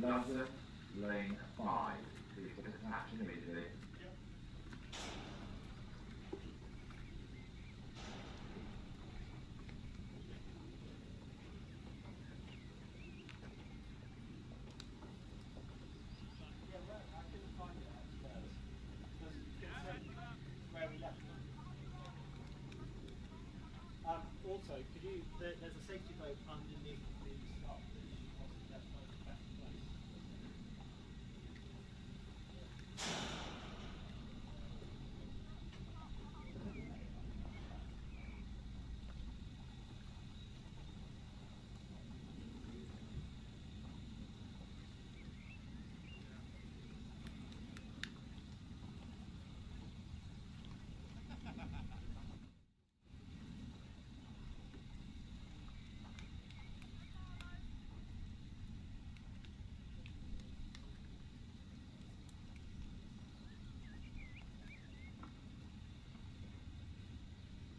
London, lane 5. Please put attention immediately. Also, there's a safety boat underneath the start, which obviously that's not the best place.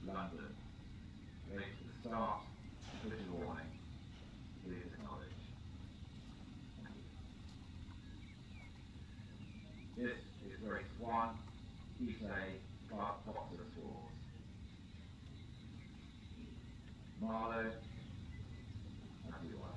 London, ready to start, visual warning, please acknowledge. This is race 1, Heat A, Coxless Falls. Marlow, as you are.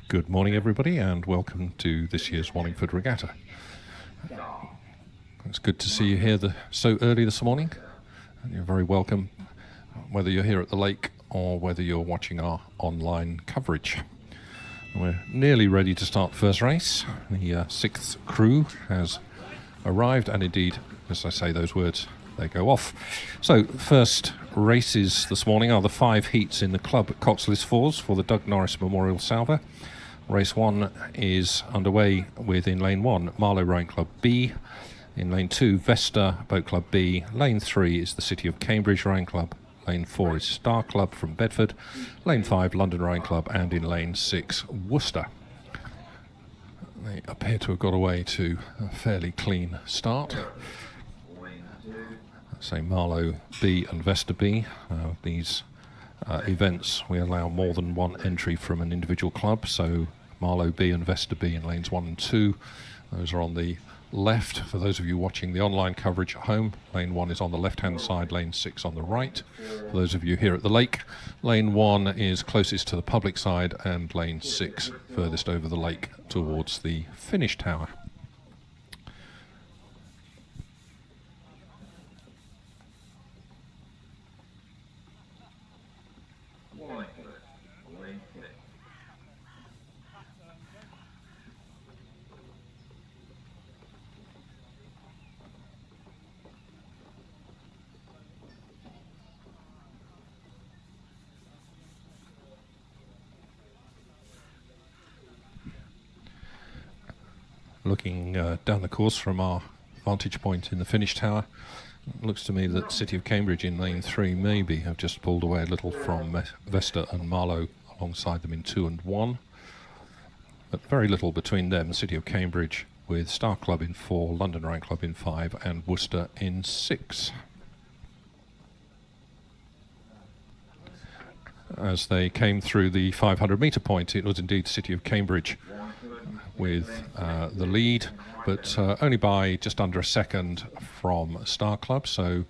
Good morning, everybody, and welcome to this year's Wallingford Regatta. It's good to see you here so early this morning. You're very welcome, whether you're here at the lake or whether you're watching our online coverage. We're nearly ready to start the first race. The sixth crew has arrived, and indeed, as I say those words, they go off. So, first races this morning are the 5 heats in the club at Coxless Falls for the Doug Norris Memorial Salver. Race 1 is underway with, in lane 1, Marlow Rowing Club B. In lane 2, Vesta Boat Club B. Lane 3 is the City of Cambridge Rowing Club. Lane 4 is Star Club from Bedford. Lane 5, London Rowing Club. And in lane 6, Worcester. They appear to have got away to a fairly clean start. Say Marlow B and Vesta B. These events, we allow more than one entry from an individual club, so Marlow B and Vesta B in lanes 1 and 2. Those are on the left. For those of you watching the online coverage at home, lane 1 is on the left hand side, lane 6 on the right. For those of you here at the lake, lane 1 is closest to the public side and lane 6 furthest over the lake towards the finish tower. Looking down the course from our vantage point in the finish tower, it looks to me that City of Cambridge in lane 3 maybe have just pulled away a little from Vesta and Marlow alongside them in 2 and 1. But very little between them. City of Cambridge with Star Club in 4, London Rowing Club in 5 and Worcester in 6. As they came through the 500 metre point, it was indeed City of Cambridge with the lead, but only by just under a second from Star Club. So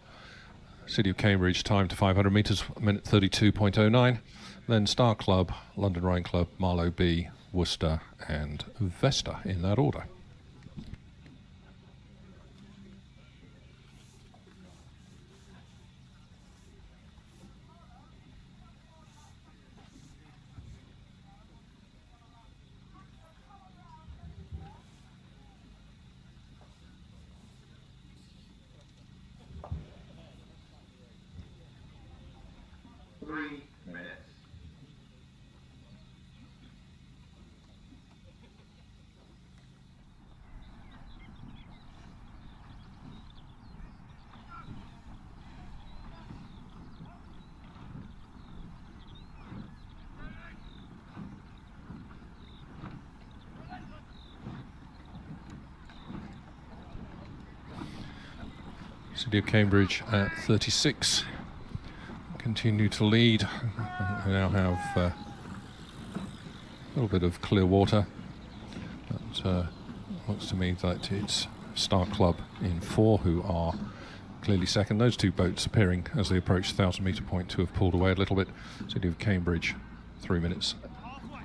City of Cambridge time to 500 metres, minute 32.09. Then Star Club, London Rowing Club, Marlow B, Worcester and Vesta in that order. City of Cambridge at 36. Continue to lead. We now have a little bit of clear water. But looks to me that it's Star Club in 4 who are clearly second. Those two boats appearing as they approach the 1,000 metre point to have pulled away a little bit. City of Cambridge 3 minutes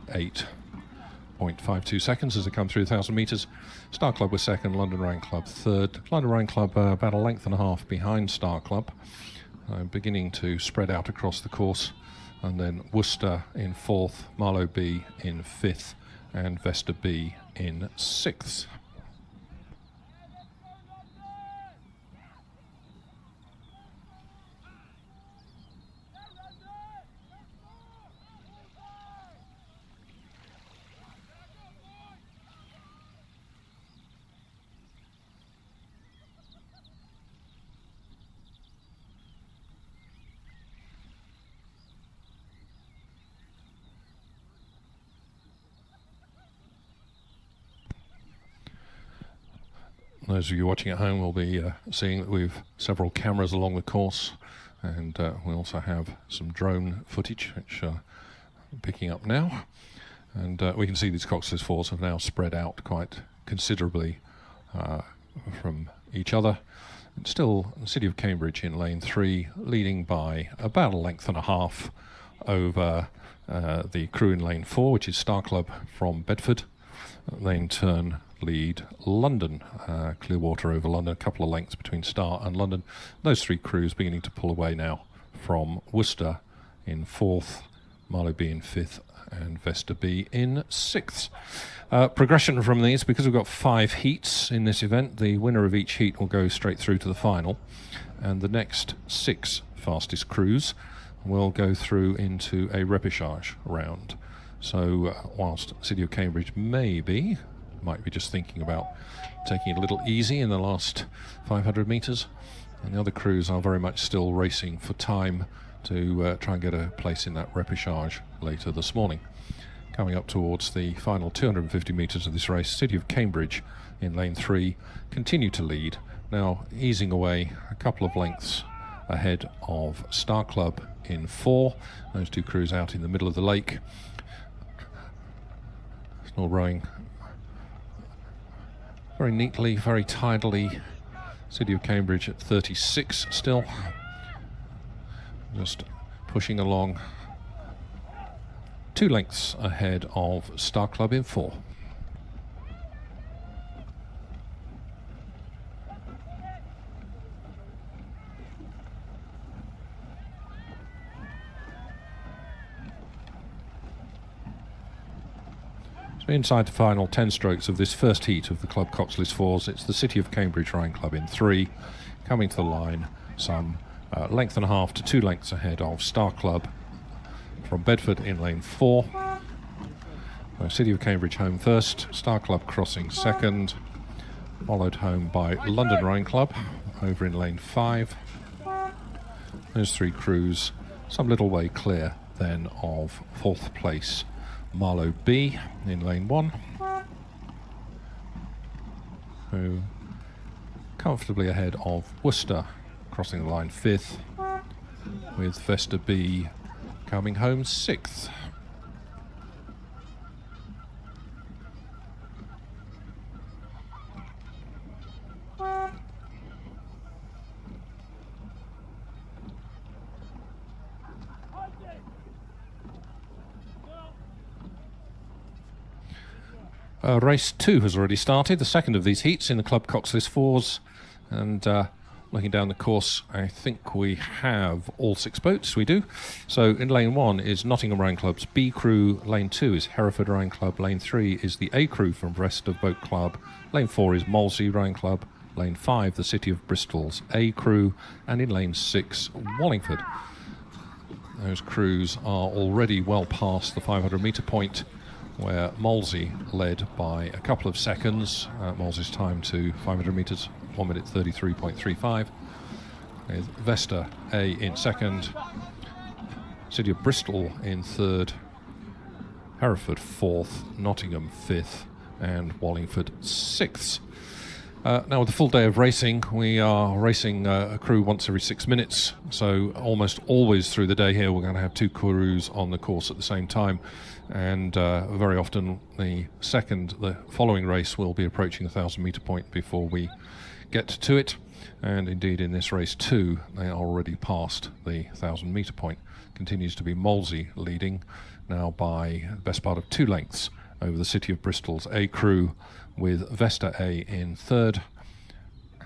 8.52 seconds as they come through 1,000 metres. Star Club was second, London Rowing Club third. London Rowing Club about a length and a half behind Star Club, beginning to spread out across the course. And then Worcester in 4th, Marlow B in 5th, and Vesta B in 6th. Those of you watching at home will be seeing that we've several cameras along the course, and we also have some drone footage which are picking up now, and we can see these Coxless fours have now spread out quite considerably from each other. And still the City of Cambridge in lane 3 leading by about a length and a half over the crew in lane 4, which is Star Club from Bedford. They in turn lead London, Clearwater over London, a couple of lengths between Star and London. Those three crews beginning to pull away now from Worcester in 4th, Marlow B in 5th, and Vesta B in 6th. Progression from these, because we've got 5 heats in this event, the winner of each heat will go straight through to the final, and the next 6 fastest crews will go through into a repêchage round. So whilst City of Cambridge might be just thinking about taking it a little easy in the last 500 metres, and the other crews are very much still racing for time to try and get a place in that repêchage later this morning. Coming up towards the final 250 metres of this race, City of Cambridge in lane 3 continue to lead, now easing away a couple of lengths ahead of Star Club in 4. Those two crews out in the middle of the lake. Still rowing very neatly, very tidily. City of Cambridge at 36 still. Just pushing along 2 lengths ahead of Star Club in 4. Inside the final 10 strokes of this first heat of the Club Coxless Fours, it's the City of Cambridge Rowing Club in 3, coming to the line some length and a half to 2 lengths ahead of Star Club from Bedford in lane 4. City of Cambridge home first, Star Club crossing second, followed home by London Rowing Club over in lane 5. Those 3 crews some little way clear then of 4th place Marlow B in lane 1, who comfortably ahead of Worcester crossing the line 5th, with Vesta B coming home 6th. Race 2 has already started, the second of these heats in the Club Coxless Fours, and looking down the course, I think we have all 6 boats. We do. So in lane 1 is Nottingham Rowing Club's B crew, lane 2 is Hereford Rowing Club, lane 3 is the A crew from Brest of Boat Club, lane 4 is Molesey Rowing Club, lane 5 the City of Bristol's A crew, and in lane 6 Wallingford. Those crews are already well past the 500 metre point, where Molesey led by a couple of seconds. Molesey's time to 500 metres, 1 minute 33.35. With Vesta A in second, City of Bristol in third, Hereford 4th, Nottingham 5th, and Wallingford 6th. Now, with a full day of racing, we are racing a crew once every 6 minutes, so almost always through the day here we're going to have two crews on the course at the same time, and very often the following race will be approaching the 1,000 metre point before we get to it, and indeed in this race too they are already past the 1,000 metre point. Continues to be Molesey leading now by the best part of 2 lengths over the City of Bristol's A crew, with Vesta A in third,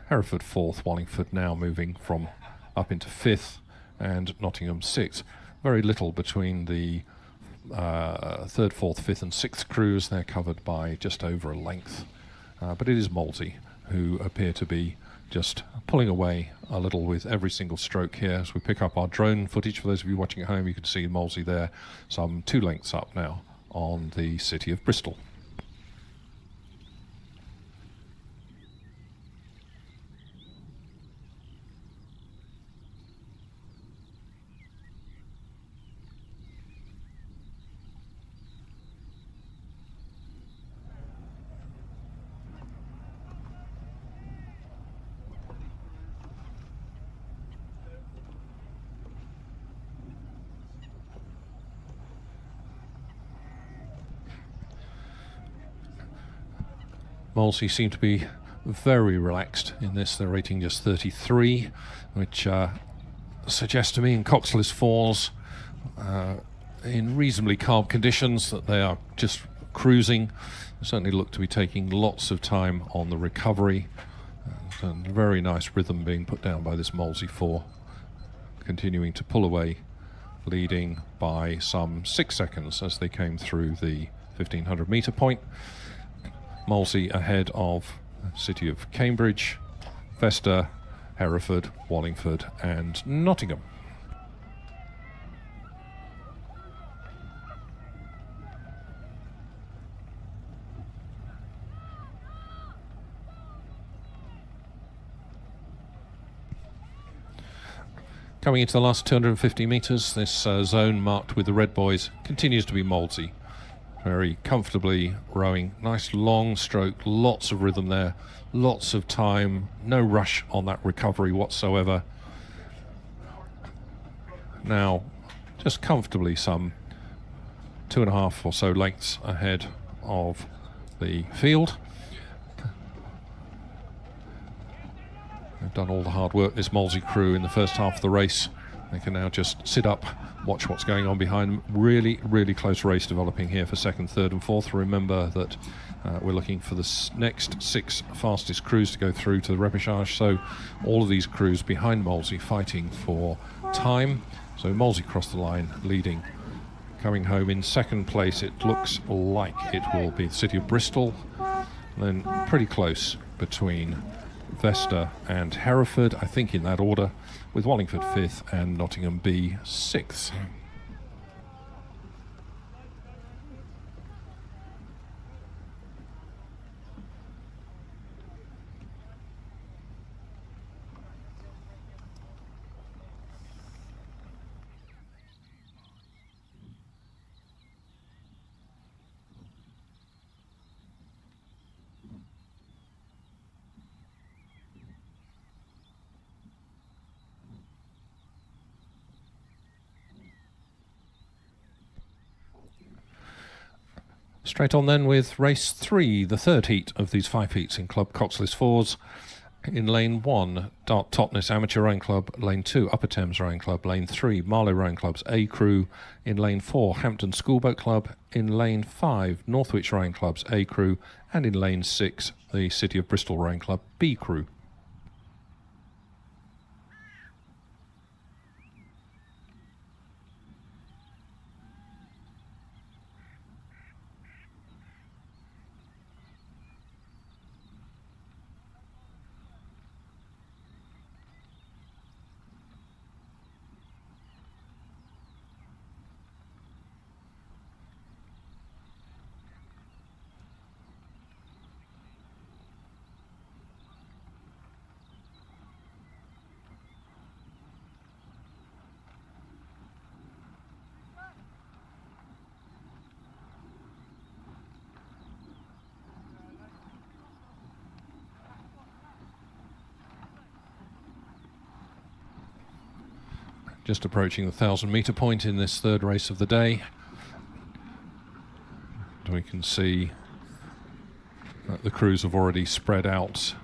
Hereford fourth, Wallingford now moving from up into fifth, and Nottingham sixth. Very little between the third, fourth, fifth and sixth crews. They're covered by just over a length, but it is Molesey who appear to be just pulling away a little with every single stroke here. As we pick up our drone footage, for those of you watching at home, you can see Molesey there some 2 lengths up now on the City of Bristol. Molesey seem to be very relaxed in this. They're rating just 33, which suggests to me in Coxless fours, in reasonably calm conditions, that they are just cruising. They certainly look to be taking lots of time on the recovery. And very nice rhythm being put down by this Molesey 4, continuing to pull away, leading by some 6 seconds as they came through the 1,500 metre point. Molesey ahead of City of Cambridge, Vesta, Hereford, Wallingford and Nottingham. Coming into the last 250 metres, this zone marked with the red boys continues to be Molesey. Very comfortably rowing, nice long stroke, lots of rhythm there, lots of time, no rush on that recovery whatsoever. Now, just comfortably some 2.5 or so lengths ahead of the field. They've done all the hard work, this Molesey crew, in the first half of the race. They can now just sit up, watch what's going on behind them. Really, really close race developing here for second, third and fourth. Remember that we're looking for the next 6 fastest crews to go through to the repêchage, so all of these crews behind Molesey fighting for time. So Molesey crossed the line leading. Coming home in second place, it looks like it will be the City of Bristol. Then pretty close between Vesta and Hereford, I think in that order, with Wallingford 5th and Nottingham B 6th. Straight on then with race 3, the third heat of these 5 heats in Club Coxless 4s. In lane 1, Totnes Amateur Rowing Club, lane 2, Upper Thames Rowing Club, lane 3, Marlow Rowing Club's A Crew, in lane 4, Hampton Schoolboat Club, in lane 5, Northwich Rowing Club's A Crew, and in lane 6, the City of Bristol Rowing Club B Crew. just approaching the 1,000-metre point in this third race of the day. And we can see that the crews have already spread out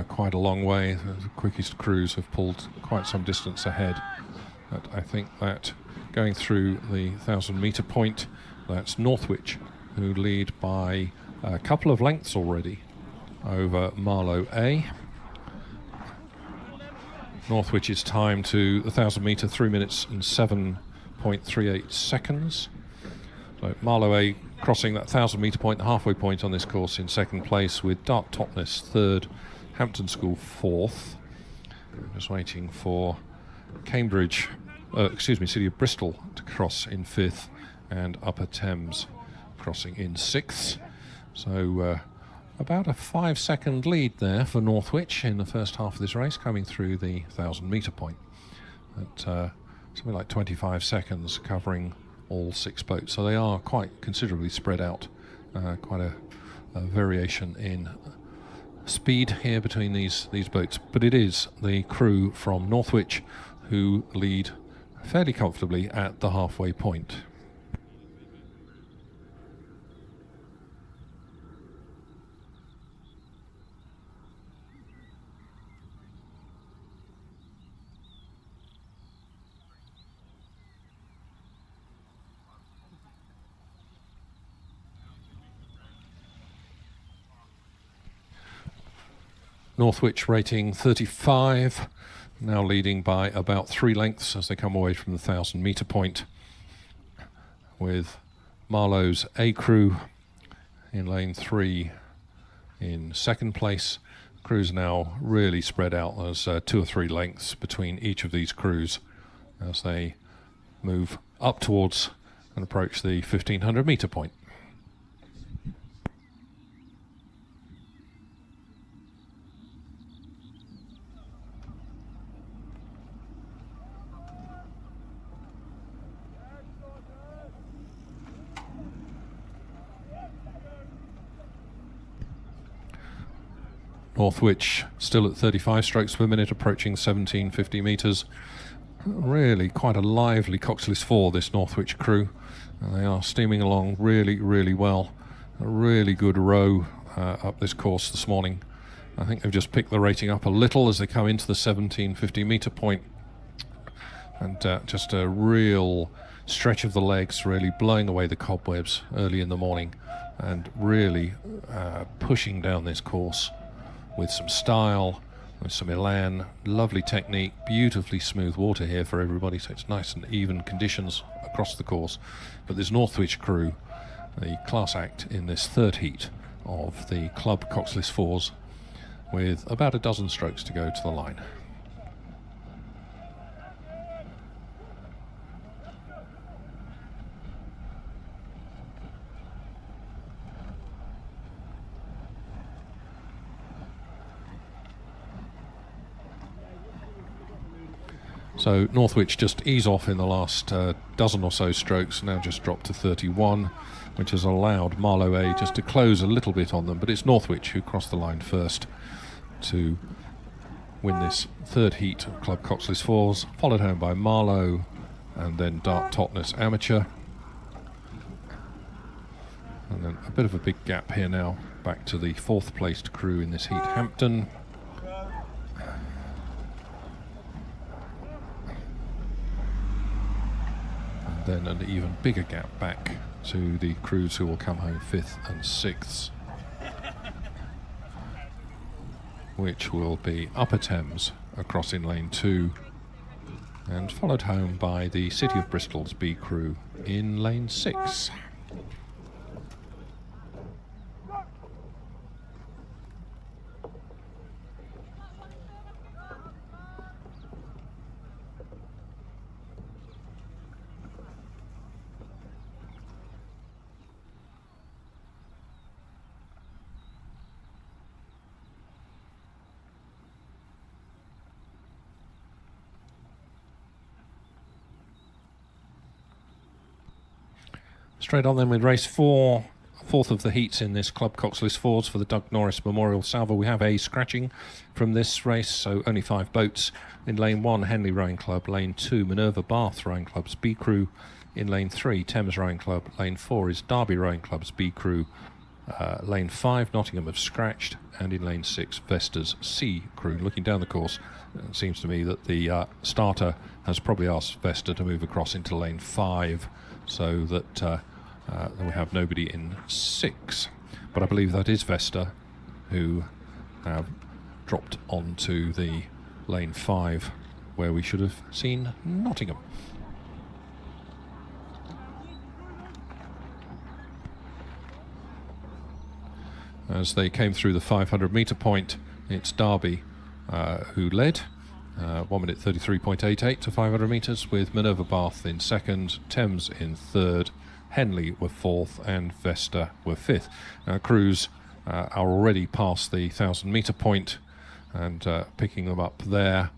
quite a long way. The quickest crews have pulled quite some distance ahead. But I think that going through the 1,000-metre point, that's Northwich, who lead by a couple of lengths already over Marlow A. Northwich's time to the 1,000-metre, 3 minutes and 7.38 seconds. So Marlow A crossing that 1,000-metre point, the halfway point on this course, in second place, with Dart Totness third, Hampton School fourth. Just waiting for City of Bristol to cross in fifth, and Upper Thames crossing in sixth. So about a 5-second lead there for Northwich in the first half of this race, coming through the 1,000-metre point. At something like 25 seconds covering all 6 boats. So they are quite considerably spread out. Quite a variation in speed here between these boats. But it is the crew from Northwich who lead fairly comfortably at the halfway point. Northwich rating 35, now leading by about 3 lengths as they come away from the 1,000-metre point, with Marlow's A crew in lane 3 in second place. Crews now really spread out. There's 2 or 3 lengths between each of these crews as they move up towards and approach the 1,500-metre point. Northwich still at 35 strokes per minute, approaching 1,750 metres. Really quite a lively Coxless 4, this Northwich crew. They are steaming along really, really well. A really good row up this course this morning. I think they've just picked the rating up a little as they come into the 1,750 metre point. And just a real stretch of the legs, really blowing away the cobwebs early in the morning and really pushing down this course with some style, with some elan, lovely technique, beautifully smooth water here for everybody, so it's nice and even conditions across the course. But this Northwich crew, the class act in this third heat of the Club Coxless 4s, with about a dozen strokes to go to the line. So Northwich just ease off in the last dozen or so strokes, now just dropped to 31, which has allowed Marlow A just to close a little bit on them, but it's Northwich who crossed the line first to win this third heat of Club Coxless 4s, followed home by Marlow and then Dart Totness Amateur. And then a bit of a big gap here now, back to the 4th placed crew in this heat, Hampton. Then an even bigger gap back to the crews who will come home 5th and 6th, which will be Upper Thames across in lane 2 and followed home by the City of Bristol's B crew in lane 6. Straight on then with race 4 fourth of the heats in this Club Coxless Fours for the Doug Norris Memorial Salvo. We have a scratching from this race, so only 5 boats. In lane 1, Henley Rowing Club. Lane 2, Minerva Bath Rowing Club's B Crew. In lane 3, Thames Rowing Club. Lane 4 is Derby Rowing Club's B Crew. Lane 5, Nottingham have scratched. And in lane 6, Vesta's C Crew. Looking down the course, it seems to me that the starter has probably asked Vesta to move across into lane 5 so that we have nobody in 6. But I believe that is Vesta who have dropped onto the lane 5 where we should have seen Nottingham. As they came through the 500 metre point, it's Derby who led, 1 minute 33.88 to 500 metres, with Minerva Bath in second, Thames in third, Henley were fourth, and Vesta were fifth. Crews are already past the 1,000 metre point, and picking them up there,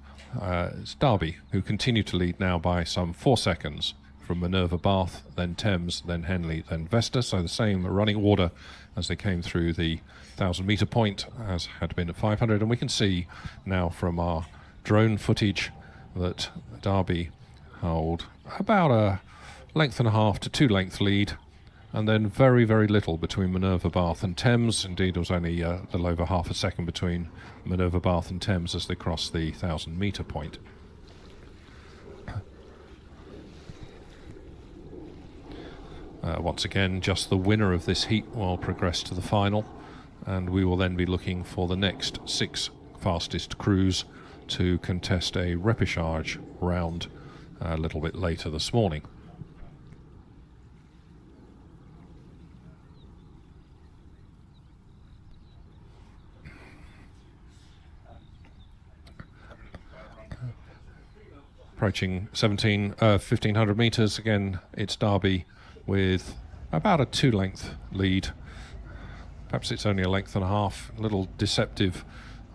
it's Derby who continue to lead now by some 4 seconds from Minerva Bath, then Thames, then Henley, then Vesta. So the same running order as they came through the 1,000 metre point as had been at 500. And we can see now from our drone footage that Derby hold about a length and a half to 2 length lead, and then very, very little between Minerva Bath and Thames. Indeed, it was only a little over half a second between Minerva Bath and Thames as they crossed the 1,000 metre point. Once again, just the winner of this heat will progress to the final, and we will then be looking for the next 6 fastest crews to contest a repêchage round a little bit later this morning. Approaching 1,500 metres, again it's Derby with about a 2 length lead. Perhaps it's only a length and a half, a little deceptive,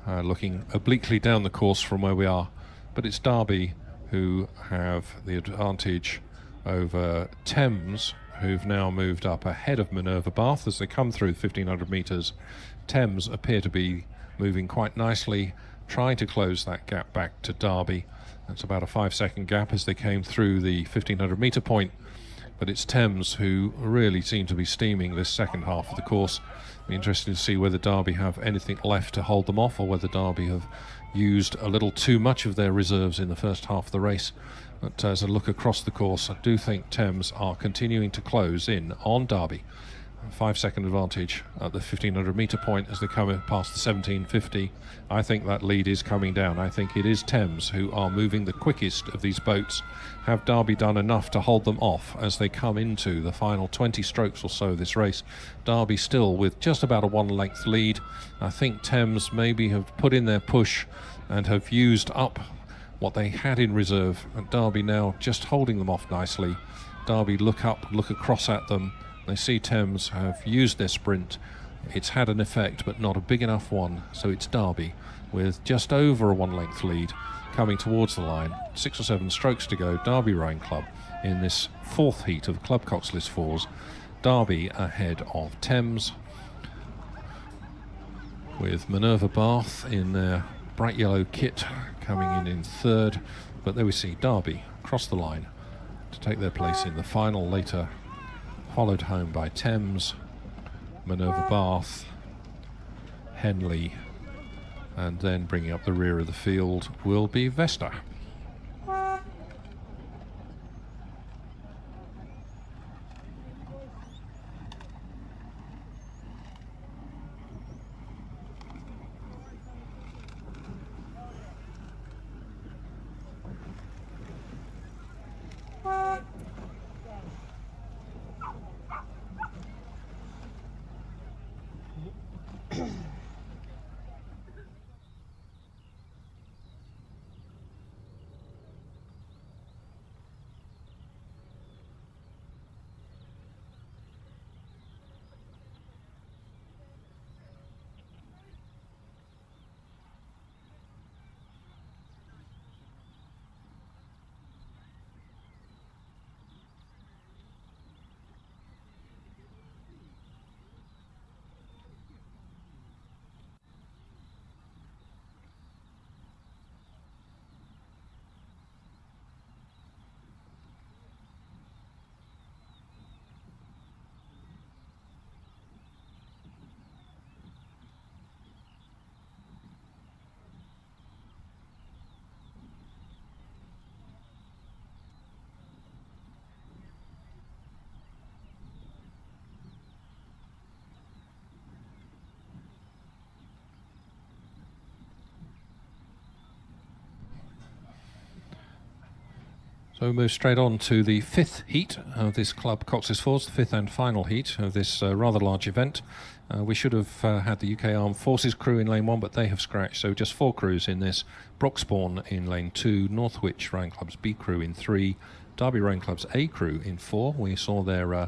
looking obliquely down the course from where we are, but it's Derby who have the advantage over Thames, who've now moved up ahead of Minerva Bath as they come through 1,500 metres. Thames appear to be moving quite nicely, trying to close that gap back to Derby. That's about a 5-second gap as they came through the 1,500 metre point. But it's Thames who really seem to be steaming this second half of the course. Be interested to see whether Derby have anything left to hold them off, or whether Derby have used a little too much of their reserves in the first half of the race. But as I look across the course, I do think Thames are continuing to close in on Derby. 5-second advantage at the 1,500 metre point as they come past the 1,750. I think that lead is coming down. I think it is Thames who are moving the quickest of these boats. Have Derby done enough to hold them off as they come into the final 20 strokes or so of this race? Derby still with just about a 1 length lead. I think Thames maybe have put in their push and have used up what they had in reserve, and Derby now just holding them off nicely. Derby look up, look across at them. They see Thames have used their sprint. It's had an effect, but not a big enough one. So it's Derby with just over a 1 length lead coming towards the line. 6 or 7 strokes to go. Derby Rowing Club in this 4th heat of Club Coxless Fours. Derby ahead of Thames, with Minerva Bath in their bright yellow kit coming in 3rd. But there we see Derby cross the line to take their place in the final later, followed home by Thames, Minerva Bath, Henley, and then bringing up the rear of the field will be Vesta. So we move straight on to the fifth heat of this club Coxless Fours, the fifth and final heat of this rather large event. We should have had the UK Armed Forces crew in lane 1, but they have scratched, so just 4 crews in this. Broxbourne in lane 2, Northwich Rowing Club's B crew in 3, Derby Rowing Club's A crew in 4. We saw their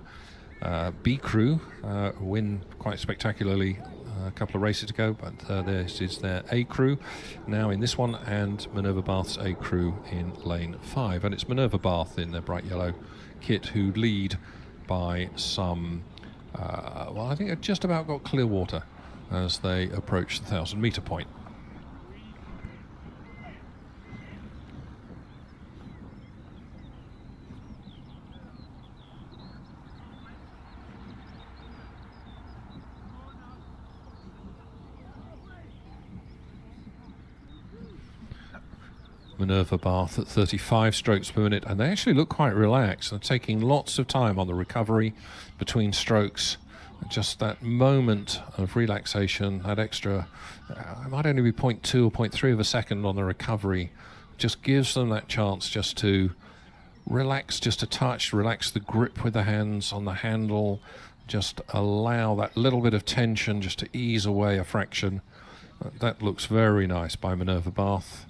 B crew win quite spectacularly a couple of races ago, but this is their A crew now in this one, and Minerva Bath's A crew in lane 5. And it's Minerva Bath in their bright yellow kit who lead by some, well, I think they've just about got clear water as they approach the 1,000 metre point. Minerva Bath at 35 strokes per minute, and they actually look quite relaxed. They're taking lots of time on the recovery between strokes. Just that moment of relaxation, that extra, it might only be 0.2 or 0.3 of a second on the recovery, just gives them that chance just to relax, just a touch, relax the grip with the hands on the handle, just allow that little bit of tension just to ease away a fraction. That looks very nice by Minerva Bath.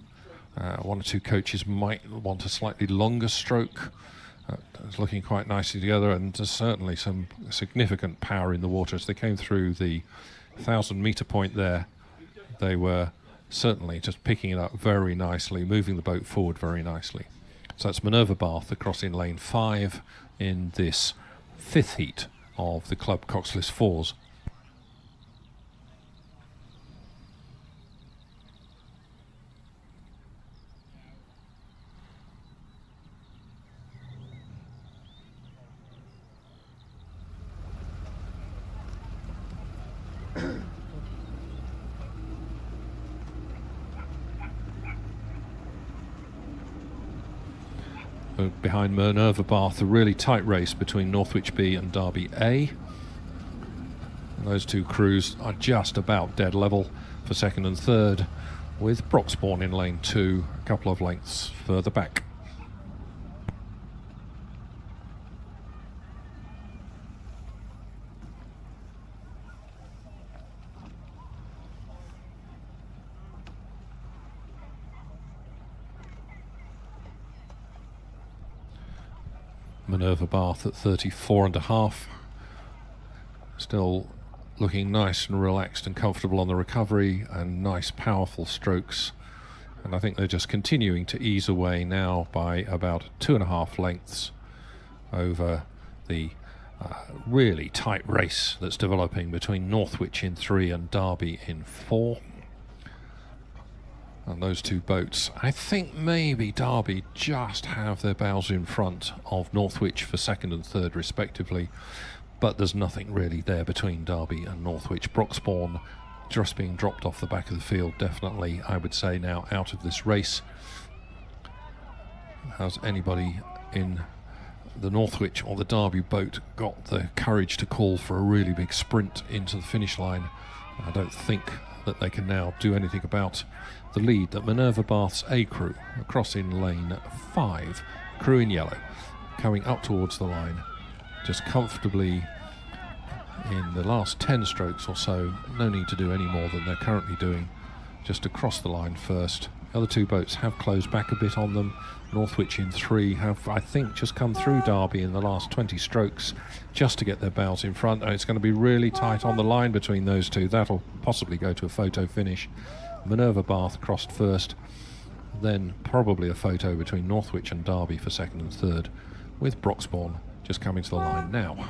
1 or 2 coaches might want a slightly longer stroke. It's looking quite nicely together, and there's certainly some significant power in the water. As they came through the 1,000 metre point there, they were certainly just picking it up very nicely, moving the boat forward very nicely. So that's Minerva Bath across in lane 5 in this 5th heat of the Club Coxless Fours. Behind Minerva Bath, a really tight race between Northwich B and Derby A. And those 2 crews are just about dead level for 2nd and 3rd, with Broxbourne in lane 2, a couple of lengths further back. Minerva Bath at 34.5, still looking nice and relaxed and comfortable on the recovery, and nice powerful strokes. And I think they're just continuing to ease away now by about 2.5 lengths over the really tight race that's developing between Northwich in 3 and Derby in 4. And those 2 boats, I think maybe Derby just have their bows in front of Northwich for 2nd and 3rd respectively, but there's nothing really there between Derby and Northwich. Broxbourne just being dropped off the back of the field, definitely, I would say, now out of this race. Has anybody in the Northwich or the Derby boat got the courage to call for a really big sprint into the finish line? I don't think that they can now do anything about the lead that Minerva Bath's A crew across in lane 5, crew in yellow, coming up towards the line, just comfortably in the last 10 strokes or so. No need to do any more than they're currently doing, just across the line first. The other 2 boats have closed back a bit on them. Northwich in 3 have, I think, just come through Derby in the last 20 strokes just to get their bows in front, and it's going to be really tight on the line between those 2. That'll possibly go to a photo finish. Minerva Bath crossed first, then probably a photo between Northwich and Derby for 2nd and 3rd, with Broxbourne just coming to the line now.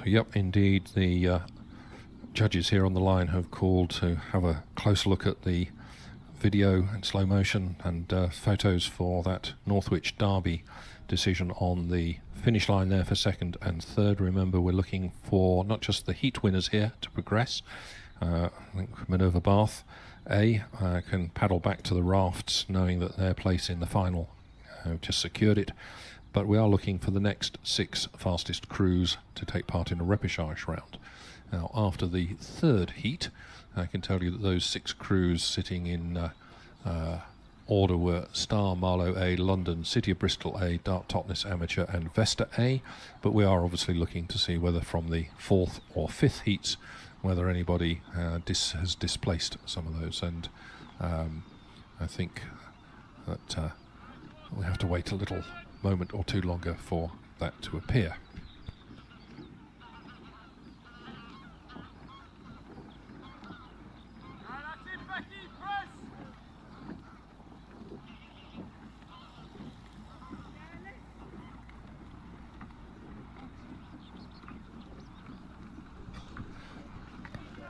So, yep, indeed, the judges here on the line have called to have a close look at the video in slow motion and photos for that Northwich Derby decision on the finish line there for second and third. Remember, we're looking for not just the heat winners here to progress. I think Minerva Bath A can paddle back to the rafts knowing that their place in the final just secured it, but we are looking for the next 6 fastest crews to take part in a repêchage round. Now, after the third heat, I can tell you that those 6 crews sitting in order were Star, Marlow A, London, City of Bristol A, Dart Totnes Amateur and Vesta A, but we are obviously looking to see whether from the 4th or 5th heats whether anybody has displaced some of those, and I think that we have to wait a little moment or two longer for that to appear.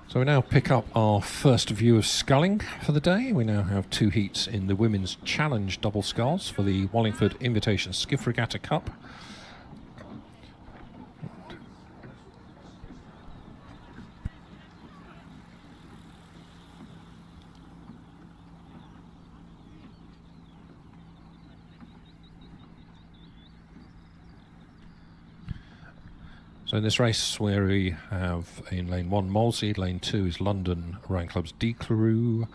So we now pick up our first view of sculling for the day. We now have 2 heats in the Women's Challenge double sculls for the Wallingford Invitation Skiff Regatta Cup. So in this race, where we have in lane 1 Molesey, lane 2 is London Rowing Club's D Crew,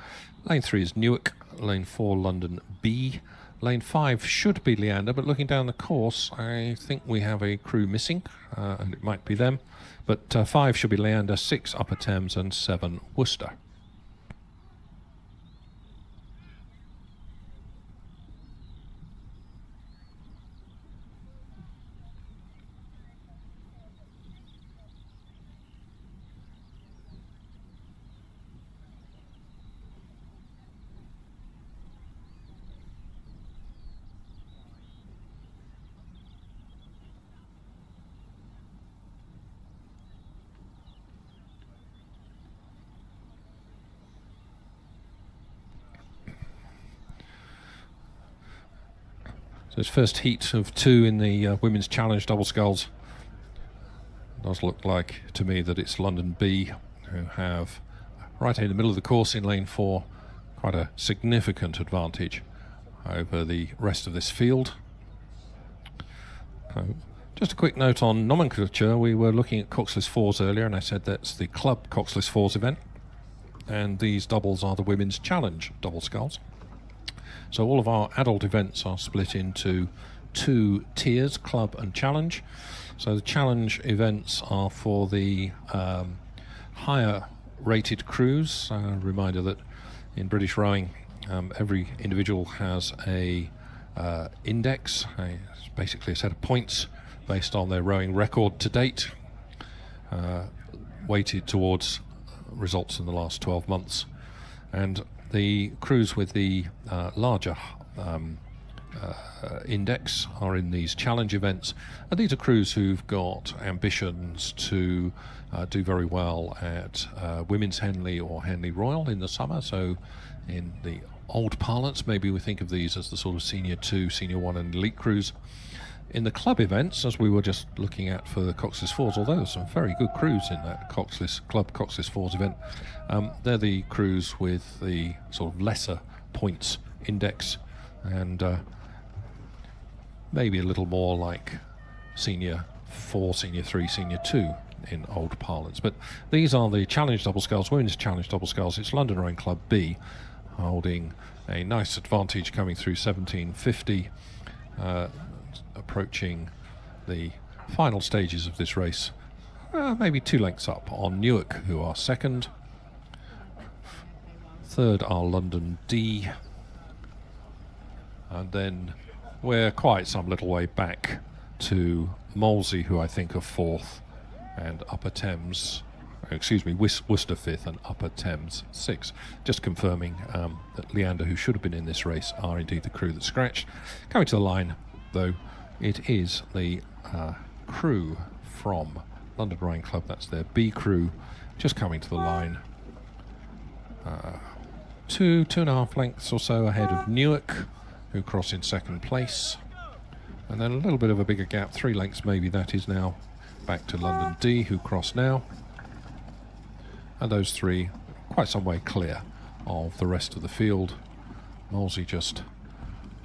lane 3 is Newark, lane 4 London B, lane 5 should be Leander, but looking down the course I think we have a crew missing, and it might be them, but 5 should be Leander, 6 Upper Thames and 7 Worcester. So this first heat of 2 in the Women's Challenge double sculls does look like to me that it's London B who have right in the middle of the course in lane 4 quite a significant advantage over the rest of this field. Just a quick note on nomenclature. We were looking at Coxless 4s earlier and I said that's the club Coxless 4s event, and these doubles are the Women's Challenge double sculls. So all of our adult events are split into 2 tiers, club and challenge. So the challenge events are for the higher rated crews. Reminder that in British rowing every individual has a index, basically a set of points based on their rowing record to date, weighted towards results in the last 12 months. And the crews with the larger index are in these challenge events, and these are crews who've got ambitions to do very well at Women's Henley or Henley Royal in the summer. So in the old parlance, maybe we think of these as the sort of Senior 2, Senior 1 and elite crews. In the club events, as we were just looking at for the Coxless 4s, although there's some very good crews in that Coxless 4s event, they're the crews with the sort of lesser points index, and maybe a little more like Senior 4, Senior 3, Senior 2 in old parlance. But these are the Challenge double sculls, Women's Challenge double sculls. It's London Rowing Club B holding a nice advantage coming through 1750, approaching the final stages of this race, maybe 2 lengths up on Newark, who are second. Third are London D, and then we're quite some little way back to Molesey, who I think are 4th, and Upper Thames, Worcester 5th and Upper Thames 6th. Just confirming that Leander, who should have been in this race, are indeed the crew that scratched. Coming to the line, though, it is the crew from London Rowing Club. That's their B crew, just coming to the line. 2.5 lengths or so ahead of Newark, who cross in second place. And then a little bit of a bigger gap, 3 lengths maybe, that is now back to London D, who cross now. And those three quite some way clear of the rest of the field. Molesey just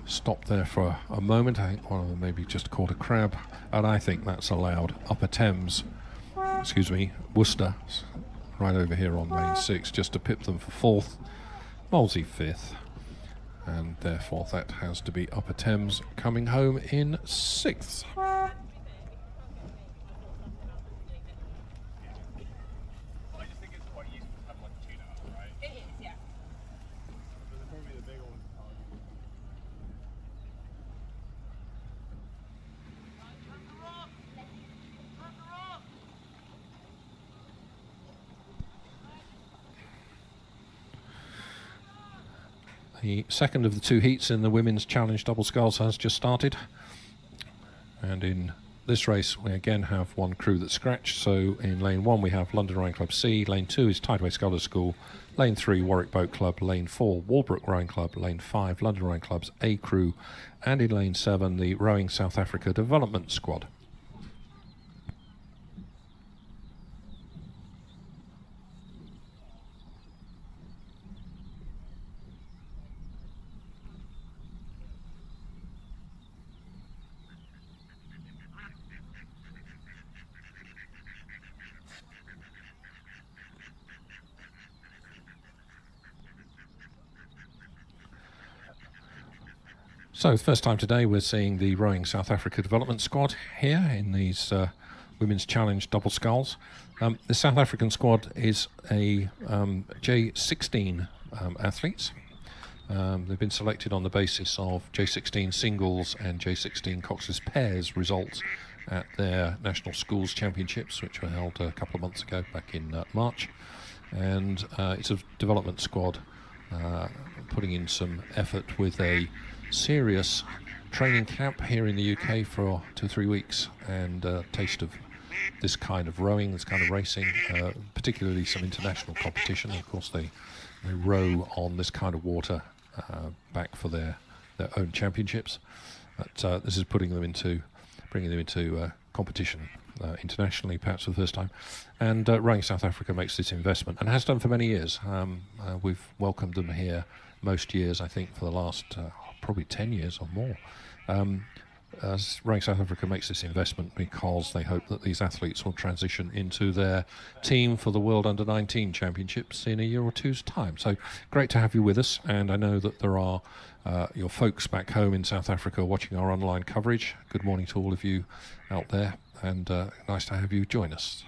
stopped there for a moment. I think one of them maybe just caught a crab, and I think that's allowed Upper Thames, Worcester, right over here on lane 6, just to pip them for 4th, Molesey 5th, and therefore that has to be Upper Thames coming home in 6th. The second of the 2 heats in the Women's Challenge Double Sculls has just started, and in this race we again have one crew that's scratched. So in lane 1 we have London Rowing Club C, lane 2 is Tideway Scullers School, lane 3 Warwick Boat Club, lane 4 Walbrook Rowing Club, lane 5 London Rowing Club's A crew, and in lane 7 the Rowing South Africa Development Squad. So, first time today we're seeing the Rowing South Africa Development Squad here in these Women's Challenge Double Sculls. The South African squad is a J16 athletes. They've been selected on the basis of J16 singles and J16 Coxless pairs results at their National Schools Championships, which were held a couple of months ago, back in March. And it's a development squad putting in some effort with a serious training camp here in the UK for 2 or 3 weeks, and a taste of this kind of rowing, this kind of racing, particularly some international competition. Of course, they row on this kind of water back for their own championships. But this is bringing them into competition internationally, perhaps for the first time. And Rowing South Africa makes this investment, and has done for many years. We've welcomed them here most years, I think, for the last probably 10 years or more. Rowing South Africa makes this investment because they hope that these athletes will transition into their team for the World Under-19 Championships in a year or two's time. So great to have you with us, and I know that there are your folks back home in South Africa watching our online coverage. Good morning to all of you out there, and nice to have you join us.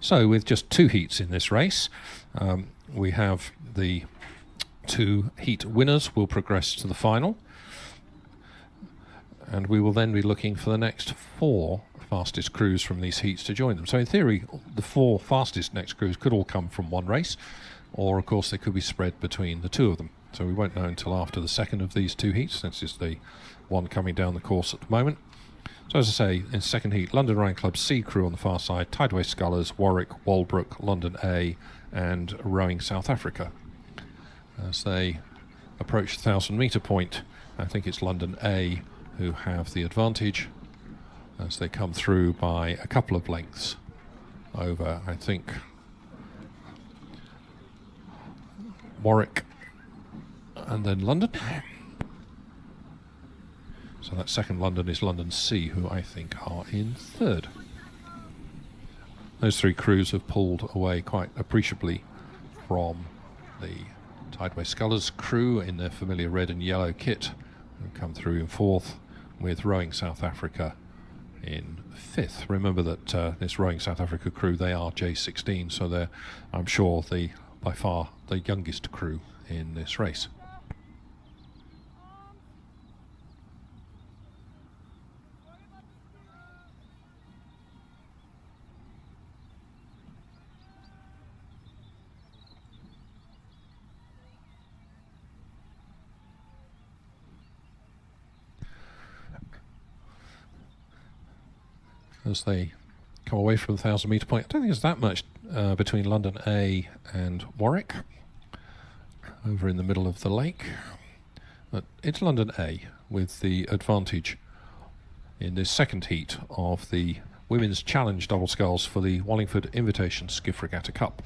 So with just 2 heats in this race, we have the 2 heat winners will progress to the final, and we will then be looking for the next 4 fastest crews from these heats to join them. So in theory, the 4 fastest next crews could all come from one race, or of course they could be spread between the 2 of them. So we won't know until after the second of these 2 heats. This is the one coming down the course at the moment. So as I say, in second heat, London Rowing Club C crew on the far side, Tideway Scullers, Warwick, Walbrook, London A, and Rowing South Africa. As they approach the 1,000 metre point, I think it's London A who have the advantage, as they come through by a couple of lengths over, I think, Warwick and then London. So that second London is London C, who I think are in third. Those 3 crews have pulled away quite appreciably from the Tideway Scullers crew in their familiar red and yellow kit, and come through in fourth, with Rowing South Africa in fifth. Remember that this Rowing South Africa crew, they are J16, so they're, I'm sure, by far the youngest crew in this race. As they come away from the 1,000 metre point, I don't think there's that much between London A and Warwick, over in the middle of the lake. But it's London A with the advantage in this second heat of the Women's Challenge Double Sculls for the Wallingford Invitation Skiff Regatta Cup.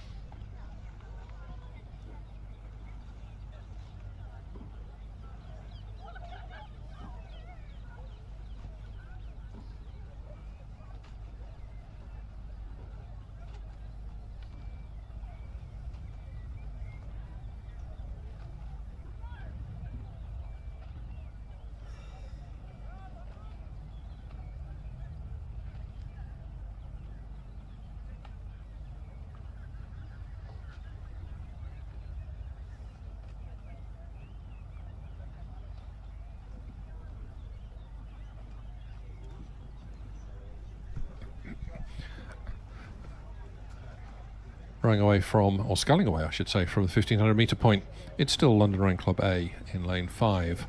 Rowing away from, or sculling away I should say, from the 1,500 metre point, it's still London Rowing Club A in lane 5,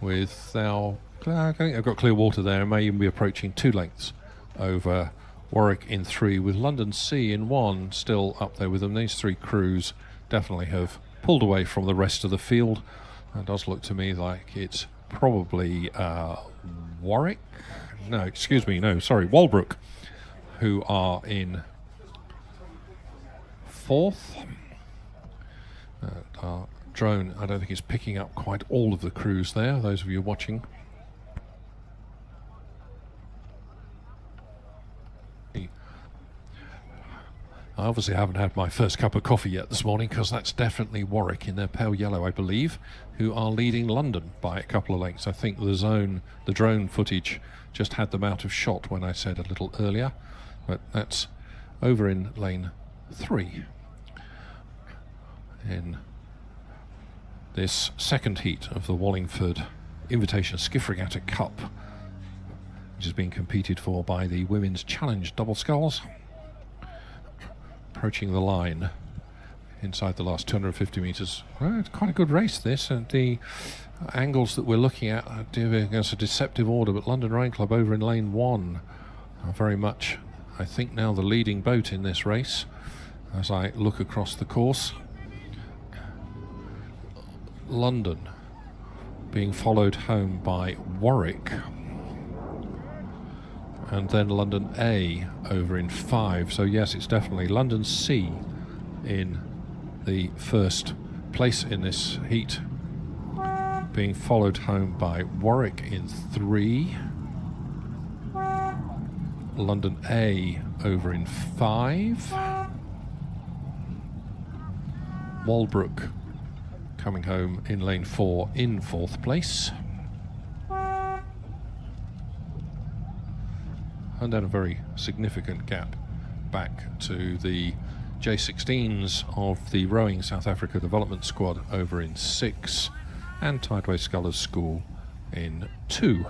with now, I think I've got clear water there, and may even be approaching 2 lengths over Warwick in 3, with London C in 1 still up there with them. These 3 crews definitely have pulled away from the rest of the field. It does look to me like it's probably Warwick, Walbrook, who are in 4th. Our drone, I don't think, is picking up quite all of the crews there, those of you watching. I obviously haven't had my first cup of coffee yet this morning, because that's definitely Warwick in their pale yellow, I believe, who are leading London by a couple of lengths. I think the drone footage just had them out of shot when I said a little earlier, but that's over in lane 3 in this second heat of the Wallingford Invitation Skiff Regatta Cup, which is being competed for by the Women's Challenge Double Sculls. Approaching the line inside the last 250 metres. Well, it's quite a good race, this, and the angles that we're looking at are against a deceptive order, but London Rowing Club over in lane 1 are very much, I think, now the leading boat in this race as I look across the course. London being followed home by Warwick, and then London A over in 5. So yes, it's definitely London C in the first place in this heat, being followed home by Warwick in 3. London A over in 5. Walbrook coming home in lane 4 in 4th place. And then a very significant gap back to the J16s of the Rowing South Africa Development Squad over in 6, and Tideway Scullers School in 2.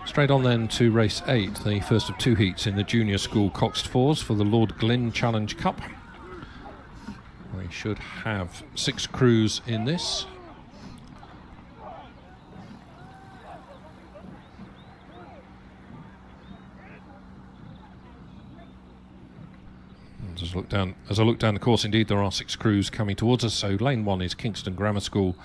Straight on then to race 8, the first of 2 heats in the junior school coxed fours for the Lord Glynn Challenge Cup. We should have 6 crews in this. There's As I look down the course, indeed there are 6 crews coming towards us. So lane 1 is Kingston Grammar School,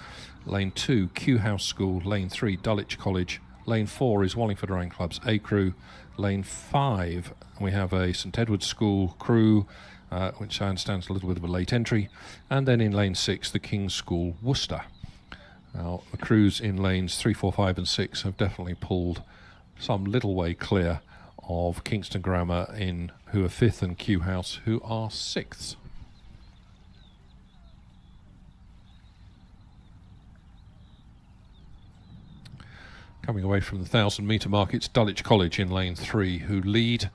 lane 2 Kew House School, lane 3 Dulwich College, lane 4 is Wallingford Rowing Club's A crew, lane 5 we have a St Edward's School crew, which I understand is a little bit of a late entry, and then in lane 6 the King's School Worcester. Now the crews in lanes 3, 4, 5 and 6 have definitely pulled some little way clear of Kingston Grammar, who are 5th, and Kew House, who are 6th. Coming away from the 1,000-metre mark, it's Dulwich College in lane 3 who lead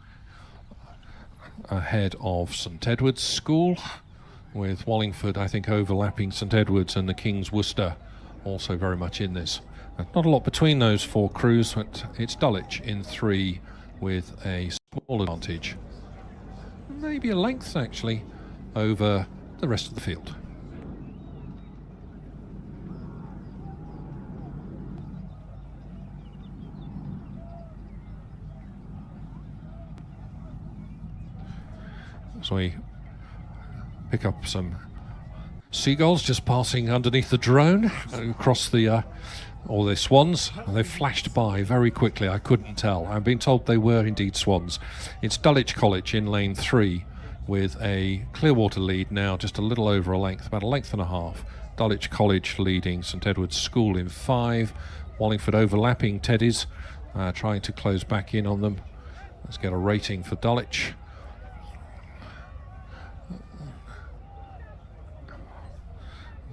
ahead of St Edward's School, with Wallingford, I think, overlapping St Edward's, and the King's Worcester also very much in this. Not a lot between those 4 crews, but it's Dulwich in 3 with a small advantage. Maybe a length, actually, over the rest of the field. So we pick up some seagulls just passing underneath the drone across the or they're swans. They flashed by very quickly. I couldn't tell. I'm being told they were indeed swans. It's Dulwich College in lane 3 with a Clearwater lead now, just a little over a length, about a length and a half. Dulwich College leading St Edward's School in 5. Wallingford overlapping Teddy's, trying to close back in on them. Let's get a rating for Dulwich.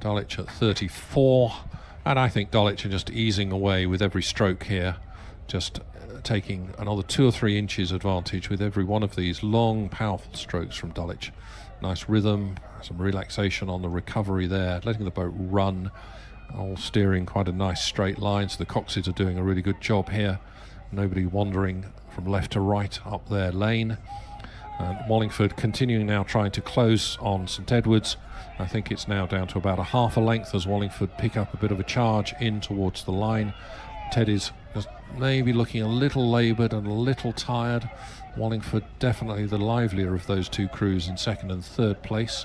Dulwich at 34, and I think Dulwich are just easing away with every stroke here, just taking another 2 or 3 inches advantage with every one of these long, powerful strokes from Dulwich. Nice rhythm, some relaxation on the recovery there, letting the boat run, all steering quite a nice straight line. So the Coxes are doing a really good job here. Nobody wandering from left to right up their lane. And Wallingford continuing now, trying to close on St Edward's. I think it's now down to about a half a length as Wallingford pick up a bit of a charge in towards the line. Teddy's just maybe looking a little laboured and a little tired. Wallingford definitely the livelier of those 2 crews in 2nd and 3rd place.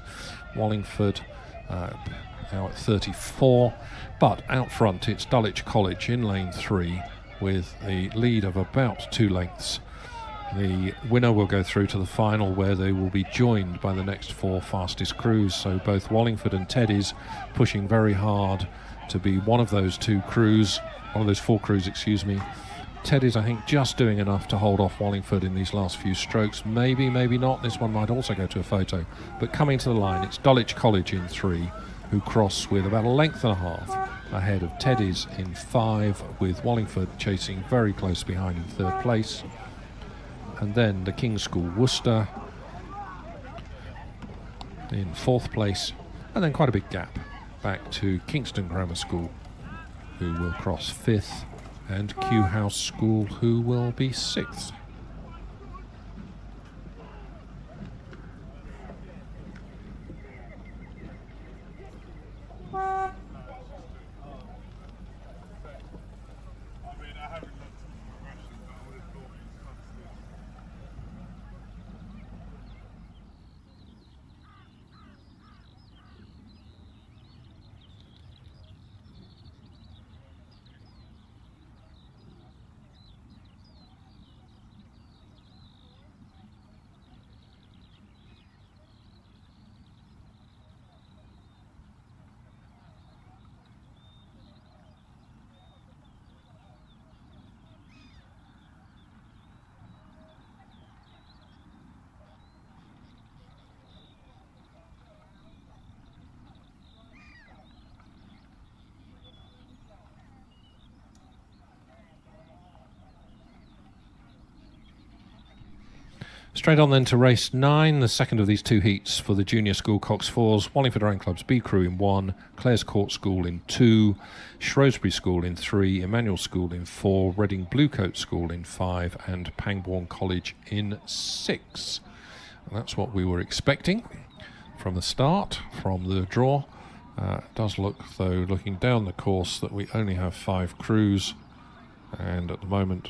Wallingford now at 34, but out front it's Dulwich College in lane 3 with a lead of about 2 lengths. The winner will go through to the final, where they will be joined by the next 4 fastest crews. So both Wallingford and Teddy's pushing very hard to be one of those 2 crews, one of those 4 crews, excuse me. Teddy's, I think, just doing enough to hold off Wallingford in these last few strokes. Maybe, maybe not. This one might also go to a photo. But coming to the line, it's Dulwich College in 3, who cross with about a length and a half ahead of Teddy's in 5, with Wallingford chasing very close behind in 3rd place. And then the King's School Worcester in 4th place, and then quite a big gap back to Kingston Grammar School, who will cross 5th, and Kew House School, who will be 6th. Straight on then to race 9, the second of these 2 heats for the Junior School Cox 4s. Wallingford Rowing Club's B crew in 1, Clare's Court School in 2, Shrewsbury School in 3, Emmanuel School in 4, Reading Bluecoat School in 5, and Pangbourne College in 6. And that's what we were expecting from the start, from the draw. It does look, though, looking down the course, that we only have 5 crews, and at the moment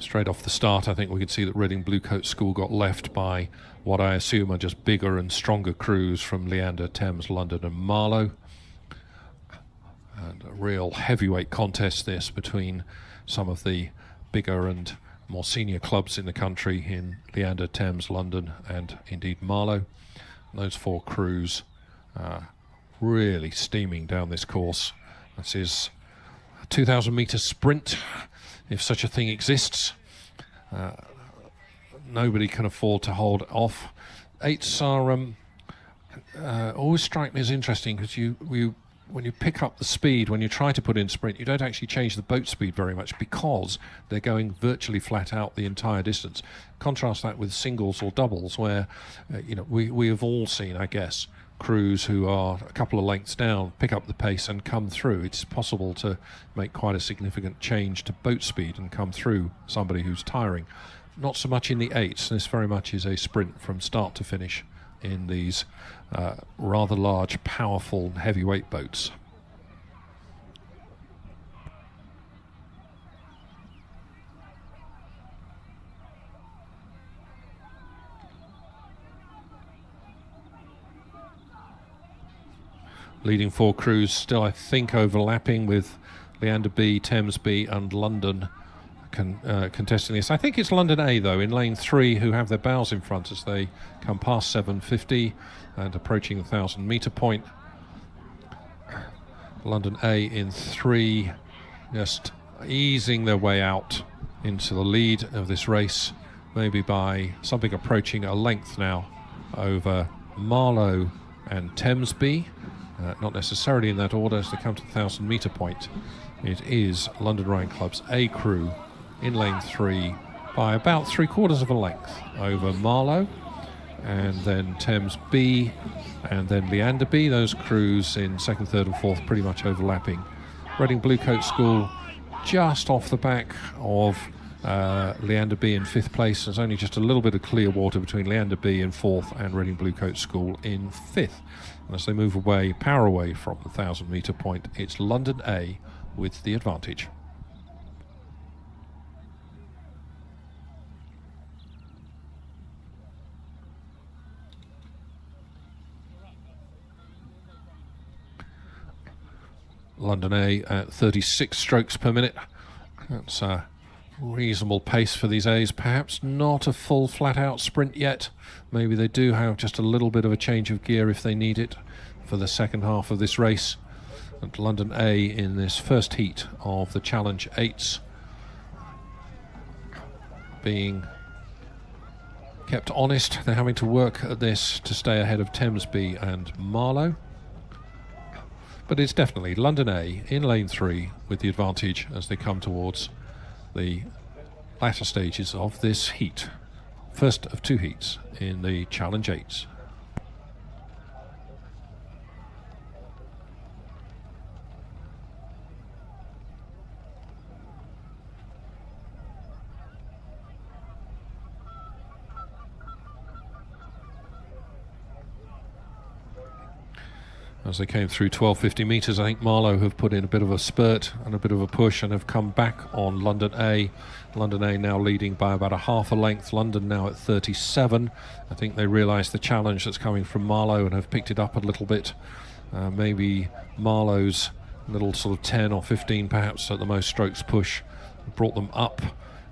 Straight off the start, I think we could see that Reading Bluecoat School got left by what I assume are just bigger and stronger crews from Leander, Thames, London and Marlow. And a real heavyweight contest this between some of the bigger and more senior clubs in the country in Leander, Thames, London and indeed Marlow. And those four crews really steaming down this course. This is a 2,000 metre sprint, if such a thing exists. Nobody can afford to hold off. Eights are always strike me as interesting because when you pick up the speed, when you try to put in sprint, you don't actually change the boat speed very much because they're going virtually flat out the entire distance. Contrast that with singles or doubles where, we have all seen, I guess, crews who are a couple of lengths down pick up the pace and come through. It's possible to make quite a significant change to boat speed and come through somebody who's tiring. Not so much in the eights. This very much is a sprint from start to finish in these rather large, powerful, heavyweight boats. Leading four crews still, I think, overlapping with Leander B, Thames B and London contesting this. I think it's London A, though, in lane 3, who have their bows in front as they come past 750 and approaching the 1,000 metre point. London A in 3, just easing their way out into the lead of this race, maybe by something approaching a length now over Marlow and Thames B. Not necessarily in that order as they come to the 1,000 metre point. It is London Rowing Club's A crew in lane 3 by about 3/4 of a length over Marlow, and then Thames B and then Leander B. Those crews in second, third and fourth pretty much overlapping. Reading Bluecoat School just off the back of Leander B in 5th place. There's only just a little bit of clear water between Leander B in 4th and Reading Bluecoat School in 5th. And as they move away, power away from the 1,000 metre point, it's London A with the advantage. London A at 36 strokes per minute. That's a reasonable pace for these A's. Perhaps not a full flat-out sprint yet. Maybe they do have just a little bit of a change of gear if they need it for the second half of this race. And London A in this first heat of the Challenge 8s being kept honest. They're having to work at this to stay ahead of Thames B and Marlow. But it's definitely London A in lane 3 with the advantage as they come towards the latter stages of this heat. First of 2 heats in the Challenge 8s. As they came through 1250 metres, I think Marlow have put in a bit of a spurt and a bit of a push and have come back on London A. London A now leading by about a half a length. London now at 37. I think they realise the challenge that's coming from Marlow and have picked it up a little bit. Maybe Marlow's little sort of 10 or 15 perhaps at the most strokes push brought them up,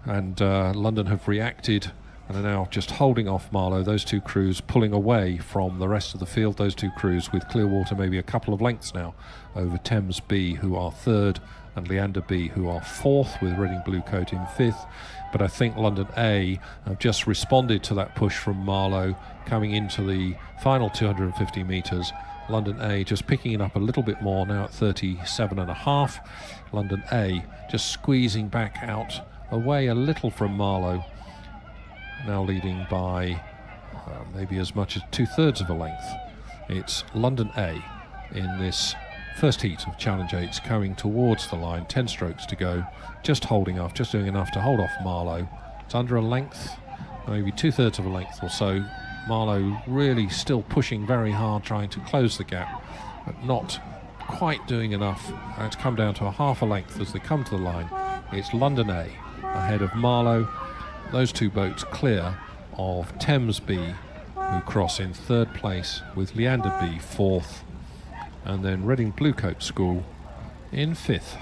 and London have reacted and are now just holding off Marlow. Those two crews pulling away from the rest of the field. Those two crews with Clearwater maybe a couple of lengths now over Thames B, who are 3rd, and Leander B, who are 4th, with Reading Bluecoat in 5th. But I think London A have just responded to that push from Marlow coming into the final 250 metres. London A just picking it up a little bit more now at 37.5. London A just squeezing back out away a little from Marlow, now leading by maybe as much as 2/3 of a length. It's London A in this first heat of Challenge 8s coming towards the line, 10 strokes to go, just holding off, just doing enough to hold off Marlow. It's under a length, maybe 2/3 of a length or so. Marlow really still pushing very hard, trying to close the gap, but not quite doing enough. It's come down to a half a length as they come to the line. it's London A ahead of Marlow. Those two boats clear of Thames B, who cross in third place, with Leander B fourth, and then Reading Bluecoat School in fifth.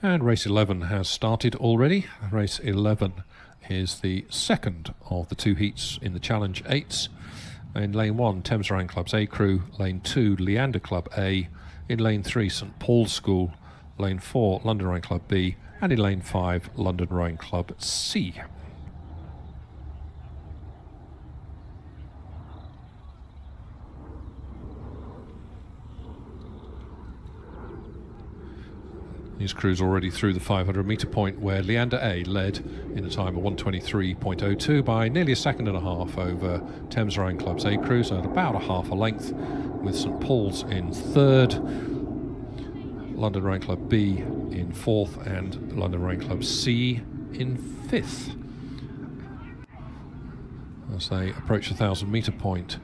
And race 11 has started already. Race 11 is the second of the two heats in the Challenge 8s. In lane 1, Thames Rowing Club's A Crew. Lane 2, Leander Club A. In lane 3, St Paul's School. Lane 4, London Rowing Club B. And in lane 5, London Rowing Club C. These crews already through the 500 metre point, where Leander A led in a time of 1:23.02 by nearly a second and a half over Thames Rowing Club's A Crew, so at about a half a length, with St Paul's in third, London Rowing Club B in fourth, and London Rowing Club C in fifth. As they approach the 1,000 metre point,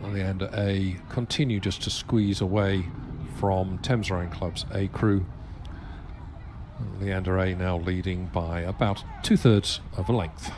Leander A continue just to squeeze away from Thames Rowing Club's A Crew. Leander A now leading by about 2/3 of a length.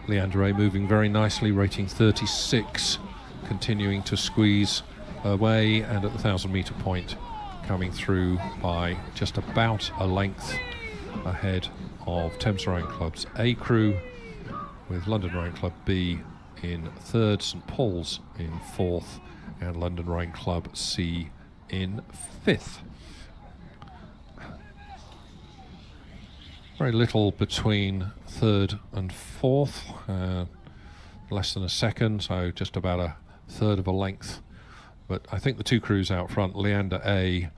Leander A moving very nicely, rating 36, continuing to squeeze away, and at the 1,000 metre point coming through by just about a length ahead of Thames Rowing Club's A Crew, with London Rowing Club B in third, St Paul's in fourth, and London Rowing Club C in fifth. Very little between third and fourth, less than a second, so just about a third of a length. But I think the two crews out front, Leander A,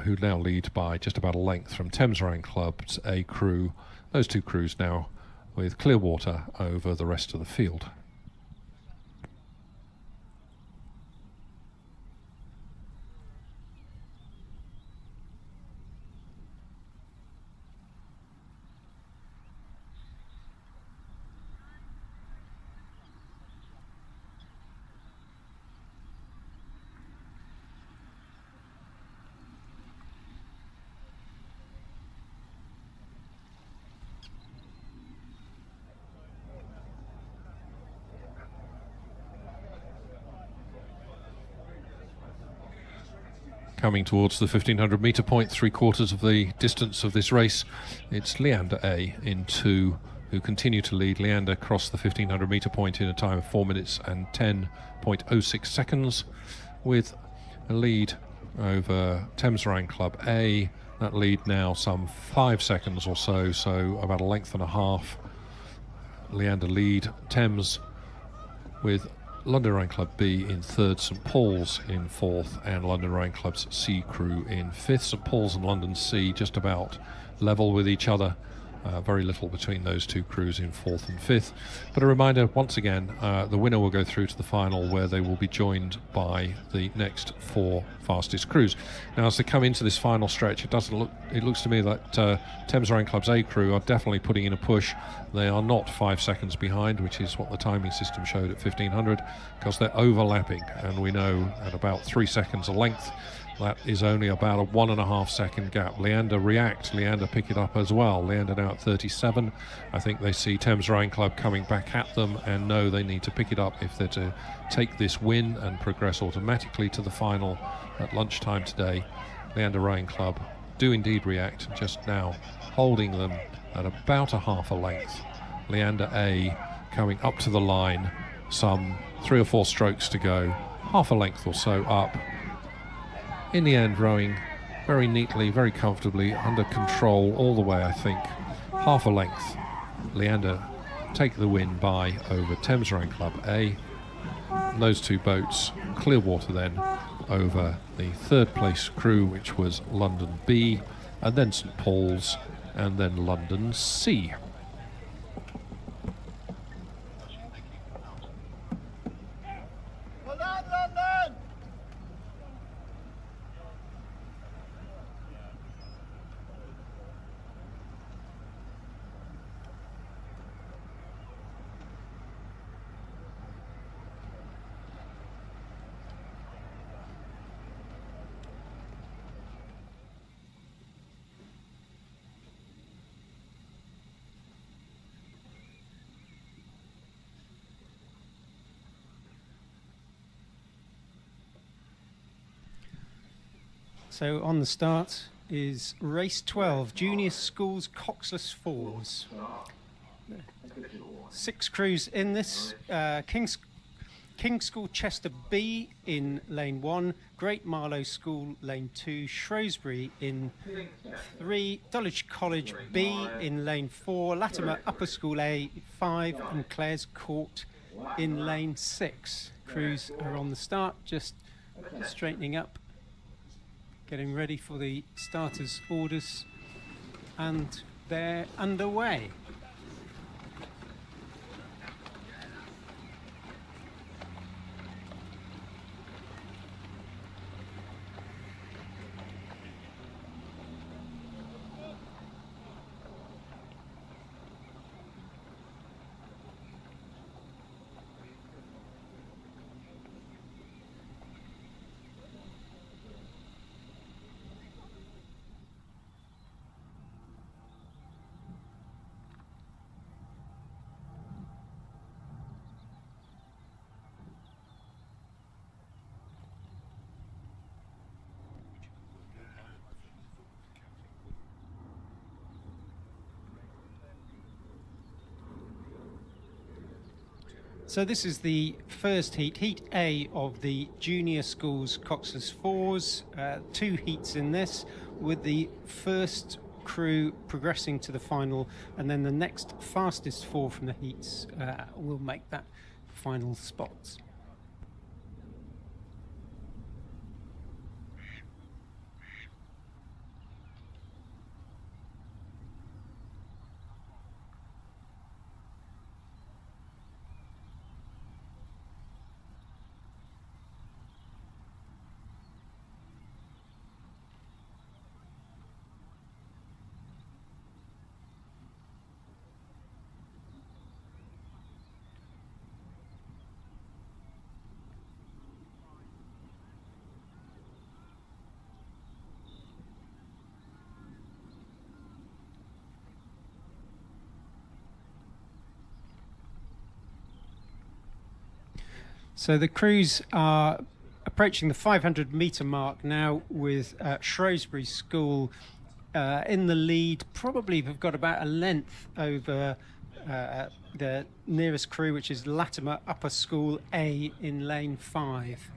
who now lead by just about a length from Thames Rowing Club's A Crew, those two crews now with clear water over the rest of the field. Coming towards the 1,500 metre point, 3/4 of the distance of this race, it's Leander A in two, who continue to lead. Leander crossed the 1,500 metre point in a time of 4 minutes and 10.06 seconds, with a lead over Thames Rowing Club A. That lead now some 5 seconds or so, so about a length and a half. Leander lead Thames, with London Rowing Club B in third, St Paul's in fourth, and London Rowing Club's C Crew in fifth. St Paul's and London C just about level with each other. Very little between those two crews in fourth and fifth. But a reminder, once again, the winner will go through to the final, where they will be joined by the next 4 fastest crews. Now, as they come into this final stretch, it looks to me that Thames Rowing Club's A Crew are definitely putting in a push. They are not 5 seconds behind, which is what the timing system showed at 1,500, because they're overlapping, and we know at about 3 seconds a length That is only about a 1.5 second gap. Leander react. Leander pick it up as well. Leander now at 37. I think they see Thames Rowing Club coming back at them and know they need to pick it up if they're to take this win and progress automatically to the final at lunchtime today. Leander Rowing Club do indeed react, just now holding them at about a half a length. Leander A coming up to the line, some 3 or 4 strokes to go, half a length or so up. In the end, rowing very neatly, very comfortably, under control all the way, I think. Half a length. Leander take the win by over Thames Rowing Club A. And those two boats, Clearwater then, over the third place crew, which was London B, and then St Paul's, and then London C. So on the start is race 12, Junior Schools Coxless Fours. 6 crews in this. King's School Chester B in lane 1, Great Marlow School lane 2, Shrewsbury in 3, Dulwich College B in lane 4, Latimer Upper School A 5, and Clare's Court in lane 6. Crews are on the start, just straightening up, getting ready for the starters' orders, and they're underway. So this is the first heat, Heat A of the Junior Schools Coxless Fours. 2 heats in this, with the first crew progressing to the final, and then the next fastest 4 from the heats will make that final spot. So the crews are approaching the 500 metre mark now, with Shrewsbury School in the lead. Probably have got about a length over the nearest crew, which is Latimer Upper School A in lane 5.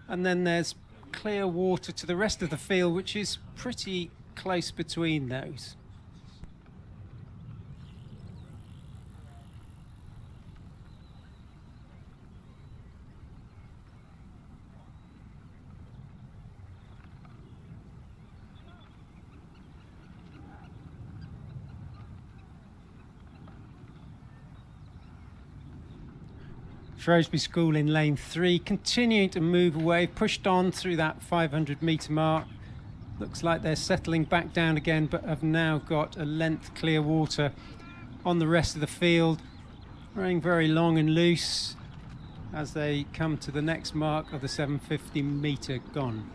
And then there's Clearwater to the rest of the field, which is pretty close between those. Shrewsbury School in lane 3, continuing to move away, pushed on through that 500 metre mark. Looks like they're settling back down again, but have now got a length Clearwater on the rest of the field. Running very long and loose as they come to the next mark of the 750 metre gone.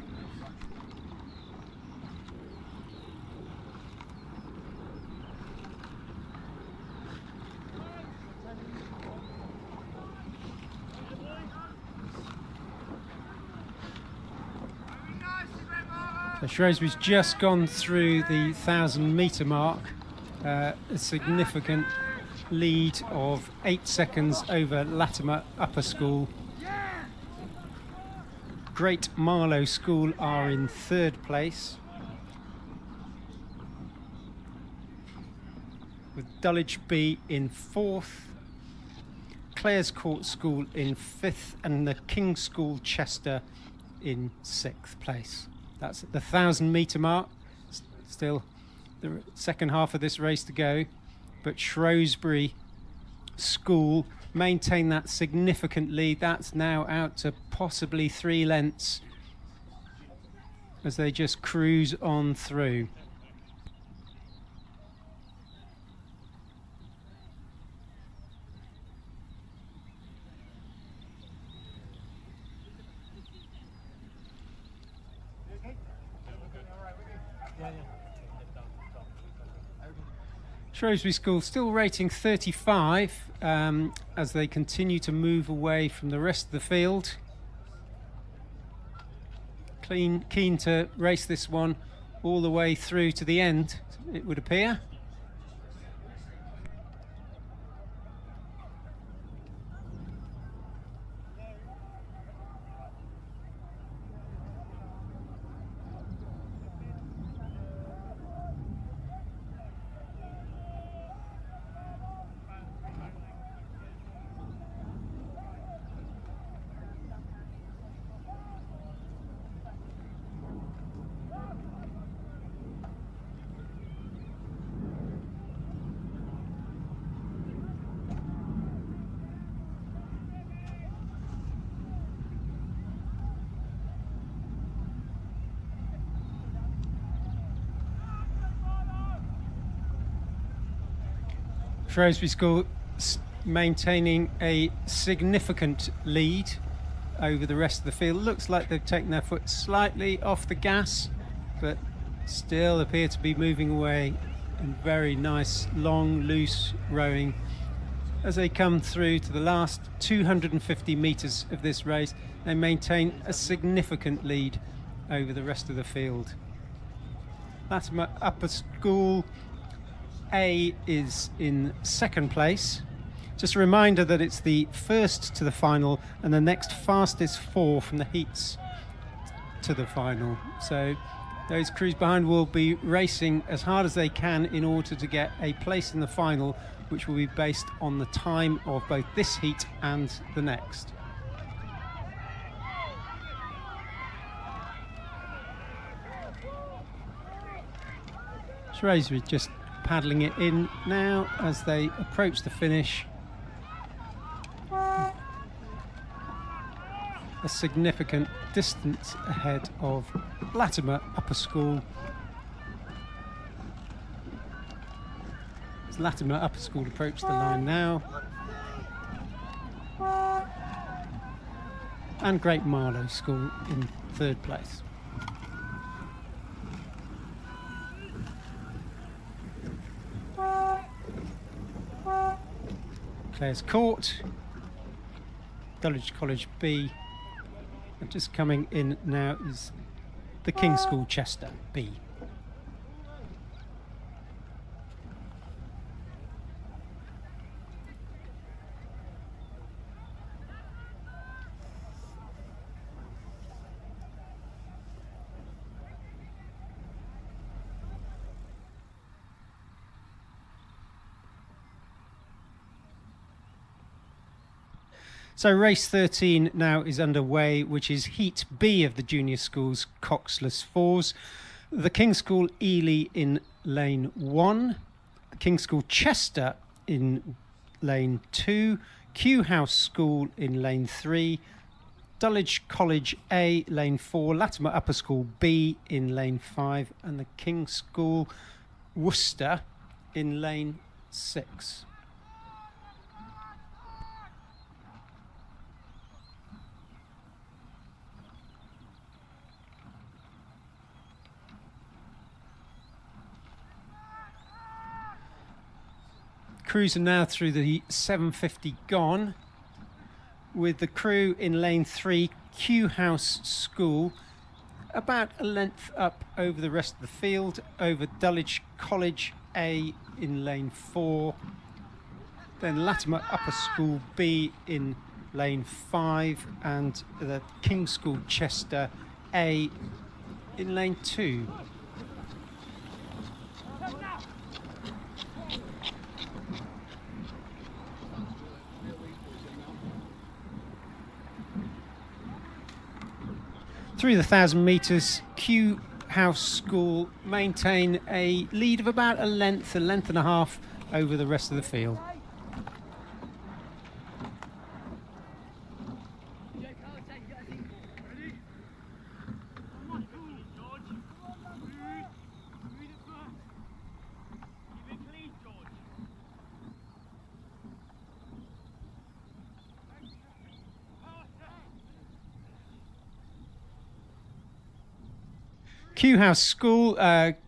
So Shrewsbury's just gone through the 1,000-metre mark, a significant lead of 8 seconds over Latimer Upper School. Great Marlow School are in 3rd place, with Dulwich B in 4th, Clare's Court School in 5th, and the King's School Chester in 6th place. That's at the 1,000-metre mark. Still the second half of this race to go, but Shrewsbury School maintain that significant lead. That's now out to possibly 3 lengths as they just cruise on through. Shrewsbury School still rating 35 as they continue to move away from the rest of the field. Keen to race this one all the way through to the end, it would appear. Shrewsbury School maintaining a significant lead over the rest of the field. Looks like they've taken their foot slightly off the gas, but still appear to be moving away in very nice, long, loose rowing. As they come through to the last 250 metres of this race, they maintain a significant lead over the rest of the field. Latimer Upper School A is in 2nd place. Just a reminder that it's the first to the final and the next fastest 4 from the heats to the final. So those crews behind will be racing as hard as they can in order to get a place in the final, which will be based on the time of both this heat and the next. Shrewsbury just paddling it in now as they approach the finish. A significant distance ahead of Latimer Upper School. As Latimer Upper School approach the line now. And Great Marlow School in 3rd place. Clare's Court, Dulwich College B, and just coming in now is the King's School Chester B. So race 13 now is underway, which is Heat B of the Junior Schools Coxless 4s. The King's School Ely in lane 1, King's School Chester in lane 2, Kew House School in lane 3, Dulwich College A lane 4, Latimer Upper School B in lane 5, and the King's School Worcester in lane 6. Cruising now through the 750 gone, with the crew in lane 3, Kew House School, about a length up over the rest of the field, over Dulwich College A in lane 4, then Latimer Upper School B in lane 5, and the King's School Chester A in lane 2. Through the 1,000 metres, Kew House School maintain a lead of about a length and a half over the rest of the field. Kew House School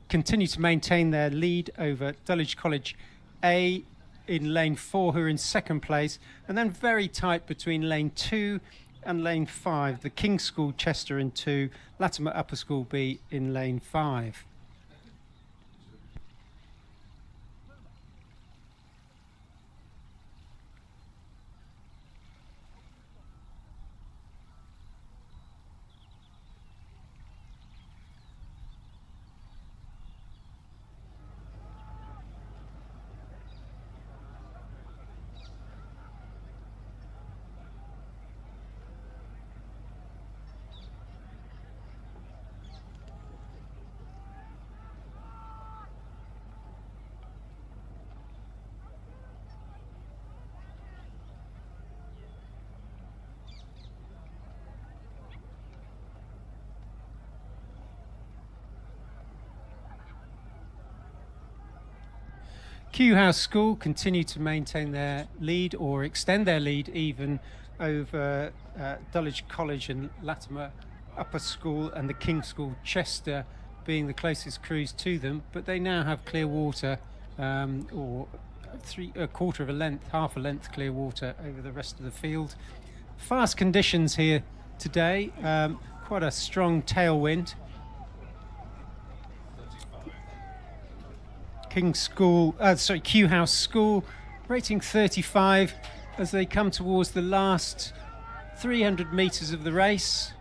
continue to maintain their lead over Dulwich College A in lane 4, who are in second place, and then very tight between lane 2 and lane 5. The King's School Chester in 2, Latimer Upper School B in lane 5. Kew House School continue to maintain their lead, or extend their lead even, over Dulwich College and Latimer Upper School, and the King's School Chester being the closest crews to them, but they now have clear water, or a quarter of a length, half a length clear water over the rest of the field. Fast conditions here today, quite a strong tailwind. Kew House School rating 35 as they come towards the last 300 metres of the race.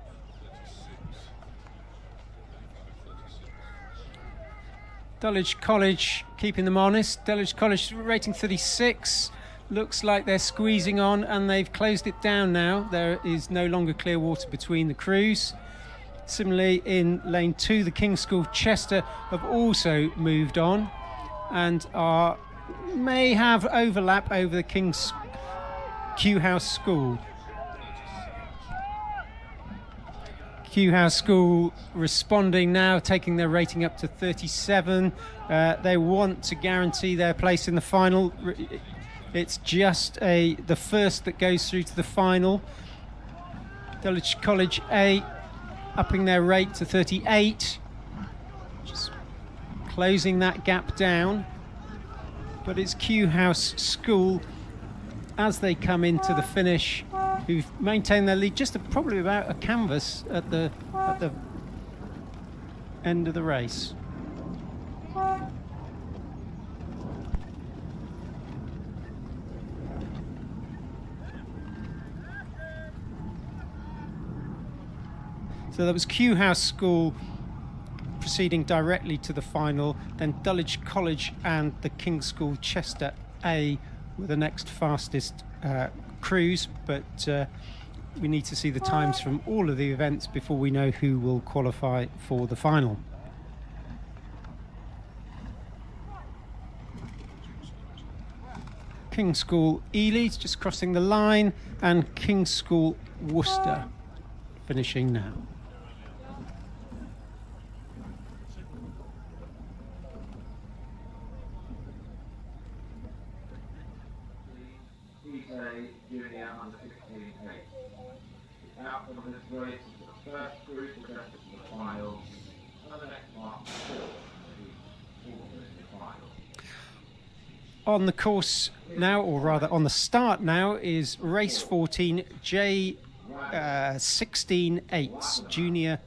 Dulwich College keeping them honest. Dulwich College rating 36. Looks like they're squeezing on, and they've closed it down now. There is no longer clear water between the crews. Similarly, in lane 2, the King's School Chester have also moved on and may have overlap over the Kew House School. Kew House School responding now, taking their rating up to 37. They want to guarantee their place in the final. It's just the first that goes through to the final. Dulwich College A upping their rate to 38. Just closing that gap down, but it's Kew House School as they come into the finish, who've maintained their lead just probably about a canvas at the end of the race. So that was Kew House School proceeding directly to the final, then Dulwich College and the King's School Chester A were the next fastest crews, but we need to see the times from all of the events before we know who will qualify for the final. King's School Ely's just crossing the line, and King's School Worcester finishing now. Junior under 16 8. Out from this race is the first group progresses to the final, and the next one the final. On the course now, or rather on the start now, is race 14, J 16 8s, Junior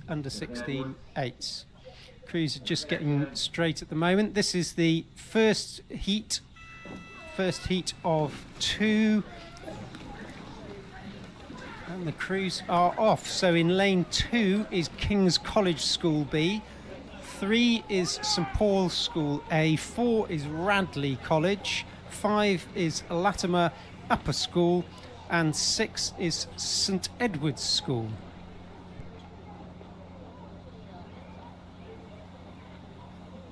under 16 eights. Crews are just getting straight at the moment. This is the first heat of 2. And the crews are off. So in lane 2 is King's College School B. 3 is St Paul's School A. 4 is Radley College. 5 is Latimer Upper School. And 6 is St Edward's School.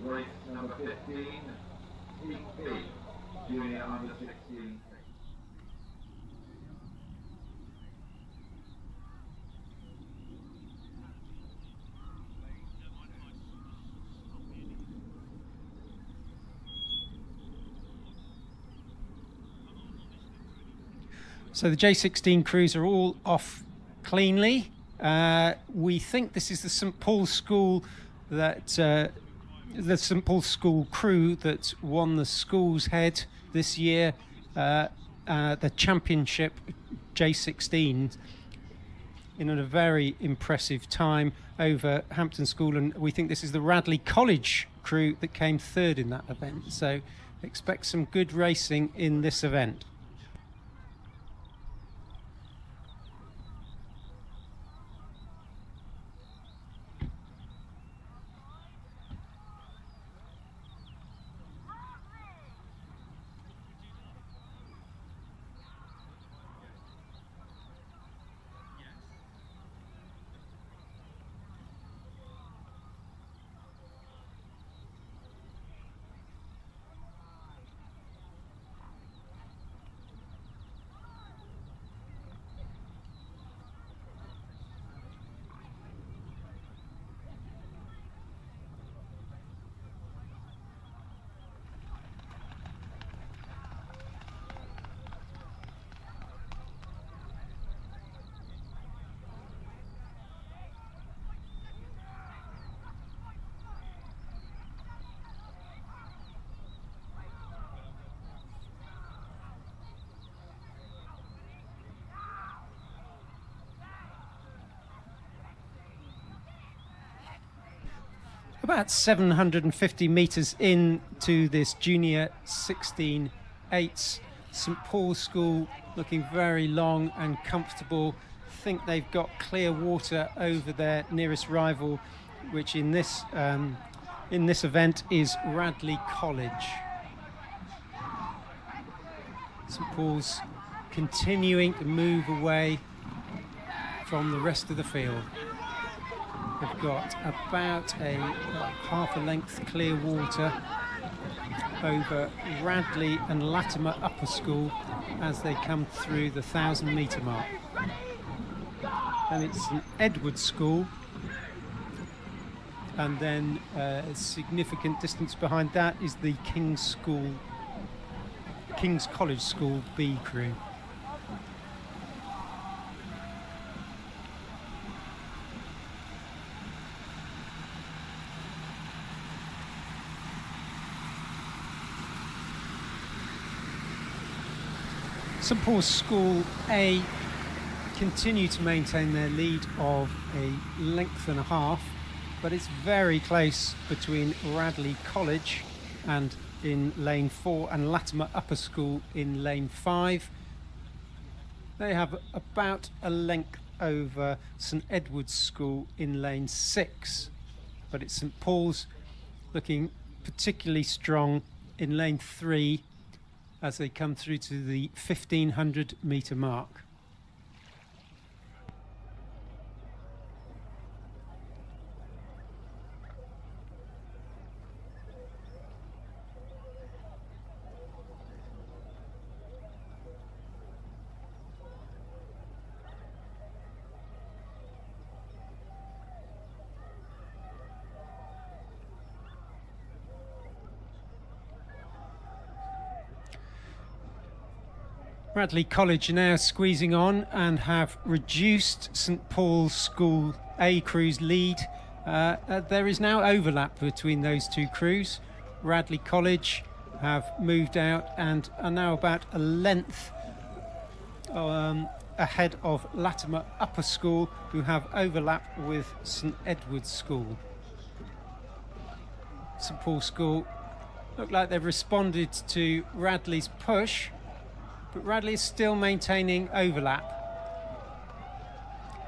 Race number 15, Heat B, junior under 16. So the J16 crews are all off cleanly. We think this is the St Paul's School the St Paul's School crew that won the Schools Head this year, the championship J16, in a very impressive time over Hampton School, and we think this is the Radley College crew that came third in that event. So expect some good racing in this event. About 750 metres into this junior 16 eights. St Paul's School looking very long and comfortable. Think they've got clear water over their nearest rival, which in this event is Radley College. St Paul's continuing to move away from the rest of the field. They've got about half a length clear water over Radley and Latimer Upper School as they come through the 1,000 metre mark. And it's St Edward's School, and then a significant distance behind that is the King's College School B crew. St Paul's School A continue to maintain their lead of a length and a half, but it's very close between Radley College and in lane 4 and Latimer Upper School in lane 5. They have about a length over St Edward's School in lane 6, but it's St Paul's looking particularly strong in lane 3 as they come through to the 1,500 metre mark. Radley College are now squeezing on and have reduced St Paul's School A crew's lead. There is now overlap between those two crews. Radley College have moved out and are now about a length ahead of Latimer Upper School, who have overlap with St Edward's School. St Paul's School look like they've responded to Radley's push, but Radley is still maintaining overlap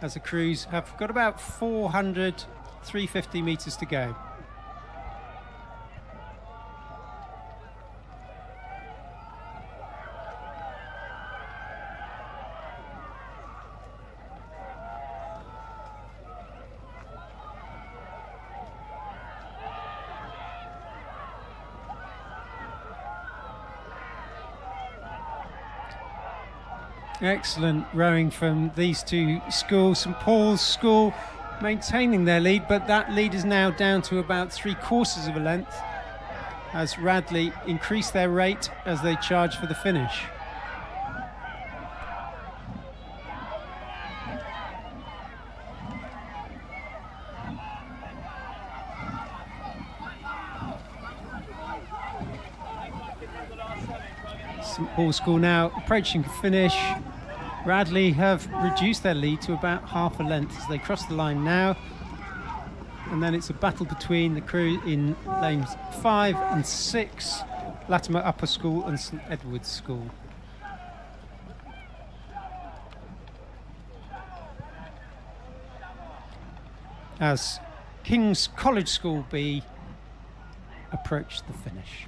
as the crews have got about 350 metres to go. Excellent rowing from these two schools. St Paul's School maintaining their lead, but that lead is now down to about 3/4 of a length as Radley increase their rate as they charge for the finish. St Paul's School now approaching finish. Radley have reduced their lead to about half a length as they cross the line now. And then it's a battle between the crew in lanes 5 and 6, Latimer Upper School and St Edward's School. As King's College School B approach the finish.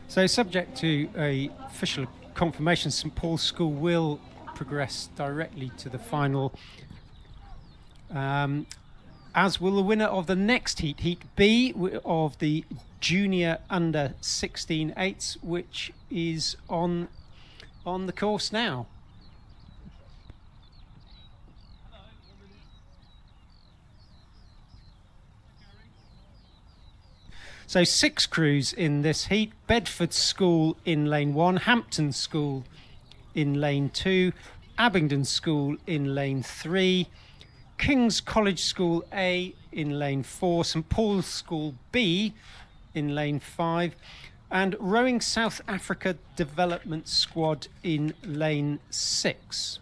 So subject to a official confirmation, St Paul's School will progress directly to the final, as will the winner of the next heat, Heat B of the Junior Under 16 8s, which is on the course now. So 6 crews in this heat: Bedford School in lane 1, Hampton School in lane 2, Abingdon School in lane 3, King's College School A in lane 4, St Paul's School B in lane 5, and Rowing South Africa Development Squad in lane 6.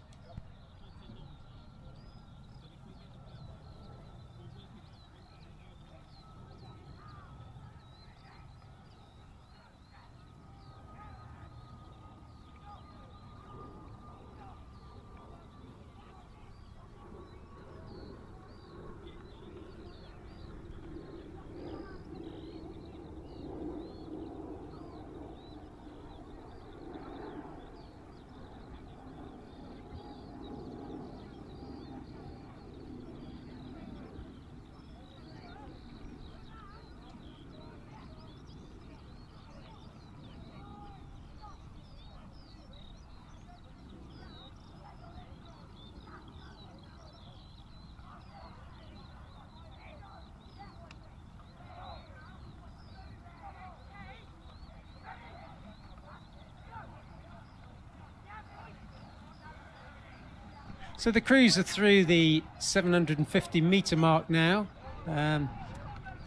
So the crews are through the 750 metre mark now.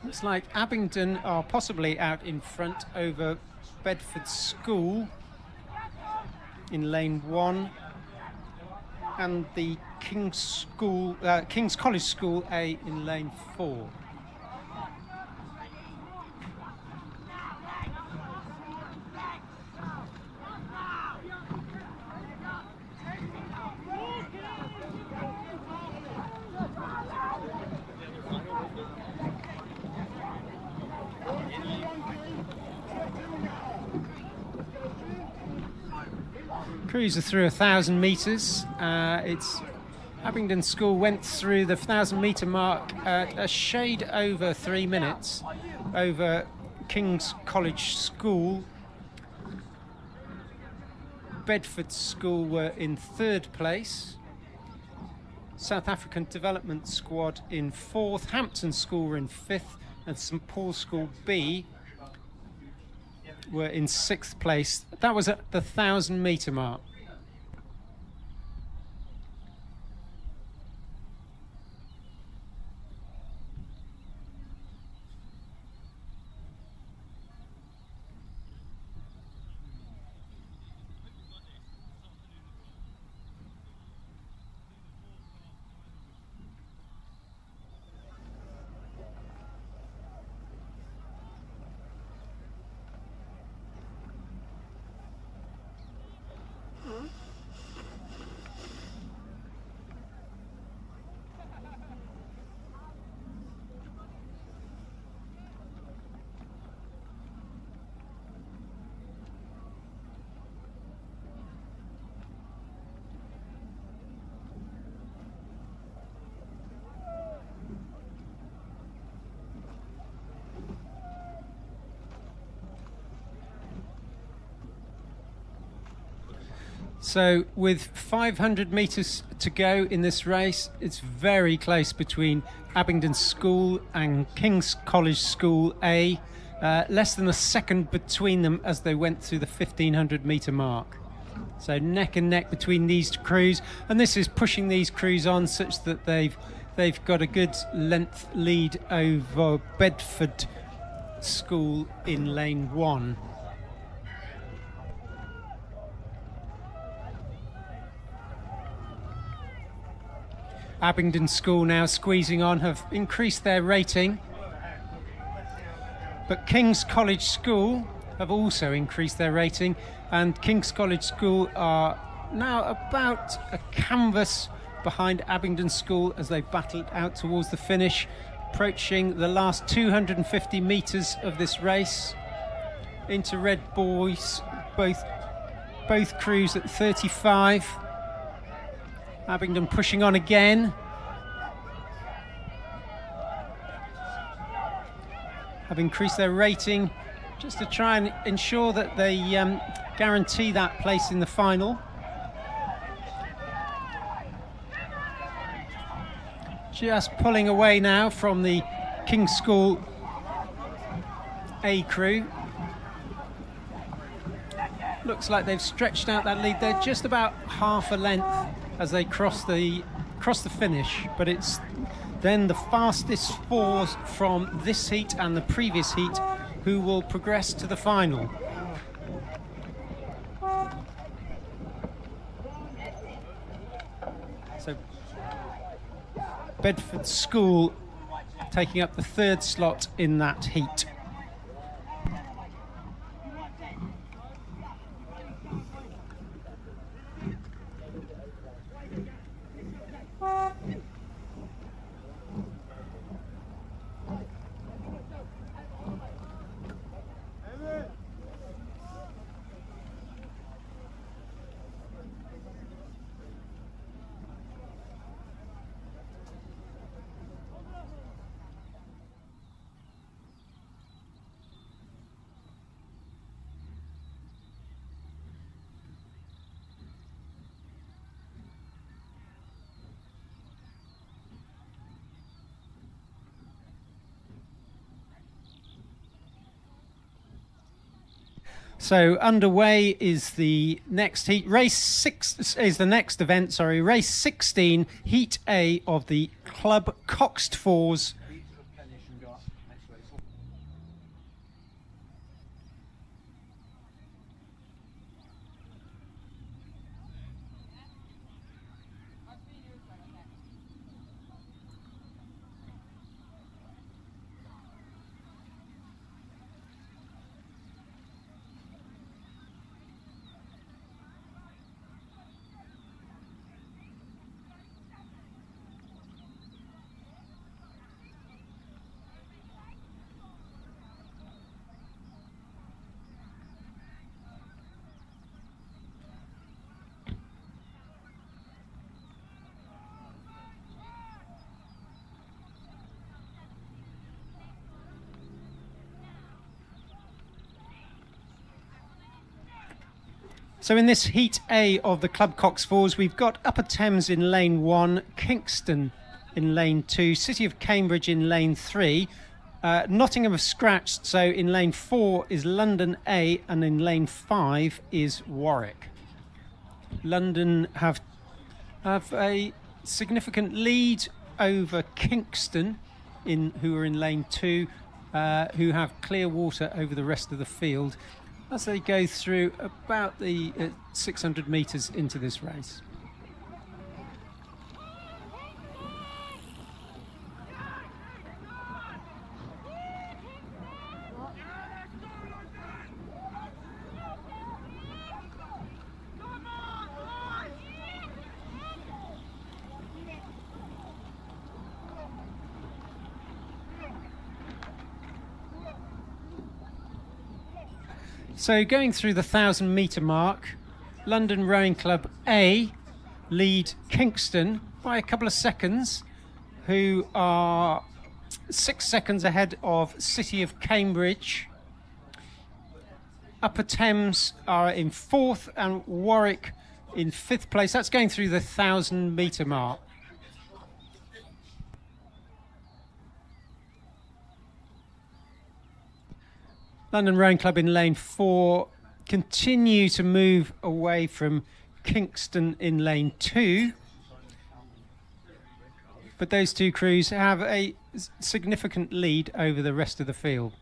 Looks like Abingdon are possibly out in front over Bedford School in lane 1, and the King's College School A in lane 4. Crews are through 1,000 metres. It's Abingdon School went through the 1,000 metre mark at a shade over 3 minutes over King's College School. Bedford School were in 3rd place. South African Development Squad in 4th. Hampton School were in 5th, and St Paul's School B were in 6th place. That was at the 1,000-metre mark. So with 500 metres to go in this race, it's very close between Abingdon School and King's College School A. Less than a second between them as they went through the 1,500 metre mark. So neck and neck between these crews, and this is pushing these crews on such that they've got a good length lead over Bedford School in lane 1. Abingdon School now squeezing on, have increased their rating. But King's College School have also increased their rating, and King's College School are now about a canvas behind Abingdon School as they battle out towards the finish, approaching the last 250 metres of this race. Into red boys, both crews at 35. Abingdon pushing on again. Have increased their rating just to try and ensure that they guarantee that place in the final. Just pulling away now from the King's School A crew. Looks like they've stretched out that lead. They're just about half a length as they cross the finish, but it's then the fastest four from this heat and the previous heat who will progress to the final. So Bedford School taking up the 3rd slot in that heat. So underway is the next heat. Race 6 is the next event, sorry. Race 16, Heat A of the Club Coxed Fours. So in this Heat A of the Club Cox Fours, we've got Upper Thames in lane 1, Kingston in lane 2, City of Cambridge in lane 3, Nottingham have scratched, so in lane 4 is London A, and in lane 5 is Warwick. London have a significant lead over Kingston, who are in lane 2, who have clear water over the rest of the field as they go through about the 600 metres into this race. So going through the 1,000 metre mark, London Rowing Club A lead Kingston by a couple of seconds, who are 6 seconds ahead of City of Cambridge. Upper Thames are in 4th and Warwick in 5th place. That's going through the 1,000 metre mark. London Rowing Club in lane 4 continue to move away from Kingston in lane 2. But those two crews have a significant lead over the rest of the field.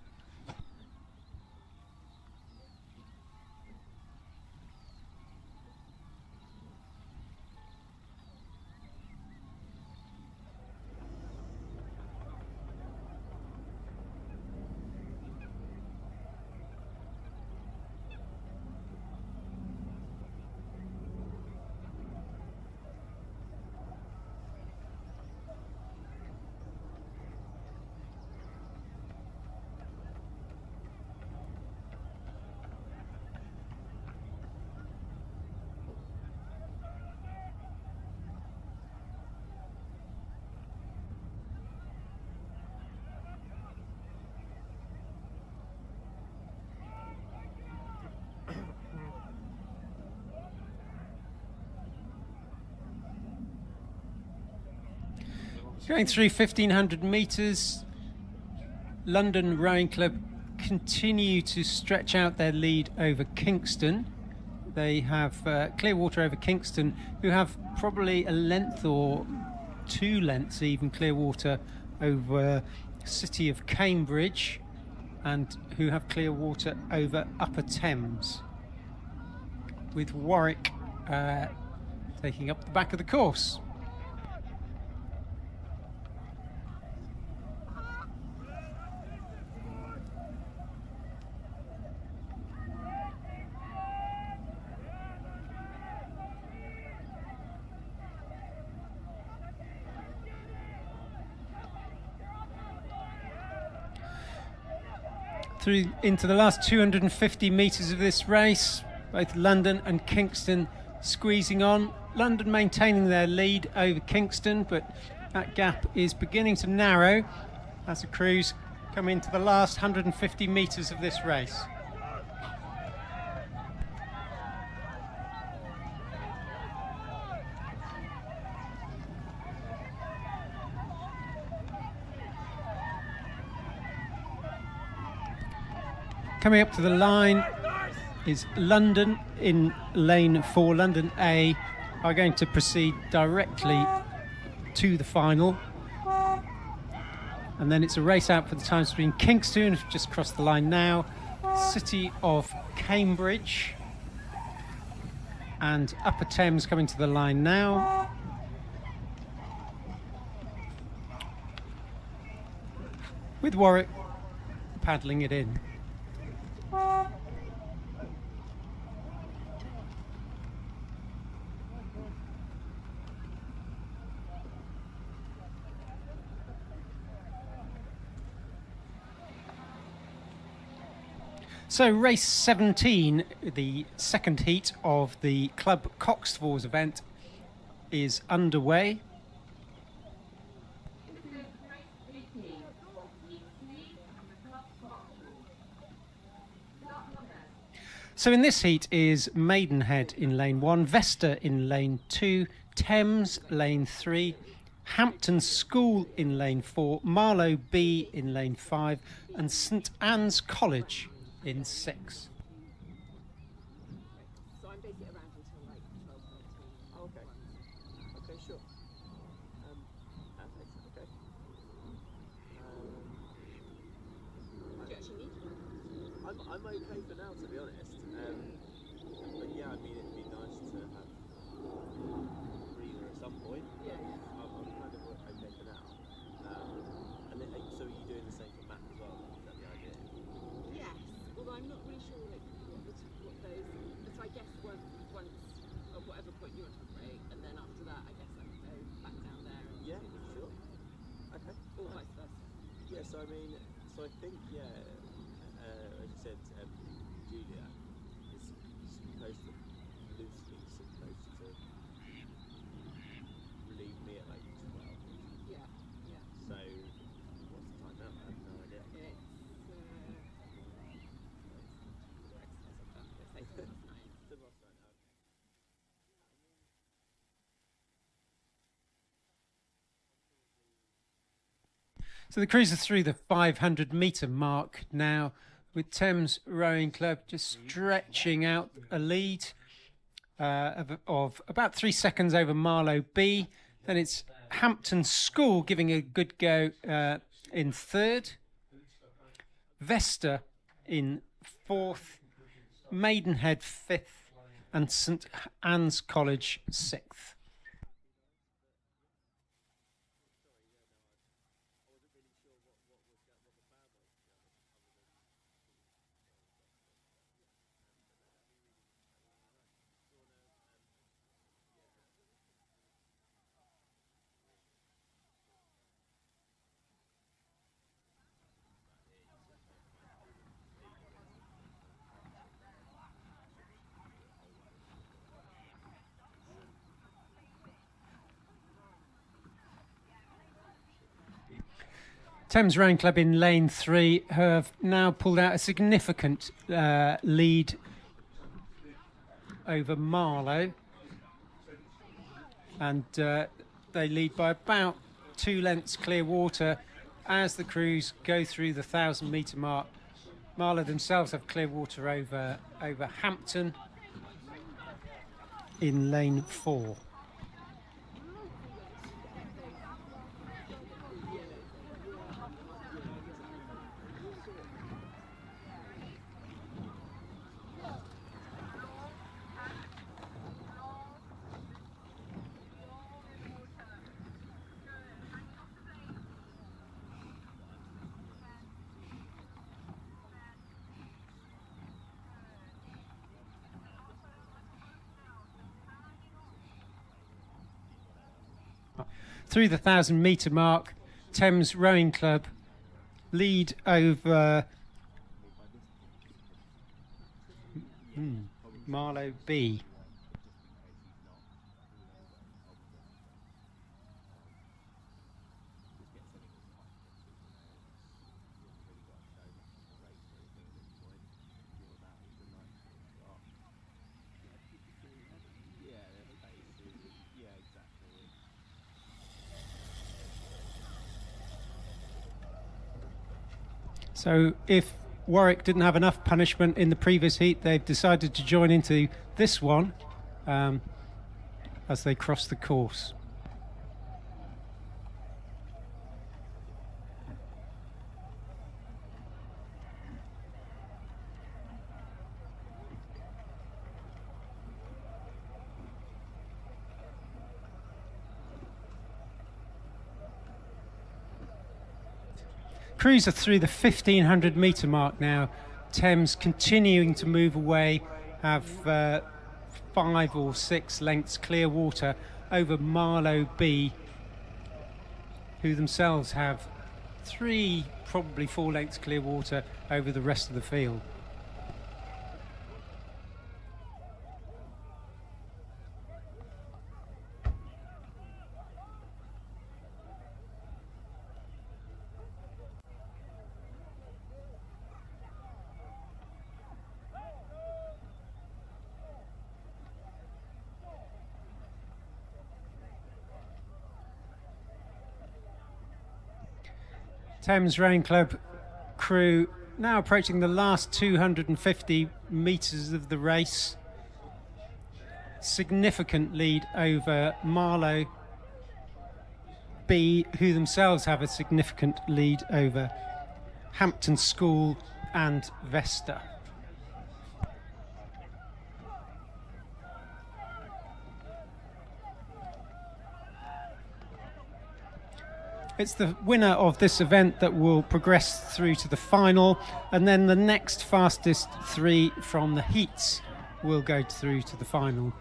Going through 1,500 metres, London Rowing Club continue to stretch out their lead over Kingston. They have clear water over Kingston, who have probably a length or 2 lengths even clear water over City of Cambridge, and who have clear water over Upper Thames, with Warwick taking up the back of the course. Through into the last 250 metres of this race, both London and Kingston squeezing on. London maintaining their lead over Kingston, but that gap is beginning to narrow as the crews come into the last 150 metres of this race. Coming up to the line is London in lane 4. London A are going to proceed directly to the final. And then it's a race out for the times between Kingston, who've just crossed the line now, City of Cambridge, and Upper Thames coming to the line now. With Warwick paddling it in. So race 17, the second heat of the Club Coxless event, is underway. So in this heat is Maidenhead in lane 1, Vesta in lane 2, Thames lane 3, Hampton School in lane 4, Marlow B in lane 5, and St Anne's College in 6. So I'm basically around until like 12:13. Oh, okay. Okay, sure. Perfect. Okay. Do you actually need one? I'm okay for now, to be honest. But yeah, I mean, it'd be nice to have a breather at some point. Yeah. I'm kind of okay for now. And then, so are you doing the same for Matt as well? Is that the idea? Yes. Although I'm not really sure like what those. So I guess once at whatever point you want to break, and then after that, I guess I can go back down there. And Yeah, do the sure. Okay. Or vice versa. Yeah, so I mean, so I think, as you said, Julia is supposed to, loosely supposed to leave me at like 12. Yeah. Yeah. So, what's the time now? I have no idea. It's Still last night, okay. So the crews are through the 500-metre mark now, with Thames Rowing Club just stretching out a lead of about 3 seconds over Marlow B. Then it's Hampton School giving a good go in 3rd. Vesta in 4th. Maidenhead 5th. And St Anne's College 6th. Thames Rowing Club in lane 3 have now pulled out a significant lead over Marlow, and they lead by about 2 lengths clear water as the crews go through the 1,000-metre mark. Marlow themselves have clear water over Hampton in lane 4. Through the 1,000-metre mark, Thames Rowing Club lead over Marlow B. So if Warwick didn't have enough punishment in the previous heat, they've decided to join into this one as they cross the course. Crews are through the 1,500-metre mark now. Thames continuing to move away, have 5 or 6 lengths clear water over Marlow B, who themselves have 3, probably 4 lengths clear water over the rest of the field. Thames Rowing Club crew now approaching the last 250 metres of the race. Significant lead over Marlow B, who themselves have a significant lead over Hampton School and Vesta. It's the winner of this event that will progress through to the final, and then the next fastest three from the heats will go through to the final.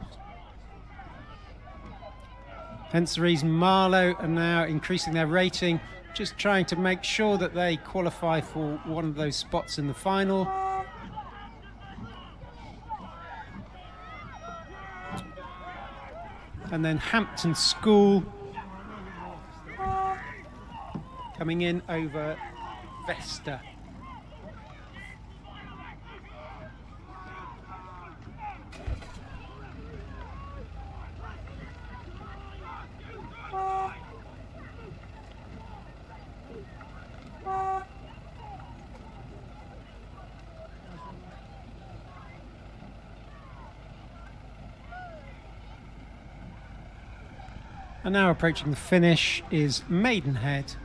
Hence the reason Marlow are now increasing their rating, just trying to make sure that they qualify for one of those spots in the final. And then Hampton School coming in over Vesta. And now approaching the finish is Maidenhead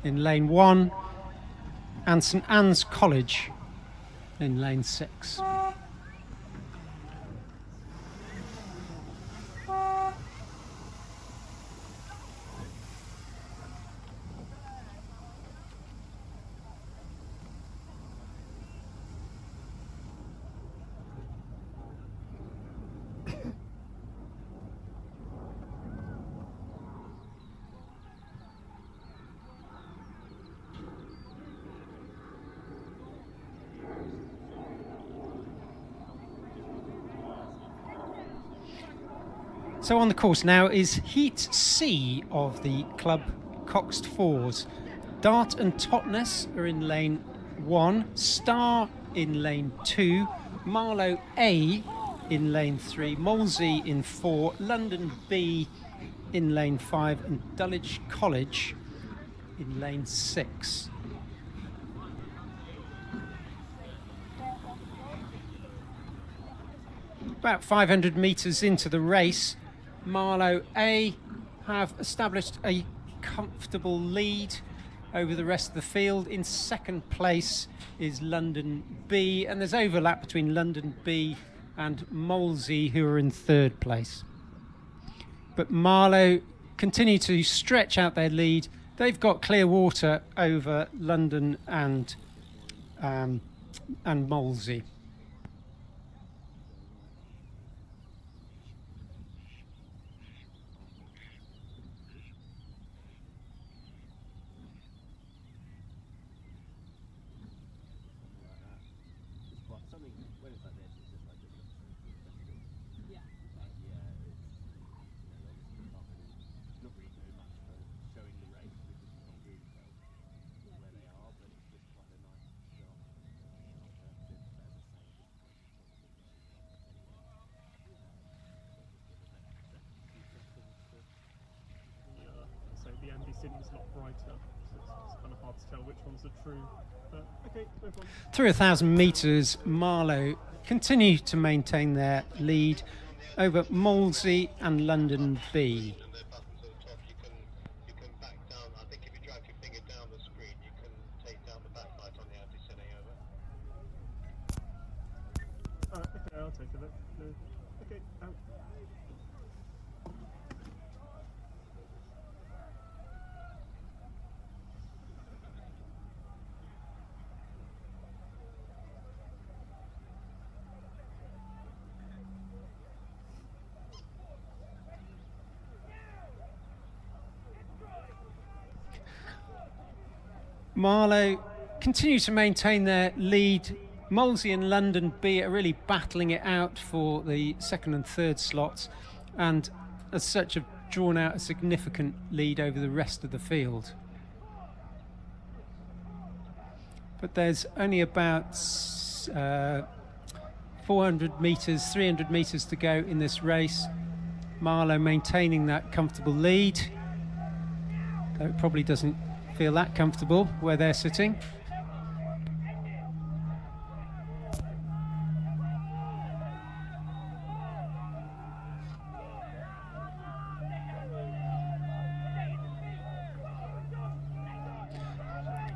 in lane 1 and St Anne's College in lane 6. So on the course now is Heat C of the Club Coxed Fours. Dart and Totnes are in lane 1, Star in lane 2, Marlow A in lane 3, Molesey in 4, London B in lane 5 and Dulwich College in lane 6. About 500 metres into the race, Marlow A have established a comfortable lead over the rest of the field. In second place is London B, and there's overlap between London B and Molesey, who are in third place. But Marlow continue to stretch out their lead. They've got clear water over London and Molesey. It's not brighter, so it's kind of hard to tell which ones are true. But okay, no problem. Through 1,000 metres, Marlow continue to maintain their lead over Molesey and London B. Okay, I'll take a look. No. Okay, out. Marlow continue to maintain their lead. Molesey and London B are really battling it out for the second and third slots, and as such have drawn out a significant lead over the rest of the field. But there's only about 400 metres, 300 metres to go in this race. Marlow maintaining that comfortable lead, though it probably doesn't feel that comfortable where they're sitting.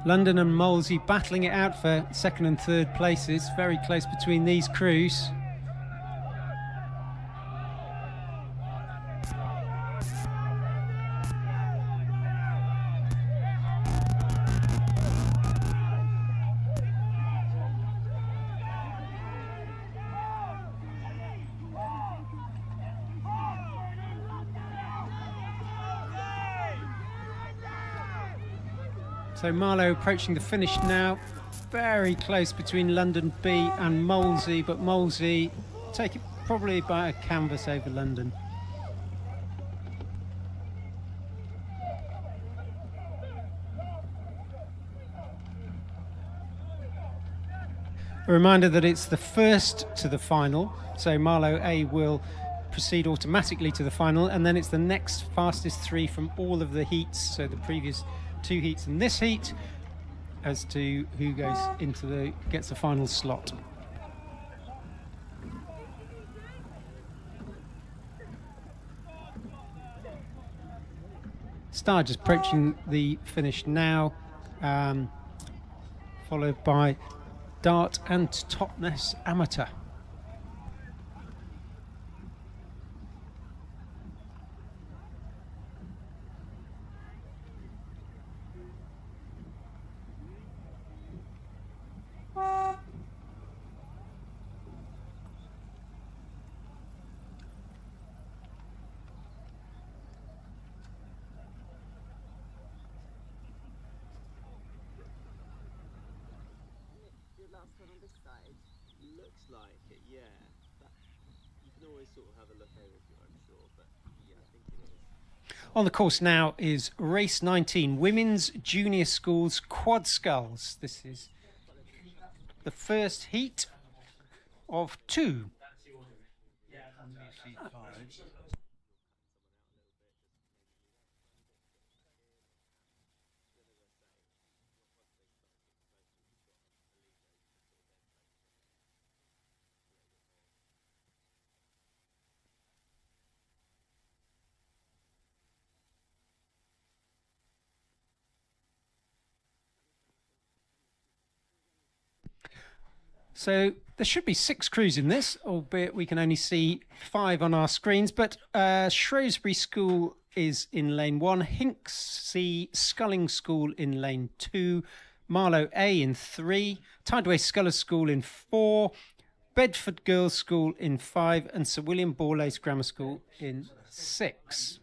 London and Molesey battling it out for second and third places. Very close between these crews. So Marlow approaching the finish now. Very close between London B and Molesey, but Molesey take it probably by a canvas over London. A reminder that it's the first to the final, so Marlow A will proceed automatically to the final, and then it's the next fastest three from all of the heats, so the previous two heats and this heat, as to who goes into gets the final slot. Star just approaching the finish now, followed by Dart and Totnes Amateur. Your last one on this side. Looks like it, yeah. That, you can always sort of have a look over if you're unsure, but yeah, I think it is. On the course now is race 19, Women's Junior Schools Quad Sculls. This is the first heat of two. So there should be 6 crews in this, albeit we can only see 5 on our screens. But Shrewsbury School is in lane 1, Hinksey Sculling School in lane 2, Marlow A in 3, Tideway Scullers School in 4, Bedford Girls School in 5, and Sir William Borlase Grammar School in 6.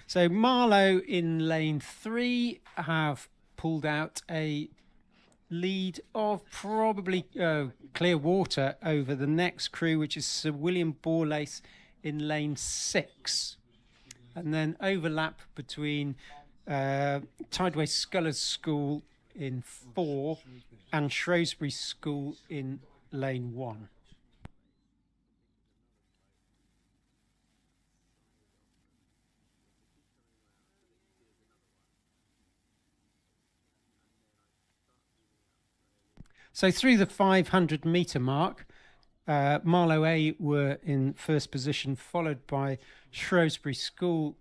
So Marlow in lane 3 have pulled out a lead of probably clear water over the next crew, which is Sir William Borlase in lane 6. And then overlap between Tideway Scullers School in 4 and Shrewsbury School in lane 1. So through the 500 metre mark, Marlow A were in first position, followed by Shrewsbury School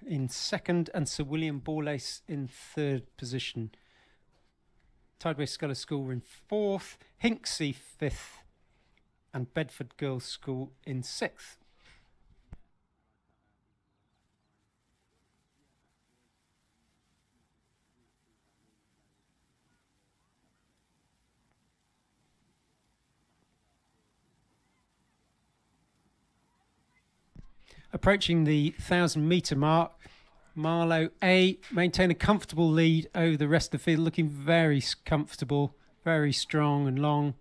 in second and Sir William Borlase in third position. Tideway Scullers School were in fourth, Hinksey fifth, and Bedford Girls School in sixth. Approaching the 1,000 metre mark, Marlow A maintain a comfortable lead over the rest of the field, looking very comfortable, very strong and long.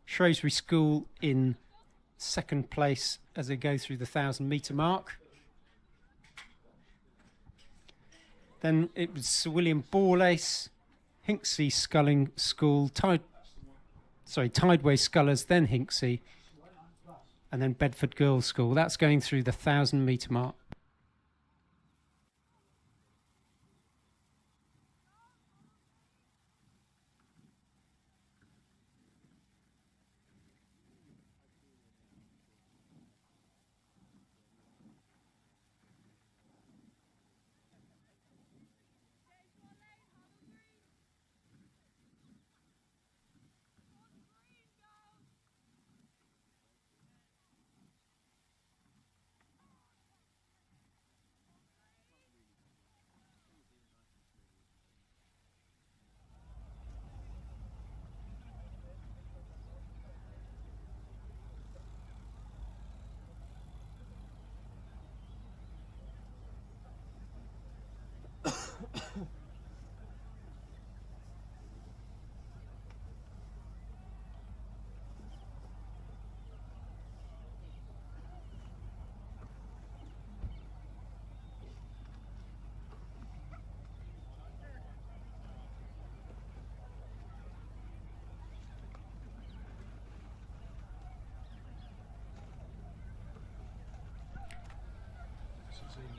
Shrewsbury School in second place as they go through the 1,000 metre mark. Then it was Sir William Borlase, Hinksey Sculling School, Tideway Scullers, then Hinksey, and then Bedford Girls' School. That's going through the 1,000-metre mark.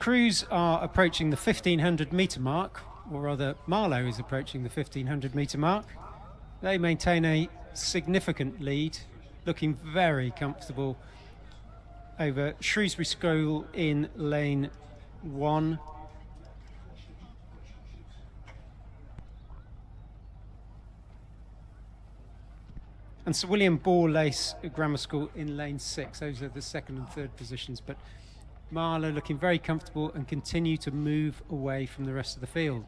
Crews are approaching the 1,500-metre mark, or rather Marlow is approaching the 1,500-metre mark. They maintain a significant lead, looking very comfortable over Shrewsbury School in lane 1. And Sir William Borlace Grammar School in lane 6. Those are the second and third positions, but Marlow looking very comfortable and continue to move away from the rest of the field.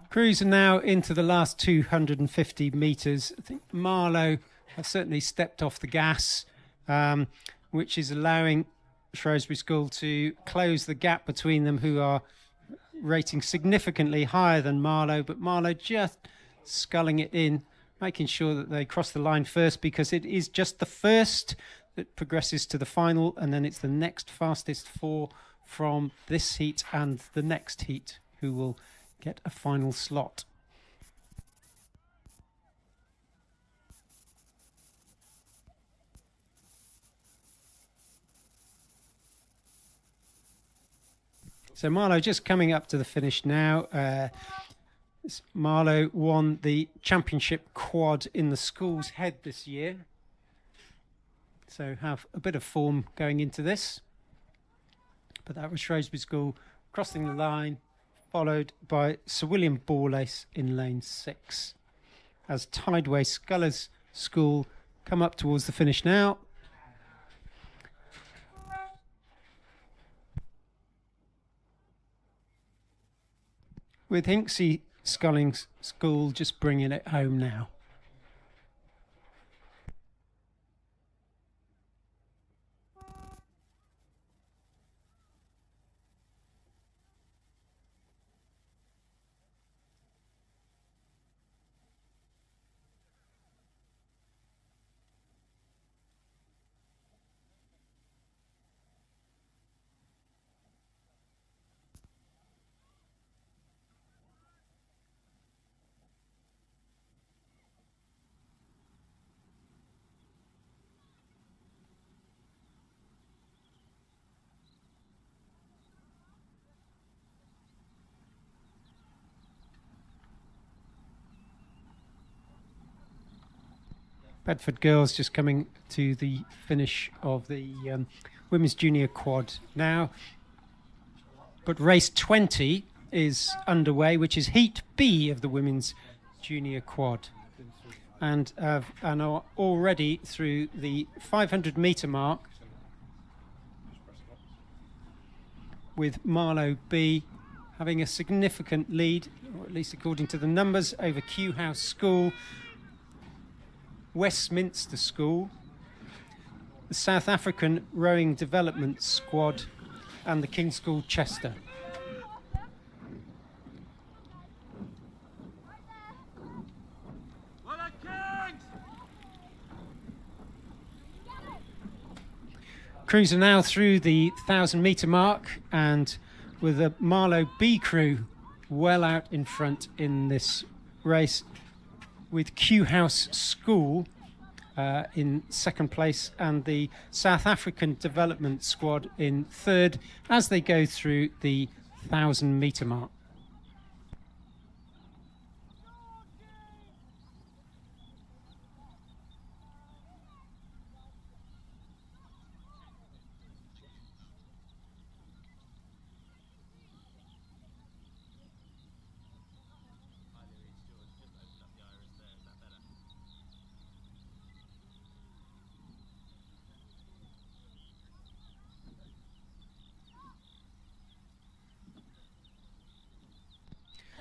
Crews are now into the last 250 metres. I think Marlow have certainly stepped off the gas, which is allowing Shrewsbury School to close the gap between them, who are rating significantly higher than Marlow, but Marlow just sculling it in, making sure that they cross the line first, because it is just the first that progresses to the final, and then it's the next fastest 4 from this heat and the next heat who will get a final slot. So Marlow just coming up to the finish now. Marlow won the championship quad in the school's head this year, so have a bit of form going into this. But that was Shrewsbury School crossing the line, followed by Sir William Borlace in lane 6. As Tideway Scullers School come up towards the finish now. With Hinksey Sculling School just bringing it home now. Bedford Girls just coming to the finish of the Women's Junior Quad now. But race 20 is underway, which is Heat B of the Women's Junior Quad. And are already through the 500-metre mark, with Marlow B having a significant lead, or at least according to the numbers, over Kew House School, Westminster School, the South African Rowing Development Squad, and the King's School Chester. Crews are now through the 1,000-metre mark, and with the Marlow B crew well out in front in this race, with Kew House School in second place and the South African Development Squad in third as they go through the 1,000-metre mark.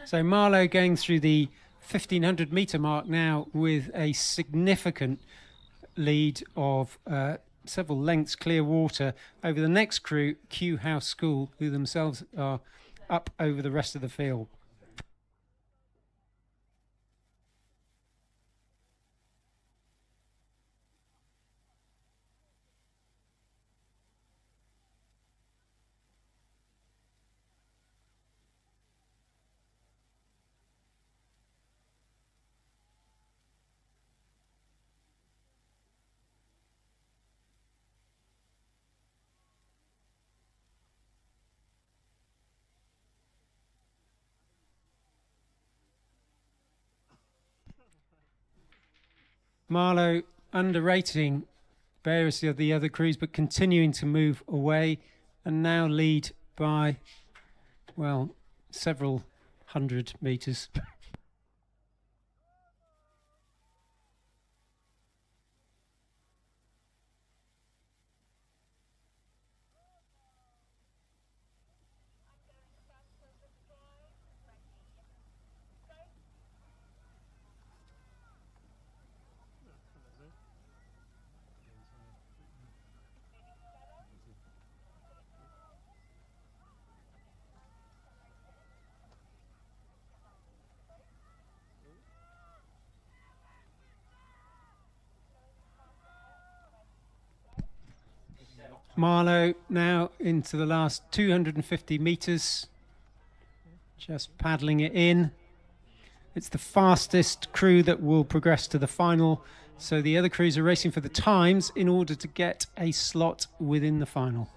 So Marlow going through the 1,500-metre mark now with a significant lead of several lengths clear water over the next crew, Kew House School, who themselves are up over the rest of the field. Marlow underrating various of the other crews, but continuing to move away, and now lead by, well, several hundred metres. Marlow now into the last 250 metres, just paddling it in. It's the fastest crew that will progress to the final, so the other crews are racing for the times in order to get a slot within the final.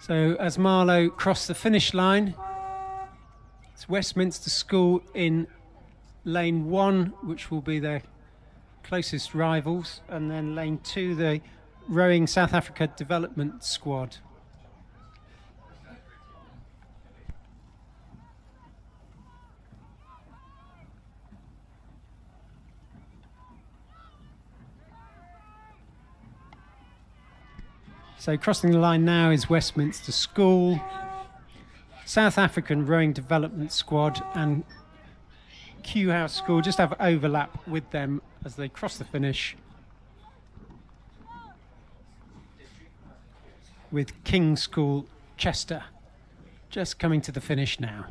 So as Marlow cross the finish line, it's Westminster School in lane 1, which will be their closest rivals, and then lane 2, the Rowing South Africa Development Squad. So crossing the line now is Westminster School, South African Rowing Development Squad, and Kew House School just have overlap with them as they cross the finish, with King's School Chester just coming to the finish now.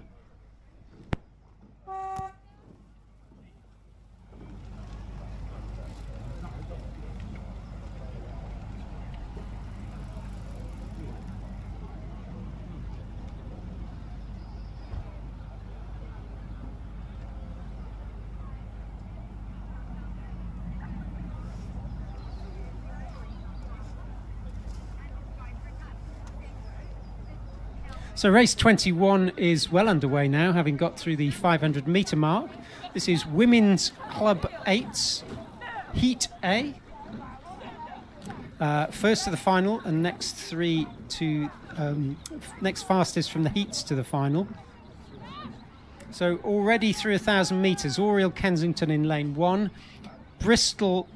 So race 21 is well underway now, having got through the 500 metre mark. This is Women's Club 8's Heat A. First to the final and next fastest from the heats to the final. So already through 1,000 metres, Oriel Kensington in lane 1, Bristol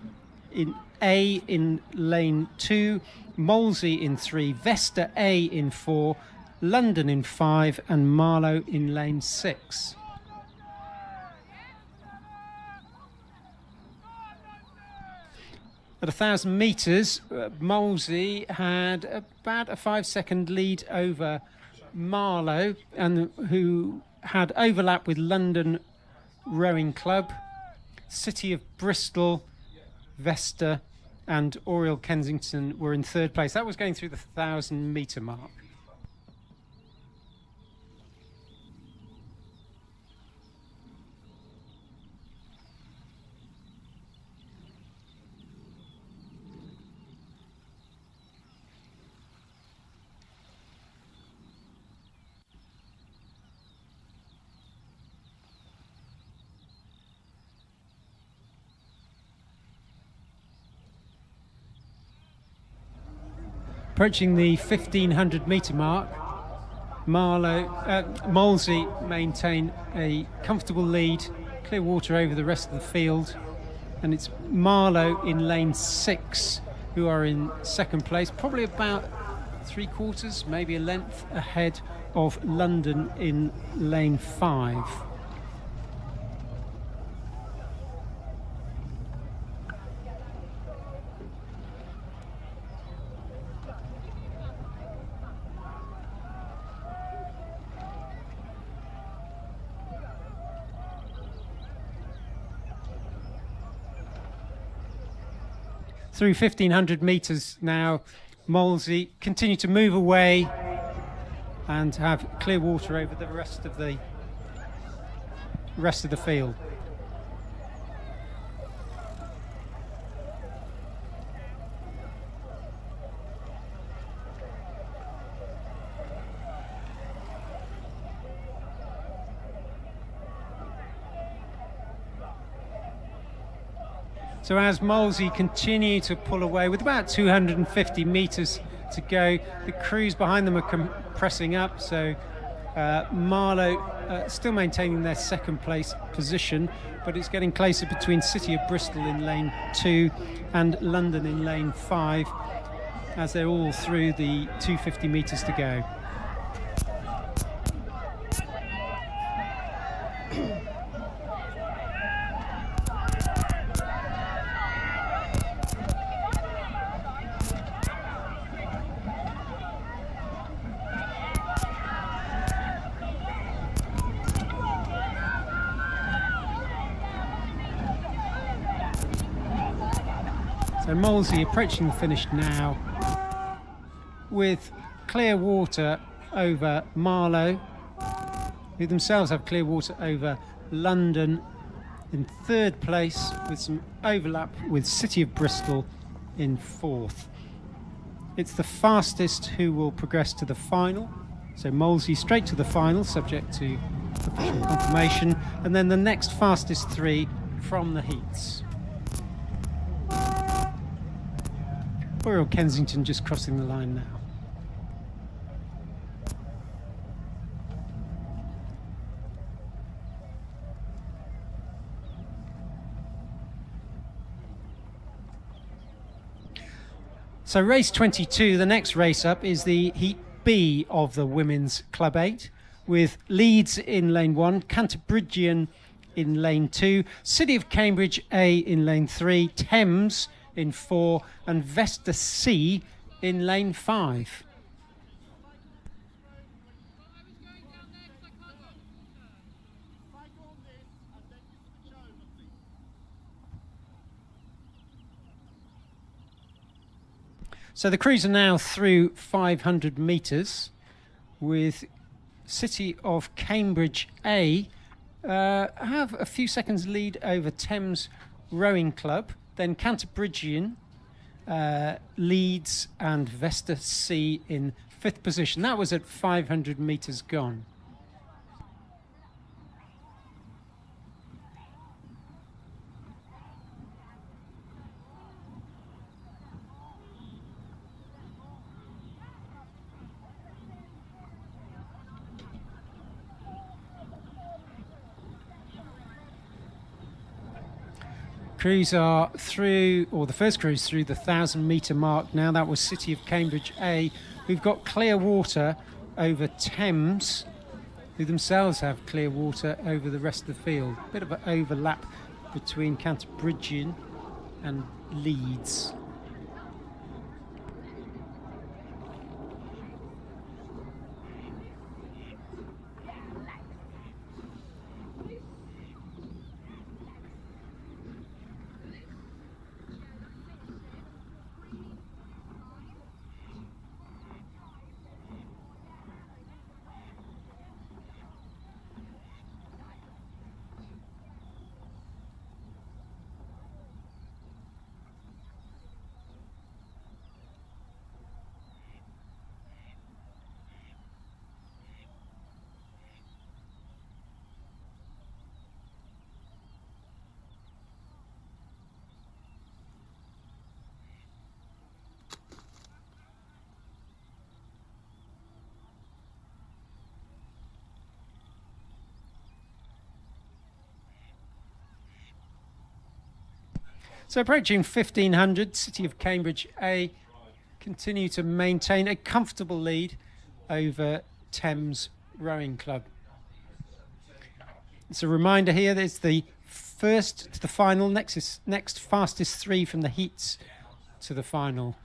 in A in lane 2, Molesey in 3, Vesta A in 4, London in 5 and Marlow in lane 6. At 1,000 metres, Molesey had about a 5-second lead over Marlow, and who had overlap with London Rowing Club, City of Bristol, Vesta and Oriel Kensington were in third place. That was going through the 1,000 metre mark. Approaching the 1,500 metre mark, Molesey maintain a comfortable lead, clear water over the rest of the field, and it's Marlow in lane 6 who are in second place, probably about 3/4, maybe a length ahead of London in lane 5. Through 1,500 metres now, Molesey continue to move away and have clear water over the rest of the field. So as Molesey continue to pull away with about 250 metres to go, the crews behind them are pressing up. So Marlow still maintaining their second place position, but it's getting closer between City of Bristol in lane 2 and London in lane 5 as they're all through the 250 metres to go. So Molesey approaching the finish now with clear water over Marlow, who themselves have clear water over London in third place, with some overlap with City of Bristol in fourth. It's the fastest who will progress to the final. So Molesey straight to the final, subject to official confirmation, and then the next fastest 3 from the heats. Oriel Kensington just crossing the line now. So race 22, the next race up is the Heat B of the Women's Club 8, with Leeds in lane 1, Canterbridgian in lane 2, City of Cambridge A in lane 3, Thames in 4 and Vesta C in lane 5. So the crews are now through 500 metres, with City of Cambridge A have a few seconds lead over Thames Rowing Club. Then Canterbridgian, Leeds and Vesta C in 5th position. That was at 500 metres gone. Crews are through, or the first crew's through the 1,000 metre mark now. That was City of Cambridge A. We've got clear water over Thames, who themselves have clear water over the rest of the field. Bit of an overlap between Canterbridgian and Leeds. So approaching 1,500, City of Cambridge A continue to maintain a comfortable lead over Thames Rowing Club. It's a reminder here that it's the first to the final, next fastest 3 from the heats to the final.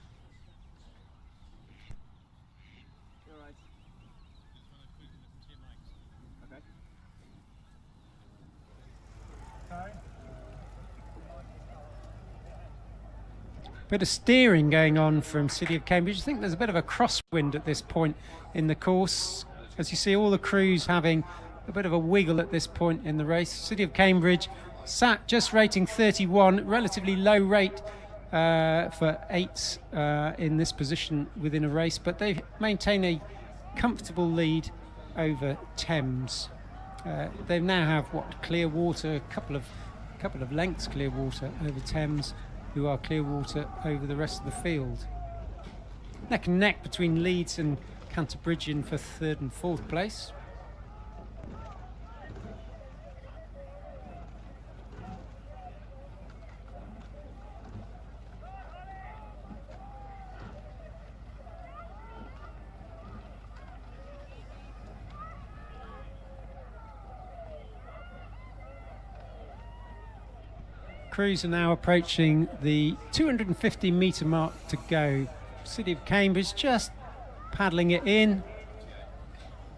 Bit of steering going on from City of Cambridge. I think there's a bit of a crosswind at this point in the course. As you see, all the crews having a bit of a wiggle at this point in the race. City of Cambridge sat just rating 31, relatively low rate for 8s in this position within a race, but they maintain a comfortable lead over Thames. They now have clear water, a couple of lengths clear water over Thames, who are clear water over the rest of the field. Neck and neck between Leeds and Canterbridgian for 3rd and 4th place. Crews are now approaching the 250 metre mark to go. City of Cambridge just paddling it in,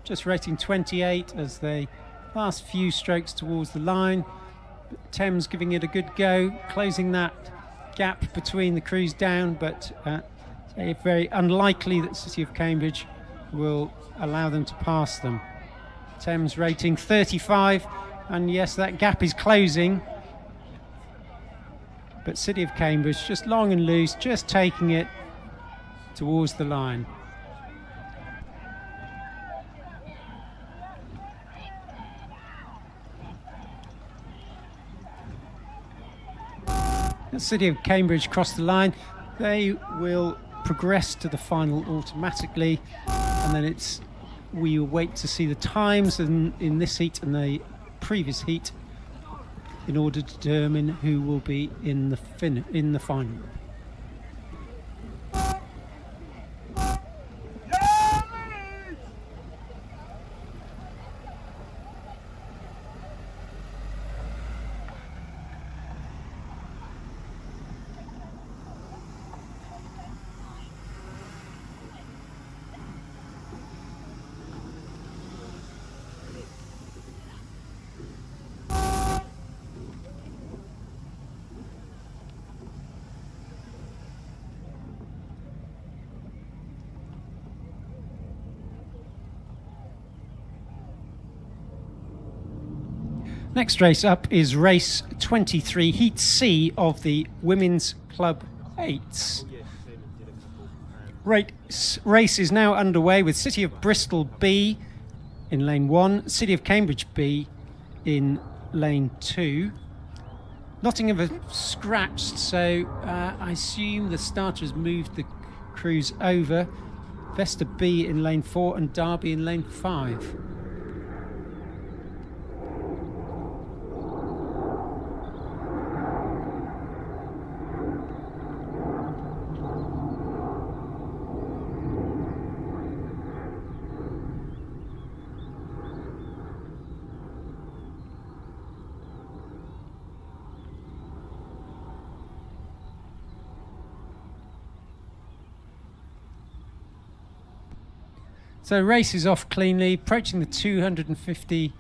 just rating 28 as they last few strokes towards the line. Thames giving it a good go, closing that gap between the crews down, but it's very unlikely that City of Cambridge will allow them to pass them. Thames rating 35, and yes, that gap is closing. But City of Cambridge just long and loose, just taking it towards the line. The City of Cambridge cross the line. They will progress to the final automatically, and then we will wait to see the times in this heat and the previous heat in order to determine who will be in the final. Next race up is race 23, Heat C of the Women's Club 8s. Race is now underway with City of Bristol B in lane 1, City of Cambridge B in lane 2. Nottingham have scratched, so I assume the starter has moved the crews over. Vesta B in lane 4 and Derby in lane 5. So race is off cleanly, approaching the 250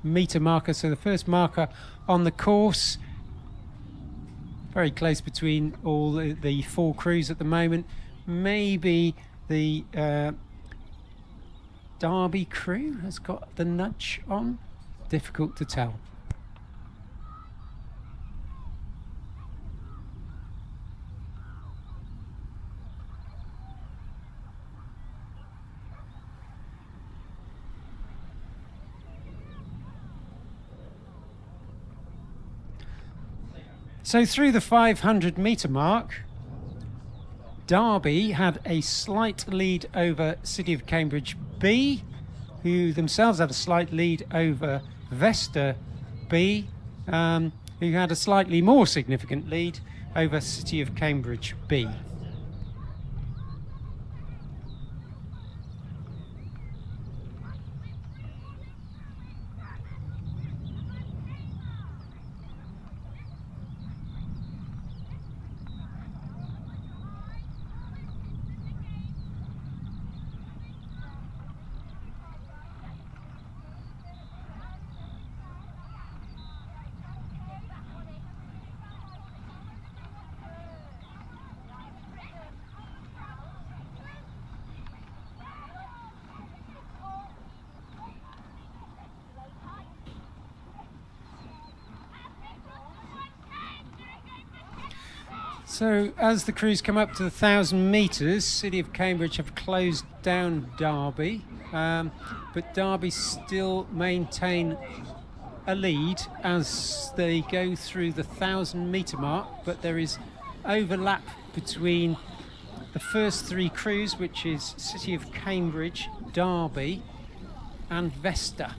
metre marker, so the first marker on the course. Very close between all the 4 crews at the moment. Maybe the Derby crew has got the nudge on. Difficult to tell. So through the 500 metre mark, Derby had a slight lead over City of Cambridge B, who themselves had a slight lead over Vesta B, who had a slightly more significant lead over City of Cambridge B. So as the crews come up to the 1,000 metres, City of Cambridge have closed down Derby, but Derby still maintain a lead as they go through the 1,000 metre mark, but there is overlap between the first 3 crews, which is City of Cambridge, Derby and Vesta.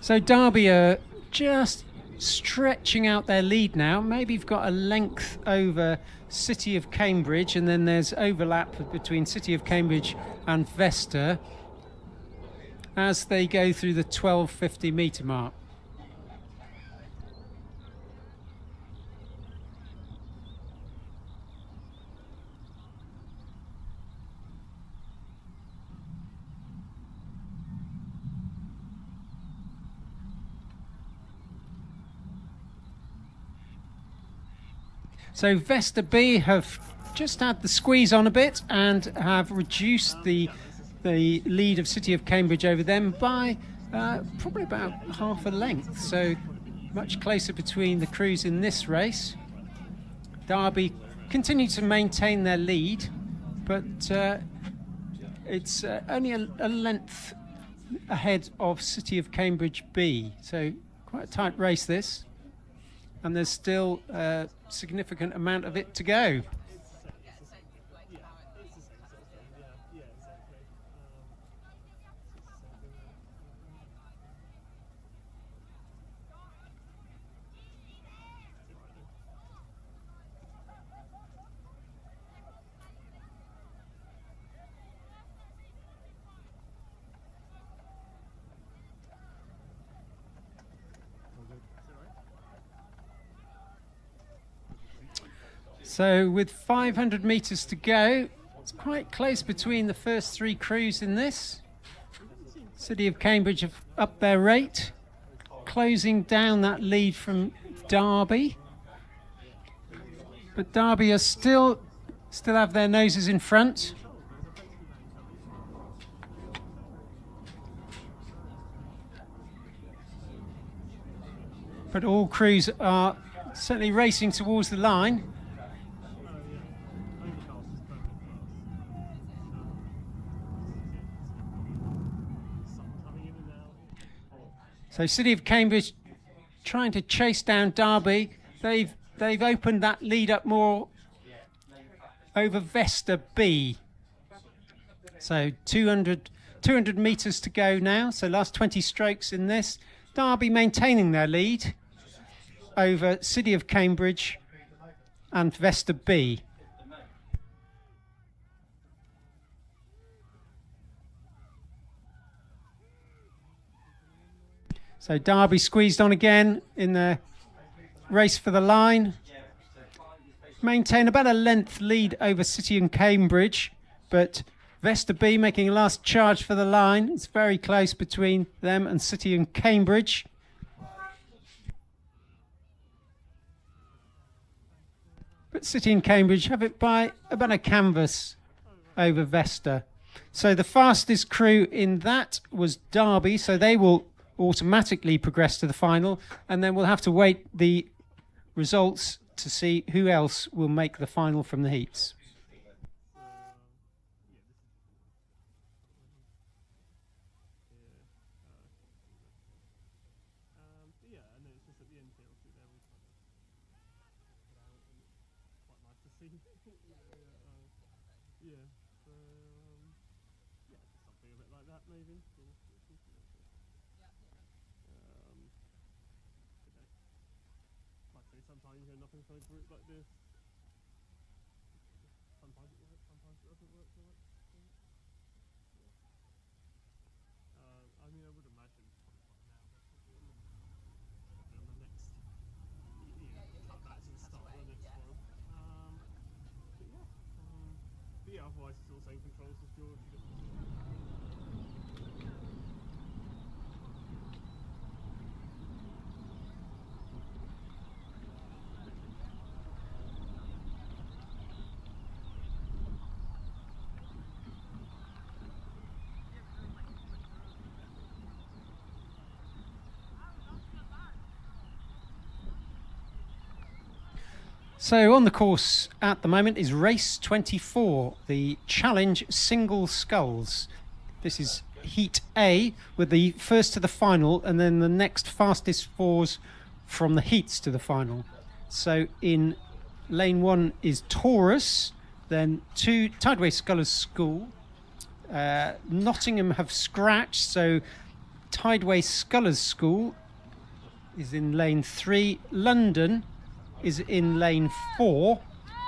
So Derby are just stretching out their lead now. Maybe you've got a length over City of Cambridge, and then there's overlap between City of Cambridge and Vesta as they go through the 1250 metre mark. So Vesta B have just had the squeeze on a bit and have reduced the lead of City of Cambridge over them by probably about half a length. So much closer between the crews in this race. Derby continue to maintain their lead, but it's only a length ahead of City of Cambridge B. So quite a tight race this. And there's still a significant amount of it to go. So with 500 metres to go, it's quite close between the first 3 crews in this. City of Cambridge have upped their rate, closing down that lead from Derby. But Derby are still have their noses in front. But all crews are certainly racing towards the line. So City of Cambridge trying to chase down Derby. They've opened that lead up more over Vesta B. So 200 metres to go now. So last 20 strokes in this. Derby maintaining their lead over City of Cambridge and Vesta B. So Derby squeezed on again in the race for the line. Maintain about a length lead over City and Cambridge, but Vesta B making a last charge for the line. It's very close between them and City and Cambridge. But City and Cambridge have it by about a canvas over Vesta. So the fastest crew in that was Derby, so they will automatically progress to the final, and then we'll have to wait the results to see who else will make the final from the heats. Sometimes you hear nothing from a group like this. Sometimes it works, sometimes it doesn't work so much. I mean, I would imagine probably on the next, that's the start of the next one. But yeah, otherwise it's all the same controls as George. So on the course at the moment is race 24, the Challenge Single Sculls. This is Heat A with the first to the final and then the next fastest fours from the heats to the final. So in lane 1 is Taurus, then 2 Tideway Scullers School. Nottingham have scratched, so Tideway Scullers School is in lane 3. London is in lane 4,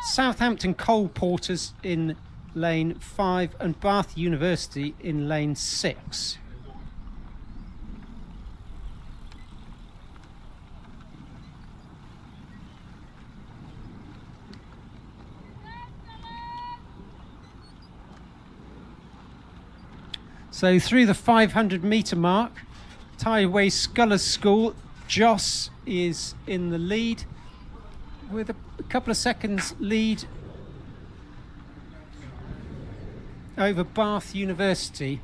Southampton Coal Porters in lane 5 and Bath University in lane 6. So through the 500 metre mark, Tideway Scullers School, Joss is in the lead with a couple of seconds lead over Bath University.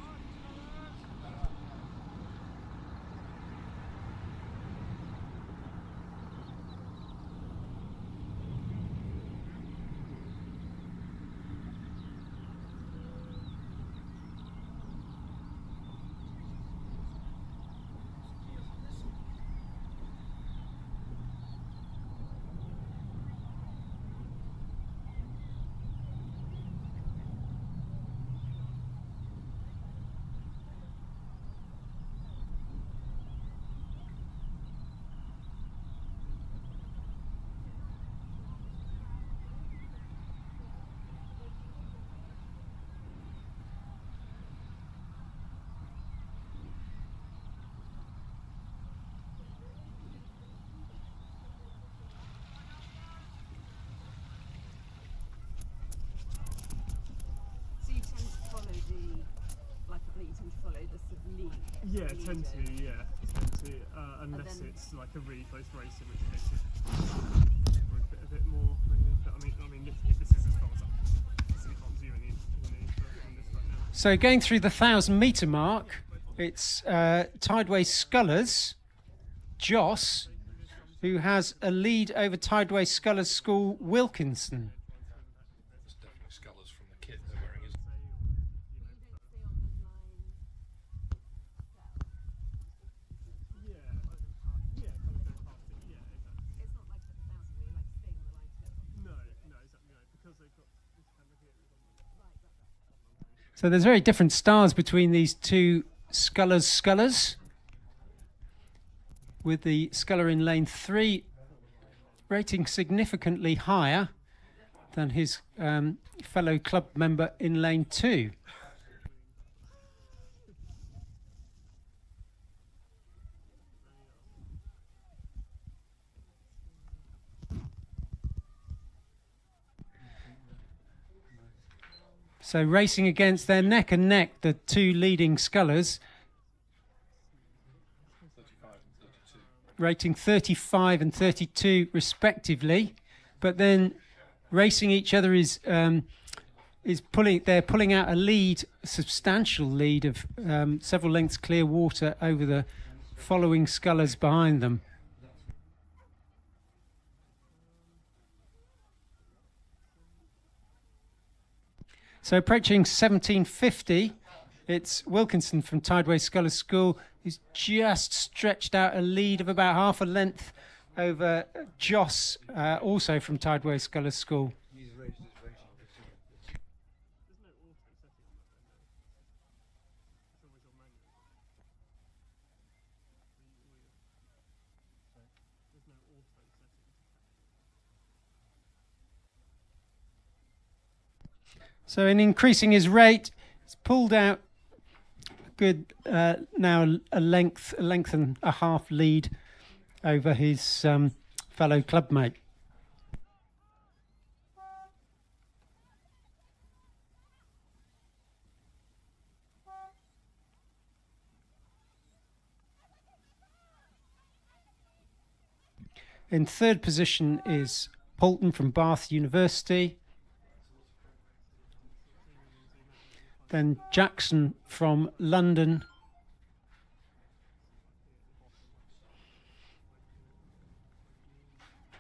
Yeah, tend to, unless it's like a really close race in which case it's for a bit of bit more, maybe. But I mean, this is as far as I can't do any on this right now. So going through the 1,000-metre mark, it's Tideway Scullers, Joss, who has a lead over Tideway Scullers School, Wilkinson. It's definitely scullers from the kit they're wearing, isn't So there's very different styles between these two scullers, with the sculler in lane 3 rating significantly higher than his fellow club member in lane 2. So racing against their neck and neck, the two leading scullers, rating 35 and 32 respectively, but then racing each other is pulling out a lead, a substantial lead of several lengths clear water over the following scullers behind them. So approaching 1750, it's Wilkinson from Tideway Scullers School, who's just stretched out a lead of about half a length over Joss, also from Tideway Scullers School. So in increasing his rate, he's pulled out a good now a length and a half lead over his fellow clubmate. In third position is Poulton from Bath University. Then Jackson from London.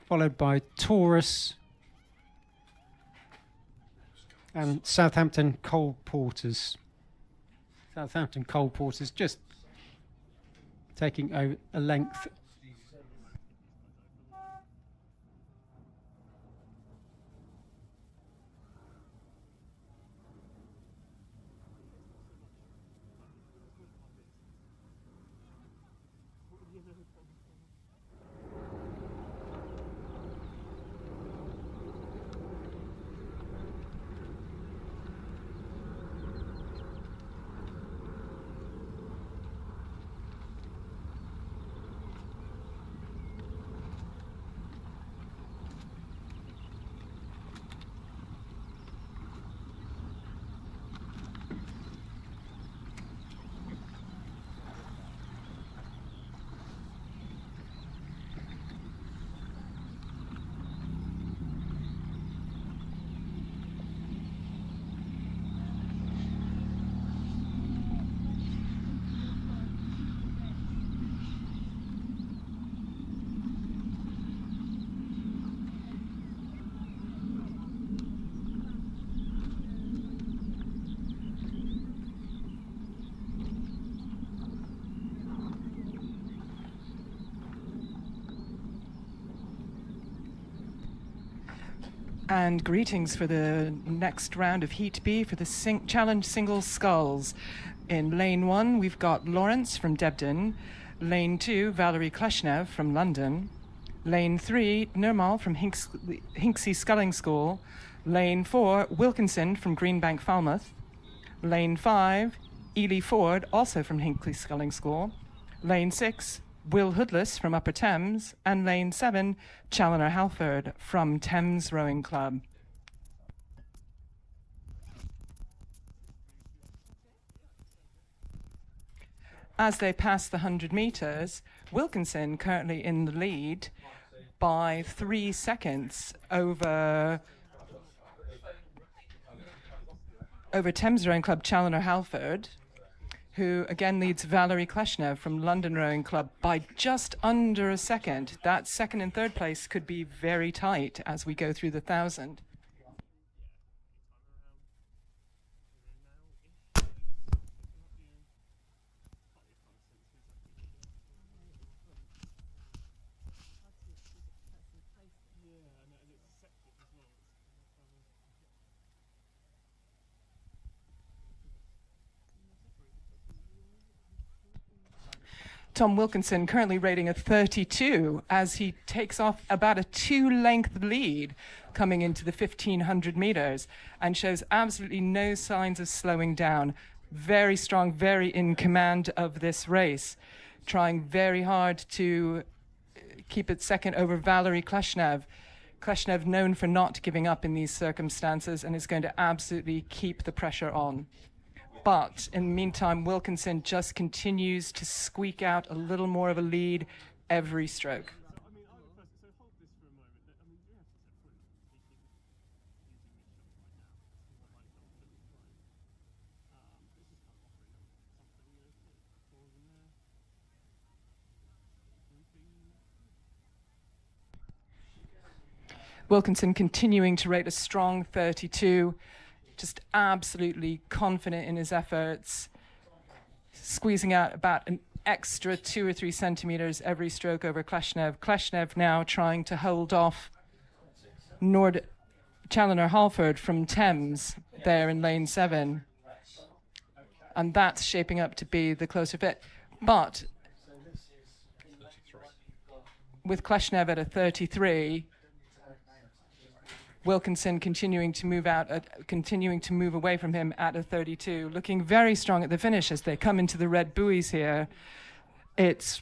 Followed by Taurus and Southampton Cole Porters. Southampton Cole Porters just taking over a length. And greetings for the next round of Heat B for the Challenge Single Sculls. In lane 1, we've got Lawrence from Debden. Lane 2, Valerie Kleshnev from London. Lane 3, Nirmal from Hinksey Sculling School. Lane 4, Wilkinson from Greenbank Falmouth. Lane 5, Ely Ford, also from Hinksey Sculling School. Lane 6, Will Hoodless from Upper Thames, and lane 7, Challoner Halford from Thames Rowing Club. As they pass the 100 metres, Wilkinson currently in the lead by 3 seconds over Thames Rowing Club Challoner Halford, who again leads Valerie Kleshnev from London Rowing Club by just under a second. That second and third place could be very tight as we go through the 1,000. Tom Wilkinson currently rating a 32 as he takes off about a 2-length lead coming into the 1,500 meters and shows absolutely no signs of slowing down. Very strong, very in command of this race, trying very hard to keep it second over Valerie Kleshnev. Kleshnev known for not giving up in these circumstances and is going to absolutely keep the pressure on. But in the meantime, Wilkinson just continues to squeak out a little more of a lead every stroke. Wilkinson continuing to rate a strong 32. Just absolutely confident in his efforts, squeezing out about an extra 2 or 3 centimeters every stroke over Kleshnev. Kleshnev now trying to hold off Challoner Halford from Thames there in lane 7. And that's shaping up to be the closer fit. But with Kleshnev at a 33, Wilkinson continuing to move away from him at a 32, looking very strong at the finish as they come into the red buoys here. It's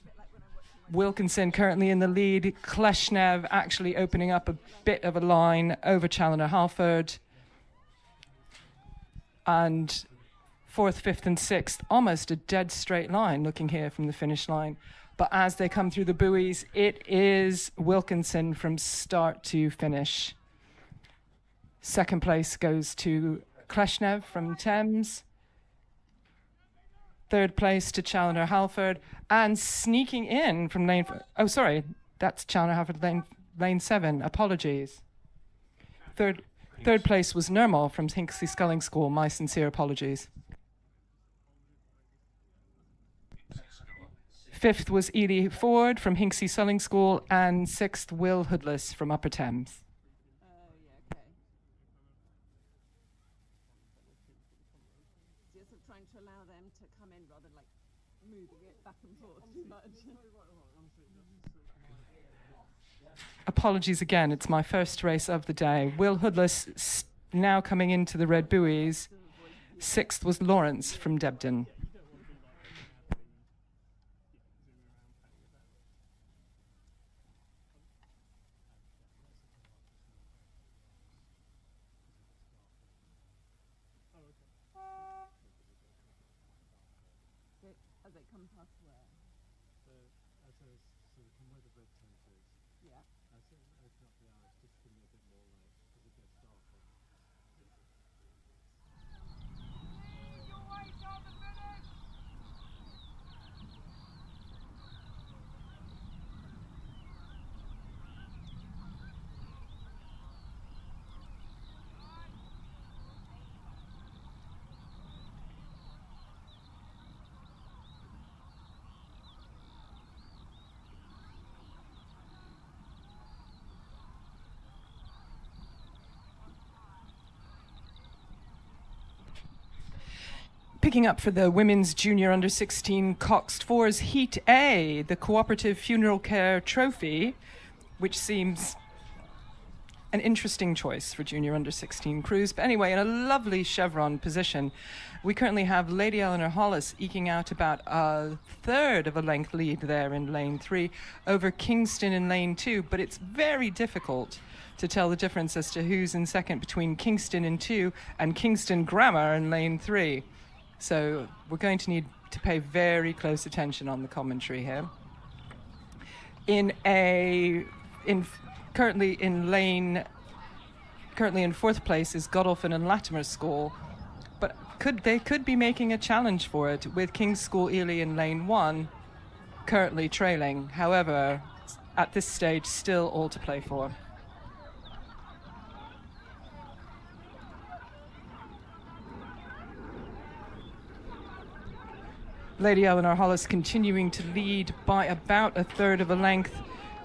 Wilkinson currently in the lead, Kleshnev actually opening up a bit of a line over Challoner Halford. And 4th, 5th and 6th, almost a dead straight line looking here from the finish line. But as they come through the buoys, it is Wilkinson from start to finish. Second place goes to Kleshnev from Thames. Third place to Challoner Halford. And sneaking in from lane... Oh, sorry. That's Challoner Halford, lane 7. Apologies. Third place was Nermal from Hinckley Sculling School. My sincere apologies. 5th was Ely Ford from Hinckley Sculling School. And 6th, Will Hoodless from Upper Thames. Trying to allow them to come in rather than like moving it back and forth too much. Apologies again, it's my first race of the day. Will Hoodless now coming into the red buoys. 6th was Lawrence from Debden. As they come past where? From where the red tent is. Yeah. Open up the arrows, just give me a bit more light, because it gets darker. Picking up for the women's junior under 16 Coxed Fours Heat A, the Cooperative Funeral Care Trophy, which seems an interesting choice for junior under 16 crews. But anyway, in a lovely chevron position, we currently have Lady Eleanor Hollis eking out about a third of a length lead there in lane 3 over Kingston in lane 2. But it's very difficult to tell the difference as to who's in second between Kingston in 2 and Kingston Grammar in lane 3. So we're going to need to pay very close attention on the commentary here. In a Currently in fourth place is Godolphin and Latimer School, but they could be making a challenge for it with King's School Ely in lane 1 currently trailing. However, at this stage, still all to play for. Lady Eleanor Hollis continuing to lead by about a third of a length,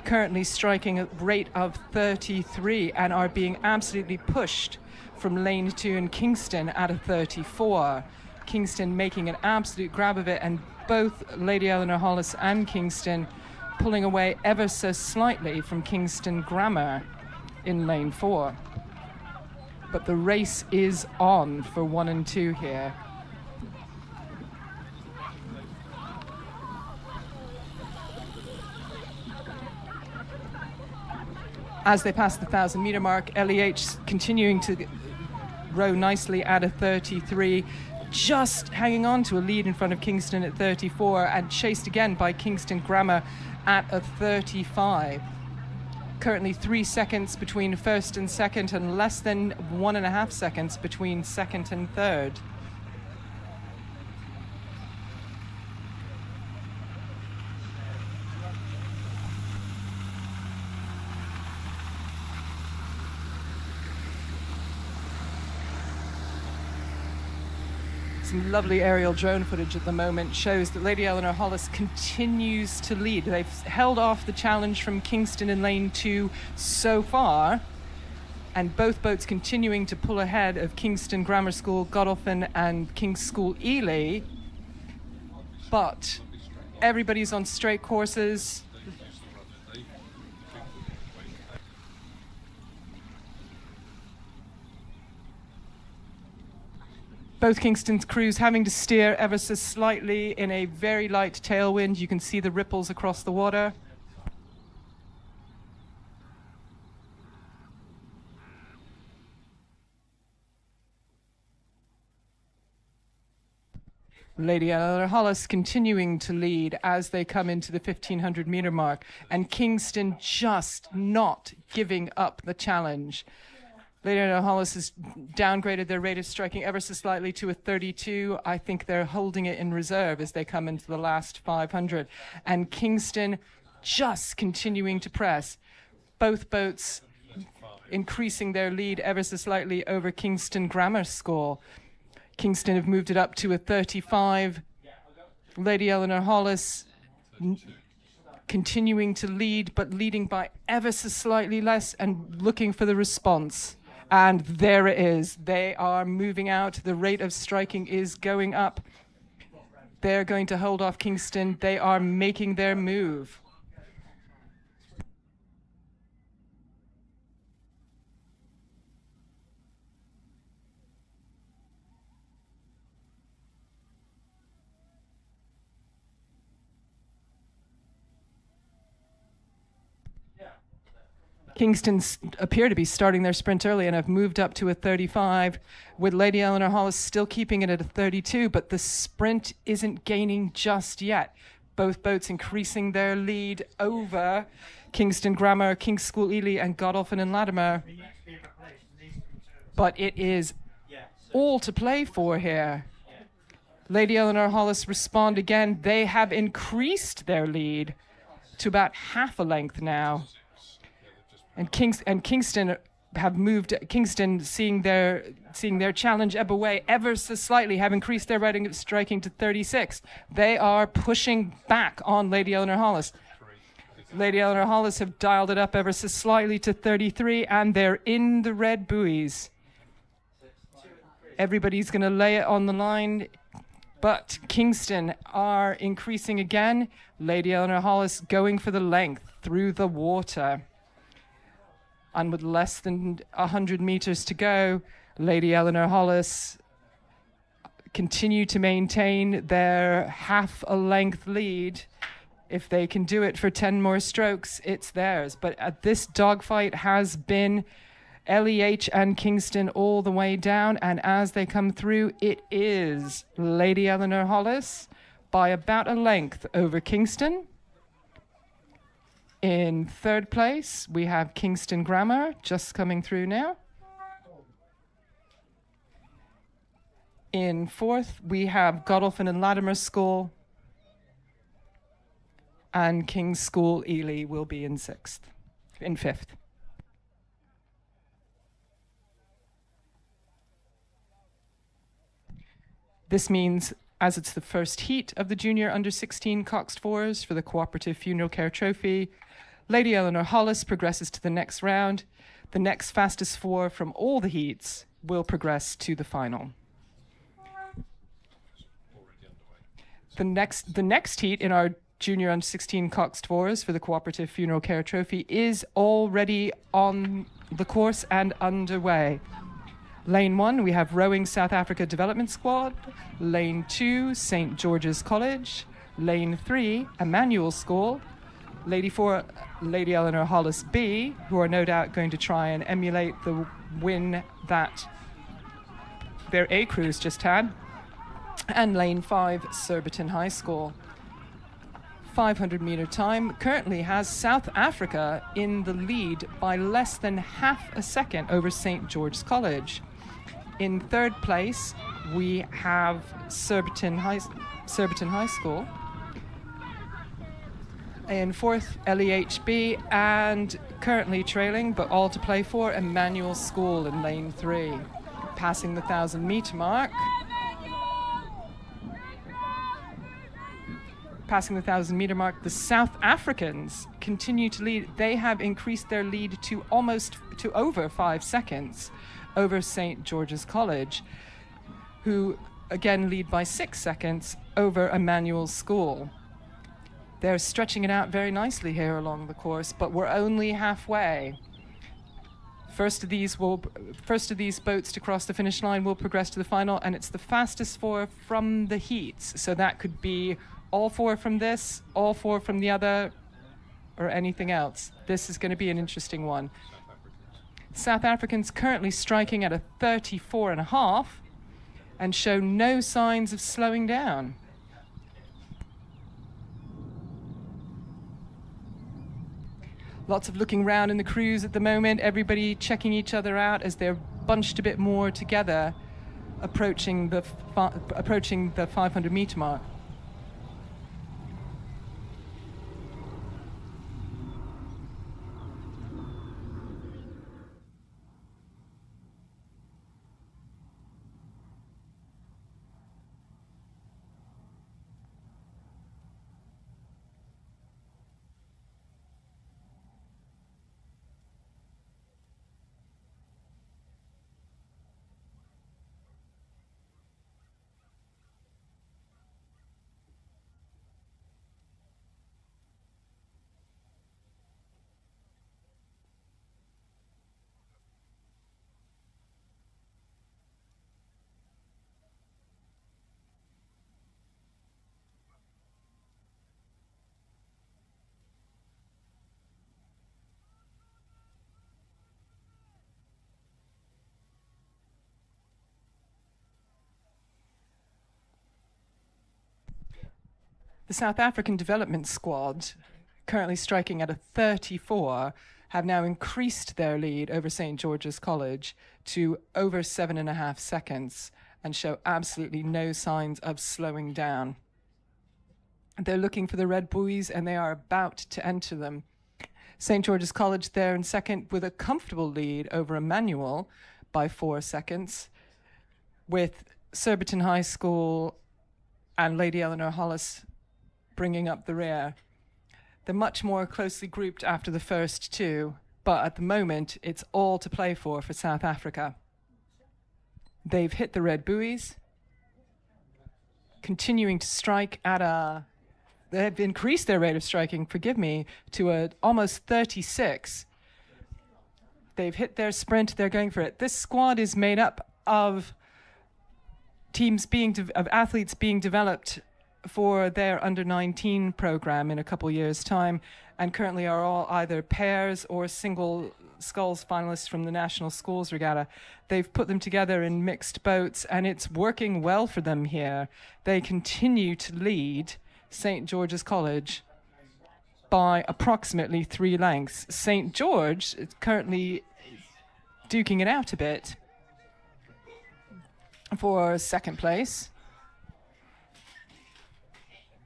currently striking a rate of 33 and are being absolutely pushed from lane 2 in Kingston at a 34. Kingston making an absolute grab of it, and both Lady Eleanor Hollis and Kingston pulling away ever so slightly from Kingston Grammar in lane 4. But the race is on for 1 and 2 here. As they pass the 1,000-meter mark, LEH continuing to row nicely at a 33, just hanging on to a lead in front of Kingston at 34, and chased again by Kingston Grammar at a 35. Currently 3 seconds between first and second, and less than 1.5 seconds between second and third. Some lovely aerial drone footage at the moment shows that Lady Eleanor Hollis continues to lead. They've held off the challenge from Kingston in lane 2 so far, and both boats continuing to pull ahead of Kingston Grammar School, Godolphin and King's School Ely. But everybody's on straight courses. Both Kingston's crews having to steer ever so slightly in a very light tailwind. You can see the ripples across the water. Lady Eleanor Hollis continuing to lead as they come into the 1,500-meter mark, and Kingston just not giving up the challenge. Lady Eleanor Hollis has downgraded their rate of striking ever so slightly to a 32. I think they're holding it in reserve as they come into the last 500. And Kingston just continuing to press. Both boats increasing their lead ever so slightly over Kingston Grammar School. Kingston have moved it up to a 35. Lady Eleanor Hollis continuing to lead, but leading by ever so slightly less and looking for the response. And there it is. They are moving out. The rate of striking is going up. They're going to hold off Kingston. They are making their move. Kingston appear to be starting their sprint early and have moved up to a 35, with Lady Eleanor Hollis still keeping it at a 32, but the sprint isn't gaining just yet. Both boats increasing their lead over Kingston Grammar, King's School Ely, and Godolphin and Latimer. But it is all to play for here. Lady Eleanor Hollis respond again. They have increased their lead to about half a length now. And Kingston have moved. Kingston seeing their challenge ebb away ever so slightly, have increased their rate of striking to 36. They are pushing back on Lady Eleanor Hollis. Lady Eleanor Hollis have dialed it up ever so slightly to 33, and they're in the red buoys. Everybody's going to lay it on the line, but Kingston are increasing again. Lady Eleanor Hollis going for the length through the water. And with less than 100 meters to go, Lady Eleanor Hollis continue to maintain their half a length lead. If they can do it for 10 more strokes, it's theirs. But this dogfight has been LEH and Kingston all the way down. And as they come through, it is Lady Eleanor Hollis by about a length over Kingston. In third place, we have Kingston Grammar, just coming through now. In fourth, we have Godolphin and Latimer School. And King's School Ely will be in fifth. This means, as it's the first heat of the Junior Under-16 Coxed Fours for the Cooperative Funeral Care Trophy, Lady Eleanor Hollis progresses to the next round. The next fastest four from all the heats will progress to the final. The next heat in our Junior Under-16 Coxed Fours for the Cooperative Funeral Care Trophy is already on the course and underway. Lane 1, we have Rowing South Africa Development Squad. Lane 2, St. George's College. Lane 3, Emmanuel School. Lady 4, Lady Eleanor Hollis B, who are no doubt going to try and emulate the win that their A crews just had. And Lane 5, Surbiton High School. 500-meter time currently has South Africa in the lead by less than half a second over St. George's College. In third place, we have Surbiton High School. In fourth, LEHB, and currently trailing, but all to play for, Emmanuel School in lane 3. Passing the 1,000-meter mark. Passing the 1,000-meter mark, the South Africans continue to lead. They have increased their lead to over 5 seconds over St. George's College, who again lead by 6 seconds over Emmanuel School. They're stretching it out very nicely here along the course, but we're only halfway. First of these boats to cross the finish line will progress to the final, and it's the fastest four from the heats. So that could be all 4 from this, all 4 from the other, or anything else. This is going to be an interesting one. South Africans currently striking at a 34.5 and show no signs of slowing down. Lots of looking round in the crews at the moment, everybody checking each other out as they're bunched a bit more together, approaching the 500-meter mark. The South African Development Squad, currently striking at a 34, have now increased their lead over St. George's College to over 7.5 seconds and show absolutely no signs of slowing down. They're looking for the red buoys and they are about to enter them. St. George's College there in second with a comfortable lead over Emmanuel by 4 seconds, with Surbiton High School and Lady Eleanor Hollis bringing up the rear. They're much more closely grouped after the first two, but at the moment, it's all to play for South Africa. They've hit the red buoys, continuing to strike at they've increased their rate of striking, to almost 36. They've hit their sprint, they're going for it. This squad is made up of of athletes being developed for their under-19 program in a couple years' time, and currently are all either pairs or single sculls finalists from the National Schools Regatta. They've put them together in mixed boats, and it's working well for them here. They continue to lead St. George's College by approximately 3 lengths. St. George is currently duking it out a bit for second place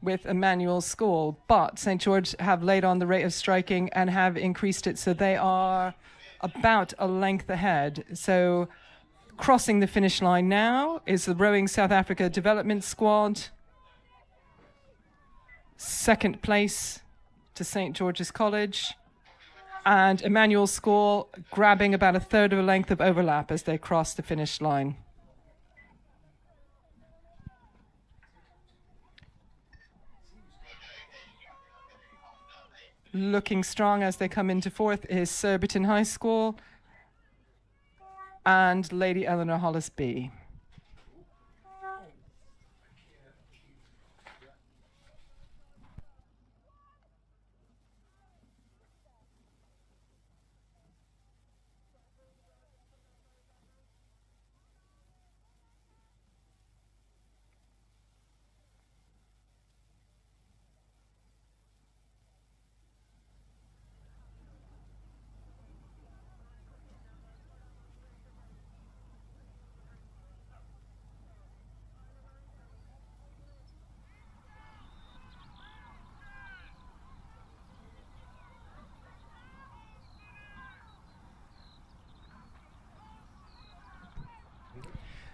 with Emmanuel School, but St. George have laid on the rate of striking and have increased it, so they are about a length ahead. So crossing the finish line now is the Rowing South Africa Development Squad. Second place to St. George's College. And Emmanuel School grabbing about a third of a length of overlap as they cross the finish line. Looking strong as they come into fourth is Surbiton High School and Lady Eleanor Hollis B.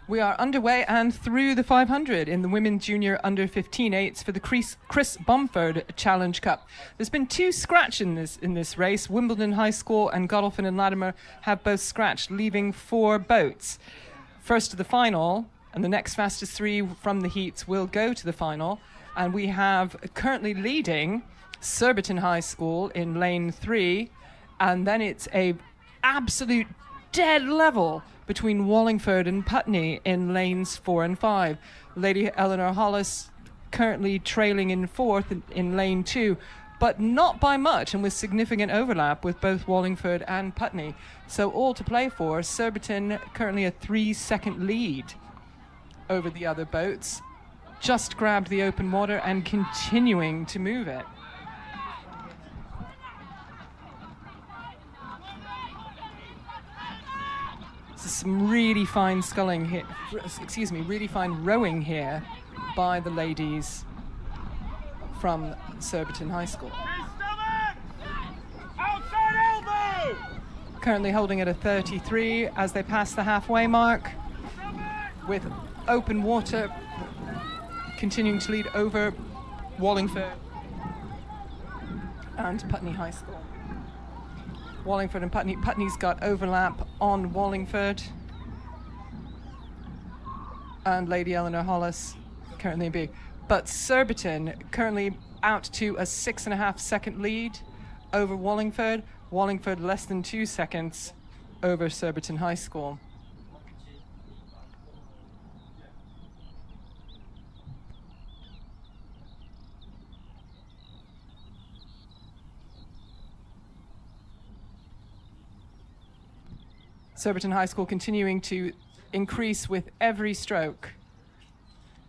We are underway and through the 500 in the Women Junior Under 15 8s for the Chris Bomford Challenge Cup. There's been 2 scratch in this race. Wimbledon High School and Godolphin and Latimer have both scratched, leaving 4 boats. First to the final, and the next fastest 3 from the heats will go to the final. And we have currently leading Surbiton High School in lane 3, and then it's a absolute dead level between Wallingford and Putney in lanes 4 and 5. Lady Eleanor Hollis currently trailing in 4th in lane 2, but not by much and with significant overlap with both Wallingford and Putney. So all to play for. Surbiton currently a 3-second lead over the other boats. Just grabbed the open water and continuing to move it. Some really fine sculling here, really fine rowing here by the ladies from Surbiton High School. Currently holding at a 33 as they pass the halfway mark, with open water continuing to lead over Wallingford and Putney High School. Wallingford and Putney. Putney's got overlap on Wallingford. And Lady Eleanor Hollis currently B. But Surbiton currently out to a 6.5 second lead over Wallingford. Wallingford less than 2 seconds over Surbiton High School. Surbiton High School continuing to increase with every stroke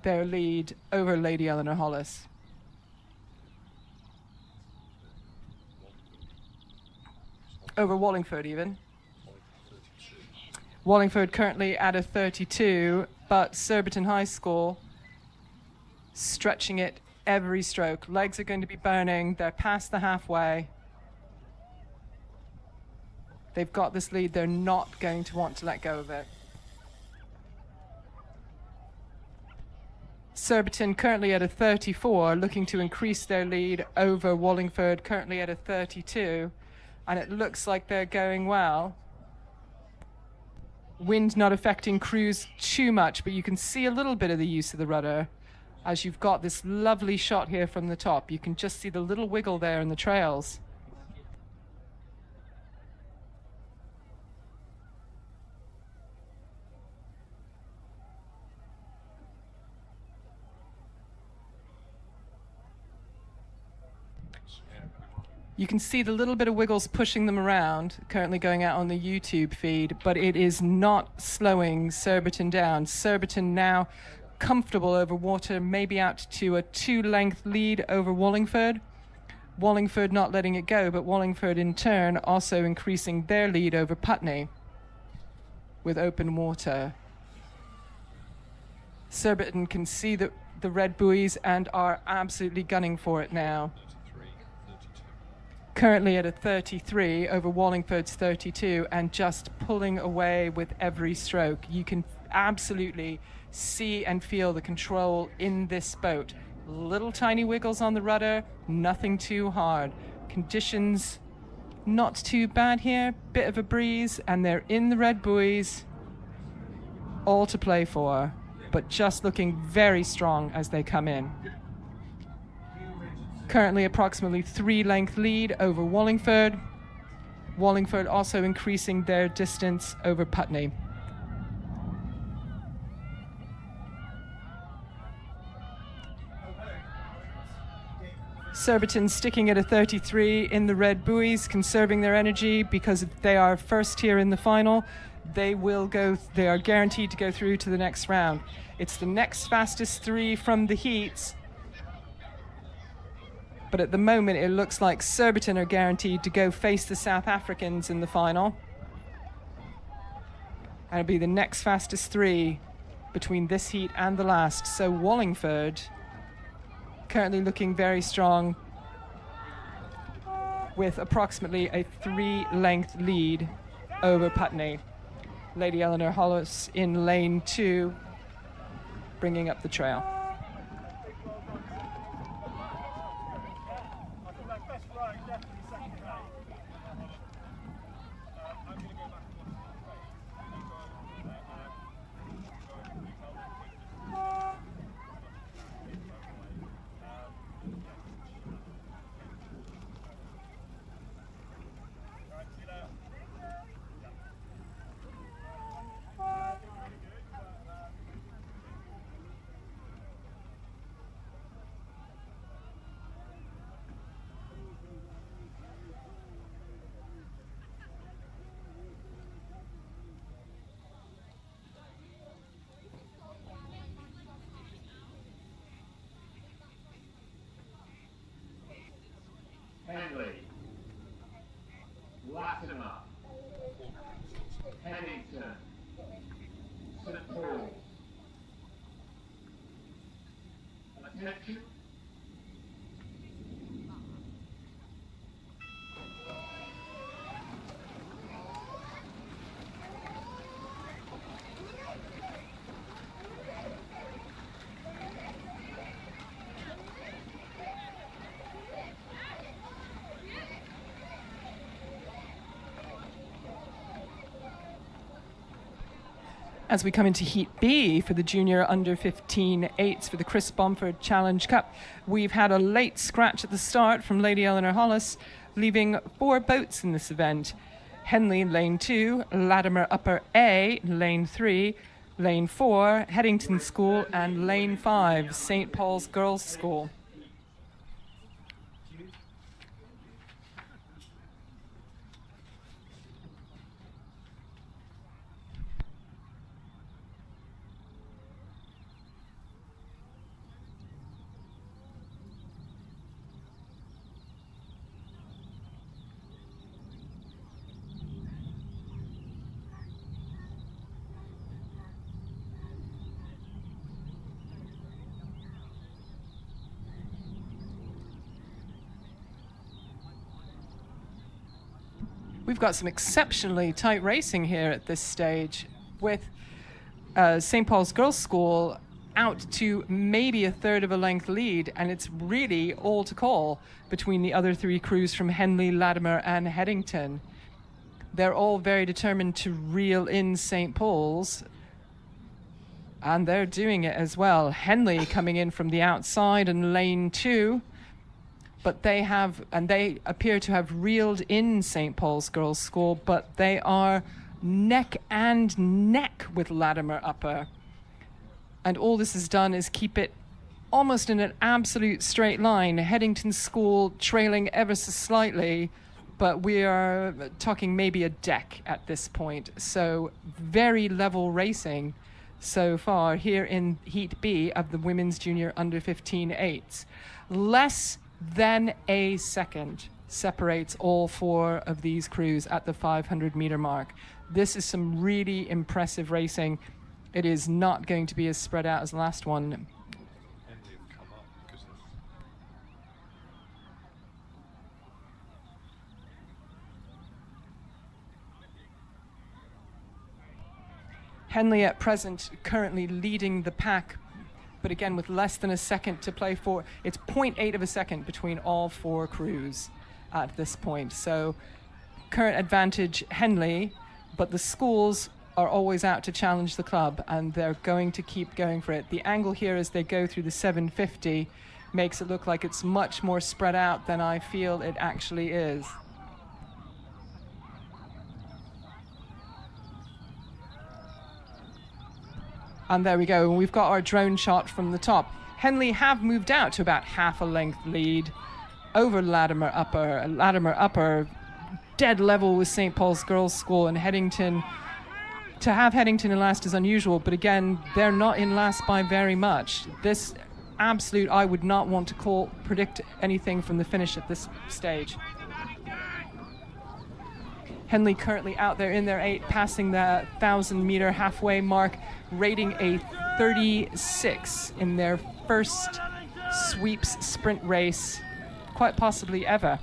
their lead over Lady Eleanor Hollis. Over Wallingford even. Wallingford currently at a 32, but Surbiton High School stretching it every stroke. Legs are going to be burning. They're past the halfway. They've got this lead. They're not going to want to let go of it. Surbiton currently at a 34, looking to increase their lead over Wallingford, currently at a 32. And it looks like they're going well. Wind not affecting crews too much, but you can see a little bit of the use of the rudder as you've got this lovely shot here from the top. You can just see the little wiggle there in the trails. You can see the little bit of wiggles pushing them around, currently going out on the YouTube feed, but it is not slowing Surbiton down. Surbiton now comfortable over water, maybe out to a 2-length lead over Wallingford, Wallingford not letting it go, but Wallingford in turn also increasing their lead over Putney with open water. Surbiton can see the red buoys and are absolutely gunning for it now. Currently at a 33 over Wallingford's 32 and just pulling away with every stroke. You can absolutely see and feel the control in this boat. Little tiny wiggles on the rudder, nothing too hard. Conditions not too bad here, bit of a breeze, and they're in the red buoys, all to play for, but just looking very strong as they come in. Currently approximately 3-length lead over Wallingford. Wallingford also increasing their distance over Putney. Surbiton sticking at a 33 in the red buoys, conserving their energy because they are first here in the final. They are guaranteed to go through to the next round. It's the next fastest 3 from the heats. But at the moment, it looks like Surbiton are guaranteed to go face the South Africans in the final. And it'll be the next fastest 3 between this heat and the last. So Wallingford currently looking very strong with approximately a 3-length lead over Putney. Lady Eleanor Hollis in lane 2, bringing up the trail. Henley, Latimer, Pennington, St Paul. Attention. As we come into Heat B for the Junior Under 15 8s for the Chris Bomford Challenge Cup, we've had a late scratch at the start from Lady Eleanor Hollis, leaving 4 boats in this event. Henley, lane 2, Latimer Upper A, lane 3, lane 4, Headington School, and lane 5, St. Paul's Girls' School. We've got some exceptionally tight racing here at this stage, with St. Paul's Girls' School out to maybe a third of a length lead, and it's really all to call between the other 3 crews from Henley, Latimer, and Headington. They're all very determined to reel in St. Paul's, and they're doing it as well. Henley coming in from the outside in lane 2. But they appear to have reeled in St. Paul's Girls' School, but they are neck and neck with Latimer Upper. And all this has done is keep it almost in an absolute straight line. Headington School trailing ever so slightly, but we are talking maybe a deck at this point. So very level racing so far here in Heat B of the Women's Junior Under 15 8s. Less then a second separates all 4 of these crews at the 500-meter mark. This is some really impressive racing. It is not going to be as spread out as the last one. Henley at present currently leading the pack, but again with less than a second to play for. It's 0.8 of a second between all 4 crews at this point. So current advantage Henley, but the schools are always out to challenge the club, and they're going to keep going for it. The angle here as they go through the 750 makes it look like it's much more spread out than I feel it actually is. And there we go. We've got our drone shot from the top. Henley have moved out to about half a length lead over Latimer Upper. Latimer Upper dead level with St. Paul's Girls' School, and Headington. To have Headington in last is unusual, but again, they're not in last by very much. This absolute, I would not want to predict anything from the finish at this stage. Henley currently out there in their 8, passing the 1,000-meter halfway mark, rating a 36 in their first sweeps sprint race, quite possibly ever.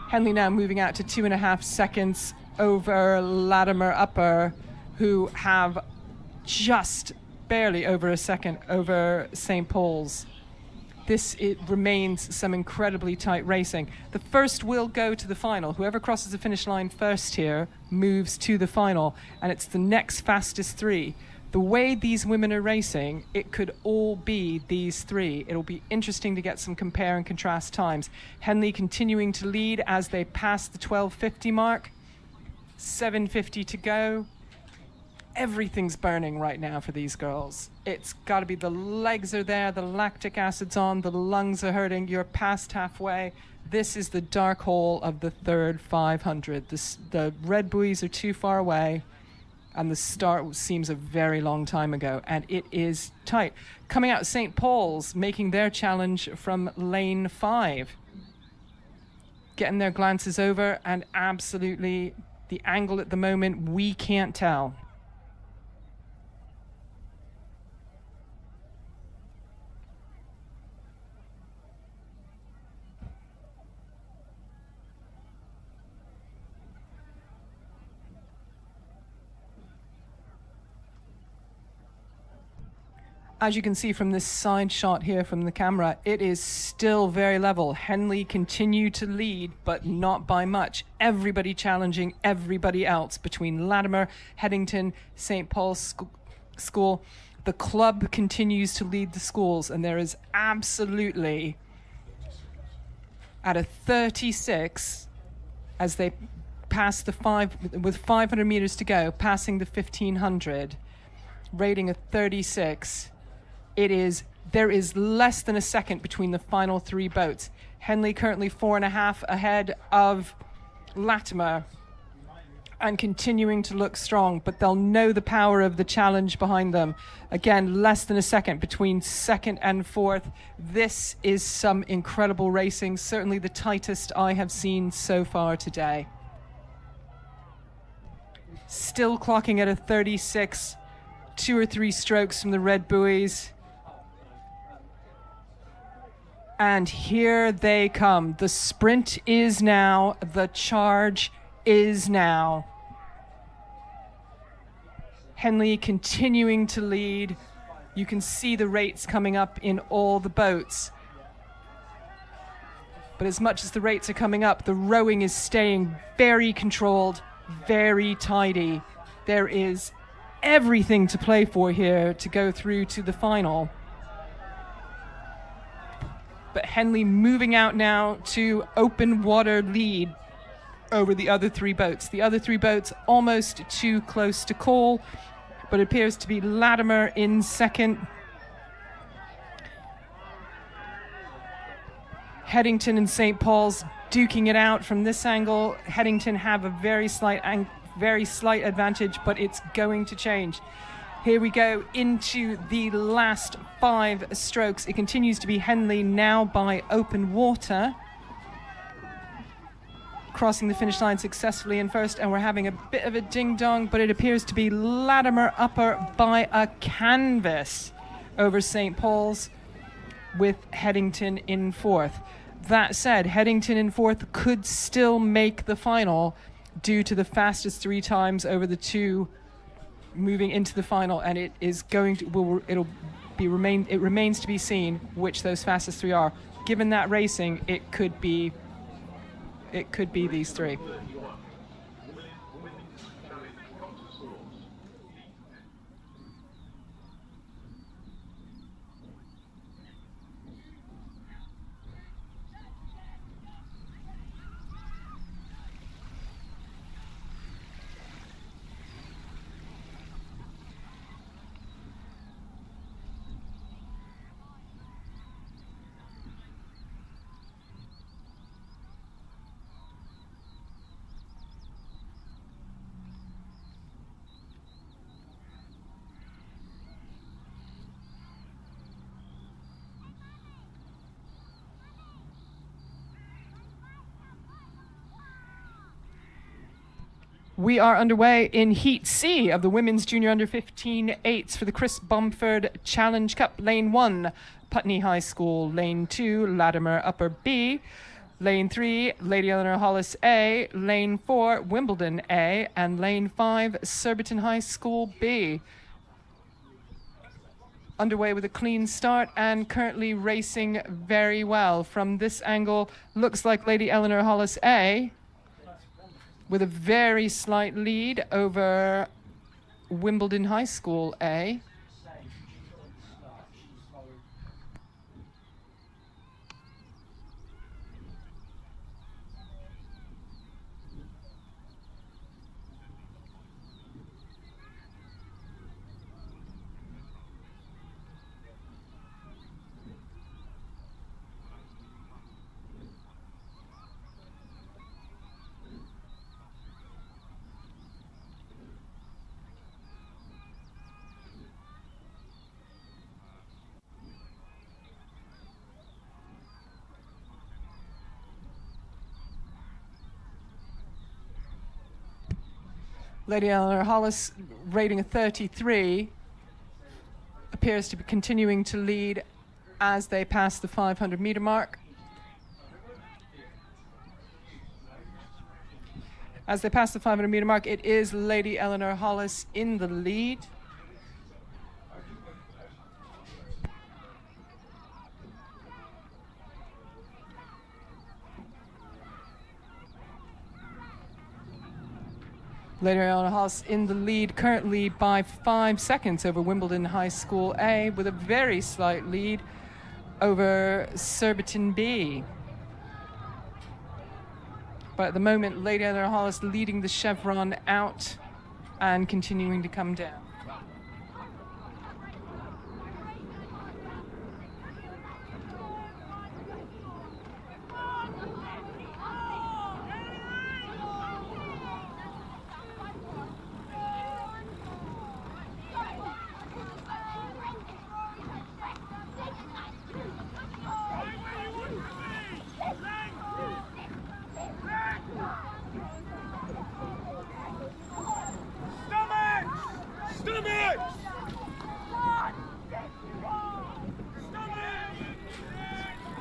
Henley now moving out to 2.5 seconds over Latimer Upper, who have just barely over a second over St. Paul's. It remains some incredibly tight racing. The first will go to the final. Whoever crosses the finish line first here moves to the final, and it's the next fastest 3. The way these women are racing, it could all be these 3. It'll be interesting to get some compare and contrast times. Henley continuing to lead as they pass the 12:50 mark. 7:50 to go. Everything's burning right now for these girls. It's got to be the legs are there, the lactic acid's on, the lungs are hurting, you're past halfway. This is the dark hole of the third 500. The red buoys are too far away, and the start seems a very long time ago, and it is tight. Coming out St. Paul's, making their challenge from lane 5. Getting their glances over, and absolutely the angle at the moment, we can't tell. As you can see from this side shot here from the camera, it is still very level. Henley continue to lead, but not by much. Everybody challenging everybody else between Latimer, Headington, St. Paul's School. The club continues to lead the schools, and there is absolutely, at a 36, as they pass with 500 meters to go, passing the 1,500, rating a 36. There is less than a second between the final 3 boats. Henley currently 4.5 ahead of Latimer and continuing to look strong, but they'll know the power of the challenge behind them. Again, less than a second between 2nd and 4th. This is some incredible racing, certainly the tightest I have seen so far today. Still clocking at a 36, 2 or 3 strokes from the red buoys. And here they come. The sprint is now. The charge is now. Henley continuing to lead. You can see the rates coming up in all the boats. But as much as the rates are coming up, the rowing is staying very controlled, very tidy. There is everything to play for here to go through to the final. But Henley moving out now to open water lead over the other 3 boats. The other 3 boats almost too close to call, but it appears to be Latimer in 2nd. Headington and St. Paul's duking it out from this angle. Headington have a very slight advantage, but it's going to change. Here we go into the last 5 strokes. It continues to be Henley now by open water, crossing the finish line successfully in first, and we're having a bit of a ding-dong, but it appears to be Latimer Upper by a canvas over St. Paul's, with Headington in fourth. That said, Headington in fourth could still make the final due to the fastest 3 times over the 2 moving into the final, and it is going to it remains to be seen which those fastest 3 are. Given that racing, it could be these 3. We are underway in Heat C of the Women's Junior Under 15 8s for the Chris Bomford Challenge Cup. Lane 1, Putney High School. Lane 2, Latimer Upper B. Lane 3, Lady Eleanor Hollis A. Lane 4, Wimbledon A. And Lane 5, Surbiton High School B. Underway with a clean start and currently racing very well. From this angle, looks like Lady Eleanor Hollis A, with a very slight lead over Wimbledon High School A. Lady Eleanor Hollis, rating a 33, appears to be continuing to lead as they pass the 500-meter mark. As they pass the 500-meter mark, it is Lady Eleanor Hollis in the lead. Lady Eleanor Hollis in the lead currently by 5 seconds over Wimbledon High School A, with a very slight lead over Surbiton B. But at the moment, Lady Eleanor Hollis leading the chevron out and continuing to come down.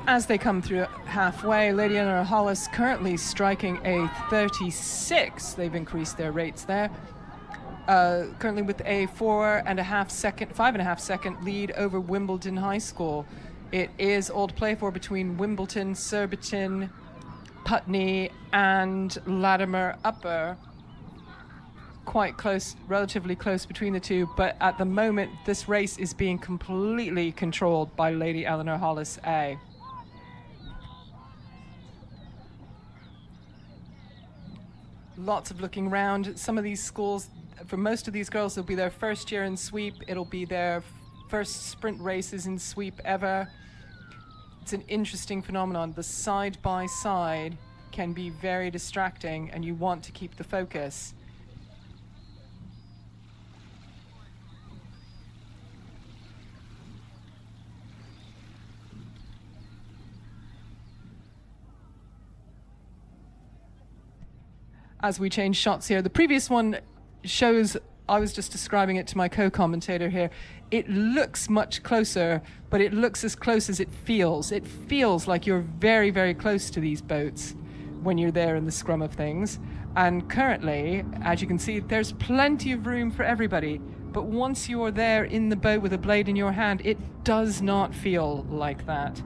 As they come through halfway, Lady Eleanor Hollis currently striking a 36. They've increased their rates there. Currently with a 5.5 second lead over Wimbledon High School. It is all to play for between Wimbledon, Surbiton, Putney, and Latimer Upper. Quite close, relatively close between the two, but at the moment, this race is being completely controlled by Lady Eleanor Hollis A. Lots of looking around. Some of these schools, for most of these girls, it'll be their first year in sweep. It'll be their first sprint races in sweep ever. It's an interesting phenomenon. The side-by-side can be very distracting, and you want to keep the focus. as we change shots here. The previous one shows, I was just describing it to my co-commentator here, it looks much closer, but it looks as close as it feels. It feels like you're very, very close to these boats when you're there in the scrum of things. And currently, as you can see, there's plenty of room for everybody. But once you're there in the boat with a blade in your hand, it does not feel like that.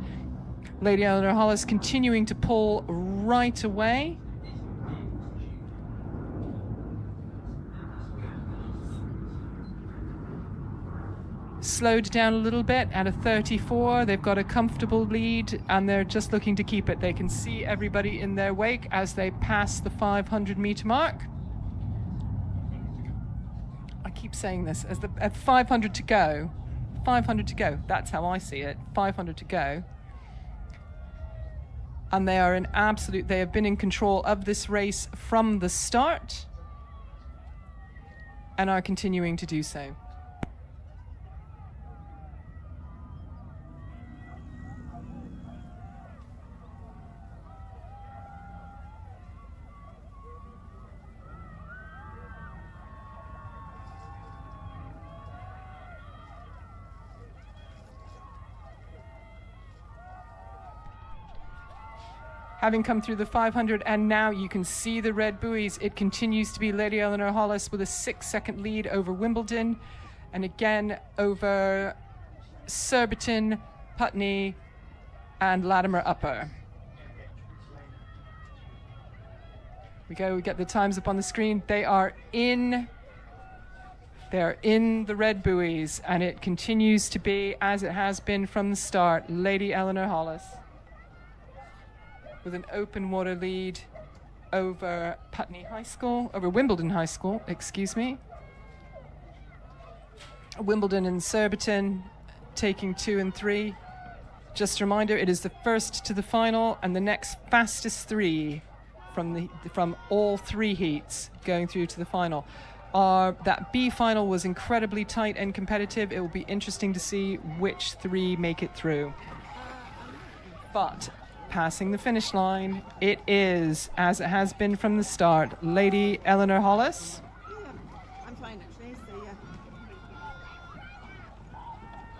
Lady Eleanor Hollis continuing to pull right away. Slowed down a little bit at a 34. They've got a comfortable lead and they're just looking to keep it. They can see everybody in their wake as they pass the 500-meter mark. I keep saying this at 500 to go. 500 to go. That's how I see it. 500 to go. And they are they have been in control of this race from the start and are continuing to do so. Having come through the 500, and now you can see the red buoys. It continues to be Lady Eleanor Hollis with a 6-second lead over Wimbledon, and again over Surbiton, Putney, and Latimer Upper. We get the times up on the screen. They're in the red buoys, and it continues to be, as it has been from the start, Lady Eleanor Hollis with an open water lead over Wimbledon High School, excuse me. Wimbledon and Surbiton taking 2 and 3. Just a reminder, it is the first to the final and the next fastest 3 from all 3 heats going through to the final. That B final was incredibly tight and competitive. It will be interesting to see which 3 make it through. But passing the finish line, it is, as it has been from the start, Lady Eleanor Hollis. Yeah, I'm fine actually, so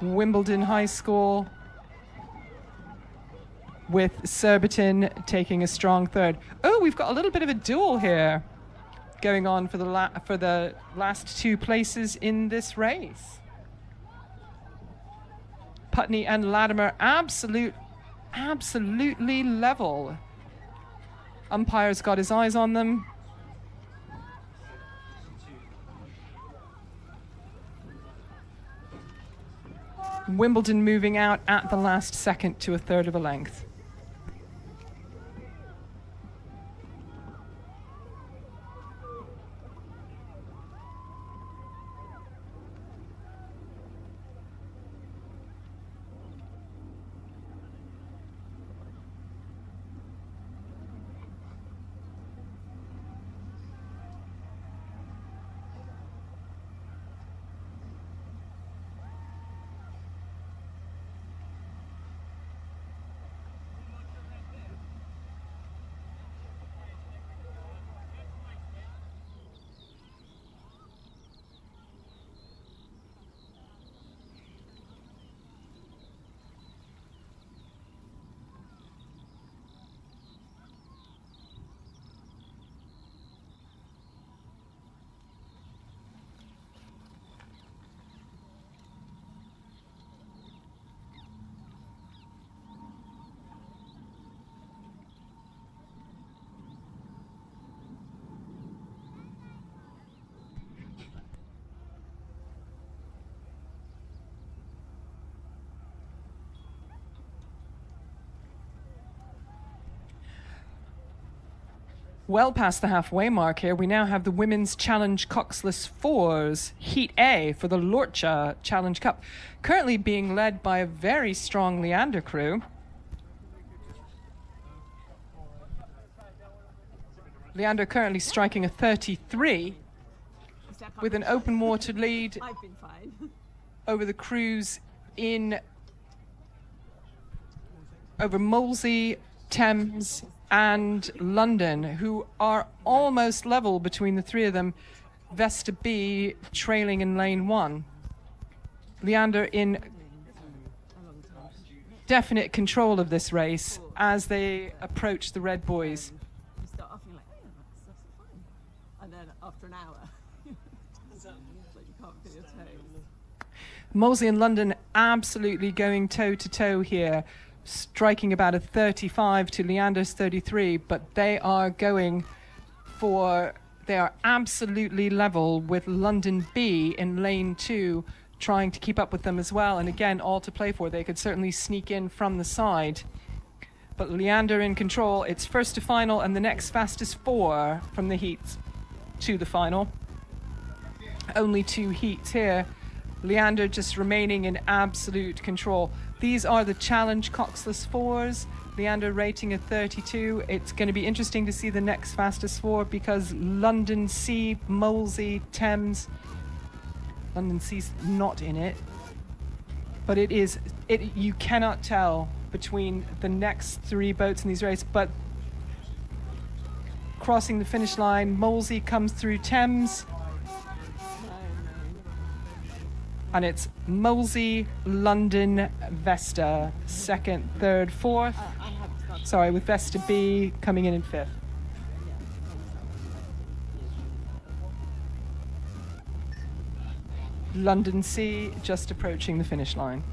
yeah. Wimbledon High School with Surbiton taking a strong third. Oh, we've got a little bit of a duel here going on for the last 2 places in this race. Putney and Latimer absolutely level. Umpire's got his eyes on them. Wimbledon moving out at the last second to a third of a length. Well past the halfway mark here, we now have the Women's Challenge Coxless 4s, Heat A for the Lorcha Challenge Cup, currently being led by a very strong Leander crew. Leander currently striking a 33 with an open water lead I've been fine. over the crews over Molesey, Thames, and London, who are almost level between the three of them. Vesta B trailing in lane 1. Leander in definite control of this race as they approach the red buoys. You start off and you're like, oh, that's fine. And then after an hour, it's like you can't feel your toes. Moseley and London absolutely going toe-to-toe here, striking about a 35 to Leander's 33, but they are absolutely level with London B in lane 2, trying to keep up with them as well. And again, all to play for. They could certainly sneak in from the side. But Leander in control. It's first to final, and the next fastest 4 from the heats to the final. Only 2 heats here. Leander just remaining in absolute control. These are the Challenge Coxless 4s. Leander rating at 32. It's going to be interesting to see the next fastest 4 because London C, Moseley, Thames. London C's not in it. But you cannot tell between the next 3 boats in these races. But crossing the finish line, Moseley comes through Thames. And it's Moseley, London, Vesta, 2nd, 3rd, 4th. Sorry, with Vesta B coming in 5th. London C just approaching the finish line.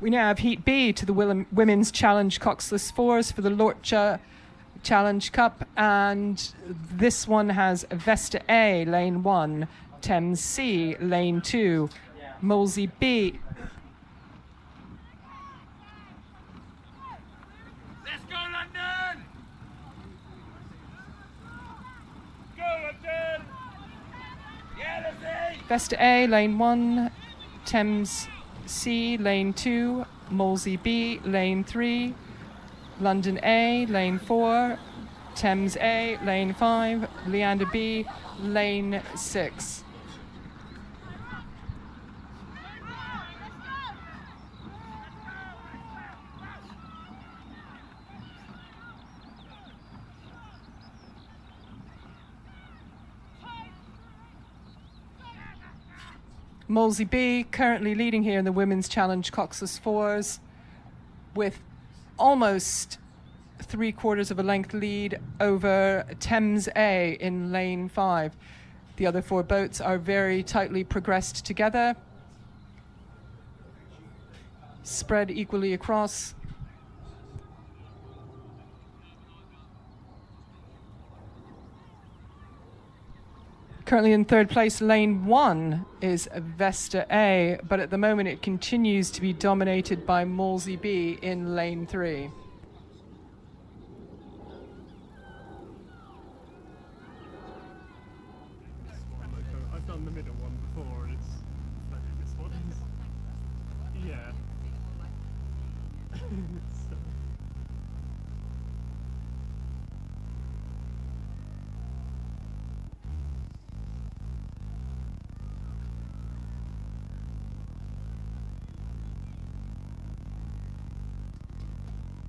We now have Heat B to the Women's Challenge Coxless 4s for the Lorcha Challenge Cup, and this one has Vesta A, lane 1, Thames C, lane 2, Moseley B. Let's go, London! Go, London! Yeah, let's see! Vesta A, lane 1, Thames C, lane 2, Moseley B, lane 3, London A, lane 4, Thames A, lane 5, Leander B, lane 6. Moseley B currently leading here in the Women's Challenge Coxless 4s with almost 3/4 of a length lead over Thames A in lane 5. The other 4 boats are very tightly progressed together, spread equally across. Currently in 3rd place, lane 1 is Vesta A, but at the moment it continues to be dominated by Moseley B in lane 3. I've done the middle one before, and it's this one. Yeah. So.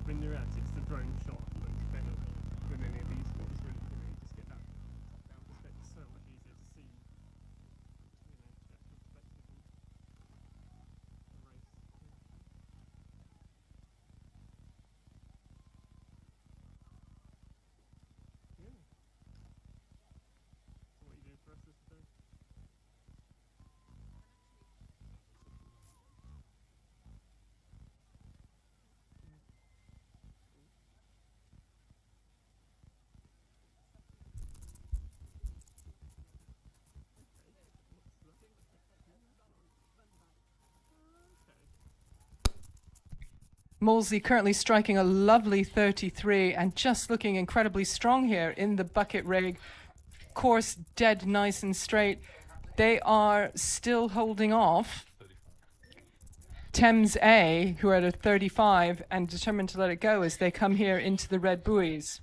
When you're at it, it's the drone shot looks better than any of these ones. Really, you just get that top-down perspective. So much easier to see, the actual perspective of the race. Yeah. So what are you doing for us this day? Molesey currently striking a lovely 33 and just looking incredibly strong here in the bucket rig. Course dead nice and straight. They are still holding off Thames A, who are at a 35 and determined to let it go as they come here into the red buoys.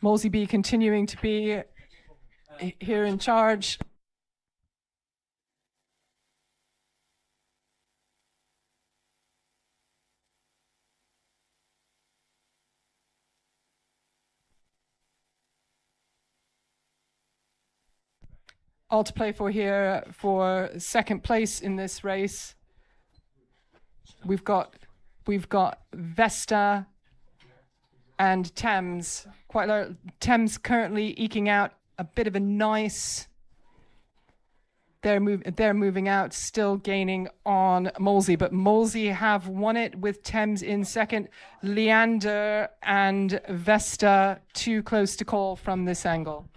Molesey B continuing to be here in charge. All to play for here for second place in this race. We've got Vesta and Thames. Thames currently eking out a bit of a nice. They're moving out, still gaining on Molesey, but Molesey have won it with Thames in second. Leander and Vesta too close to call from this angle.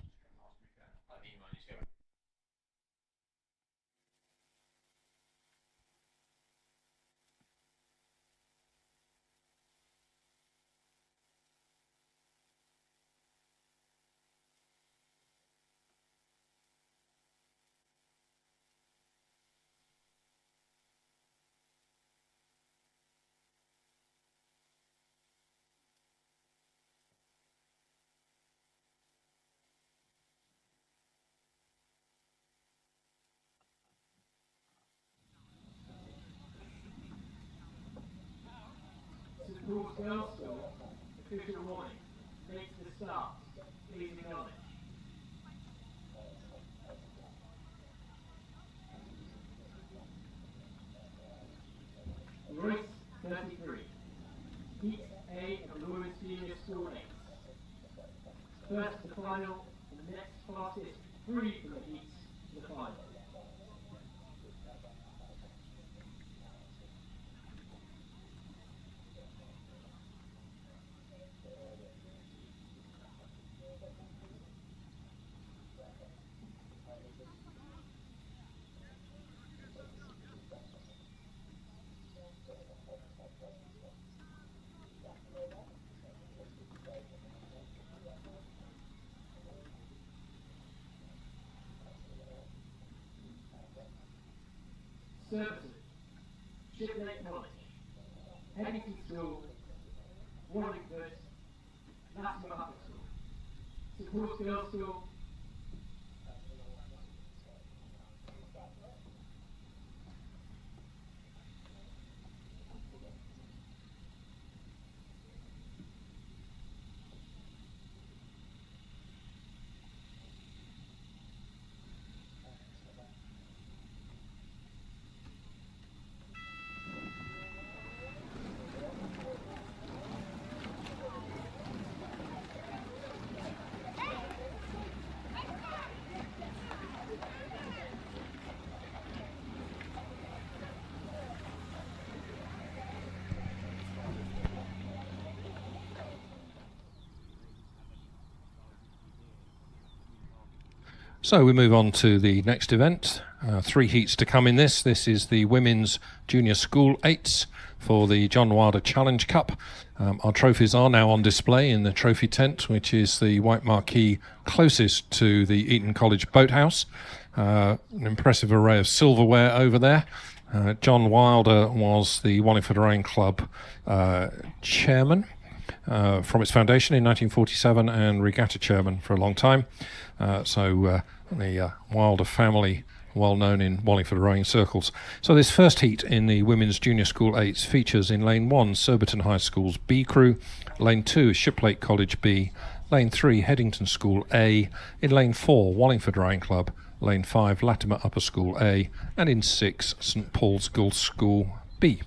Rules girls school, official warning, makes the start, please acknowledge. Race 33, Heat A of the Women's Senior School 8. First to the final, and the next fastest 3 from the heats to the final. Services, Shipley College, Headington School, Wallingford, National Upper School, St Paul's Girls School, So we move on to the next event. 3 heats to come in this. This is the Women's Junior School 8s for the John Wilder Challenge Cup. Our trophies are now on display in the trophy tent, which is the white marquee closest to the Eton College boathouse. An impressive array of silverware over there. John Wilder was the Wallingford Rowing Club chairman from its foundation in 1947 and regatta chairman for a long time. So the Wilder family, well known in Wallingford rowing circles. So this first heat in the Women's Junior School 8s features in Lane 1 Surbiton High School's B crew, Lane 2 Shiplake College B, Lane 3 Headington School A, in Lane 4 Wallingford Rowing Club, Lane 5 Latimer Upper School A, and in 6 St Paul's Girls School B.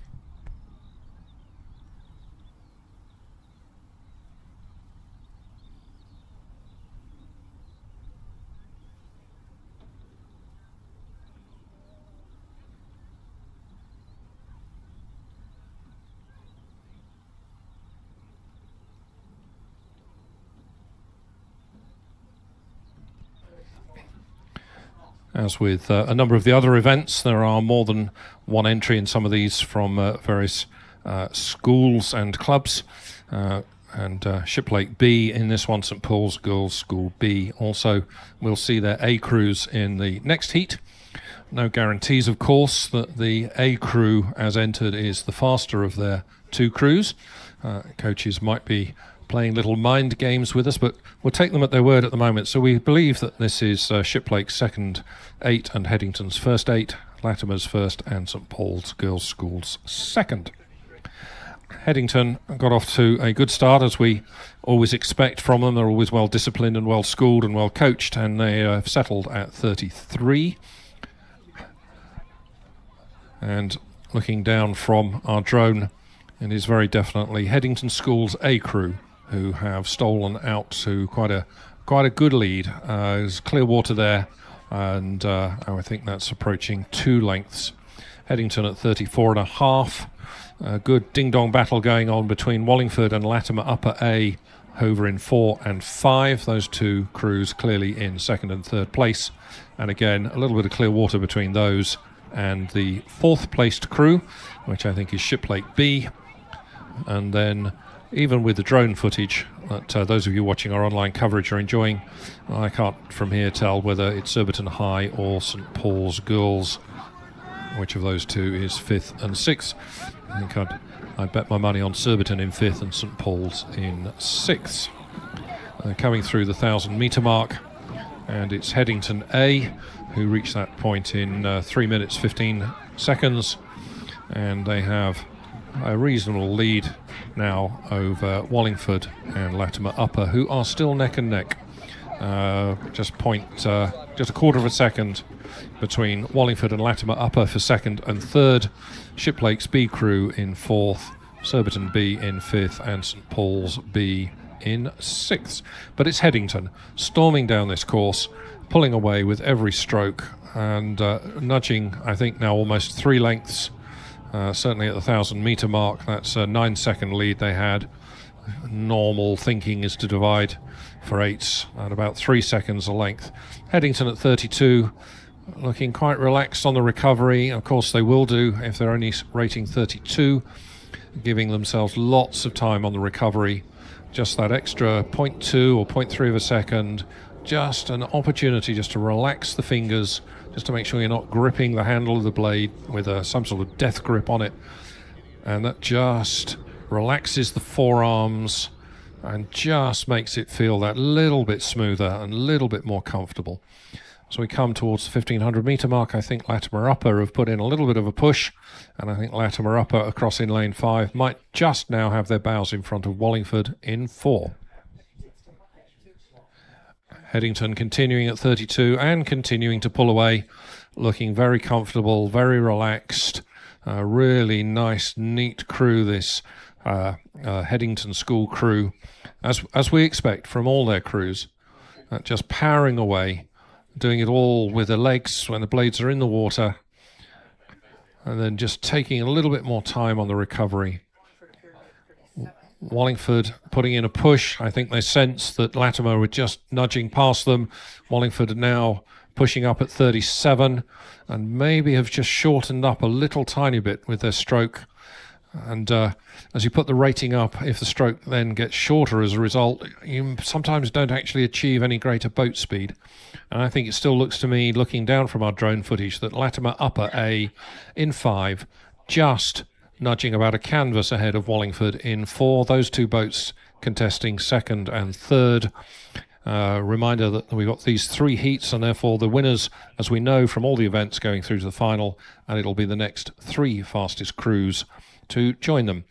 As with a number of the other events, there are more than one entry in some of these from various schools and clubs. Shiplake B in this one, St Paul's Girls' School B. Also, we'll see their A crews in the next heat. No guarantees, of course, that the A crew as entered is the faster of their two crews. Coaches might be playing little mind games with us, but we'll take them at their word at the moment. So we believe that this is Shiplake's second 8 and Headington's first 8, Latimer's first and St Paul's Girls' School's second. Headington got off to a good start, as we always expect from them. They're always well disciplined and well schooled and well coached, and they have settled at 33. And looking down from our drone, it is very definitely Headington School's A crew who have stolen out to quite a good lead. There's clear water there, and I think that's approaching 2 lengths. Headington at 34.5. A good ding-dong battle going on between Wallingford and Latimer Upper A over in 4 and 5. Those two crews clearly in second and third place. And again, a little bit of clear water between those and the 4th placed crew, which I think is Shiplake B. And then, even with the drone footage that those of you watching our online coverage are enjoying, I can't from here tell whether it's Surbiton High or St Paul's Girls. Which of those two is 5th and 6th? I think I'd bet my money on Surbiton in 5th and St Paul's in 6th. Coming through the 1,000-metre mark, and it's Headington A who reached that point in 3 minutes 15 seconds, and they have a reasonable lead now over Wallingford and Latimer Upper, who are still neck and neck. Just a quarter of a second between Wallingford and Latimer Upper for second and third. Shiplake's B crew in 4th, Surbiton B in 5th, and St Paul's B in 6th. But it's Headington storming down this course, pulling away with every stroke, and nudging, I think, now almost 3 lengths. Certainly at the 1,000-metre mark, that's a 9-second lead they had. Normal thinking is to divide for 8s at about 3 seconds a length. Headington at 32, looking quite relaxed on the recovery. Of course they will do if they're only rating 32, giving themselves lots of time on the recovery. Just that extra 0.2 or 0.3 of a second, just an opportunity just to relax the fingers, just to make sure you're not gripping the handle of the blade with some sort of death grip on it. And that just relaxes the forearms and just makes it feel that little bit smoother and a little bit more comfortable. As we come towards the 1,500-metre mark, I think Latimer Upper have put in a little bit of a push, and I think Latimer Upper across in lane 5 might just now have their bows in front of Wallingford in 4. Headington continuing at 32 and continuing to pull away, looking very comfortable, very relaxed. Really nice, neat crew, this Headington School crew, as we expect from all their crews, just powering away, doing it all with the legs when the blades are in the water, and then just taking a little bit more time on the recovery. Wallingford putting in a push. I think they sense that Latimer were just nudging past them. Wallingford are now pushing up at 37 and maybe have just shortened up a little tiny bit with their stroke. And as you put the rating up, if the stroke then gets shorter as a result, you sometimes don't actually achieve any greater boat speed. And I think it still looks to me, looking down from our drone footage, that Latimer Upper A in 5, just nudging about a canvas ahead of Wallingford in 4. Those two boats contesting second and third. Reminder that we've got these 3 heats, and therefore the winners, as we know from all the events, going through to the final, and it'll be the next 3 fastest crews to join them.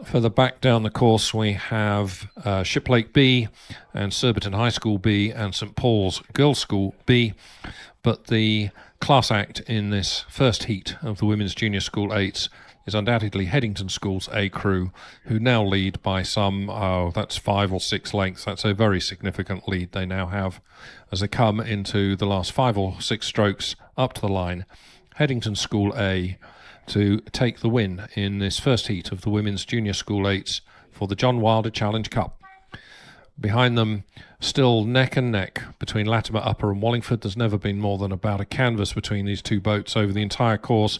Further back down the course, we have Shiplake B and Surbiton High School B and St Paul's Girls' School B. But the class act in this first heat of the Women's Junior School 8s is undoubtedly Headington School's A crew, who now lead by some, that's 5 or 6 lengths. That's a very significant lead they now have as they come into the last 5 or 6 strokes up to the line. Headington School A to take the win in this first heat of the Women's Junior School 8s for the John Wilder Challenge Cup. Behind them, still neck and neck between Latimer Upper and Wallingford. There's never been more than about a canvas between these two boats over the entire course.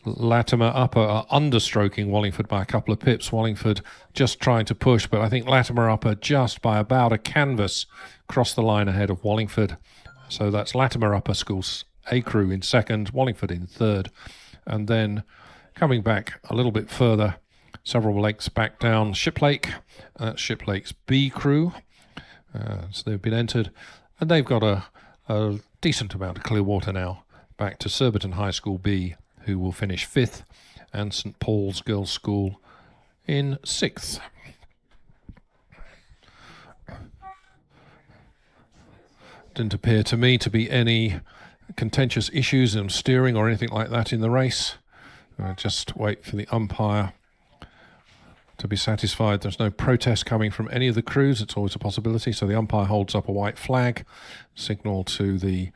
Latimer Upper are understroking Wallingford by a couple of pips. Wallingford just trying to push, but I think Latimer Upper just by about a canvas crossed the line ahead of Wallingford. So that's Latimer Upper School's A crew in second, Wallingford in third. And then coming back a little bit further, several lengths back down, Shiplake. That's Shiplake's B crew. So they've been entered. And they've got a decent amount of clear water now. Back to Surbiton High School B, who will finish fifth, and St Paul's Girls' School in sixth. Didn't appear to me to be any contentious issues in steering or anything like that in the race. Just wait for the umpire to be satisfied. There's no protest coming from any of the crews. It's always a possibility. So the umpire holds up a white flag, signal to the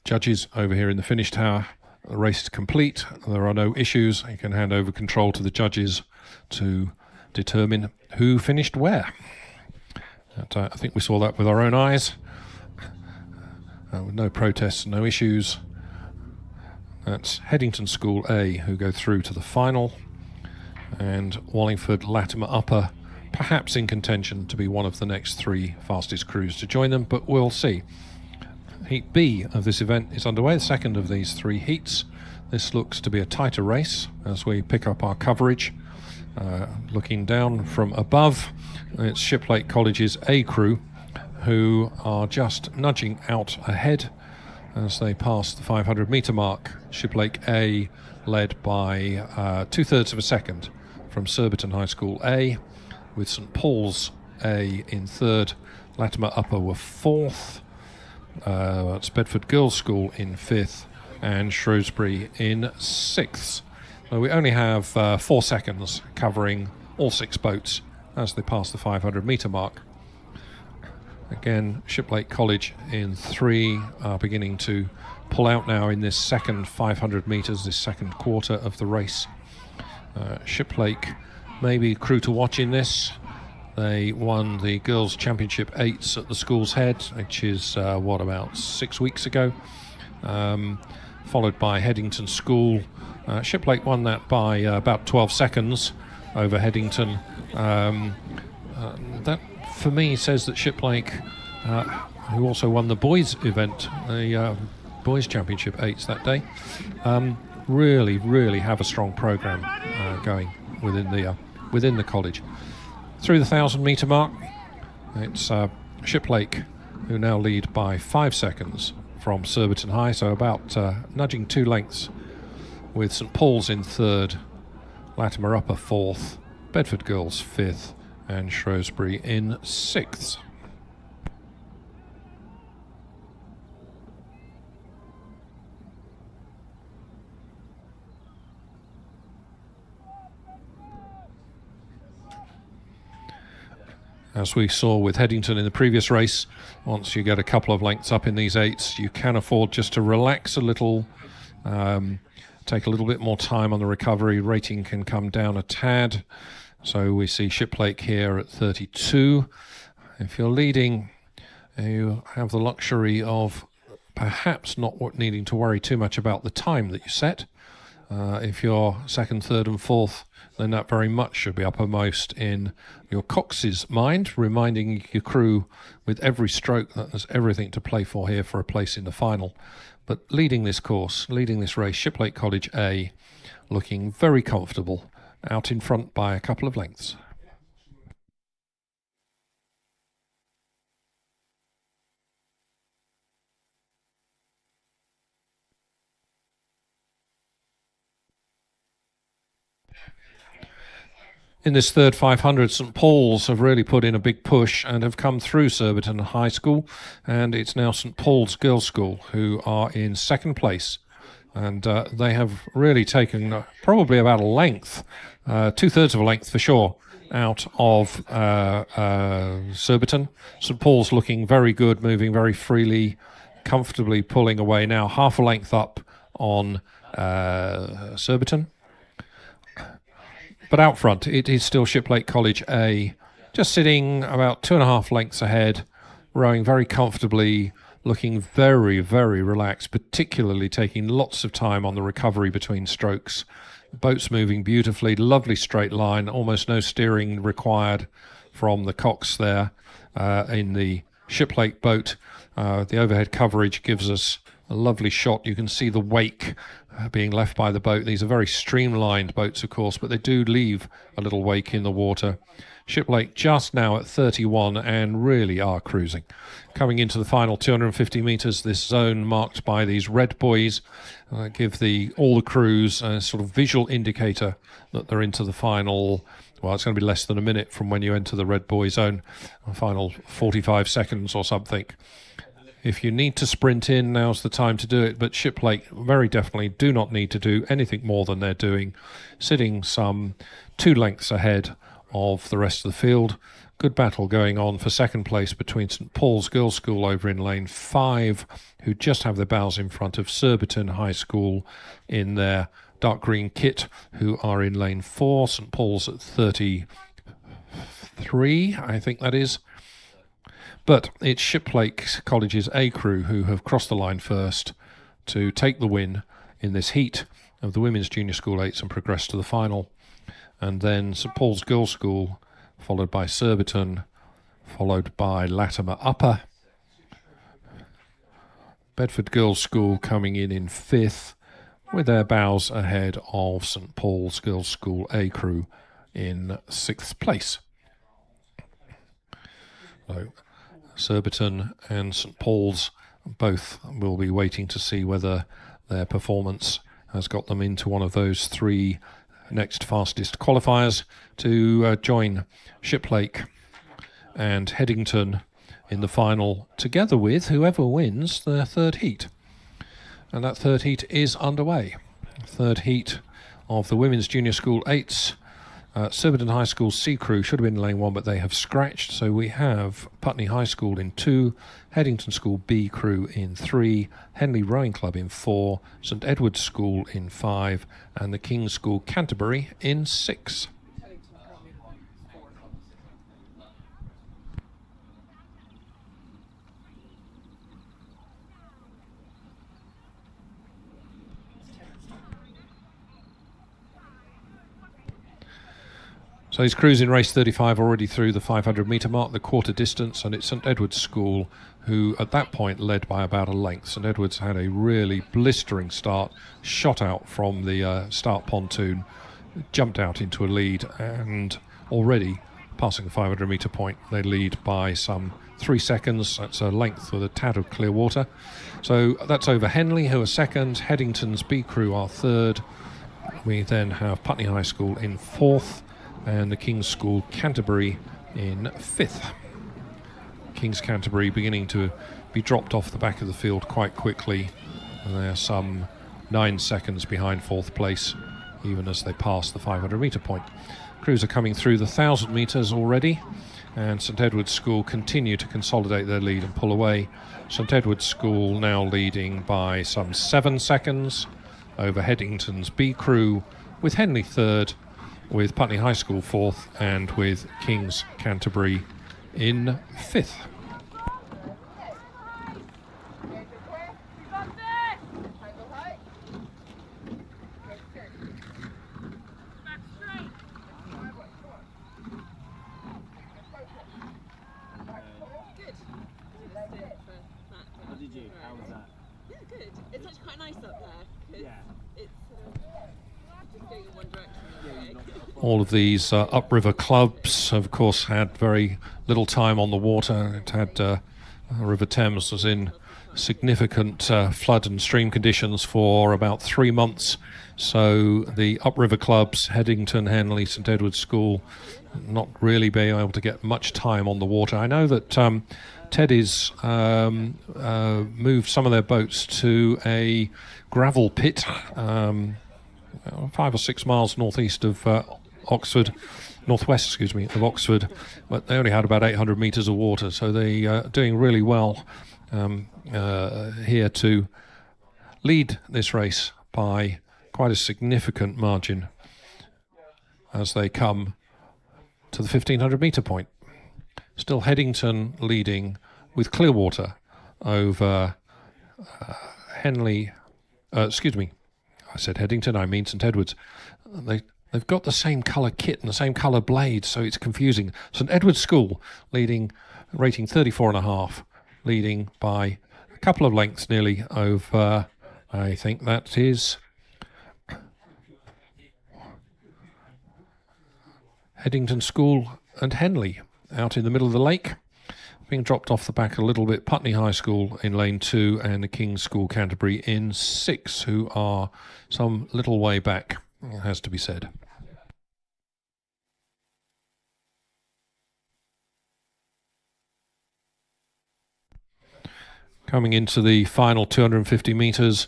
judges over here in the finish tower. The race is complete. There are no issues. You can hand over control to the judges to determine who finished where. And, I think we saw that with our own eyes. With no protests, no issues. That's Headington School A who go through to the final. And Wallingford Latimer Upper perhaps in contention to be one of the next three fastest crews to join them, but we'll see. Heat B of this event is underway, the second of these three heats. This looks to be a tighter race as we pick up our coverage. Looking down from above, it's Shiplake College's A crew who are just nudging out ahead as they pass the 500 metre mark. Shiplake A led by 2/3 of a second from Surbiton High School A, with St Paul's A in third. Latimer Upper were fourth. That's Bedford Girls' School in fifth, and Shrewsbury in sixth. So we only have 4 seconds covering all 6 boats as they pass the 500 metre mark. Again, Shiplake College in 3 are beginning to pull out now in this second 500 metres, this second quarter of the race. Shiplake maybe crew to watch in this. They won the Girls' Championship 8s at the School's Head, which is, about 6 weeks ago, followed by Headington School. Shiplake won that by about 12 seconds over Headington. That, for me, says that Shiplake, who also won the boys' event, the Boys' Championship 8s that day, really have a strong programme going within the college. Through the 1,000 metre mark, it's Shiplake who now lead by 5 seconds from Surbiton High, so about nudging 2 lengths, with St Paul's in third, Latimer Upper fourth, Bedford Girls fifth, and Shrewsbury in sixth. As we saw with Headington in the previous race, once you get a couple of lengths up in these 8s, you can afford just to relax a little, take a little bit more time on the recovery. Rating can come down a tad. So we see Shiplake here at 32. If you're leading, you have the luxury of perhaps not needing to worry too much about the time that you set. If you're second, third and fourth, then that very much should be uppermost in your Cox's mind, reminding your crew with every stroke that there's everything to play for here for a place in the final. But leading this course, leading this race, Shiplake College A, looking very comfortable, out in front by a couple of lengths. In this third 500, St Paul's have really put in a big push and have come through Surbiton High School, and it's now St Paul's Girls' School who are in second place, and they have really taken probably about a length, 2/3 of a length for sure, out of Surbiton. St Paul's looking very good, moving very freely, comfortably pulling away now, half a length up on Surbiton. But out front, it is still Shiplake College A, just sitting about 2.5 lengths ahead, rowing very comfortably, looking very, very relaxed, particularly taking lots of time on the recovery between strokes. The boat's moving beautifully, lovely straight line, almost no steering required from the Cox there in the Shiplake boat. The overhead coverage gives us a lovely shot. You can see the wake being left by the boat. These are very streamlined boats, of course, but they do leave a little wake in the water. Shiplake just now at 31 and really are cruising. Coming into the final 250 metres, this zone marked by these red buoys give all the crews a sort of visual indicator that they're into the final. Well, it's going to be less than a minute from when you enter the red buoy zone, a final 45 seconds or something. If you need to sprint in, now's the time to do it, but Shiplake very definitely do not need to do anything more than they're doing, sitting some 2 lengths ahead of the rest of the field. Good battle going on for second place between St Paul's Girls' School over in lane 5, who just have their bows in front of Surbiton High School in their dark green kit, who are in lane 4. St Paul's at 33, I think that is. But it's Shiplake College's A crew who have crossed the line first to take the win in this heat of the Women's Junior School 8s and progress to the final. And then St Paul's Girls' School, followed by Surbiton, followed by Latimer Upper. Bedford Girls' School coming in 5th, with their bows ahead of St Paul's Girls' School A crew in 6th place. So Surbiton and St Paul's both will be waiting to see whether their performance has got them into one of those 3 next fastest qualifiers to join Shiplake and Headington in the final, together with whoever wins the third heat. And that third heat is underway. Third heat of the Women's Junior School 8s. Surbiton High School C crew should have been in lane 1, but they have scratched. So we have Putney High School in 2, Headington School B crew in 3, Henley Rowing Club in 4, St Edward's School in 5, and the King's School Canterbury in 6. So he's cruising race 35 already through the 500 metre mark, the quarter distance, and it's St Edward's School who at that point led by about a length. St Edward's had a really blistering start, shot out from the start pontoon, jumped out into a lead, and already passing the 500 metre point, they lead by some 3 seconds. That's a length with a tad of clear water. So that's over Henley, who are second. Headington's B crew are third. We then have Putney High School in 4th. And the King's School Canterbury in 5th. King's Canterbury beginning to be dropped off the back of the field quite quickly. And they're some 9 seconds behind 4th place, even as they pass the 500 metre point. Crews are coming through the 1,000 metres already, and St Edward's School continue to consolidate their lead and pull away. St Edward's School now leading by some 7 seconds over Headington's B crew, with Henley third, with Putney High School 4th, and with King's Canterbury in 5th. How did you? How was that? Yeah, good. It's actually quite nice up there. Yeah. It's just going in one direction. All of these upriver clubs, of course, had very little time on the water. It had River Thames was in significant flood and stream conditions for about 3 months. So the upriver clubs, Headington, Henley, St Edward's School, not really being able to get much time on the water. I know that Teddy's moved some of their boats to a gravel pit 5 or 6 miles northeast of northwest of Oxford, but they only had about 800 metres of water, so they are doing really well here to lead this race by quite a significant margin as they come to the 1,500 metre point. Still Headington leading with Clearwater over Henley. Excuse me, I said Headington, I mean St Edwards. They've got the same colour kit and the same colour blades, so it's confusing. St Edward's School leading, rating 34.5, leading by a couple of lengths nearly over, I think that is Headington School and Henley out in the middle of the lake. Being dropped off the back a little bit, Putney High School in lane 2 and the King's School Canterbury in 6, who are some little way back, it has to be said. Coming into the final 250 metres,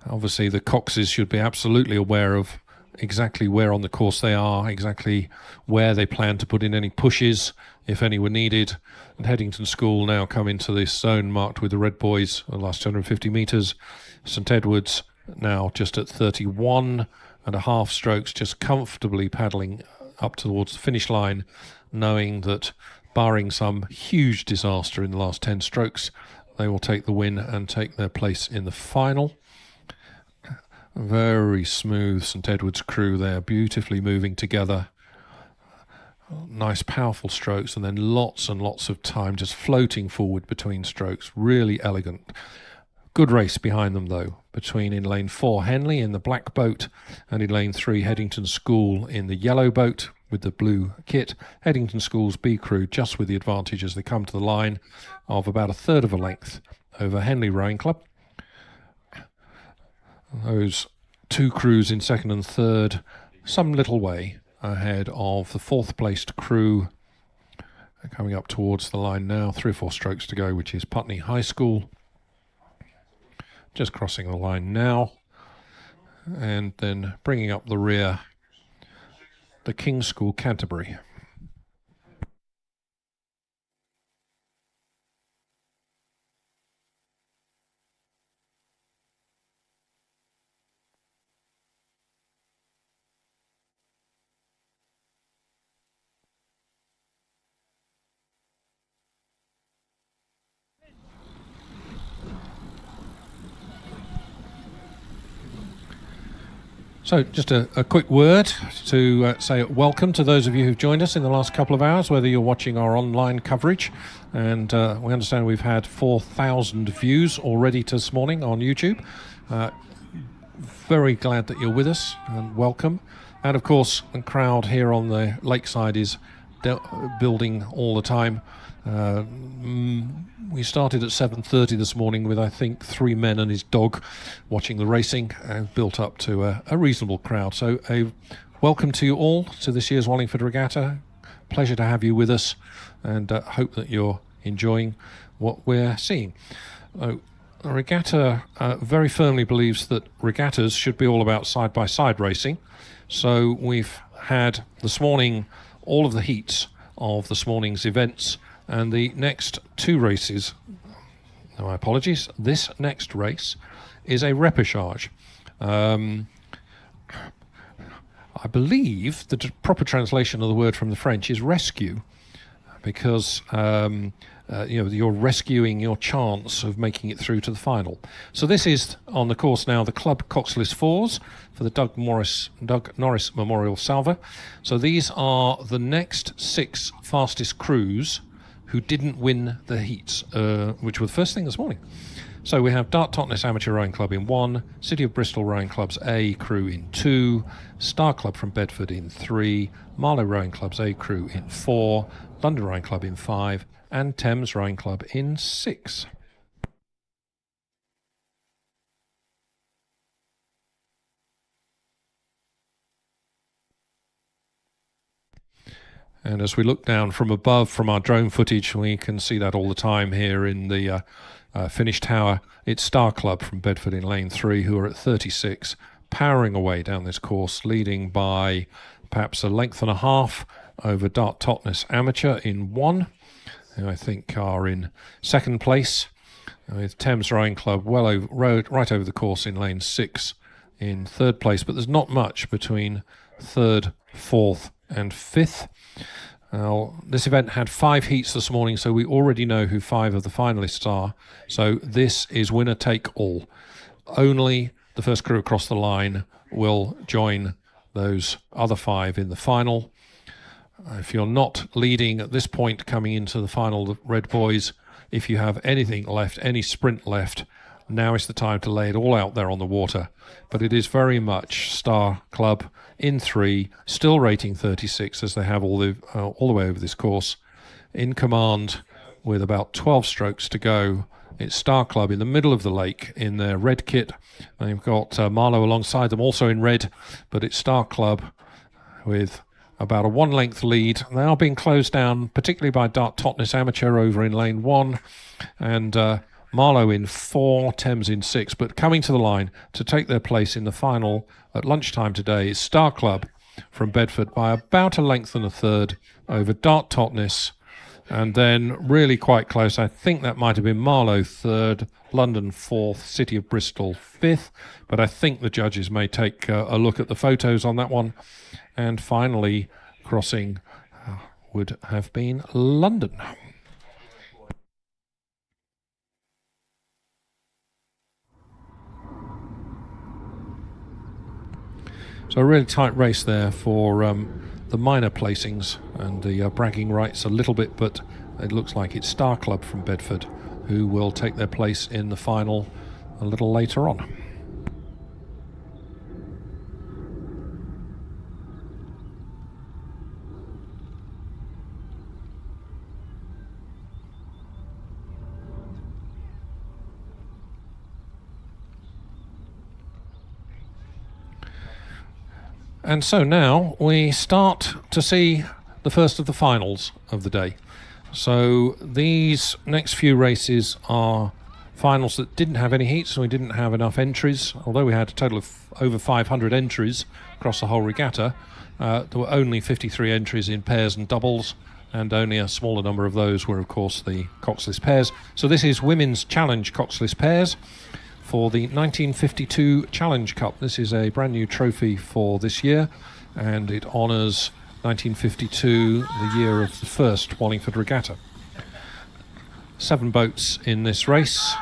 obviously the Coxes should be absolutely aware of exactly where on the course they are, exactly where they plan to put in any pushes, if any were needed. And Headington School now come into this zone marked with the red boys the last 250 metres. St Edwards now just at 31.5 strokes, just comfortably paddling up towards the finish line, knowing that barring some huge disaster in the last 10 strokes, they will take the win and take their place in the final. Very smooth St Edward's crew there, beautifully moving together. Nice powerful strokes, and then lots and lots of time just floating forward between strokes. Really elegant. Good race behind them though, between in lane 4 Henley in the black boat and in lane 3 Headington School in the yellow boat with the blue kit. Headington School's B crew just with the advantage as they come to the line of about a third of a length over Henley Rowing Club. Those two crews in second and third, some little way ahead of the fourth placed crew. Coming up towards the line now, 3 or 4 strokes to go, which is Putney High School. Just crossing the line now. And then bringing up the rear, the King's School Canterbury. So just a quick word to say welcome to those of you who've joined us in the last couple of hours, whether you're watching our online coverage, and we understand we've had 4,000 views already this morning on YouTube. Very glad that you're with us, and welcome. And of course, the crowd here on the lakeside is building all the time. We started at 7:30 this morning with, I think, 3 men and his dog watching the racing, and built up to a reasonable crowd. So a welcome to you all to this year's Wallingford Regatta. Pleasure to have you with us, and hope that you're enjoying what we're seeing. The regatta very firmly believes that regattas should be all about side-by-side racing. So we've had this morning all of the heats of this morning's events, and the next 2 races, no, my apologies, this next race is a repêchage. I believe the proper translation of the word from the French is rescue, because you're rescuing your chance of making it through to the final. So this is on the course now, the Club Coxless Fours for the Doug Norris Memorial Salver. So these are the next 6 fastest crews who didn't win the heats, which were the first thing this morning. So we have Dart Totnes Amateur Rowing Club in 1, City of Bristol Rowing Club's A crew in 2, Star Club from Bedford in 3, Marlow Rowing Club's A crew in 4, London Rowing Club in 5, and Thames Rowing Club in 6. And as we look down from above from our drone footage, we can see that all the time here in the finish tower. It's Star Club from Bedford in lane 3, who are at 36, powering away down this course, leading by perhaps a length and a half over Dart Totnes Amateur in 1, who I think are in second place, with Thames Rowing Club right over the course in lane 6 in third place. But there's not much between third, fourth and fifth. Now, this event had 5 heats this morning, so we already know who 5 of the finalists are. So this is winner take all. Only the first crew across the line will join those other 5 in the final. If you're not leading at this point coming into the final, the Red Boys, if you have anything left, any sprint left, now is the time to lay it all out there on the water. But it is very much Star Club in 3, still rating 36 as they have all the way over this course, in command with about 12 strokes to go. It's Star Club in the middle of the lake in their red kit. They've got Marlow alongside them, also in red, but it's Star Club with about a 1-length lead. They are being closed down, particularly by Dart Totnes Amateur over in lane 1, and Marlow in 4, Thames in 6. But coming to the line to take their place in the final at lunchtime today is Star Club from Bedford by about 1 1/3 over Dart Totnes. And then really quite close, I think that might have been Marlow 3rd, London 4th, City of Bristol 5th. But I think the judges may take a look at the photos on that one. And finally, crossing would have been London. So a really tight race there for the minor placings and the bragging rights a little bit, but it looks like it's Star Club from Bedford who will take their place in the final a little later on. And so now we start to see the first of the finals of the day. So these next few races are finals that didn't have any heats, and we didn't have enough entries. Although we had a total of over 500 entries across the whole regatta, there were only 53 entries in pairs and doubles, and only a smaller number of those were, of course, the Coxless pairs. So this is Women's Challenge Coxless pairs for the 1952 Challenge Cup. This is a brand new trophy for this year, and it honours 1952, the year of the first Wallingford Regatta. 7 boats in this race.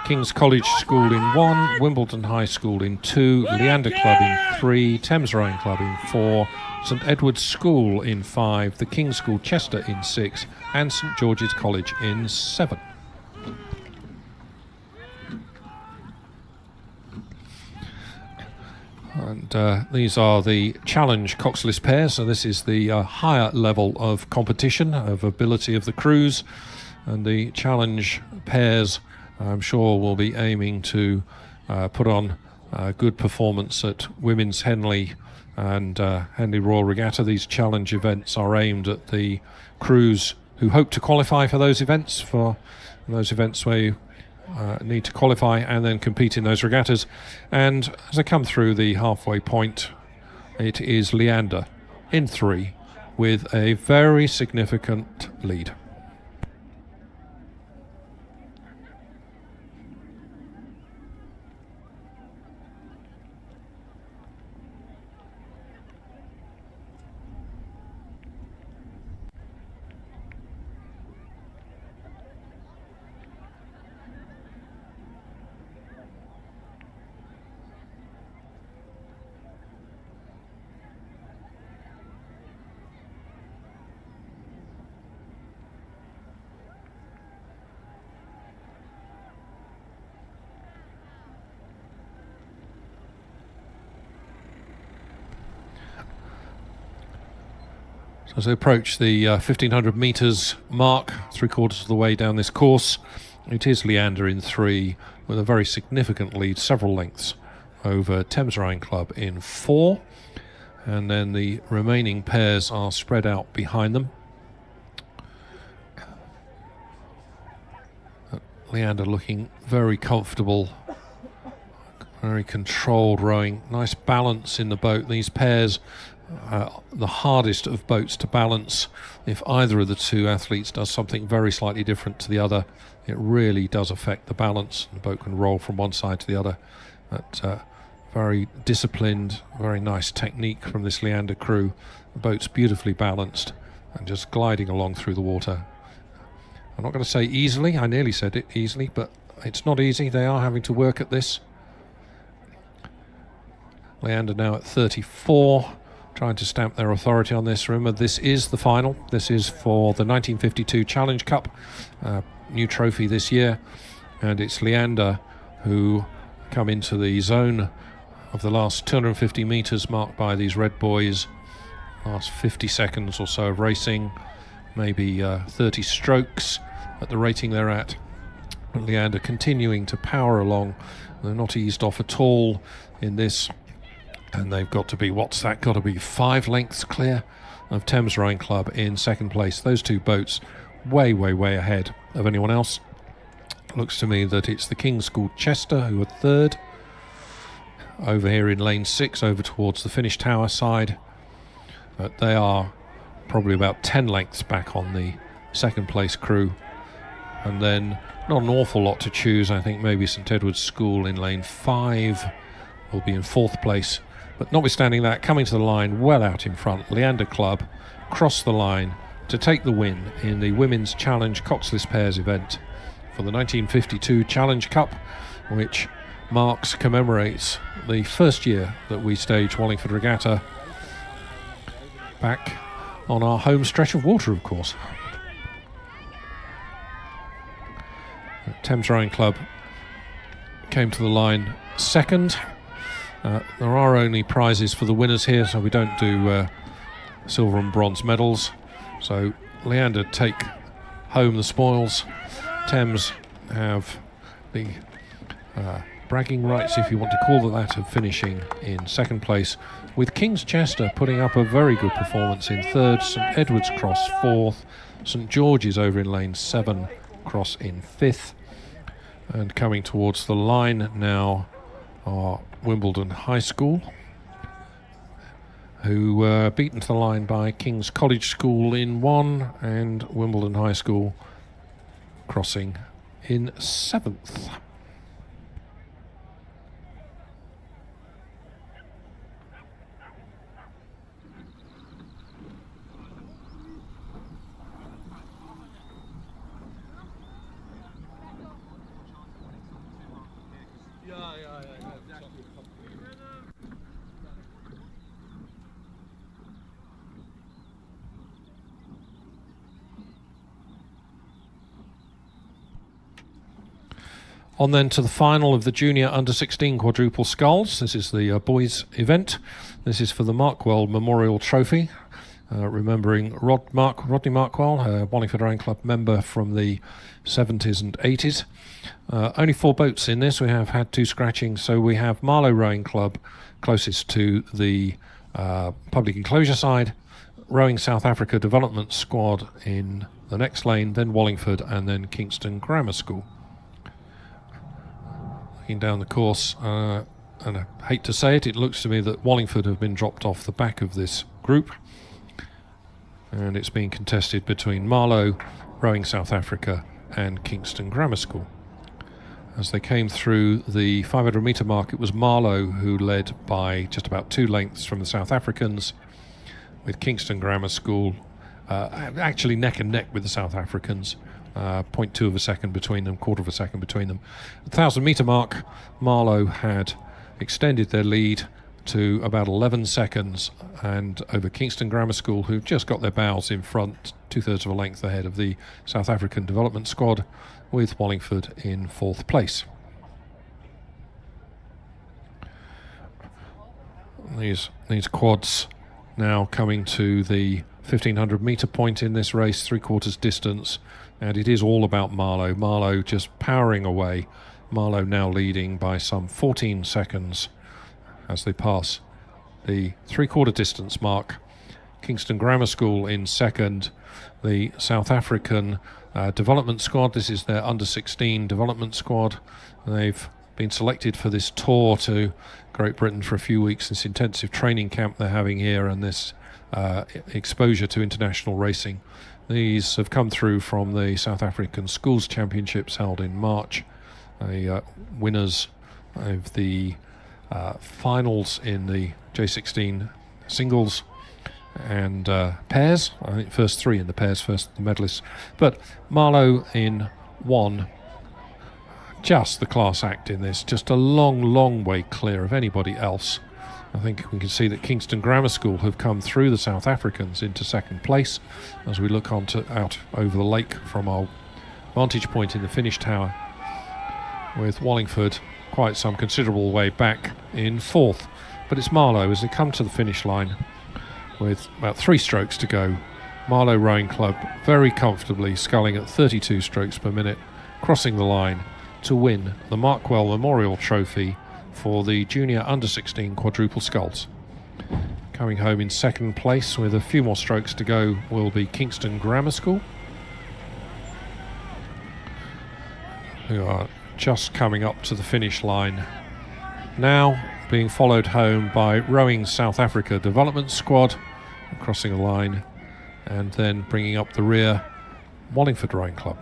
King's College School in 1, Wimbledon High School in 2, Leander Club in 3, Thames Rowing Club in 4, St Edward's School in 5, the King's School Chester in 6, and St George's College in 7. And these are the Challenge Coxless pairs, so this is the higher level of competition, of ability of the crews, and the Challenge pairs I'm sure will be aiming to put on a good performance at Women's Henley and Henley Royal Regatta. These Challenge events are aimed at the crews who hope to qualify for those events where you need to qualify and then compete in those regattas. And as I come through the halfway point, it is Leander in 3 with a very significant lead. As they approach the 1500 metres mark, 3/4 of the way down this course, it is Leander in 3 with a very significant lead, several lengths over Thames Rowing Club in 4, and then the remaining pairs are spread out behind them. Leander looking very comfortable, very controlled rowing, nice balance in the boat. These pairs, the hardest of boats to balance. If either of the two athletes does something very slightly different to the other, it really does affect the balance. The boat can roll from one side to the other. But very disciplined, very nice technique from this Leander crew. The boat's beautifully balanced and just gliding along through the water. I'm not going to say easily, I nearly said it easily, but it's not easy. They are having to work at this. Leander now at 34, trying to stamp their authority on this. Remember, this is the final. This is for the 1952 Challenge Cup, new trophy this year, and it's Leander who come into the zone of the last 250 metres marked by these red buoys. Last 50 seconds or so of racing, maybe 30 strokes at the rating they're at. But Leander continuing to power along. They're not eased off at all in this, and they've got to be, what's that got to be, 5 lengths clear of Thames Rowing Club in second place. Those two boats way ahead of anyone else. Looks to me that it's the King's School Chester who are third, over here in lane 6, over towards the finish tower side. But they are probably about 10 lengths back on the second place crew. And then not an awful lot to choose. I think maybe St Edward's School in lane 5 will be in 4th place. But notwithstanding that, coming to the line well out in front, Leander Club cross the line to take the win in the Women's Challenge Coxless Pairs event for the 1952 Challenge Cup, which commemorates the first year that we staged Wallingford Regatta back on our home stretch of water, of course. Thames Rowing Club came to the line second. There are only prizes for the winners here, so we don't do silver and bronze medals. So Leander take home the spoils. Thames have the bragging rights, if you want to call it that, of finishing in second place, with King's Chester putting up a very good performance in third, St Edward's Cross 4th, St George's over in lane 7, Cross in 5th, and coming towards the line now are Wimbledon High School, who were beaten to the line by King's College School in 1, and Wimbledon High School crossing in 7th. On then to the final of the Junior Under-16 Quadruple Sculls. This is the boys' event. This is for the Markwell Memorial Trophy, remembering Rodney Markwell, Wallingford Rowing Club member from the 70s and 80s. Only 4 boats in this. We have had 2 scratchings, so we have Marlow Rowing Club closest to the public enclosure side, Rowing South Africa Development Squad in the next lane, then Wallingford, and then Kingston Grammar School. Looking down the course, and I hate to say it, it looks to me that Wallingford have been dropped off the back of this group, and it's being contested between Marlow, Rowing South Africa, and Kingston Grammar School. As they came through the 500 metre mark, it was Marlow who led by just about 2 lengths from the South Africans, with Kingston Grammar School actually neck and neck with the South Africans. 0.2 of a second between them, quarter of a second between them. At the 1,000 metre mark, Marlow had extended their lead to about 11 seconds, and over Kingston Grammar School, who just got their bows in front, 2/3 of a length ahead of the South African Development Squad, with Wallingford in 4th place. These quads now coming to the 1,500 metre point in this race, 3/4 distance. And it is all about Marlow. Marlow just powering away. Marlow now leading by some 14 seconds as they pass the 3/4 distance mark. Kingston Grammar School in second. The South African development squad, this is their under-16 development squad. They've been selected for this tour to Great Britain for a few weeks, this intensive training camp they're having here, and this exposure to international racing. These have come through from the South African Schools Championships held in March. Winners of the finals in the J16 singles and pairs. I think first three in the pairs, first the medalists. But Marlow in one, just the class act in this, just a long way clear of anybody else. I think we can see that Kingston Grammar School have come through the South Africans into second place as we look out over the lake from our vantage point in the finish tower, with Wallingford quite some considerable way back in fourth. But it's Marlow as they come to the finish line with about 3 strokes to go. Marlow Rowing Club very comfortably sculling at 32 strokes per minute, crossing the line to win the Markwell Memorial Trophy for the Junior Under-16 Quadruple Sculls. Coming home in second place with a few more strokes to go will be Kingston Grammar School, who are just coming up to the finish line now, being followed home by Rowing South Africa Development Squad, crossing the line, and then bringing up the rear Wallingford Rowing Club.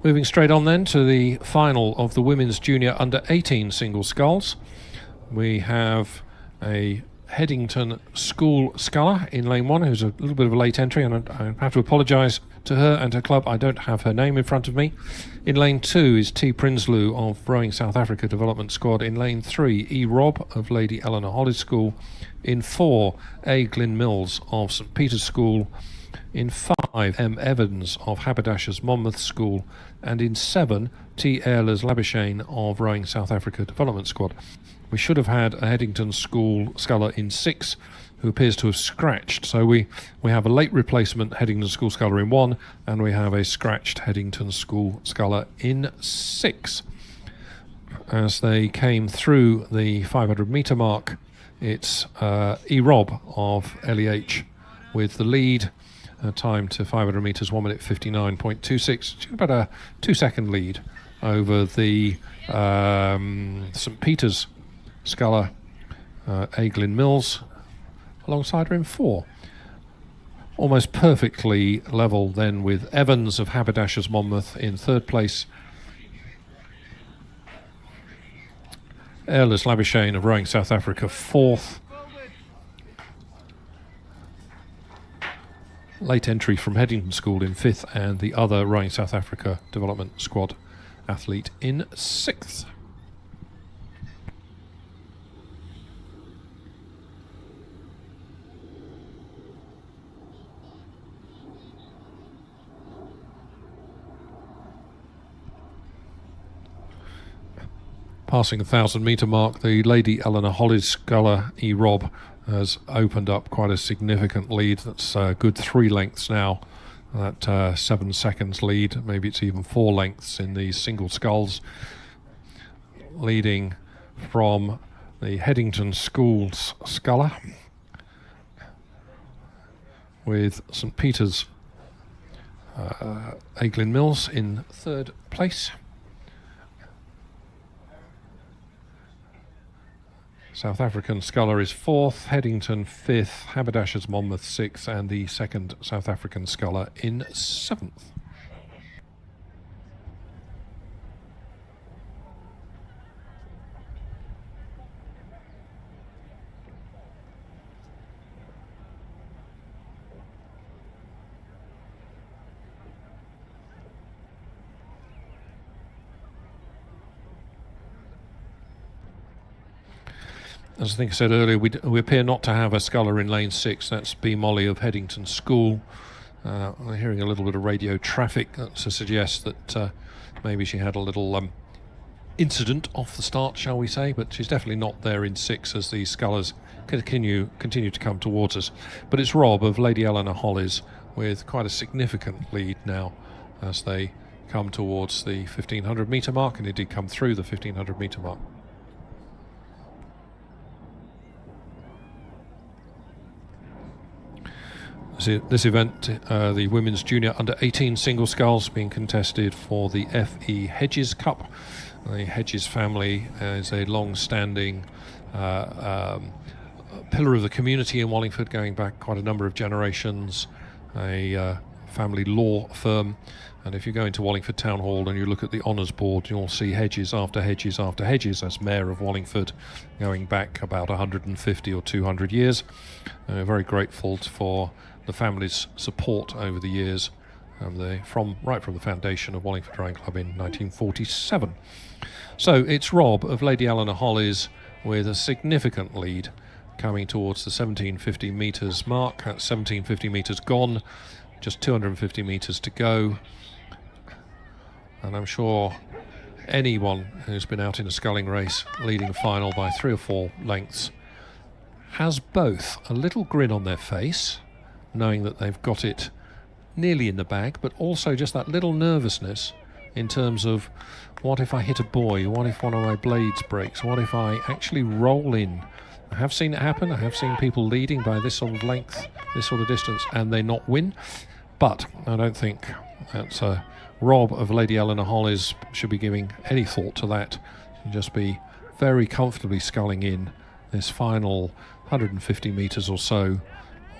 Moving straight on then to the final of the Women's Junior Under-18 Single Sculls. We have a Headington School sculler in lane 1, who's a little bit of a late entry, and I have to apologise to her and her club. I don't have her name in front of me. In lane 2 is T. Prinsloo of Rowing South Africa Development Squad. In lane 3, E. Robb of Lady Eleanor Hollis School. In 4, A. Glyn Mills of St. Peter's School. In 5, M. Evans of Haberdashers Monmouth School. And in 7, T. Ehlers Labuschagne of Rowing South Africa Development Squad. We should have had a Headington School sculler in 6, who appears to have scratched. So we have a late replacement Headington School sculler in 1, and we have a scratched Headington School sculler in 6. As they came through the 500 metre mark, it's E. Robb of LEH with the lead. Time to 500 metres, 1 minute 59.26. About a 2-second lead over the St. Peter's sculler, A. Glyn Mills, alongside her in 4. Almost perfectly level then with Evans of Haberdashers Monmouth in 3rd place. Ehlers Labuschagne of Rowing South Africa 4th. Late entry from Headington School in 5th, and the other Rowing South Africa Development Squad athlete in 6th. Passing the 1,000 metre mark, the Lady Eleanor Hollis sculler E. Robb has opened up quite a significant lead. That's a good 3 lengths now. That 7 seconds lead, maybe it's even 4 lengths in these single sculls, leading from the Headington Schools sculler, with St. Peter's A. Glyn Mills in 3rd place. South African sculler is 4th, Headington 5th, Haberdashers Monmouth 6th, and the second South African sculler in 7th. as I think I said earlier, we appear not to have a sculler in lane 6. That's B. Molly of Headington School. I'm hearing a little bit of radio traffic to suggest that maybe she had a little incident off the start, shall we say, but she's definitely not there in 6 as the scullers continue to come towards us. But it's Rob of Lady Eleanor Hollies with quite a significant lead now as they come towards the 1500 metre mark, and it did come through the 1500 metre mark. This event, the Women's Junior Under-18 Single Sculls, being contested for the F.E. Hedges Cup. The Hedges family is a long-standing pillar of the community in Wallingford, going back quite a number of generations, a family law firm. And if you go into Wallingford Town Hall and you look at the honours board, you'll see hedges after hedges after hedges as Mayor of Wallingford, going back about 150 or 200 years. Very grateful for the family's support over the years, right from the foundation of Wallingford Rowing Club in 1947. So it's Rob of Lady Eleanor Hollies with a significant lead coming towards the 1750 metres mark. That's 1750 metres gone, just 250 metres to go. And I'm sure anyone who's been out in a sculling race leading a final by 3 or 4 lengths has both a little grin on their face, knowing that they've got it nearly in the bag, but also just that little nervousness in terms of, what if I hit a buoy? What if one of my blades breaks? What if I actually roll in? I have seen it happen. I have seen people leading by this sort of length, this sort of distance, and they not win. But I don't think that's Rob of Lady Eleanor Hollies should be giving any thought to that, and just be very comfortably sculling in this final 150 metres or so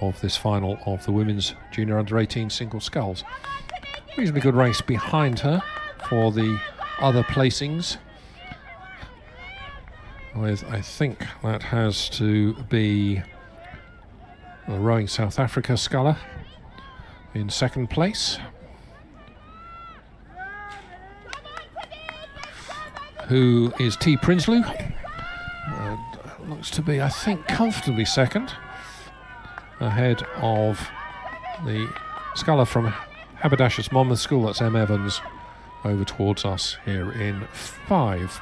of this final of the Women's Junior Under-18 Single Sculls. Reasonably good race behind her for the other placings, with, I think that has to be the Rowing South Africa sculler in second place, who is T. Prinsloo. Looks to be, I think, comfortably second, ahead of the sculler from Haberdashers Monmouth School, that's M. Evans, over towards us here in 5.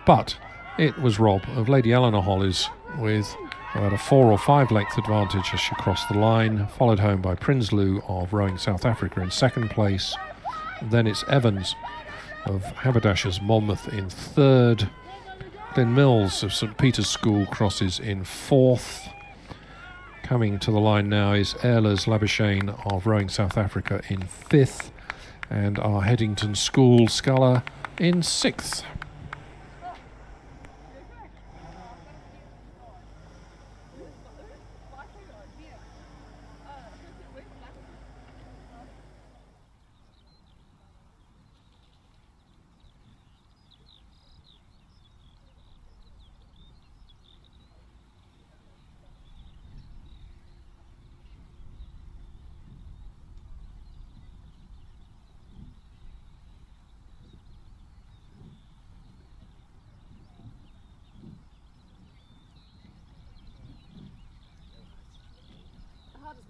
But it was Rob of Lady Eleanor Hollies with about a 4 or 5 length advantage as she crossed the line, followed home by Prinsloo of Rowing South Africa in second place. Then it's Evans of Haberdashers Monmouth in third. Glyn Mills of St Peter's School crosses in 4th. Coming to the line now is Ehlers Labuschagne of Rowing South Africa in 5th, and our Headington School sculler in 6th.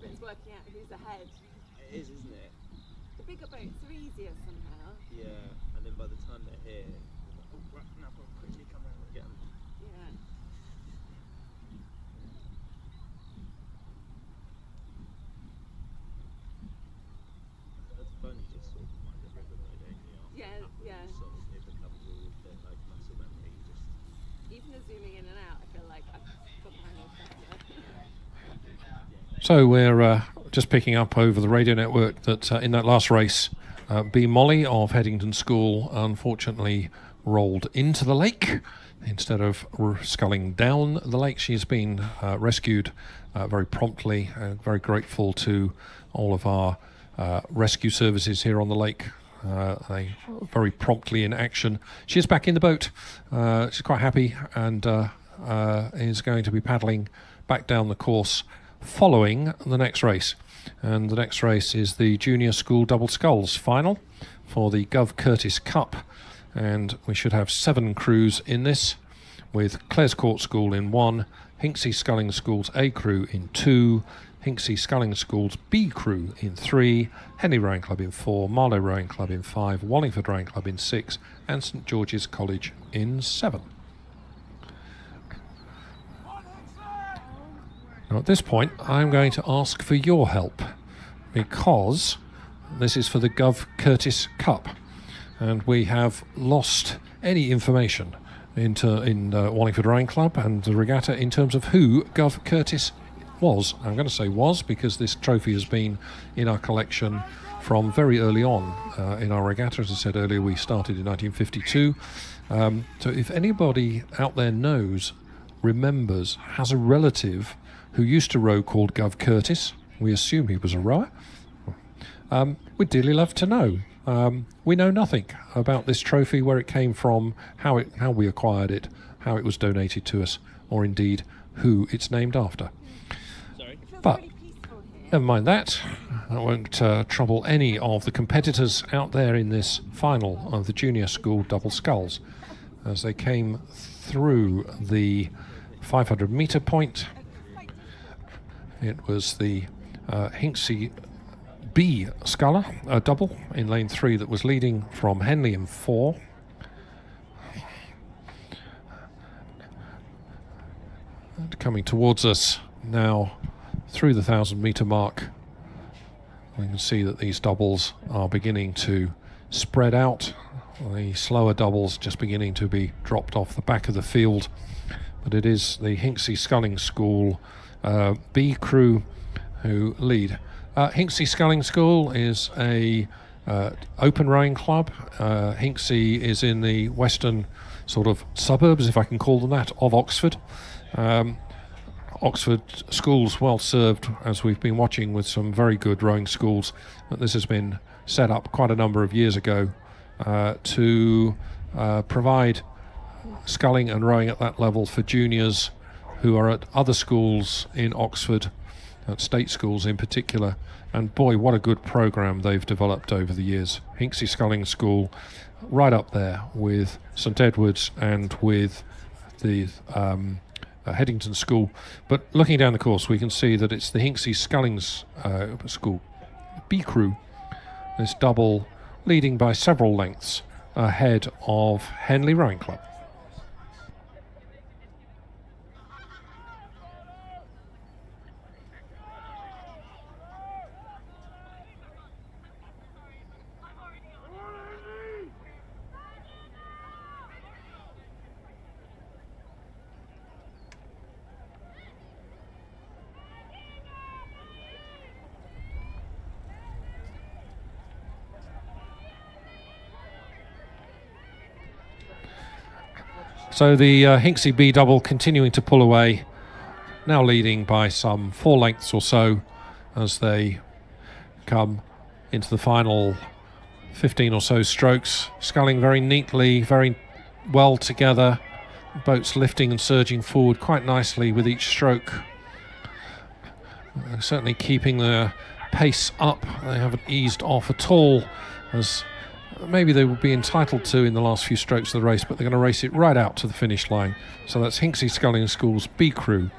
It's working out who's ahead. It is, isn't it? The bigger boats are easier somehow. Yeah, and then by the time they're here, Oh, right, now we'll quickly come around and get them. Yeah. That's fun, you just sort of find a river though, don't you? Yeah, yeah. Sort of, it becomes all a bit like muscle memory. You just Even the zooming in and out, I feel like I've got the hang of that. So we're just picking up over the radio network that in that last race, B. Molly of Headington School unfortunately rolled into the lake instead of sculling down the lake. She's been rescued very promptly. Very grateful to all of our rescue services here on the lake. They very promptly in action. She is back in the boat. She's quite happy and is going to be paddling back down the course following the next race. And the next race is the Junior School Double Sculls final for the Gov Curtis Cup, and we should have 7 crews in this, with Clares Court School in 1, Hinksey Sculling School's A crew in 2, Hinksey Sculling School's B crew in 3, Henley Rowing Club in 4, Marlow Rowing Club in 5, Wallingford Rowing Club in 6, and St George's College in 7. Now at this point I'm going to ask for your help, because this is for the Gov Curtis Cup and we have lost any information in Wallingford Rowing Club and the regatta in terms of who Gov Curtis was. I'm going to say was because this trophy has been in our collection from very early on in our regatta. As I said earlier, we started in 1952. So if anybody out there knows, remembers, has a relative who used to row called Gov Curtis, we assume he was a rower, we'd dearly love to know. We know nothing about this trophy, where it came from, how we acquired it, how it was donated to us, or indeed who it's named after. But never mind that. I won't trouble any of the competitors out there in this final of the junior school double sculls as they came through the 500 metre point. It was the Hinksey B sculler, a double in lane 3 that was leading from Henley in 4. And coming towards us now through the 1,000 metre mark, we can see that these doubles are beginning to spread out. The slower doubles just beginning to be dropped off the back of the field. But it is the Hinksey Sculling School B crew who lead. Hinksey Sculling School is a open rowing club. Hinksey is in the western sort of suburbs, if I can call them that, of Oxford. Oxford schools well served, as we've been watching, with some very good rowing schools. But this has been set up quite a number of years ago to provide sculling and rowing at that level for juniors who are at other schools in Oxford, at state schools in particular. And boy, what a good programme they've developed over the years. Hinksey Sculling School right up there with St Edward's and with the Headington School. But looking down the course, we can see that it's the Hinksey Sculling School B crew, this double leading by several lengths ahead of Henley Rowing Club. So the Hinksey B double continuing to pull away, now leading by some 4 lengths or so as they come into the final 15 or so strokes, sculling very neatly, very well together, boats lifting and surging forward quite nicely with each stroke. Certainly keeping the pace up. They haven't eased off at all, as maybe they would be entitled to in the last few strokes of the race, but they're going to race it right out to the finish line. So that's Hinksey Sculling School's B crew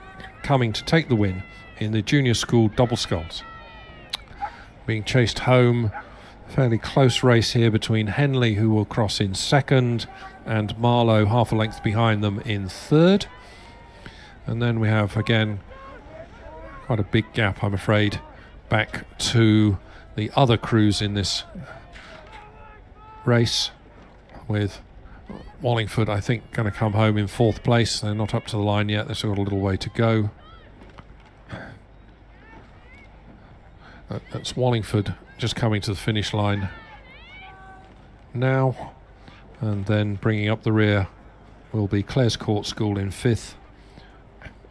coming to take the win in the junior school double sculls. Being chased home, fairly close race here between Henley, who will cross in second, and Marlow half a length behind them in third. And then we have again quite a big gap, I'm afraid, back to the other crews in this race, with Wallingford, I think, going to come home in 4th place. They're not up to the line yet, they've still got a little way to go. That's Wallingford just coming to the finish line now, and then bringing up the rear will be Clares Court School in 5th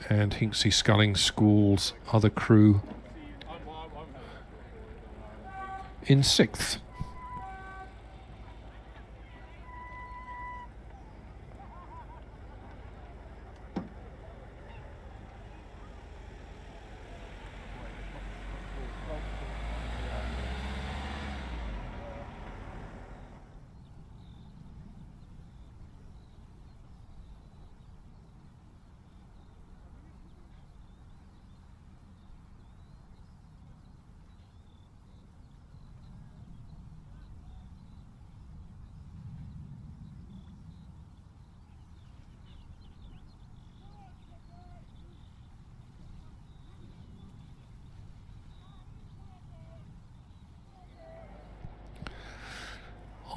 and Hinksey Sculling School's other crew in 6th.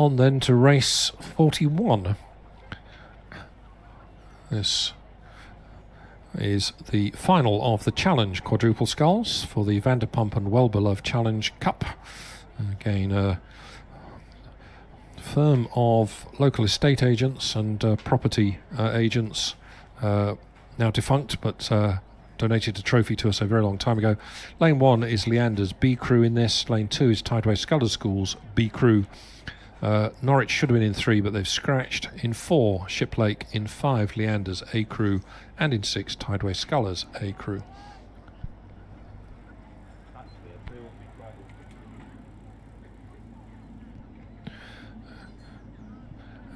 On then to race 41. This is the final of the Challenge Quadruple Sculls for the Vanderpump and well-beloved Challenge Cup. Again, a firm of local estate agents and property agents, now defunct, but donated a trophy to us a very long time ago. Lane 1 is Leander's B crew in this. Lane 2 is Tideway Scullers School's B crew. Norwich should have been in 3, but they've scratched. In 4, Shiplake. In 5, Leander's A crew. And in 6, Tideway Scullers A crew.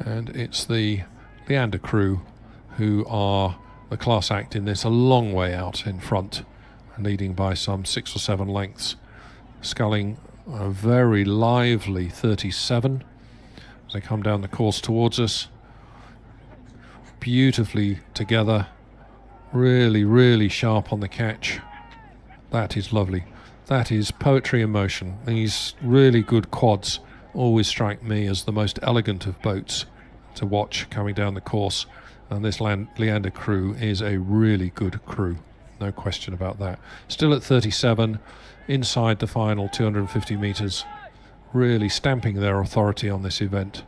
And it's the Leander crew who are the class act in this, a long way out in front, leading by some 6 or 7 lengths, sculling a very lively 37 as they come down the course towards us. Beautifully together, really sharp on the catch. That is lovely. That is poetry in motion. These really good quads always strike me as the most elegant of boats to watch coming down the course, and this Leander crew is a really good crew, no question about that. Still at 37, inside the final 250 metres, really stamping their authority on this event,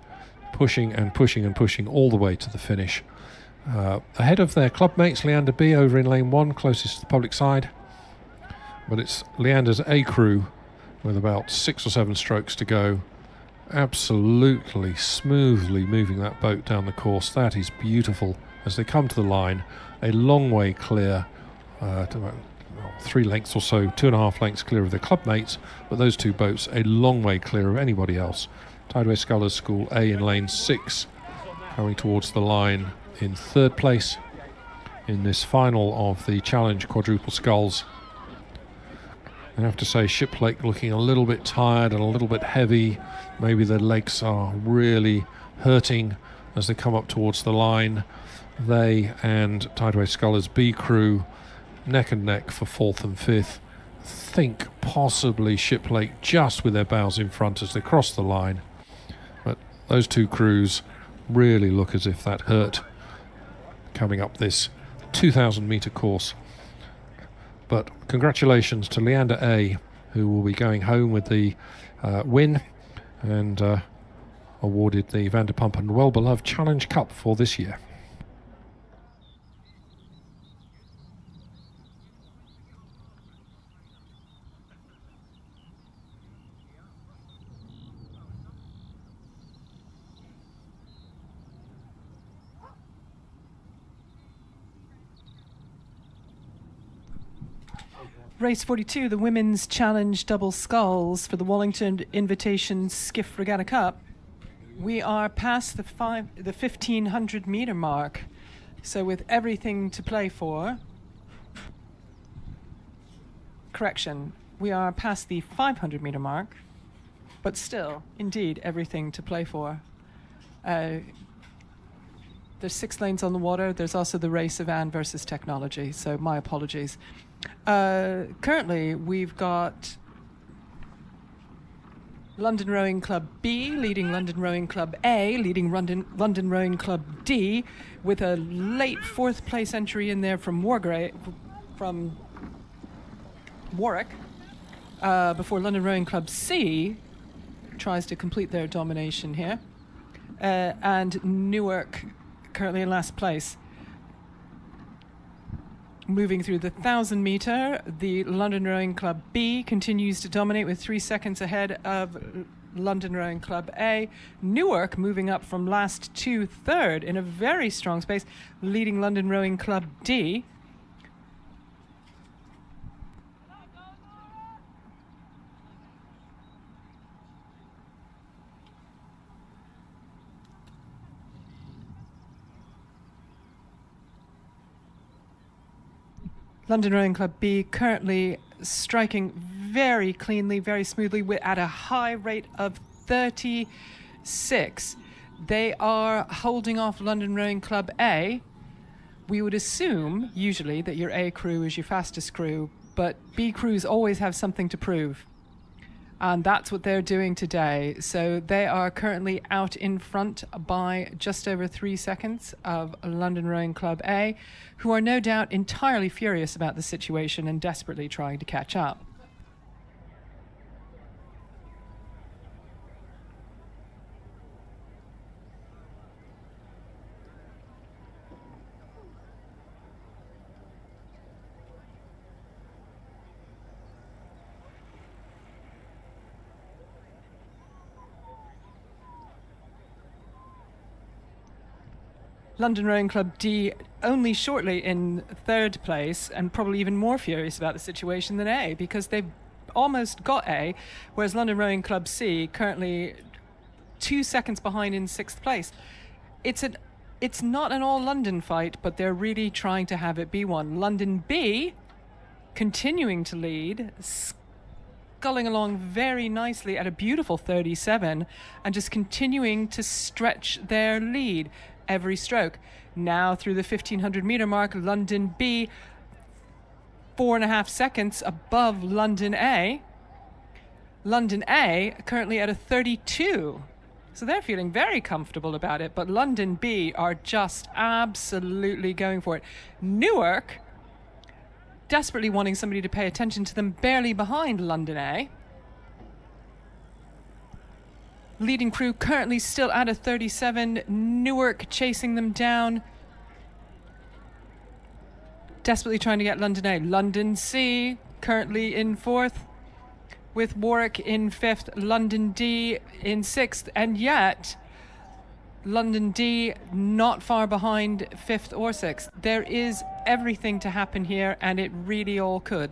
pushing and pushing and pushing all the way to the finish. Ahead of their club mates, Leander B over in lane 1, closest to the public side, but it's Leander's A crew with about 6 or 7 strokes to go, absolutely smoothly moving that boat down the course. That is beautiful as they come to the line, a long way clear, to about 3 lengths or so, 2.5 lengths clear of their club mates, but those 2 boats a long way clear of anybody else. Tideway Scullers School A in lane 6 coming towards the line in 3rd place in this final of the Challenge Quadruple Sculls. I have to say, Shiplake looking a little bit tired and a little bit heavy. Maybe their legs are really hurting as they come up towards the line. They and Tideway Scullers B crew neck and neck for 4th and 5th. Think possibly Shiplake just with their bows in front as they cross the line. But those 2 crews really look as if that hurt coming up this 2,000 metre course. But congratulations to Leander A, who will be going home with the win and awarded the Vanderpump and well-beloved Challenge Cup for this year. Race 42, the Women's Challenge Double Sculls for the Wallingford Invitation Skiff Regatta Cup. We are past the 1,500 metre mark, so with everything to play for. Correction, we are past the 500 metre mark, but still, indeed, everything to play for. There's 6 lanes on the water. There's also the race of Anne versus technology, so my apologies. Currently, we've got London Rowing Club B leading London Rowing Club A, leading London Rowing Club D, with a late 4th place entry in there from Warwick, before London Rowing Club C tries to complete their domination here. And Newark currently in last place. Moving through the 1,000 metre, the London Rowing Club B continues to dominate with 3 seconds ahead of London Rowing Club A. Newark moving up from last to 3rd in a very strong space, leading London Rowing Club D. London Rowing Club B currently striking very cleanly, very smoothly, at a high rate of 36. They are holding off London Rowing Club A. We would assume, usually, that your A crew is your fastest crew, but B crews always have something to prove. And that's what they're doing today. So they are currently out in front by just over 3 seconds of London Rowing Club A, who are no doubt entirely furious about the situation and desperately trying to catch up. London Rowing Club D only shortly in third place and probably even more furious about the situation than A, because they've almost got A, whereas London Rowing Club C currently 2 seconds behind in sixth place. It's not an all London fight, but they're really trying to have it be one. London B continuing to lead, sculling along very nicely at a beautiful 37 and just continuing to stretch their lead every stroke. Now through the 1500 meter mark, London B 4.5 seconds above London A. London A currently at a 32. So they're feeling very comfortable about it, but London B are just absolutely going for it. Newark desperately wanting somebody to pay attention to them, barely behind London A. Leading crew currently still at a 37. Newark chasing them down. Desperately trying to get London A. London C currently in fourth, with Warwick in fifth. London D in sixth. And yet, London D not far behind fifth or sixth. There is everything to happen here, and it really all could.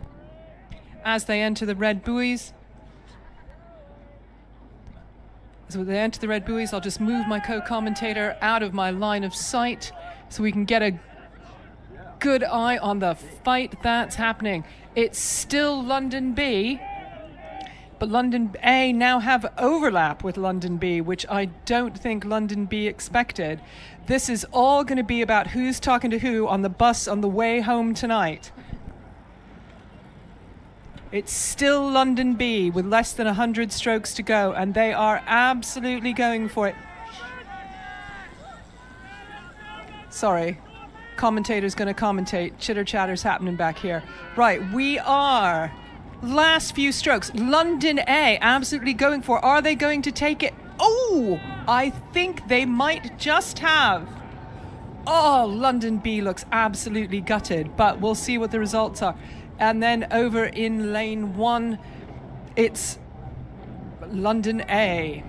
As they enter the red buoys, I'll just move my co-commentator out of my line of sight so we can get a good eye on the fight that's happening. It's still London B, but London A now have overlap with London B, which I don't think London B expected. This is all going to be about who's talking to who on the bus on the way home tonight. It's still London B with less than 100 strokes to go, and they are absolutely going for it. Sorry, commentator's going to commentate. Chitter chatter's happening back here. Right, we are last few strokes. London A absolutely going for it. Are they going to take it? Oh, I think they might just have. Oh, London B looks absolutely gutted, but we'll see what the results are. And then over in lane 1, it's London A.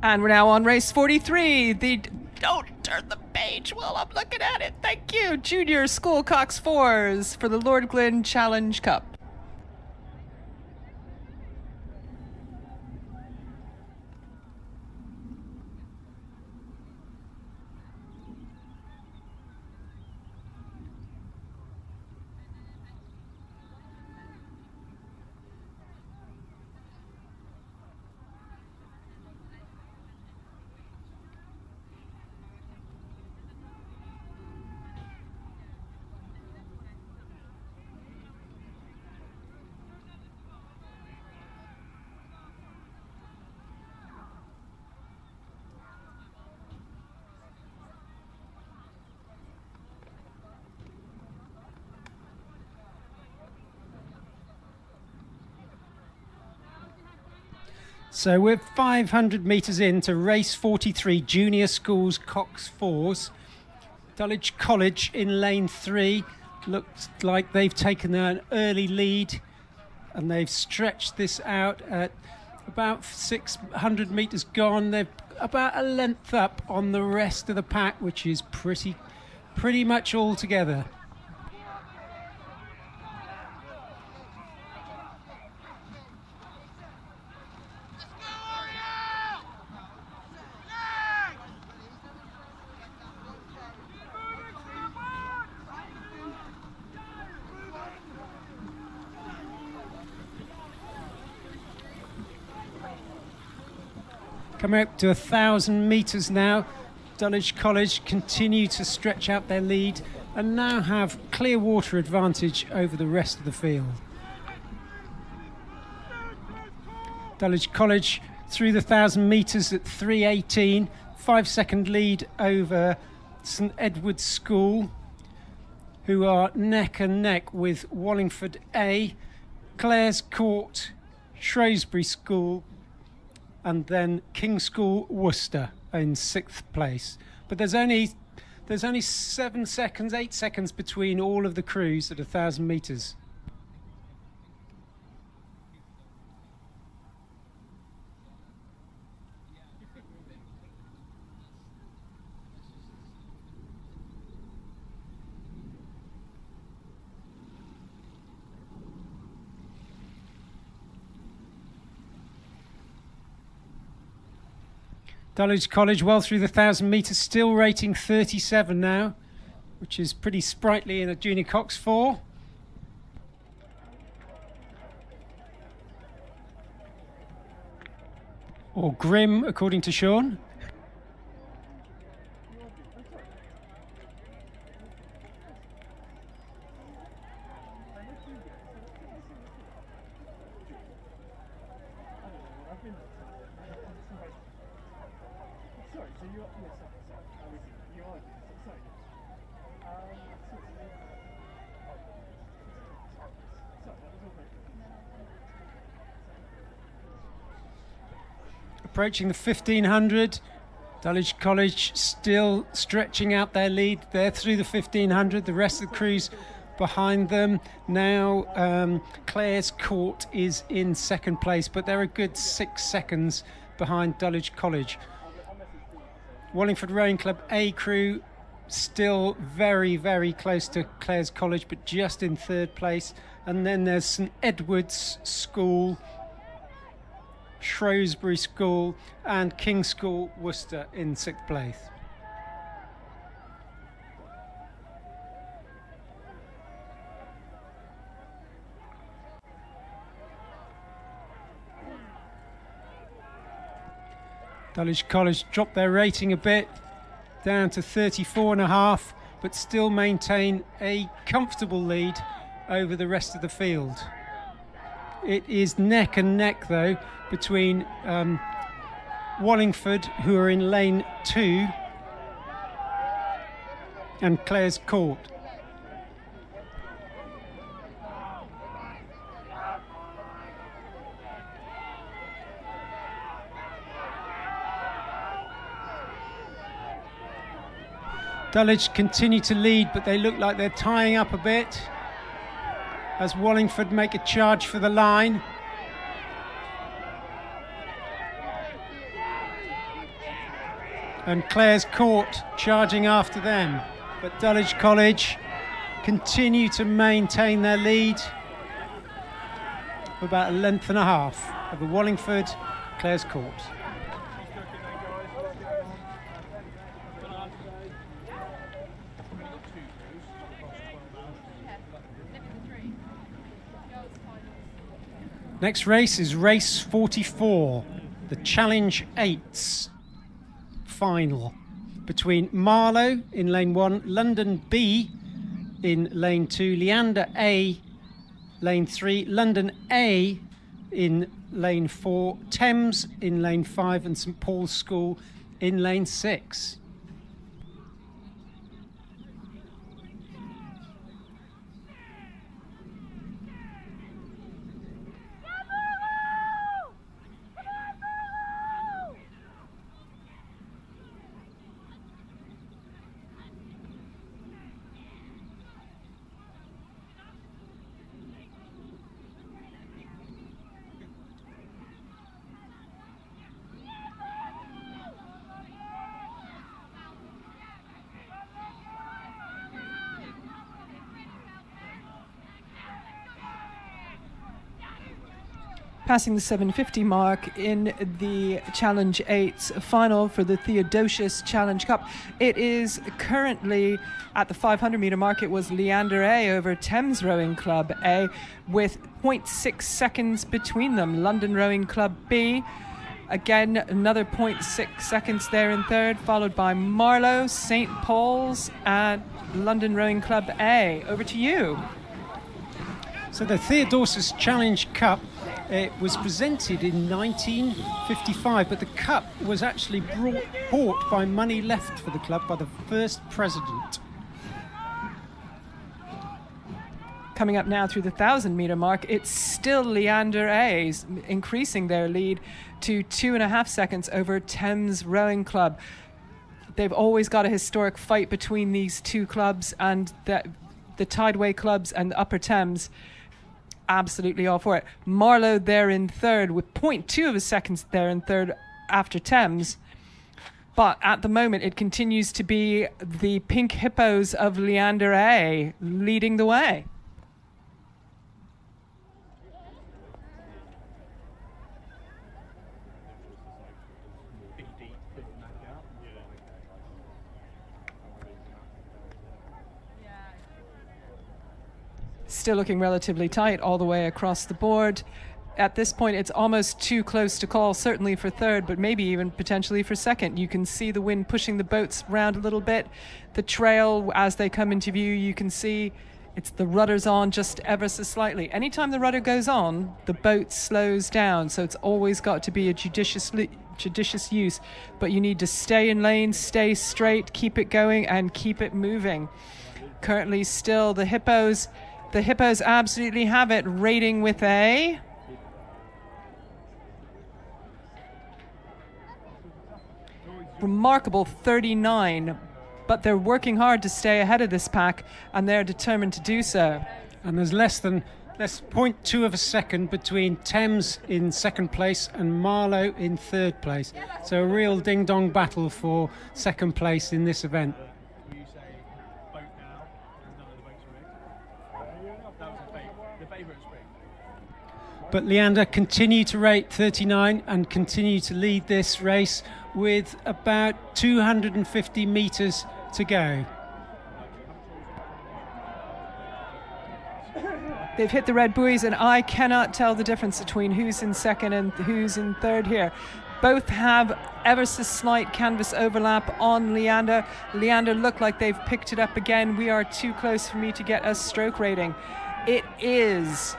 And we're now on race 43. Don't turn the page while I'm looking at it. Thank you. Junior School Cox 4s for the Lord Glynn Challenge Cup. So we're 500 metres into race 43, Junior Schools Cox 4s. Dulwich College in lane 3. Looks like they've taken an early lead and they've stretched this out at about 600 metres gone. They're about a length up on the rest of the pack, which is pretty much all together. Coming up to 1,000 metres now. Dulwich College continue to stretch out their lead and now have clear water advantage over the rest of the field. Dulwich College through the 1,000 metres at 3:18, 5-second lead over St Edward's School, who are neck and neck with Wallingford A, Clare's Court, Shrewsbury School, and then King's School Worcester in 6th place. But there's only 7 seconds, 8 seconds between all of the crews at 1,000 metres. Dulwich College well through the 1,000 metres, still rating 37 now, which is pretty sprightly in a Junior Cox 4. Or grim, according to Sean. Approaching the 1,500, Dulwich College still stretching out their lead. They're through the 1,500, the rest of the crews behind them. Now Clare's Court is in 2nd place, but they're a good 6 seconds behind Dulwich College. Wallingford Rowing Club A crew still very, very close to Clare's College, but just in 3rd place. And then there's St Edward's School, Shrewsbury School and King's School Worcester in 6th place. Dulwich College dropped their rating a bit down to 34.5, but still maintain a comfortable lead over the rest of the field. It is neck and neck though between Wallingford, who are in lane 2, and Clare's Court. Dulwich continue to lead, but they look like they're tying up a bit as Wallingford make a charge for the line. And Clare's Court charging after them. But Dulwich College continue to maintain their lead for about 1.5 lengths over Wallingford, Clare's Court. Next race is race 44, the Challenge 8s final, between Marlow in lane 1, London B in lane 2, Leander A lane 3, London A in lane 4, Thames in lane 5 and St Paul's School in lane 6. Passing the 750 mark in the Challenge 8's final for the Theodosius Challenge Cup. It is currently at the 500 metre mark. It was Leander A over Thames Rowing Club A with 0.6 seconds between them. London Rowing Club B Again, another 0.6 seconds there in third, followed by Marlow, St. Paul's, and London Rowing Club A. Over to you. So the Theodosius Challenge Cup, it was presented in 1955, but the cup was actually bought by money left for the club by the first president. Coming up now through the 1,000-metre mark, it's still Leander A's increasing their lead to 2.5 seconds over Thames Rowing Club. They've always got a historic fight between these two clubs, and the Tideway clubs and the Upper Thames absolutely all for it. Marlow there in third with 0.2 of a second there in third after Thames. But at the moment, it continues to be the Pink Hippos of Leander A leading the way. Still looking relatively tight all the way across the board. At this point, it's almost too close to call, certainly for third, but maybe even potentially for second. You can see the wind pushing the boats around a little bit. The trail, as they come into view, you can see it's the rudder's on just ever so slightly. Anytime the rudder goes on, the boat slows down, so it's always got to be a judicious use. But you need to stay in lane, stay straight, keep it going, and keep it moving. Currently still the Hippos absolutely have it, rating with a remarkable 39, but they're working hard to stay ahead of this pack, and they're determined to do so. And there's less 0.2 of a second between Thames in second place and Marlow in third place. So a real ding-dong battle for second place in this event. But Leander continue to rate 39 and continue to lead this race with about 250 metres to go. They've hit the red buoys, and I cannot tell the difference between who's in second and who's in third here. Both have ever so slight canvas overlap on Leander. Leander look like they've picked it up again. We are too close for me to get a stroke rating. It is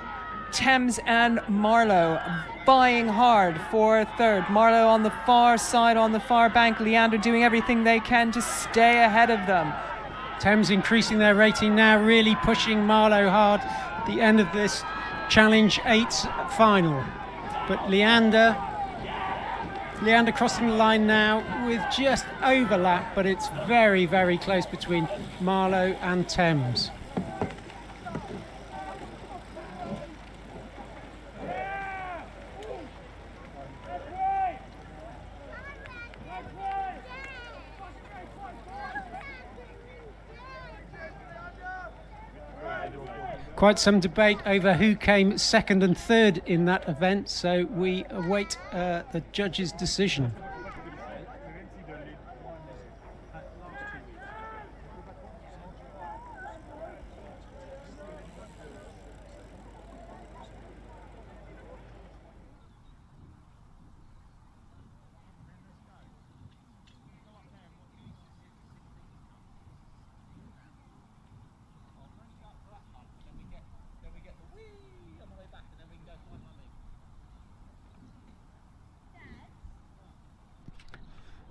Thames and Marlow vying hard for third. Marlow on the far side, on the far bank. Leander doing everything they can to stay ahead of them. Thames increasing their rating now, really pushing Marlow hard at the end of this Challenge 8 final. But Leander crossing the line now with just overlap, but it's very, very close between Marlow and Thames. Quite some debate over who came second and third in that event, so we await the judge's decision.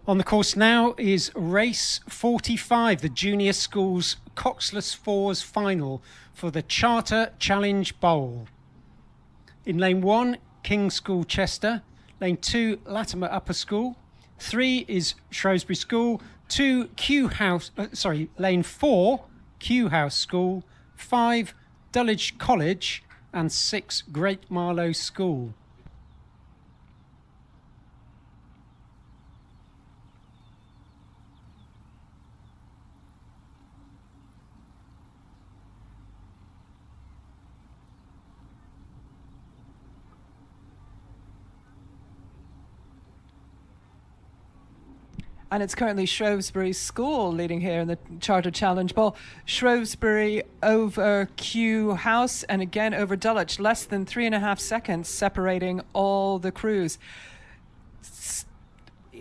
On the course now is race 45, the Junior Schools Coxless Fours final for the Charter Challenge Bowl. In lane 1, King's School Chester. Lane 2, Latimer Upper School. 3 is Shrewsbury School. Lane 4, Kew House School. 5, Dulwich College. And 6, Great Marlow School. And it's currently Shrewsbury School leading here in the Charter Challenge Bowl. Shrewsbury over Kew House and again over Dulwich. Less than 3.5 seconds separating all the crews.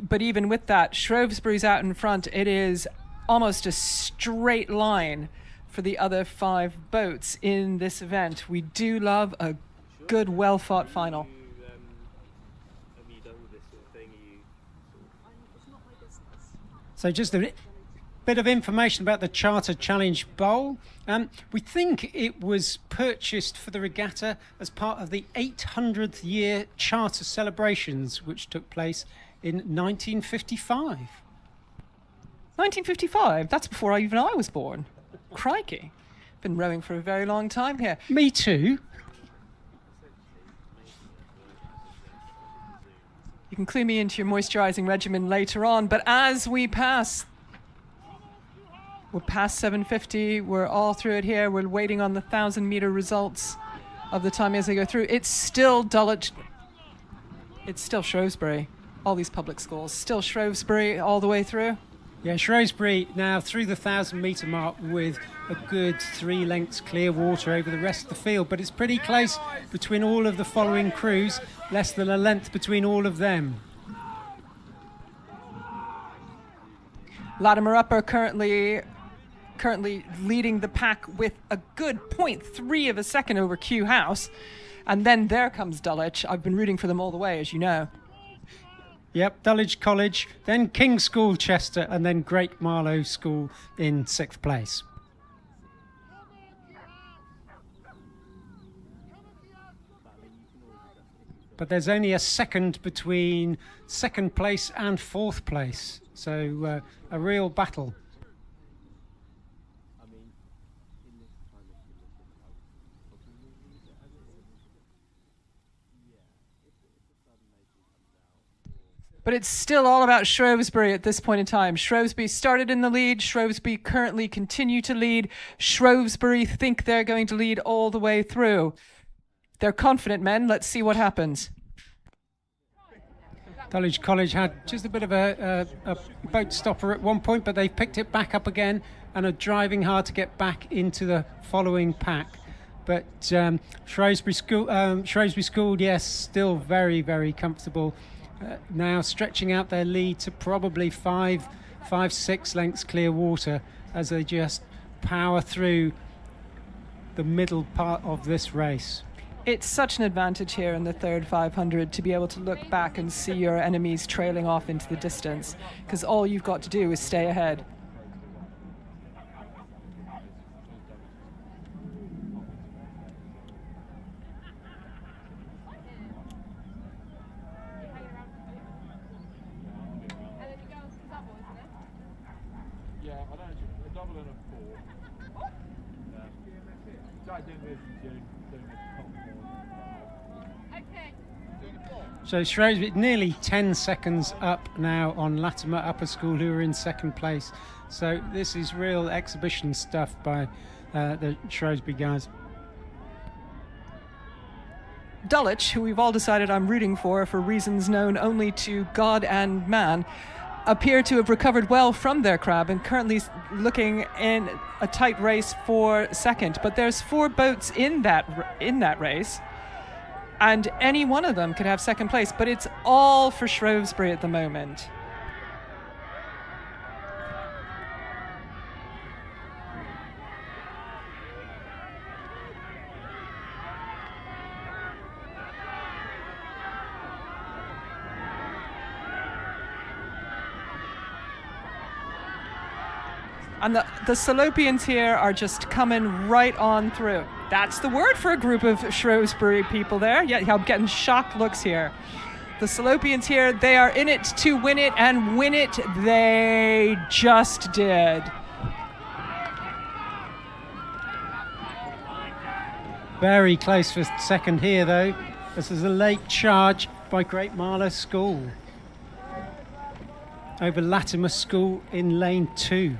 But even with that, Shrewsbury's out in front. It is almost a straight line for the other 5 boats in this event. We do love a good, well-fought final. Have you done with this sort of thing? It's not my business. So just a bit of information about the Charter Challenge Bowl. We think it was purchased for the regatta as part of the 800th year Charter celebrations, which took place in 1955. 1955? That's before even I was born. Crikey. Been rowing for a very long time here. Me too. You can clue me into your moisturising regimen later on, but as we pass, we're past 7:50, we're all through it here, we're waiting on the 1,000-metre results of the time as they go through. It's still Dulwich, it's still Shrewsbury, all these public schools, still Shrewsbury all the way through. Yeah, Shrewsbury now through the 1,000-metre mark with a good 3 lengths clear water over the rest of the field, but it's pretty close between all of the following crews, less than a length between all of them. Latimer Upper currently leading the pack with a good 0.3 of a second over Kew House, and then there comes Dulwich. I've been rooting for them all the way, as you know. Yep, Dulwich College, then King's School Chester, and then Great Marlow School in 6th place. But there's only a second between 2nd place and 4th place, so a real battle. But it's still all about Shrewsbury at this point in time. Shrewsbury started in the lead. Shrewsbury currently continue to lead. Shrewsbury think they're going to lead all the way through. They're confident men. Let's see what happens. Dulwich College had just a bit of a boat stopper at one point, but they've picked it back up again and are driving hard to get back into the following pack. But Shrewsbury School, yes, still very, very comfortable. Now stretching out their lead to probably 5-6 lengths clear water as they just power through the middle part of this race. It's such an advantage here in the third 500 to be able to look back and see your enemies trailing off into the distance, because all you've got to do is stay ahead. So Shrewsbury nearly 10 seconds up now on Latimer Upper School, who are in 2nd place. So this is real exhibition stuff by the Shrewsbury guys. Dulwich, who we've all decided I'm rooting for reasons known only to God and man, appear to have recovered well from their crab and currently looking in a tight race for 2nd. But there's 4 boats in that race, and any one of them could have 2nd place, but it's all for Shrewsbury at the moment. And the Salopians here are just coming right on through. That's the word for a group of Shrewsbury people there. Yeah, I'm getting shocked looks here. The Salopians here, they are in it to win it, and win it they just did. Very close for 2nd here, though. This is a late charge by Great Marlow School over Latimer School in lane 2.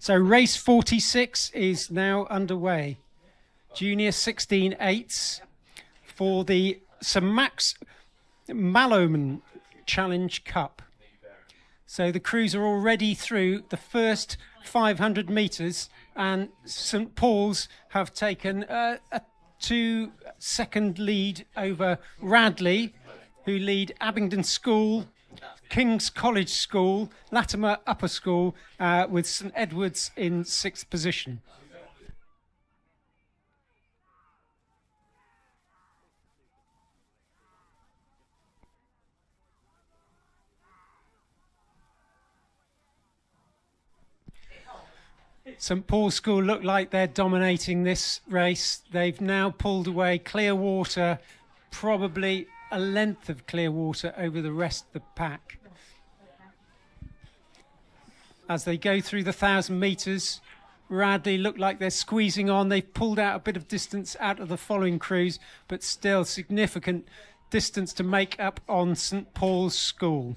So race 46 is now underway. Junior 16.8s for the Sir Max Malloman Challenge Cup. So the crews are already through the first 500 metres, and St Paul's have taken a 2-second lead over Radley, who lead Abingdon School, King's College School, Latimer Upper School, with St Edward's in 6th position. St Paul's School look like they're dominating this race. They've now pulled away Clearwater, probably a length of Clearwater over the rest of the pack. As they go through the 1,000 metres, Radley look like they're squeezing on. They've pulled out a bit of distance out of the following crews, but still significant distance to make up on St Paul's School.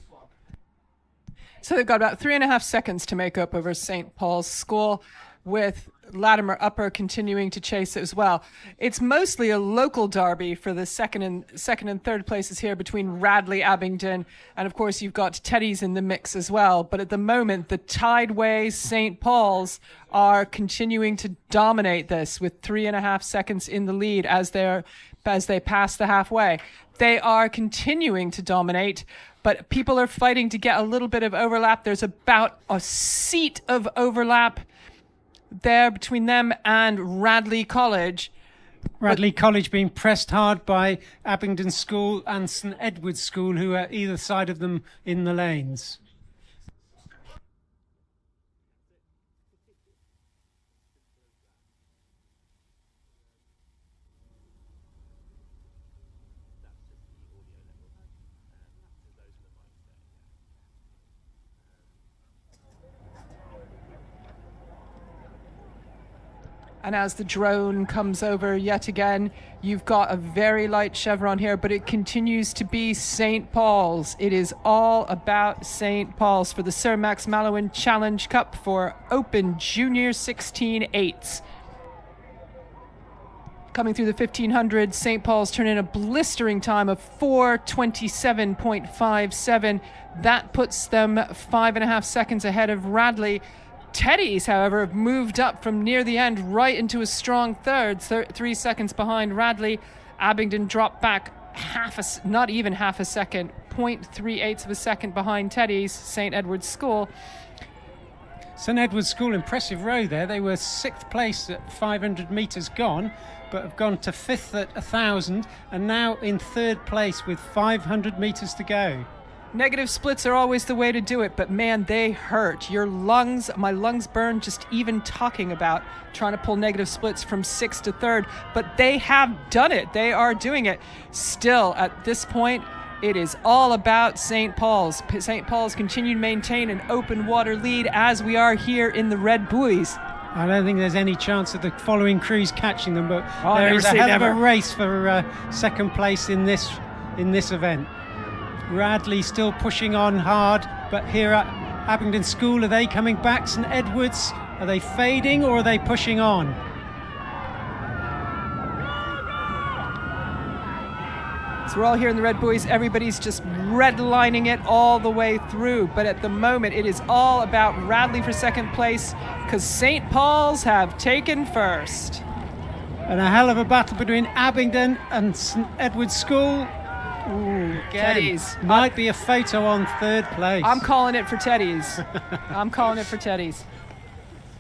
So they've got about 3.5 seconds to make up over St. Paul's School, with Latimer Upper continuing to chase it as well. It's mostly a local derby for the second and third places here between Radley, Abingdon, and of course you've got Teddy's in the mix as well. But at the moment, the Tideways St. Paul's are continuing to dominate this with 3.5 seconds in the lead as they pass the halfway. They are continuing to dominate, but people are fighting to get a little bit of overlap. There's about a seat of overlap there between them and Radley College. Radley College being pressed hard by Abingdon School and St Edward's School, who are either side of them in the lanes. And as the drone comes over yet again, you've got a very light chevron here, but it continues to be St. Paul's. It is all about St. Paul's for the Sir Max Mallowan Challenge Cup for Open Junior 16.8s. Coming through the 1500, St. Paul's turn in a blistering time of 4:27.57. That puts them 5.5 seconds ahead of Radley. Teddy's, however, have moved up from near the end right into a strong third, 3 seconds behind Radley. Abingdon dropped back not even half a second, 0.38 of a second behind Teddy's, St Edward's School. St Edward's School, impressive row there. They were 6th place at 500 metres gone, but have gone to 5th at 1,000 and now in 3rd place with 500 metres to go. Negative splits are always the way to do it, but man, they hurt. My lungs burn just even talking about trying to pull negative splits from 6th to 3rd, but they have done it. They are doing it. Still, at this point, it is all about St. Paul's. St. Paul's continue to maintain an open water lead as we are here in the Red Buoys. I don't think there's any chance of the following crews catching them, but there is a hell of a race for second place in this event. Radley still pushing on hard, but here at Abingdon School, are they coming back? St Edward's, are they fading or are they pushing on? So we're all here in the Red Buoys. Everybody's just redlining it all the way through. But at the moment, it is all about Radley for second place because St. Paul's have taken first. And a hell of a battle between Abingdon and St Edward's School. Ooh, Teddy's. Might be a photo on 3rd place. I'm calling it for Teddy's. I'm calling it for Teddy's.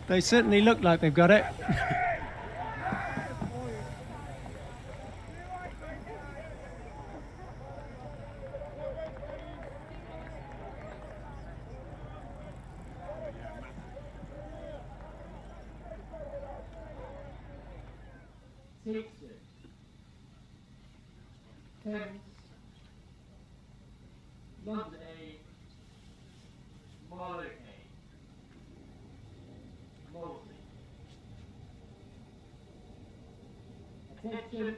They certainly look like they've got it. London A, Marlow A, Mosley. Attention.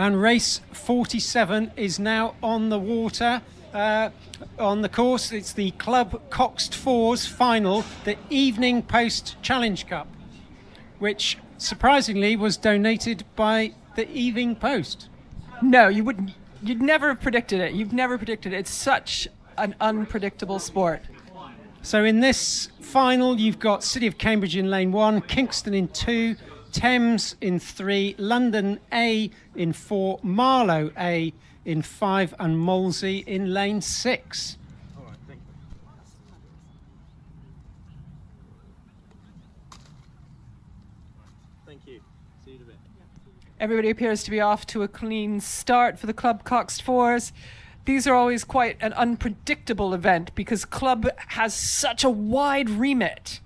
And race 47 is now on the water. On the course, it's the Club Coxed Fours final, the Evening Post Challenge Cup, which surprisingly was donated by the Evening Post. No, you'd never have predicted it. You've never predicted it. It's such an unpredictable sport. So in this final, you've got City of Cambridge in lane 1, Kingston in 2, Thames in 3, London A in 4, Marlow A in 5, and Molesey in lane 6. All right, thank you. Thank you. See you in a bit. Everybody appears to be off to a clean start for the Club Coxed Fours. These are always quite an unpredictable event because club has such a wide remit.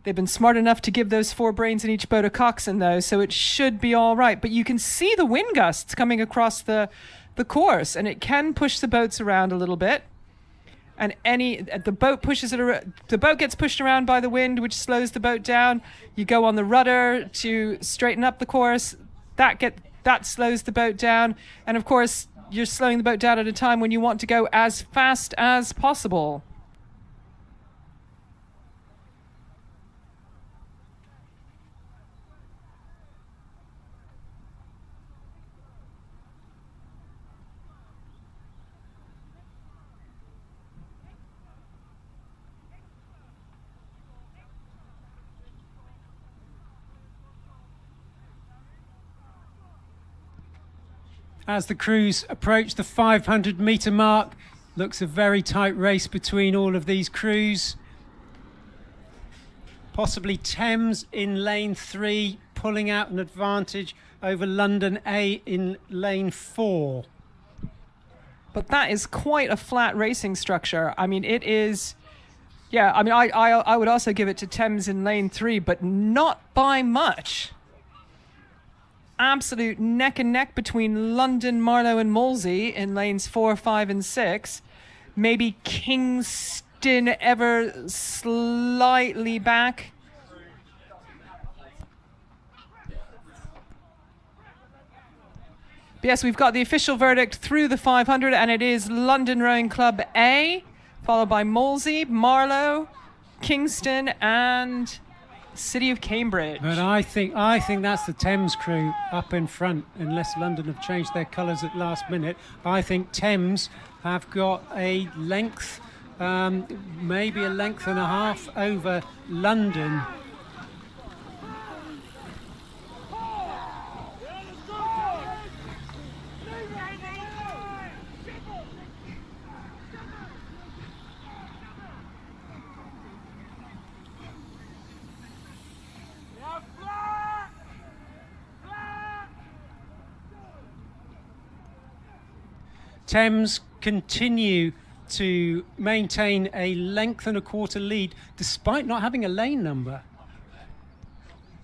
They've been smart enough to give those 4 brains in each boat a coxswain, though, so it should be all right. But you can see the wind gusts coming across the course, and it can push the boats around a little bit. And the boat gets pushed around by the wind, which slows the boat down. You go on the rudder to straighten up the course. That slows the boat down. And of course, you're slowing the boat down at a time when you want to go as fast as possible. As the crews approach the 500-metre mark, looks a very tight race between all of these crews. Possibly Thames in lane 3, pulling out an advantage over London A in lane 4. But that is quite a flat racing structure. I mean, it is... Yeah, I mean, I would also give it to Thames in lane 3, but not by much. Absolute neck and neck between London, Marlow and Molesey in lanes 4, 5 and 6. Maybe Kingston ever slightly back. But yes, we've got the official verdict through the 500, and it is London Rowing Club A, followed by Molesey, Marlow, Kingston and City of Cambridge. But I think that's the Thames crew up in front, unless London have changed their colours at last minute. I think Thames have got a length, maybe a length and a half over London. Thames continue to maintain a length and a quarter lead despite not having a lane number.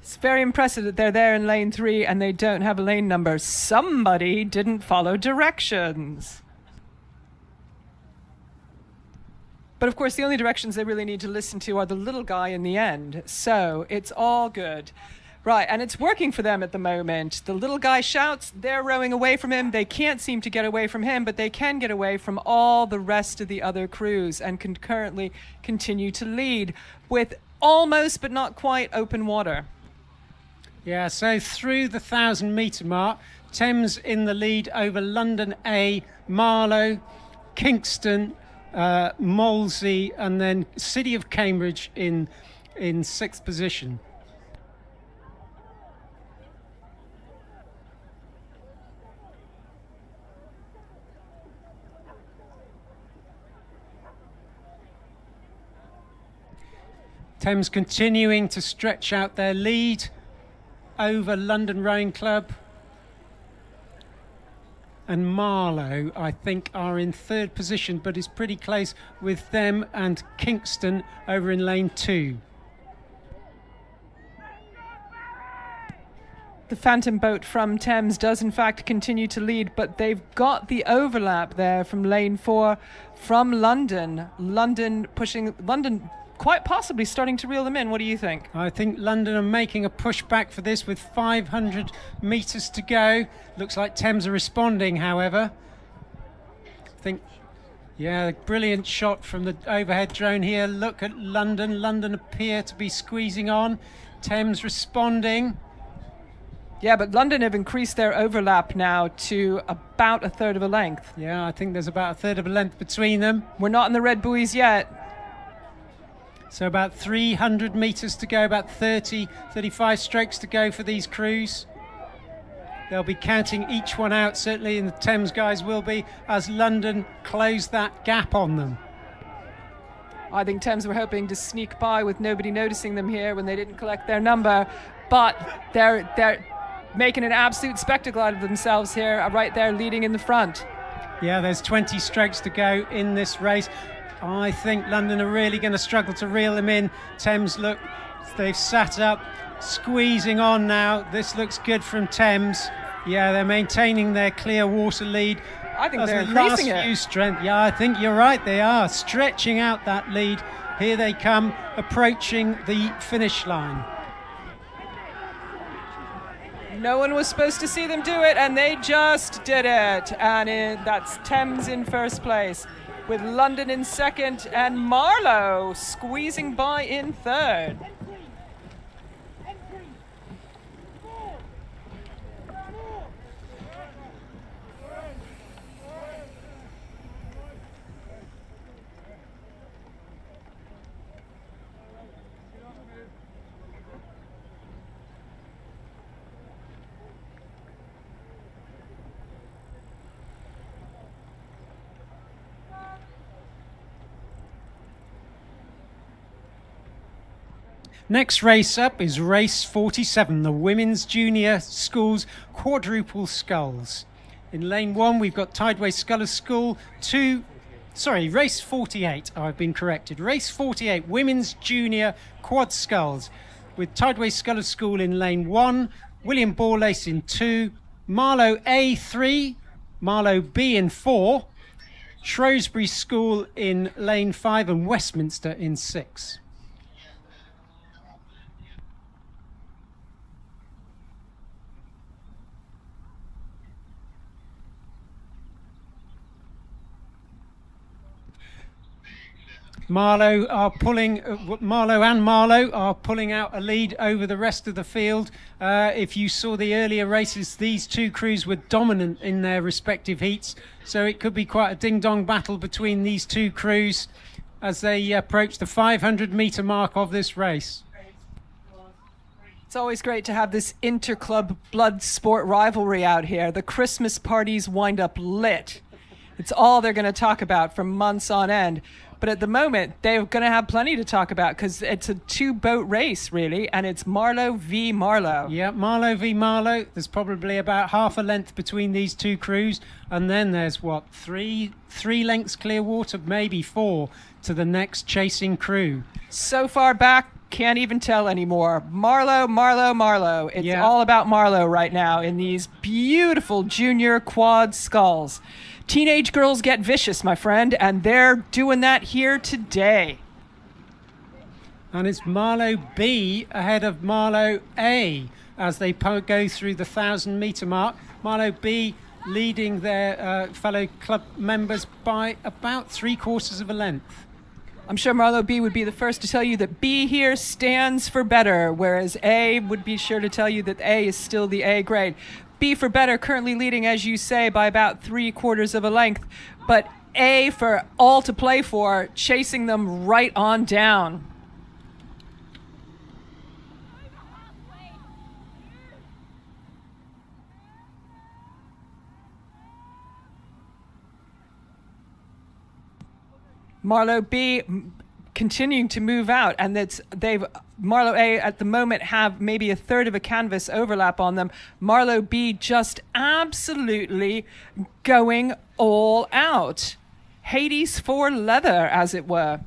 It's very impressive that they're there in lane 3 and they don't have a lane number. Somebody didn't follow directions. But of course, the only directions they really need to listen to are the little guy in the end. So it's all good. Right, and it's working for them at the moment. The little guy shouts, they're rowing away from him. They can't seem to get away from him, but they can get away from all the rest of the other crews and can currently continue to lead with almost but not quite open water. Yeah, so through the 1,000-metre mark, Thames in the lead over London A, Marlow, Kingston, Molesey, and then City of Cambridge in 6th position. Thames continuing to stretch out their lead over London Rowing Club. And Marlow, I think, are in 3rd position, but is pretty close with them and Kingston over in lane 2. The Phantom boat from Thames does in fact continue to lead, but they've got the overlap there from lane 4 from London. London quite possibly starting to reel them in. What do you think? I think London are making a push back for this with 500 metres to go. Looks like Thames are responding, however. I think, yeah, brilliant shot from the overhead drone here. Look at London. London appear to be squeezing on. Thames responding. Yeah, but London have increased their overlap now to about a third of a length. Yeah, I think there's about a third of a length between them. We're not in the red buoys yet. So about 300 metres to go, about 35 strokes to go for these crews. They'll be counting each one out, certainly, and the Thames guys will be, as London close that gap on them. I think Thames were hoping to sneak by with nobody noticing them here when they didn't collect their number, but they're making an absolute spectacle out of themselves here, right there leading in the front. Yeah, there's 20 strokes to go in this race. I think London are really going to struggle to reel them in. Thames, look, they've sat up, squeezing on now. This looks good from Thames. Yeah, they're maintaining their clear water lead. I think That's they're the last increasing it. few strength. Yeah, I think you're right. They are stretching out that lead. Here they come, approaching the finish line. No one was supposed to see them do it, and they just did it. And that's Thames in first place, with London in second, and Marlow squeezing by in third. Next race up is race 47, the Women's Junior Schools Quadruple Sculls. In lane 1, we've got Tideway Scullers School. Race 48, I've been corrected. Race 48, Women's Junior Quad Sculls, with Tideway Scullers School in lane 1, William Borlace in 2, Marlow A 3, Marlow B in 4, Shrewsbury School in lane 5, and Westminster in 6. Marlow and Marlow are pulling out a lead over the rest of the field. If you saw the earlier races, these two crews were dominant in their respective heats, so it could be quite a ding-dong battle between these two crews as they approach the 500-metre mark of this race. It's always great to have this inter-club blood sport rivalry out here. The Christmas parties wind up lit. It's all they're going to talk about for months on end. But at the moment, they're going to have plenty to talk about because it's a two-boat race, really, and it's Marlow v. Marlow. Yeah, Marlow v. Marlow. There's probably about half a length between these two crews, and then there's, three lengths clear water, maybe 4, to the next chasing crew. So far back, can't even tell anymore. Marlow, Marlow, Marlow. It's all about Marlow right now in these beautiful junior quad sculls. Teenage girls get vicious, my friend, and they're doing that here today. And it's Marlow B ahead of Marlow A as they go through the 1,000-metre mark. Marlow B leading their fellow club members by about 3/4 of a length. I'm sure Marlow B would be the first to tell you that B here stands for better, whereas A would be sure to tell you that A is still the A grade. B for better currently leading, as you say, by about 3/4 of a length, but A for all to play for, chasing them right on down. Marlow B continuing to move out, and Marlow A at the moment have maybe a third of a canvas overlap on them. Marlow B just absolutely going all out. Hades for leather, as it were.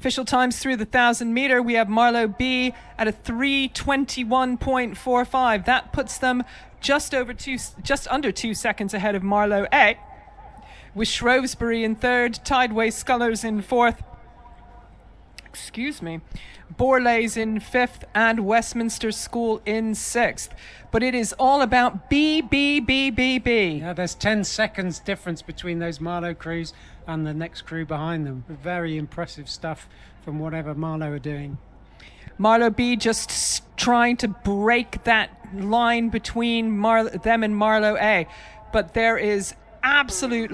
Official times through the 1,000 meter. We have Marlowe B at a 3:21.45. That puts them just under 2 seconds ahead of Marlowe A, with Shrewsbury in third, Tideway Scullers in fourth. Borley's in fifth, and Westminster School in sixth. But it is all about B. Yeah, there's 10 seconds difference between those Marlowe crews and the next crew behind them. Very impressive stuff from whatever Marlowe are doing. Marlowe B just trying to break that line between them and Marlowe A. But there is absolute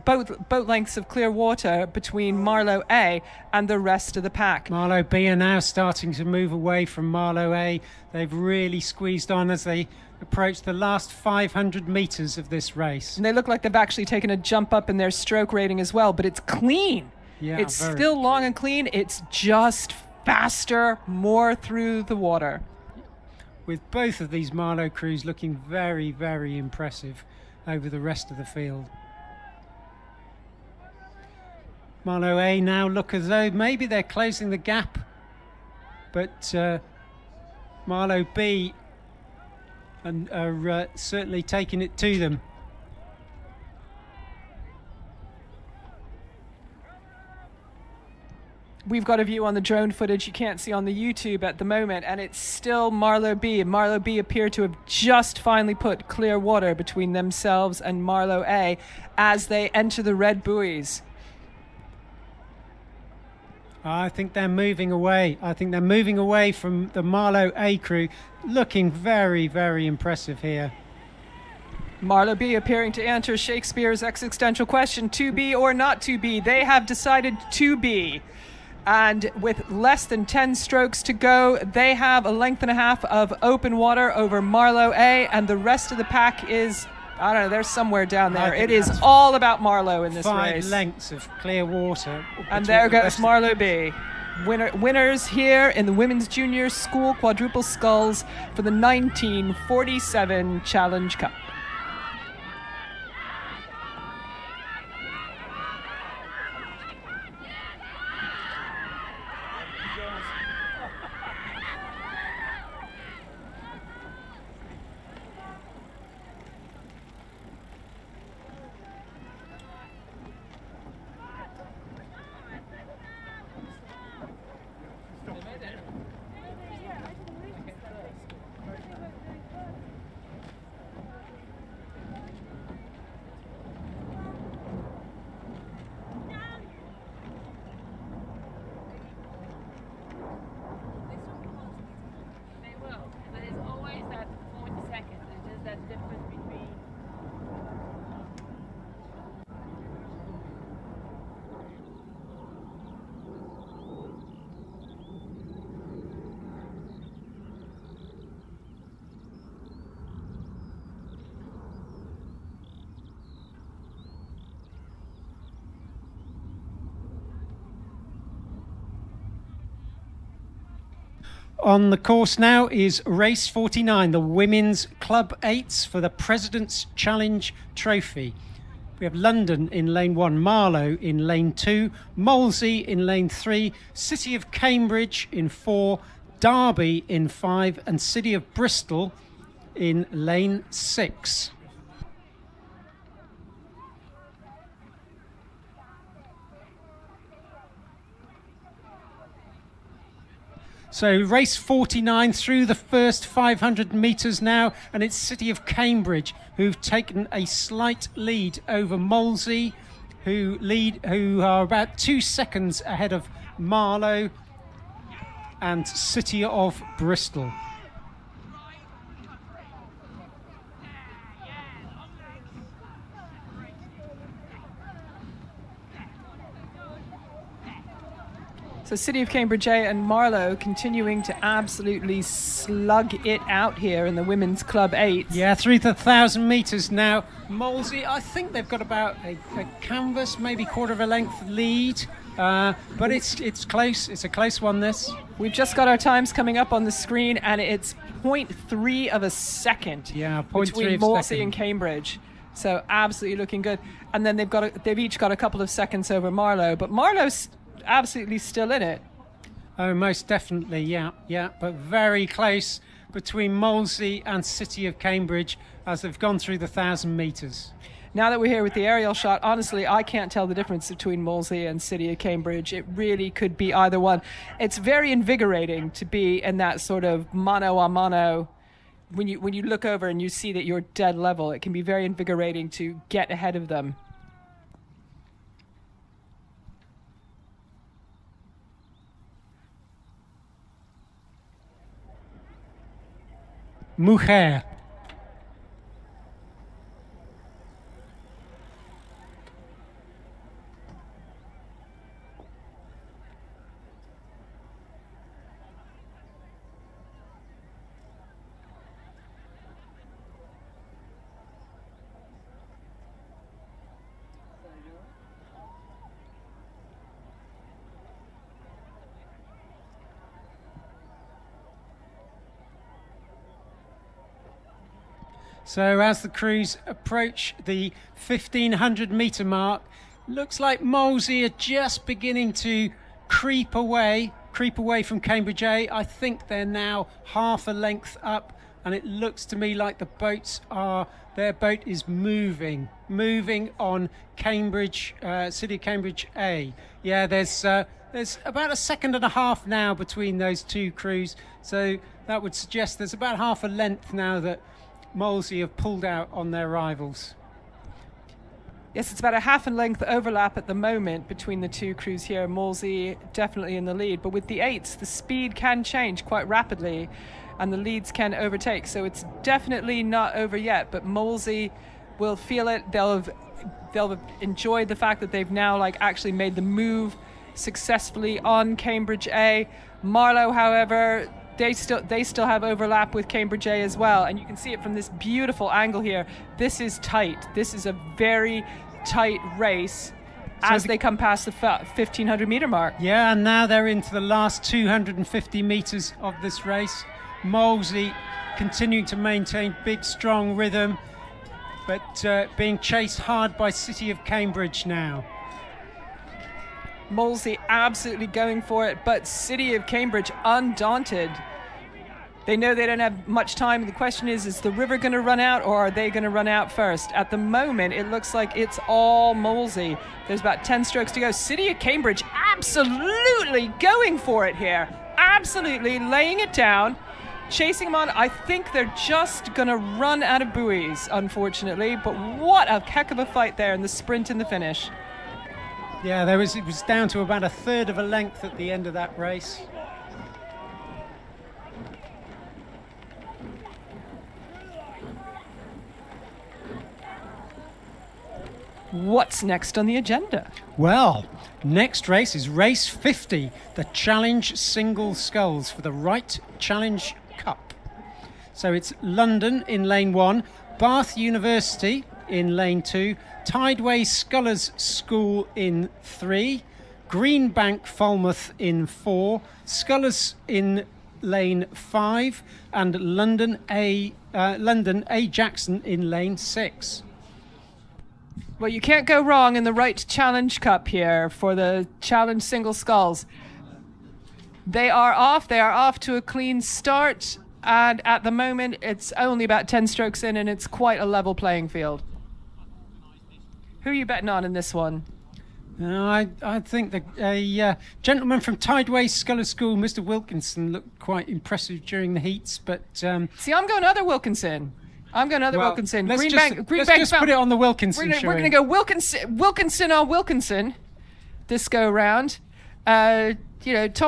boat lengths of clear water between Marlowe A and the rest of the pack. Marlowe B are now starting to move away from Marlowe A. They've really squeezed on as they approach the last 500 metres of this race. And they look like they've actually taken a jump up in their stroke rating as well, but it's clean. Yeah, it's still long and clean. It's just faster, more through the water. With both of these Marlowe crews looking very, very impressive over the rest of the field. Marlowe A now look as though maybe they're closing the gap, but Marlowe B are certainly taking it to them. We've got a view on the drone footage you can't see on the YouTube at the moment, and it's still Marlowe B. Marlowe B appear to have just finally put clear water between themselves and Marlowe A as they enter the red buoys. I think they're moving away. I think they're moving away from the Marlowe A crew, looking very, very impressive here. Marlowe B appearing to answer Shakespeare's existential question, to be or not to be. They have decided to be. And with less than 10 strokes to go, they have a length and a half of open water over Marlowe A, and the rest of the pack is, I don't know, they're somewhere down there. It is all about Marlowe in this race. 5 lengths of clear water. And there goes Marlowe B. Winners here in the Women's Junior School Quadruple Sculls for the 1947 Challenge Cup. On the course now is race 49, the Women's Club 8s for the President's Challenge Trophy. We have London in lane 1, Marlow in lane 2, Molesey in lane 3, City of Cambridge in 4, Derby in 5, and City of Bristol in lane 6. So race 49 through the first 500 metres now, and it's City of Cambridge who've taken a slight lead over Molesey, who are about 2 seconds ahead of Marlow and City of Bristol. So City of Cambridge A and Marlow continuing to absolutely slug it out here in the Women's Club 8. Yeah, through the 1,000 metres now. Molesey, I think they've got about a canvas, maybe quarter of a length lead. But it's close. It's a close one, this. We've just got our times coming up on the screen, and it's 0.3 of a second. Yeah, 0.3 between Molesey and Cambridge. So absolutely looking good. And then they've each got a couple of seconds over Marlow. But Marlow's absolutely still in it. Oh, most definitely, yeah, but very close between Molesey and City of Cambridge as they've gone through the 1,000 metres. Now that we're here with the aerial shot, honestly, I can't tell the difference between Molesey and City of Cambridge. It really could be either one. It's very invigorating to be in that sort of mano a mano. When you look over and you see that you're dead level, it can be very invigorating to get ahead of them. Mujer. So as the crews approach the 1,500 metre mark, looks like Molesey are just beginning to creep away from Cambridge A. I think they're now half a length up, and it looks to me like their boat is moving on Cambridge, City of Cambridge A. Yeah, there's about a second and a half now between those two crews, so that would suggest there's about half a length now that Molesey have pulled out on their rivals. Yes, it's about a half a length overlap at the moment between the two crews here. Molesey definitely in the lead, but with the 8s, the speed can change quite rapidly and the leads can overtake. So it's definitely not over yet, but Molesey will feel it. They'll have enjoyed the fact that they've now actually made the move successfully on Cambridge A. Marlow, however, they still have overlap with Cambridge A as well, and you can see it from this beautiful angle here. This is tight. This is a very tight race as they come past the 1,500 metre mark. Yeah, and now they're into the last 250 metres of this race. Molesey continuing to maintain big, strong rhythm, but being chased hard by City of Cambridge now. Molesey absolutely going for it, but City of Cambridge undaunted. They know they don't have much time. The question is the river going to run out, or are they going to run out first? At the moment, it looks like it's all Molesey. There's about 10 strokes to go. City of Cambridge absolutely going for it here. Absolutely laying it down, chasing them on. I think they're just going to run out of buoys, unfortunately, but what a heck of a fight there in the sprint and the finish. Yeah, it was down to about a third of a length at the end of that race. What's next on the agenda? Well, next race is race 50, the Challenge Single Sculls for the Wright Challenge Cup. So it's London in lane 1, Bath University in lane 2, Tideway Scullers School in 3, Greenbank Falmouth in 4, Scullers in lane 5, and London A Jackson in lane 6. Well, you can't go wrong in the Wright Challenge Cup here for the Challenge Single Sculls. They are off to a clean start, and at the moment it's only about 10 strokes in and it's quite a level playing field. Who are you betting on in this one? I think a gentleman from Tideway Sculler School, Mr. Wilkinson, looked quite impressive during the heats, but... See, I'm going other Wilkinson. Wilkinson. Let's Greenbank just put it on the Wilkinson. We're going to go Wilkinson on Wilkinson this go round. Tom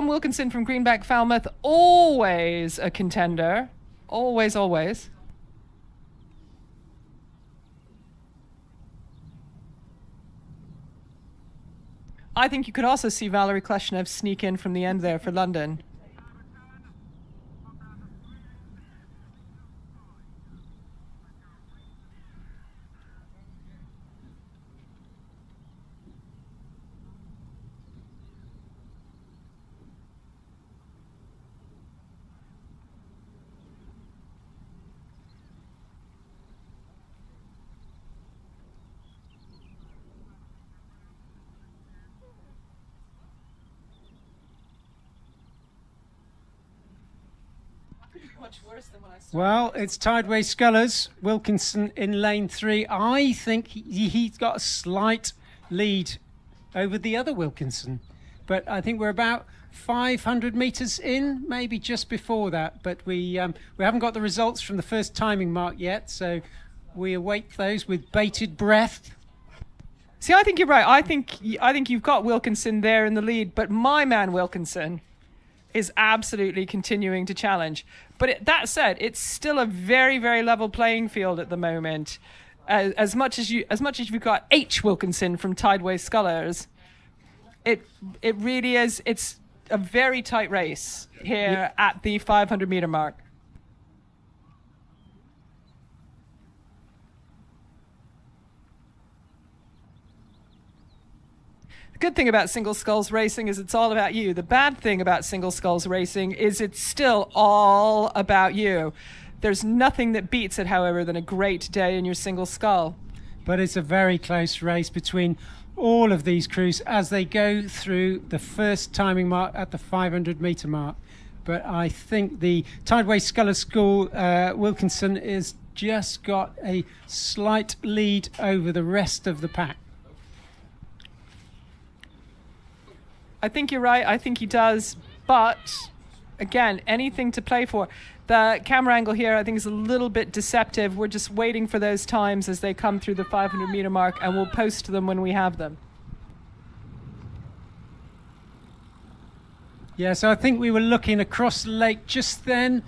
Wilkinson from Greenbank Falmouth, always a contender. Always. I think you could also see Valerie Kleshnev sneak in from the end there for London. much worse than when I started. Well, it's Tideway Scullers, Wilkinson in lane 3. I think he's got a slight lead over the other Wilkinson. But I think we're about 500 metres in, maybe just before that. But we haven't got the results from the first timing mark yet, so we await those with bated breath. See, I think you're right. I think you've got Wilkinson there in the lead, but my man Wilkinson is absolutely continuing to challenge. But that said, it's still a very, very level playing field at the moment. As much as you've got H. Wilkinson from Tideway Scullers, it really is. It's a very tight race here at the 500 meter mark. The good thing about single sculls racing is it's all about you. The bad thing about single sculls racing is it's still all about you. There's nothing that beats it, however, than a great day in your single scull. But it's a very close race between all of these crews as they go through the first timing mark at the 500 metre mark. But I think the Tideway Sculler School, Wilkinson, has just got a slight lead over the rest of the pack. I think you're right. I think he does. But, again, anything to play for. The camera angle here, I think, is a little bit deceptive. We're just waiting for those times as they come through the 500 meter mark, and we'll post them when we have them. Yeah, so I think we were looking across the lake just then.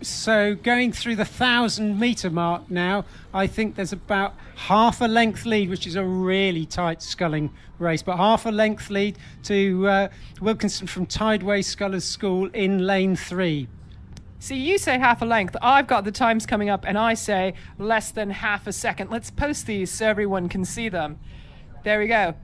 So going through the 1,000 metre mark now, I think there's about half a length lead, which is a really tight sculling race, but half a length lead to Wilkinson from Tideway Scullers School in lane 3. See, you say half a length. I've got the times coming up, and I say less than half a second. Let's post these so everyone can see them. There we go.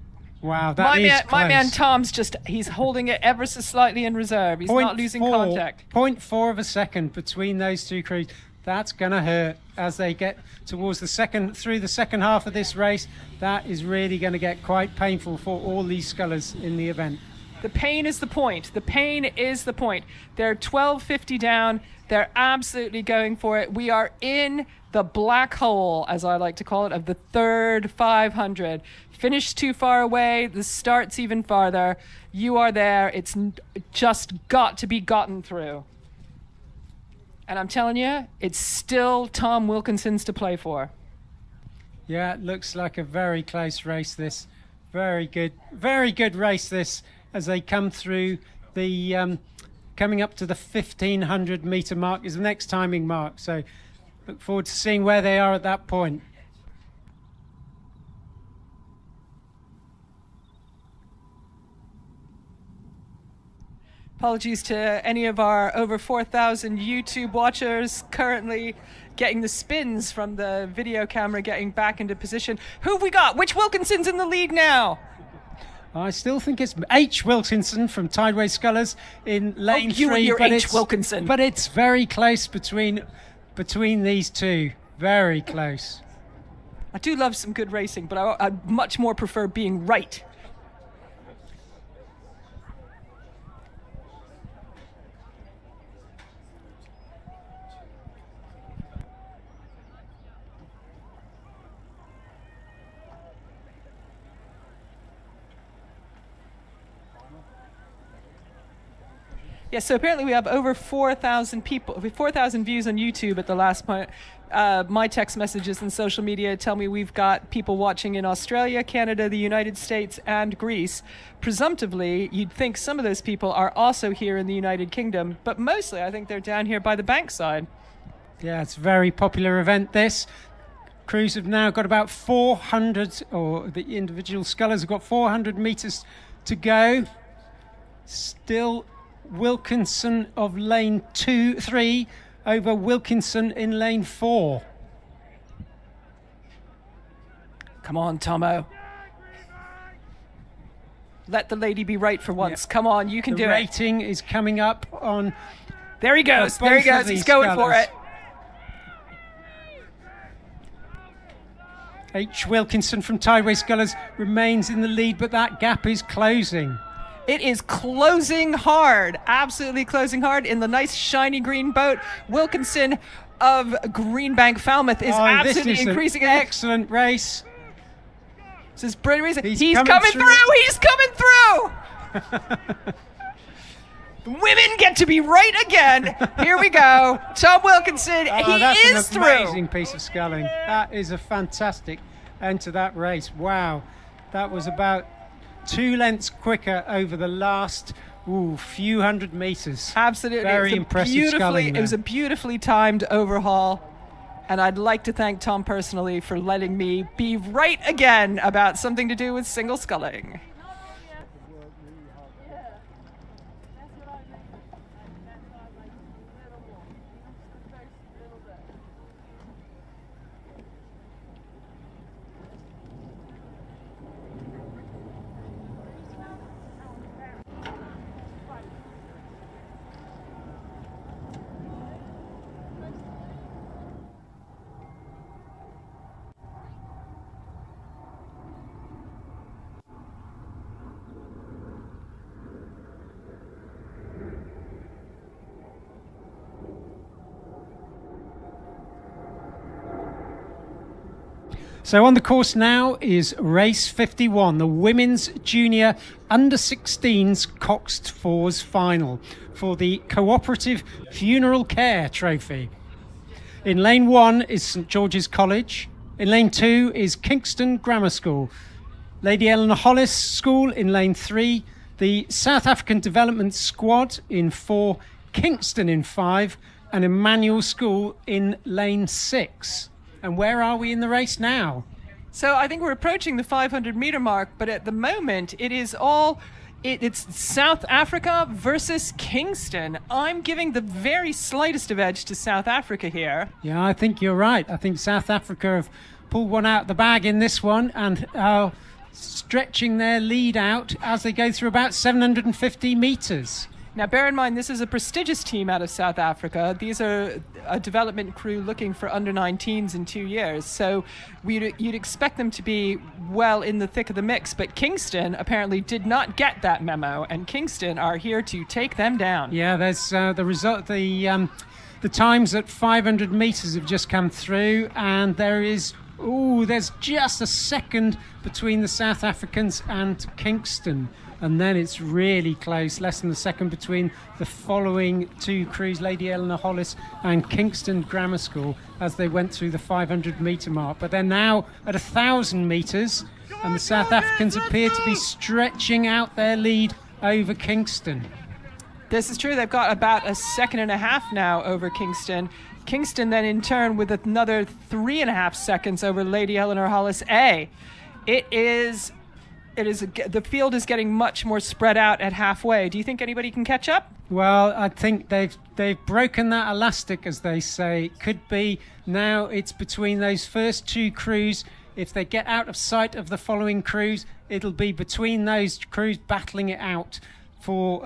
Wow, that is close. My man Tom's he's holding it ever so slightly in reserve. He's not losing contact. 0.4 of a second between those two crews. That's going to hurt as they get towards through the second half of this race. That is really going to get quite painful for all these scullers in the event. The pain is the point. The pain is the point. They're 12:50 down. They're absolutely going for it. We are in the black hole, as I like to call it, of the third 500. Finish too far away. The start's even farther. You are there. It's just got to be gotten through. And I'm telling you, it's still Tom Wilkinson's to play for. Yeah, it looks like a very close race, this. Very good race, this, as they come through the coming up to the 1,500 metre mark is the next timing mark. So look forward to seeing where they are at that point. Apologies to any of our over 4,000 YouTube watchers currently getting the spins from the video camera getting back into position. Who have we got? Which Wilkinson's in the lead now? I still think it's H. Wilkinson from Tideway Scullers in lane 3. You're H. Wilkinson. But it's very close between these two. Very close. I do love some good racing, but I much more prefer being right. Yeah, so apparently we have over 4,000 people, 4,000 views on YouTube at the last point. My text messages and social media tell me we've got people watching in Australia, Canada, the United States, and Greece. Presumptively, you'd think some of those people are also here in the United Kingdom, but mostly I think they're down here by the bankside. Yeah, it's a very popular event, this. Crews have now got about 400, or the individual scullers have got 400 metres to go. Still Wilkinson of lane 3 over Wilkinson in lane 4. Come on, Tomo. Let the lady be right for once. Yeah. Come on, you can do it. The rating is coming up on... There he goes. There he goes. He's going for it. H. Wilkinson from Tideway Scullers remains in the lead, but that gap is closing. It is closing hard, absolutely closing hard in the nice shiny green boat. Wilkinson of Greenbank Falmouth is absolutely this is increasing. An excellent race. This is brilliant. He's coming through. He's coming through. The women get to be right again. Here we go. Tom Wilkinson, that's is an through. Amazing piece of sculling. That is a fantastic end to that race. Wow. That was about 2 lengths quicker over the last few hundred meters. Absolutely. Very impressive sculling there. It was a beautifully timed overhaul. And I'd like to thank Tom personally for letting me be right again about something to do with single sculling. So on the course now is race 51, the Women's Junior Under-16s Coxed Fours Final for the Cooperative Funeral Care Trophy. In lane 1 is St George's College. In lane 2 is Kingston Grammar School. Lady Eleanor Hollis School in lane 3. The South African Development Squad in 4. Kingston in 5. And Emmanuel School in lane 6. And where are we in the race now? So I think we're approaching the 500-meter mark, but at the moment it's South Africa versus Kingston. I'm giving the very slightest of edge to South Africa here. Yeah, I think you're right. I think South Africa have pulled one out the bag in this one and are stretching their lead out as they go through about 750 meters. Now, bear in mind, this is a prestigious team out of South Africa. These are a development crew looking for under-19s in 2 years. So you'd expect them to be well in the thick of the mix. But Kingston apparently did not get that memo, and Kingston are here to take them down. Yeah, there's the result. The times at 500 meters have just come through, and there's just a second between the South Africans and Kingston. And then it's really close, less than a second between the following 2 crews, Lady Eleanor Hollis and Kingston Grammar School, as they went through the 500-metre mark. But they're now at 1,000 metres, and the South Africans appear to be stretching out their lead over Kingston. This is true. They've got about 1.5 seconds now over Kingston. Kingston then, in turn, with another 3.5 seconds over Lady Eleanor Hollis A. The field is getting much more spread out at halfway. Do you think anybody can catch up? Well, I think they've broken that elastic, as they say. It could be now it's between those first 2 crews. If they get out of sight of the following crews, it'll be between those crews battling it out for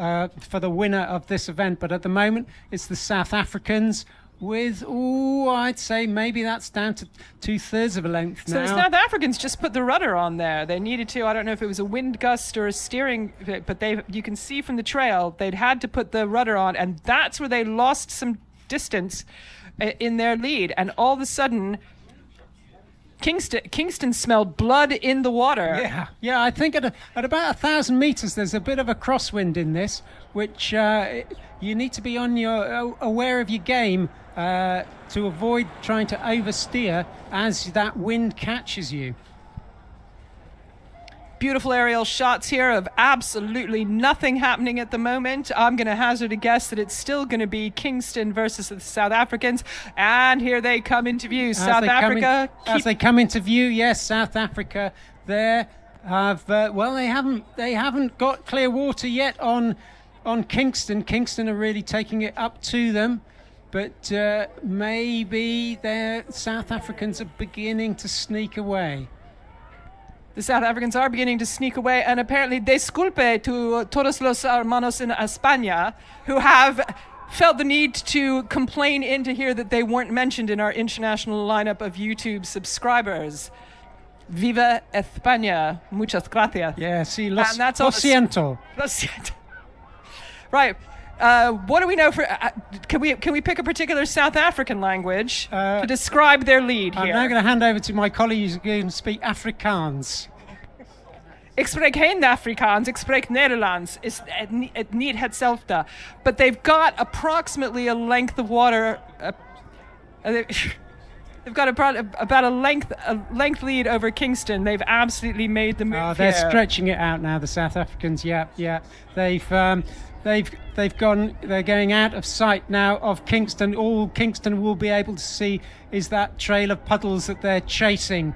the winner of this event. But at the moment, it's the South Africans with, I'd say maybe that's down to 2/3 of a length now. So the South Africans just put the rudder on there. They needed to. I don't know if it was a wind gust or a steering, but you can see from the trail they'd had to put the rudder on, and that's where they lost some distance in their lead. And all of a sudden, Kingston smelled blood in the water. Yeah. I think at about 1,000 meters, there's a bit of a crosswind in this, which you need to be aware of your game to avoid trying to oversteer as that wind catches you. Beautiful aerial shots here of absolutely nothing happening at the moment. I'm going to hazard a guess that it's still going to be Kingston versus the South Africans. And here they come into view. As they come into view, yes, South Africa there have, they haven't got clear water yet on Kingston. Kingston are really taking it up to them. But maybe the South Africans are beginning to sneak away. The South Africans are beginning to sneak away, and apparently disculpe to todos los hermanos en España who have felt the need to complain into here that they weren't mentioned in our international lineup of YouTube subscribers. Viva España. Muchas gracias. Yeah, sí, And that's all lo siento. Lo siento. Right. What do we know for? Can we pick a particular South African language to describe their lead I'm here? now going to hand over to my colleagues who can speak Afrikaans. Ik spreek geen Afrikaans, ik spreek Nederlands. Het niet hetzelfde. But they've got approximately a length of water. They've got about a length lead over Kingston. They've absolutely made the move. Oh, they're here. stretching it out now, the South Africans. Yeah. They've gone. They're going out of sight now of Kingston. All Kingston will be able to see is that trail of puddles that they're chasing.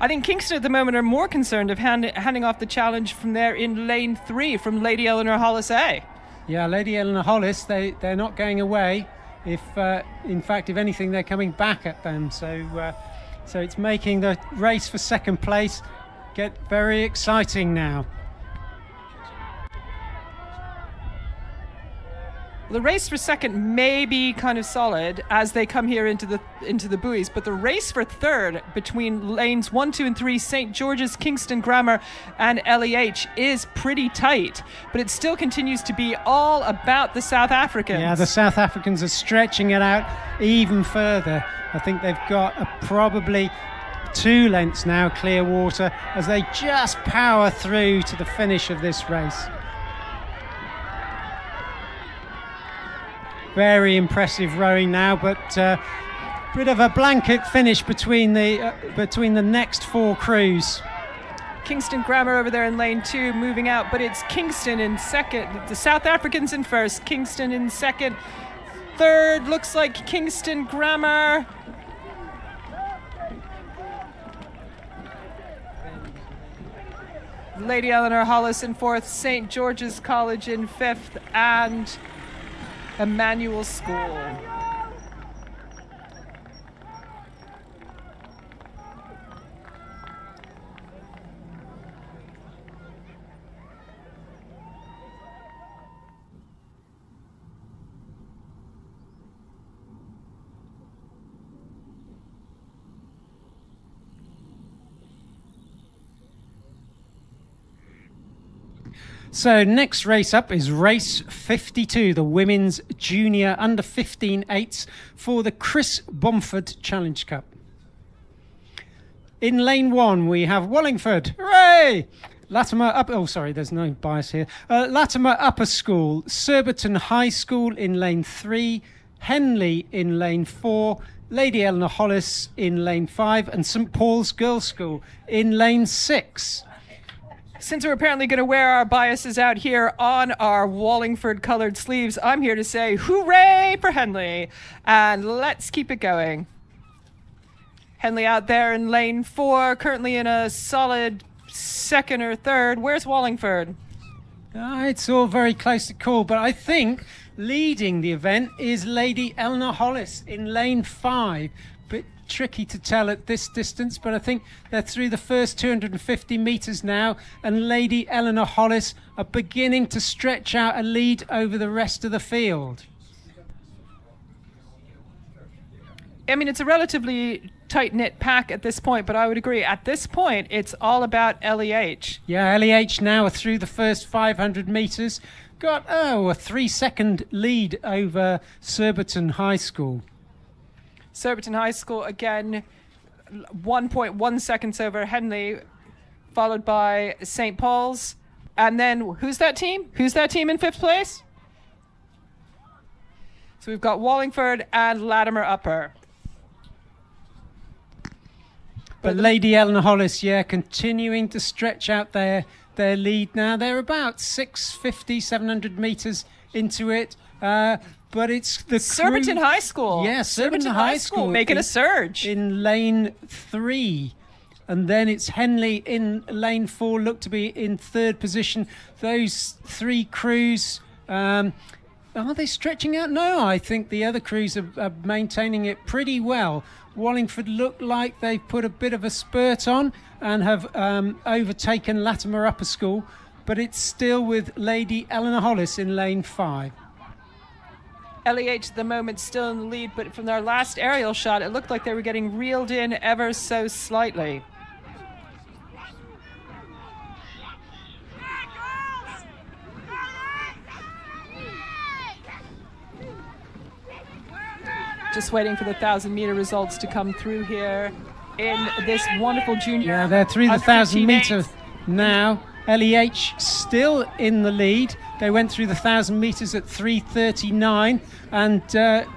I think Kingston at the moment are more concerned of handing off the challenge from there in lane 3 from Lady Eleanor Hollis A. Yeah, Lady Eleanor Hollis, they're not going away. If in fact, if anything, they're coming back at them. So it's making the race for second place get very exciting now. The race for second may be kind of solid as they come here into the buoys, but the race for third between lanes 1, 2, and 3, St. George's, Kingston Grammar, and LEH is pretty tight. But it still continues to be all about the South Africans. Yeah, the South Africans are stretching it out even further. I think they've got probably 2 lengths now, clear water, as they just power through to the finish of this race. Very impressive rowing now, but bit of a blanket finish between the next 4 crews. Kingston Grammar over there in lane 2 moving out, but it's Kingston in second. The South Africans in first, Kingston in second. Third looks like Kingston Grammar. Lady Eleanor Hollis in fourth, St. George's College in fifth, and Emmanuel School. So next race up is race 52, the women's junior under 15 eights for the Chris Bomford Challenge Cup. In lane 1 we have Wallingford, hooray! Latimer Upper, oh sorry, there's no bias here. Latimer Upper School, Surbiton High School in lane 3, Henley in lane 4, Lady Eleanor Hollis in lane 5, and St Paul's Girls' School in lane 6. Since we're apparently going to wear our biases out here on our Wallingford coloured sleeves, I'm here to say hooray for Henley. And let's keep it going. Henley out there in lane 4, currently in a solid second or third. Where's Wallingford? It's all very close to call, but I think leading the event is Lady Eleanor Hollis in lane 5. Bit tricky to tell at this distance, but I think they're through the first 250 metres now, and Lady Eleanor Hollis are beginning to stretch out a lead over the rest of the field. I mean, it's a relatively tight-knit pack at this point, but I would agree, at this point, it's all about LEH. Yeah, LEH now are through the first 500 metres. Got, a 3-second lead over Surbiton High School. Surbiton High School, again, 1.1 seconds over Henley, followed by St. Paul's. And then, who's that team? Who's that team in 5th place? So we've got Wallingford and Latimer Upper. But Lady Eleanor Hollis, yeah, continuing to stretch out their lead now. They're about 650, 700 metres into it. But it's the Surbiton High School. Yeah, Surbiton High School making a surge. In lane 3. And then it's Henley in lane 4, look to be in 3rd position. Those 3 crews, are they stretching out? No, I think the other crews are maintaining it pretty well. Wallingford look like they've put a bit of a spurt on and have overtaken Latimer Upper School, but it's still with Lady Eleanor Hollis in lane 5. LEH at the moment still in the lead, but from their last aerial shot, it looked like they were getting reeled in ever so slightly. Just waiting for the 1,000-meter results to come through here in this wonderful junior. Yeah, they're through the under 1,000 15 meter now. LEH still in the lead. They went through the 1,000 meters at 3:39, and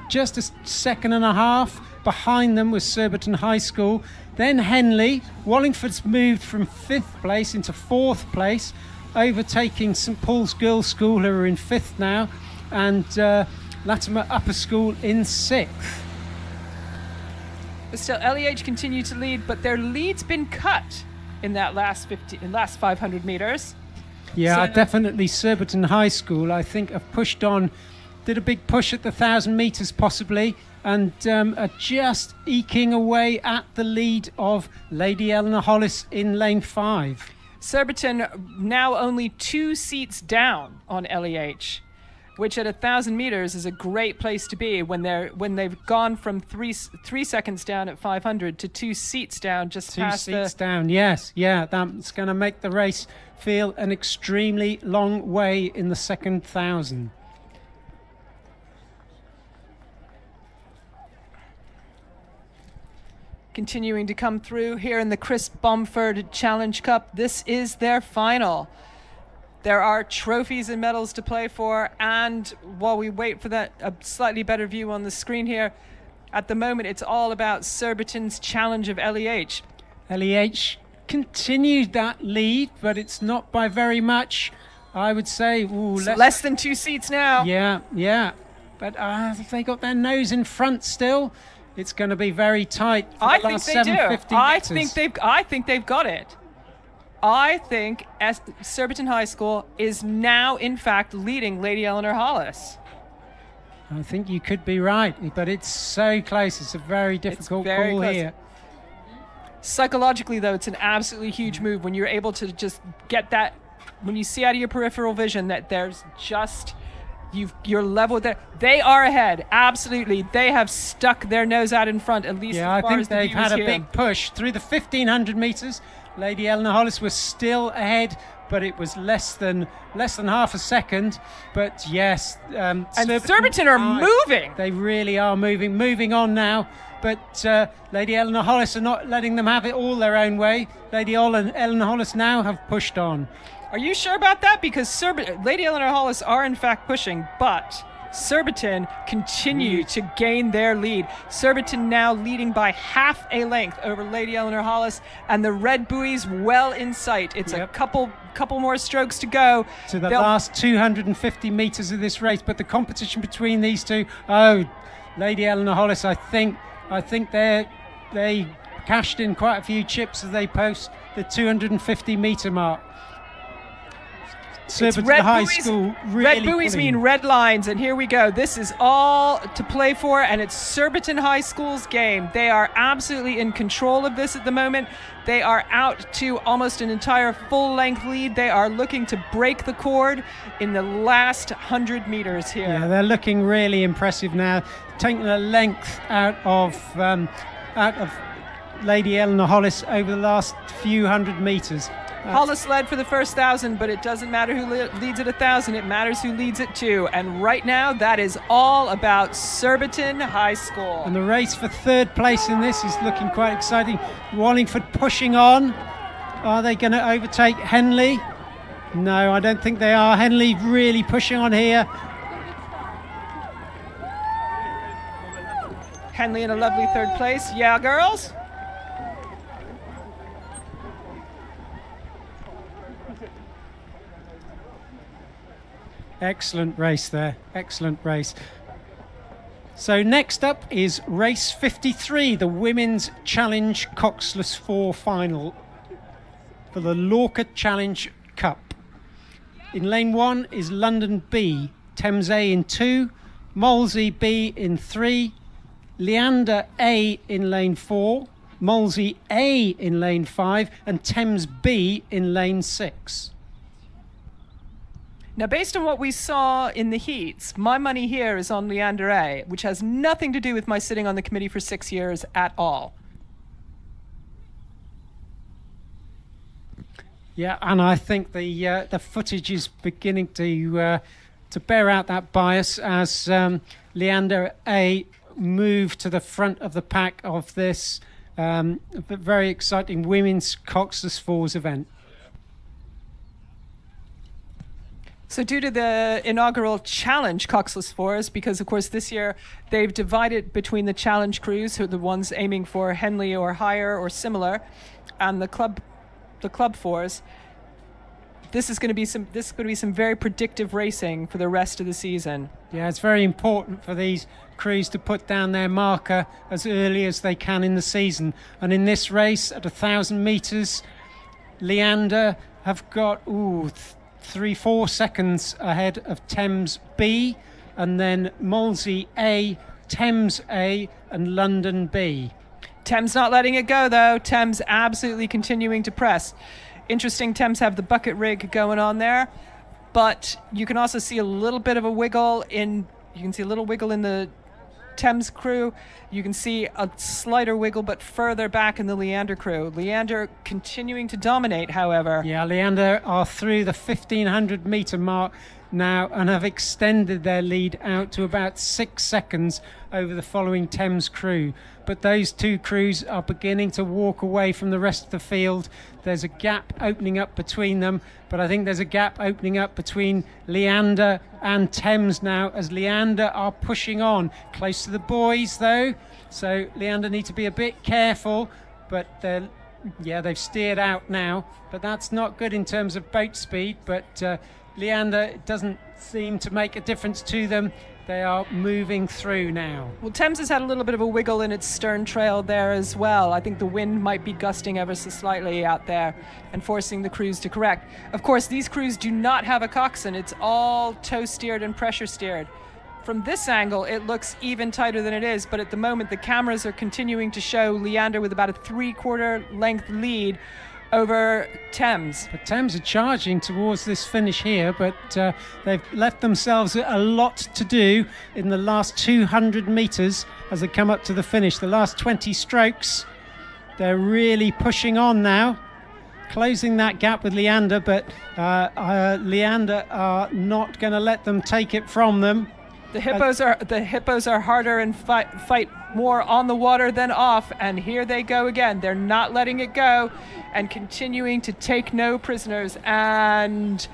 just a second and a half behind them was Surbiton High School. Then Henley. Wallingford's moved from 5th place into 4th place, overtaking St Paul's Girls' School, who are in 5th now, and Latimer Upper School in 6th. But still, LEH continue to lead, but their lead's been cut in that last 500 meters. Yeah, So- definitely Surbiton High School, I think, have pushed on, did a big push at the 1,000 metres possibly, and are just eking away at the lead of Lady Eleanor Hollis in lane 5. Surbiton now only 2 seats down on LEH, which at 1,000 meters is a great place to be when they've gone from 3 seconds down at 500 to 2 seats down just 2 past seats down, yes. Yeah, that's going to make the race feel an extremely long way in the second 1,000. Continuing to come through here in the Chris Bomford Challenge Cup. This is their final. There are trophies and medals to play for, and while we wait for that a slightly better view on the screen here, at the moment it's all about Surbiton's challenge of LEH. LEH continued that lead, but it's not by very much. I would say Less than 2 seats now. Yeah. But if they got their nose in front still, it's going to be very tight for I the think last they do. 750 I meters. think they've got it. I think Surbiton High School is now, in fact, leading Lady Eleanor Hollis. I think you could be right, but it's so close. It's a very difficult very call close. here. Psychologically, though, it's an absolutely huge move when you're able to just get that, when you see out of your peripheral vision that there's just, you're level there. They are ahead, absolutely. They have stuck their nose out in front, at least Yeah, as I far think as the they've view had is a here. big push through the 1,500 metres. Lady Eleanor Hollis was still ahead, but it was less than half a second. But yes, And Surbiton are moving. They really are moving on now. But Lady Eleanor Hollis are not letting them have it all their own way. Lady Eleanor Hollis now have pushed on. Are you sure about that? Because Lady Eleanor Hollis are in fact pushing, but Surbiton continue to gain their lead. Surbiton now leading by half a length over Lady Eleanor Hollis, and the red buoys well in sight. It's a couple more strokes to go. To the last 250 metres of this race, but the competition between these two, Lady Eleanor Hollis, I think they cashed in quite a few chips as they post the 250 metre mark. Surbiton High School really red buoys pulling. mean red lines, and here we go. This is all to play for, and it's Surbiton High School's game. They are absolutely in control of this at the moment. They are out to almost an entire full-length lead. They are looking to break the cord in the last 100 meters here. Yeah, they're looking really impressive now, taking a length out of Lady Eleanor Hollis over the last few hundred meters. Hollis led for the first 1,000, but it doesn't matter who leads at 1,000. It matters who leads at 2. And right now, that is all about Surbiton High School. And the race for third place in this is looking quite exciting. Wallingford pushing on. Are they going to overtake Henley? No, I don't think they are. Henley really pushing on here. Henley in a lovely third place. Yeah, girls? Excellent race there. Excellent race. So next up is race 53, the Women's Challenge Coxless 4 final for the Lorca Challenge Cup. In lane 1 is London B, Thames A in 2, Molesey B in 3, Leander A in lane 4, Molesey A in lane 5, and Thames B in lane 6. Now, based on what we saw in the heats, my money here is on Leander A, which has nothing to do with my sitting on the committee for 6 years at all. Yeah, and I think the footage is beginning to bear out that bias as Leander A move to the front of the pack of this very exciting women's Coxless Fours event. So due to the inaugural Challenge Coxless Fours, because of course this year they've divided between the Challenge crews, who are the ones aiming for Henley or higher or similar, and the club fours, this is going to be some very predictive racing for the rest of the season. Yeah, it's very important for these crews to put down their marker as early as they can in the season. And in this race at 1,000 metres, Leander have got 3-4 seconds ahead of Thames B, and then Molesey A, Thames A, and London B. Thames not letting it go though. Thames absolutely continuing to press. Interesting, Thames have the bucket rig going on there, but you can also see a little bit of a wiggle in. You can see a little wiggle in the Thames crew. You can see a slighter wiggle, but further back in the Leander crew. Leander continuing to dominate, however. Yeah, Leander are through the 1,500 metre mark now and have extended their lead out to about 6 seconds over the following Thames crew. But those two crews are beginning to walk away from the rest of the field. There's a gap opening up between them, but I think there's a gap opening up between Leander and Thames now, as Leander are pushing on. Close to the boys though, so Leander need to be a bit careful, but they've steered out now, but that's not good in terms of boat speed. But Leander doesn't seem to make a difference to them. They are moving through now. Well, Thames has had a little bit of a wiggle in its stern trail there as well. I think the wind might be gusting ever so slightly out there and forcing the crews to correct. Of course, these crews do not have a coxswain. It's all tow steered and pressure steered. From this angle, it looks even tighter than it is, but at the moment, the cameras are continuing to show Leander with about a 3/4 length lead over Thames. But Thames are charging towards this finish here, but they've left themselves a lot to do in the last 200 metres as they come up to the finish. The last 20 strokes, they're really pushing on now, closing that gap with Leander, but Leander are not going to let them take it from them. The hippos are harder and fight more on the water than off, and here they go again. They're not letting it go and continuing to take no prisoners, and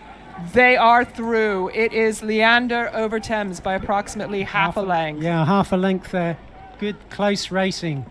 they are through. It is Leander over Thames by approximately half a length. Yeah, half a length there. Good close racing.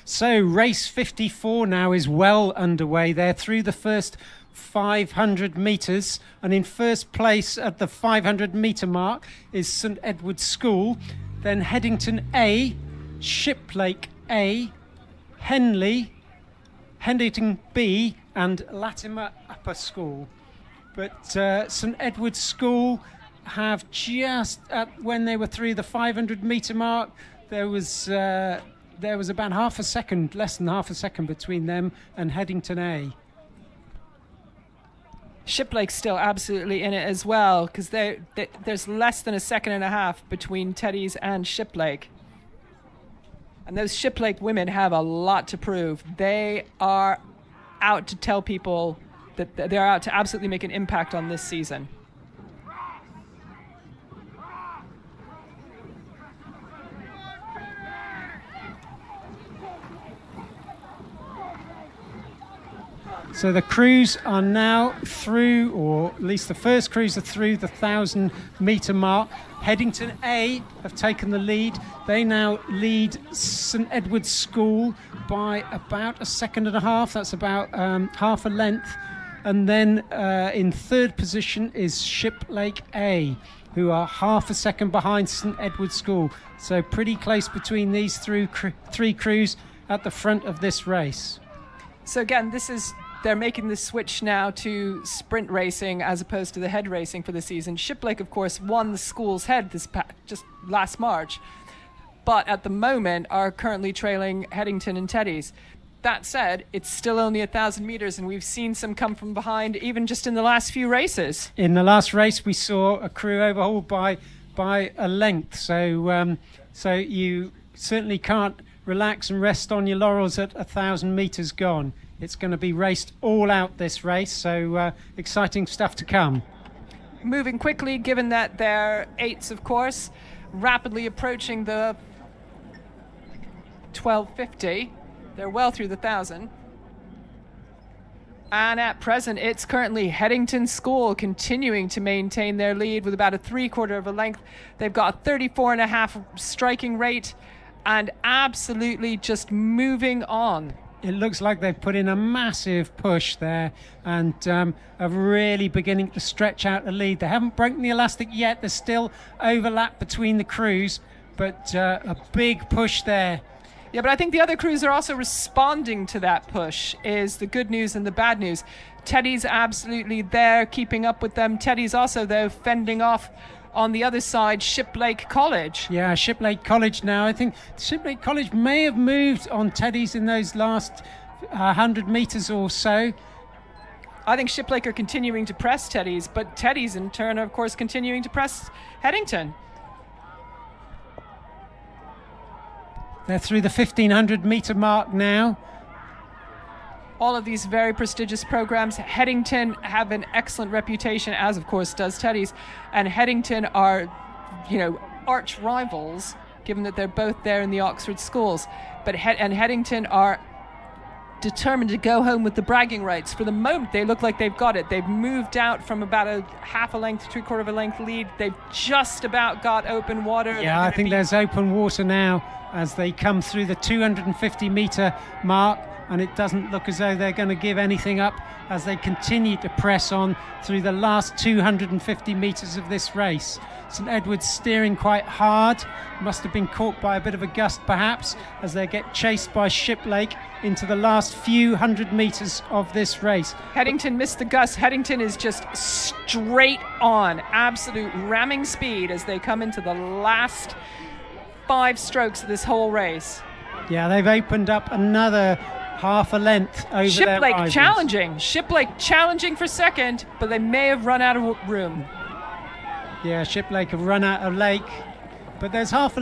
So race 54 now is well underway. They're through the first 500 metres, and in first place at the 500 metre mark is St Edward's School, then Headington A, Shiplake A, Henley, Headington B and Latimer Upper School. But St Edward's School have just, when they were through the 500 metre mark, there was about half a second, less than half a second between them and Headington A. Shiplake's still absolutely in it as well, because there's less than a second and a half between Teddy's and Shiplake. And those Shiplake women have a lot to prove. They are out to tell people that they're out to absolutely make an impact on this season. So the crews are now through, or at least the first crews are through the 1,000 metre mark. Headington A have taken the lead. They now lead St Edward's School by about a second and a half. That's about half a length. And then in third position is Shiplake A, who are half a second behind St Edward's School. So pretty close between these three crews at the front of this race. So again, this is they're making the switch now to sprint racing as opposed to the head racing for the season. Shiplake, of course, won the school's head just last March, but at the moment are currently trailing Headington and Teddy's. That said, it's still only 1,000 meters, and we've seen some come from behind even just in the last few races. In the last race, we saw a crew overhauled by a length, so you certainly can't relax and rest on your laurels at 1,000 meters gone. It's going to be raced all out this race, so exciting stuff to come. Moving quickly, given that they're eights, of course, rapidly approaching the 1250. They're well through the 1,000. And at present, it's currently Headington School continuing to maintain their lead with about a 3/4 of a length. They've got a 34.5 striking rate and absolutely just moving on. It looks like they've put in a massive push there and are really beginning to stretch out the lead. They haven't broken the elastic yet. There's still overlap between the crews, but a big push there. Yeah, but I think the other crews are also responding to that push, is the good news and the bad news. Teddy's absolutely there, keeping up with them. Teddy's also, though, fending off on the other side, Shiplake College. Yeah, Shiplake College now. I think Shiplake College may have moved on Teddy's in those last 100 metres or so. I think Shiplake are continuing to press Teddy's, but Teddy's in turn are, of course, continuing to press Headington. They're through the 1,500 metre mark now. All of these very prestigious programs. Headington have an excellent reputation, as of course does Teddy's, and Headington are, arch rivals, given that they're both there in the Oxford schools. But Headington are determined to go home with the bragging rights. For the moment, they look like they've got it. They've moved out from about a half a length, 3/4 of a length lead. They've just about got open water. Yeah, I think there's open water now as they come through the 250 metre mark, and it doesn't look as though they're going to give anything up as they continue to press on through the last 250 metres of this race. St Edward's steering quite hard, must have been caught by a bit of a gust perhaps, as they get chased by Shiplake into the last few hundred metres of this race. Headington missed the gust. Headington is just straight on, absolute ramming speed as they come into the last 5 strokes of this whole race. Yeah, they've opened up another half a length over their rivals. Shiplake challenging for second, but they may have run out of room. Yeah, Shiplake have run out of lake, but there's only half a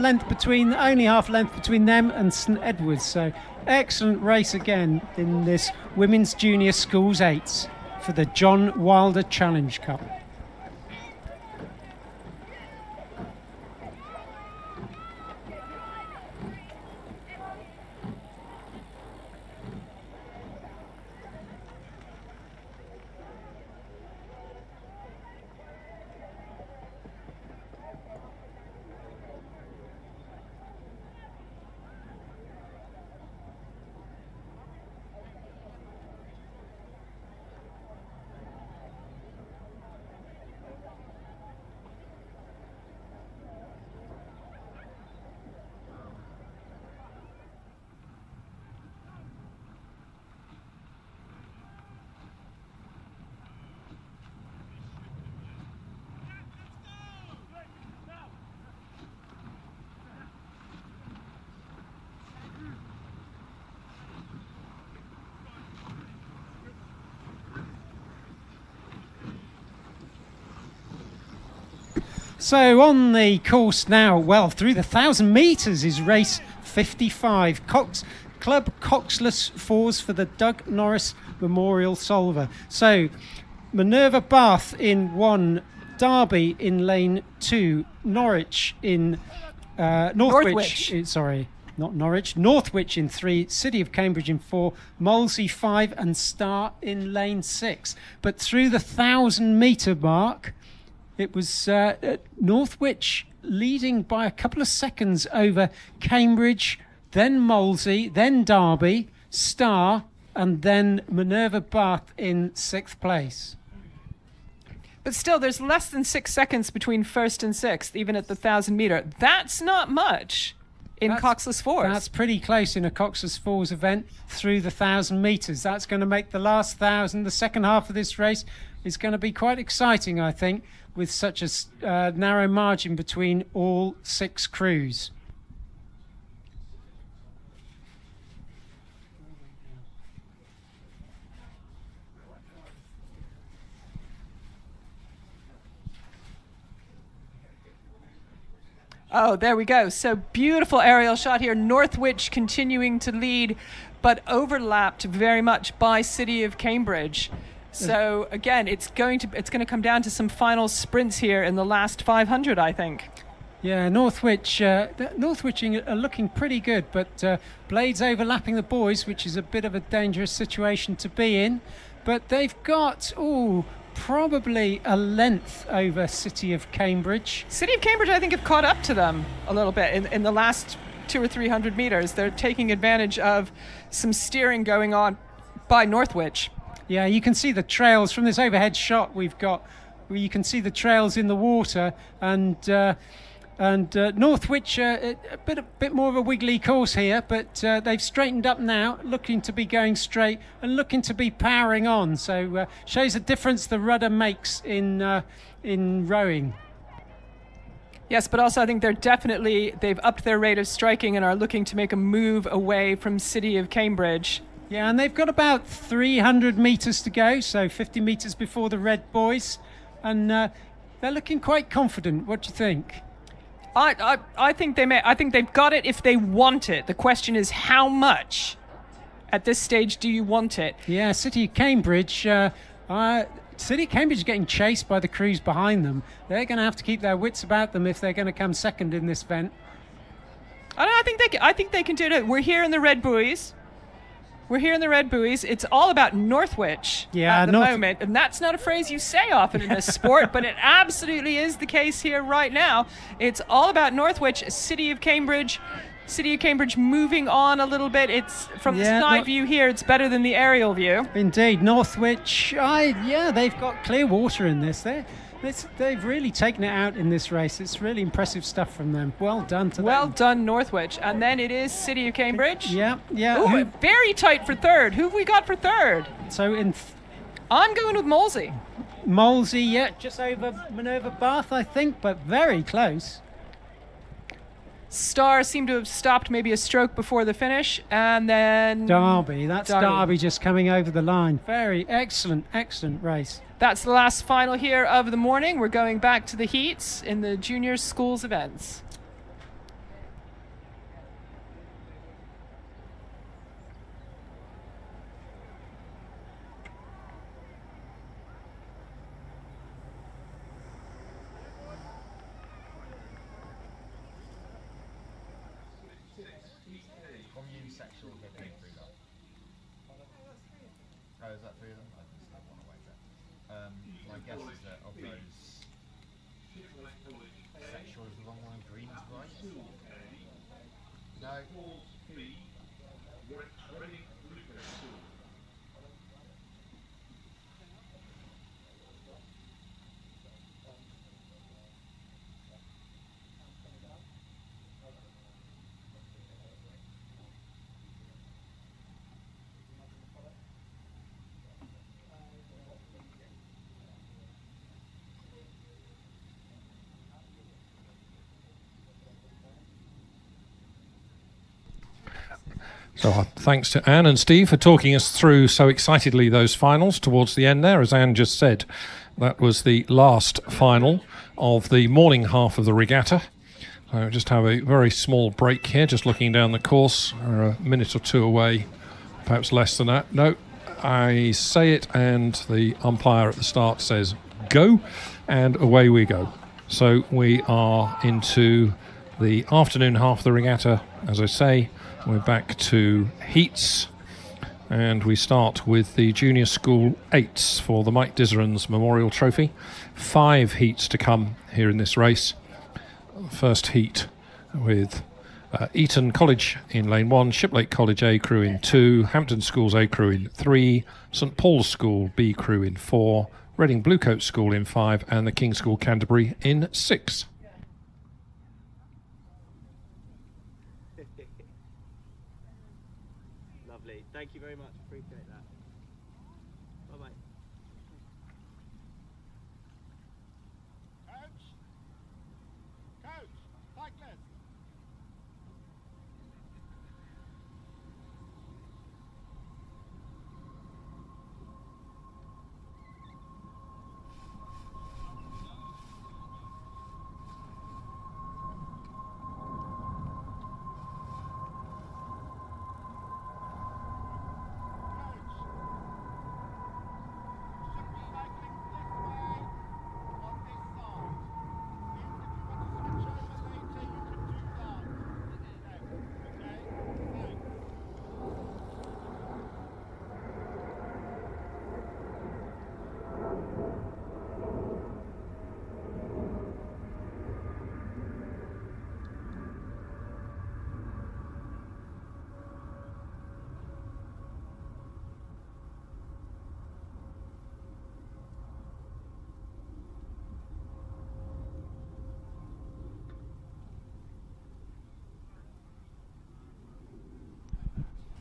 length between them and St Edward's. So excellent race again in this Women's Junior Schools 8s for the John Wilder Challenge Cup. So on the course now, well, through the 1,000 metres is race 55. Club Coxless 4s for the Doug Norris Memorial Solver. So Minerva Bath in 1, Derby in lane 2, Norwich in Northwich in 3, City of Cambridge in 4, Molesey 5 and Star in lane 6. But through the 1,000 metre mark, it was Northwich leading by a couple of seconds over Cambridge, then Molesey, then Derby, Star, and then Minerva Bath in 6th place. But still, there's less than 6 seconds between first and 6th, even at the 1,000 metre. That's not much. in Coxless Fours. That's pretty close in a Coxless Fours event through the 1,000 metres. That's going to make the last 1,000, the second half of this race, is going to be quite exciting, I think, with such a narrow margin between all 6 crews. Oh, there we go. So beautiful aerial shot here. Northwich continuing to lead, but overlapped very much by City of Cambridge. So again, it's going to come down to some final sprints here in the last 500, I think. Yeah, Northwich are looking pretty good, but Blades overlapping the boys, which is a bit of a dangerous situation to be in. But they've got probably a length over City of Cambridge. City of Cambridge, I think, have caught up to them a little bit in the last 200 or 300 meters. They're taking advantage of some steering going on by Northwich. Yeah, you can see the trails from this overhead shot we've got. You can see the trails in the water, and Northwich a bit more of a wiggly course here, but they've straightened up now, looking to be going straight and looking to be powering on. So shows the difference the rudder makes in rowing. Yes, but also I think they've upped their rate of striking and are looking to make a move away from City of Cambridge. Yeah, and they've got about 300 metres to go, so 50 metres before the red boys, and they're looking quite confident. What do you think? I think they may. I think they've got it if they want it. The question is how much. At this stage, do you want it? Yeah, City of Cambridge. City of Cambridge is getting chased by the crews behind them. They're going to have to keep their wits about them if they're going to come second in this event. I think they can do it. We're here in the red buoys. It's all about Northwich at the moment. And that's not a phrase you say often in this sport, but it absolutely is the case here right now. It's all about Northwich. City of Cambridge moving on a little bit. It's from the side view here, it's better than the aerial view. Indeed. Northwich, they've got clear water in this. They've really taken it out in this race. It's really impressive stuff from them. Well done to them. Well done, Northwich. And then it is City of Cambridge. Yeah. Ooh, very tight for third. Who have we got for third? So I'm going with Molesey. Just over Minerva Bath, I think, but very close. Star seemed to have stopped maybe a stroke before the finish, and then Derby just coming over the line. Very excellent race. That's the last final here of the morning. We're going back to the heats in the junior schools events. My guess is that of those, sexual is the long one, green is right. No. So thanks to Anne and Steve for talking us through so excitedly those finals towards the end there. As Anne just said, that was the last final of the morning half of the regatta. So just have a very small break here, just looking down the course. We're a minute or two away, perhaps less than that. No, I say it and the umpire at the start says go, and away we go. So we are into the afternoon half of the regatta, as I say. We're back to heats, and we start with the Junior School 8s for the Mike Dizerans Memorial Trophy. 5 heats to come here in this race. First heat with Eton College in lane 1, Shiplake College A crew in 2, Hampton Schools A crew in 3, St Paul's School B crew in 4, Reading Bluecoat School in 5, and the King's School Canterbury in 6.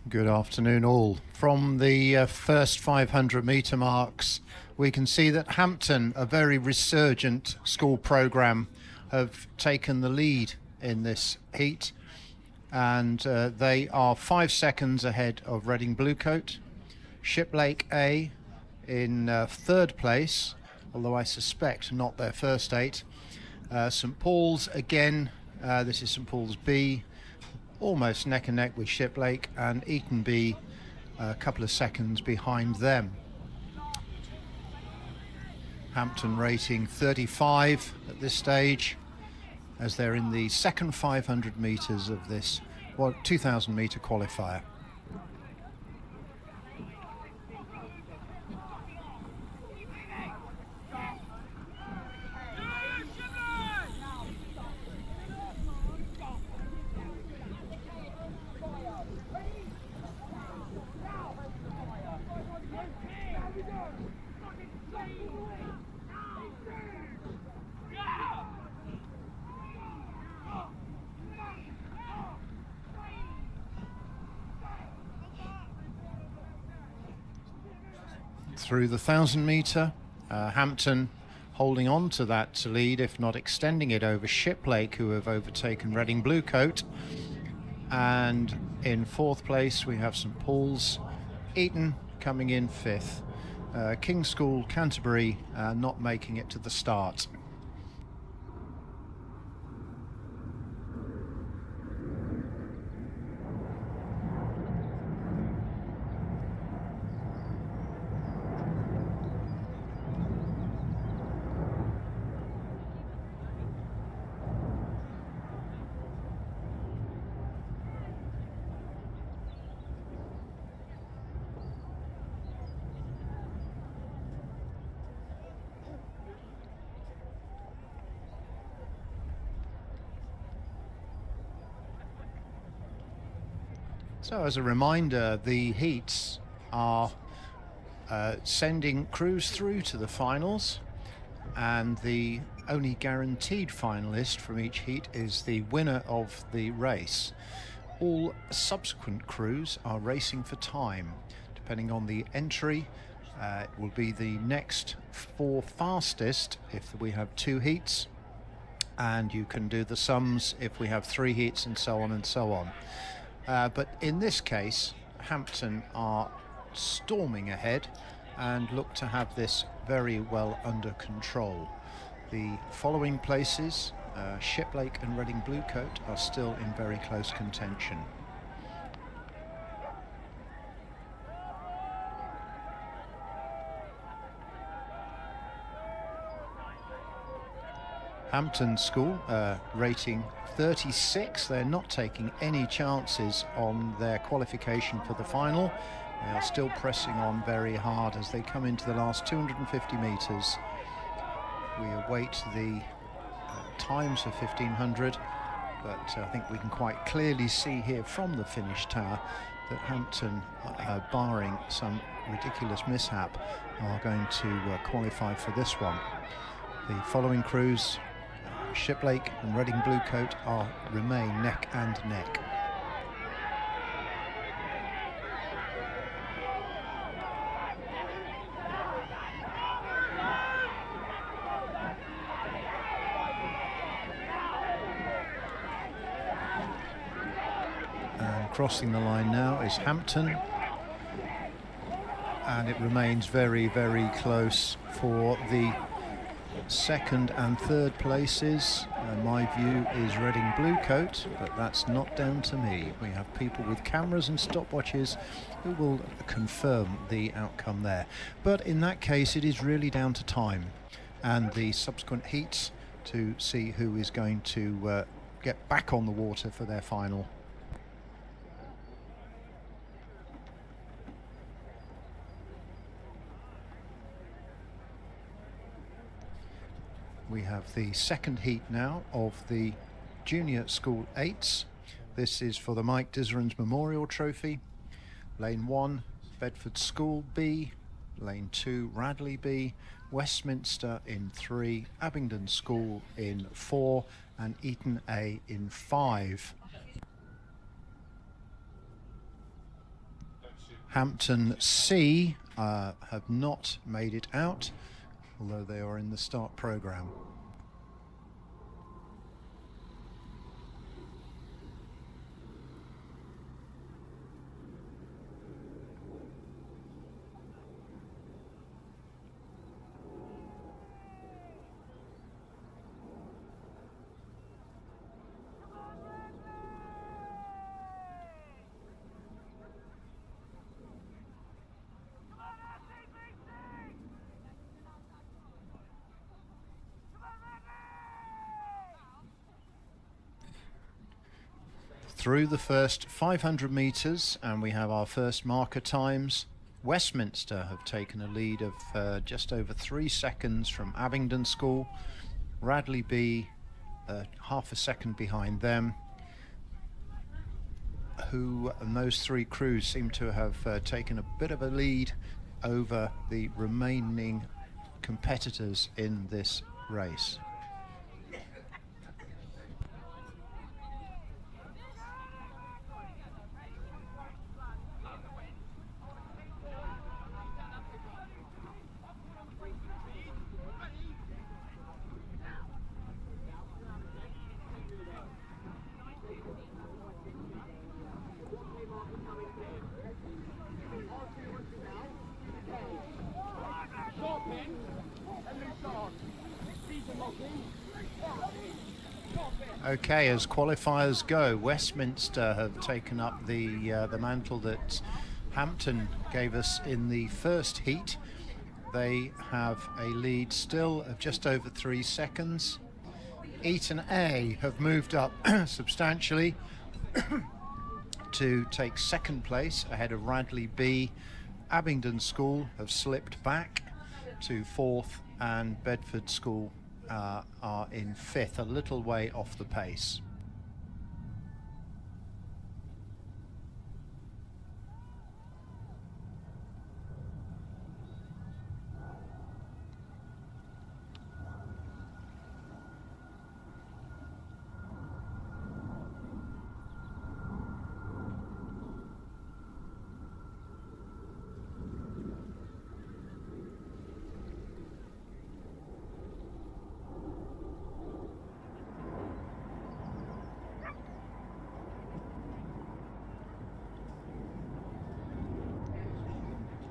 Good afternoon all. From the first 500 metre marks, we can see that Hampton, a very resurgent school programme, have taken the lead in this heat, and they are 5 seconds ahead of Reading Bluecoat. Shiplake A in third place, although I suspect not their first 8. St Paul's again, this is St Paul's B, almost neck and neck with Shiplake, and Eton B a couple of seconds behind them. Hampton rating 35 at this stage, as they're in the second 500 metres of this 2,000 metre qualifier. Through the 1,000 metre, Hampton holding on to that lead, if not extending it over Shiplake, who have overtaken Reading Bluecoat. And in fourth place we have St Paul's. Eton coming in fifth. King's School, Canterbury not making it to the start. So as a reminder, the heats are sending crews through to the finals, and the only guaranteed finalist from each heat is the winner of the race. All subsequent crews are racing for time. Depending on the entry, it will be the next 4 fastest if we have 2 heats, and you can do the sums if we have 3 heats, and so on and so on. But in this case, Hampton are storming ahead and look to have this very well under control. The following places, Shiplake and Reading Bluecoat, are still in very close contention. Hampton School rating 36. They're not taking any chances on their qualification for the final. They are still pressing on very hard as they come into the last 250 metres. We await the times of 1500, but I think we can quite clearly see here from the finish tower that Hampton, barring some ridiculous mishap, are going to qualify for this one. The following crews, Shiplake and Reading Bluecoat, remain neck and neck. And crossing the line now is Hampton, and it remains very, very close for the second and third places. My view is Reading Bluecoat, but that's not down to me. We have people with cameras and stopwatches who will confirm the outcome there. But in that case, it is really down to time and the subsequent heats to see who is going to get back on the water for their final. We have the second heat now of the Junior School 8s. This is for the Mike Dizerans Memorial Trophy. Lane 1, Bedford School B. Lane 2, Radley B. Westminster in 3. Abingdon School in 4. And Eton A in 5. Hampton C have not made it out, although they are in the start programme. Through the first 500 metres, and we have our first marker times. Westminster have taken a lead of just over 3 seconds from Abingdon School. Radley B half a second behind them, and those three crews seem to have taken a bit of a lead over the remaining competitors in this race. Okay, as qualifiers go, Westminster have taken up the mantle that Hampton gave us in the first heat. They have a lead still of just over 3 seconds. Eton A have moved up substantially to take second place ahead of Radley B. Abingdon School have slipped back to fourth, and Bedford School are in fifth, a little way off the pace.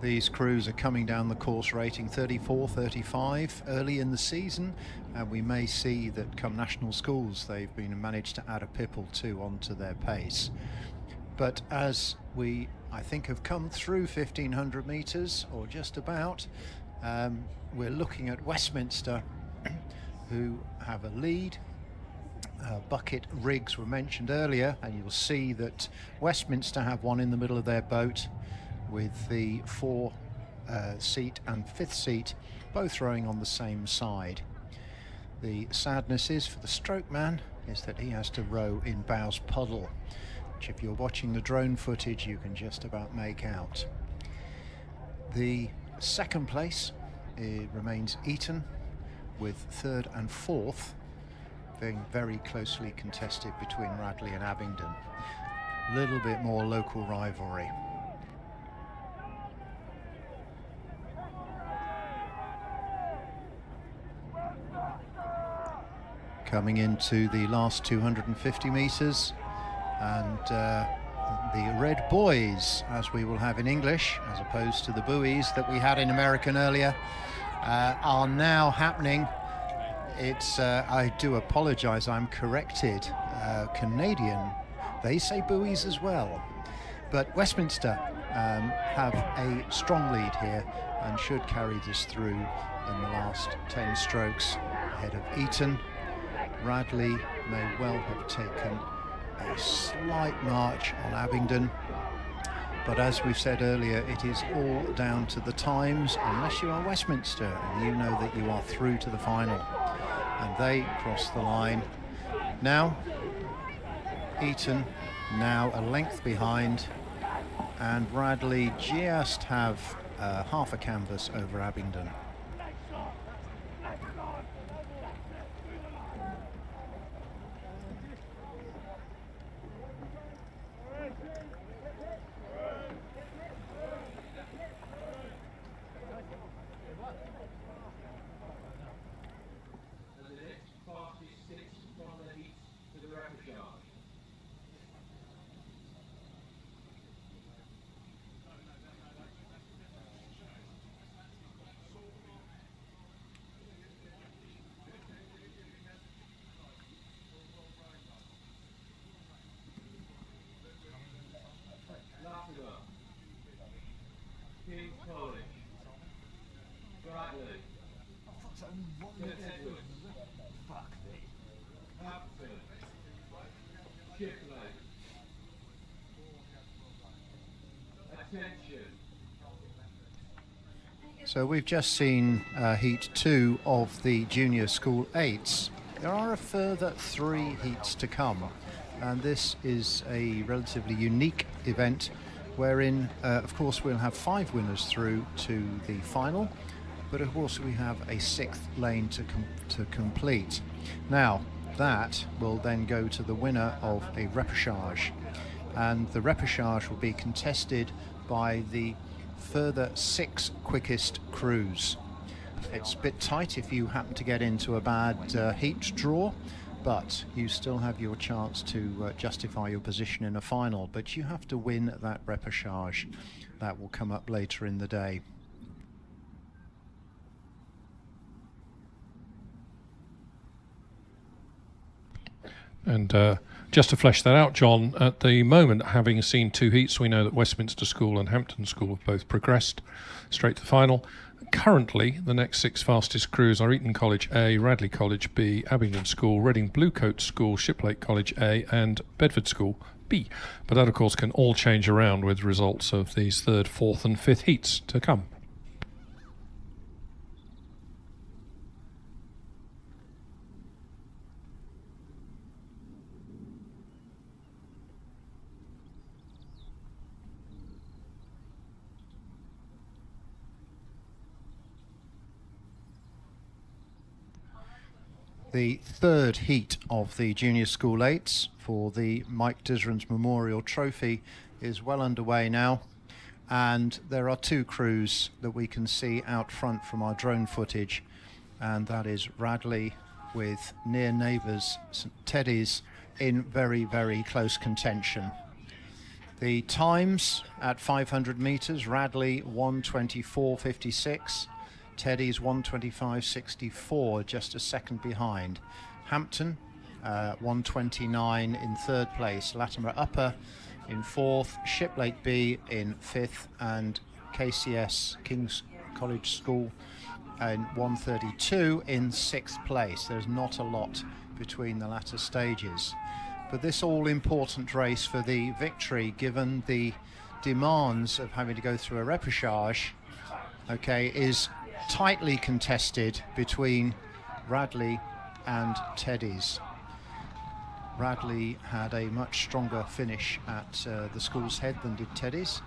These crews are coming down the course rating 34, 35 early in the season, and we may see that come national schools they've managed to add a pip or two onto their pace. But as we, I think, have come through 1500 metres, or just about, we're looking at Westminster, who have a lead. Bucket rigs were mentioned earlier, and you'll see that Westminster have one in the middle of their boat, with the 4 seat and 5th seat both rowing on the same side. The sadness is for the stroke man is that he has to row in Bow's puddle, which if you're watching the drone footage you can just about make out. The second place remains Eton, with 3rd and 4th being very closely contested between Radley and Abingdon. A little bit more local rivalry. Coming into the last 250 metres, and the Red Boys, as we will have in English, as opposed to the buoys that we had in American earlier, are now happening. It's, I do apologise, I'm corrected, Canadian, they say buoys as well. But Westminster have a strong lead here and should carry this through in the last 10 strokes ahead of Eton. Radley may well have taken a slight march on Abingdon, but as we've said earlier, it is all down to the times, unless you are Westminster and you know that you are through to the final. And they cross the line. Now, Eton now a length behind, and Radley just have half a canvas over Abingdon. So we've just seen Heat 2 of the Junior School 8s. There are a further 3 heats to come, and this is a relatively unique event wherein, of course, we'll have 5 winners through to the final, but of course we have a 6th lane to complete. Now, that will then go to the winner of a repêchage, and the repêchage will be contested by the further 6 quickest crews. It's a bit tight if you happen to get into a bad heat draw, but you still have your chance to justify your position in a final, but you have to win that repêchage. That will come up later in the day. And just to flesh that out, John, at the moment, having seen 2 heats, we know that Westminster School and Hampton School have both progressed straight to final. Currently, the next 6 fastest crews are Eton College A, Radley College B, Abingdon School, Reading Bluecoat School, Shiplake College A and Bedford School B. But that, of course, can all change around with results of these 3rd, 4th and 5th heats to come. The 3rd heat of the Junior School 8s for the Mike Disran's Memorial Trophy is well underway now, and there are 2 crews that we can see out front from our drone footage, and that is Radley with near neighbours St Teddy's in very, very close contention. The times at 500 metres, Radley 1:24.56. Teddy's 1:25.64, just a second behind. Hampton 1:29 in 3rd place. Latimer Upper in 4th, Shiplake B in 5th, and KCS, King's College School, in 1:32 in 6th place. There's not a lot between the latter stages, but this all-important race for the victory, given the demands of having to go through a repêchage, okay, is tightly contested between Radley and Teddy's. Radley had a much stronger finish at the School's Head than did Teddy's,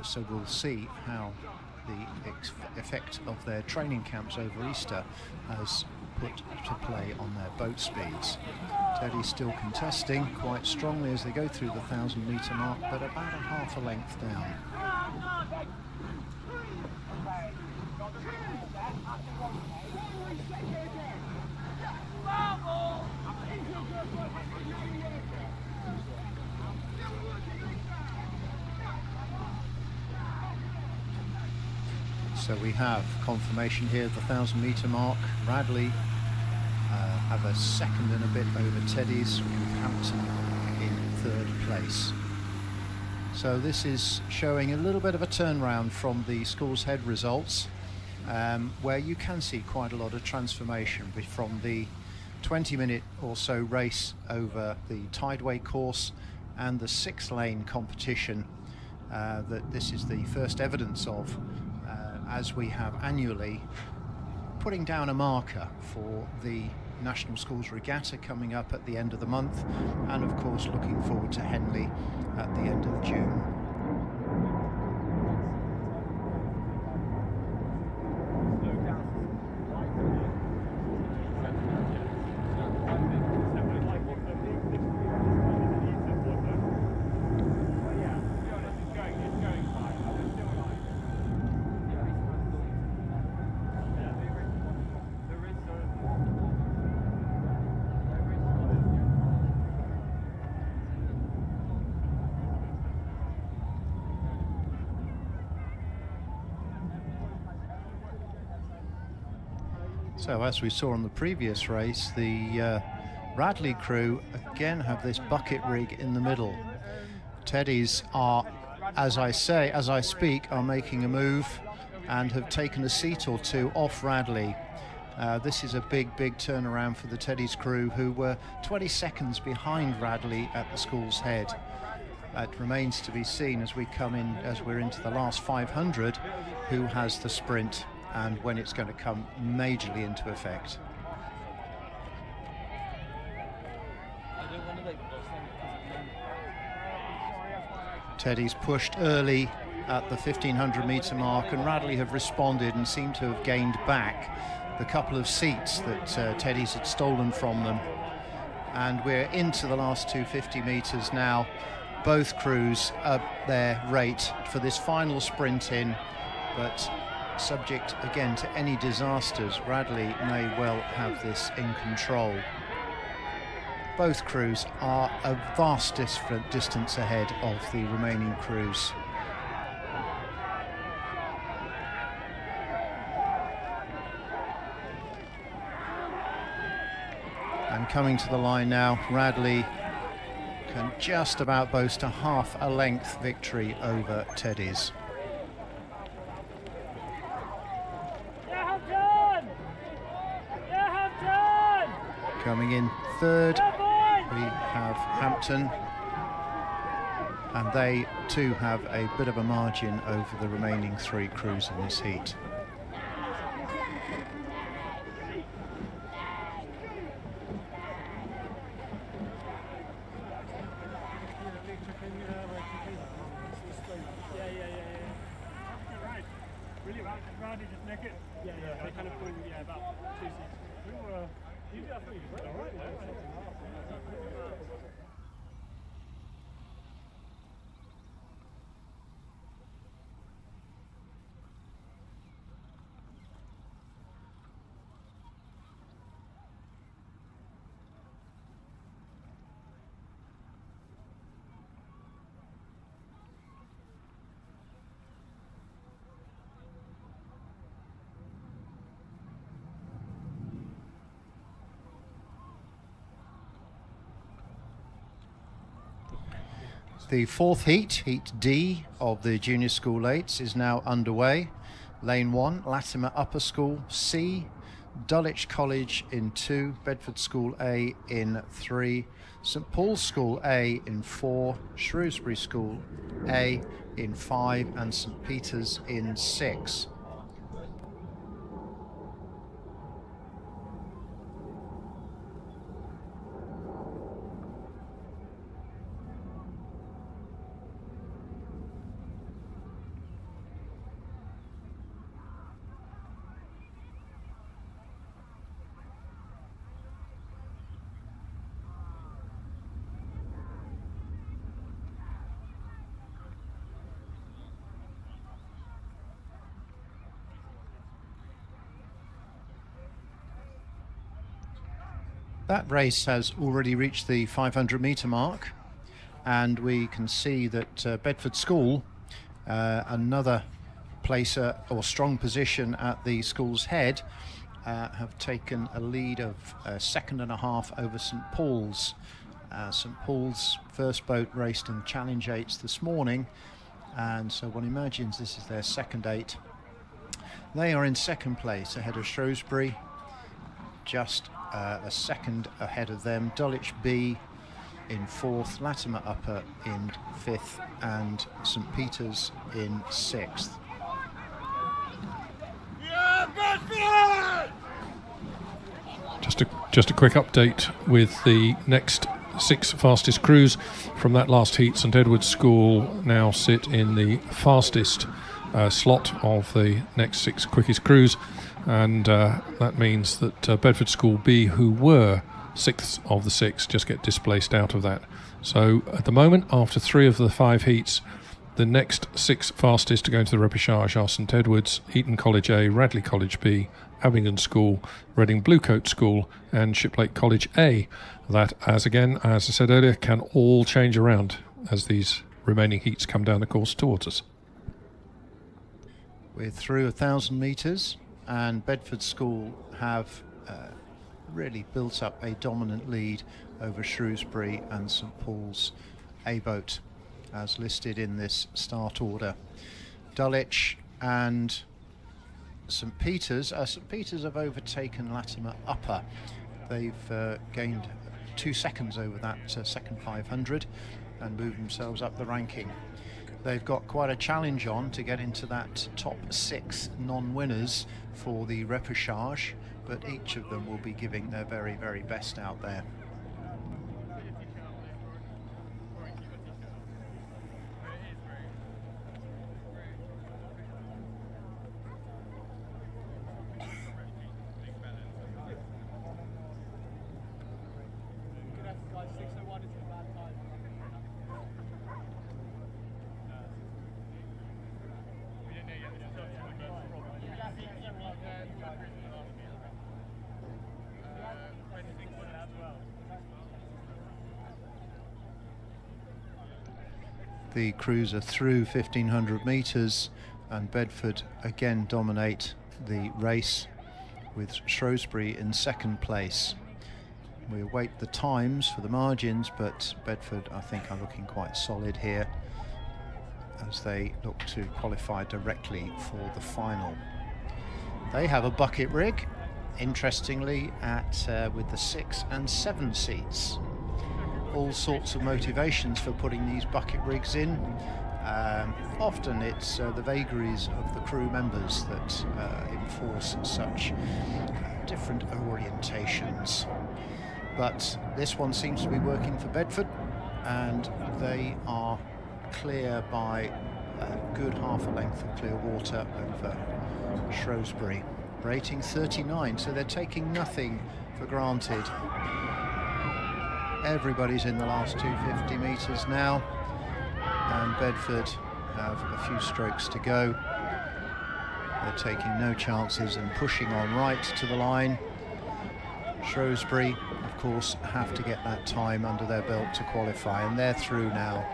so we'll see how the effect of their training camps over Easter has put to play on their boat speeds. Teddy's still contesting quite strongly as they go through the 1,000-metre mark, but about a half a length down. So we have confirmation here, the 1,000-metre mark. Radley have a second and a bit over Teddy's, with Hampton in 3rd place. So this is showing a little bit of a turnaround from the School's Head results, where you can see quite a lot of transformation from the 20-minute or so race over the Tideway course and the 6-lane competition that this is the first evidence of, as we have annually, putting down a marker for the National Schools Regatta coming up at the end of the month, and of course looking forward to Henley at the end of June. So as we saw on the previous race, the Radley crew again have this bucket rig in the middle. Teddy's are, as I speak, are making a move and have taken a seat or 2 off Radley. This is a big turnaround for the Teddy's crew, who were 20 seconds behind Radley at the school's head. It remains to be seen as we're into the last 500, who has the sprint and when it's going to come majorly into effect. Teddy's pushed early at the 1500 metre mark, and Radley have responded and seem to have gained back the couple of seats that Teddy's had stolen from them. And we're into the last 250 metres now. Both crews up their rate for this final sprint in, but subject again to any disasters, Radley may well have this in control. Both crews are a vast distance ahead of the remaining crews. And coming to the line now, Radley can just about boast a half a length victory over Teddy's. Coming in third, we have Hampton, and they too have a bit of a margin over the remaining three crews in this heat. The fourth heat, Heat D of the Junior School 8s, is now underway. Lane 1, Latimer Upper School C, Dulwich College in 2, Bedford School A in 3, St Paul's School A in 4, Shrewsbury School A in 5, and St Peter's in 6. That race has already reached the 500 metre mark, and we can see that Bedford School, another placer or strong position at the school's head, have taken a lead of a second and a half over St Paul's. St Paul's first boat raced in Challenge 8s this morning, and so one imagines this is their second 8. They are in second place ahead of Shrewsbury, just a second ahead of them. Dulwich B in 4th, Latimer Upper in 5th, and St Peter's in 6th. Just a quick update with the next 6 fastest crews from that last heat. St Edward's School now sit in the fastest slot of the next 6 quickest crews, and that means that Bedford School B, who were 6th of the 6, just get displaced out of that. So at the moment, after 3 of the 5 heats, the next 6 fastest to go into the repêchage are St Edward's, Eton College A, Radley College B, Abingdon School, Reading Bluecoat School, and Shiplake College A. That, as I said earlier, can all change around as these remaining heats come down the course towards us. We're through 1,000 metres, and Bedford School have really built up a dominant lead over Shrewsbury and St Paul's A boat, as listed in this start order. Dulwich and St Peter's. St Peter's have overtaken Latimer Upper. They've gained 2 seconds over that second 500 and moved themselves up the ranking. They've got quite a challenge on to get into that top 6 non-winners for the repêchage, but each of them will be giving their very, very best out there. The crews are through 1500 metres, and Bedford again dominate the race with Shrewsbury in second place. We await the times for the margins, but Bedford I think are looking quite solid here as they look to qualify directly for the final. They have a bucket rig, interestingly, with the 6 and 7 seats. All sorts of motivations for putting these bucket rigs in. Often it's the vagaries of the crew members that enforce such different orientations. But this one seems to be working for Bedford, and they are clear by a good half a length of clear water over Shrewsbury. Rating 39, so they're taking nothing for granted. Everybody's in the last 250 metres now, and Bedford have a few strokes to go. They're taking no chances and pushing on right to the line. Shrewsbury, of course, have to get that time under their belt to qualify, and they're through now.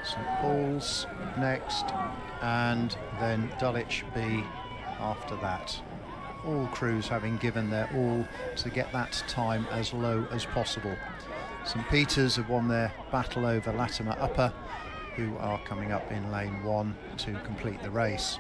St Paul's next, and then Dulwich B after that. All crews having given their all to get that time as low as possible. St Peter's have won their battle over Latimer Upper, who are coming up in lane 1 to complete the race.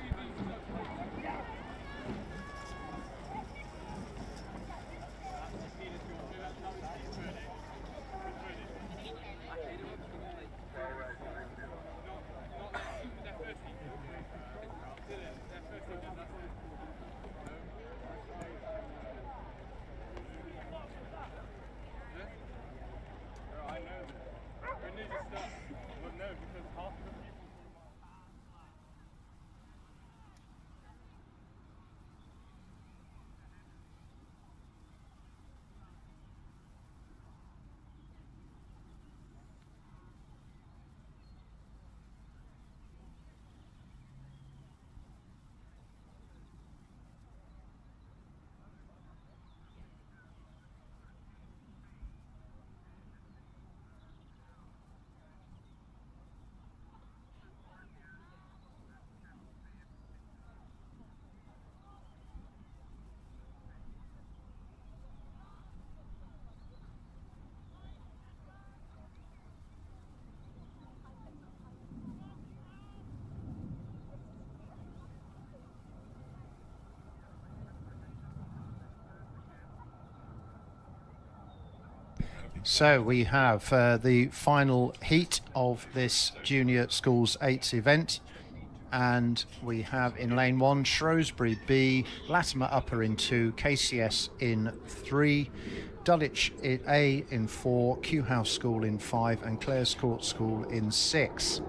So we have the final heat of this Junior Schools 8s event, and we have in lane 1 Shrewsbury B, Latimer Upper in 2, KCS in 3, Dulwich A in 4, Kew House School in 5, and Clares Court School in 6.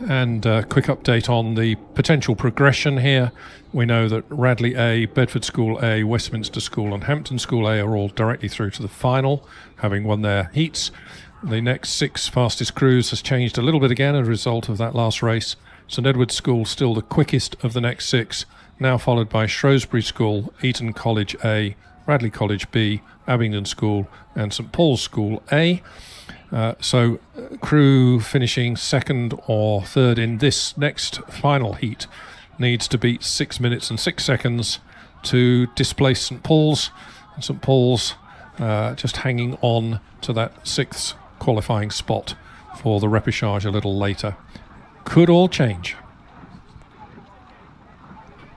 And a quick update on the potential progression here. We know that Radley A, Bedford School A, Westminster School and Hampton School A are all directly through to the final, having won their heats. The next 6 fastest crews has changed a little bit again as a result of that last race. St Edward's School still the quickest of the next 6, now followed by Shrewsbury School, Eton College A, Radley College B, Abingdon School and St Paul's School A. So crew finishing 2nd or 3rd in this next final heat needs to beat 6 minutes and 6 seconds to displace St Paul's. And St Paul's just hanging on to that 6th qualifying spot for the repêchage a little later. could all change.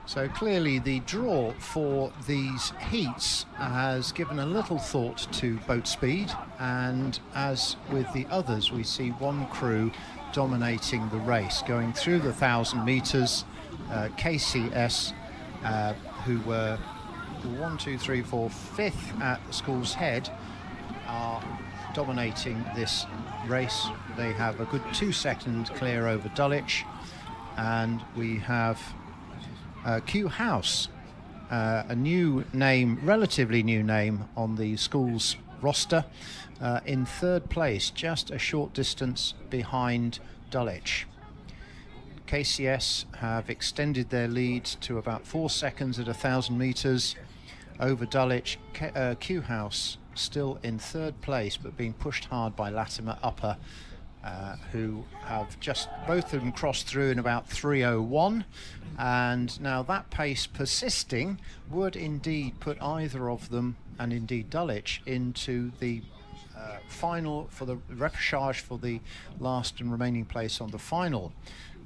So clearly the draw for these heats has given a little thought to boat speed, and as with the others, we see one crew dominating the race, going through the 1,000 metres. KCS, who were 5th at the School's Head, are dominating this race. They have a good 2 seconds clear over Dulwich, and we have Q House, a new name, relatively new name on the School's roster, in 3rd place, just a short distance behind Dulwich. KCS have extended their lead to about 4 seconds at 1,000 metres over Dulwich. Q House still in 3rd place, but being pushed hard by Latimer Upper, who have just, both of them crossed through in about 3:01, and now that pace persisting would indeed put either of them, and indeed Dulwich, into the final for the repêchage for the last and remaining place on the final.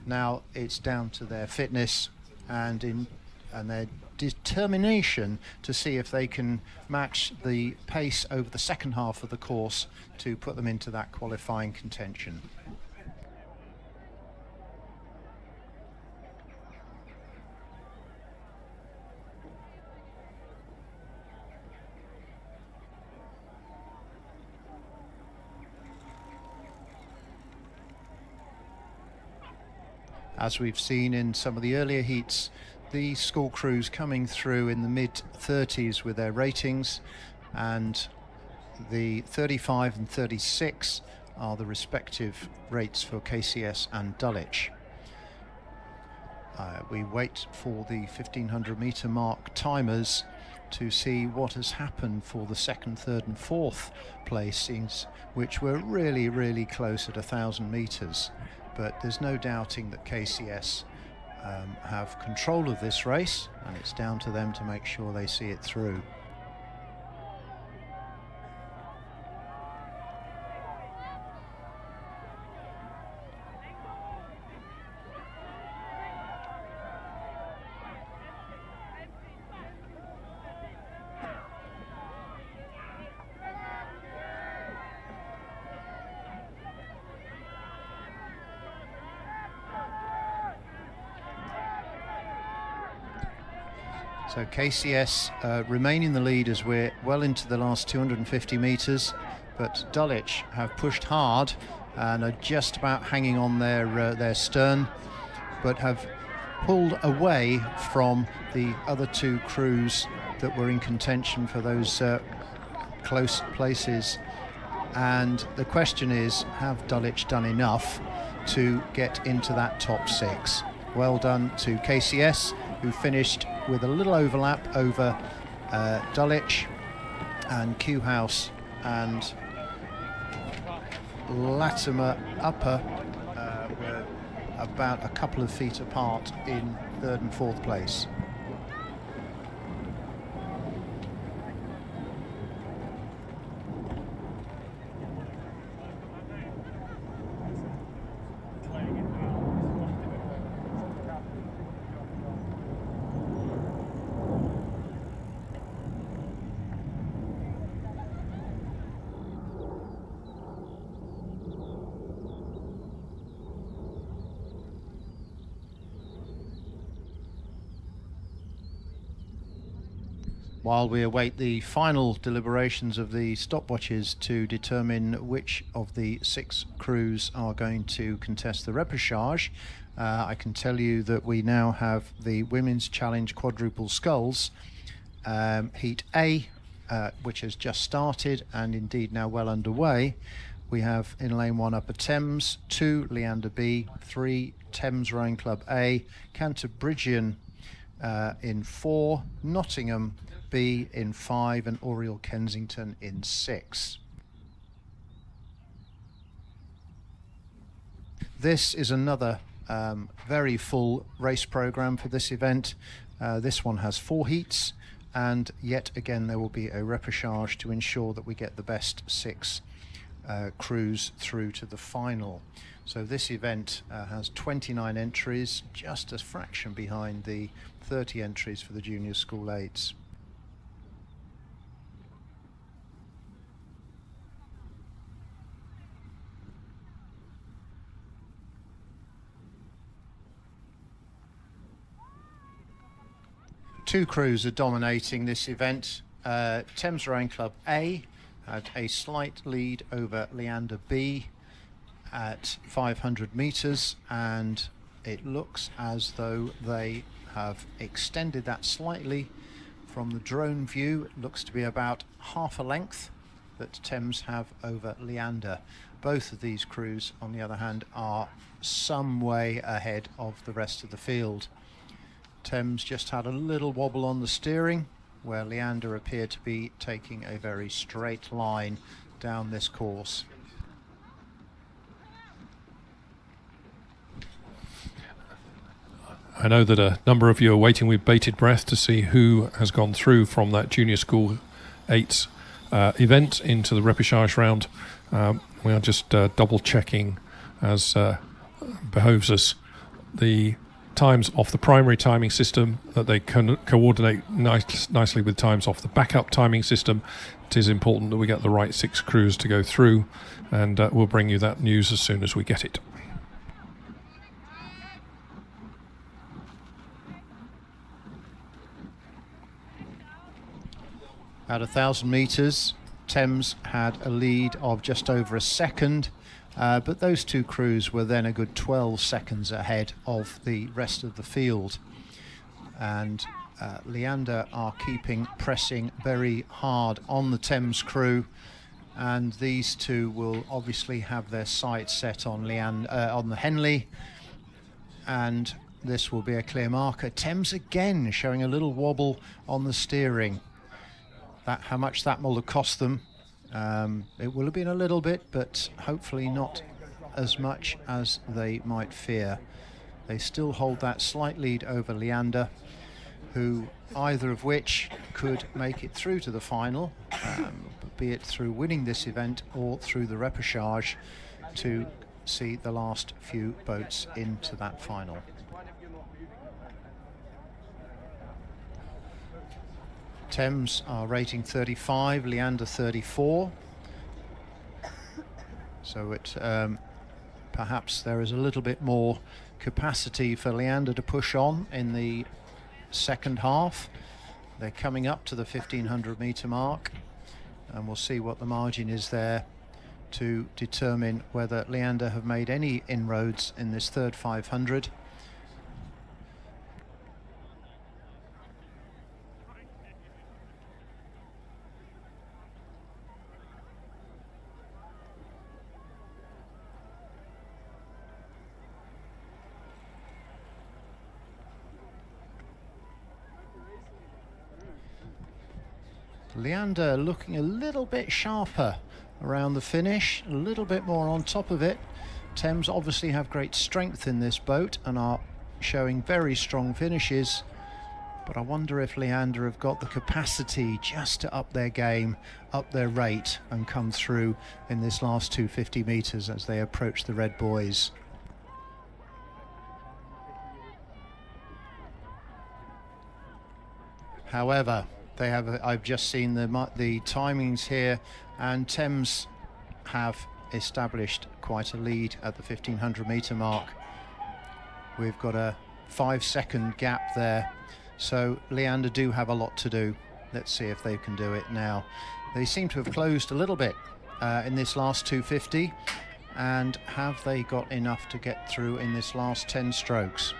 Now it's down to their fitness and their determination to see if they can match the pace over the second half of the course to put them into that qualifying contention. As we've seen in some of the earlier heats, the school crews coming through in the mid-30s with their ratings, and the 35 and 36 are the respective rates for KCS and Dulwich. We wait for the 1,500 metre mark timers to see what has happened for the 2nd, 3rd and 4th placings, which were really, really close at 1,000 metres. But there's no doubting that KCS have control of this race, and it's down to them to make sure they see it through. So KCS remain in the lead as we're well into the last 250 metres, but Dulwich have pushed hard and are just about hanging on their stern, but have pulled away from the other 2 crews that were in contention for those close places. And the question is, have Dulwich done enough to get into that top 6? Well done to KCS, who finished with a little overlap over Dulwich, and Q House and Latimer Upper were about a couple of feet apart in 3rd and 4th place. While we await the final deliberations of the stopwatches to determine which of the 6 crews are going to contest the repêchage, I can tell you that we now have the Women's Challenge Quadruple Sculls, Heat A, which has just started and indeed now well underway. We have in lane 1 Upper Thames, 2 Leander B, 3 Thames Rowing Club A, Canterbridgian in 4, Nottingham B in 5, and Oriel Kensington in 6. This is another very full race program for this event. This one has 4 heats, and yet again there will be a repêchage to ensure that we get the best 6 crews through to the final. So this event has 29 entries, just a fraction behind the 30 entries for the Junior School 8s. Two crews are dominating this event. Thames Rowing Club A had a slight lead over Leander B at 500 metres, and it looks as though they have extended that slightly. From the drone view, it looks to be about half a length that Thames have over Leander. Both of these crews, on the other hand, are some way ahead of the rest of the field. Thames just had a little wobble on the steering, where Leander appeared to be taking a very straight line down this course. I know that a number of you are waiting with bated breath to see who has gone through from that Junior School 8 event into the repêchage round. We are just double checking, as behoves us, the times off the primary timing system, that they can coordinate nicely with times off the backup timing system. It is important that we get the right 6 crews to go through, and we'll bring you that news as soon as we get it. At 1,000 metres, Thames had a lead of just over a second, but those two crews were then a good 12 seconds ahead of the rest of the field. And Leander are pressing very hard on the Thames crew, and these two will obviously have their sights set on the Henley, and this will be a clear marker. Thames again showing a little wobble on the steering. How much that will have cost them, it will have been a little bit, but hopefully not as much as they might fear. They still hold that slight lead over Leander, who either of which could make it through to the final, be it through winning this event or through the repêchage to see the last few boats into that final. Thames are rating 35, Leander 34. So it perhaps there is a little bit more capacity for Leander to push on in the second half. They're coming up to the 1,500 metre mark, and we'll see what the margin is there to determine whether Leander have made any inroads in this third 500. Leander looking a little bit sharper around the finish, a little bit more on top of it. Thames obviously have great strength in this boat and are showing very strong finishes, but I wonder if Leander have got the capacity just to up their game, up their rate, and come through in this last 250 metres as they approach the Red Buoys. However, I've just seen the timings here, and Thames have established quite a lead at the 1,500 metre mark. We've got a 5-second gap there, so Leander do have a lot to do. Let's see if they can do it now. They seem to have closed a little bit in this last 250, and have they got enough to get through in this last 10 strokes?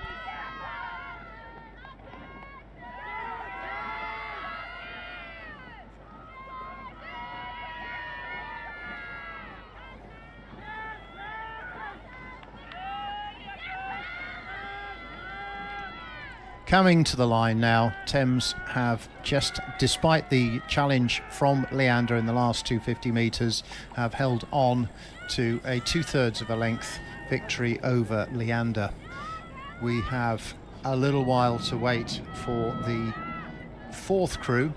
Coming to the line now, Thames have just, despite the challenge from Leander in the last 250 metres, have held on to a 2/3 of a length victory over Leander. We have a little while to wait for the fourth crew,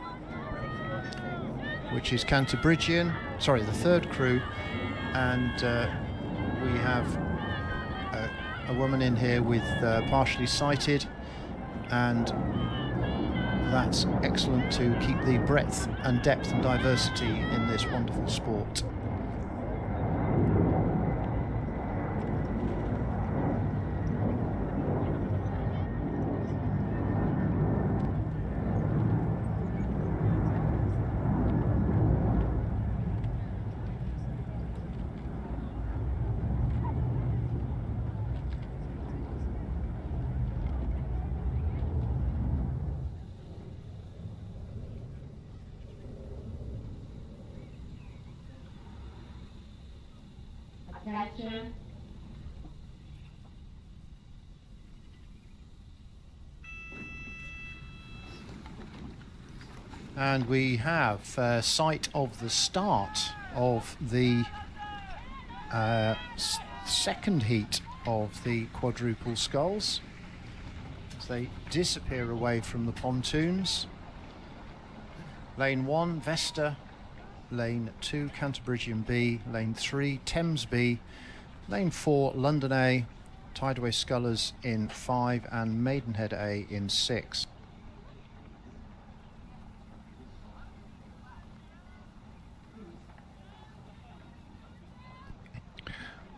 which is the third crew, and we have a woman in here with partially sighted, and that's excellent to keep the breadth and depth and diversity in this wonderful sport. Attention. And we have sight of the start of the second heat of the quadruple sculls as they disappear away from the pontoons. Lane 1, Vesta. Lane 2, Canterbridgian B. Lane 3, Thames B. Lane 4, London A. Tideway Scullers in 5 and Maidenhead A in 6.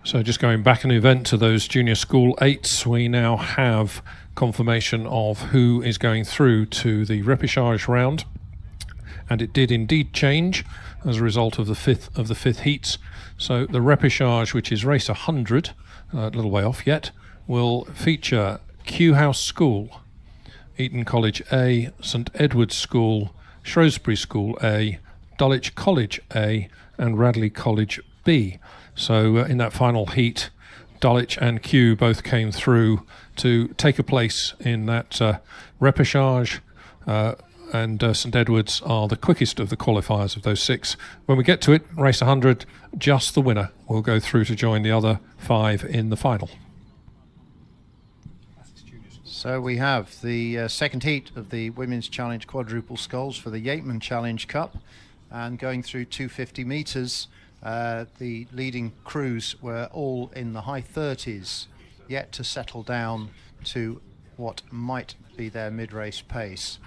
So just going back an event to those junior school 8s, we now have confirmation of who is going through to the repêchage round. And it did indeed change as a result of the fifth heats. So the repêchage, which is race 100, a little way off yet, will feature Kew House School, Eton College A, St Edward's School, Shrewsbury School A, Dulwich College A, and Radley College B. So in that final heat, Dulwich and Kew both came through to take a place in that repêchage. And St Edward's are the quickest of the qualifiers of those 6. When we get to it, race 100, just the winner will go through to join the other 5 in the final. So we have the second heat of the Women's Challenge Quadruple Sculls for the Yeatman Challenge Cup, and going through 250 metres, the leading crews were all in the high 30s, yet to settle down to what might be their mid-race pace.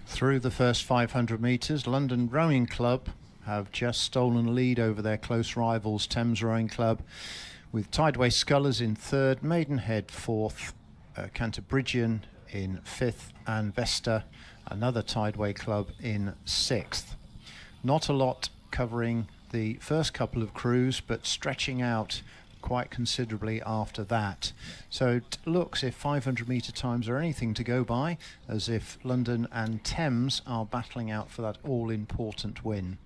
Through the first 500 metres, London Rowing Club have just stolen a lead over their close rivals Thames Rowing Club, with Tideway Scullers in 3rd, Maidenhead 4th, Canterbridgian in 5th, and Vesta, another Tideway club, in 6th. Not a lot covering the first couple of crews, but stretching out quite considerably after that. So it looks, if 500 metre times are anything to go by, as if London and Thames are battling out for that all-important win.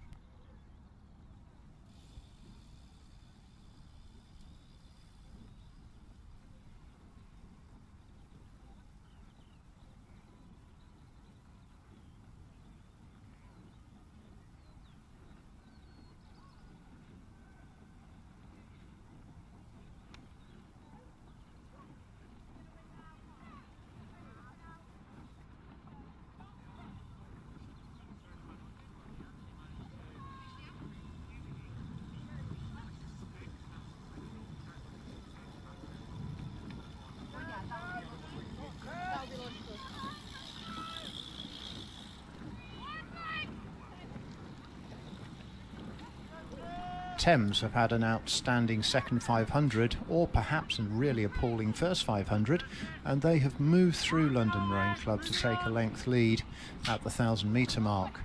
Thames have had an outstanding second 500, or perhaps a really appalling first 500, and they have moved through London Rowing Club to take a length lead at the 1,000 metre mark.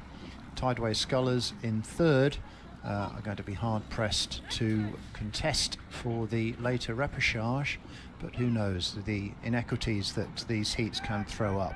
Tideway Scullers in 3rd are going to be hard pressed to contest for the later repêchage, but who knows the inequities that these heats can throw up.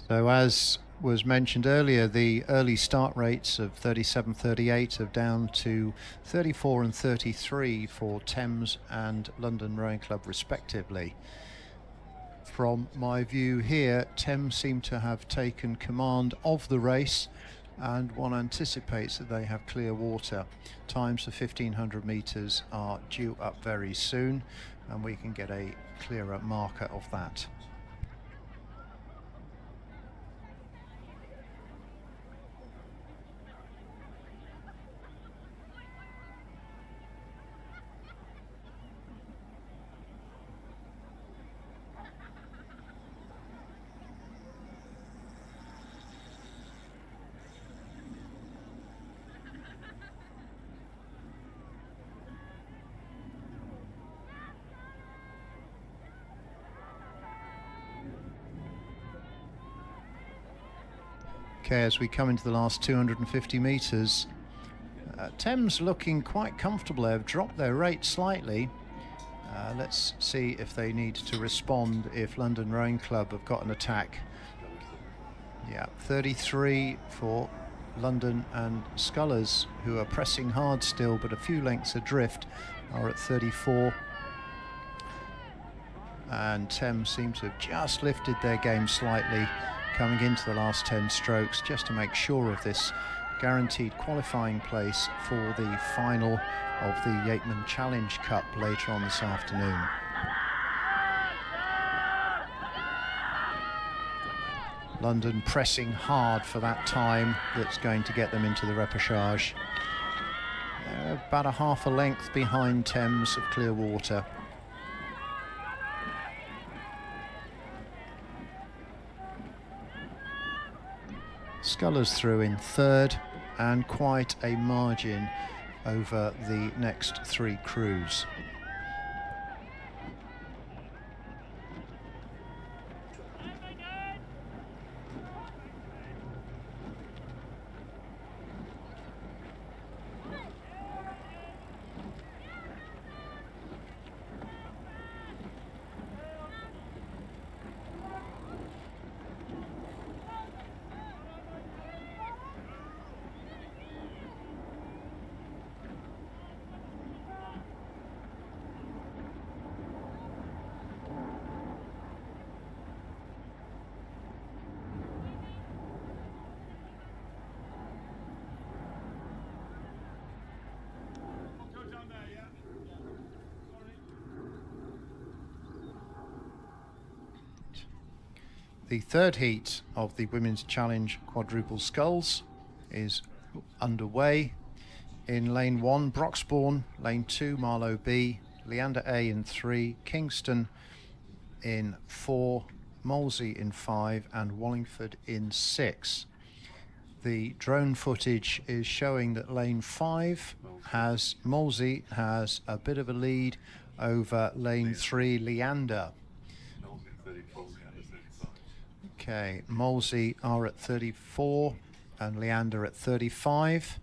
So as was mentioned earlier, the early start rates of 37-38 are down to 34 and 33 for Thames and London Rowing Club respectively. From my view here, Thames seem to have taken command of the race, and one anticipates that they have clear water. Times for 1500 metres are due up very soon, and we can get a clearer marker of that. Okay, as we come into the last 250 metres, Thames looking quite comfortable. They've dropped their rate slightly. Let's see if they need to respond if London Rowing Club have got an attack. Yeah, 33 for London, and Sculls, who are pressing hard still but a few lengths adrift, are at 34. And Thames seem to have just lifted their game slightly coming into the last 10 strokes, just to make sure of this guaranteed qualifying place for the final of the Yeatman Challenge Cup later on this afternoon. London pressing hard for that time that's going to get them into the repêchage. They're about a half a length behind Thames of clear water. Sculls through in third, and quite a margin over the next three crews. The third heat of the Women's Challenge Quadruple Sculls is underway. In lane 1, Broxbourne, lane 2, Marlow B, Leander A in 3, Kingston in 4, Molesey in 5, and Wallingford in 6. The drone footage is showing that lane 5 has Molesey has a bit of a lead over lane 3, Leander. Okay, Molesey are at 34 and Leander at 35.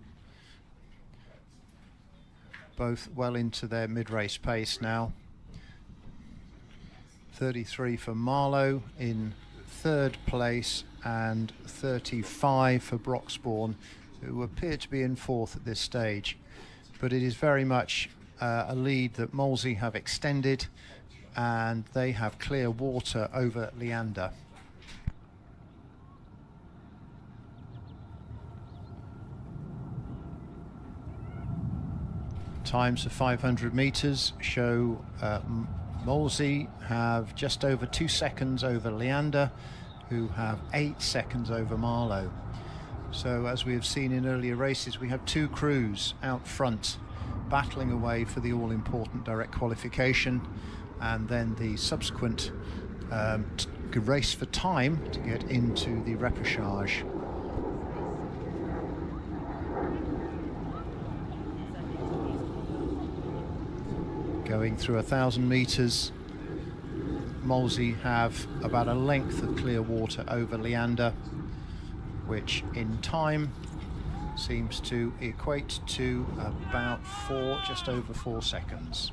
Both well into their mid-race pace now. 33 for Marlow in third place, and 35 for Broxbourne, who appear to be in fourth at this stage. But it is very much a lead that Molesey have extended, and they have clear water over Leander. Times of 500 metres show Molesey have just over 2 seconds over Leander, who have 8 seconds over Marlow. So as we have seen in earlier races, we have two crews out front battling away for the all-important direct qualification, and then the subsequent race for time to get into the repêchage. Going through 1,000 metres, Molesey have about a length of clear water over Leander, which in time seems to equate to about just over 4 seconds.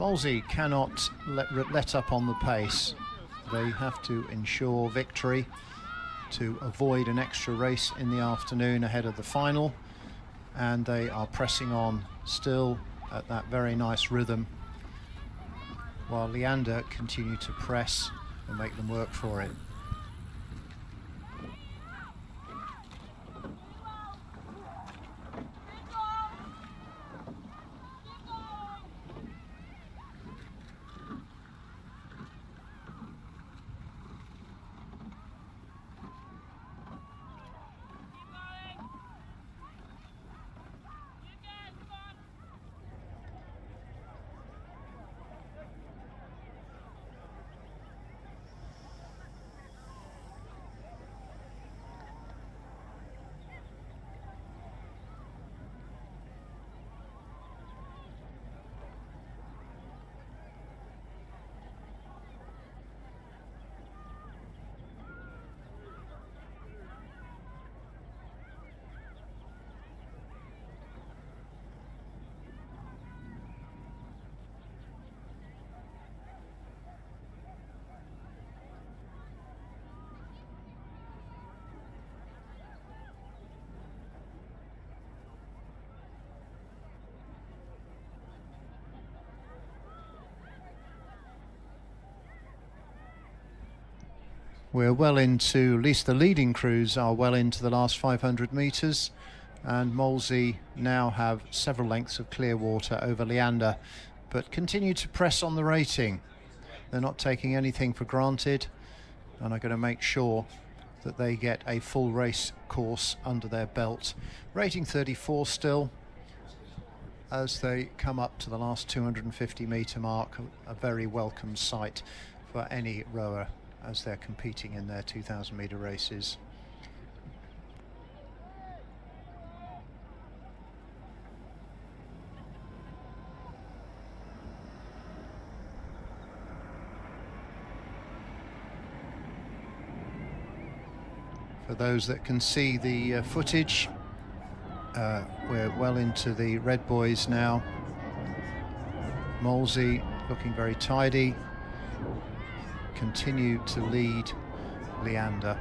Molesey cannot let up on the pace. They have to ensure victory to avoid an extra race in the afternoon ahead of the final, and they are pressing on still at that very nice rhythm, while Leander continue to press and make them work for it. We're well into, at least the leading crews are well into the last 500 metres, and Molesey now have several lengths of clear water over Leander, but continue to press on the rating. They're not taking anything for granted and are going to make sure that they get a full race course under their belt. Rating 34 still as they come up to the last 250 metre mark, a very welcome sight for any rower as they're competing in their 2,000 metre races. For those that can see the footage, we're well into the red boys now. Molesey looking very tidy, continue to lead Leander,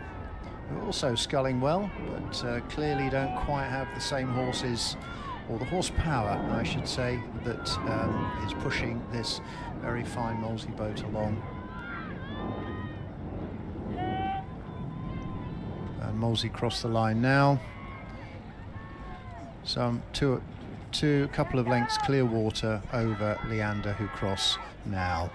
who are also sculling well, but clearly don't quite have the same horses, or the horsepower I should say, that is pushing this very fine Molesey boat along. And Molesey cross the line now, some couple of lengths clear water over Leander, who cross now.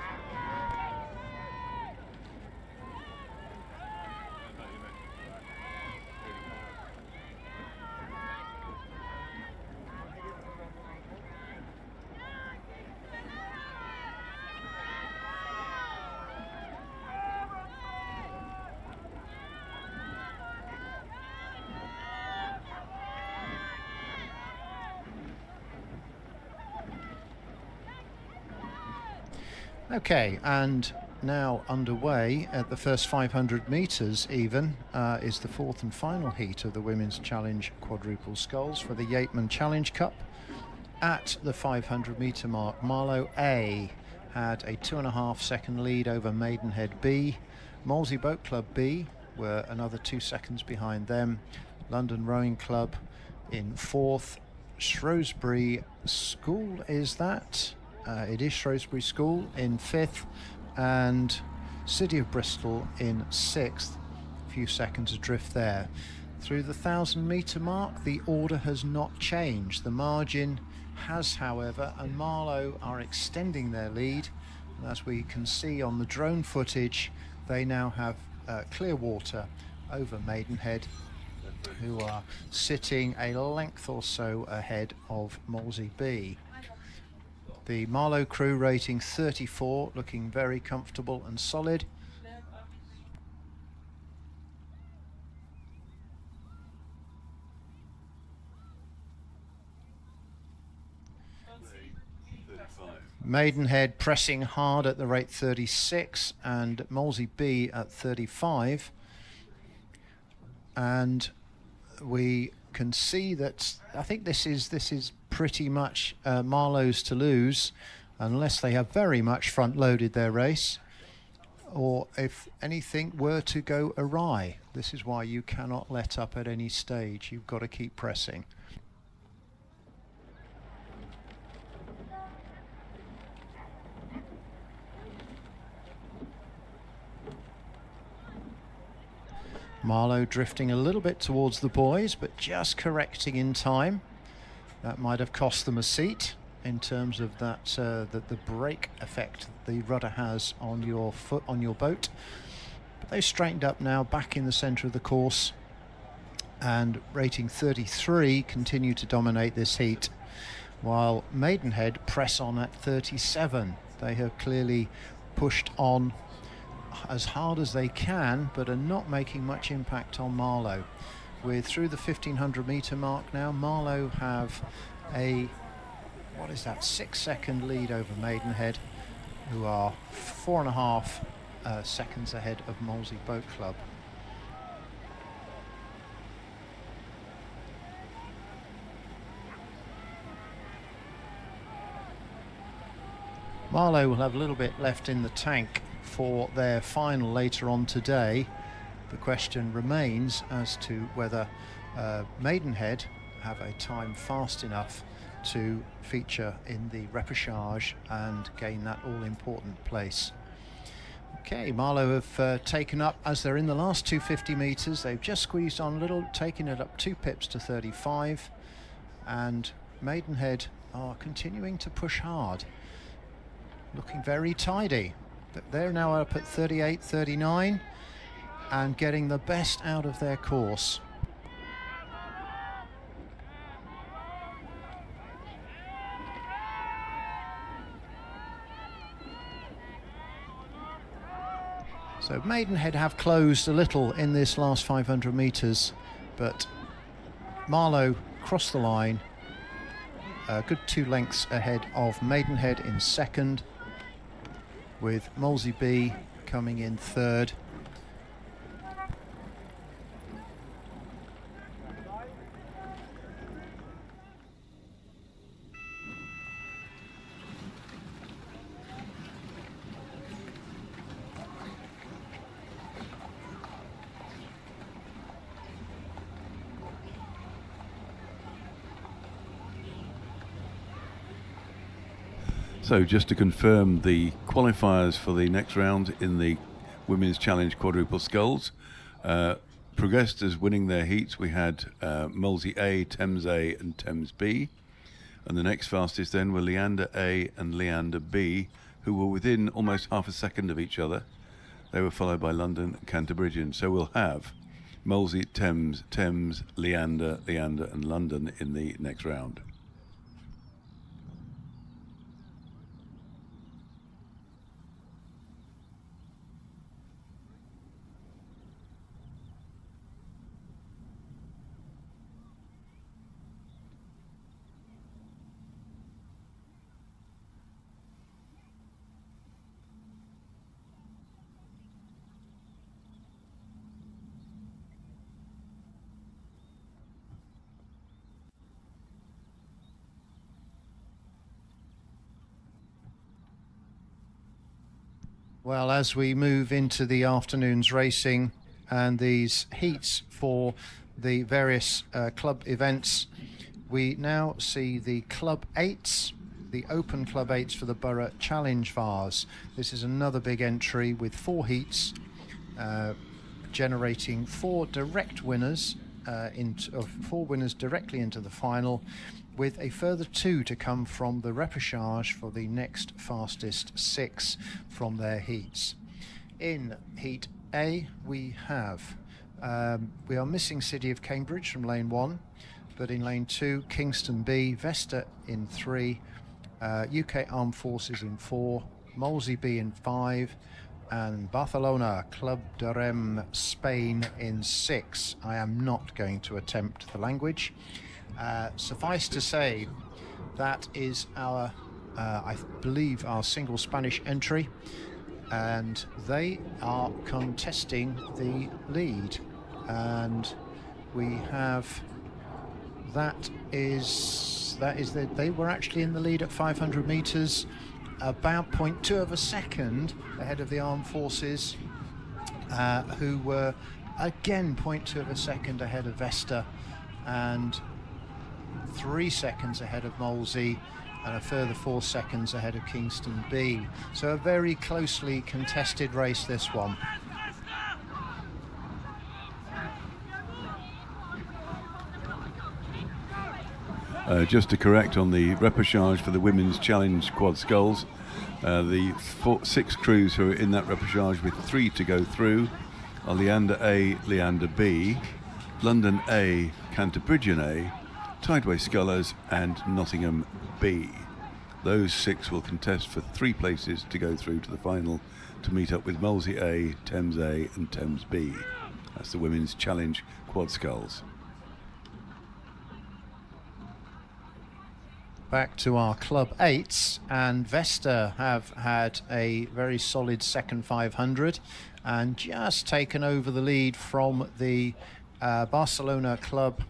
Okay, and now underway at the first 500 metres even is the fourth and final heat of the Women's Challenge Quadruple Sculls for the Yeatman Challenge Cup. At the 500 metre mark, Marlow A had a 2.5 second lead over Maidenhead B. Molesey Boat Club B were another 2 seconds behind them. London Rowing Club in fourth. Shrewsbury School, is that? It is Shrewsbury School in fifth, and City of Bristol in sixth. A few seconds adrift there. Through the 1,000 metre mark, the order has not changed. The margin has, however, and Marlow are extending their lead. And as we can see on the drone footage, they now have clear water over Maidenhead, who are sitting a length or so ahead of Molesey B. The Marlow crew rating 34, looking very comfortable and solid. Maidenhead pressing hard at the rate 36, and Molesey B at 35. And we can see that I think this is pretty much Marlow's to lose. unless they have very much front-loaded their race, or if anything were to go awry. This is why you cannot let up at any stage. You've got to keep pressing. Marlowe drifting a little bit towards the boys, but just correcting in time. That might have cost them a seat in terms of that the brake effect the rudder has on your foot, on your boat. But they've straightened up now, back in the centre of the course, and rating 33 continue to dominate this heat, while Maidenhead press on at 37. They have clearly pushed on as hard as they can, but are not making much impact on Marlowe. We're through the 1500 metre mark now. Marlowe have a, 6-second lead over Maidenhead, who are 4.5 seconds ahead of Molesey Boat Club. Marlowe will have a little bit left in the tank for their final later on today. The question remains as to whether Maidenhead have a time fast enough to feature in the repêchage and gain that all-important place. Okay, Marlowe have taken up, as they're in the last 250 metres, they've just squeezed on a little, taking it up 2 pips to 35, and Maidenhead are continuing to push hard, looking very tidy. But they're now up at 38, 39 and getting the best out of their course. So Maidenhead have closed a little in this last 500 metres, but Marlowe crossed the line, a good 2 lengths ahead of Maidenhead in second, with Molesey B coming in third. So just to confirm the qualifiers for the next round in the Women's Challenge Quadruple Sculls. Progressed as winning their heats, we had Molesey A, Thames A and Thames B. And the next fastest then were Leander A and Leander B, who were within almost half a second of each other. They were followed by London and Canterbridgian. So we'll have Molesey, Thames, Thames, Leander, Leander and London in the next round. Well, as we move into the afternoon's racing and these heats for the various club events, we now see the Club 8s, the Open Club 8s for the Borough Challenge Vase. This is another big entry with 4 heats, generating 4 direct winners, 4 winners directly into the final, with a further 2 to come from the repêchage for the next fastest 6 from their heats. In Heat A, we have, we are missing City of Cambridge from lane 1, but in lane 2, Kingston B, Vesta in 3, UK Armed Forces in 4, Molesey B in 5, and Barcelona Club de Rem Spain in 6. I am not going to attempt the language. Suffice to say, that is our, I believe, our single Spanish entry, and they are contesting the lead. And we have, they were actually in the lead at 500 metres, about 0.2 of a second ahead of the Armed Forces, who were again 0.2 of a second ahead of Vesta, and 3 seconds ahead of Molesey, and a further 4 seconds ahead of Kingston B. So a very closely contested race, this one. Just to correct on the repêchage for the Women's Challenge Quad Sculls, the 6 crews who are in that repêchage with 3 to go through are Leander A, Leander B, London A, Canterbridgian A, Tideway Scullers and Nottingham B. Those 6 will contest for 3 places to go through to the final to meet up with Molesey A, Thames A and Thames B. That's the Women's Challenge Quad Sculls. Back to our Club 8s, and Vesta have had a very solid second 500 and just taken over the lead from the Barcelona Club,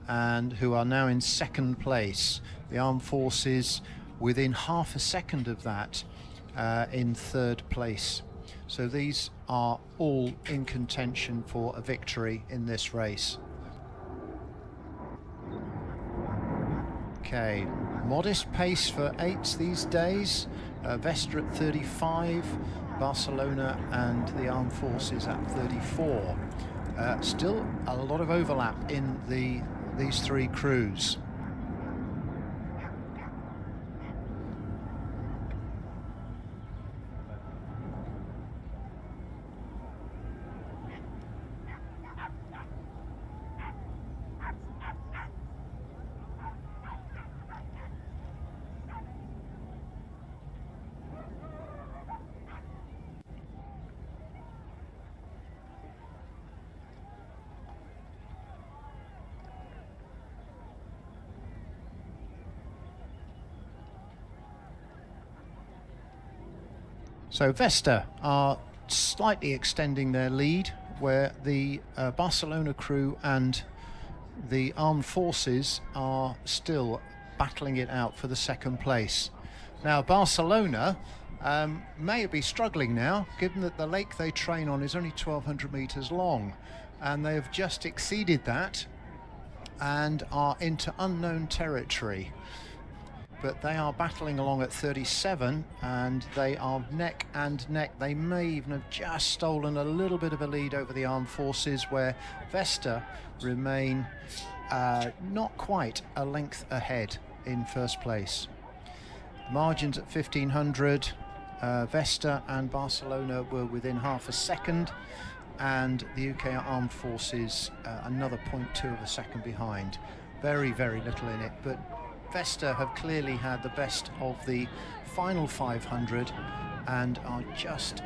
and who are now in second place. The Armed Forces within half a second of that in third place. So these are all in contention for a victory in this race. Okay, modest pace for 8s these days. Vesta at 35, Barcelona and the Armed Forces at 34. Still a lot of overlap in these 3 crews. So Vesta are slightly extending their lead, where the Barcelona crew and the Armed Forces are still battling it out for the second place. Now Barcelona may be struggling now, given that the lake they train on is only 1,200 metres long, and they have just exceeded that and are into unknown territory. But they are battling along at 37, and they are neck and neck. They may even have just stolen a little bit of a lead over the Armed Forces, where Vesta remain not quite a length ahead in first place. Margins at 1,500, Vesta and Barcelona were within half a second, and the UK Armed Forces another 0.2 of a second behind. Very, very little in it, but Vesta have clearly had the best of the final 500 and are just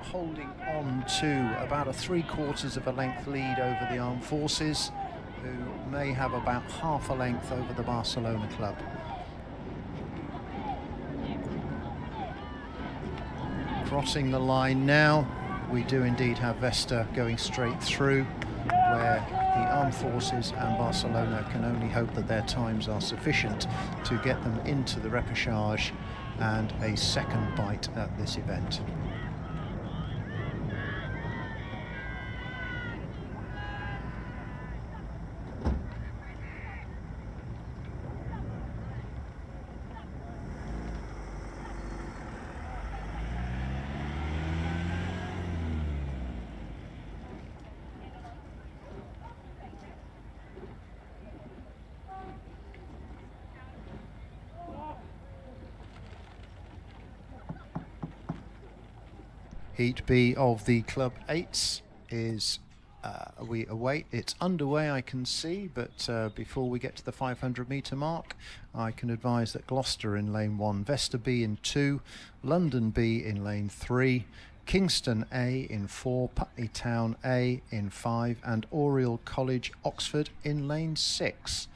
holding on to about a 3/4 of a length lead over the Armed Forces, who may have about half a length over the Barcelona club. Crossing the line now, we do indeed have Vesta going straight through, where the Armed Forces and Barcelona can only hope that their times are sufficient to get them into the repêchage and a second bite at this event. Heat B of the Club 8s is, we await, it's underway I can see, but before we get to the 500 metre mark, I can advise that Gloucester in lane 1, Vesta B in 2, London B in lane 3, Kingston A in 4, Putney Town A in 5, and Oriel College Oxford in lane 6.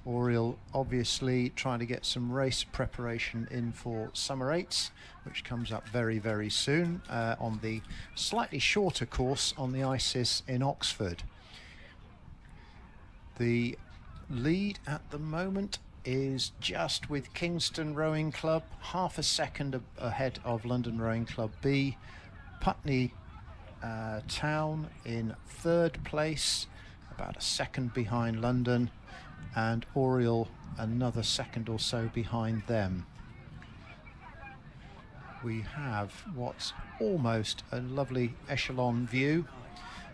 Oriel obviously trying to get some race preparation in for Summer 8s, which comes up very, very soon on the slightly shorter course on the ISIS in Oxford. The lead at the moment is just with Kingston Rowing Club, half a second ahead of London Rowing Club B. Putney Town in third place, about a second behind London, and Oriel another second or so behind them. We have what's almost a lovely echelon view.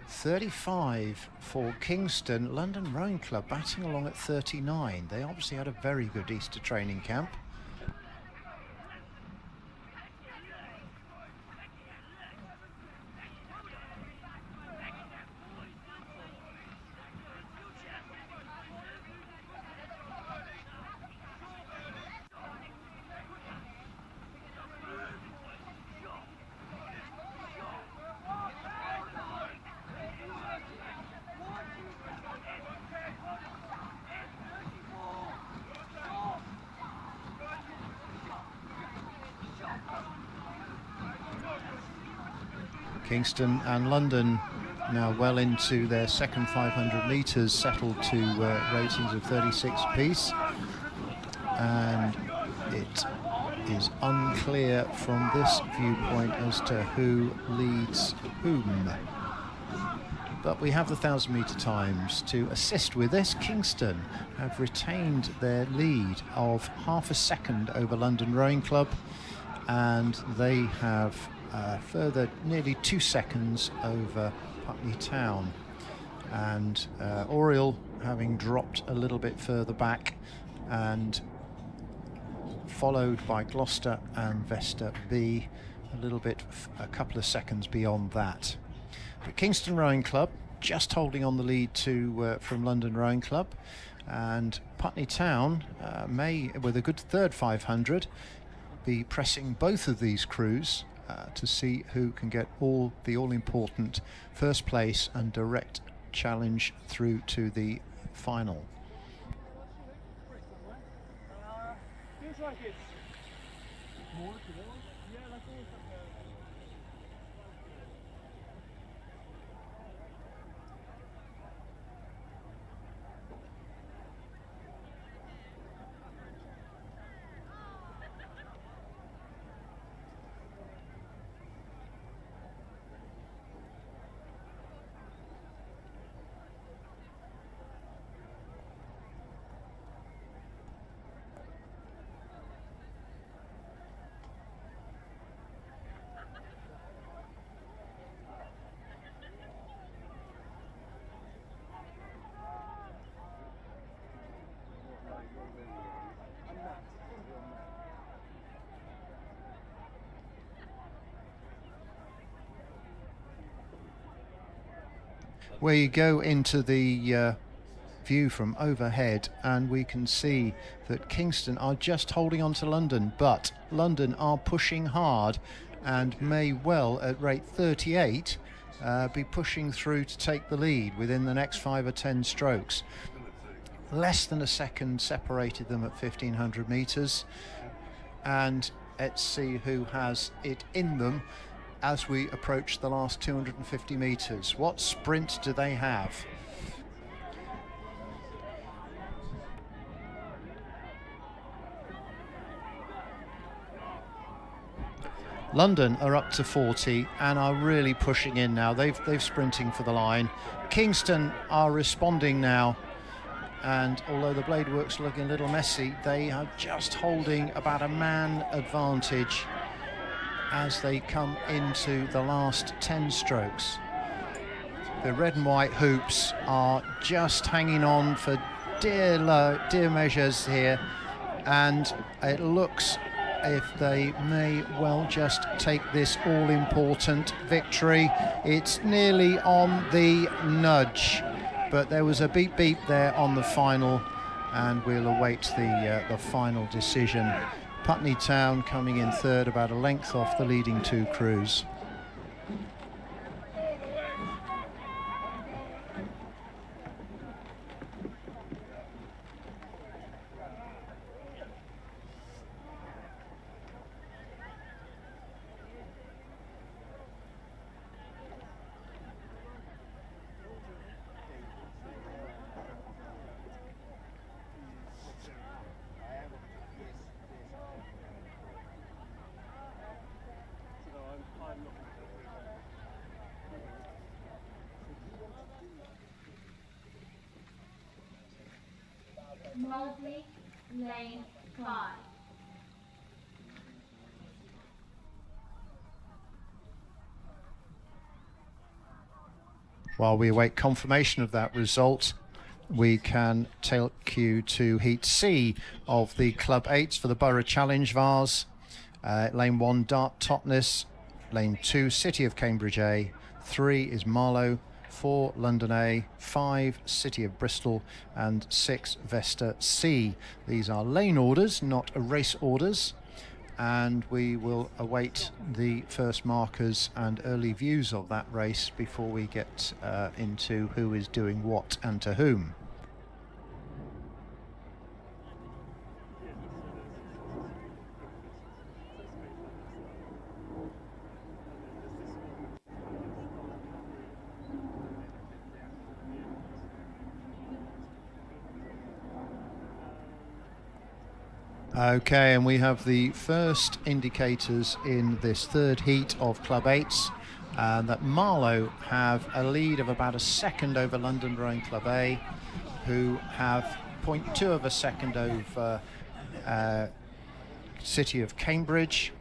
35 for Kingston. London Rowing Club batting along at 39. They obviously had a very good Easter training camp. Kingston and London now well into their second 500 metres, settled to ratings of 36 apiece, and it is unclear from this viewpoint as to who leads whom. But we have the 1,000 metre times to assist with this. Kingston have retained their lead of half a second over London Rowing Club, and they have further nearly 2 seconds over Putney Town, and Oriel having dropped a little bit further back, and followed by Gloucester and Vesta B a couple of seconds beyond that. But Kingston Rowing Club just holding on the lead from London Rowing Club, and Putney Town may, with a good third 500, be pressing both of these crews to see who can get the all-important first place and direct challenge through to the final. Feels like it's more towards, yeah, like always like where you go into the view from overhead, and we can see that Kingston are just holding on to London, but London are pushing hard and may well, at rate 38, be pushing through to take the lead within the next 5 or 10 strokes. Less than a second separated them at 1,500 metres, and let's see who has it in them as we approach the last 250 metres. What sprint do they have? London are up to 40 and are really pushing in now. They've sprinting for the line. Kingston are responding now, and although the blade work's looking a little messy, they are just holding about a man advantage as they come into the last 10 strokes. The red and white hoops are just hanging on for dear measures here, and it looks if they may well just take this all-important victory. It's nearly on the nudge, but there was a beep beep there on the final, and we'll await the final decision. Putney Town coming in third, about a length off the leading 2 crews. Moseley, lane 5. While we await confirmation of that result, we can take you to Heat C of the Club 8s for the Borough Challenge Vars. Lane 1, Dart Totnes. Lane 2, City of Cambridge A. 3 is Marlow. 4, London A. 5, City of Bristol. And 6, Vesta C. These are lane orders, not race orders. And we will await the first markers and early views of that race before we get into who is doing what and to whom. Okay, and we have the first indicators in this third heat of Club 8s that Marlow have a lead of about a second over London Rowing Club A, who have 0.2 of a second over City of Cambridge.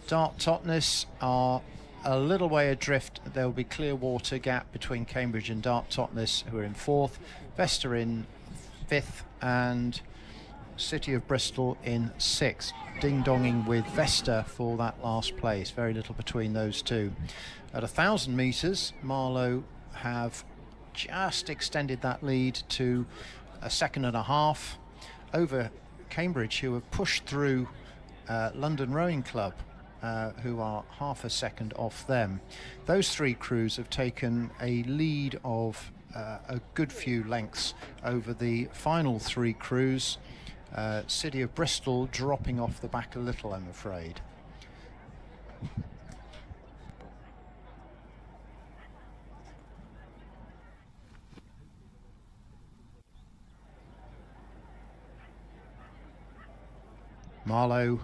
Dart Totnes are a little way adrift. There will be clear water gap between Cambridge and Dart Totnes, who are in 4th, Vesta in 5th, and City of Bristol in 6th, ding-donging with Vesta for that last place. Very little between those two. At 1,000 metres, Marlow have just extended that lead to a second and a half over Cambridge, who have pushed through London Rowing Club, who are half a second off them. Those three crews have taken a lead of a good few lengths over the final three crews. City of Bristol dropping off the back a little, I'm afraid. Marlow,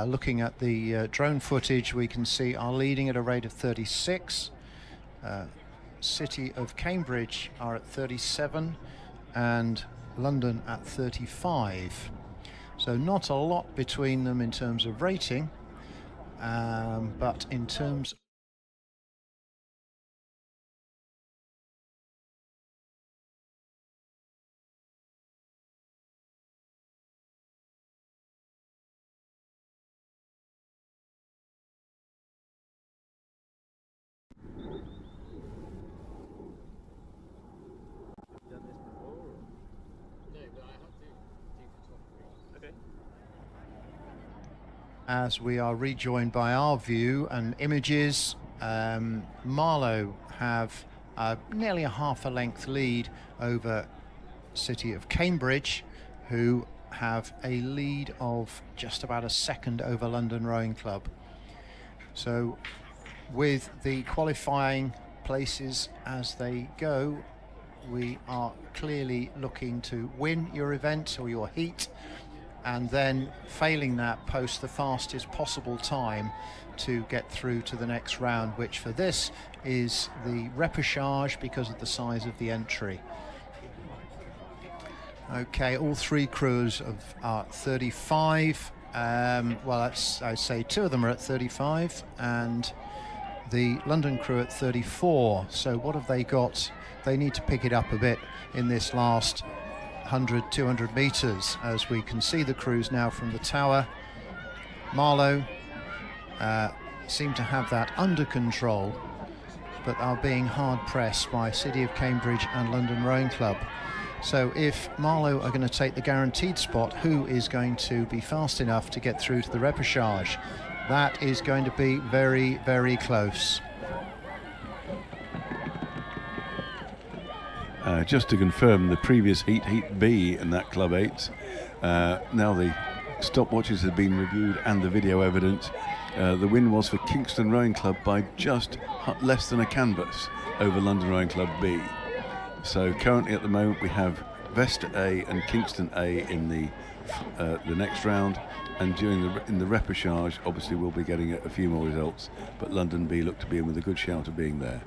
looking at the drone footage, we can see are leading at a rate of 36. City of Cambridge are at 37 and London at 35. So not a lot between them in terms of rating, but in terms as we are rejoined by our view and images, Marlow have nearly a half a length lead over City of Cambridge, who have a lead of just about a second over London Rowing Club. So with the qualifying places as they go, we are clearly looking to win your event or your heat, and then failing that, post the fastest possible time to get through to the next round, which for this is the repêchage because of the size of the entry. Okay, all three crews are 35. Well, I'd say two of them are at 35 and the London crew at 34. So what have they got? They need to pick it up a bit in this last 100, 200 metres, as we can see the crews now from the tower. Marlow seem to have that under control, but are being hard pressed by City of Cambridge and London Rowing Club. So if Marlow are going to take the guaranteed spot, who is going to be fast enough to get through to the repêchage? That is going to be very, very close. Just to confirm, the previous heat, Heat B in that Club 8, now the stopwatches have been reviewed and the video evidence. The win was for Kingston Rowing Club by just less than a canvas over London Rowing Club B. So currently at the moment we have Vesta A and Kingston A in the next round, and in the repêchage obviously we'll be getting a few more results, but London B look to be in with a good shout of being there.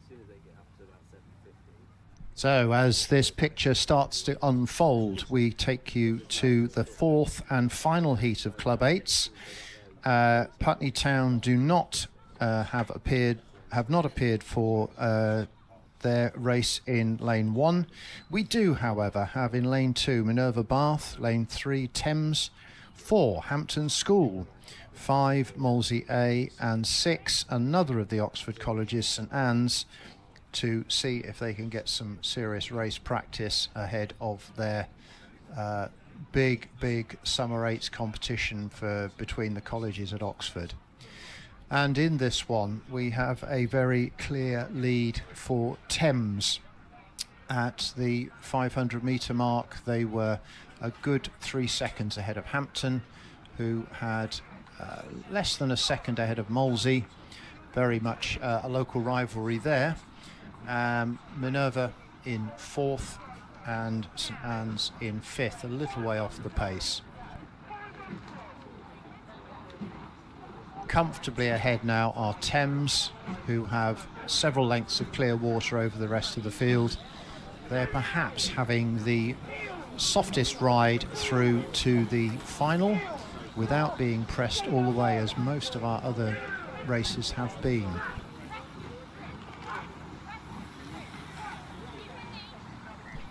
soon as they get up to about 7:50. So as this picture starts to unfold, we take you to the fourth and final heat of Club 8s. Putney Town do not have not appeared for their race in lane 1. We do, however, have in lane 2 Minerva Bath, lane 3 Thames, 4 Hampton School, 5 Molesey A, and 6 another of the Oxford colleges, St Anne's, to see if they can get some serious race practice ahead of their big summer 8s competition for between the colleges at Oxford. And in this one we have a very clear lead for Thames. At the 500 metre mark they were a good 3 seconds ahead of Hampton, who had less than a second ahead of Molesey. Very much a local rivalry there. Minerva in 4th and St Anne's in 5th, a little way off the pace. Comfortably ahead now are Thames, who have several lengths of clear water over the rest of the field. They're perhaps having the softest ride through to the final without being pressed all the way as most of our other races have been.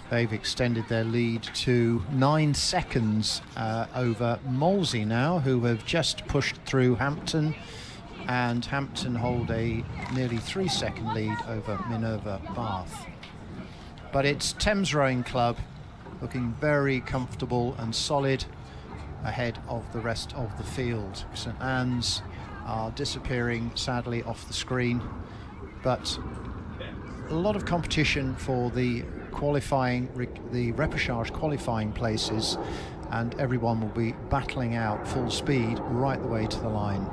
They've extended their lead to 9 seconds over Molesey now, who have just pushed through Hampton, and Hampton hold a nearly 3 second lead over Minerva Bath. But it's Thames Rowing Club looking very comfortable and solid ahead of the rest of the field. St Anne's are disappearing sadly off the screen, but a lot of competition for the repêchage qualifying places, and everyone will be battling out full speed right the way to the line.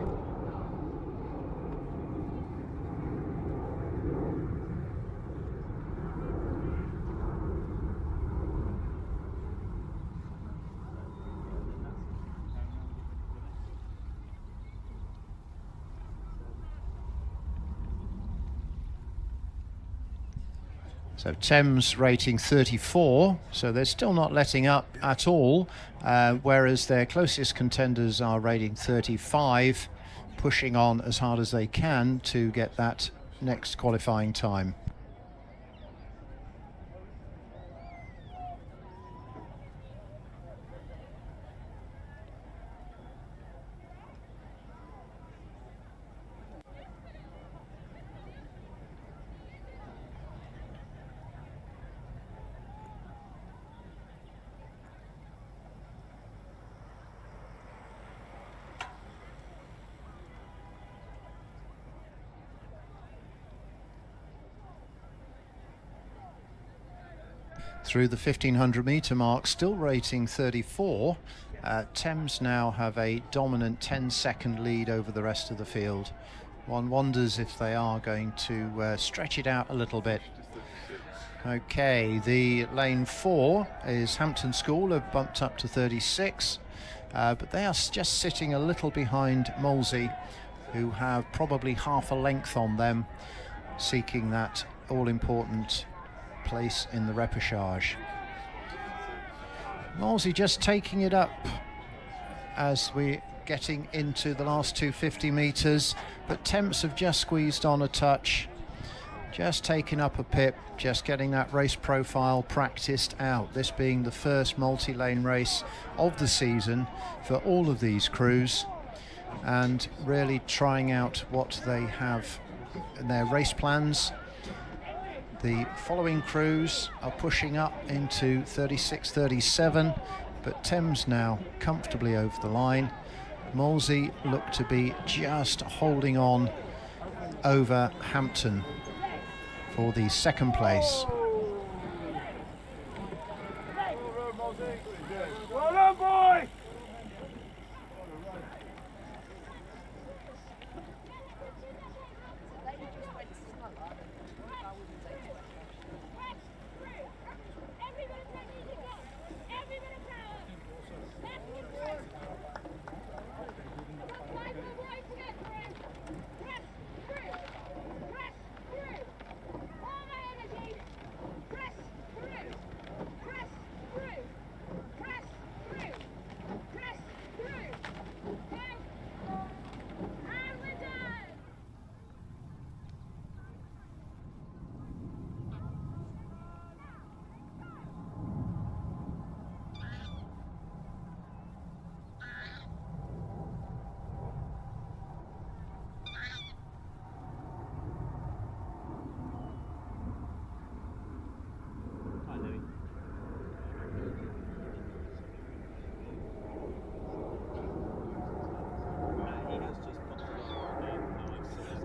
So Thames rating 34, so they're still not letting up at all, whereas their closest contenders are rating 35, pushing on as hard as they can to get that next qualifying time. Through the 1500 metre mark, still rating 34. Thames now have a dominant 10-second lead over the rest of the field. One wonders if they are going to stretch it out a little bit. Okay, the lane 4 is Hampton School, have bumped up to 36, but they are just sitting a little behind Molesey, who have probably half a length on them, seeking that all-important place in the repêchage. Molesey just taking it up as we're getting into the last 250 metres, but Thames have just squeezed on a touch, just taking up a pip, just getting that race profile practiced out, this being the first multi-lane race of the season for all of these crews, and really trying out what they have in their race plans. The following crews are pushing up into 36, 37, but Thames now comfortably over the line. Molesey look to be just holding on over Hampton for the second place. Well done, boy!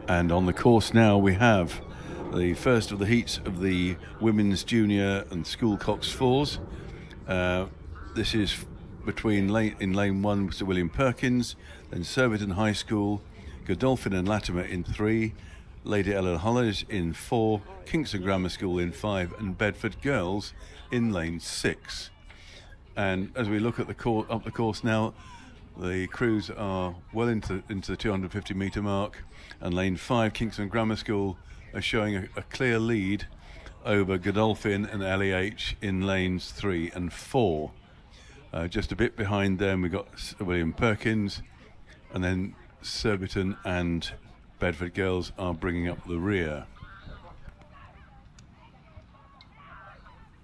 And on the course now we have the first of the heats of the women's junior and school Cox 4s. This is between in lane 1 Sir William Perkins, then Surbiton High School, Godolphin and Latimer in 3, Lady Ellen Hollows in 4, Kingston Grammar School in 5, and Bedford Girls in lane 6. And as we look at up the course now, the crews are well into the 250 metre mark, and lane 5 Kingston Grammar School are showing a clear lead over Godolphin and LEH in lanes 3 and 4. Just a bit behind them we've got Sir William Perkins, and then Surbiton and Bedford Girls are bringing up the rear.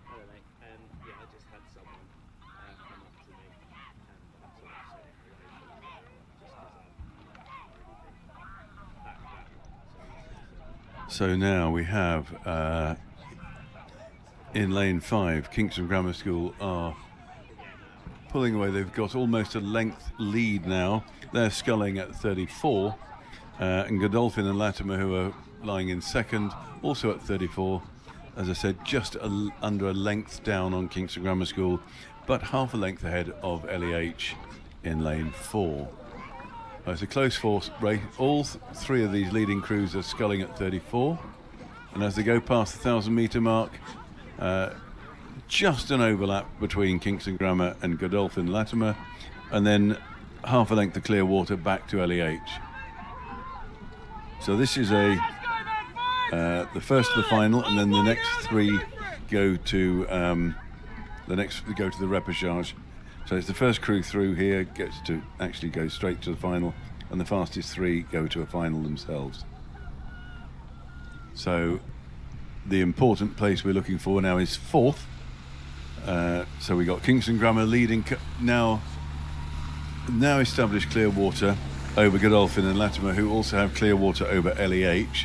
Hello mate, yeah, I just had someone come up to me and just So now we have in lane 5 Kingston Grammar School are pulling away. They've got almost a length lead now. They're sculling at 34, and Godolphin and Latimer, who are lying in second, also at 34. As I said, just under a length down on Kingston Grammar School, but half a length ahead of LEH in lane 4. It's a close force race. All three of these leading crews are sculling at 34, and as they go past the 1,000 metre mark, just an overlap between Kingston Grammar and Godolphin Latimer, and then half a length of clear water back to LEH. So this is the first of the final, and then the next three go to the repêchage. So it's the first crew through here gets to actually go straight to the final, and the fastest three go to a final themselves. So the important place we're looking for now is 4th. So we got Kingston Grammar leading now established clear water over Godolphin and Latimer, who also have clear water over LEH.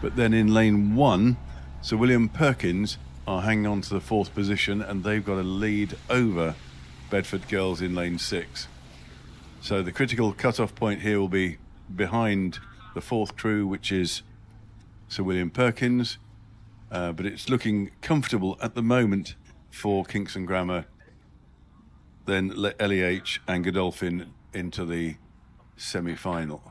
But then in lane 1, Sir William Perkins are hanging on to the 4th position, and they've got a lead over Bedford Girls in lane 6. So the critical cut-off point here will be behind the 4th crew, which is Sir William Perkins, but it's looking comfortable at the moment for Kingston Grammar, then LEH and Godolphin into the semi-final.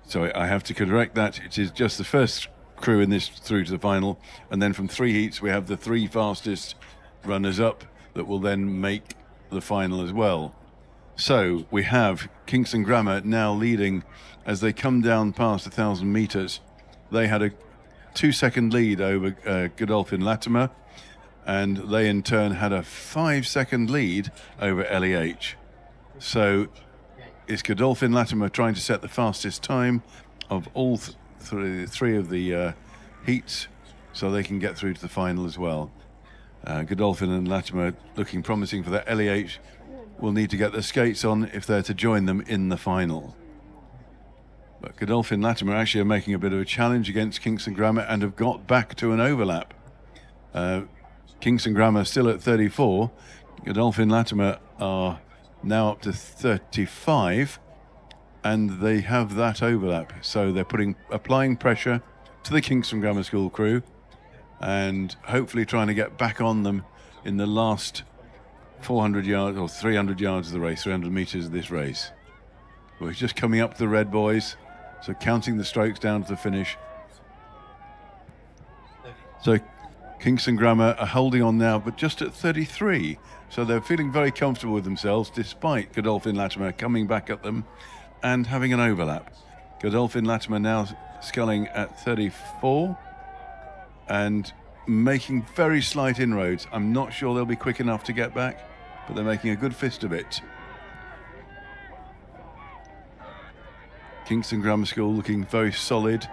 So I have to correct that. It is just the first crew in this through to the final, and then from 3 heats we have the 3 fastest runners up that will then make the final as well. So we have Kingston Grammar now leading as they come down past 1,000 metres. They had a 2-second lead over Godolphin Latimer, and they in turn had a 5-second lead over LEH. So it's Godolphin Latimer trying to set the fastest time of all three of the heats, so they can get through to the final as well. Godolphin and Latimer looking promising for that. LEH will need to get their skates on if they're to join them in the final. But Godolphin Latimer actually are making a bit of a challenge against Kingston Grammar and have got back to an overlap. Kingston Grammar still at 34. Godolphin Latimer are now up to 35, and they have that overlap. So they're applying pressure to the Kingston Grammar School crew and hopefully trying to get back on them in the last 400 yards or 300 yards of the race, 300 metres of this race. We're just coming up to the red boys, so counting the strokes down to the finish. So Kingston Grammar are holding on now, but just at 33. So they're feeling very comfortable with themselves, despite Godolphin Latimer coming back at them and having an overlap. Godolphin Latimer now sculling at 34 and making very slight inroads. I'm not sure they'll be quick enough to get back, but they're making a good fist of it. Kingston Grammar School looking very solid,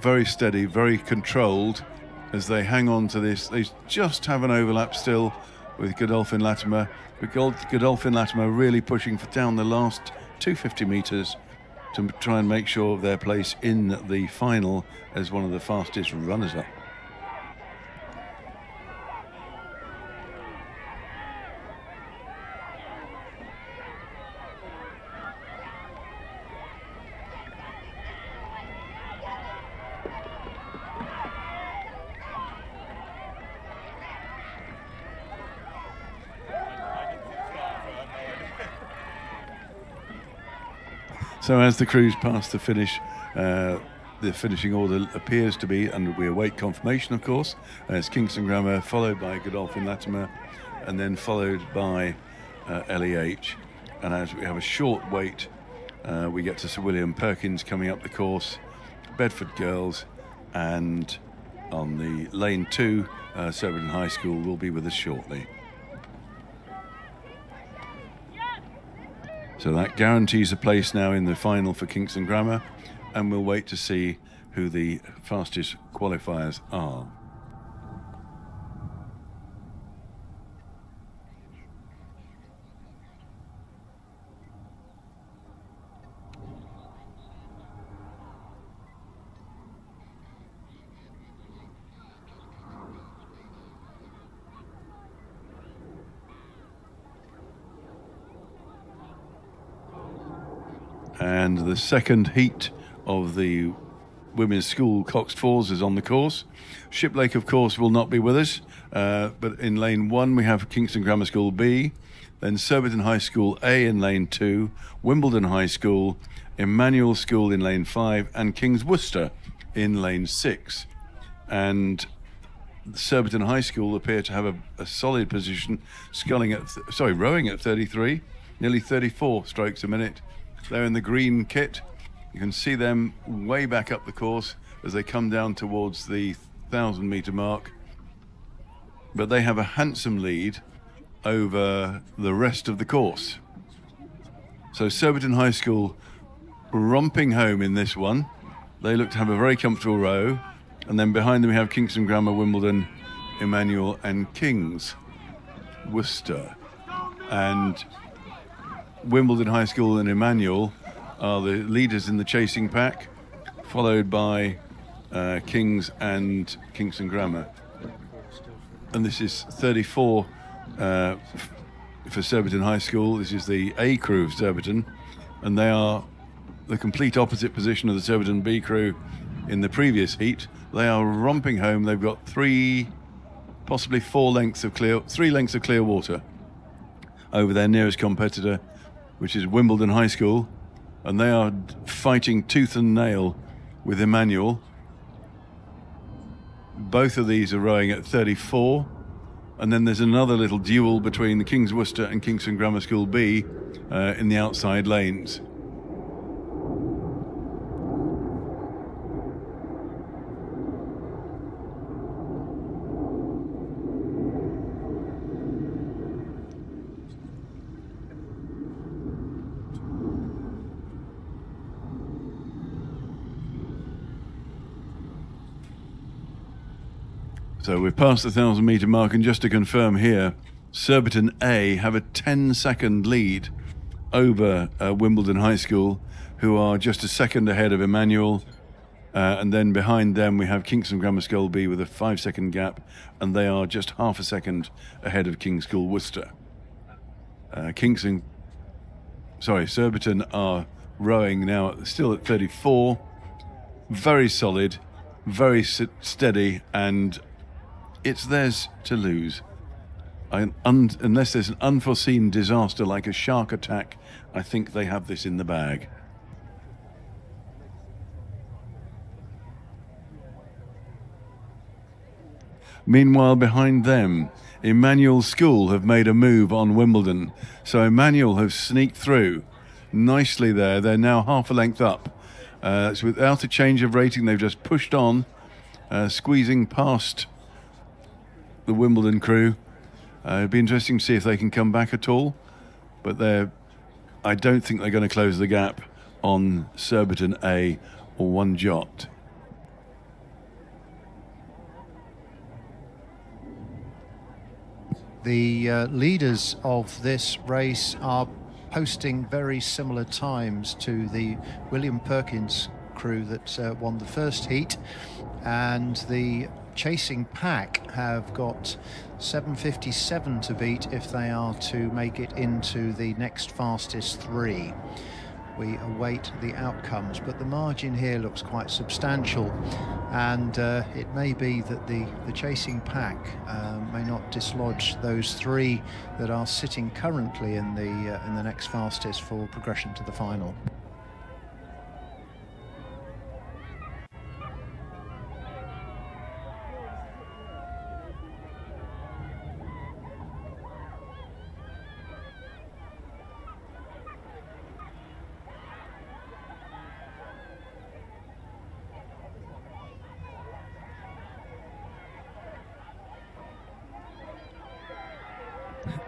very steady, very controlled as they hang on to this. They just have an overlap still with Godolphin Latimer. With Godolphin Latimer really pushing for down the last 250 metres to try and make sure of their place in the final as one of the fastest runners-up. So as the crews pass the finish, the finishing order appears to be, and we await confirmation, of course, as Kingston Grammar, followed by Godolphin Latimer, and then followed by LEH. And as we have a short wait, we get to Sir William Perkins coming up the course, Bedford Girls, and on the lane 2, Surbiton High School will be with us shortly. So that guarantees a place now in the final for Kingston Grammar, and we'll wait to see who the fastest qualifiers are. And the second heat of the women's school Coxed Fours is on the course. Shiplake, of course, will not be with us, but in lane 1 we have Kingston Grammar School B, then Surbiton High School A in lane 2, Wimbledon High School, Emmanuel School in lane 5, and King's Worcester in lane 6. And Surbiton High School appear to have a solid position, rowing at 33, nearly 34 strokes a minute. They're in the green kit. You can see them way back up the course as they come down towards the 1,000-metre mark. But they have a handsome lead over the rest of the course. So Surbiton High School romping home in this one. They look to have a very comfortable row. And then behind them we have Kingston Grammar, Wimbledon, Emmanuel and King's Worcester. And Wimbledon High School and Emmanuel are the leaders in the chasing pack, followed by King's and Kingston Grammar. And this is 34 for Surbiton High School. This is the A crew of Surbiton, and they are the complete opposite position of the Surbiton B crew in the previous heat. They are romping home. They've got 3 lengths of clear water over their nearest competitor, which is Wimbledon High School, and they are fighting tooth and nail with Emmanuel. Both of these are rowing at 34, and then there's another little duel between the King's Worcester and Kingston Grammar School B in the outside lanes. So we've passed the 1,000-metre mark, and just to confirm here, Surbiton A have a 10-second lead over Wimbledon High School, who are just a second ahead of Emmanuel, and then behind them we have Kingston Grammar School B with a 5-second gap, and they are just half a second ahead of King's School Worcester. Surbiton are rowing now still at 34, very solid, very steady, and it's theirs to lose. Unless there's an unforeseen disaster like a shark attack, I think they have this in the bag. Meanwhile, behind them, Emmanuel School have made a move on Wimbledon. So Emmanuel have sneaked through nicely there. They're now half a length up. So without a change of rating, they've just pushed on, squeezing past the Wimbledon crew. It'd be interesting to see if they can come back at all, but I don't think they're going to close the gap on Surbiton A or one jot. The leaders of this race are posting very similar times to the William Perkins crew that won the first heat, and the chasing pack have got 7:57 to beat if they are to make it into the next fastest three. We await the outcomes, but the margin here looks quite substantial, and it may be that the chasing pack may not dislodge those three that are sitting currently in the next fastest for progression to the final.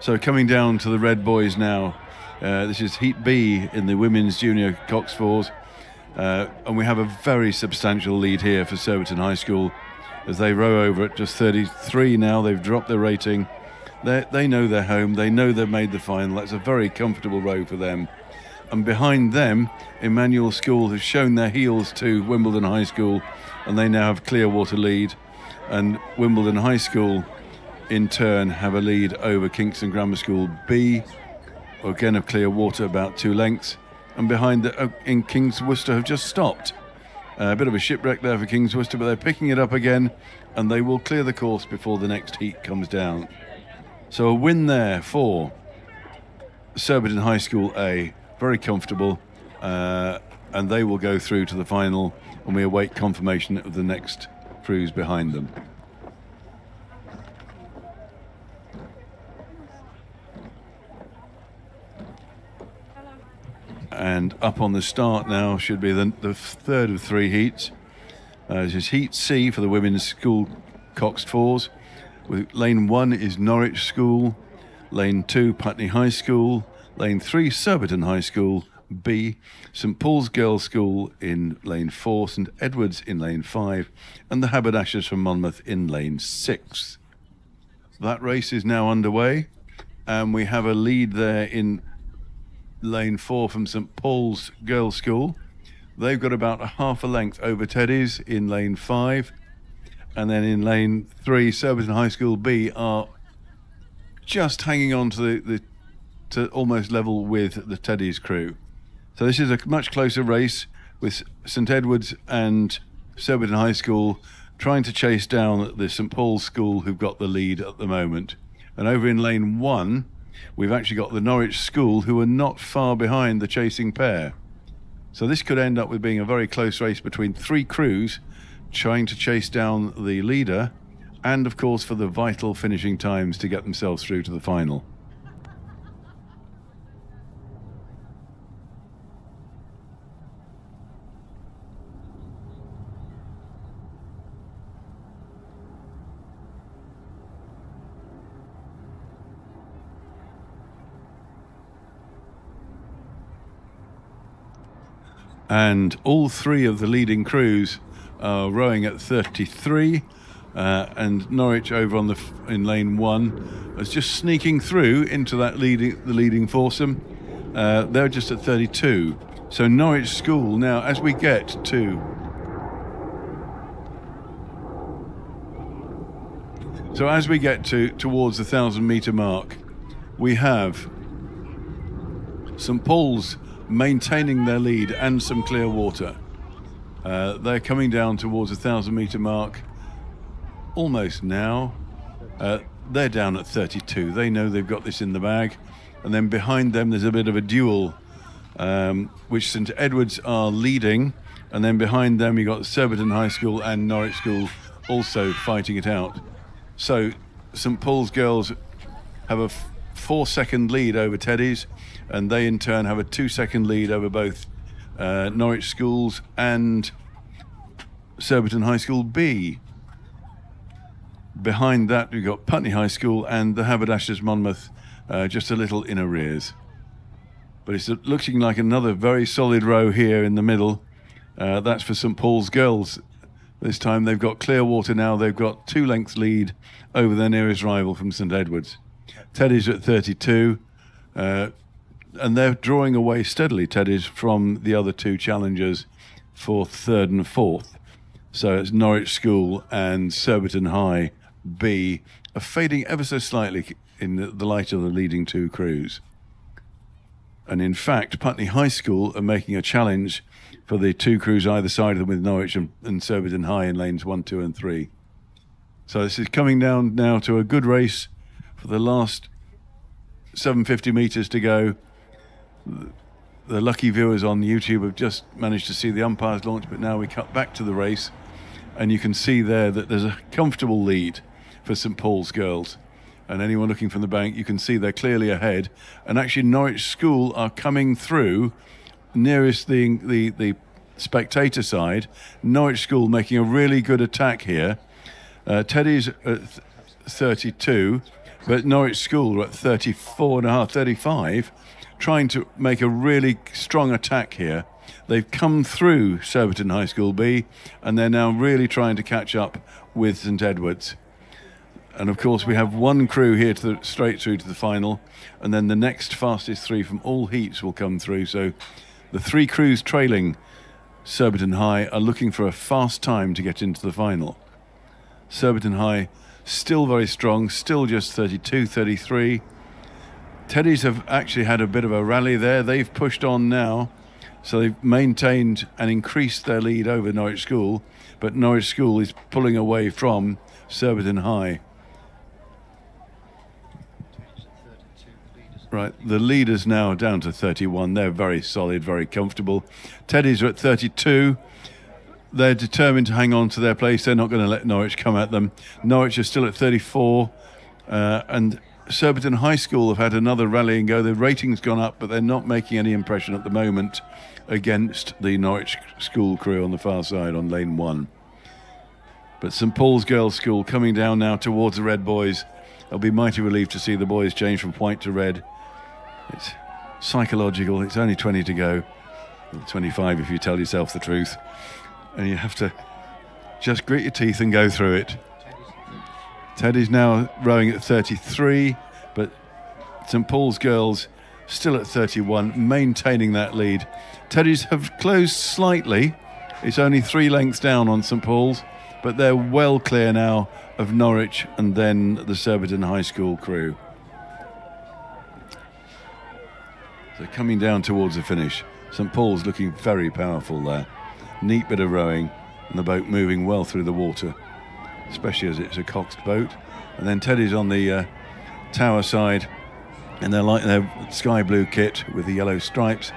So coming down to the red boys now. This is Heat B in the women's junior Cox fours. And we have a very substantial lead here for Surbiton High School as they row over at just 33 now. They've dropped their rating. They know they're home. They know they've made the final. That's a very comfortable row for them. And behind them, Emmanuel School has shown their heels to Wimbledon High School, and they now have Clearwater lead. And Wimbledon High School in turn have a lead over Kingston Grammar School B, again of Clearwater, about 2 lengths, and behind in King's Worcester have just stopped. A bit of a shipwreck there for King's Worcester, but they're picking it up again, and they will clear the course before the next heat comes down. So a win there for Surbiton High School A, very comfortable, and they will go through to the final, and we await confirmation of the next crews behind them. And up on the start now should be the third of 3 heats. This is Heat C for the women's school Cox fours. With lane 1 is Norwich School, lane 2 Putney High School, lane 3 Surbiton High School B, St Paul's Girls' School in lane 4, St Edward's in lane 5, and the Haberdashers from Monmouth in lane 6. That race is now underway, and we have a lead there in lane 4 from St Paul's Girls' School. They've got about a half a length over Teddy's in lane 5, and then in lane 3 Surbiton High School B are just hanging on to to almost level with the Teddy's crew. So this is a much closer race, with St Edward's and Surbiton High School trying to chase down the St Paul's School, who've got the lead at the moment. And over in lane 1 we've actually got the Norwich School, who are not far behind the chasing pair. So this could end up with being a very close race between 3 crews trying to chase down the leader, and of course for the vital finishing times to get themselves through to the final. And all 3 of the leading crews are rowing at 33, and Norwich over on in lane 1 is just sneaking through into that leading foursome. They're just at 32. So Norwich School now, as we get to towards the 1,000-metre mark, we have St Paul's maintaining their lead and some Clearwater. They're coming down towards the 1,000-metre mark almost now. They're down at 32. They know they've got this in the bag. And then behind them there's a bit of a duel, which St Edward's are leading, and then behind them you've got Surbiton High School and Norwich School also fighting it out. So St Paul's girls have a 4-second lead over Teddy's, and they in turn have a 2-second lead over both Norwich Schools and Surbiton High School B. Behind that we've got Putney High School and the Haberdashers Monmouth just a little in arrears. But it's looking like another very solid row here in the middle. That's for St Paul's girls. This time they've got Clearwater now. They've got 2 lengths lead over their nearest rival from St Edward's. Teddy's at 32. And they're drawing away steadily, Teddy's, from the other two challengers for third and fourth. So it's Norwich School and Surbiton High B are fading ever so slightly in the light of the leading two crews. And in fact, Putney High School are making a challenge for the two crews either side of them with Norwich and Surbiton High in lanes 1, 2 and 3. So this is coming down now to a good race for the last 750 metres to go. The lucky viewers on YouTube have just managed to see the umpires launch, but now we cut back to the race and you can see there that there's a comfortable lead for St Paul's girls. And anyone looking from the bank, you can see they're clearly ahead. And actually Norwich School are coming through nearest the spectator side. Norwich School making a really good attack here. Teddy's at 32, but Norwich School are at 34.5, 35, trying to make a really strong attack here. They've come through Surbiton High School B, and they're now really trying to catch up with St Edward's. And of course we have one crew here straight through to the final, and then the next fastest three from all heats will come through. So the three crews trailing Surbiton High are looking for a fast time to get into the final. Surbiton High still very strong, still just 32, 33. Teddy's have actually had a bit of a rally there. They've pushed on now, so they've maintained and increased their lead over Norwich School, but Norwich School is pulling away from Surbiton High. Right, the leaders now down to 31. They're very solid, very comfortable. Teddy's are at 32. They're determined to hang on to their place. They're not going to let Norwich come at them. Norwich are still at 34. And Surbiton High School have had another rallying go. The rating's gone up, but they're not making any impression at the moment against the Norwich School crew on the far side on lane 1. But St Paul's Girls' School coming down now towards the red boys. They'll be mighty relieved to see the boys change from white to red. It's psychological. It's only 20 to go. 25 if you tell yourself the truth. And you have to just grit your teeth and go through it. Teddy's now rowing at 33, but St Paul's Girls still at 31, maintaining that lead. Teddy's have closed slightly. It's only 3 lengths down on St Paul's, but they're well clear now of Norwich and then the Surbiton High School crew. So coming down towards the finish. St Paul's looking very powerful there. Neat bit of rowing and the boat moving well through the water, especially as it's a coxed boat. And then Teddy's on the tower side, and they're like their sky blue kit with the yellow stripes,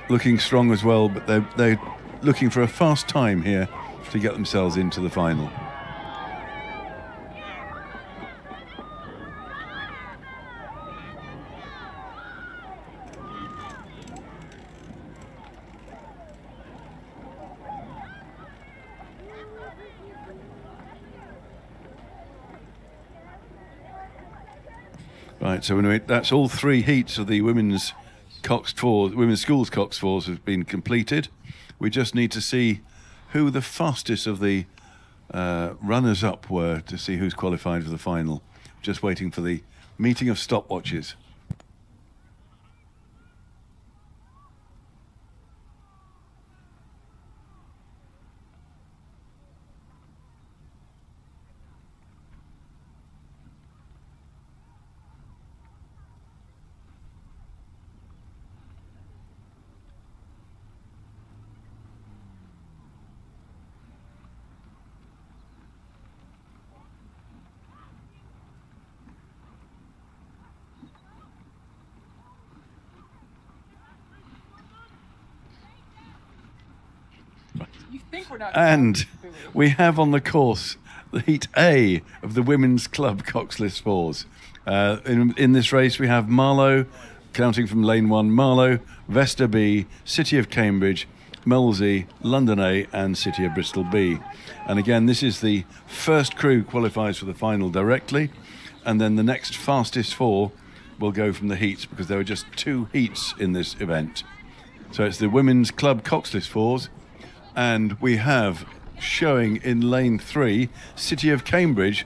looking strong as well, but they're looking for a fast time here to get themselves into the final. Right, so anyway, that's all 3 heats of the women's schools cox fours have been completed. We just need to see who the fastest of the runners-up were to see who's qualified for the final. Just waiting for the meeting of stopwatches. And we have on the course the Heat A of the Women's Club Coxless Fours. In this race we have Marlow, counting from lane 1, Marlow, Vesta B, City of Cambridge, Melsey, London A and City of Bristol B. And again, this is the first crew qualifies for the final directly, and then the next fastest 4 will go from the heats, because there are just 2 heats in this event. So it's the Women's Club Coxless Fours. And we have showing in lane 3 City of Cambridge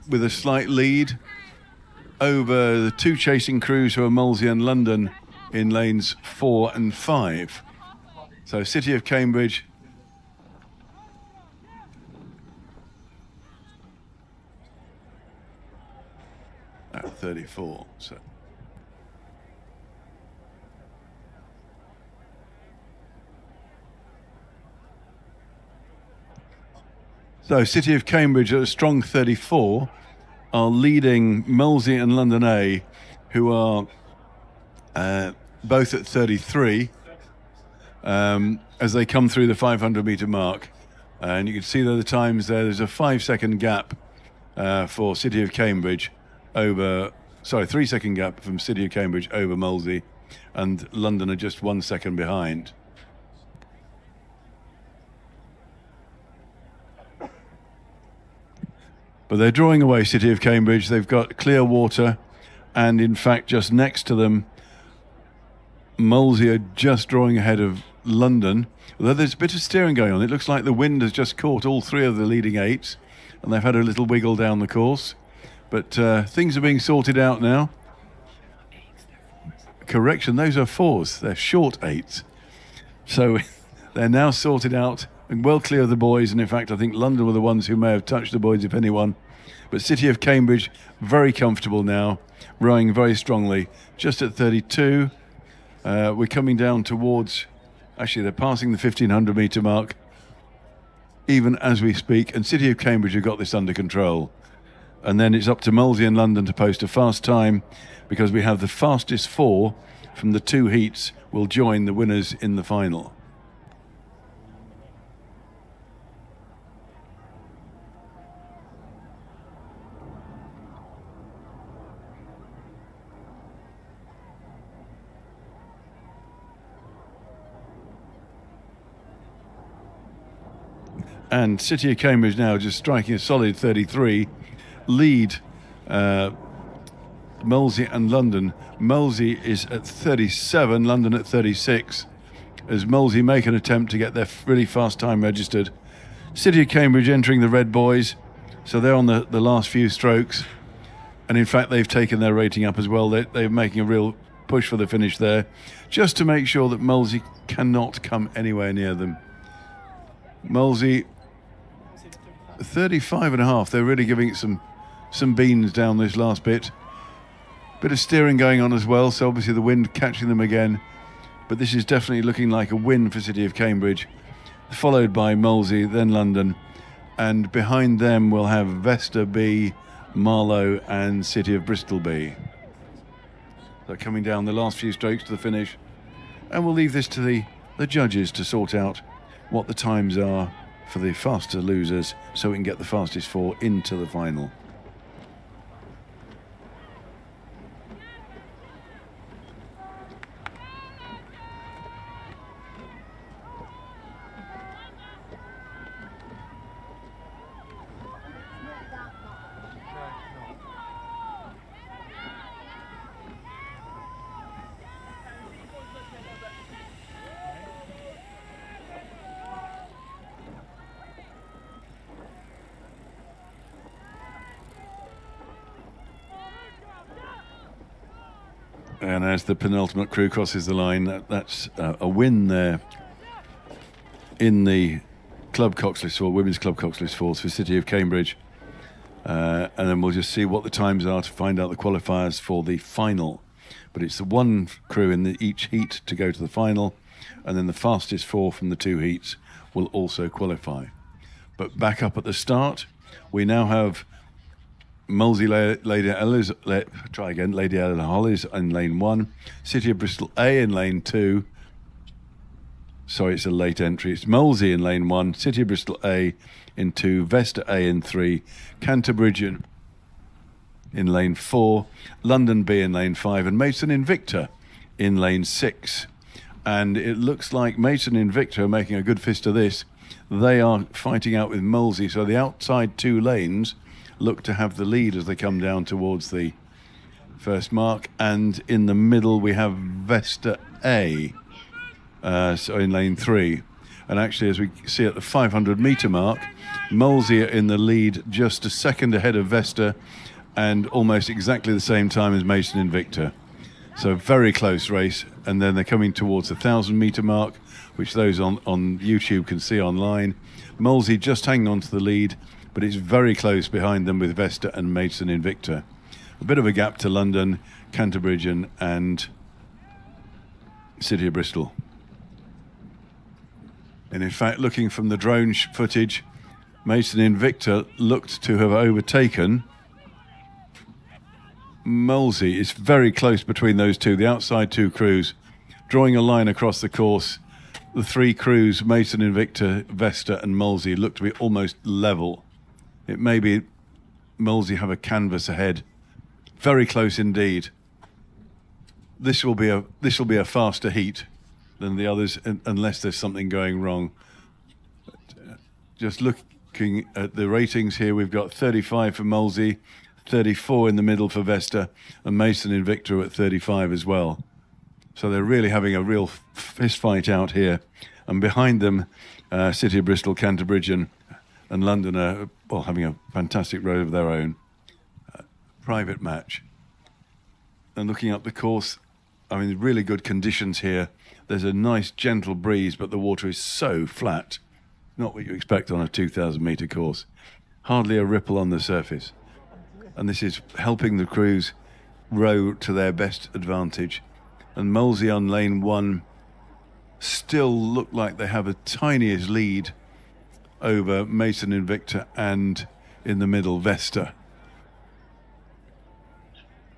with a slight lead, over the two chasing crews who are Molesey and London in lanes 4 and 5. So City of Cambridge at 34. So City of Cambridge at a strong 34 are leading Molesey and London A, who are both at 33 as they come through the 500 metre mark. And you can see there the times there. There's a 5-second gap for City of Cambridge over, 3-second gap from City of Cambridge over Molesey, and London are just 1 second behind. But they're drawing away City of Cambridge. They've got clear water, and in fact, just next to them, Molesey are just drawing ahead of London. Although there's a bit of steering going on. It looks like the wind has just caught all three of the leading eights, and they've had a little wiggle down the course. But things are being sorted out now. Correction, those are fours. They're short eights. So they're now sorted out and well clear of the boys, and in fact I think London were the ones who may have touched the boys, if anyone. But City of Cambridge very comfortable now, rowing very strongly, just at 32. We're coming down towards, actually they're passing the 1500 metre mark even as we speak, and City of Cambridge have got this under control. And then it's up to Molesey and London to post a fast time, because we have the fastest four from the two heats will join the winners in the final. And City of Cambridge now just striking a solid 33, lead Molesey and London. Molesey is at 37, London at 36, as Molesey make an attempt to get their really fast time registered. City of Cambridge entering the red boys, so they're on the last few strokes, and in fact they've taken their rating up as well. They're making a real push for the finish there, just to make sure that Molesey cannot come anywhere near them. Molesey 35.5. They're really giving it some beans down this last bit. Bit of steering going on as well, so obviously the wind catching them again. But this is definitely looking like a win for City of Cambridge, followed by Molesey, then London, and behind them we'll have Vesta B, Marlow and City of Bristol B. So coming down the last few strokes to the finish, and we'll leave this to the judges to sort out what the times are for the faster losers, so we can get the fastest four into the final. And as the penultimate crew crosses the line, that's a win there in the Club Coxless Four, Women's Club Coxless Fours for City of Cambridge. And then we'll just see what the times are to find out the qualifiers for the final. But it's the one crew in each heat to go to the final, and then the fastest four from the two heats will also qualify. But back up at the start, we now have Molesey Lady Ella Hollies in lane 1, City of Bristol A in lane 2. Sorry, it's a late entry. It's Molesey in lane 1, City of Bristol A in 2, Vesta A in 3, Canterbridge in lane 4, London B in lane 5, and Mason Invicta in lane 6. And it looks like Mason Invicta are making a good fist of this. They are fighting out with Molesey, so the outside two lanes look to have the lead as they come down towards the first mark. And in the middle we have Vesta A, so in lane 3. And actually, as we see at the 500 metre mark, Molesey are in the lead, just a second ahead of Vesta, and almost exactly the same time as Mason Invicta. So very close race, and then they're coming towards the 1,000-metre mark, which those on YouTube can see online. Molesey just hanging on to the lead, but it's very close behind them with Vesta and Mason Invicta. A bit of a gap to London, Canterbury and City of Bristol. And in fact, looking from the drone footage, Mason Invicta looked to have overtaken Molesey. It's very close between those two, the outside two crews, drawing a line across the course. The three crews, Mason Invicta, Vesta and Molesey, look to be almost level. It may be Molesey have a canvas ahead. Very close indeed. This will be a faster heat than the others, unless there's something going wrong. Just looking at the ratings here, we've got 35 for Molesey, 34 in the middle for Vesta, and Mason Invicta at 35 as well. So they're really having a real fist fight out here. And behind them, City of Bristol, Canterbury and London are having a fantastic road of their own. Private match. And looking up the course, I mean, really good conditions here. There's a nice gentle breeze, but the water is so flat. Not what you expect on a 2,000-metre course. Hardly a ripple on the surface. And this is helping the crews row to their best advantage. And Molesey on lane 1 still look like they have a tiniest lead over Mason Invicta and in the middle Vesta.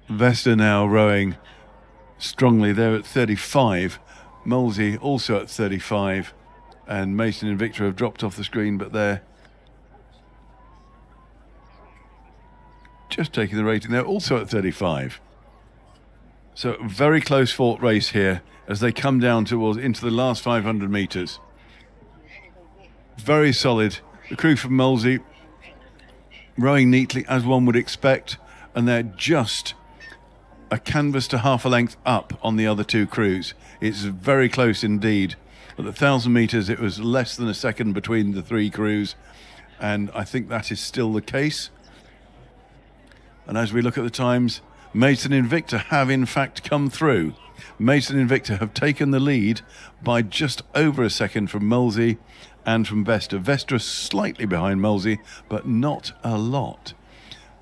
Vesta now rowing strongly. They're at 35. Molesey also at 35. And Mason Invicta have dropped off the screen, but they're just taking the rating. They're also at 35. So very close fought race here as they come down into the last 500 metres. Very solid. The crew from Molesey rowing neatly as one would expect, and they're just a canvas to half a length up on the other two crews. It's very close indeed. At the 1,000 metres it was less than a second between the three crews, and I think that is still the case. And as we look at the times, Mason Invicta have in fact come through. Mason Invicta have taken the lead by just over a second from Molesey and from Vesta. Vesta slightly behind Molesey, but not a lot.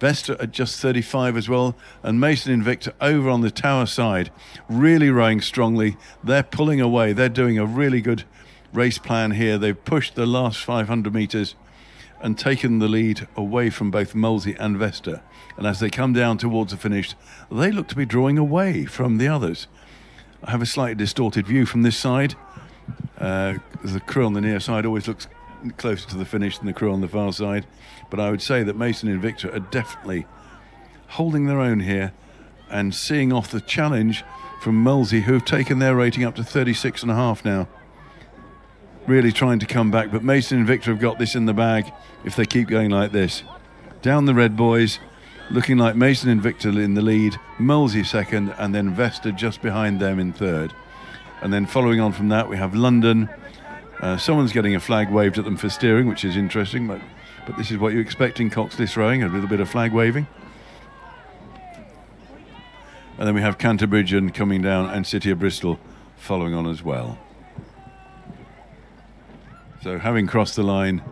Vesta at just 35 as well, and Mason Invicta over on the tower side, really rowing strongly. They're pulling away. They're doing a really good race plan here. They've pushed the last 500 metres and taken the lead away from both Molesey and Vesta. And as they come down towards the finish, they look to be drawing away from the others. I have a slightly distorted view from this side. The crew on the near side always looks closer to the finish than the crew on the far side. But I would say that Mason Invicta are definitely holding their own here and seeing off the challenge from Molesey, who have taken their rating up to 36.5 now. Really trying to come back, but Mason Invicta have got this in the bag if they keep going like this. Down the red boys, looking like Mason Invicta in the lead, Molesey second, and then Vesta just behind them in third. And then following on from that, we have London. Someone's getting a flag waved at them for steering, which is interesting, but this is what you expect in Coxless rowing, a little bit of flag waving. And then we have Canterbury coming down and City of Bristol following on as well. So having crossed the line,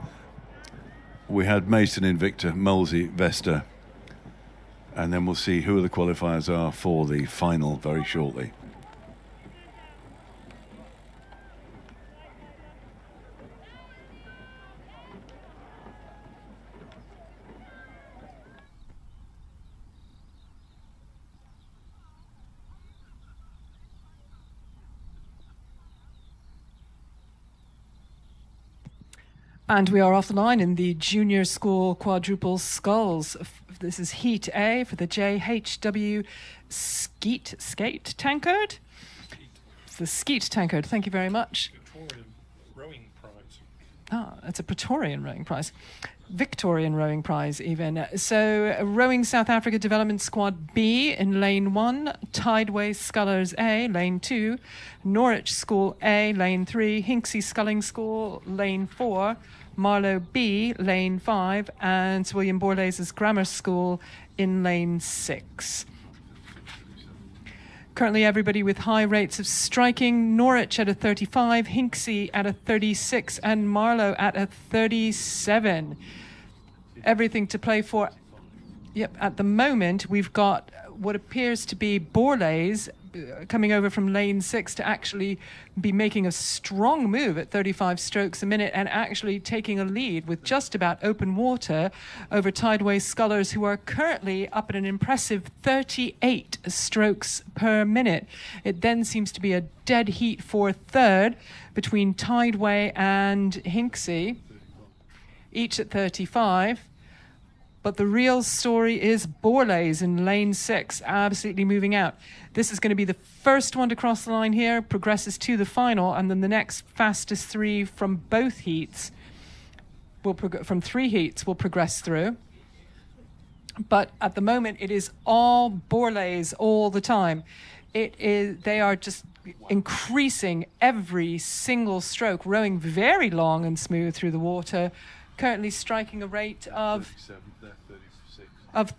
we had Mason Invicta, Molesey, Vesta. And then we'll see who the qualifiers are for the final very shortly. And we are off the line in the junior school quadruple sculls. This is Heat A for the JHW Skate Tankard. It's the Skeet Tankard. Thank you very much. Victorian rowing prize. Ah, it's a Praetorian rowing prize. Victorian rowing prize even. So rowing South Africa Development Squad B in lane 1, Tideway Scullers A, lane 2, Norwich School A, lane 3, Hinksey Sculling School, lane 4, Marlow B, lane 5, and Sir William Borlase' Grammar School in lane 6. Currently everybody with high rates of striking. Norwich at a 35, Hinksey at a 36, and Marlow at a 37. Everything to play for. Yep, at the moment we've got what appears to be Borlase coming over from lane 6 to actually be making a strong move at 35 strokes a minute and actually taking a lead with just about open water over Tideway Scullers, who are currently up at an impressive 38 strokes per minute. It then seems to be a dead heat for third between Tideway and Hinksey, each at 35. But the real story is Borlase in lane 6, absolutely moving out. This is going to be the first one to cross the line here, progresses to the final, and then the next fastest three from both heats, from 3 heats, will progress through. But at the moment, it is all Borlase all the time. They are just increasing every single stroke, rowing very long and smooth through the water, currently striking a rate of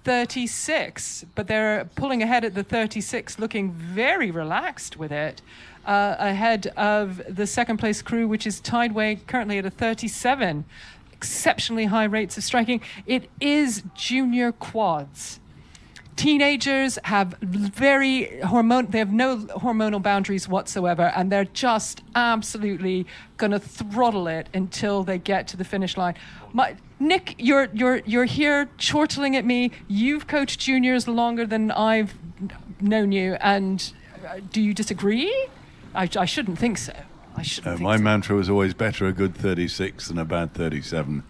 36, but they're pulling ahead at the 36, looking very relaxed with it, ahead of the second place crew, which is Tideway, currently at a 37. Exceptionally high rates of striking. It is junior quads. Teenagers have they have no hormonal boundaries whatsoever, and they're just absolutely going to throttle it until they get to the finish line. Nick, you're here chortling at me. You've coached juniors longer than I've known you, and do you disagree? I shouldn't think so. My mantra was always better a good 36 than a bad 37.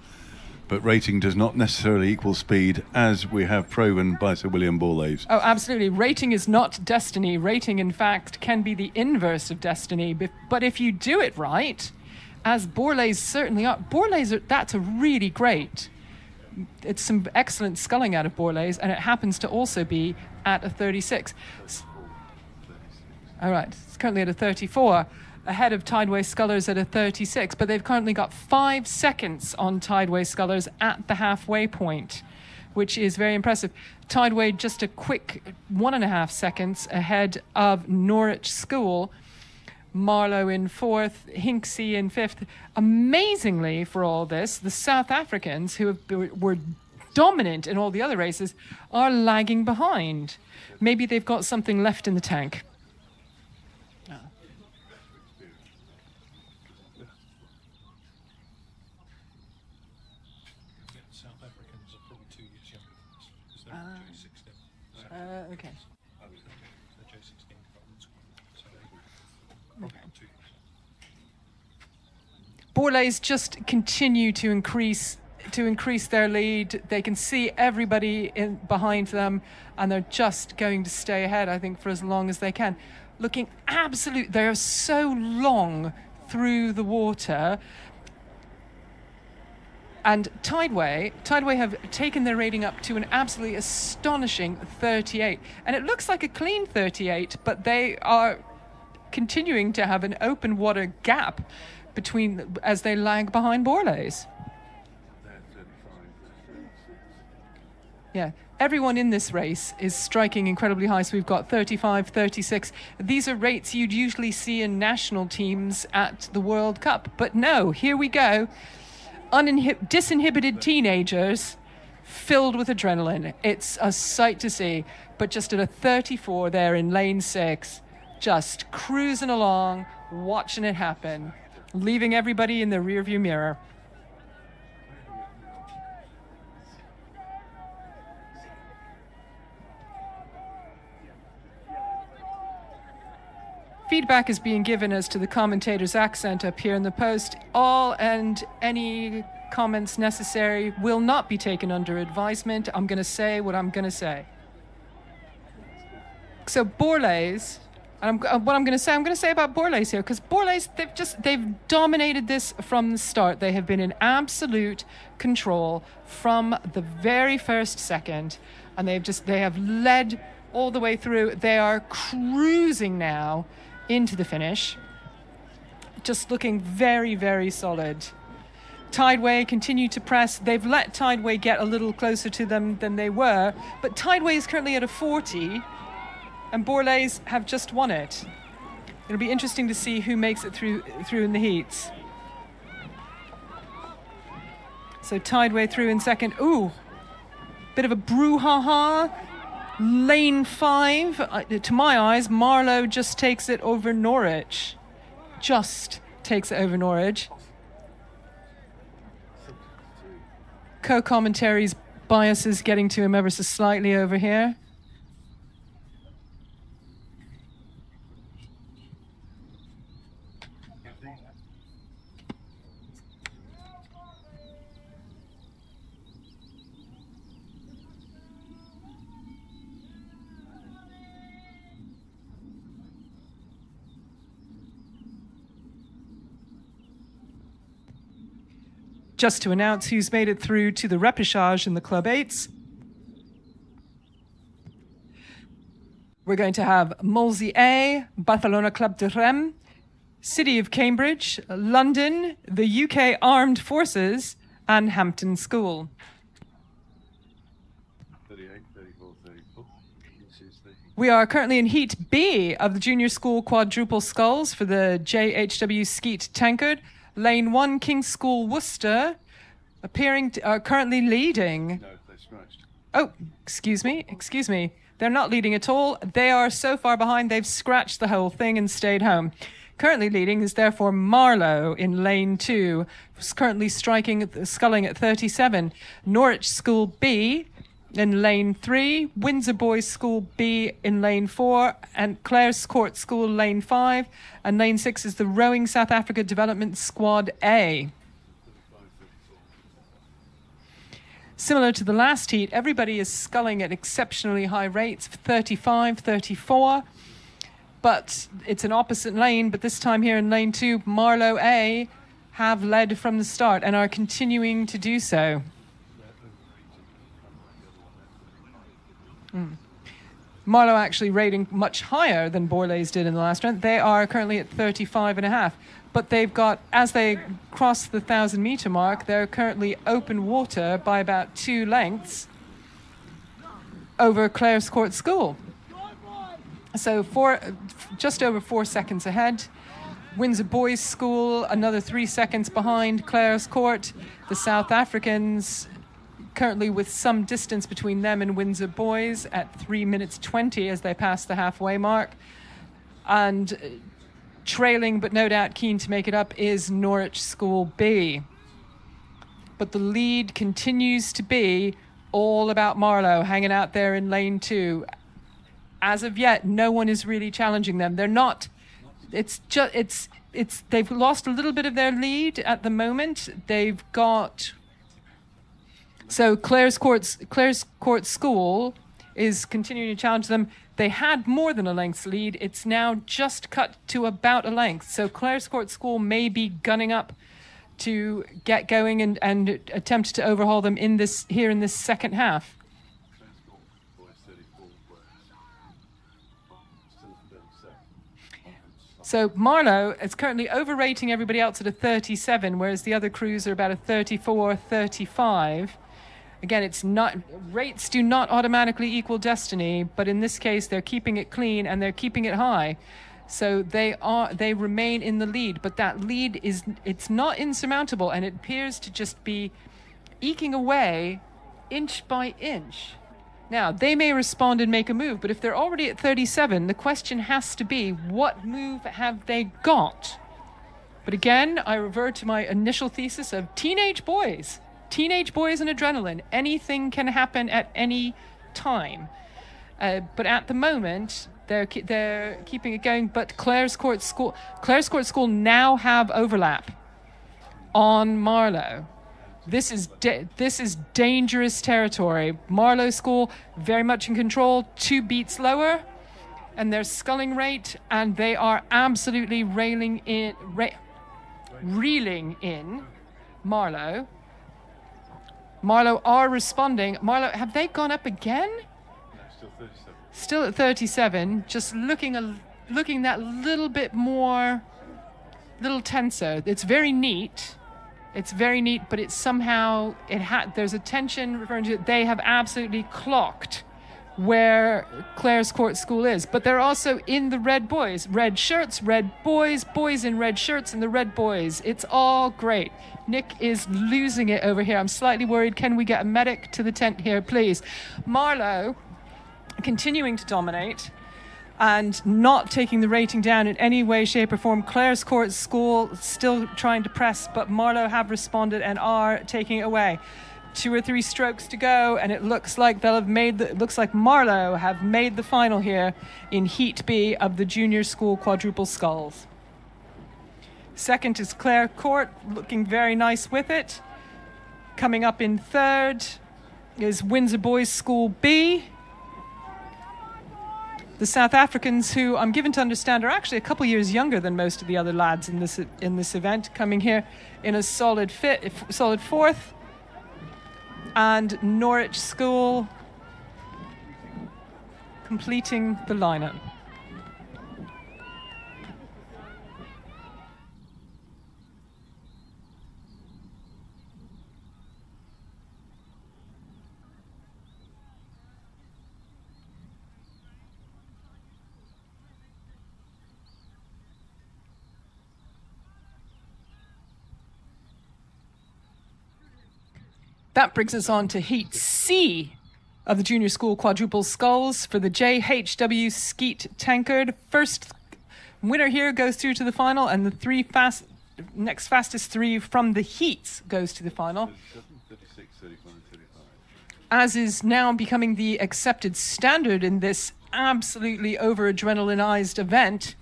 But rating does not necessarily equal speed, as we have proven by Sir William Borlase. Oh, absolutely. Rating is not destiny. Rating, in fact, can be the inverse of destiny. But if you do it right, as Borlase certainly are, that's a really great. It's some excellent sculling out of Borlase, and it happens to also be at a 36. All right, it's currently at a 34. Ahead of Tideway Scullers at a 36, but they've currently got 5 seconds on Tideway Scullers at the halfway point, which is very impressive. Tideway just a quick 1.5 seconds ahead of Norwich School. Marlow in 4th, Hinksey in 5th. Amazingly, for all this, the South Africans, who were dominant in all the other races, are lagging behind. Maybe they've got something left in the tank. Okay. Borlase just continue to increase their lead. They can see everybody behind them, and they're just going to stay ahead, I think, for as long as they can. Looking absolute, they are so long through the water. And Tideway have taken their rating up to an absolutely astonishing 38. And it looks like a clean 38, but they are continuing to have an open water gap as they lag behind Borlase. Yeah, everyone in this race is striking incredibly high. So we've got 35, 36. These are rates you'd usually see in national teams at the World Cup. But no, here we go. Disinhibited teenagers filled with adrenaline. It's a sight to see. But just at a 34 there in lane 6, just cruising along, watching it happen, leaving everybody in the rearview mirror. Feedback is being given as to the commentator's accent up here in the post. All and any comments necessary will not be taken under advisement. I'm going to say what I'm going to say. So Borlase, I'm going to say about Borlase here, because Borlase, they've dominated this from the start. They have been in absolute control from the very first second, and they have led all the way through. They are cruising now into the finish, just looking very, very solid. Tideway continue to press. They've let Tideway get a little closer to them than they were, but Tideway is currently at a 40, and Borlays have just won it. It'll be interesting to see who makes it through in the heats. So Tideway through in second. Ooh, bit of a brouhaha. Lane 5, to my eyes, Marlow just takes it over Norwich. Just takes it over Norwich. Co-commentary's biases getting to him ever so slightly over here. Just to announce who's made it through to the repêchage in the Club 8s. We're going to have Molesey A, Barcelona Club de Rem, City of Cambridge, London, the UK Armed Forces, and Hampton School. 38, 34, 34. We are currently in Heat B of the Junior School Quadruple Sculls for the JHW Skeet Tankard. Lane 1, King's School Worcester, currently leading. No, they scratched. Oh, excuse me. They're not leading at all. They are so far behind, they've scratched the whole thing and stayed home. Currently leading is therefore Marlow in Lane 2, who's currently sculling at 37. Norwich School B in Lane 3, Windsor Boys School B in Lane 4, and Clare's Court School Lane 5, and Lane 6 is the Rowing South Africa Development Squad A. Similar to the last heat, everybody is sculling at exceptionally high rates, 35, 34, but it's an opposite lane, but this time here in Lane 2, Marlow A have led from the start and are continuing to do so. Marlow actually rating much higher than Borlays did in the last round. They are currently at 35.5, but they've got, as they cross the 1,000-meter mark, they're currently open water by about 2 lengths over Clare's Court School. So just over 4 seconds ahead. Windsor Boys School, another 3 seconds behind Clare's Court. The South Africans currently with some distance between them and Windsor Boys at 3 minutes 20 as they pass the halfway mark. And trailing, but no doubt keen to make it up, is Norwich School B. But the lead continues to be all about Marlow hanging out there in Lane 2. As of yet, no one is really challenging them. They're not. They've lost a little bit of their lead at the moment. They've got. So Clare's Court School is continuing to challenge them. They had more than a length's lead. It's now just cut to about a length. So Clare's Court School may be gunning up to get going and attempt to overhaul them in this second half. So Marlow is currently overrating everybody else at a 37, whereas the other crews are about a 34, 35. Again, it's not, rates do not automatically equal destiny, but in this case, they're keeping it clean and they're keeping it high. So they remain in the lead, but that lead it's not insurmountable, and it appears to just be eking away inch by inch. Now, they may respond and make a move, but if they're already at 37, the question has to be, what move have they got? But again, I revert to my initial thesis of teenage boys. Teenage boys and adrenaline. Anything can happen at any time. But at the moment, they're keeping it going. But Clare's Court School now have overlap on Marlow. This is dangerous territory. Marlow School very much in control, 2 beats lower, and their sculling rate, and they are absolutely reeling in Marlow. Marlow are responding. Marlow, have they gone up again? No, still 37. Still at 37, just looking that little bit more, little tenser. It's very neat, It's very neat, but it's somehow, there's a tension referring to it. They have absolutely clocked where Clare's Court School is. But they're also in the red boys. Red shirts, red boys, boys in red shirts, and the red boys. It's all great. Nick is losing it over here. I'm slightly worried. Can we get a medic to the tent here, please? Marlowe continuing to dominate and not taking the rating down in any way, shape, or form. Clare's Court School still trying to press, but Marlowe have responded and are taking it away. 2 or 3 strokes to go, and it looks like Marlowe have made the final here in Heat B of the Junior School Quadruple Sculls. Second is Clare Court, looking very nice with it. Coming up in third is Windsor Boys School B. The South Africans, who I'm given to understand are actually a couple years younger than most of the other lads in this event, coming here in a solid fourth. And Norwich School completing the lineup. That brings us on to Heat C of the Junior School Quadruple Sculls for the JHW Skeet Tankard. First winner here goes through to the final, and the next fastest 3 from the heats goes to the final. 36, 35, 35. As is now becoming the accepted standard in this absolutely over-adrenalinized event.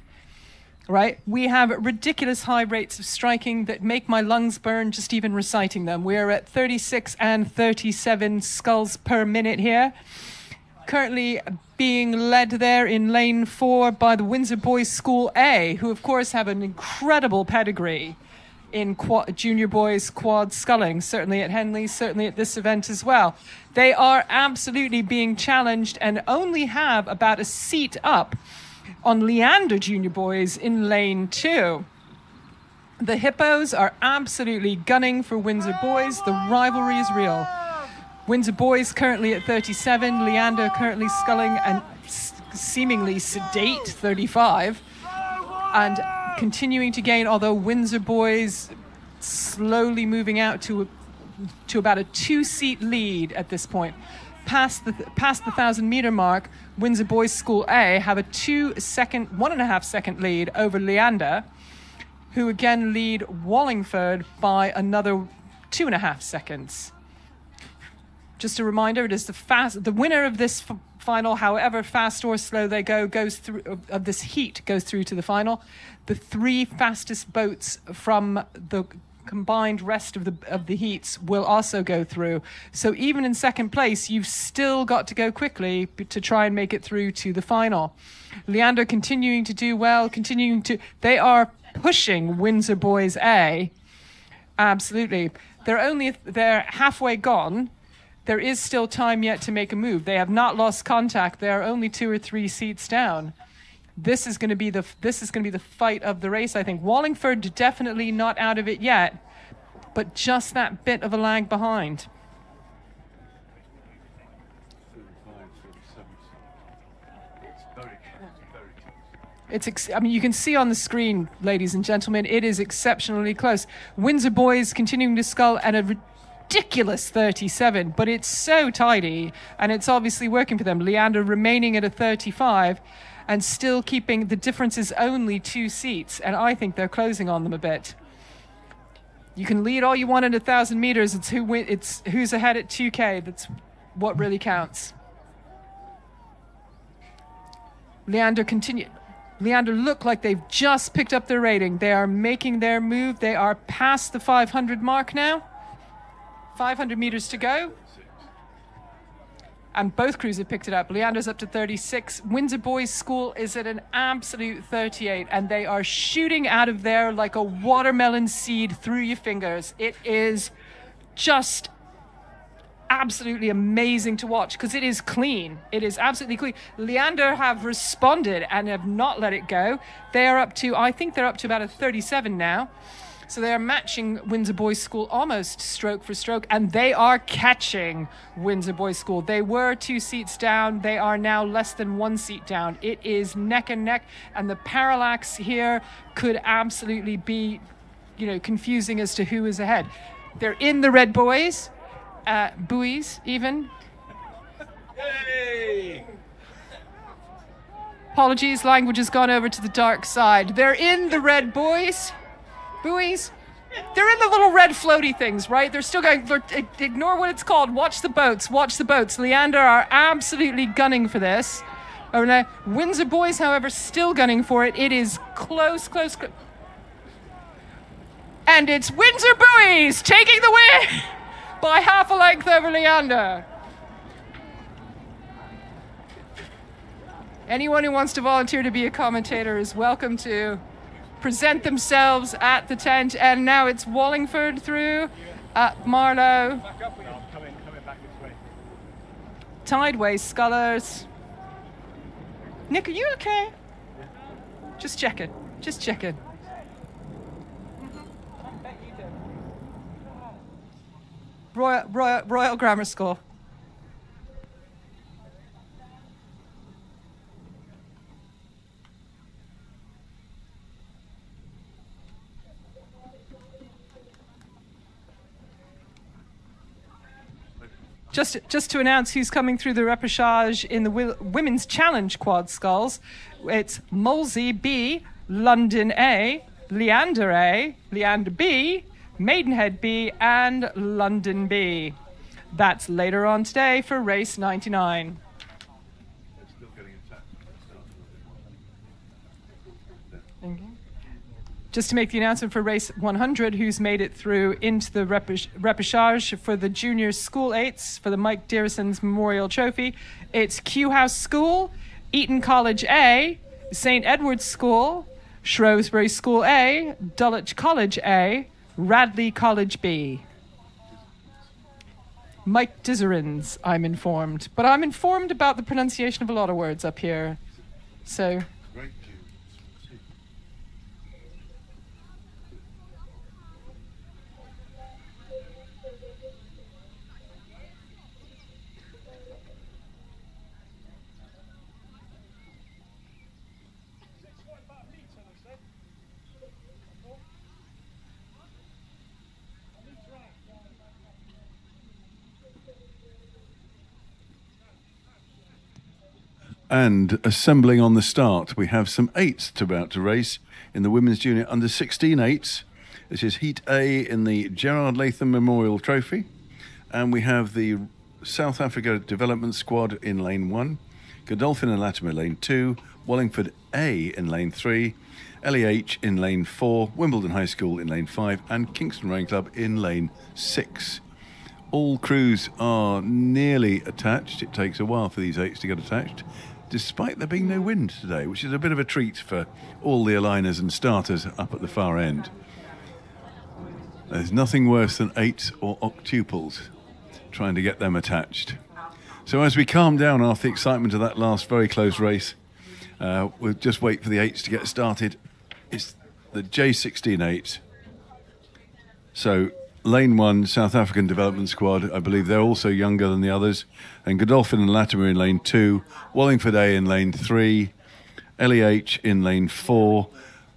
Right, we have ridiculous high rates of striking that make my lungs burn just even reciting them. We're at 36 and 37 sculls per minute here. Currently being led there in lane 4 by the Windsor Boys School A, who of course have an incredible pedigree in junior boys quad sculling, certainly at Henley, certainly at this event as well. They are absolutely being challenged and only have about a seat up on Leander Junior Boys in lane 2. The Hippos are absolutely gunning for Windsor Boys. The rivalry is real. Windsor Boys currently at 37, Leander currently sculling and seemingly sedate 35, and continuing to gain, although Windsor Boys slowly moving out to about a 2-seat lead at this point. Past the 1,000-meter mark, Windsor Boys School A have a 1.5 second lead over Leander, who again lead Wallingford by another 2.5 seconds. Just a reminder, it is the winner of this final, however fast or slow they go, goes through of this heat, goes through to the final. The 3 fastest boats from the combined rest of the heats will also go through. So even in second place, you've still got to go quickly to try and make it through to the final. Leander continuing to do well, they are pushing Windsor Boys A. Absolutely. They're halfway gone. There is still time yet to make a move. They have not lost contact. They are only 2 or 3 seats down. This is going to be the fight of the race, I think. Wallingford definitely not out of it yet, but just that bit of a lag behind. You can see on the screen, ladies and gentlemen, it is exceptionally close. Windsor Boys continuing to scull at a ridiculous 37, but it's so tidy, and it's obviously working for them. Leander remaining at a 35. And still keeping, the difference is only 2 seats, and I think they're closing on them a bit. You can lead all you want at 1,000 meters. It's who's ahead at 2K. That's what really counts. Leander look like they've just picked up their rating. They are making their move. They are past the 500 mark now. 500 meters to go. And both crews have picked it up. Leander's up to 36. Windsor Boys School is at an absolute 38, and they are shooting out of there like a watermelon seed through your fingers. It is just absolutely amazing to watch because it is clean. It is absolutely clean. Leander have responded and have not let it go. They are up to, I think they're up to about a 37 now. So they are matching Windsor Boys School almost stroke for stroke, and they are catching Windsor Boys School. They were 2 seats down. They are now less than 1 seat down. It is neck and neck, and the parallax here could absolutely be, confusing as to who is ahead. They're in the red buoys, buoys even. Yay! Apologies, language has gone over to the dark side. They're in the red buoys. Buoys. They're in the little red floaty things, right? They're still going. Ignore what it's called. Watch the boats. Watch the boats. Leander are absolutely gunning for this. Oh, no. Windsor Boys, however, still gunning for it. It is close. And it's Windsor Buoys taking the win by half a length over Leander. Anyone who wants to volunteer to be a commentator is welcome to present themselves at the tent. And now it's Wallingford through, Marlow. Back up, I'm coming back this way. Tideway Scullers. Nick, are you okay? Just checking. Royal Grammar School. Just to announce who's coming through the repêchage in the Women's Challenge Quad Sculls, it's Molesey B, London A, Leander B, Maidenhead B, and London B. That's later on today for race 99. Just to make the announcement for race 100, who's made it through into the repêchage for the junior school eights for the Mike Dearson's Memorial Trophy. It's Kew House School, Eton College A, St. Edward's School, Shrewsbury School A, Dulwich College A, Radley College B. Mike Dizerins, I'm informed. But I'm informed about the pronunciation of a lot of words up here. So... And assembling on the start, we have some eights about to race in the Women's Junior Under 16 eights. This is Heat A in the Gerard Latham Memorial Trophy. And we have the South Africa Development Squad in lane 1, Godolphin and Latimer lane 2, Wallingford A in lane 3, LEH in lane 4, Wimbledon High School in lane 5, and Kingston Rowing Club in lane 6. All crews are nearly attached. It takes a while for these eights to get attached, despite there being no wind today, which is a bit of a treat for all the aligners and starters up at the far end. There's nothing worse than eights or octuples, trying to get them attached. So as we calm down after the excitement of that last very close race, we'll just wait for the eights to get started. It's the J16 eight. So lane 1, South African Development Squad, I believe they're also younger than the others. And Godolphin and Latimer in lane 2, Wallingford A in lane 3, LEH in lane 4,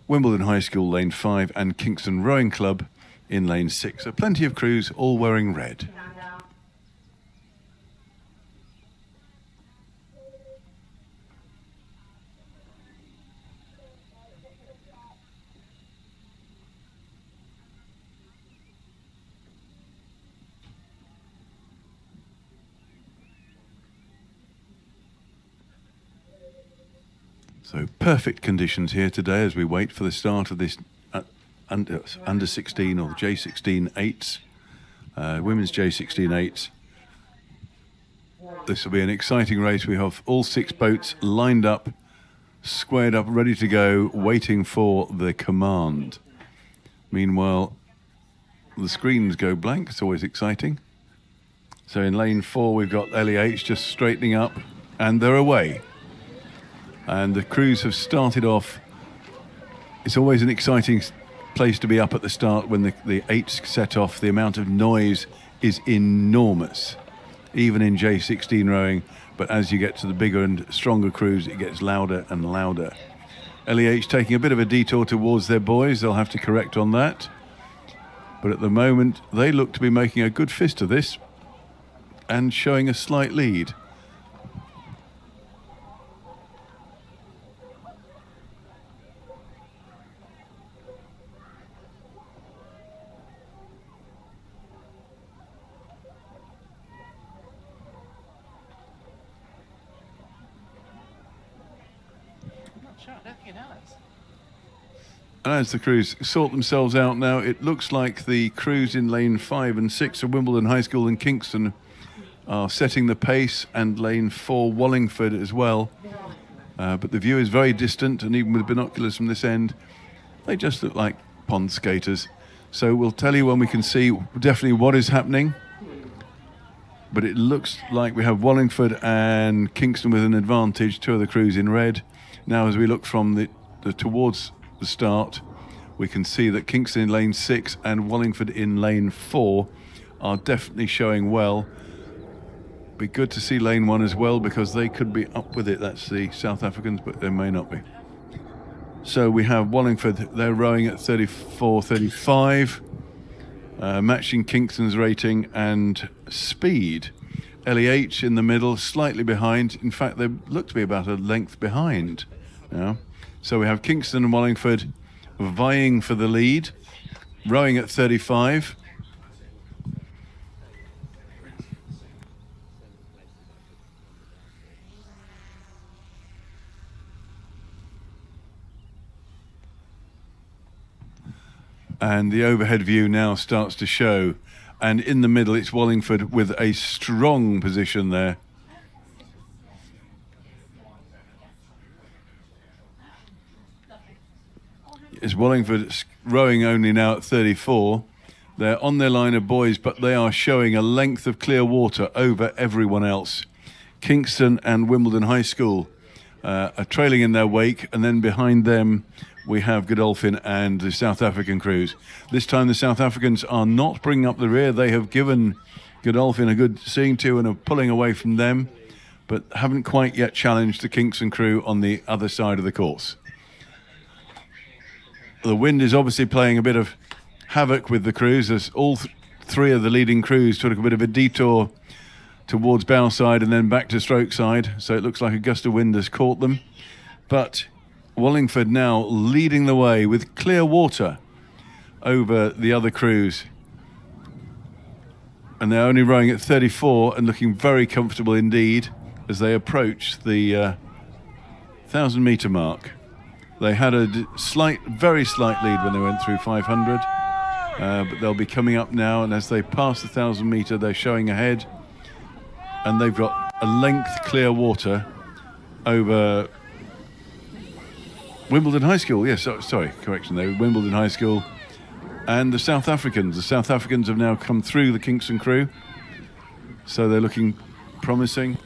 Wimbledon High School lane 5, and Kingston Rowing Club in lane 6. So plenty of crews all wearing red. So perfect conditions here today as we wait for the start of this under 16 or J16 eights, women's J16 eights. This will be an exciting race. We have all 6 boats lined up, squared up, ready to go, waiting for the command. Meanwhile, the screens go blank. It's always exciting. So in lane 4, we've got LEH just straightening up, and they're away. And the crews have started off. It's always an exciting place to be up at the start when the 8s set off. The amount of noise is enormous, even in J16 rowing, but as you get to the bigger and stronger crews, it gets louder and louder. LEH taking a bit of a detour towards their boys. They'll have to correct on that. But at the moment, they look to be making a good fist of this and showing a slight lead. And as the crews sort themselves out now, it looks like the crews in lane 5 and 6 of Wimbledon High School and Kingston are setting the pace, and lane 4 Wallingford as well. But the view is very distant, and even with binoculars from this end, they just look like pond skaters. So we'll tell you when we can see definitely what is happening. But it looks like we have Wallingford and Kingston with an advantage, 2 of the crews in red. Now as we look from the towards the start, we can see that Kingston in lane 6 and Wallingford in lane 4 are definitely showing well. Be good to see lane 1 as well, because they could be up with it. That's the South Africans, but they may not be. So we have Wallingford, they're rowing at 34.35, matching Kingston's rating and speed. LEH in the middle, slightly behind. In fact, they look to be about a length behind now. So we have Kingston and Wallingford vying for the lead, rowing at 35. And the overhead view now starts to show. And in the middle, it's Wallingford with a strong position there. Is Wallingford rowing only now at 34. They're on their line of boys, but they are showing a length of clear water over everyone else. Kingston and Wimbledon High School are trailing in their wake, and then behind them we have Godolphin and the South African crews. This time the South Africans are not bringing up the rear. They have given Godolphin a good seeing to and are pulling away from them, but haven't quite yet challenged the Kingston crew on the other side of the course. The wind is obviously playing a bit of havoc with the crews, as all 3 of the leading crews took a bit of a detour towards bow side and then back to stroke side. So it looks like a gust of wind has caught them. But Wallingford now leading the way with clear water over the other crews. And they're only rowing at 34 and looking very comfortable indeed as they approach the 1,000-metre mark. They had a very slight lead when they went through 500, but they'll be coming up now, and as they pass the 1,000-metre, they're showing ahead, and they've got a length clear water over Wimbledon High School. Yes, sorry, correction there. Wimbledon High School and the South Africans. The South Africans have now come through the Kingston crew, so they're looking promising.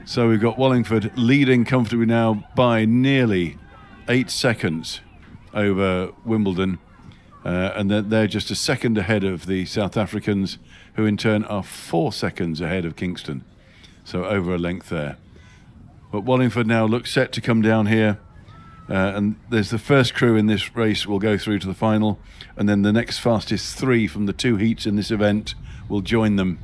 So we've got Wallingford leading comfortably now by nearly 8 seconds over Wimbledon. And they're just a second ahead of the South Africans, who in turn are 4 seconds ahead of Kingston. So over a length there. But Wallingford now looks set to come down here. And there's the first crew in this race will go through to the final. And then the next fastest 3 from the 2 heats in this event will join them.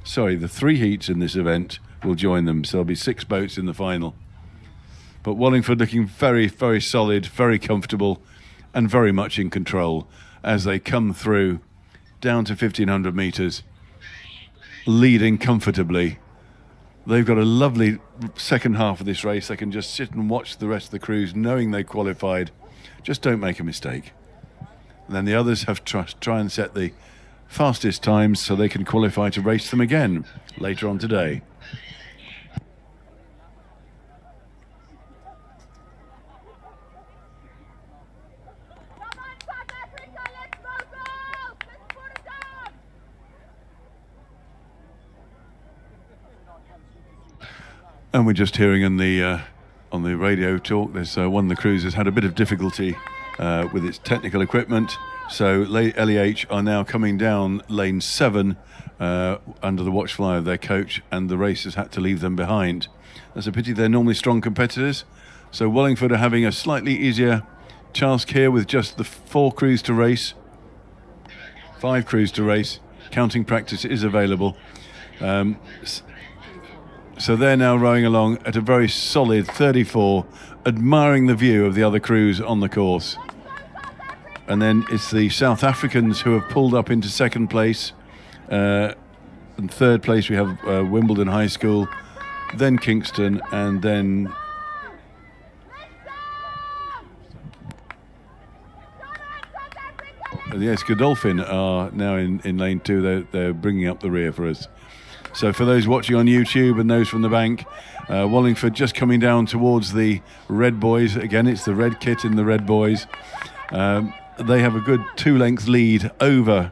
Sorry, the 3 heats in this event will join them, so there'll be 6 boats in the final. But Wallingford looking very, very solid, very comfortable, and very much in control as they come through down to 1,500 metres, leading comfortably. They've got a lovely second half of this race. They can just sit and watch the rest of the crews, knowing they qualified. Just don't make a mistake. And then the others have to try and set the fastest times so they can qualify to race them again later on today. And we're just hearing in the on the radio talk, there's one of the crews has had a bit of difficulty with its technical equipment. So LEH are now coming down lane 7 under the watchful eye of their coach, and the race has had to leave them behind. That's a pity, they're normally strong competitors. So Wallingford are having a slightly easier task here with just the 4 crews to race. 5 crews to race. Counting practice is available. So they're now rowing along at a very solid 34, admiring the view of the other crews on the course. And then it's the South Africans who have pulled up into second place. In third place we have Wimbledon High School, then Kingston, and then yes, Godolphin are now in lane 2. They're bringing up the rear for us. So for those watching on YouTube and those from the bank, Wallingford just coming down towards the Red Boys. Again, it's the red kit in the Red Boys. They have a good 2-length lead over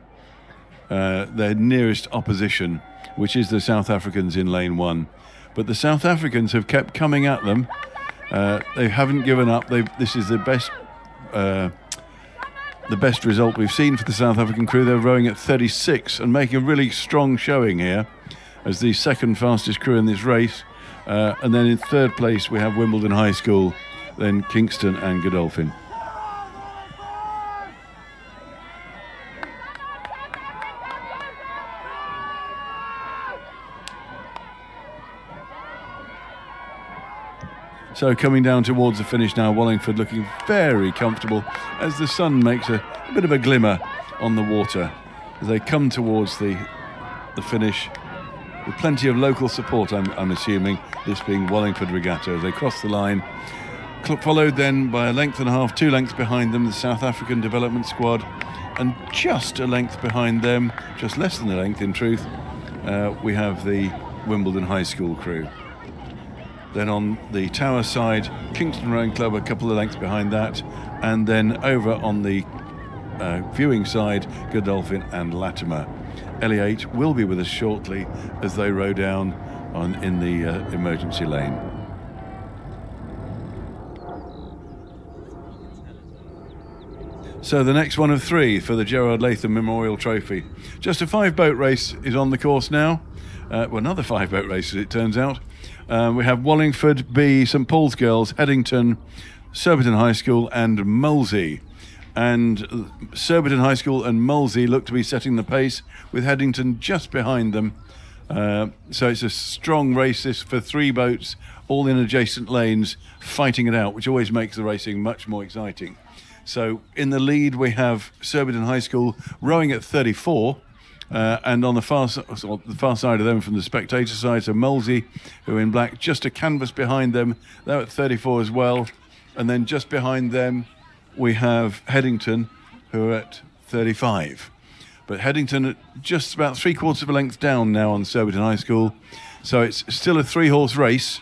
their nearest opposition, which is the South Africans in lane 1. But the South Africans have kept coming at them. They haven't given up. This is the best result we've seen for the South African crew. They're rowing at 36 and making a really strong showing here as the second fastest crew in this race. And then in third place we have Wimbledon High School, then Kingston and Godolphin. So coming down towards the finish now, Wallingford looking very comfortable as the sun makes a bit of a glimmer on the water as they come towards the finish with plenty of local support, I'm assuming, this being Wallingford Regatta, as they cross the line. Followed then by a length and a half, 2 lengths behind them, the South African Development Squad, and just a length behind them, just less than a length in truth, we have the Wimbledon High School crew. Then on the Tower side, Kingston Rowing Club a couple of lengths behind that, and then over on the viewing side, Godolphin and Latimer. LEH will be with us shortly as they row down in the emergency lane. So the next one of 3 for the Gerard Latham Memorial Trophy. Just a 5-boat race is on the course now. Well, another 5-boat race as it turns out. We have Wallingford B, St Paul's Girls, Headington, Surbiton High School and Molesey. And Surbiton High School and Molesey look to be setting the pace, with Headington just behind them. So it's a strong race this for 3 boats, all in adjacent lanes, fighting it out, which always makes the racing much more exciting. So in the lead we have Surbiton High School rowing at 34. And on the far side of them from the spectator side, so Molesey, who are in black, just a canvas behind them, they're at 34 as well. And then just behind them we have Headington, who are at 35. But Headington at just about 3/4 of a length down now on Surbiton High School. So it's still a 3-horse race,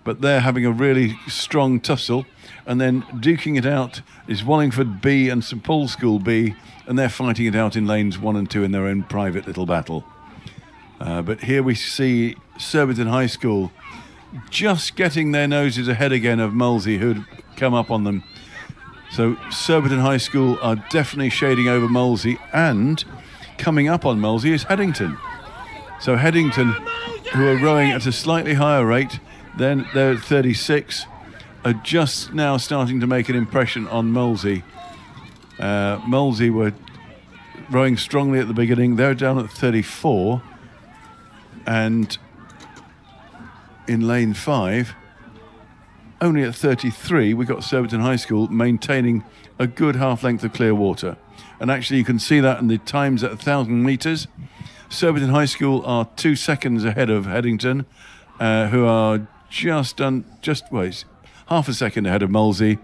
but they're having a really strong tussle. And then duking it out is Wallingford B and St Paul's School B, and they're fighting it out in lanes 1 and 2 in their own private little battle. But here we see Surbiton High School just getting their noses ahead again of Molesey, who'd come up on them. So Surbiton High School are definitely shading over Molesey, and coming up on Molesey is Headington. So Headington, who are rowing at a slightly higher rate, then they're at 36, are just now starting to make an impression on Molesey. Molesey were rowing strongly at the beginning. They're down at 34, and in lane 5, only at 33, we got Surbiton High School maintaining a good half length of clear water. And actually you can see that in the times at 1,000 metres. Surbiton High School are 2 seconds ahead of Headington, who are just half a second ahead of Molesey.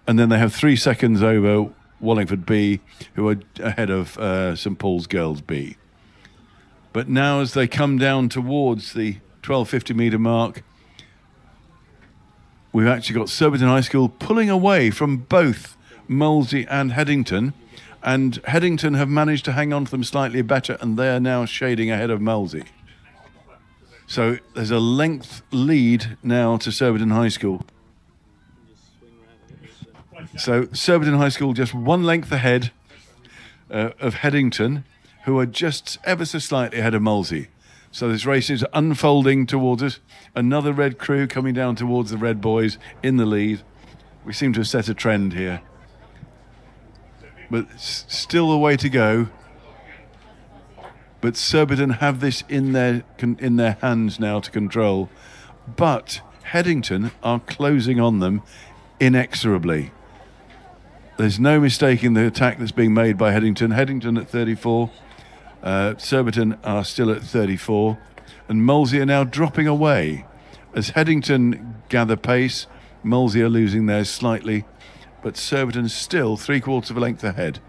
And then they have 3 seconds over Wallingford B, who are ahead of St Paul's Girls B. But now as they come down towards the 1250 metre mark, we've actually got Surbiton High School pulling away from both Molesey and Headington, and Headington have managed to hang on to them slightly better, and they are now shading ahead of Molesey. So there's a length lead now to Surbiton High School. So Surbiton High School just 1 length ahead of Headington, who are just ever so slightly ahead of Molesey. So this race is unfolding towards us. Another red crew coming down towards the red boys in the lead. We seem to have set a trend here. But still a way to go. But Surbiton have this in their hands now to control. But Headington are closing on them inexorably. There's no mistaking the attack that's being made by Headington. Headington at 34. Surbiton are still at 34. And Molesey are now dropping away. As Headington gather pace, Molesey are losing theirs slightly. But Surbiton still 3/4 of a length ahead.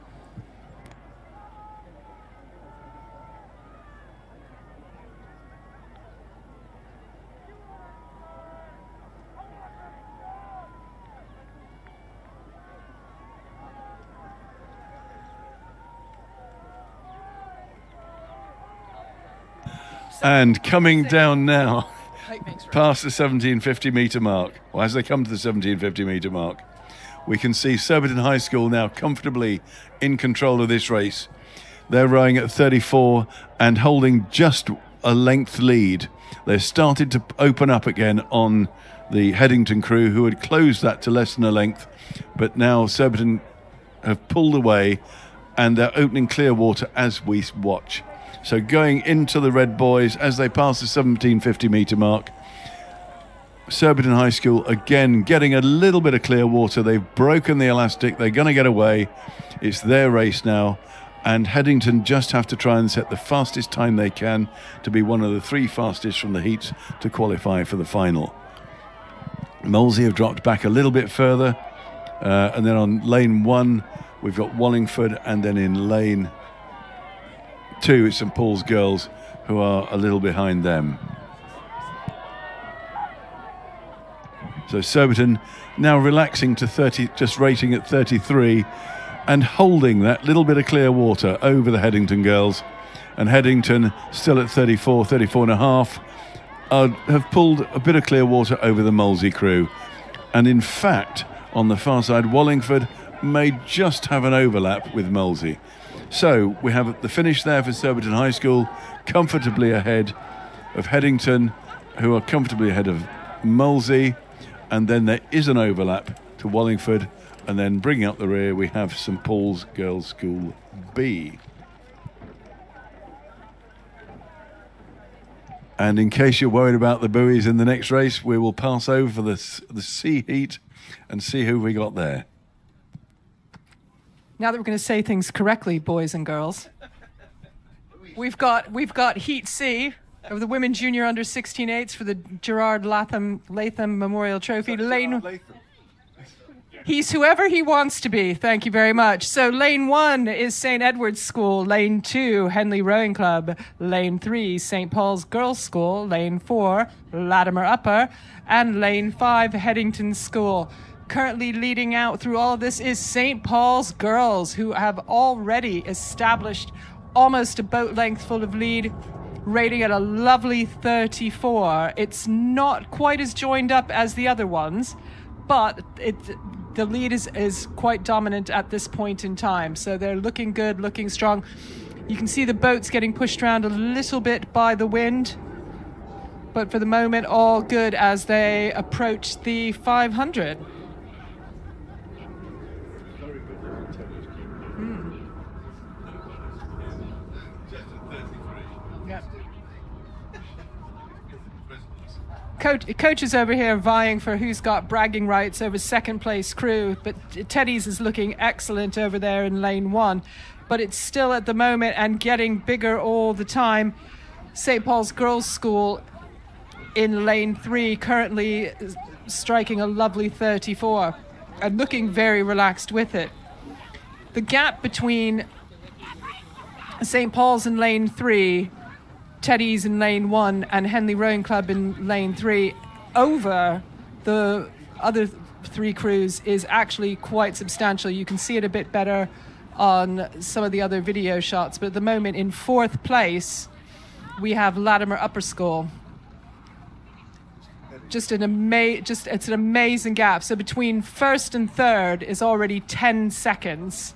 And coming down now, past the 1750 metre mark, or as they come to the 1750 metre mark, we can see Surbiton High School now comfortably in control of this race. They're rowing at 34 and holding just a length lead. They've started to open up again on the Headington crew, who had closed that to less than a length, but now Surbiton have pulled away and they're opening clear water as we watch. So going into the red boys as they pass the 1750 metre mark. Surbiton High School again getting a little bit of clear water. They've broken the elastic. They're going to get away. It's their race now. And Headington just have to try and set the fastest time they can to be one of the 3 fastest from the heats to qualify for the final. Molesey have dropped back a little bit further. And then on lane 1, we've got Wallingford. And then in lane 2, it's St Paul's Girls, who are a little behind them. So Surbiton now relaxing to 30, just rating at 33 and holding that little bit of clear water over the Headington girls. And Headington still at 34, 34 and a half, have pulled a bit of clear water over the Molesey crew. And in fact, on the far side, Wallingford may just have an overlap with Molesey. So we have the finish there for Surbiton High School, comfortably ahead of Headington, who are comfortably ahead of Molesey. And then there is an overlap to Wallingford. And then bringing up the rear, we have St Paul's Girls' School B. And in case you're worried about the buoys in the next race, we will pass over the C heat and see who we got there. Now that we're going to say things correctly, boys and girls, we've got Heat C of the Women Junior Under 16/8s for the Gerard Latham Memorial Trophy. He's whoever he wants to be. Thank you very much. So lane 1 is St Edward's School. Lane 2, Henley Rowing Club. Lane 3, St Paul's Girls' School. Lane 4, Latimer Upper. And lane 5, Headington School. Currently leading out through all of this is St Paul's Girls, who have already established almost a boat length full of lead, rating at a lovely 34. It's not quite as joined up as the other ones, but the lead is quite dominant at this point in time. So they're looking good, looking strong. You can see the boats getting pushed around a little bit by the wind, but for the moment, all good as they approach the 500. Coaches over here vying for who's got bragging rights over second place crew, but Teddy's is looking excellent over there in lane 1, but it's still at the moment and getting bigger all the time. St Paul's Girls' School in lane 3 currently striking a lovely 34 and looking very relaxed with it. The gap between St Paul's in lane 3, Teddy's in lane 1 and Henley Rowing Club in lane 3 over the other 3 crews is actually quite substantial. You can see it a bit better on some of the other video shots, but at the moment in 4th place we have Latimer Upper School. it's an amazing gap. So between first and third is already 10 seconds,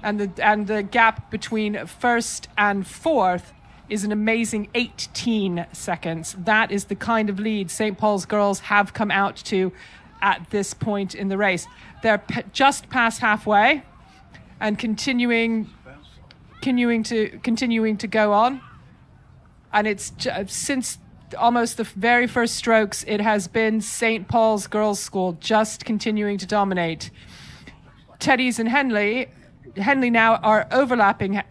and the gap between first and fourth is an amazing 18 seconds. That is the kind of lead St. Paul's girls have come out to at this point in the race. They're just past halfway and continuing to go on. And it's since almost the very first strokes, it has been St. Paul's Girls' School just continuing to dominate. Teddy's and Henley now are overlapping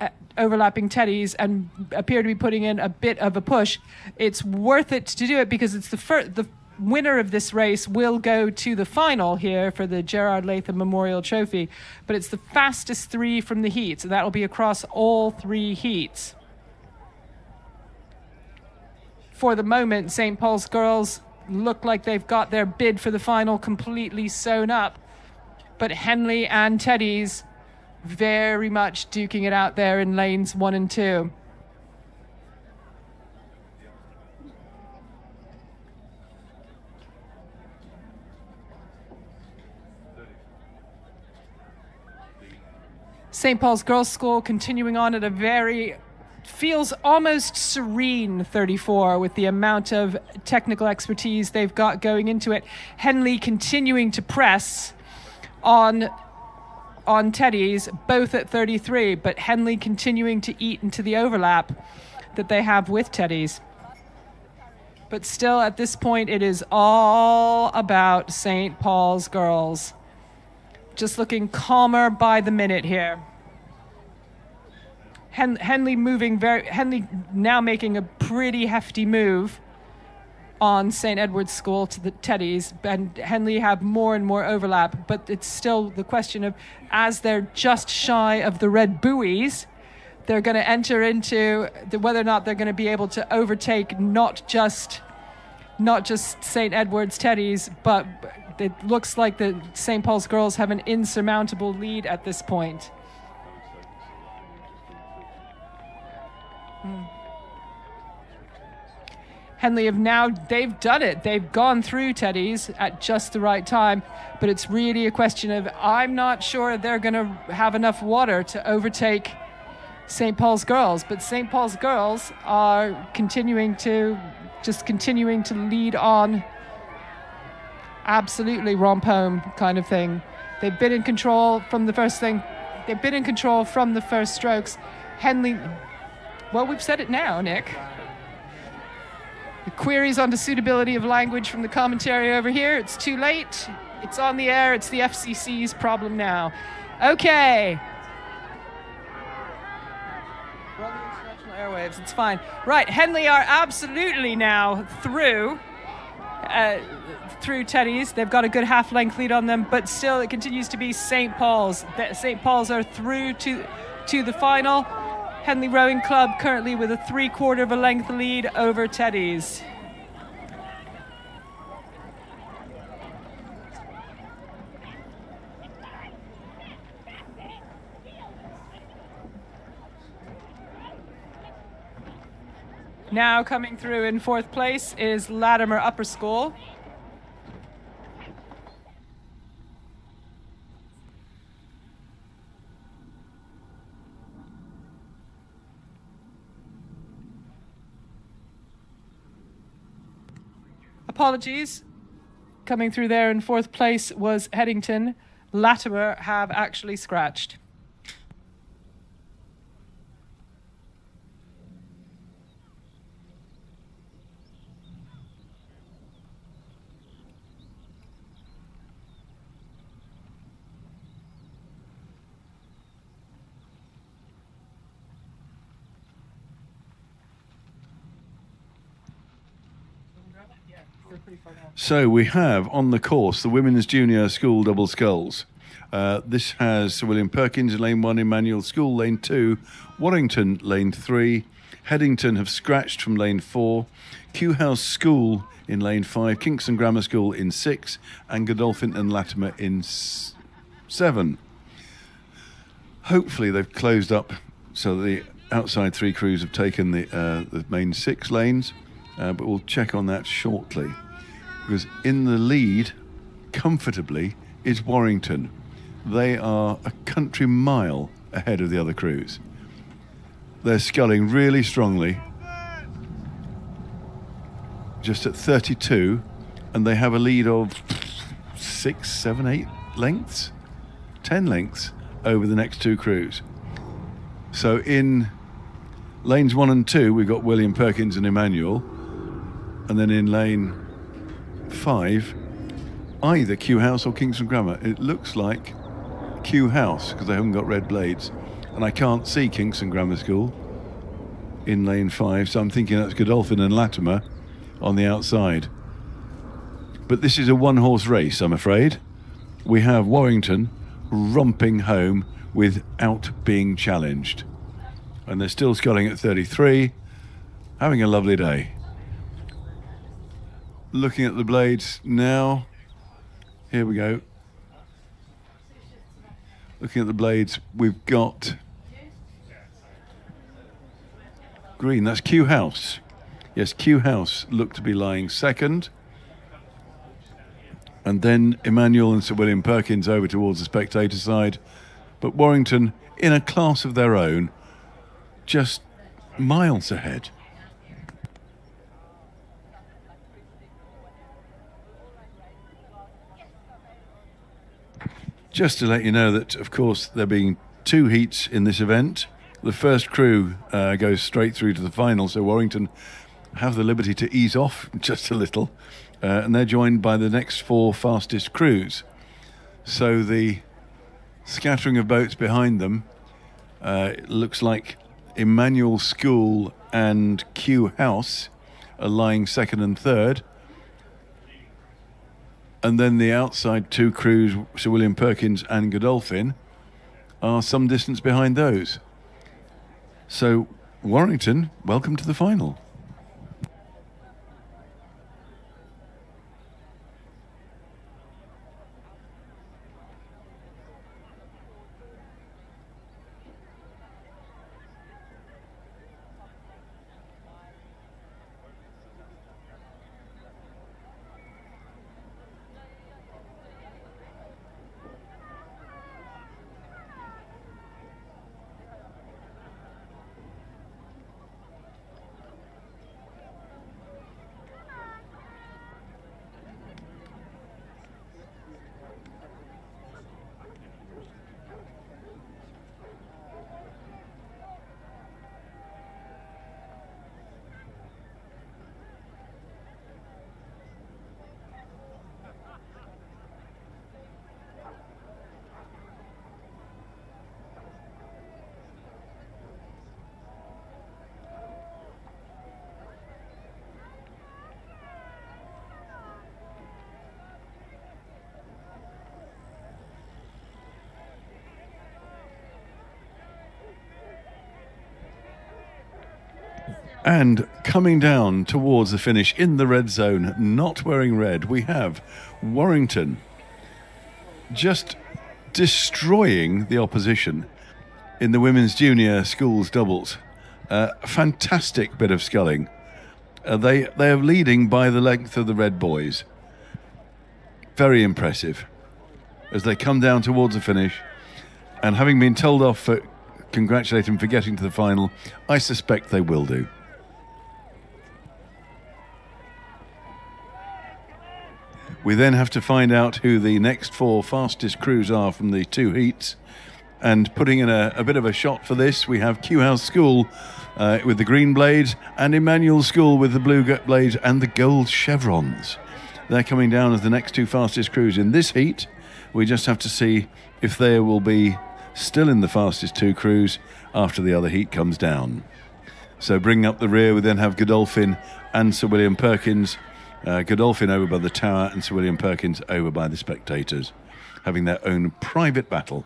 Teddy's and appear to be putting in a bit of a push. It's worth it to do it because it's the winner of this race will go to the final here for the Gerard Latham Memorial Trophy, but it's the fastest three from the heats, and that will be across all three heats. For the moment, St. Paul's girls look like they've got their bid for the final completely sewn up, but Henley and Teddy's very much duking it out there in lanes 1 and 2. St. Paul's Girls' School continuing on at a feels almost serene 34 with the amount of technical expertise they've got going into it. Henley continuing to press on Teddy's, both at 33, but Henley continuing to eat into the overlap that they have with Teddy's. But still, at this point, it is all about St. Paul's girls. Just looking calmer by the minute here. Henley now making a pretty hefty move on St. Edward's School to the Teddy's, and Henley have more and more overlap, but it's still the question of, as they're just shy of the red buoys, they're going to enter into whether or not they're going to be able to overtake not just St. Edward's Teddy's, but it looks like the St. Paul's girls have an insurmountable lead at this point. Henley they've done it. They've gone through Teddy's at just the right time, but it's really a question of, I'm not sure they're going to have enough water to overtake St. Paul's girls, but St. Paul's girls are continuing to lead on. Absolutely romp home kind of thing. They've been in control from the first thing. They've been in control from the first strokes. Henley, well, we've said it now, Nick. The queries on the suitability of language from the commentary over here. It's too late. It's on the air. It's the FCC's problem now. Okay. We're on the international airwaves. It's fine. Right, Henley are absolutely now through Teddy's. They've got a good half-length lead on them, but still it continues to be St. Paul's. St. Paul's are through to the final. Henley Rowing Club currently with a 3/4 of a length lead over Teddy's. Now coming through in 4th place is Latimer Upper School. Apologies. Coming through there in 4th place was Headington. Latimer have actually scratched. So we have on the course the Women's Junior School Double Sculls. This has Sir William Perkins in lane 1, Emmanuel School lane 2, Warrington lane 3, Headington have scratched from lane 4, Kew House School in lane 5, Kingston Grammar School in 6, and Godolphin and Latimer in 7. Hopefully they've closed up so the outside 3 crews have taken the main 6 lanes, but we'll check on that shortly. because in the lead, comfortably, is Warrington. They are a country mile ahead of the other crews. They're sculling really strongly, just at 32, and they have a lead of 6, 7, 8 lengths, 10 lengths over the next two crews. So in lanes 1 and 2, we've got William Perkins and Emmanuel, and then in lane 5, either Kew House or Kingston Grammar. It looks like Kew House because they haven't got red blades, and I can't see Kingston Grammar School in lane 5, so I'm thinking that's Godolphin and Latimer on the outside. But this is a one-horse race, I'm afraid. We have Warrington romping home without being challenged, and they're still sculling at 33, having a lovely day. Looking at the blades now, here we go. Looking at the blades, we've got green, that's Kew House. Yes, Kew House look to be lying second. And then Emmanuel and Sir William Perkins over towards the spectator side. But Warrington, in a class of their own, just miles ahead. Just to let you know that, of course, there being 2 heats in this event. The first crew goes straight through to the final, so Warrington have the liberty to ease off just a little. And they're joined by the next 4 fastest crews. So the scattering of boats behind them looks like Emmanuel School and Kew House are lying second and third. And then the outside 2 crews, Sir William Perkins and Godolphin, are some distance behind those. So Warrington, welcome to the final. And coming down towards the finish in the red zone, not wearing red, we have Warrington just destroying the opposition in the women's junior schools doubles. Fantastic bit of sculling. They are leading by the length of the red boys. Very impressive as they come down towards the finish. And having been told off for congratulating for getting to the final, I suspect they will do. We then have to find out who the next 4 fastest crews are from the 2 heats. And putting in a bit of a shot for this, we have Kew House School with the green blades and Emmanuel School with the blue blades and the gold chevrons. They're coming down as the next 2 fastest crews in this heat. We just have to see if they will be still in the fastest 2 crews after the other heat comes down. So bringing up the rear, we then have Godolphin and Sir William Perkins. Godolphin over by the tower and Sir William Perkins over by the spectators, having their own private battle.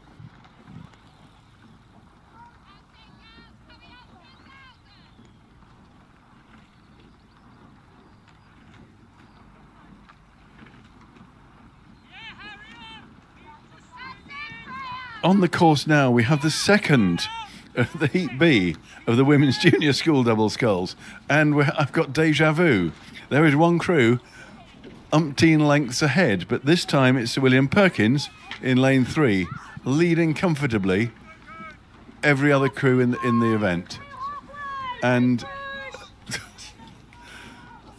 On the course now, we have the second of the Heat B of the women's junior school double sculls, and I've got deja vu. There is one crew umpteen lengths ahead, but this time it's Sir William Perkins in lane 3, leading comfortably every other crew in the event. And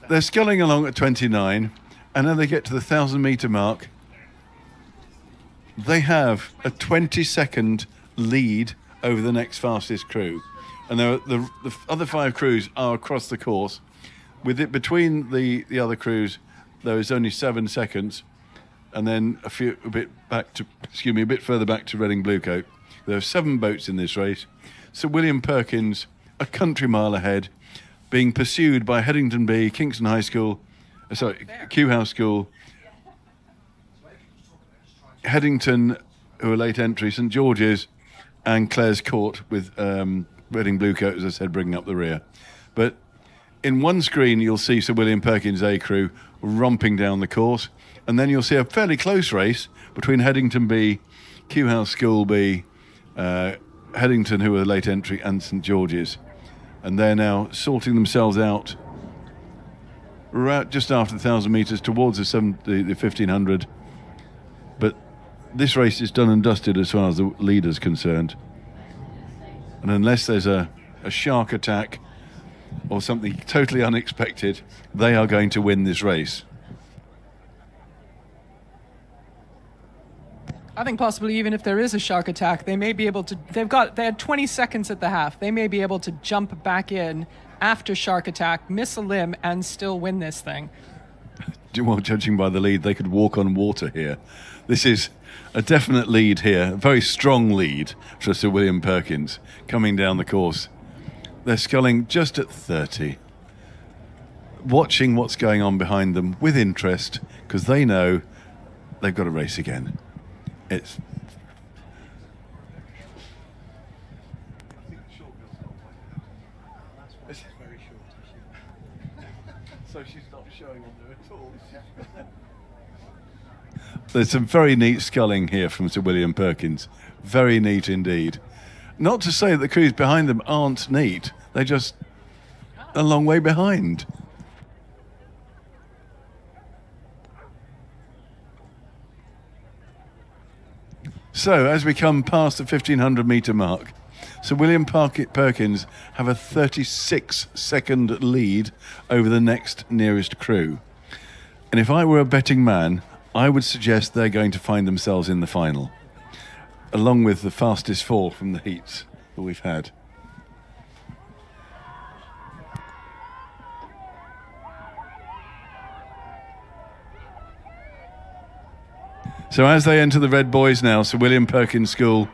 they're sculling along at 29, and then they get to the 1,000-metre mark. They have a 20-second lead over the next fastest crew. And the other 5 crews are across the course. With it between the other crews, there is only 7 seconds. And then a bit further back to Reading Bluecoat. There are 7 boats in this race. Sir William Perkins, a country mile ahead, being pursued by Headington B, Kingston High School, Kew House School, Headington, who are late entry, St George's, and Clare's Court, with Reading Bluecoat, as I said, bringing up the rear. But in one screen, you'll see Sir William Perkins' A crew romping down the course, and then you'll see a fairly close race between Headington B, Kew House School B, Headington, who are late entry, and St George's. And they're now sorting themselves out just after the 1,000 metres towards the 1,500. But this race is done and dusted as far as the leader's concerned. And unless there's a shark attack or something totally unexpected, they are going to win this race. I think possibly even if there is a shark attack, they may be able to. They had 20 seconds at the half. They may be able to jump back in after shark attack, miss a limb, and still win this thing. Well, judging by the lead, they could walk on water here. This is a definite lead here, a very strong lead for Sir William Perkins coming down the course. They're sculling just at 30, watching what's going on behind them with interest, because they know they've got to race again. It's very short. So she's not showing on there at all. There's some very neat sculling here from Sir William Perkins. Very neat indeed. Not to say that the crews behind them aren't neat. They're just a long way behind. So, as we come past the 1,500 metre mark, Sir William Perkins have a 36-second lead over the next nearest crew. And if I were a betting man, I would suggest they're going to find themselves in the final, along with the fastest 4 from the heats that we've had. So as they enter the Red Boys now, Sir William Perkins School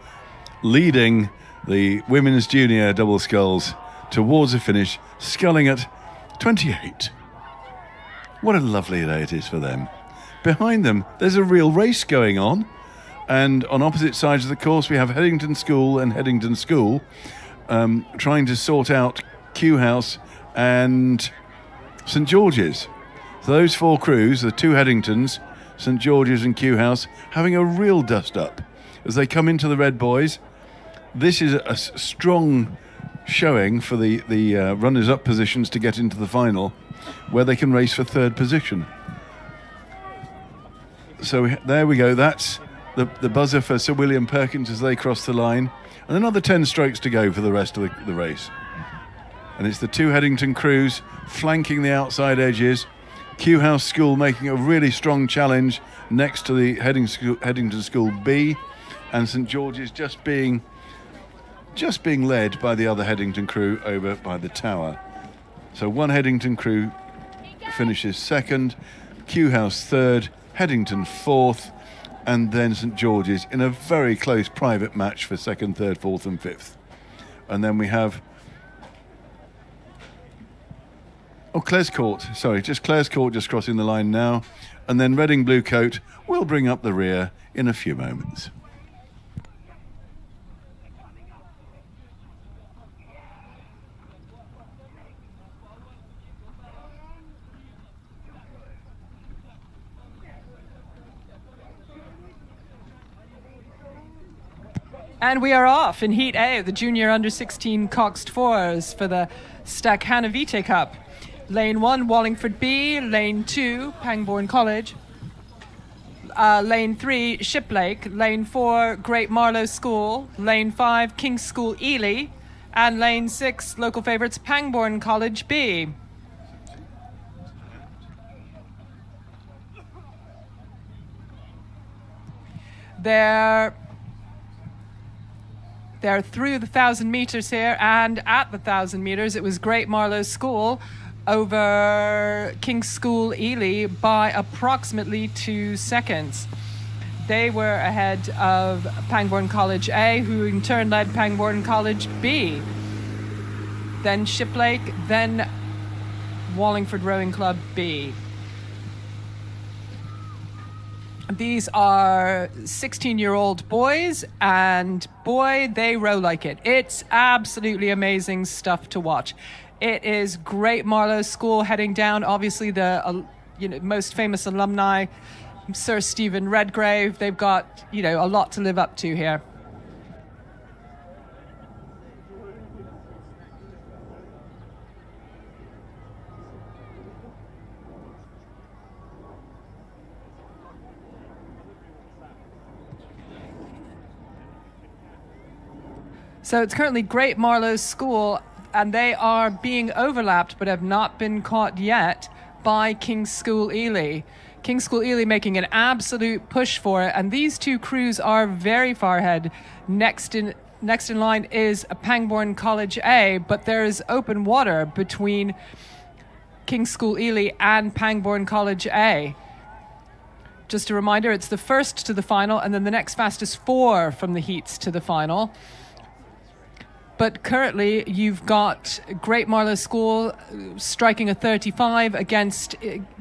leading the women's junior double sculls towards the finish, sculling at 28. What a lovely day it is for them. Behind them, there's a real race going on. And on opposite sides of the course, we have Headington School and Headington School trying to sort out Kew House and St George's. So those 4 crews, the 2 Headingtons, St George's and Kew House, having a real dust-up as they come into the Red Boys. This is a strong showing for the runners-up positions to get into the final, where they can race for 3rd position. So there we go. That's the buzzer for Sir William Perkins as they cross the line. And another 10 strokes to go for the rest of the race. And it's the 2 Headington crews flanking the outside edges. Kew House School making a really strong challenge next to the Headington School B, and St George's just being led by the other Headington crew over by the tower. So one Headington crew finishes 2nd, Kew House 3rd, Headington 4th, and then St George's in a very close private match for 2nd, 3rd, 4th and 5th. And then we have Clare's Court, Clare's Court just crossing the line now. And then Reading Bluecoat will bring up the rear in a few moments. And we are off in Heat A, the Junior Under-16 Coxed Fours for the Stakhanovite Cup. Lane 1, Wallingford B. Lane 2, Pangbourne College. Lane 3, Shiplake. Lane 4, Great Marlow School. Lane 5, King's School Ely. And Lane 6, local favourites, Pangbourne College B. They're through the 1,000 metres here, and at the 1,000 metres, it was Great Marlow School over King's School Ely by approximately 2 seconds. They were ahead of Pangbourne College A, who in turn led Pangbourne College B. Then Shiplake, then Wallingford Rowing Club B. These are 16-year-old boys, and boy, they row like it. It's absolutely amazing stuff to watch. It is Great Marlow School heading down, obviously the most famous alumni, Sir Stephen Redgrave. They've got, a lot to live up to here. So it's currently Great Marlow School, and they are being overlapped but have not been caught yet by King's School Ely. King's School Ely making an absolute push for it, and these two crews are very far ahead. Next in line is Pangbourne College A, but there is open water between King's School Ely and Pangbourne College A. Just a reminder, it's the first to the final, and then the next fastest 4 from the heats to the final. But currently, you've got Great Marlow School striking a 35 against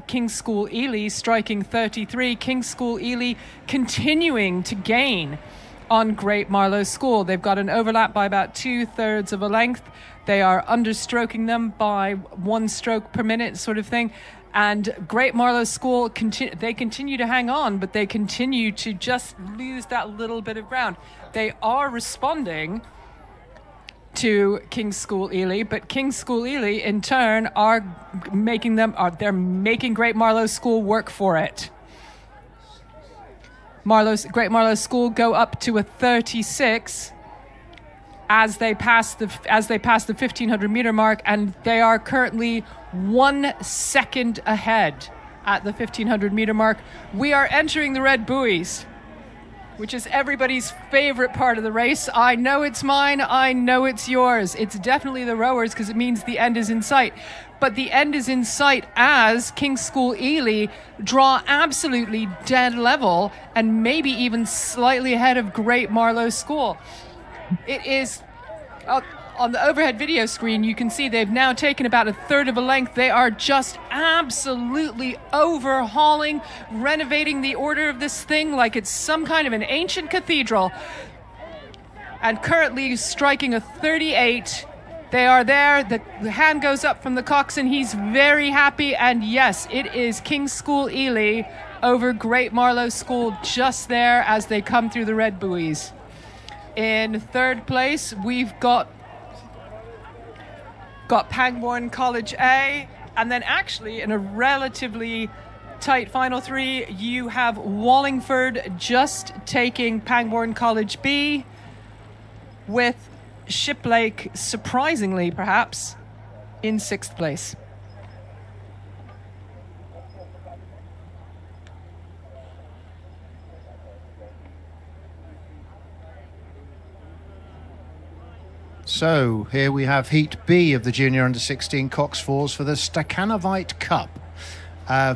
King's School Ely striking 33. King's School Ely continuing to gain on Great Marlow School. They've got an overlap by about 2/3 of a length. They are understroking them by 1 stroke per minute, sort of thing. And Great Marlow School, they continue to hang on, but they continue to just lose that little bit of ground. They are responding to King's School Ely, but King's School Ely in turn are making Great Marlow School work for it. Great Marlow School go up to a 36 as they pass the 1,500 meter mark, and they are currently 1 second ahead at the 1,500 meter mark. We are entering the red buoys, which is everybody's favorite part of the race. I know it's mine, I know it's yours. It's definitely the rowers, because it means the end is in sight. But the end is in sight as King's School Ely draw absolutely dead level and maybe even slightly ahead of Great Marlow School. It is... on the overhead video screen, you can see they've now taken about 1/3 of a length. They are just absolutely overhauling, renovating the order of this thing like it's some kind of an ancient cathedral. And currently striking a 38. They are there. The hand goes up from the coxswain. He's very happy. And yes, it is King's School Ely over Great Marlow School just there as they come through the red buoys. In 3rd place, we've got Pangbourne College A, and then actually in a relatively tight final 3, you have Wallingford just taking Pangbourne College B, with Shiplake, surprisingly perhaps, in 6th place. So here we have Heat B of the Junior Under-16 Cox Fours for the Stakhanovite Cup.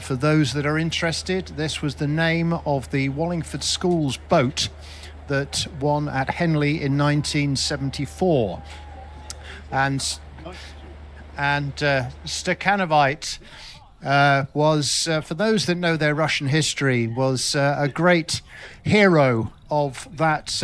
For those that are interested, this was the name of the Wallingford School's boat that won at Henley in 1974. And Stakhanovite was, for those that know their Russian history, was a great hero of that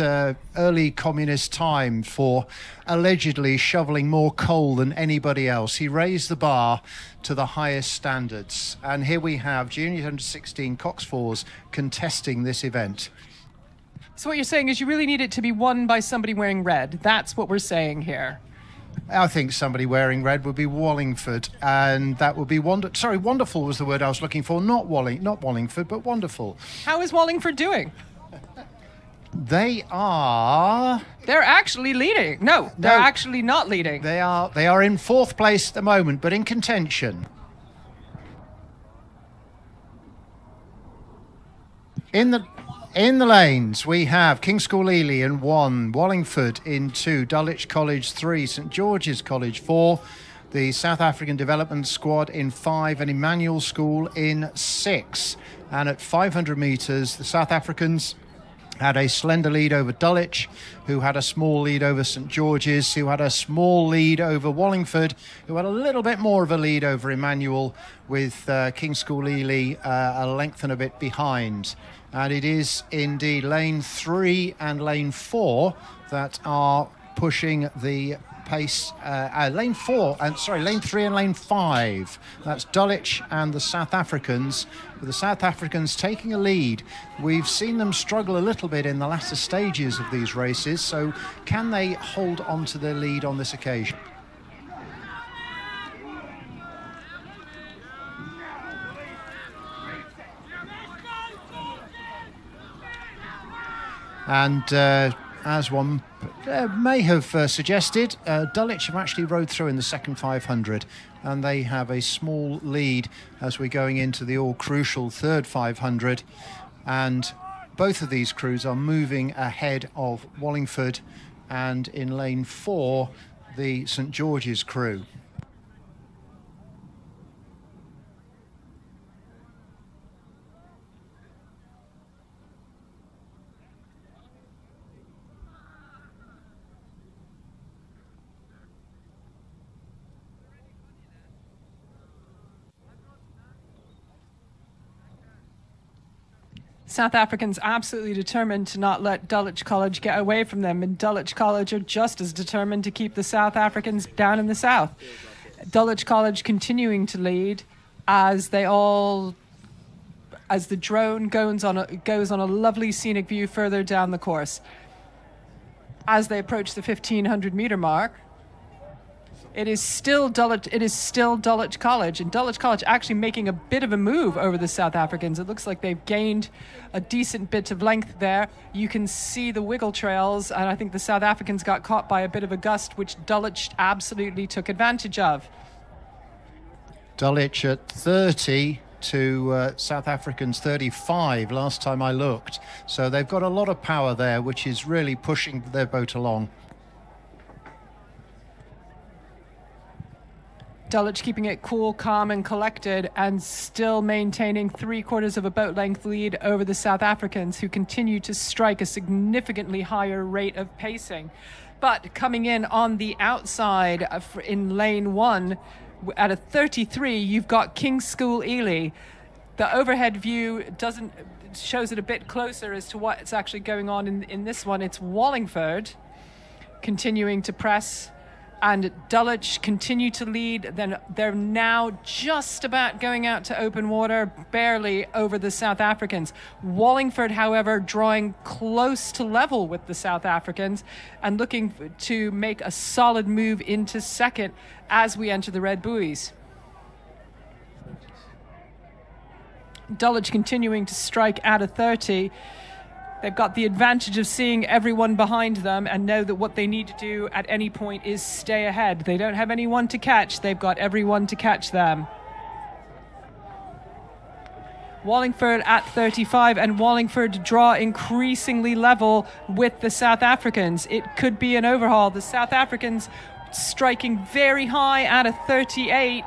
early communist time for allegedly shoveling more coal than anybody else. He raised the bar to the highest standards. And here we have Junior Under-16 Cox Fours contesting this event. So what you're saying is you really need it to be won by somebody wearing red. That's what we're saying here. I think somebody wearing red would be Wallingford, and that would be wonderful was the word I was looking for. Not Wallingford, but wonderful. How is Wallingford doing? They are. They're actually leading. No, they're actually not leading. They are in fourth place at the moment, but in contention. In the lanes, we have King's School Ely in 1, Wallingford in 2, Dulwich College 3, St George's College 4, the South African Development Squad in 5, and Emmanuel School in 6. And at 500 metres, the South Africans had a slender lead over Dulwich, who had a small lead over St George's, who had a small lead over Wallingford, who had a little bit more of a lead over Emmanuel, with King's School Ely a length and a bit behind. And it is indeed lane 3 and lane 4 that are pushing the pace. Lane 3 and lane 5. That's Dulwich and the South Africans. With the South Africans taking a lead. We've seen them struggle a little bit in the latter stages of these races. So can they hold on to their lead on this occasion? And as one may have suggested, Dulwich have actually rode through in the second 500, and they have a small lead as we're going into the all-crucial third 500. And both of these crews are moving ahead of Wallingford, and in lane 4, the St George's crew. South Africans absolutely determined to not let Dulwich College get away from them, and Dulwich College are just as determined to keep the South Africans down in the south. Dulwich College continuing to lead as the drone goes on a lovely scenic view further down the course. As they approach the 1500 meter mark, it is still Dulwich College, and Dulwich College actually making a bit of a move over the South Africans. It looks like they've gained a decent bit of length there. You can see the wiggle trails, and I think the South Africans got caught by a bit of a gust, which Dulwich absolutely took advantage of. Dulwich at 30 to South Africans 35 last time I looked. So they've got a lot of power there, which is really pushing their boat along. Dulwich keeping it cool, calm and collected, and still maintaining 3/4 of a boat length lead over the South Africans, who continue to strike a significantly higher rate of pacing. But coming in on the outside in lane 1 at a 33, you've got King's School Ely. The overhead view shows it a bit closer as to what's actually going on in this one. It's Wallingford continuing to press, and Dulwich continue to lead. Then they're now just about going out to open water, barely over the South Africans. Wallingford, however, drawing close to level with the South Africans and looking to make a solid move into second as we enter the red buoys. Dulwich continuing to strike at a 30. They've got the advantage of seeing everyone behind them and know that what they need to do at any point is stay ahead. They don't have anyone to catch. They've got everyone to catch them. Wallingford at 35, and Wallingford draw increasingly level with the South Africans. It could be an overhaul. The South Africans striking very high at a 38.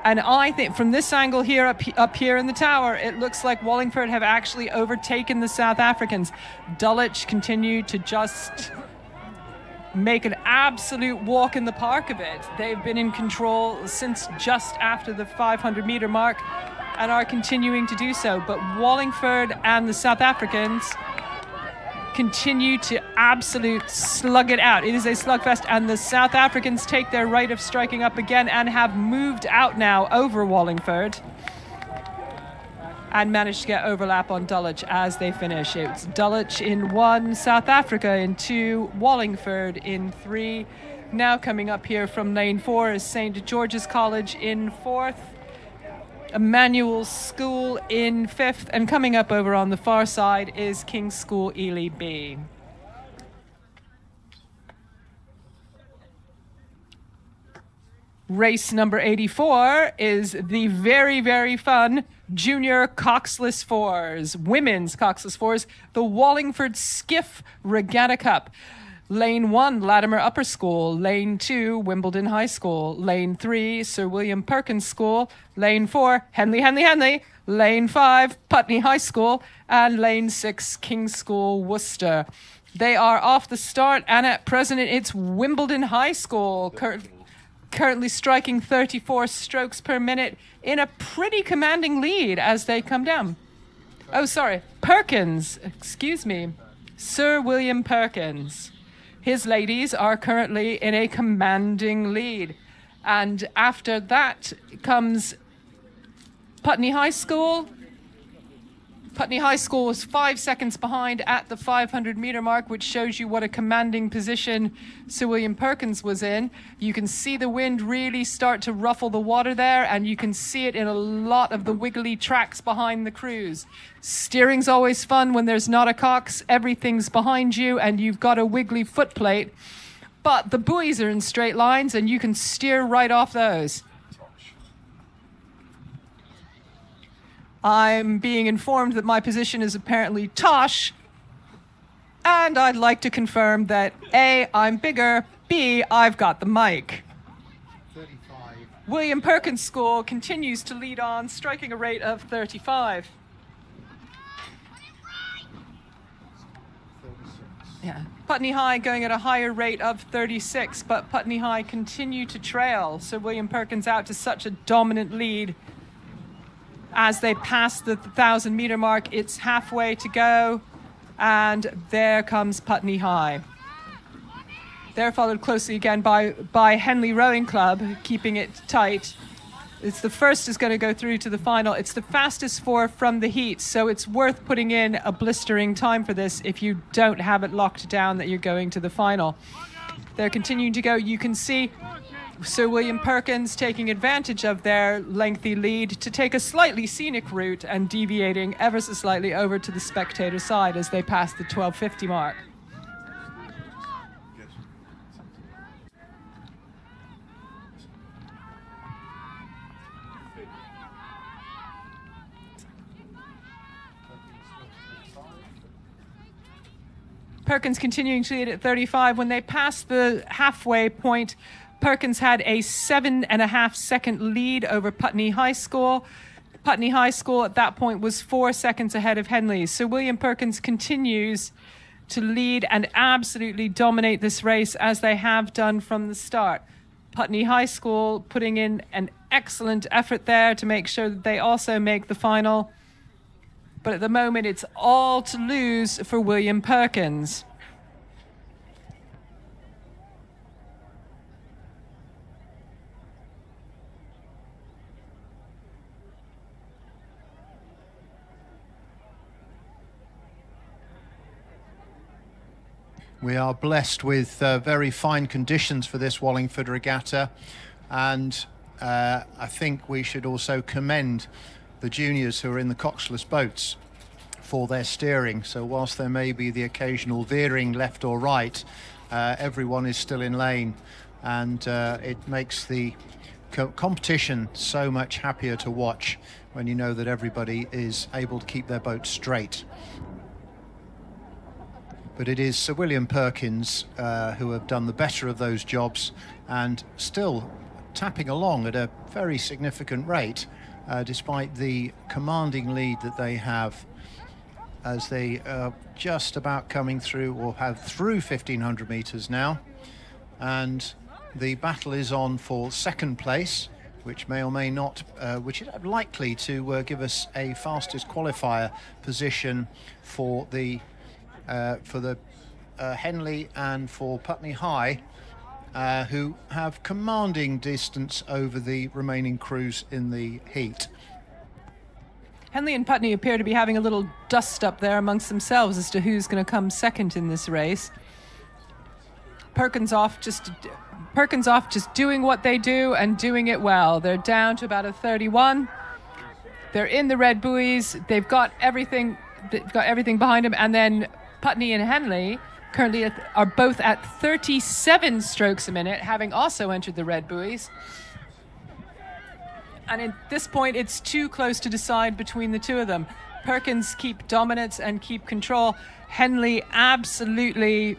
And I think from this angle here, up here in the tower, it looks like Wallingford have actually overtaken the South Africans. Dulwich continue to just make an absolute walk in the park of it. They've been in control since just after the 500 meter mark and are continuing to do so. But Wallingford and the South Africans continue to absolute slug it out. It is a slugfest, and the South Africans take their right of striking up again and have moved out now over Wallingford and managed to get overlap on Dulwich as they finish. It's Dulwich in 1, South Africa in 2, Wallingford in 3, Now coming up here from lane 4 is St. George's College in 4th. Emmanuel School in 5th. And coming up over on the far side is King's School Ely B. Race number 84 is the very, very fun Junior Coxless Fours, Women's Coxless Fours, the Wallingford Skiff Regatta Cup. Lane 1, Latimer Upper School. Lane 2, Wimbledon High School. Lane 3, Sir William Perkins School. Lane 4, Henley. Lane 5, Putney High School. And Lane 6, King's School, Worcester. They are off the start, and at present it's Wimbledon High School, currently striking 34 strokes per minute in a pretty commanding lead as they come down. Oh, sorry, Perkins, excuse me, Sir William Perkins. His ladies are currently in a commanding lead. And after that comes Putney High School. Putney High School was 5 seconds behind at the 500-meter mark, which shows you what a commanding position Sir William Perkins was in. You can see the wind really start to ruffle the water there, and you can see it in a lot of the wiggly tracks behind the crews. Steering's always fun when there's not a cox. Everything's behind you, and you've got a wiggly footplate. But the buoys are in straight lines, and you can steer right off those. I'm being informed that my position is apparently Tosh, and I'd like to confirm that A, I'm bigger, B, I've got the mic. 35. William Perkins School continues to lead on, striking a rate of 35. 36. Yeah. Putney High going at a higher rate of 36, but Putney High continue to trail. So William Perkins out to such a dominant lead. As they pass the 1,000-meter mark, it's halfway to go, and there comes Putney High. They're followed closely again by Henley Rowing Club, keeping it tight. It's the first is going to go through to the final. It's the fastest four from the heat, so it's worth putting in a blistering time for this if you don't have it locked down that you're going to the final. They're continuing to go. You can see Sir William Perkins taking advantage of their lengthy lead to take a slightly scenic route and deviating ever so slightly over to the spectator side as they pass the 12:50 mark. Perkins continuing to lead at 35. When they pass the halfway point, Perkins had a 7.5-second lead over Putney High School. Putney High School at that point was 4 seconds ahead of Henley. So William Perkins continues to lead and absolutely dominate this race as they have done from the start. Putney High School putting in an excellent effort there to make sure that they also make the final. But at the moment, it's all to lose for William Perkins. We are blessed with very fine conditions for this Wallingford Regatta, and I think we should also commend the juniors who are in the Coxless boats for their steering. So whilst there may be the occasional veering left or right, everyone is still in lane, and it makes the competition so much happier to watch when you know that everybody is able to keep their boat straight. But it is Sir William Perkins who have done the better of those jobs and still tapping along at a very significant rate, despite the commanding lead that they have as they are just about coming through, or have through 1,500 metres now. And the battle is on for second place, which may or may not, which is likely to give us a fastest qualifier position for the Henley and for Putney High, who have commanding distance over the remaining crews in the heat. Henley and Putney appear to be having a little dust up there amongst themselves as to who's going to come second in this race. Perkins off just Perkins off just doing what they do and doing it well. They're down to about a 31. They're in the red buoys. They've got everything behind them. And then Putney and Henley currently are both at 37 strokes a minute, having also entered the red buoys. And at this point, it's too close to decide between the two of them. Perkins keep dominance and keep control. Henley absolutely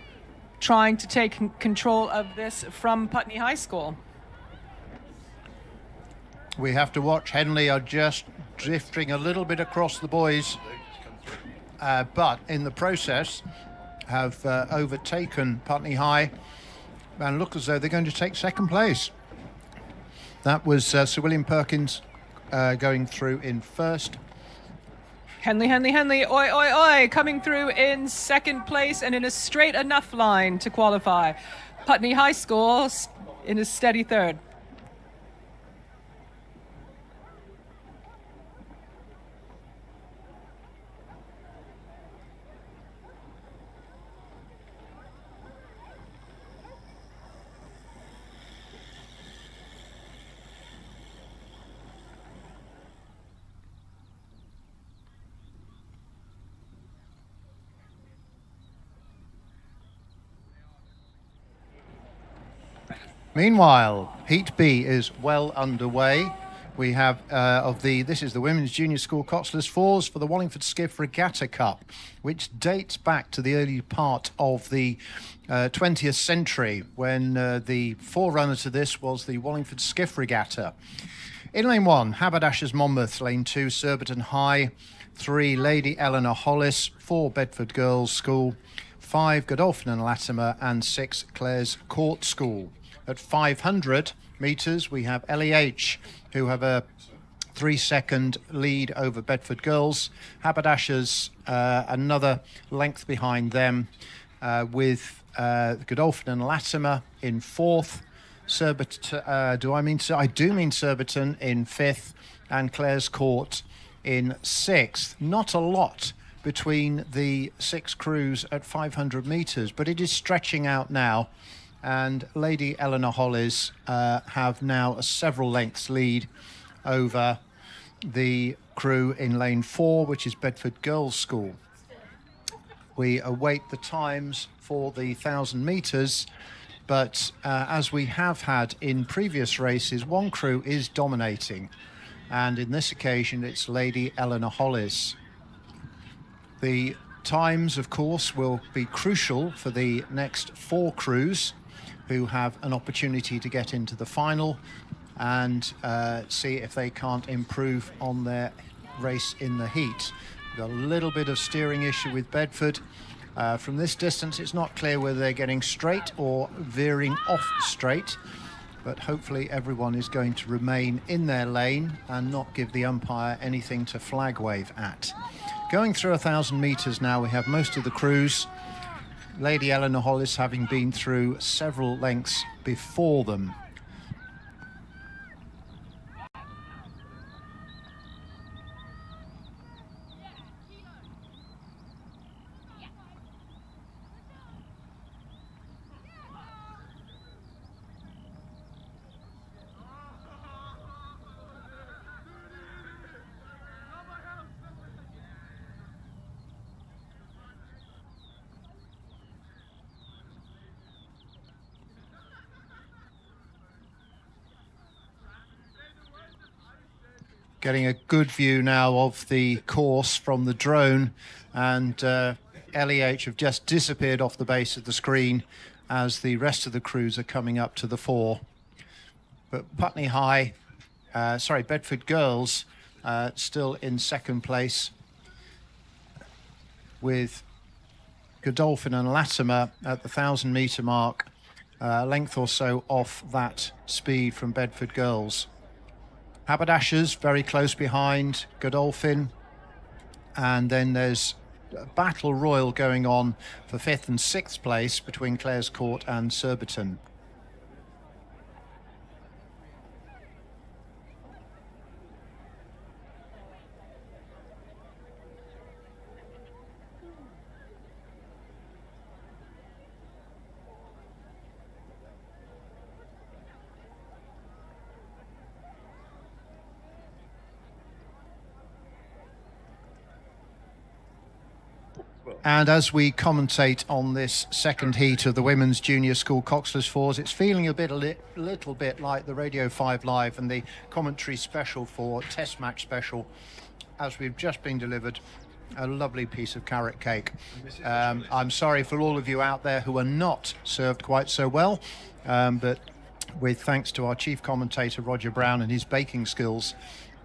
trying to take control of this from Putney High School. We have to watch. Henley are just drifting a little bit across the buoys, but in the process have overtaken Putney High and look as though they're going to take second place. That was Sir William Perkins going through in first. Henley, oi, oi, oi, coming through in second place and in a straight enough line to qualify. Putney High School in a steady third. Meanwhile, Heat B is well underway. We have this is the Women's Junior School Coxless Fours for the Wallingford Skiff Regatta Cup, which dates back to the early part of the 20th century when the forerunner to this was the Wallingford Skiff Regatta. In lane 1, Haberdashers Monmouth, lane 2, Surbiton High, 3, Lady Eleanor Hollis, 4, Bedford Girls School, 5, Godolphin and Latimer, and 6, Clare's Court School. At 500 metres, we have LEH, who have a 3-second lead over Bedford Girls. Haberdashers, another length behind them, with Godolphin and Latimer in 4th. I do mean Surbiton in 5th, and Clare's Court in 6th. Not a lot between the 6 crews at 500 metres, but it is stretching out now. And Lady Eleanor Hollis have now a several lengths lead over the crew in lane 4, which is Bedford Girls School. We await the times for the 1,000 metres, but as we have had in previous races, one crew is dominating, and in this occasion it's Lady Eleanor Hollis. The times, of course, will be crucial for the next 4 crews, who have an opportunity to get into the final and see if they can't improve on their race in the heat. We've got a little bit of steering issue with Bedford. From this distance, it's not clear whether they're getting straight or veering off straight, but hopefully everyone is going to remain in their lane and not give the umpire anything to flag wave at. Going through 1,000 metres now, we have most of the crews. Lady Eleanor Hollis having been through several lengths before them. Getting a good view now of the course from the drone, and LEH have just disappeared off the base of the screen as the rest of the crews are coming up to the fore. But Bedford Girls still in second place, with Godolphin and Latimer at the 1,000 metre mark, a length or so off that speed from Bedford Girls. Haberdashers very close behind Godolphin, and then there's a battle royal going on for 5th and 6th place between Clare's Court and Surbiton. And as we commentate on this second heat of the Women's Junior School Coxless Fours, it's feeling a little bit like the Radio 5 Live and the commentary special for Test Match Special, as we've just been delivered a lovely piece of carrot cake. I'm sorry for all of you out there who are not served quite so well, but with thanks to our chief commentator Roger Brown and his baking skills,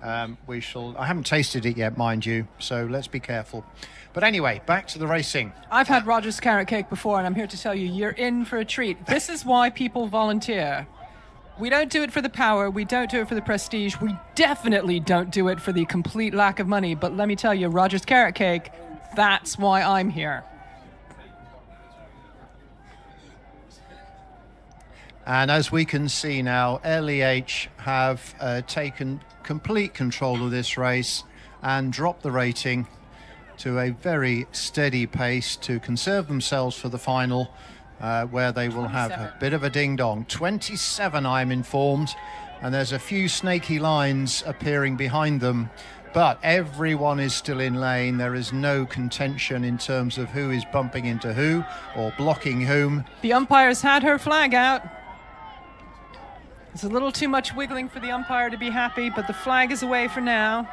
I haven't tasted it yet, mind you, so let's be careful. But anyway, back to the racing. I've had Roger's carrot cake before, and I'm here to tell you, you're in for a treat. This is why people volunteer. We don't do it for the power. We don't do it for the prestige. We definitely don't do it for the complete lack of money. But let me tell you, Roger's carrot cake, that's why I'm here. And as we can see now, LEH have taken complete control of this race and dropped the rating to a very steady pace to conserve themselves for the final, where they will have a bit of a ding-dong. 27, I'm informed, and there's a few snaky lines appearing behind them, but everyone is still in lane. There is no contention in terms of who is bumping into who or blocking whom. The umpire's had her flag out. It's a little too much wiggling for the umpire to be happy, but the flag is away for now.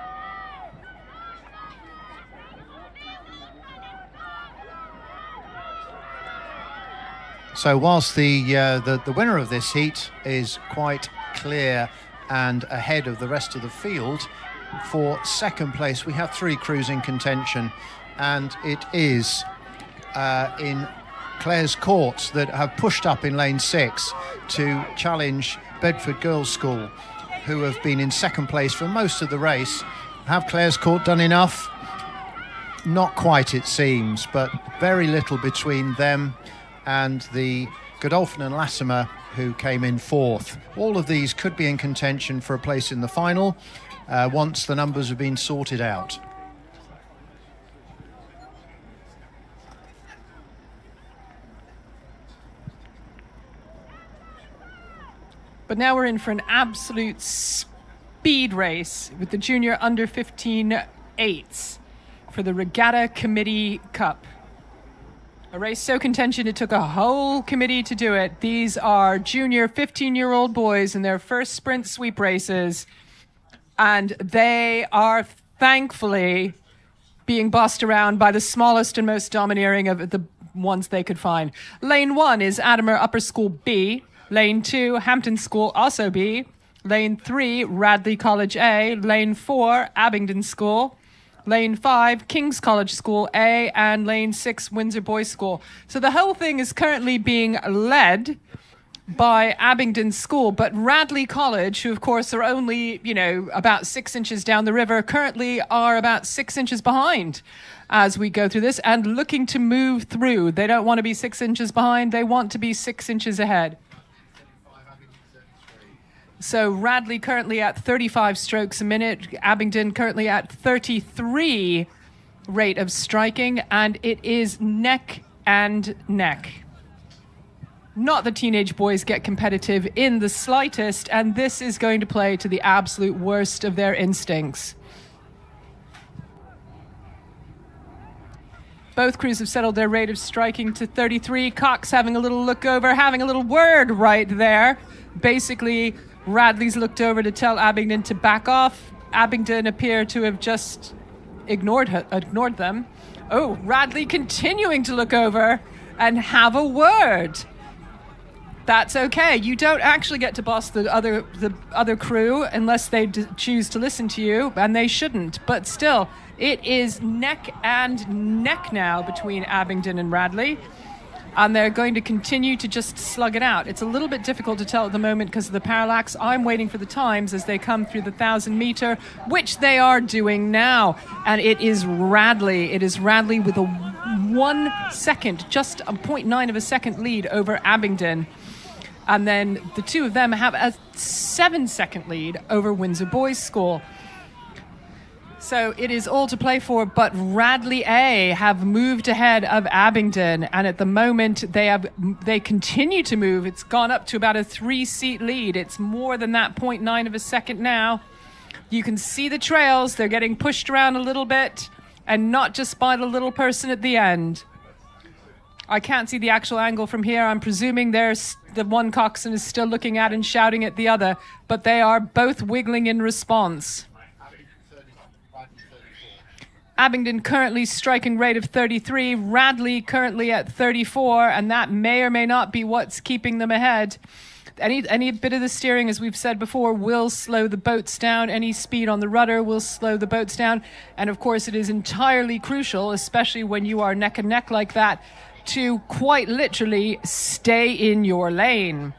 So whilst the winner of this heat is quite clear and ahead of the rest of the field, for second place we have 3 crews in contention, and it is in Clare's Court that have pushed up in lane 6 to challenge Bedford Girls' School, who have been in second place for most of the race. Have Clare's Court done enough? Not quite, it seems, but very little between them and the Godolphin and Latimer, who came in 4th. All of these could be in contention for a place in the final once the numbers have been sorted out. But now we're in for an absolute speed race with the junior under 15 8s for the Regatta Committee Cup. A race so contentious it took a whole committee to do it. These are junior 15-year-old boys in their first sprint sweep races, and they are thankfully being bossed around by the smallest and most domineering of the ones they could find. Lane 1 is Adamer Upper School B. Lane 2, Hampton School, also B. Lane 3, Radley College A. Lane 4, Abingdon School. Lane 5, King's College School A, and Lane 6, Windsor Boys School. So the whole thing is currently being led by Abingdon School, but Radley College, who of course are only, about 6 inches down the river, currently are about 6 inches behind as we go through this and looking to move through. They don't want to be 6 inches behind, they want to be 6 inches ahead. So Radley currently at 35 strokes a minute, Abingdon currently at 33 rate of striking, and it is neck and neck. Not the teenage boys get competitive in the slightest, and this is going to play to the absolute worst of their instincts. Both crews have settled their rate of striking to 33. Cox having a little look over, having a little word right there. Basically, Radley's looked over to tell Abingdon to back off. Abingdon appear to have just ignored them. Oh, Radley continuing to look over and have a word. That's okay. You don't actually get to boss the other crew unless they choose to listen to you, and they shouldn't. But still, it is neck and neck now between Abingdon and Radley. And they're going to continue to just slug it out. It's a little bit difficult to tell at the moment because of the parallax. I'm waiting for the times as they come through the 1,000-meter, which they are doing now. And it is Radley. It is Radley with a 1 second, just a 0.9 of a second lead over Abingdon. And then the two of them have a 7-second lead over Windsor Boys School. So it is all to play for, but Radley A have moved ahead of Abingdon, and at the moment they continue to move. It's gone up to about a 3-seat lead. It's more than that 0.9 of a second now. You can see the trails. They're getting pushed around a little bit. and not just by the little person at the end. I can't see the actual angle from here. I'm presuming there's the one coxswain is still looking at and shouting at the other, but they are both wiggling in response. Abingdon currently striking rate of 33, Radley currently at 34, and that may or may not be what's keeping them ahead. Any bit of the steering, as we've said before, will slow the boats down. Any speed on the rudder will slow the boats down. And of course, it is entirely crucial, especially when you are neck and neck like that, to quite literally stay in your lane.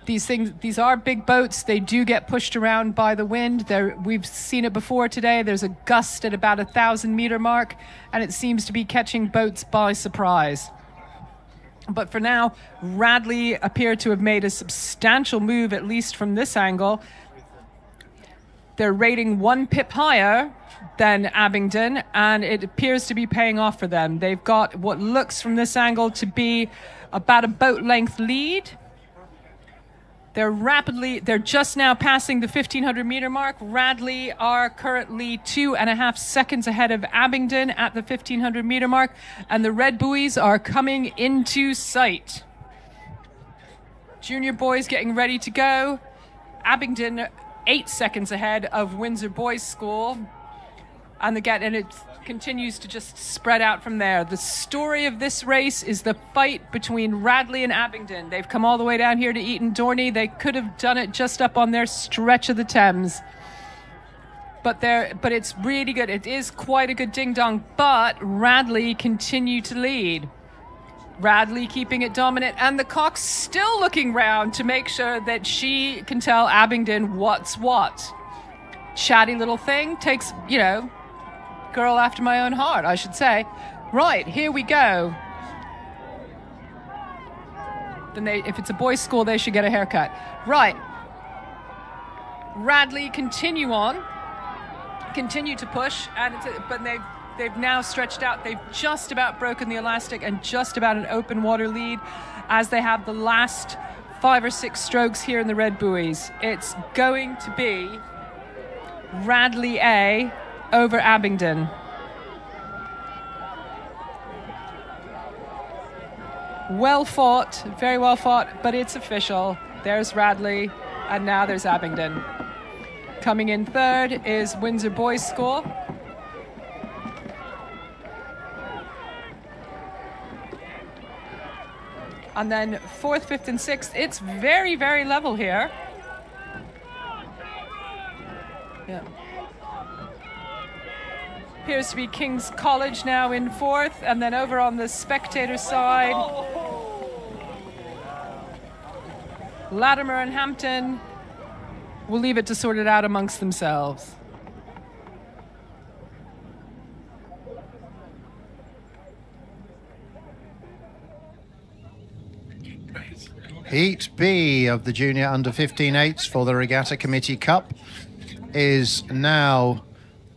These are big boats. They do get pushed around by the wind. We've seen it before today. There's a gust at about 1,000-meter mark, and it seems to be catching boats by surprise. But for now, Radley appear to have made a substantial move, at least from this angle. They're rating 1 pip higher than Abingdon, and it appears to be paying off for them. They've got what looks from this angle to be about a boat length lead. They're just now passing the 1,500-meter mark. Radley are currently 2.5 seconds ahead of Abingdon at the 1,500-meter mark, and the red buoys are coming into sight. Junior boys getting ready to go. Abingdon 8 seconds ahead of Windsor Boys School, and it continues to just spread out from there. The story of this race is the fight between Radley and Abingdon. They've come all the way down here to Eton Dorney. They could have done it just up on their stretch of the Thames. But it's really good. It is quite a good ding-dong, but Radley continue to lead. Radley keeping it dominant, and the cock still looking round to make sure that she can tell Abingdon what's what. Chatty little thing, takes, girl after my own heart, I should say. Right, here we go. Then if it's a boys' school, they should get a haircut. Right. Radley continue to push, but they've now stretched out. They've just about broken the elastic and just about an open water lead as they have the last 5 or 6 strokes here in the red buoys. It's going to be Radley A over Abingdon. Well fought, very well fought, but it's official. There's Radley, and now there's Abingdon. Coming in third is Windsor Boys School. And then 4th, 5th, and 6th, it's very, very level here. Yeah. Appears to be King's College now in 4th, and then over on the spectator side, Latimer and Hampton will leave it to sort it out amongst themselves. Heat B of the Junior Under 15/8s for the Regatta Committee Cup is now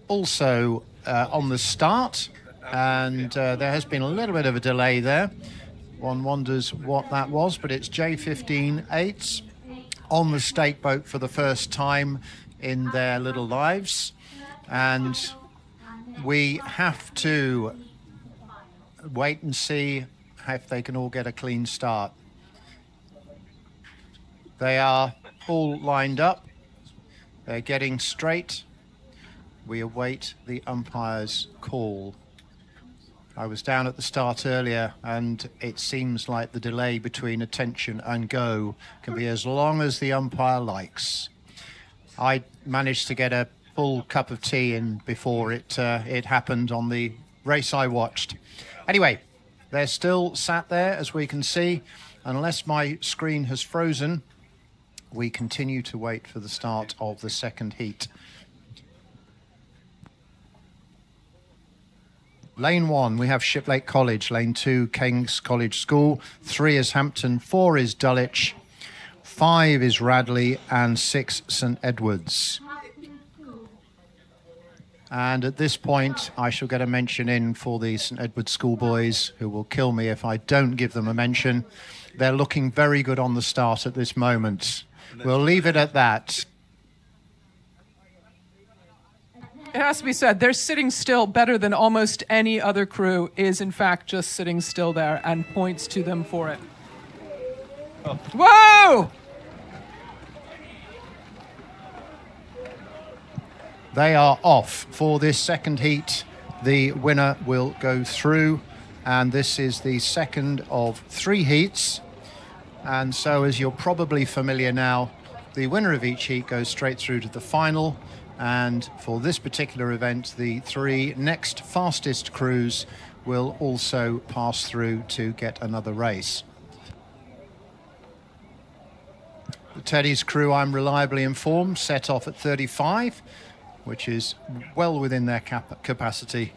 also on the start, and there has been a little bit of a delay there. One wonders what that was, but it's J15/8s on the stake boat for the first time in their little lives, and we have to wait and see if they can all get a clean start. They are all lined up. They're getting straight. We await the umpire's call. I was down at the start earlier, and it seems like the delay between attention and go can be as long as the umpire likes. I managed to get a full cup of tea in before it happened on the race I watched. Anyway, they're still sat there, as we can see. Unless my screen has frozen, we continue to wait for the start of the second heat. Lane 1, we have Shiplake College. Lane 2, King's College School. 3 is Hampton. 4 is Dulwich. 5 is Radley. And 6, St Edwards. And at this point, I shall get a mention in for the St Edwards schoolboys, who will kill me if I don't give them a mention. They're looking very good on the start at this moment. We'll leave it at that. It has to be said, they're sitting still better than almost any other crew is, in fact, just sitting still there, and points to them for it. Oh. Whoa! They are off for this second heat. The winner will go through, and this is the second of 3 heats. And so, as you're probably familiar now, the winner of each heat goes straight through to the final. And for this particular event, the 3 next fastest crews will also pass through to get another race. The Teddy's crew, I'm reliably informed, set off at 35, which is well within their capacity.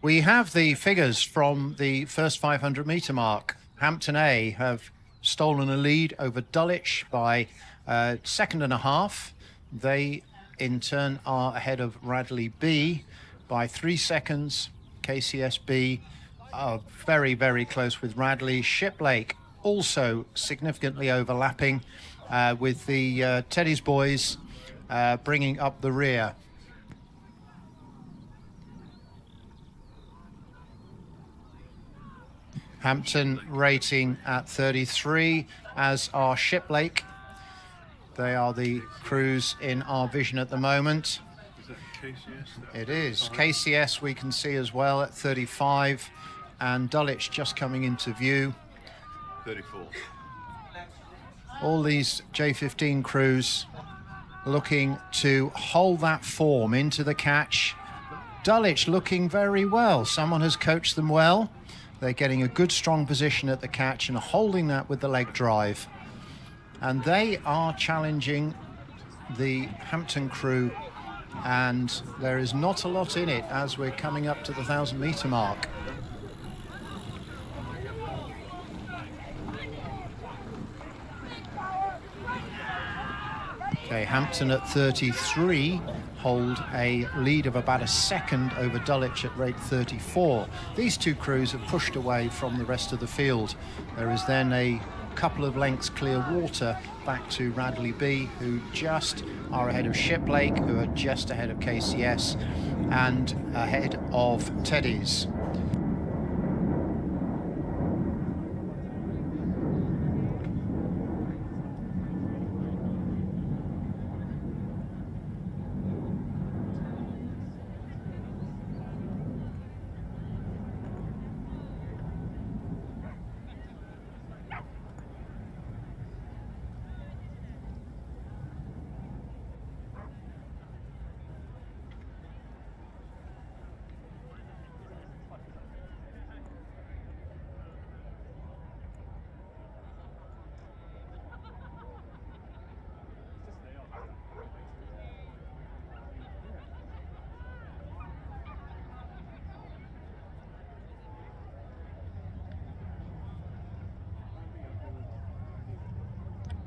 We have the figures from the first 500 metre mark. Hampton A have stolen a lead over Dulwich by a second and a half. They, in turn, are ahead of Radley B by 3 seconds. KCS B are very, very close with Radley. Shiplake also significantly overlapping with the Teddy's boys bringing up the rear. Hampton rating at 33, as are Shiplake. They are the crews in our vision at the moment. Is that KCS? It is. KCS we can see as well at 35, and Dulwich just coming into view. 34. All these J15 crews looking to hold that form into the catch. Dulwich looking very well. Someone has coached them well. They're getting a good strong position at the catch and holding that with the leg drive. And they are challenging the Hampton crew, and there is not a lot in it as we're coming up to the 1,000 metre mark. Okay, Hampton at 33 hold a lead of about a second over Dulwich at rate 34. These two crews have pushed away from the rest of the field. There is then a couple of lengths clear water back to Radley B, who just are ahead of Shiplake, who are just ahead of KCS and ahead of Teddy's.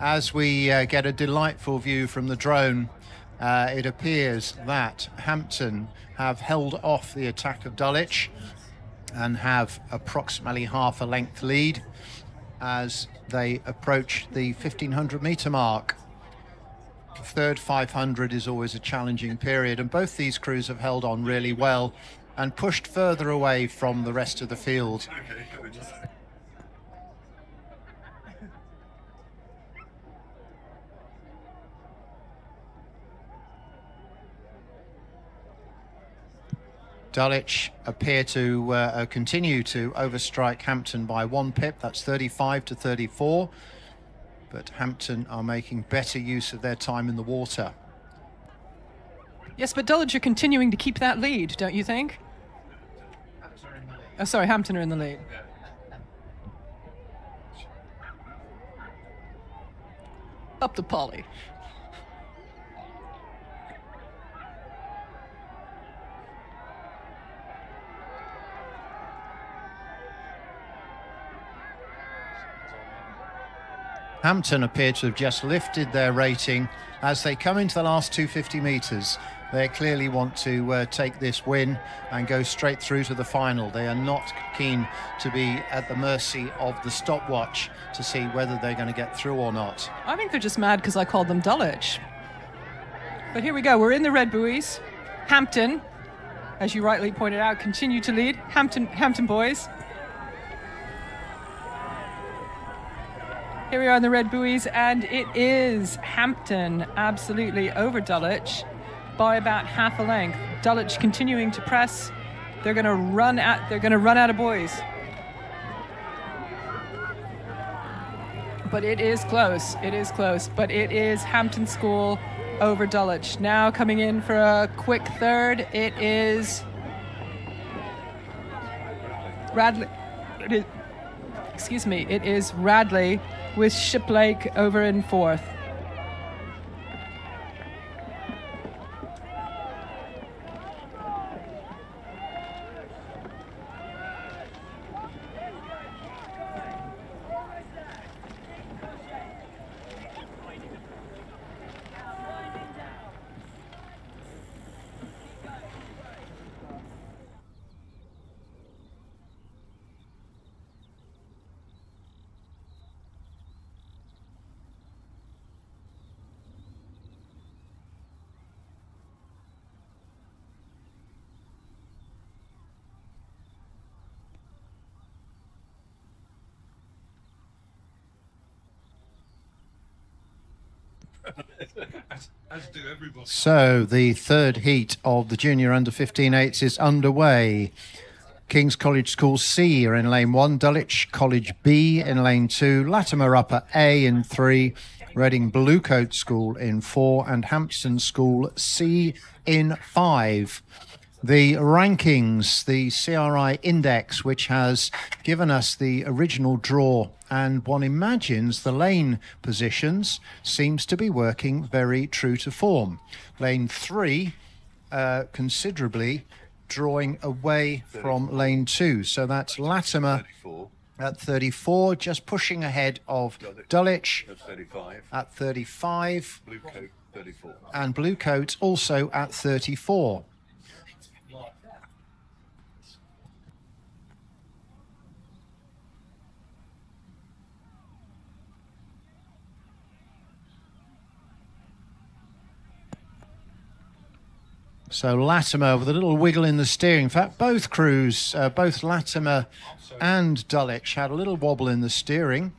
As we get a delightful view from the drone, it appears that Hampton have held off the attack of Dulwich and have approximately half a length lead as they approach the 1,500 metre mark. The third 500 is always a challenging period, and both these crews have held on really well. and pushed further away from the rest of the field. Dulwich appear to continue to overstrike Hampton by 1 pip. That's 35 to 34. But Hampton are making better use of their time in the water. Yes, but Dulwich are continuing to keep that lead, don't you think? Oh, sorry, Hampton are in the lead. Up to Polly. Hampton appear to have just lifted their rating as they come into the last 250 metres. They clearly want to take this win and go straight through to the final. They are not keen to be at the mercy of the stopwatch to see whether they're going to get through or not. I think they're just mad because I called them Dulwich. But here we go. We're in the red buoys. Hampton, as you rightly pointed out, continue to lead. Hampton boys. Here we are in the red buoys, and it is Hampton absolutely over Dulwich by about half a length. Dulwich continuing to press. They're going to run out of buoys. But it is close. It is close. But it is Hampton School over Dulwich. Now coming in for a quick third. It is Radley. It is Radley with Shiplake over in fourth. As do everybody. So the third heat of the junior under 15/8s is underway. King's College School C are in lane 1, Dulwich College B in lane 2, Latimer Upper A in 3, Reading Bluecoat School in 4, and Hampton School C in 5. The rankings, the CRI index, which has given us the original draw, and one imagines the lane positions, seems to be working very true to form. Lane 3 considerably drawing away from lane 2. So that's Latimer 34. At 34, just pushing ahead of Dulwich At 35. at 35. Bluecoat 34. And Bluecoat also at 34. So Latimer with a little wiggle in the steering. In fact, both crews, both Latimer and Dulwich, had a little wobble in the steering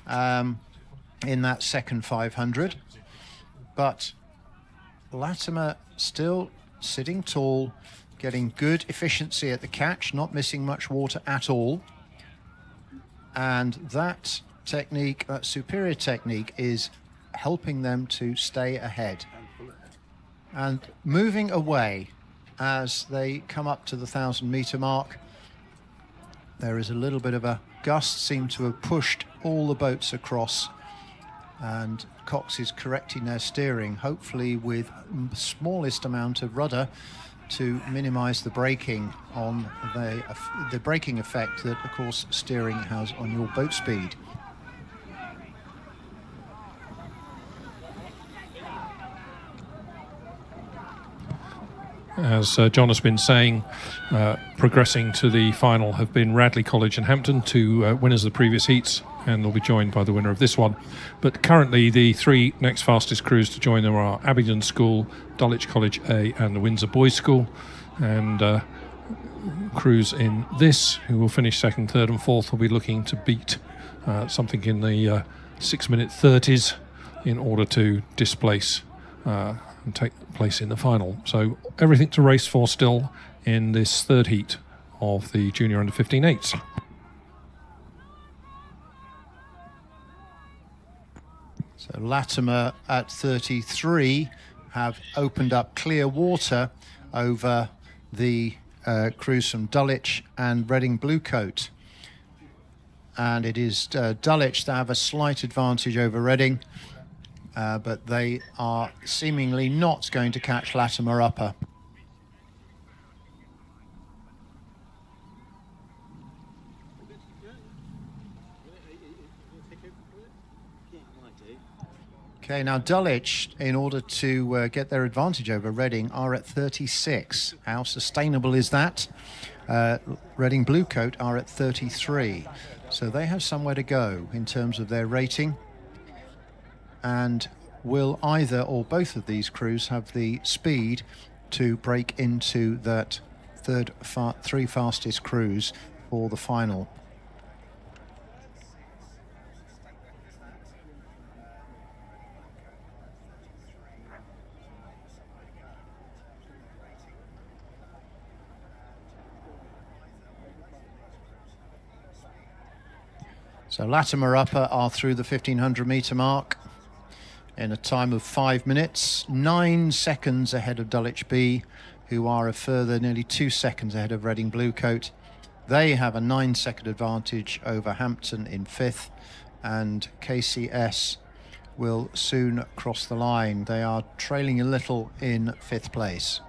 in that second 500. But Latimer still sitting tall, getting good efficiency at the catch, not missing much water at all. And that technique, that superior technique, is helping them to stay ahead. And moving away as they come up to the 1,000-metre mark. There is a little bit of a gust, seemed to have pushed all the boats across, and Cox is correcting their steering, hopefully with smallest amount of rudder to minimise the braking on the braking effect that, of course, steering has on your boat speed. As John has been saying, progressing to the final have been Radley College and Hampton, two winners of the previous heats, and they'll be joined by the winner of this one. But currently the three next fastest crews to join them are Abingdon School, Dulwich College A and the Windsor Boys School. And crews in this, who will finish second, third and fourth, will be looking to beat something in the 6-minute 30s in order to displace and take place in the final. So everything to race for still in this third heat of the Junior Under 15 8s. So Latimer at 33 have opened up clear water over the crews from Dulwich and Reading Bluecoat. And it is Dulwich that have a slight advantage over Reading, but they are seemingly not going to catch Latimer Upper. Okay, now Dulwich, in order to get their advantage over Reading, are at 36. How sustainable is that? Reading Bluecoat are at 33. So they have somewhere to go in terms of their rating. And will either or both of these crews have the speed to break into that three fastest crews for the final? So Latimer Upper are through the 1500 metre mark in a time of 5 minutes, 9 seconds ahead of Dulwich B, who are a further nearly 2 seconds ahead of Reading Bluecoat. They have a 9-second advantage over Hampton in 5th, and KCS will soon cross the line. They are trailing a little in 5th place.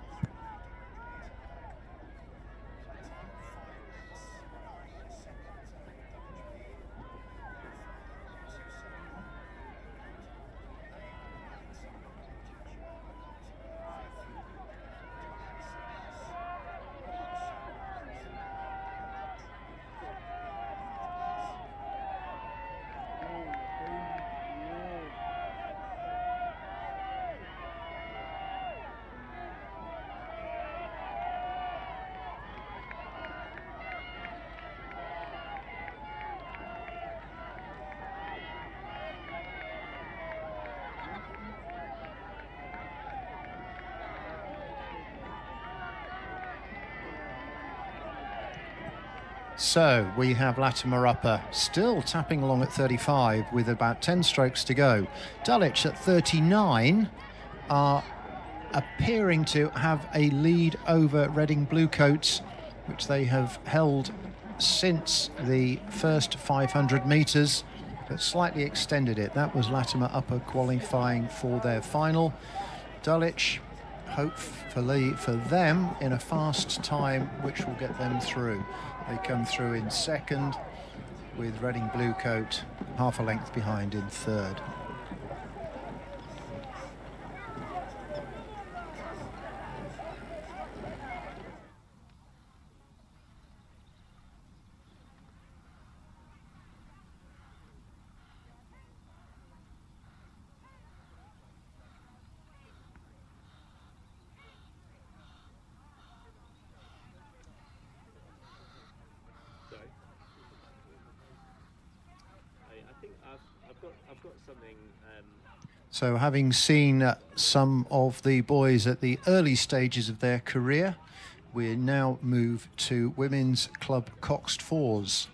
So we have Latimer Upper still tapping along at 35 with about 10 strokes to go. Dulwich at 39 are appearing to have a lead over Reading Bluecoats, which they have held since the first 500 metres, but slightly extended it. That was Latimer Upper qualifying for their final. Dulwich, hopefully for them, in a fast time which will get them through. They come through in second, with Reading Bluecoat half a length behind in third. So having seen some of the boys at the early stages of their career, we now move to Women's Club Coxed Fours,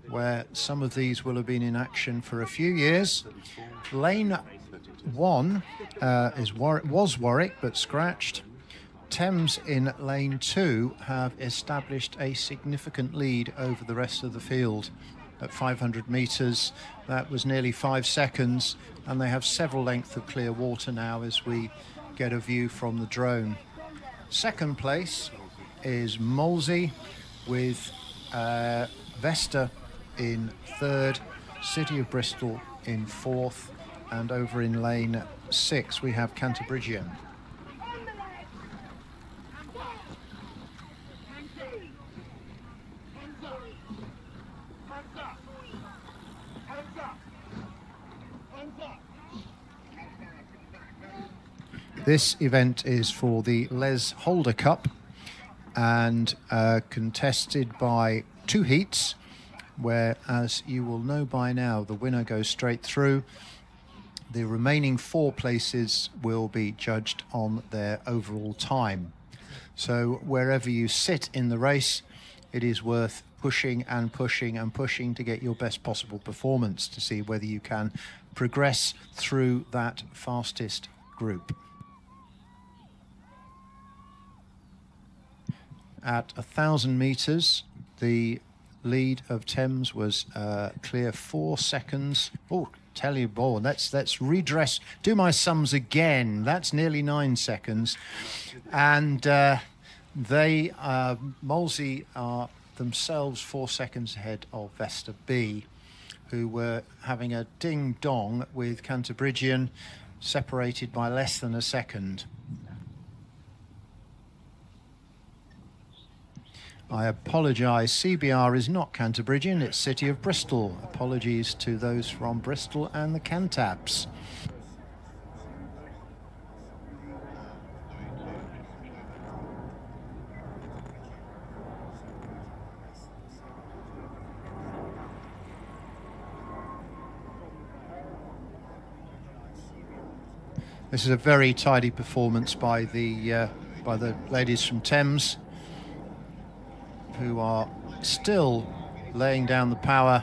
where some of these will have been in action for a few years. Lane 1 was Warwick, but scratched. Thames in Lane 2 have established a significant lead over the rest of the field. At 500 metres, that was nearly 5 seconds, and they have several lengths of clear water now as we get a view from the drone. Second place is Molesey, with Vesta in third, City of Bristol in fourth, and over in lane 6 we have Cantabrigian. This event is for the Les Holder Cup, and contested by 2 heats, where, as you will know by now, the winner goes straight through. The remaining 4 places will be judged on their overall time. So wherever you sit in the race, it is worth pushing and pushing and pushing to get your best possible performance to see whether you can progress through that fastest group. At 1,000 metres, the lead of Thames was clear 4 seconds. Oh, tell you, boy, let's redress, do my sums again. That's nearly 9 seconds. And Molesey are themselves 4 seconds ahead of Vesta B, who were having a ding-dong with Cantabrigian, separated by less than a second. I apologise, CBR is not Cantabrigian, it's City of Bristol. Apologies to those from Bristol and the Cantabs. This is a very tidy performance by the ladies from Thames, who are still laying down the power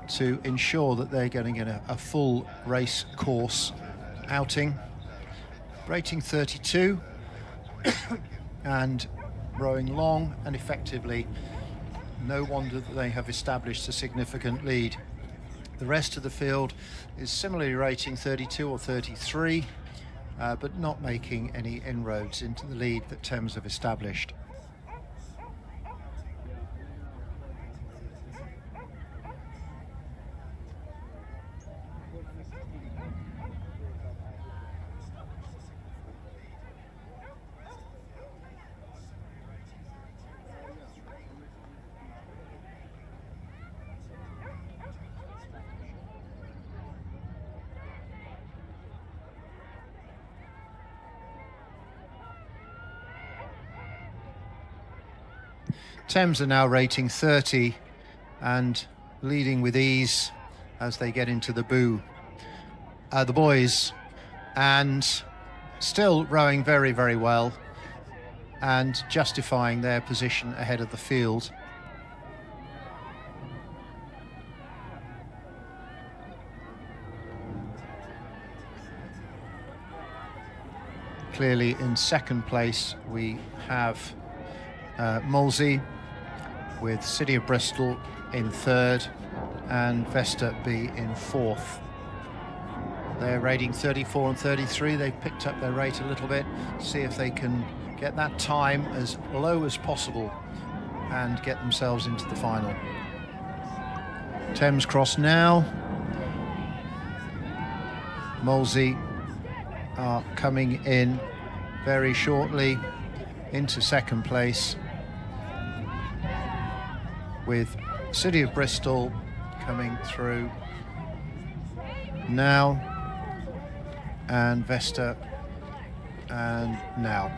to ensure that they're getting a full race course outing. Rating 32 and rowing long and effectively. No wonder that they have established a significant lead. The rest of the field is similarly rating 32 or 33, but not making any inroads into the lead that Thames have established. Thames are now rating 30 and leading with ease as they get into the boys, and still rowing very, very well and justifying their position ahead of the field. Clearly in second place we have Molesey, with City of Bristol in third and Vesta B in 4th. They're rating 34 and 33. They've picked up their rate a little bit, see if they can get that time as low as possible and get themselves into the final. Thames Cross now. Molesey are coming in very shortly into second place, with City of Bristol coming through now, and Vesta and now.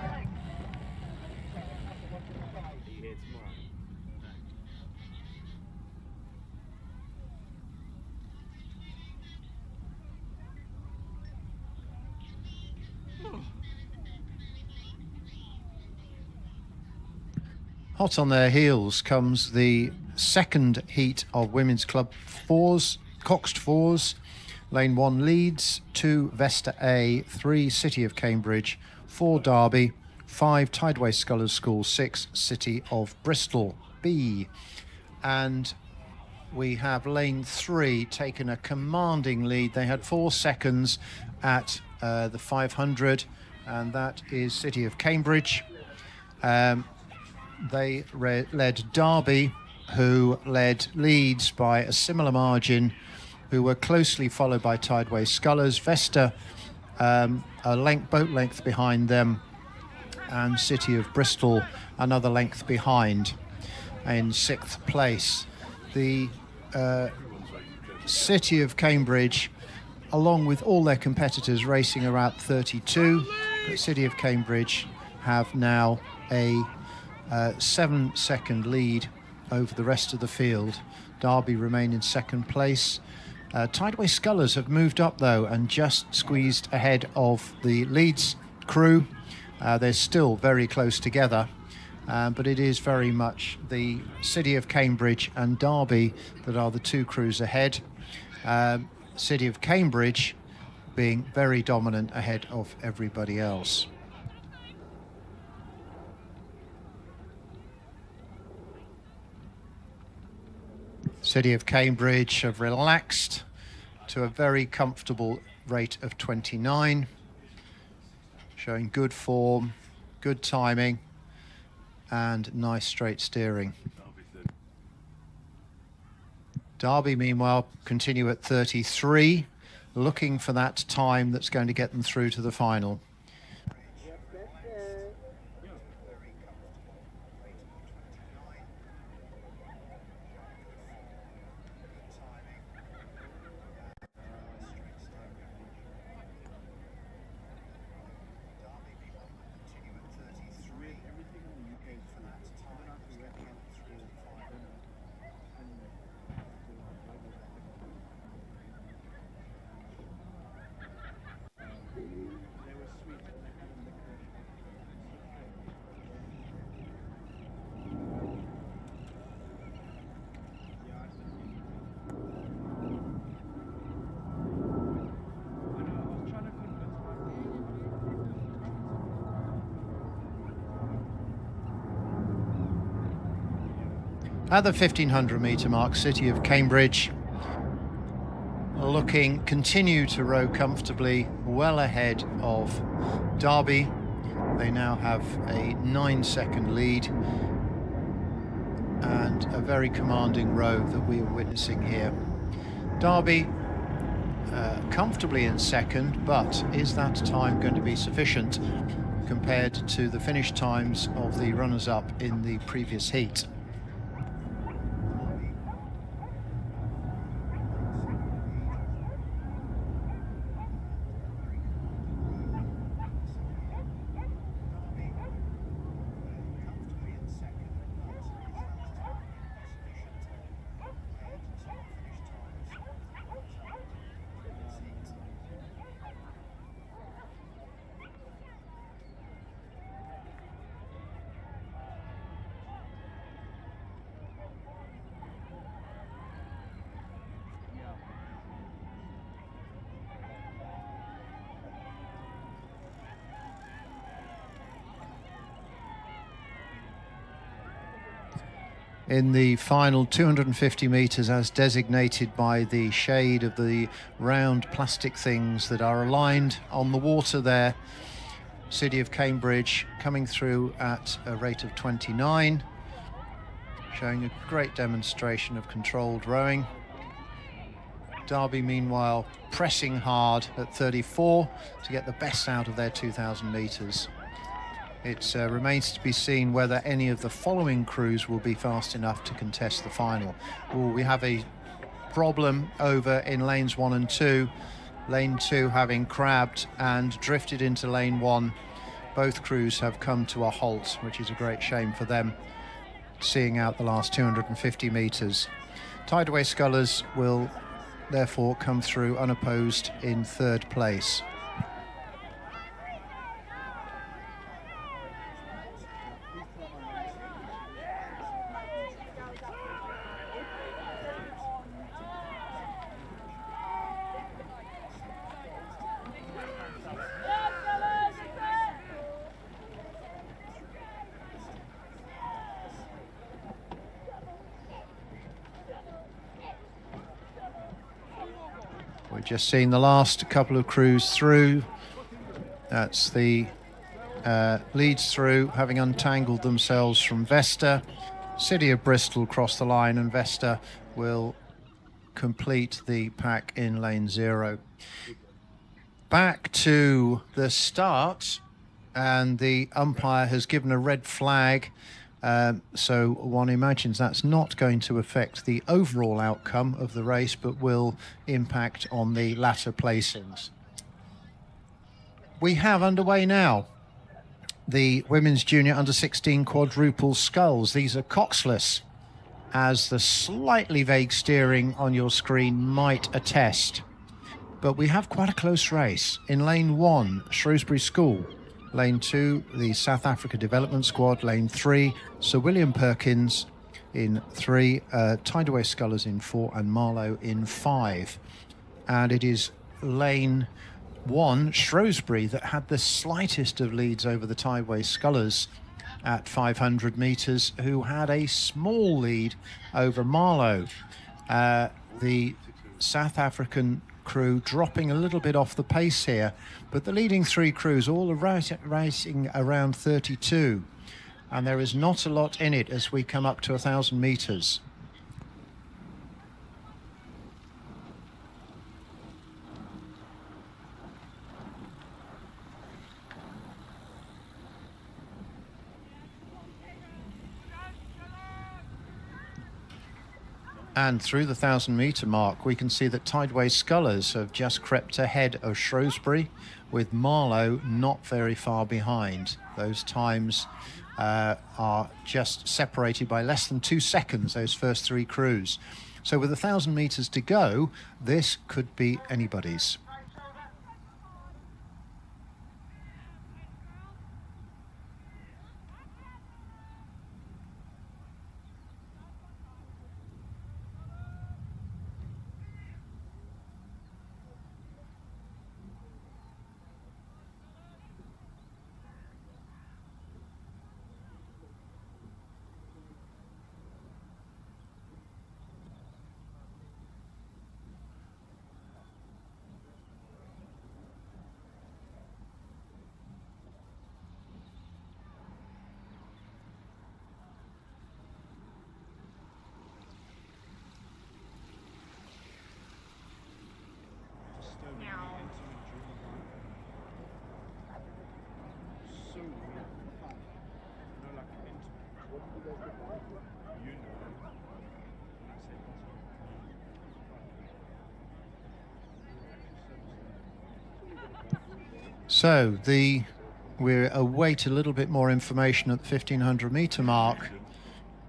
Hot on their heels comes the second heat of Women's Club 4s, Coxed 4s. Lane 1 leads, 2 Vesta A, 3 City of Cambridge, 4 Derby, 5 Tideway Scullers School, 6 City of Bristol B. And we have Lane 3 taken a commanding lead. They had 4 seconds at the 500, and that is City of Cambridge. They led Derby, who led Leeds by a similar margin, who were closely followed by Tideway Scullers. Vesta a boat length behind them, and City of Bristol another length behind in 6th place. The City of Cambridge, along with all their competitors, racing around 32, but City of Cambridge have now a 7-second lead over the rest of the field. Derby remain in second place. Tideway Scullers have moved up though and just squeezed ahead of the Leeds crew. They're still very close together, but it is very much the City of Cambridge and Derby that are the two crews ahead. City of Cambridge being very dominant ahead of everybody else. City of Cambridge have relaxed to a very comfortable rate of 29, showing good form, good timing, and nice straight steering. Derby, meanwhile, continue at 33, looking for that time that's going to get them through to the final. At the 1500 metre mark, City of Cambridge continue to row comfortably, well ahead of Derby. They now have a 9-second lead and a very commanding row that we are witnessing here. Derby comfortably in second, but is that time going to be sufficient compared to the finish times of the runners-up in the previous heat? In the final 250 metres, as designated by the shade of the round plastic things that are aligned on the water there, City of Cambridge coming through at a rate of 29, showing a great demonstration of controlled rowing. Derby, meanwhile, pressing hard at 34 to get the best out of their 2,000 metres. It remains to be seen whether any of the following crews will be fast enough to contest the final. We have a problem over in lanes 1 and 2. Lane 2 having crabbed and drifted into lane 1. Both crews have come to a halt, which is a great shame for them, seeing out the last 250 metres. Tideway Scullers will therefore come through unopposed in third place. We've just seen the last couple of crews through. That's the Leeds through, having untangled themselves from Vesta. City of Bristol cross the line, and Vesta will complete the pack in lane 0. Back to the start, and the umpire has given a red flag. So one imagines that's not going to affect the overall outcome of the race, but will impact on the latter placings. We have underway now the women's junior under-16 quadruple sculls. These are Coxless, as the slightly vague steering on your screen might attest. But we have quite a close race. In lane 1, Shrewsbury School. Lane 2, the South Africa Development Squad. Lane 3, Sir William Perkins in 3, Tideway Scullers in 4, and Marlow in 5. And it is lane 1, Shrewsbury, that had the slightest of leads over the Tideway Scullers at 500 metres, who had a small lead over Marlow. The South African crew dropping a little bit off the pace here, but the leading 3 crews all are racing around 32, and there is not a lot in it as we come up to 1,000 metres. And through the 1,000-metre mark, we can see that Tideway Scullers have just crept ahead of Shrewsbury, with Marlow not very far behind. Those times are just separated by less than 2 seconds, those first 3 crews. So with 1,000 metres to go, this could be anybody's. So we await a little bit more information at the 1,500 metre mark,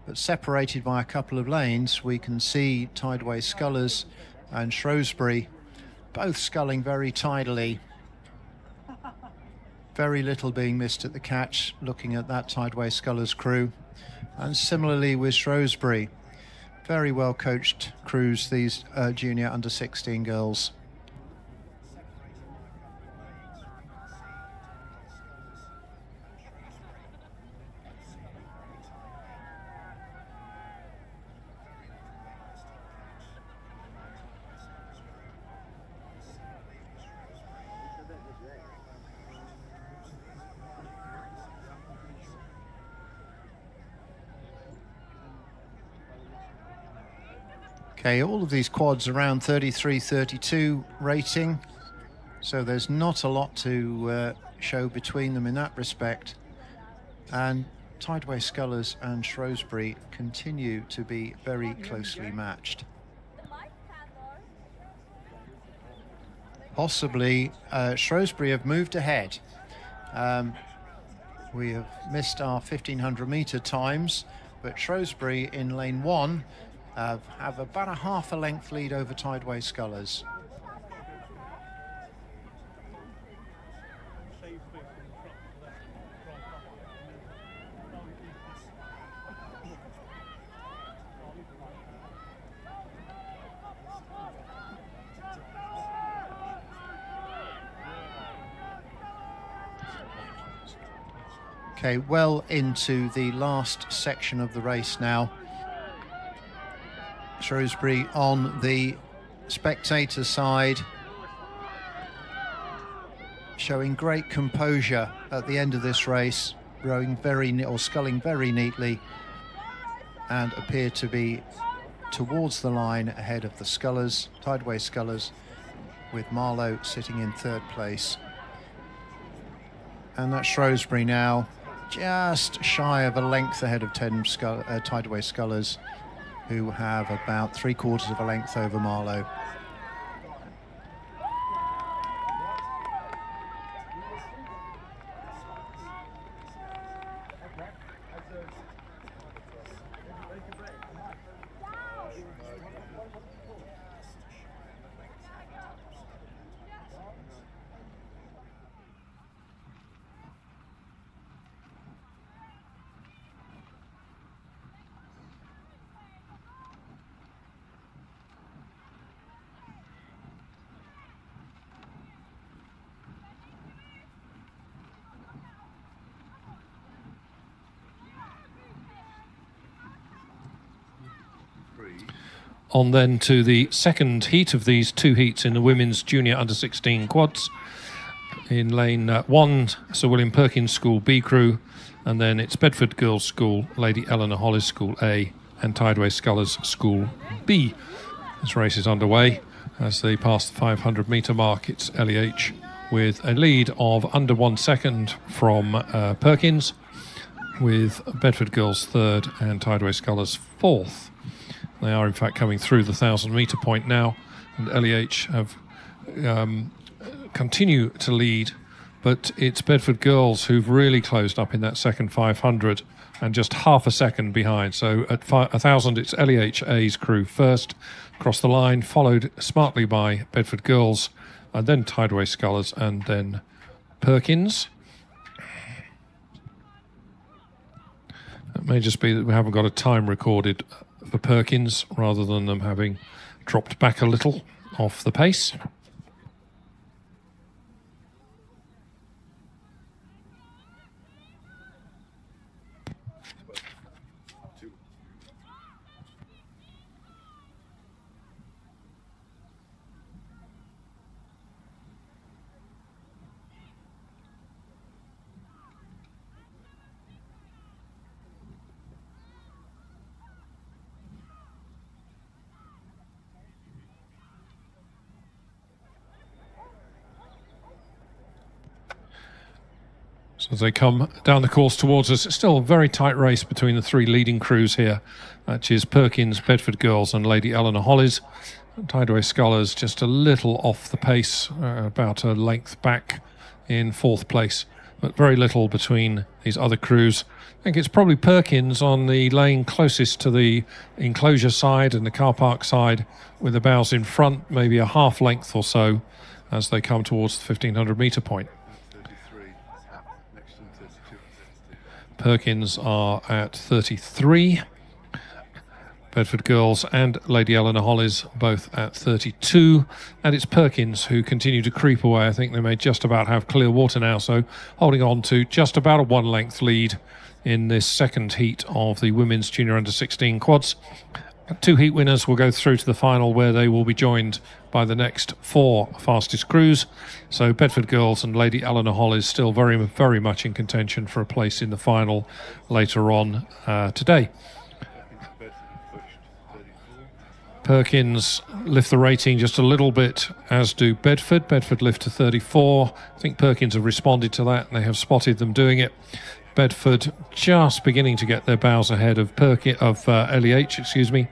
but separated by a couple of lanes, we can see Tideway Scullers and Shrewsbury both sculling very tidily. Very little being missed at the catch, looking at that Tideway Scullers crew. And similarly with Shrewsbury, very well coached crews, these junior under-16 girls. Okay, all of these quads around 33, 32 rating, so there's not a lot to show between them in that respect. And Tideway Scullers and Shrewsbury continue to be very closely matched. Possibly Shrewsbury have moved ahead. We have missed our 1,500 metre times, but Shrewsbury in lane 1 have about a half a length lead over Tideway Scullers. Okay, well into the last section of the race now. Shrewsbury on the spectator side, showing great composure at the end of this race, rowing sculling very neatly, and appear to be towards the line ahead of the Scullers, Tideway Scullers, with Marlow sitting in 3rd place. And that's Shrewsbury now, just shy of a length ahead of 10 Tideway Scullers, who have about 3/4 of a length over Marlow. On then to the second heat of these two heats in the women's junior under-16 quads. In lane 1, Sir William Perkins School B crew, and then it's Bedford Girls School, Lady Eleanor Hollis School A, and Tideway Scullers School B. This race is underway. As they pass the 500 metre mark, it's LEH with a lead of under 1 second from Perkins, with Bedford Girls third and Tideway Scullers fourth. They are in fact coming through the 1,000 metre point now, and LEH have continue to lead, but it's Bedford Girls who've really closed up in that second 500 and just half a second behind. So at 1,000 it's LEHA's crew first across the line, followed smartly by Bedford Girls, and then Tideway Scullers, and then Perkins. It may just be that we haven't got a time recorded for Perkins, rather than them having dropped back a little off the pace. As they come down the course towards us, it's still a very tight race between the three leading crews here, which is Perkins, Bedford Girls and Lady Eleanor Hollis. Tideway Scullers just a little off the pace, about a length back in fourth place, but very little between these other crews. I think it's probably Perkins on the lane closest to the enclosure side and the car park side, with the bows in front, maybe a half length or so as they come towards the 1,500 metre point. Perkins are at 33. Bedford Girls and Lady Eleanor Hollis both at 32. And it's Perkins who continue to creep away. I think they may just about have clear water now, so holding on to just about a one-length lead in this second heat of the women's junior under-16 quads. Two heat winners will go through to the final, where they will be joined by the next four fastest crews. So Bedford Girls and Lady Eleanor Hollis still very, very much in contention for a place in the final later on today. Perkins lift the rating just a little bit, as do Bedford. Bedford lift to 34. I think Perkins have responded to that, and they have spotted them doing it. Bedford just beginning to get their bows ahead of LEH, excuse me.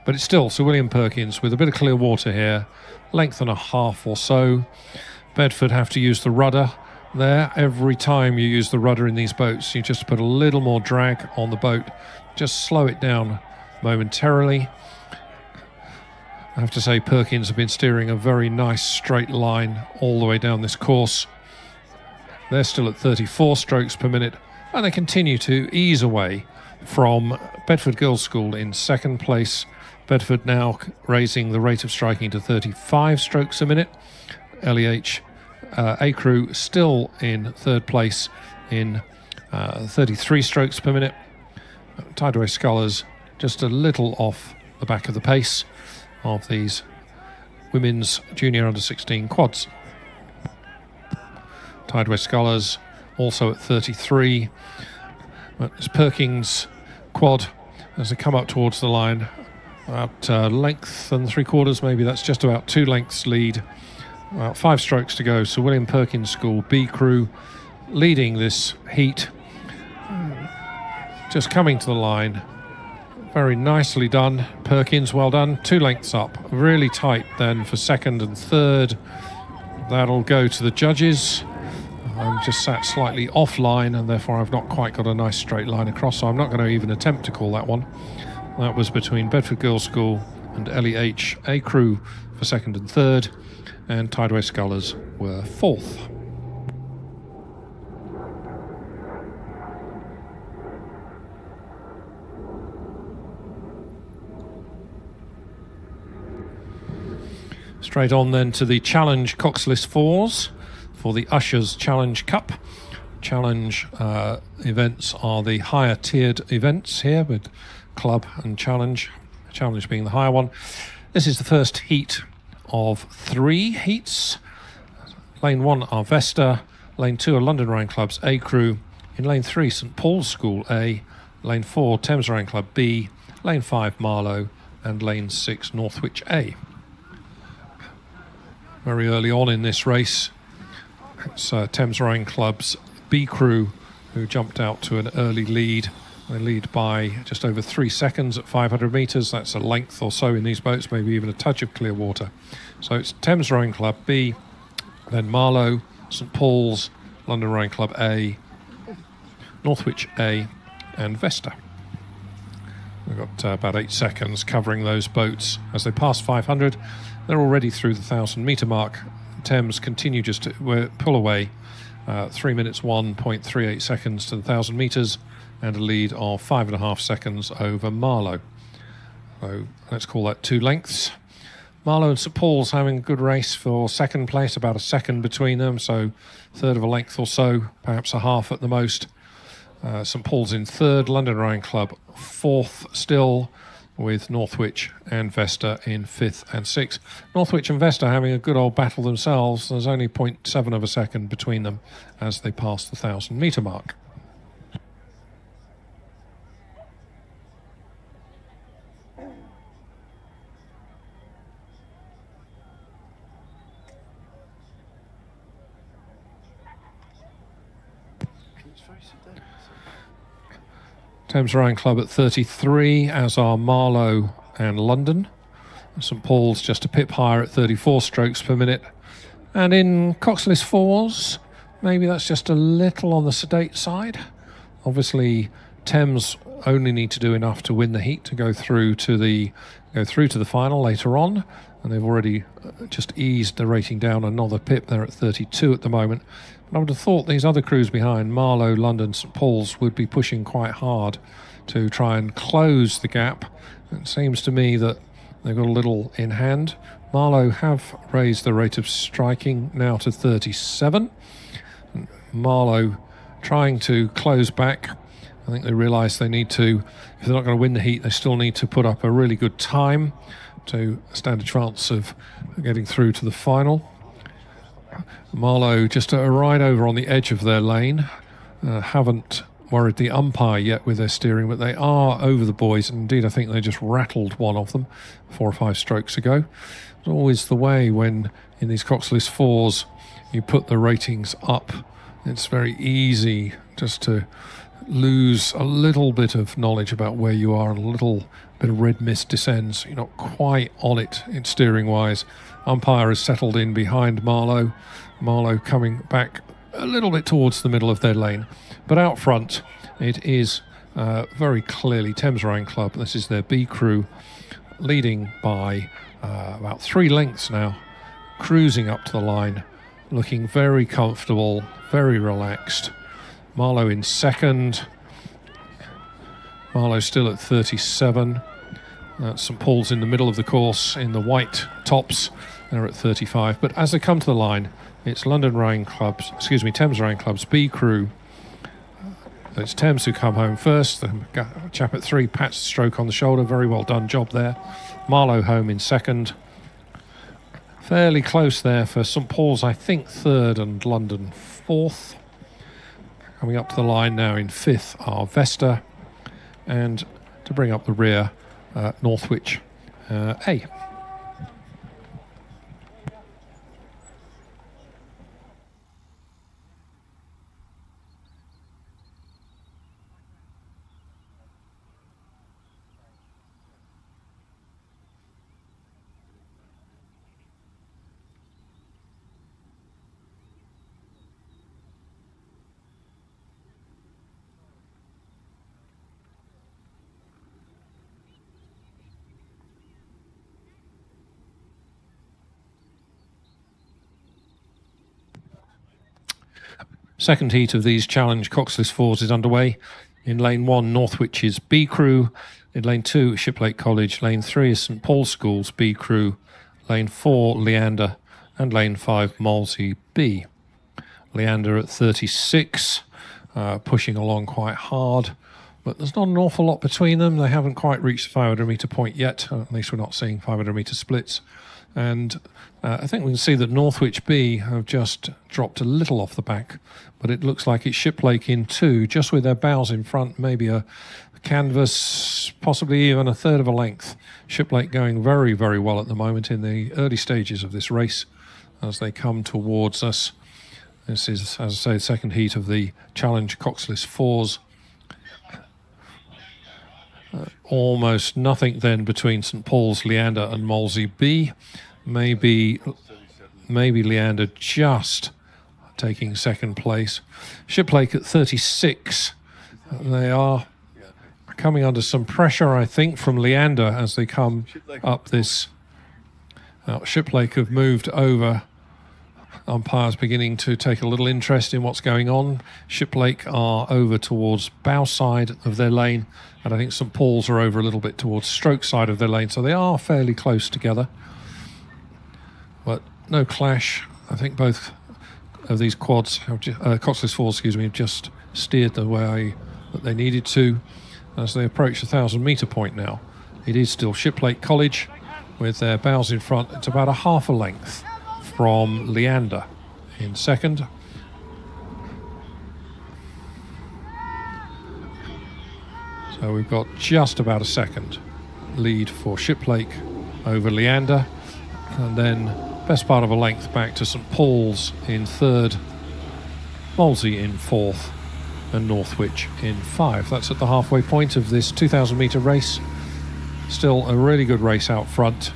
But it's still Sir William Perkins with a bit of clear water here, length and a half or so. Bedford have to use the rudder there. Every time you use the rudder in these boats, you just put a little more drag on the boat, just slow it down momentarily. I have to say Perkins have been steering a very nice straight line all the way down this course. They're still at 34 strokes per minute, and they continue to ease away from Bedford Girls School in second place. Bedford now raising the rate of striking to 35 strokes a minute. LEH A crew still in third place in 33 strokes per minute. Tideway Scullers just a little off the back of the pace of these women's junior under-16 quads. Tideway Scullers also at 33. It's Perkins quad as they come up towards the line. About length and 3/4, maybe that's just about 2 lengths lead. About 5 strokes to go. So William Perkins School B crew leading this heat. Just coming to the line. Very nicely done. Perkins, well done. 2 lengths up. Really tight then for second and third. That'll go to the judges. I'm just sat slightly offline, and therefore I've not quite got a nice straight line across, so I'm not going to even attempt to call that one. That was between Bedford Girls School and LEH A crew for second and third, and Tideway Scullers were fourth. Straight on then to the Challenge Coxless Fours for the Ushers Challenge Cup. Challenge events are the higher tiered events here with Club and Challenge Challenge being the higher one. This is the first heat of 3 heats. Lane 1 are Vesta, Lane 2 are London Rowing Club's A crew, in Lane 3 St Paul's School A, Lane 4 Thames Rowing Club B, Lane 5 Marlow, and Lane 6 Northwich A. Very early on in this race, it's Thames Rowing Club's B crew who jumped out to an early lead. They lead by just over 3 seconds at 500 metres. That's a length or so in these boats, maybe even a touch of clear water. So it's Thames Rowing Club B, then Marlow, St Paul's, London Rowing Club A, Northwich A, and Vesta. We've got about 8 seconds covering those boats. As they pass 500, they're already through the 1,000 metre mark. Thames continue just to pull away 3 minutes 1.38 seconds to the 1,000 metres and a lead of 5.5 seconds over Marlow. So let's call that 2 lengths. Marlow and St Paul's having a good race for second place, about a second between them, so third of a length or so, perhaps a half at the most. St Paul's in third, London Rowing Club fourth still, with Northwich and Vesta in 5th and 6th. Northwich and Vesta having a good old battle themselves. There's only 0.7 of a second between them as they pass the 1,000 metre mark. Thames Rowing Club at 33, as are Marlow and London. St Paul's just a pip higher at 34 strokes per minute. And in Coxless fours, maybe that's just a little on the sedate side. Obviously, Thames only need to do enough to win the heat to go through to the final later on, and they've already just eased the rating down another pip. They're at 32 at the moment. I would have thought these other crews behind, Marlow, London, St Paul's, would be pushing quite hard to try and close the gap. It seems to me that they've got a little in hand. Marlow have raised the rate of striking now to 37. Marlow trying to close back. I think they realise they need to, if they're not going to win the heat, they still need to put up a really good time to stand a chance of getting through to the final. Marlow just right over on the edge of their lane. Haven't worried the umpire yet with their steering, but they are over the boys. And indeed, I think they just rattled one of them 4 or 5 strokes ago. It's always the way when in these Coxless fours you put the ratings up. It's very easy just to lose a little bit of knowledge about where you are, and a little bit of red mist descends. You're not quite on it in steering wise. Umpire has settled in behind Marlow. Marlow coming back a little bit towards the middle of their lane. But out front, it is very clearly Thames Rowing Club. This is their B crew, leading by about 3 lengths now, cruising up to the line, looking very comfortable, very relaxed. Marlow in second. Marlow still at 37. St Paul's in the middle of the course in the white tops. They're at 35. But as they come to the line, it's Thames Rowing Club's B crew. It's Thames who come home first. The chap at 3 pats the stroke on the shoulder. Very well done job there. Marlow home in second. Fairly close there for St Paul's, I think, third, and London fourth. Coming up to the line now in 5th are Vesta. And to bring up the rear, Northwich A. Second heat of these Challenge Coxless fours is underway. In lane 1, Northwich's B crew. In lane 2, Shiplake College. Lane 3 is St Paul's School's B crew. Lane 4, Leander. And lane 5, Molesey B. Leander at 36, pushing along quite hard. but there's not an awful lot between them. They haven't quite reached the 500 metre point yet. At least we're not seeing 500 metre splits. And I think we can see that Northwich B have just dropped a little off the back, but it looks like it's Shiplake in 2, just with their bows in front, maybe a canvas, possibly even a third of a length. Shiplake going very, very well at the moment in the early stages of this race as they come towards us. This is, as I say, the second heat of the Challenge Coxless 4s. Almost nothing then between St Paul's, Leander and Molesey B. Maybe Leander just taking second place. Shiplake at 36. They are coming under some pressure, I think, from Leander as they come up this. Shiplake have moved over. Umpires beginning to take a little interest in what's going on. Shiplake are over towards bow side of their lane, and I think St Paul's are over a little bit towards stroke side of their lane, so they are fairly close together. But no clash. I think both of these quads, Coxless 4s, have just steered the way that they needed to as they approach the 1,000 metre point now. It is still Shiplake College with their bows in front. It's about a half a length from Leander in second. So we've got just about a second lead for Shiplake over Leander, and then best part of a length back to St Paul's in third, Molesey in fourth, and Northwich in 5. That's at the halfway point of this 2,000 metre race. Still a really good race out front,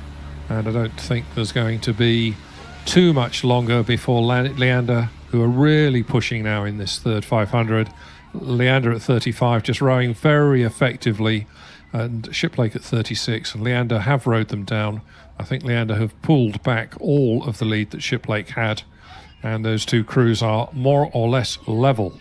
and I don't think there's going to be too much longer before Leander, who are really pushing now in this third 500. Leander at 35, just rowing very effectively, and Shiplake at 36. And Leander have rowed them down. I think Leander have pulled back all of the lead that Shiplake had, and those two crews are more or less level.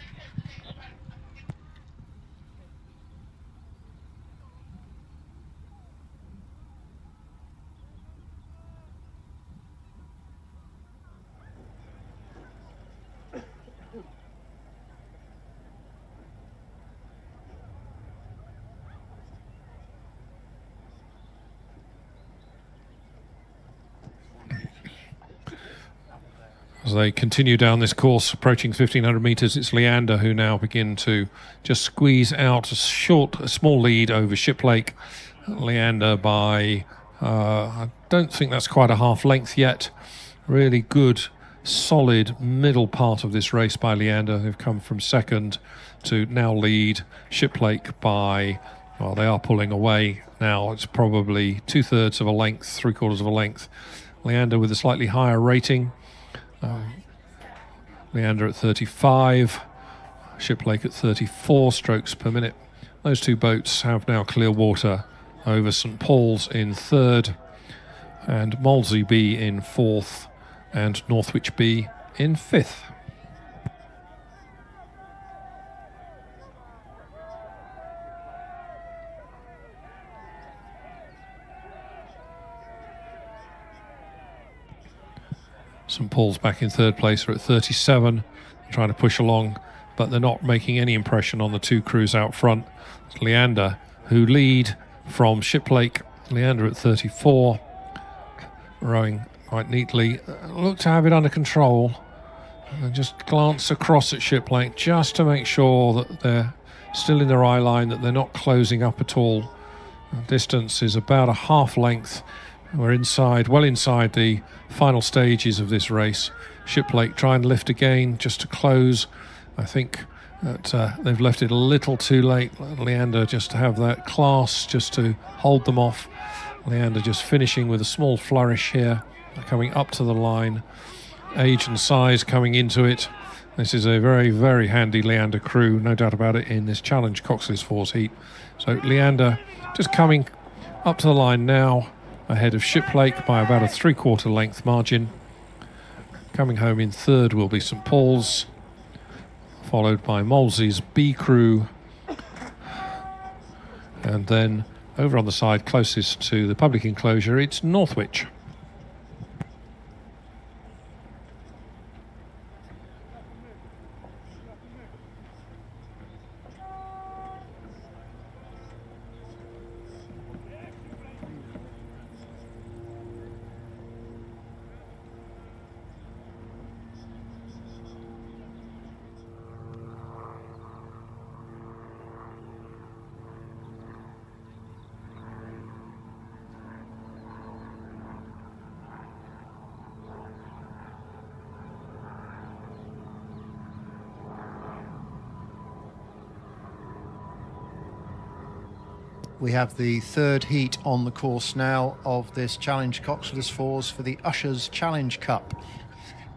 As they continue down this course, approaching 1,500 metres, it's Leander who now begin to just squeeze out a small lead over Shiplake. Leander by, I don't think that's quite a half length yet. Really good, solid middle part of this race by Leander. They've come from second to now lead Shiplake by, well, they are pulling away now. It's probably 2/3 of a length, 3/4 of a length. Leander with a slightly higher rating. Leander at 35, Shiplake at 34 strokes per minute. Those two boats have now clear water over St Paul's in third, and Molesey B in fourth, and Northwich B in fifth. St Paul's back in third place, are at 37, trying to push along, but they're not making any impression on the two crews out front. It's Leander who lead from Shiplake. Leander at 34, rowing quite neatly. Look to have it under control. And just glance across at Shiplake just to make sure that they're still in their eye line, that they're not closing up at all. The distance is about a half length. We're inside, well inside the final stages of this race. Shiplake trying to lift again just to close. I think that they've left it a little too late. Leander just to have that class just to hold them off. Leander just finishing with a small flourish here, coming up to the line. Age and size coming into it. This is a very, very handy Leander crew, no doubt about it, in this Challenge Coxless 4s heat. So Leander just coming up to the line now, ahead of Shiplake by about a 3/4 length margin. Coming home in third will be St Paul's, followed by Molesey's B crew, and then over on the side closest to the public enclosure, it's Northwich. We have the third heat on the course now of this Challenge Coxless Fours for the Ushers Challenge Cup.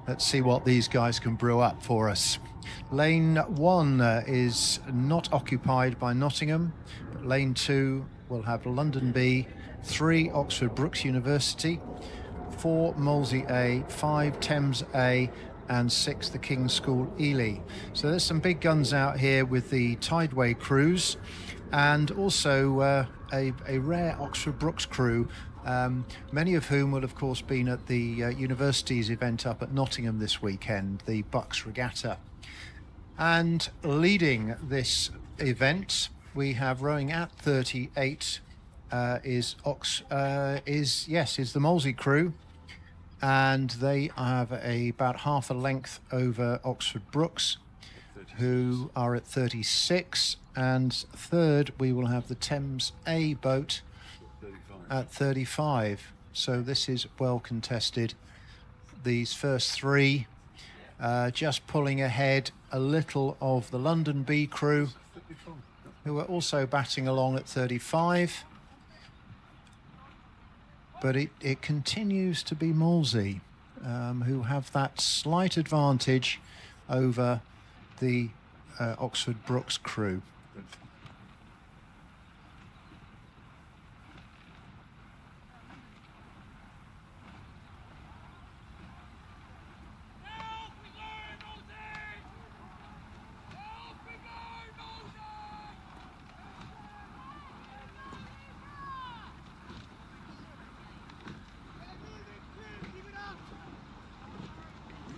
Let's see what these guys can brew up for us. Lane 1 is not occupied by Nottingham, but lane 2 will have London B, 3 Oxford Brookes University, 4 Molesey A, 5 Thames A, and 6 the King's School Ely. So there's some big guns out here with the Tideway crews, and also a rare Oxford Brookes crew, many of whom will of course been at the university's event up at Nottingham this weekend, the Bucks Regatta. And leading this event, we have rowing at 38 is the Molesey crew, and they have about half a length over Oxford Brookes, who are at 36, and third we will have the Thames A boat at 35. So this is well contested. These first three just pulling ahead a little of the London B crew, who are also batting along at 35. But it continues to be Molesey who have that slight advantage over the Oxford Brookes crew.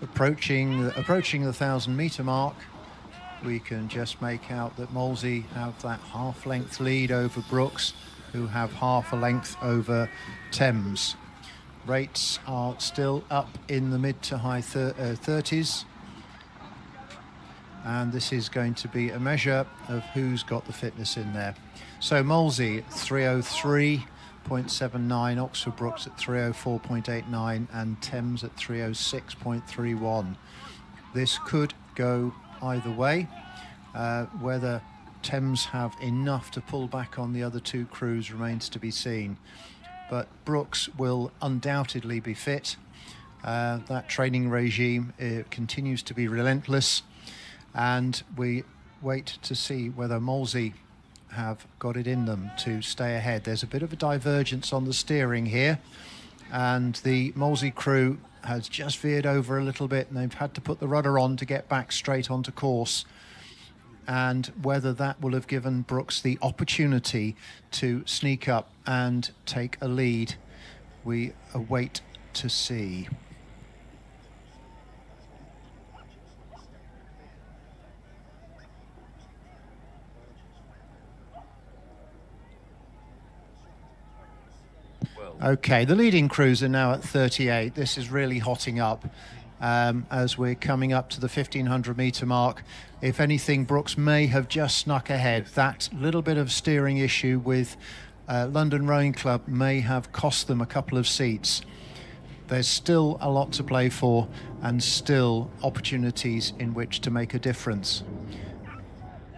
Approaching the 1,000-metre mark, we can just make out that Molesey have that half-length lead over Brookes, who have half a length over Thames. Rates are still up in the mid to high 30s, and this is going to be a measure of who's got the fitness in there. So Molesey 303.79, Oxford Brookes at 304.89, and Thames at 306.31. This could go either way. Whether Thames have enough to pull back on the other two crews remains to be seen. But Brookes will undoubtedly be fit. That training regime continues to be relentless, and we wait to see whether Molesey have got it in them to stay ahead. There's a bit of a divergence on the steering here, and the Molesey crew has just veered over a little bit, and they've had to put the rudder on to get back straight onto course. And whether that will have given Brookes the opportunity to sneak up and take a lead, we await to see. Okay, the leading crews are now at 38. This is really hotting up as we're coming up to the 1,500-metre mark. If anything, Brookes may have just snuck ahead. That little bit of steering issue with London Rowing Club may have cost them a couple of seats. There's still a lot to play for, and still opportunities in which to make a difference.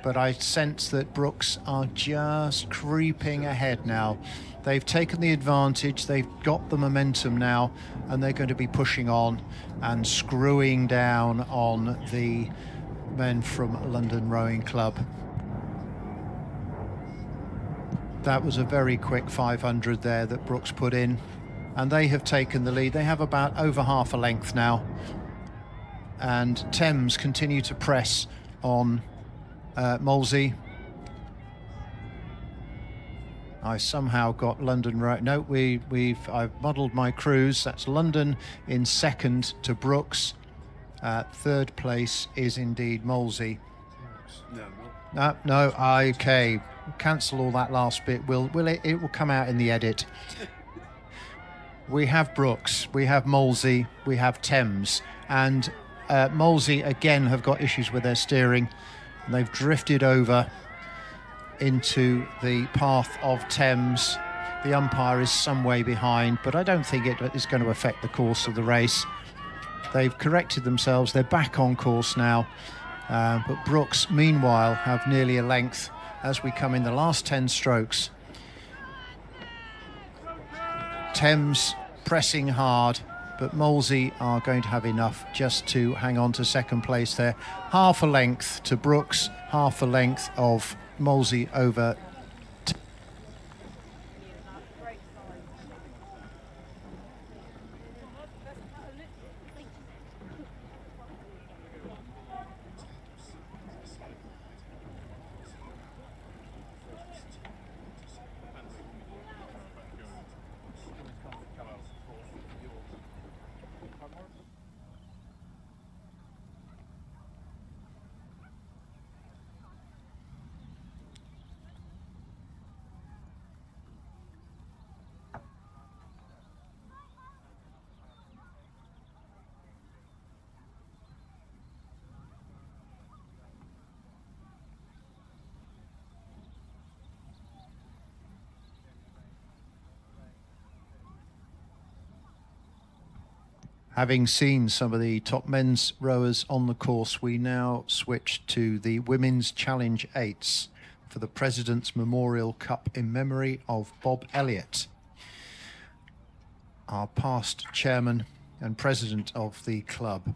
But I sense that Brookes are just creeping ahead now. They've taken the advantage, they've got the momentum now, and they're going to be pushing on and screwing down on the men from London Rowing Club. That was a very quick 500 there that Brookes put in, and they have taken the lead. They have about over half a length now, and Thames continue to press on Molesey. I somehow got London right. No, I've modelled my crews. That's London in second to Brookes. Third place is indeed Molesey. No. Okay. Cancel all that last bit. It will come out in the edit. We have Brookes, we have Molesey, we have Thames, and Molesey again have got issues with their steering. They've drifted over into the path of Thames. The umpire is some way behind, but I don't think it is going to affect the course of the race. They've corrected themselves, they're back on course now, but Brookes meanwhile have nearly a length as we come in the last 10 strokes Thames pressing hard, but Molesey are going to have enough just to hang on to second place there. Half a length to Brooks, half a length of Molesey over. Having seen some of the top men's rowers on the course, we now switch to the Women's Challenge 8s for the President's Memorial Cup in memory of Bob Elliott, our past chairman and president of the club.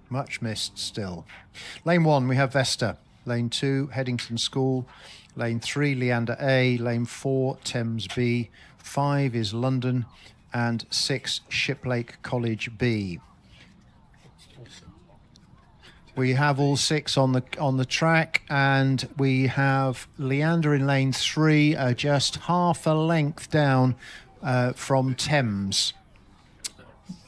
Much missed still. Lane 1, we have Vesta. Lane 2, Headington School. Lane 3, Leander A. Lane 4, Thames B. 5 is London. And 6, Shiplake College B. We have all 6 on the track, and we have Leander in lane 3, just half a length down from Thames.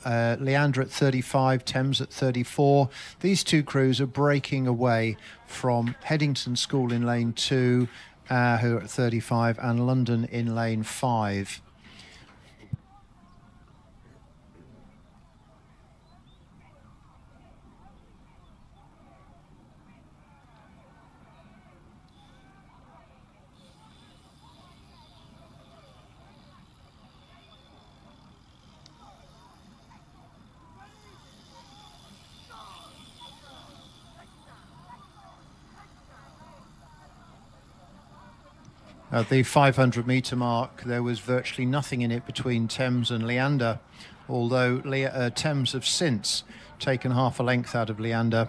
Leander at 35, Thames at 34. These two crews are breaking away from Headington School in lane 2, who are at 35, and London in lane 5. At the 500 metre mark, there was virtually nothing in it between Thames and Leander, although Thames have since taken half a length out of Leander.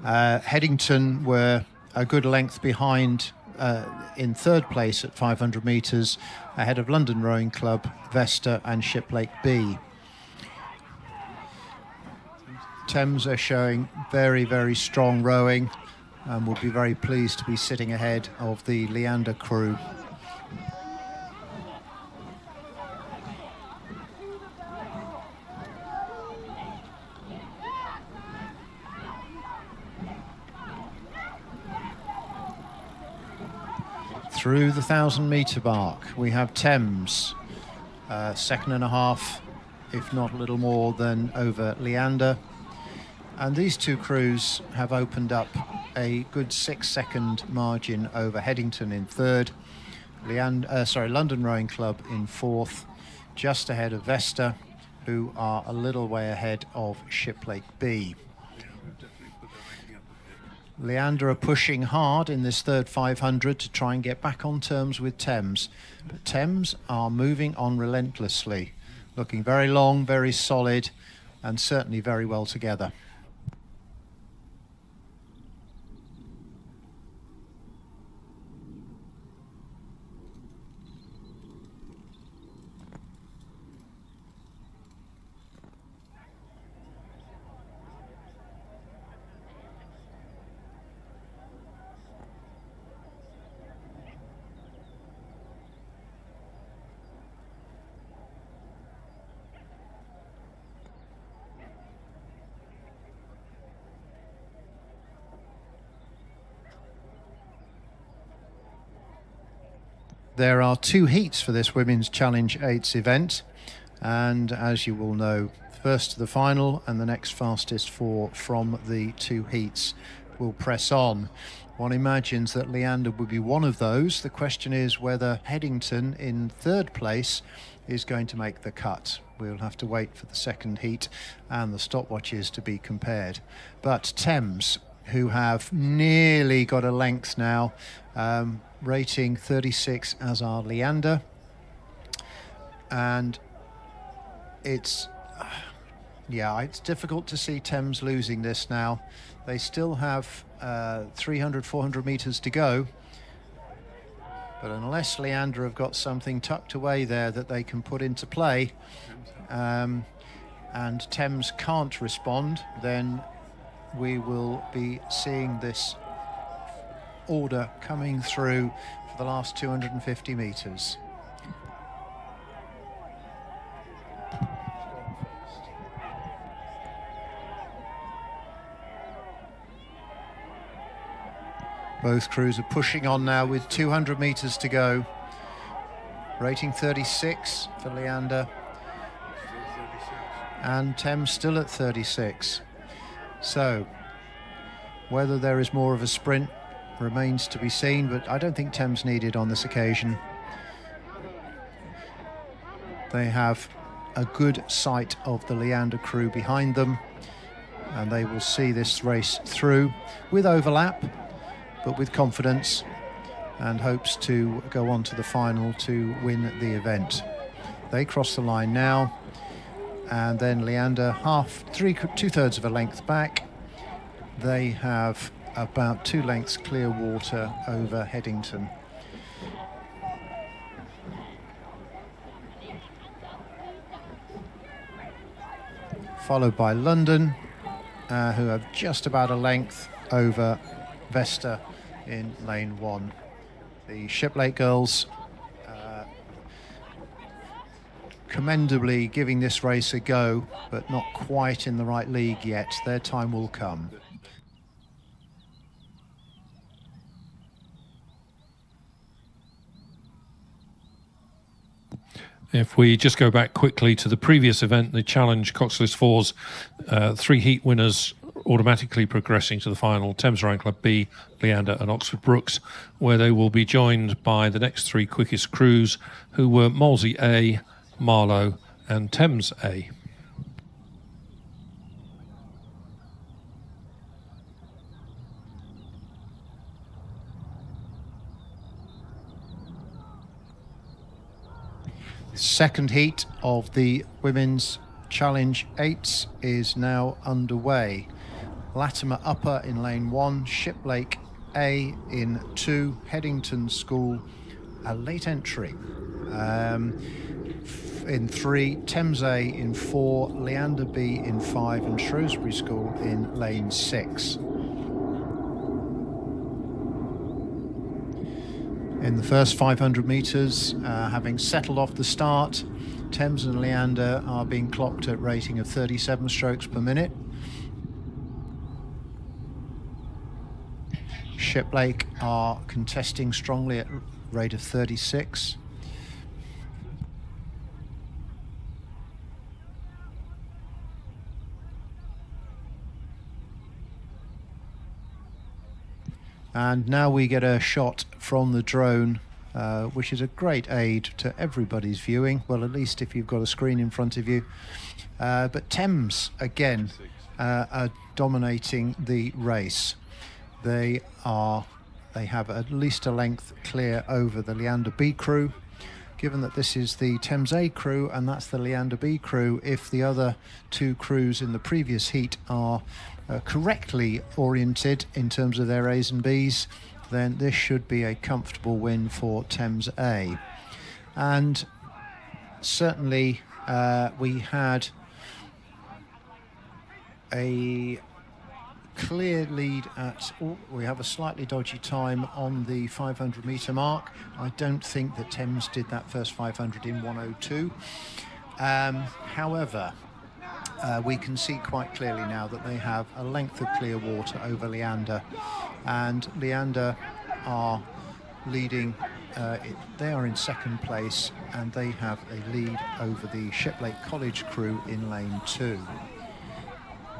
Headington were a good length behind in third place at 500 metres, ahead of London Rowing Club, Vesta and Shiplake B. Thames are showing very, very strong rowing, and will be very pleased to be sitting ahead of the Leander crew. Through the 1,000 metre mark, we have Thames, second and a half, if not a little more than over Leander. And these two crews have opened up a good 6-second margin over Headington in third, London Rowing Club in fourth, just ahead of Vesta, who are a little way ahead of Shiplake B. Leander are pushing hard in this third 500 to try and get back on terms with Thames. But Thames are moving on relentlessly, looking very long, very solid, and certainly very well together. There are 2 heats for this Women's Challenge 8s event, and as you will know, first to the final and the next fastest 4 from the 2 heats will press on. One imagines that Leander would be one of those. The question is whether Headington in third place is going to make the cut. We'll have to wait for the second heat and the stopwatches to be compared. But Thames, who have nearly got a length now, rating 36 as are Leander. and it's difficult to see Thames losing this now. They still have 300, 400 metres to go, but unless Leander have got something tucked away there that they can put into play, and Thames can't respond, then we will be seeing this order coming through for the last 250 metres. Both crews are pushing on now with 200 metres to go. Rating 36 for Leander. And Thames still at 36. So, whether there is more of a sprint remains to be seen, but I don't think Thames needed on this occasion. They have a good sight of the Leander crew behind them, and they will see this race through with overlap, but with confidence, and hopes to go on to the final to win the event. They cross the line now, and then Leander two-thirds of a length back. They have about 2 lengths clear water over Headington. Followed by London, who have just about a length over Vesta in lane 1. The Shiplake girls commendably giving this race a go, but not quite in the right league yet. Their time will come. If we just go back quickly to the previous event, the Challenge Coxless Fours, 3 heat winners automatically progressing to the final: Thames Rowing Club B, Leander and Oxford Brookes, where they will be joined by the next 3 quickest crews, who were Molesey A, Marlow and Thames A. Second heat of the Women's Challenge 8s is now underway. Latimer Upper in lane 1, Shiplake A in 2, Headington School a late entry in 3, Thames A in 4, Leander B in 5 and Shrewsbury School in lane 6. In the first 500 metres, having settled off the start, Thames and Leander are being clocked at rating of 37 strokes per minute. Shiplake are contesting strongly at rate of 36. And now we get a shot from the drone, which is a great aid to everybody's viewing. Well, at least if you've got a screen in front of you. But Thames, again, are dominating the race. They have at least a length clear over the Leander B crew. Given that this is the Thames A crew and that's the Leander B crew, if the other 2 crews in the previous heat are correctly oriented in terms of their A's and B's, then this should be a comfortable win for Thames A. And certainly we had a clear lead at, we have a slightly dodgy time on the 500 metre mark. I don't think that Thames did that first 500 in 1:02. However, we can see quite clearly now that they have a length of clear water over Leander, and Leander are leading. They are in second place, and they have a lead over the Shiplake College crew in lane 2.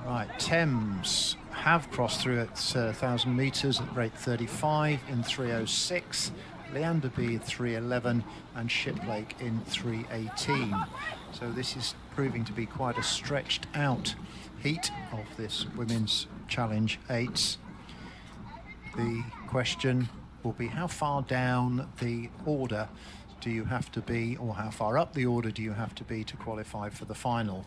Right, Thames have crossed through at 1,000 metres at rate 35 in 3:06, Leander B at 3:11 and Shiplake in 3:18. So this is proving to be quite a stretched out heat of this Women's Challenge 8s. The question will be how far down the order do you have to be, or how far up the order do you have to be to qualify for the final?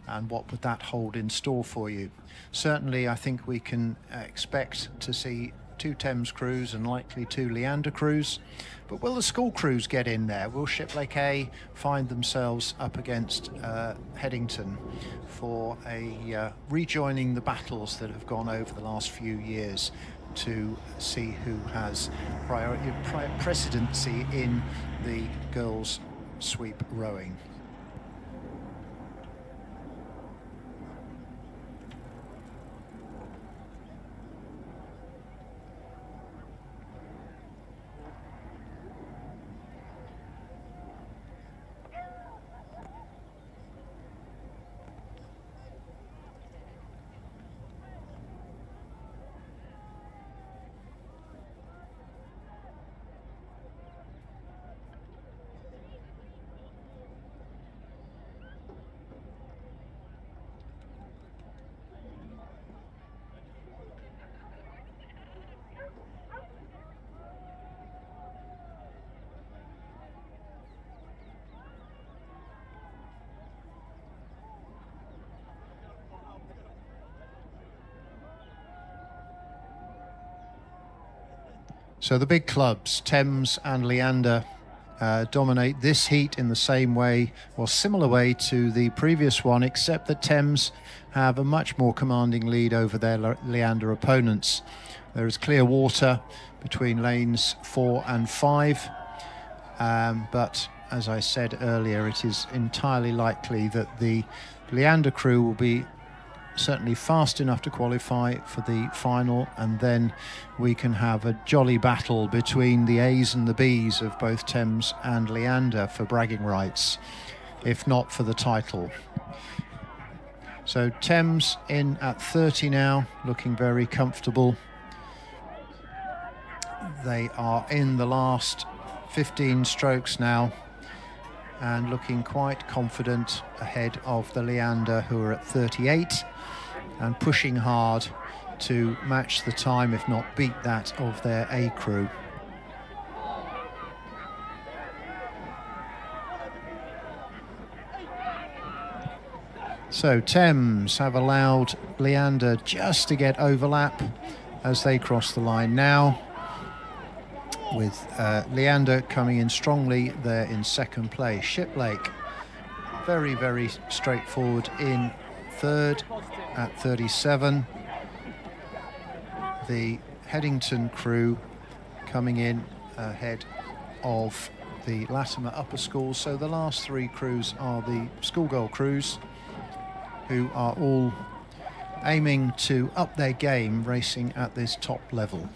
And what would that hold in store for you? Certainly, I think we can expect to see 2 Thames crews and likely 2 Leander crews. But will the school crews get in there? Will Shiplake A find themselves up against Headington for a rejoining the battles that have gone over the last few years to see who has precedency in the girls' sweep rowing? So the big clubs, Thames and Leander, dominate this heat in the same way or similar way to the previous one, except that Thames have a much more commanding lead over their Leander opponents. There is clear water between lanes 4 and 5, but as I said earlier, it is entirely likely that the Leander crew will be certainly fast enough to qualify for the final, and then we can have a jolly battle between the A's and the B's of both Thames and Leander for bragging rights, if not for the title. So Thames in at 30 now, looking very comfortable. They are in the last 15 strokes now and looking quite confident ahead of the Leander, who are at 38 and pushing hard to match the time, if not beat that, of their A crew. So Thames have allowed Leander just to get overlap as they cross the line now, with Leander coming in strongly there in second place. Shiplake very, very straightforward in third at 37. The Headington crew coming in ahead of the Latimer upper schools. So the last 3 crews are the schoolgirl crews, who are all aiming to up their game racing at this top level.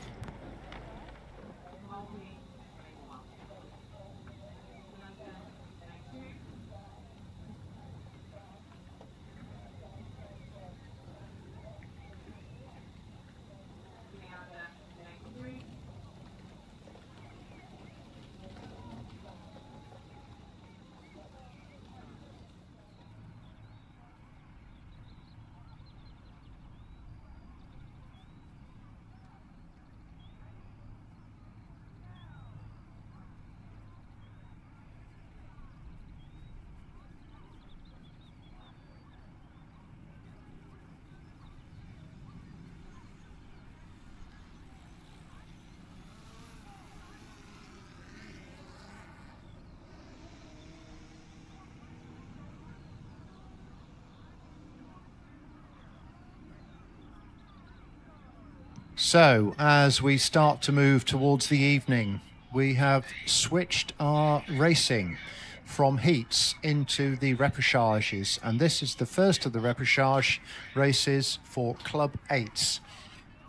So, as we start to move towards the evening, we have switched our racing from heats into the repêchages, and this is the first of the repêchage races for Club 8s.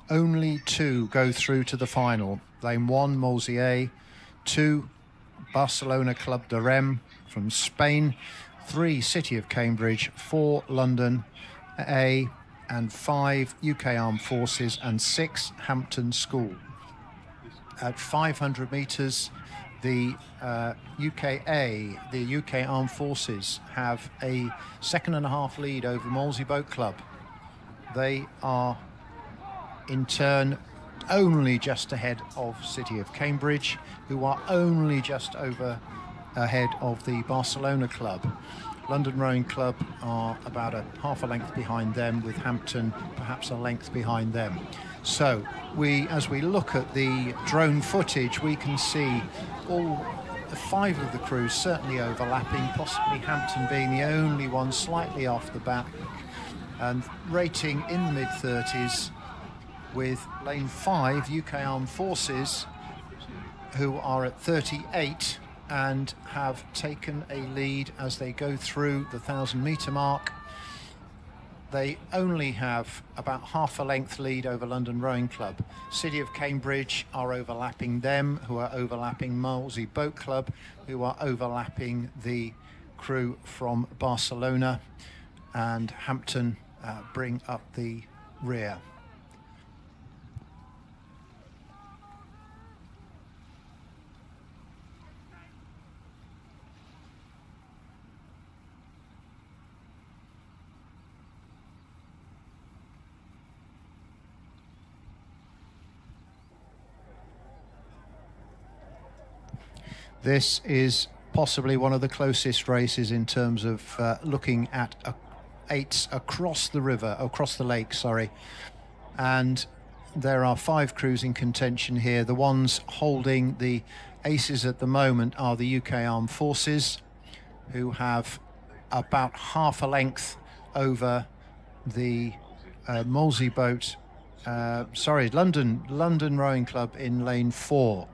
Only 2 go through to the final. Lane 1, Molsier, 2, Barcelona Club de Rem from Spain, 3, City of Cambridge, 4, London A, and 5, UK Armed Forces, and 6, Hampton School. At 500 metres, the UKA, the UK Armed Forces, have a 2.5 lead over Molesey Boat Club. They are in turn only just ahead of City of Cambridge, who are only just ahead of the Barcelona club. London Rowing Club are about half a length behind them, with Hampton perhaps a length behind them. So as we look at the drone footage, we can see all 5 of the crews certainly overlapping, possibly Hampton being the only one slightly off the back, and rating in the mid-30s, with lane 5, UK Armed Forces, who are at 38 and have taken a lead as they go through the 1,000-metre mark. They only have about half a length lead over London Rowing Club. City of Cambridge are overlapping them, who are overlapping Molesey Boat Club, who are overlapping the crew from Barcelona, and Hampton bring up the rear. This is possibly one of the closest races in terms of looking at eights across the lake, sorry. And there are 5 crews in contention here. The ones holding the aces at the moment are the UK Armed Forces, who have about half a length over the Molesey boat, London Rowing Club in lane 4.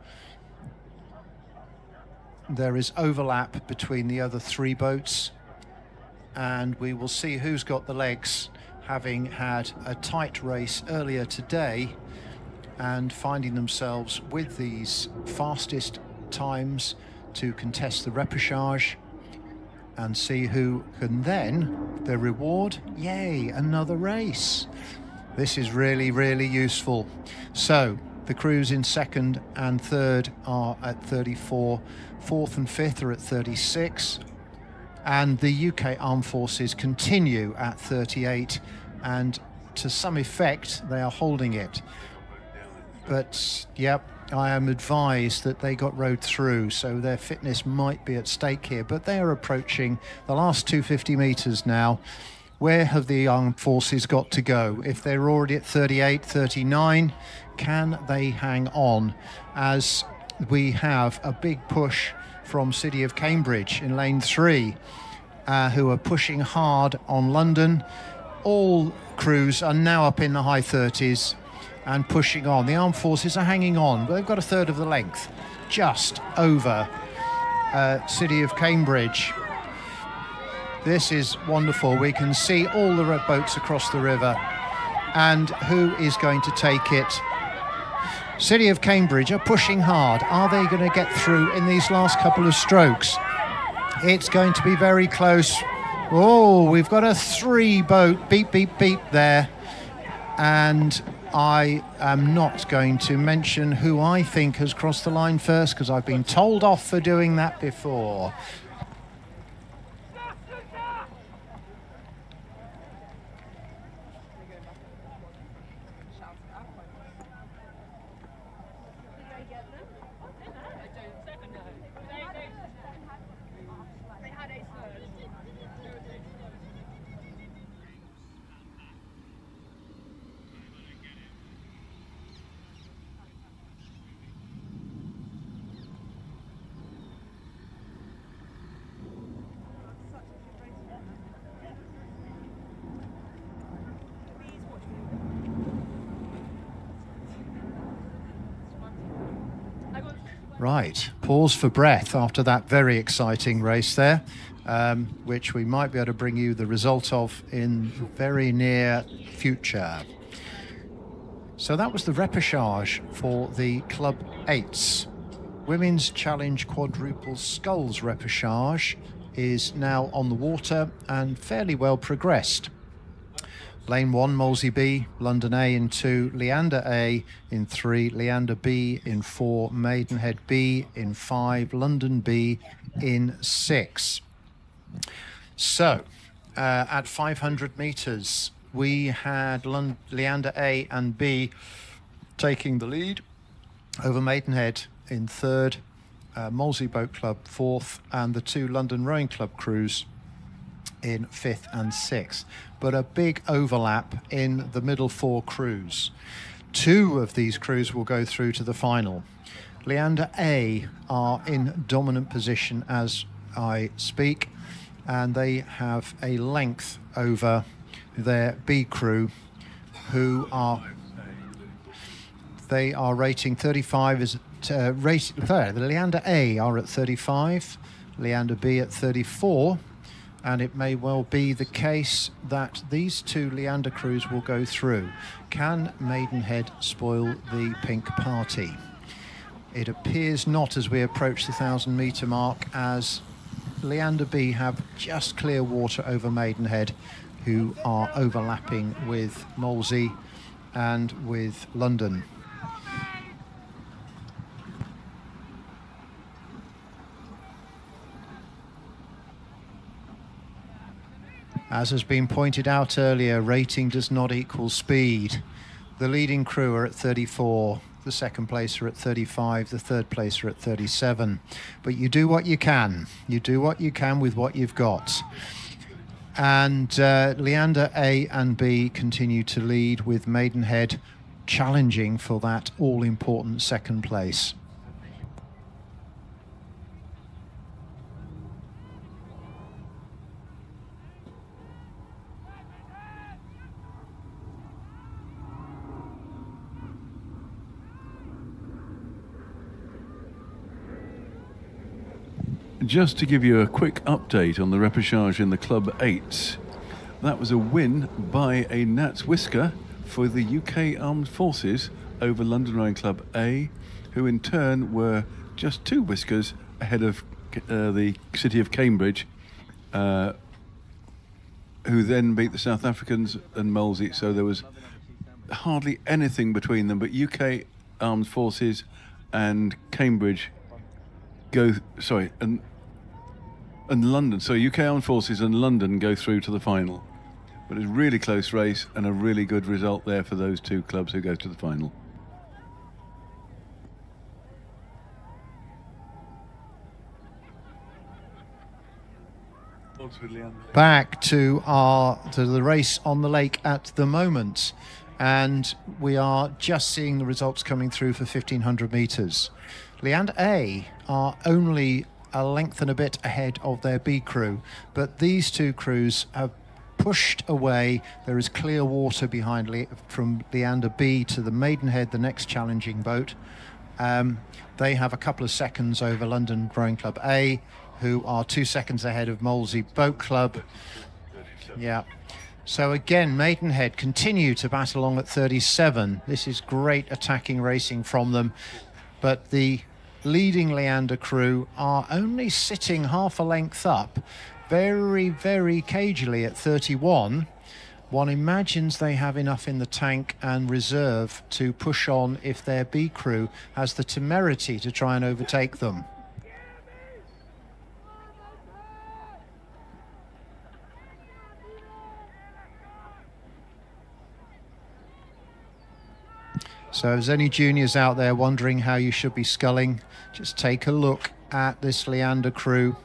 There is overlap between the other 3 boats, and we will see who's got the legs, having had a tight race earlier today and finding themselves with these fastest times to contest the repêchage, and see who can then, the reward, yay, another race. This is really, really useful. So the crews in 2nd and 3rd are at 34, 4th and 5th are at 36, and the UK Armed Forces continue at 38, and to some effect they are holding it. But yep, I am advised that they got rowed through, so their fitness might be at stake here, but they are approaching the last 250 metres now. Where have the Armed Forces got to go? If they're already at 38, 39, can they hang on, as we have a big push from City of Cambridge in lane 3, who are pushing hard on London. All crews are now up in the high 30s and pushing on. The Armed Forces are hanging on, but they've got a third of the length, just over City of Cambridge. This is wonderful. We can see all the boats across the river, and who is going to take it? City of Cambridge are pushing hard. Are they going to get through in these last couple of strokes? It's going to be very close. Oh, we've got a 3-boat beep, beep, beep there. And I am not going to mention who I think has crossed the line first, because I've been told off for doing that before. Right, pause for breath after that very exciting race there, which we might be able to bring you the result of in the very near future. So that was the repêchage for the Club 8s. Women's Challenge Quadruple Sculls repêchage is now on the water and fairly well progressed. Lane 1, Molesey B, London A in 2, Leander A in 3, Leander B in 4, Maidenhead B in 5, London B in 6. So, at 500 metres, we had Leander A and B taking the lead over Maidenhead in third, Molesey Boat Club fourth, and the two London Rowing Club crews in fifth and sixth. But a big overlap in the middle four crews. Two of these crews will go through to the final. Leander A are in dominant position as I speak, and they have a length over their B crew, who are rating 35 as the Leander A are at 35, Leander B at 34, and it may well be the case that these two Leander crews will go through. Can Maidenhead spoil the pink party? It appears not as we approach the 1,000-metre mark, as Leander B have just clear water over Maidenhead, who are overlapping with Molesey and with London. As has been pointed out earlier, rating does not equal speed. The leading crew are at 34, the second placer at 35, the third placer at 37. But you do what you can. You do what you can with what you've got. And Leander A and B continue to lead, with Maidenhead challenging for that all-important second place. Just to give you a quick update on the repêchage in the Club 8, that was a win by a Nats whisker for the UK Armed Forces over London Rowing Club A, who in turn were just 2 whiskers ahead of the city of Cambridge, who then beat the South Africans and Molesey, so there was hardly anything between them, but UK Armed Forces and Cambridge and London. So UK Armed Forces and London go through to the final. But it's a really close race and a really good result there for those two clubs who go to the final. Back to the race on the lake at the moment, and we are just seeing the results coming through for 1,500 metres. Leander A are only a length and a bit ahead of their B crew, but these two crews have pushed away. There is clear water behind from Leander B to the Maidenhead, the next challenging boat. They have a couple of seconds over London Rowing Club A, who are 2 seconds ahead of Molesey Boat Club. Yeah. So again, Maidenhead continue to battle along at 37. This is great attacking racing from them, but the leading Leander crew are only sitting half a length up, very, very cagily at 31. One imagines they have enough in the tank and reserve to push on if their B crew has the temerity to try and overtake them. So if there's any juniors out there wondering how you should be sculling, just take a look at this Leander crew.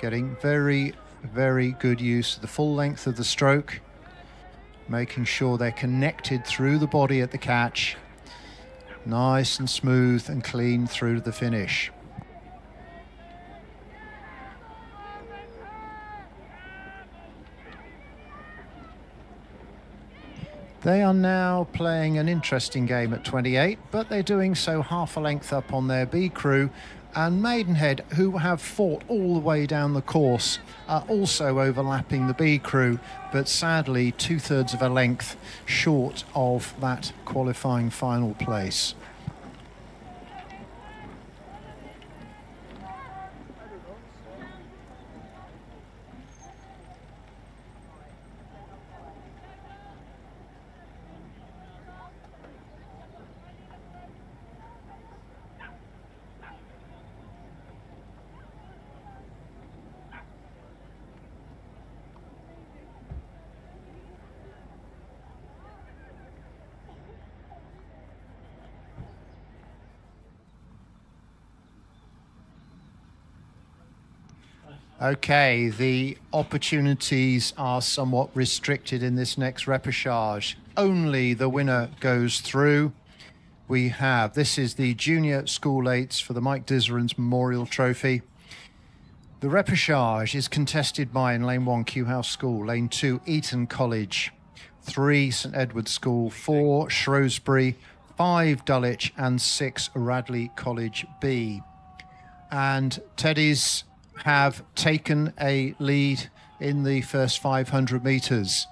Getting very, very good use of the full length of the stroke, making sure they're connected through the body at the catch. Nice and smooth and clean through the finish. They are now playing an interesting game at 28, but they're doing so half a length up on their B crew. And Maidenhead, who have fought all the way down the course, are also overlapping the B crew, but sadly 2/3 of a length short of that qualifying final place. Okay, the opportunities are somewhat restricted in this next repêchage. Only the winner goes through. This is the Junior School 8s for the Mike Dizerens Memorial Trophy. The repêchage is contested by, in Lane 1, Kew House School, Lane 2, Eton College, 3, St Edward's School, 4, Shrewsbury, 5, Dulwich, and 6, Radley College B. And Teddies have taken a lead in the first 500 metres.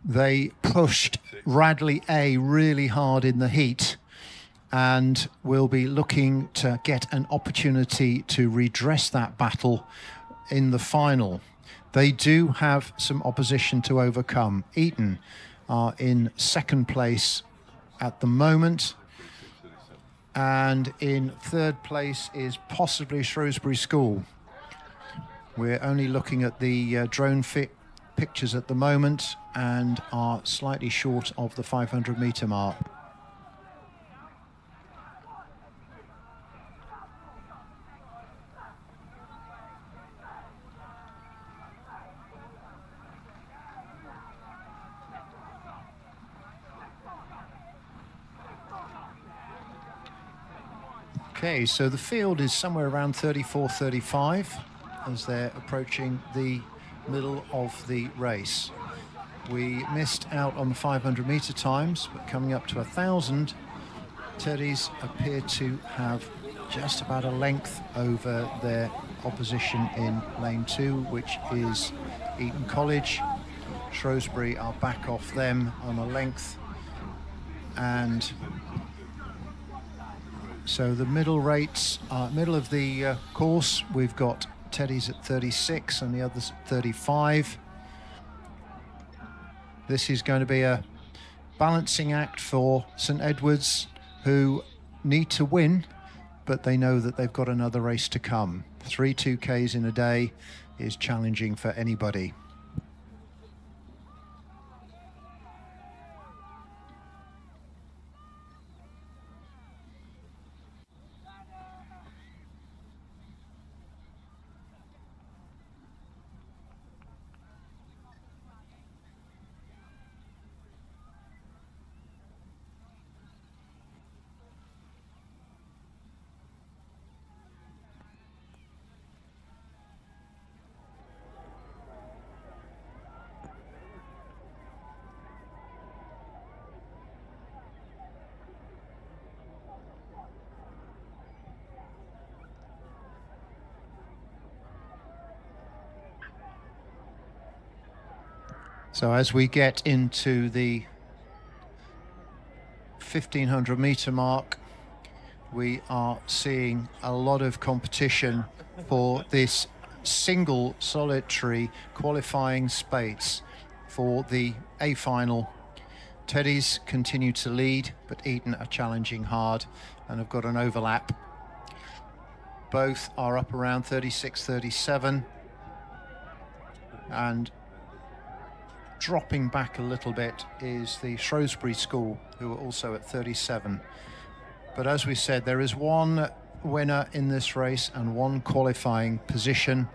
They pushed Radley A really hard in the heat and will be looking to get an opportunity to redress that battle in the final. They do have some opposition to overcome. Eton are in second place at the moment, and in third place is possibly Shrewsbury School. We're only looking at the drone pictures at the moment and are slightly short of the 500 metre mark. Okay, so the field is somewhere around 34-35 as they're approaching the middle of the race. We missed out on the 500 metre times, but coming up to 1,000, Teddies appear to have just about a length over their opposition in lane 2, which is Eton College. Shrewsbury are back off them on a length, and so the middle rates, middle of the course, we've got Teddies at 36 and the others at 35. This is going to be a balancing act for St Edward's, who need to win, but they know that they've got another race to come. 3 2Ks in a day is challenging for anybody. So as we get into the 1,500 metre mark, we are seeing a lot of competition for this single solitary qualifying space for the A final. Teddies continue to lead, but Eton are challenging hard and have got an overlap. Both are up around 36-37, and dropping back a little bit is the Shrewsbury School, who are also at 37. But as we said, there is one winner in this race and one qualifying position,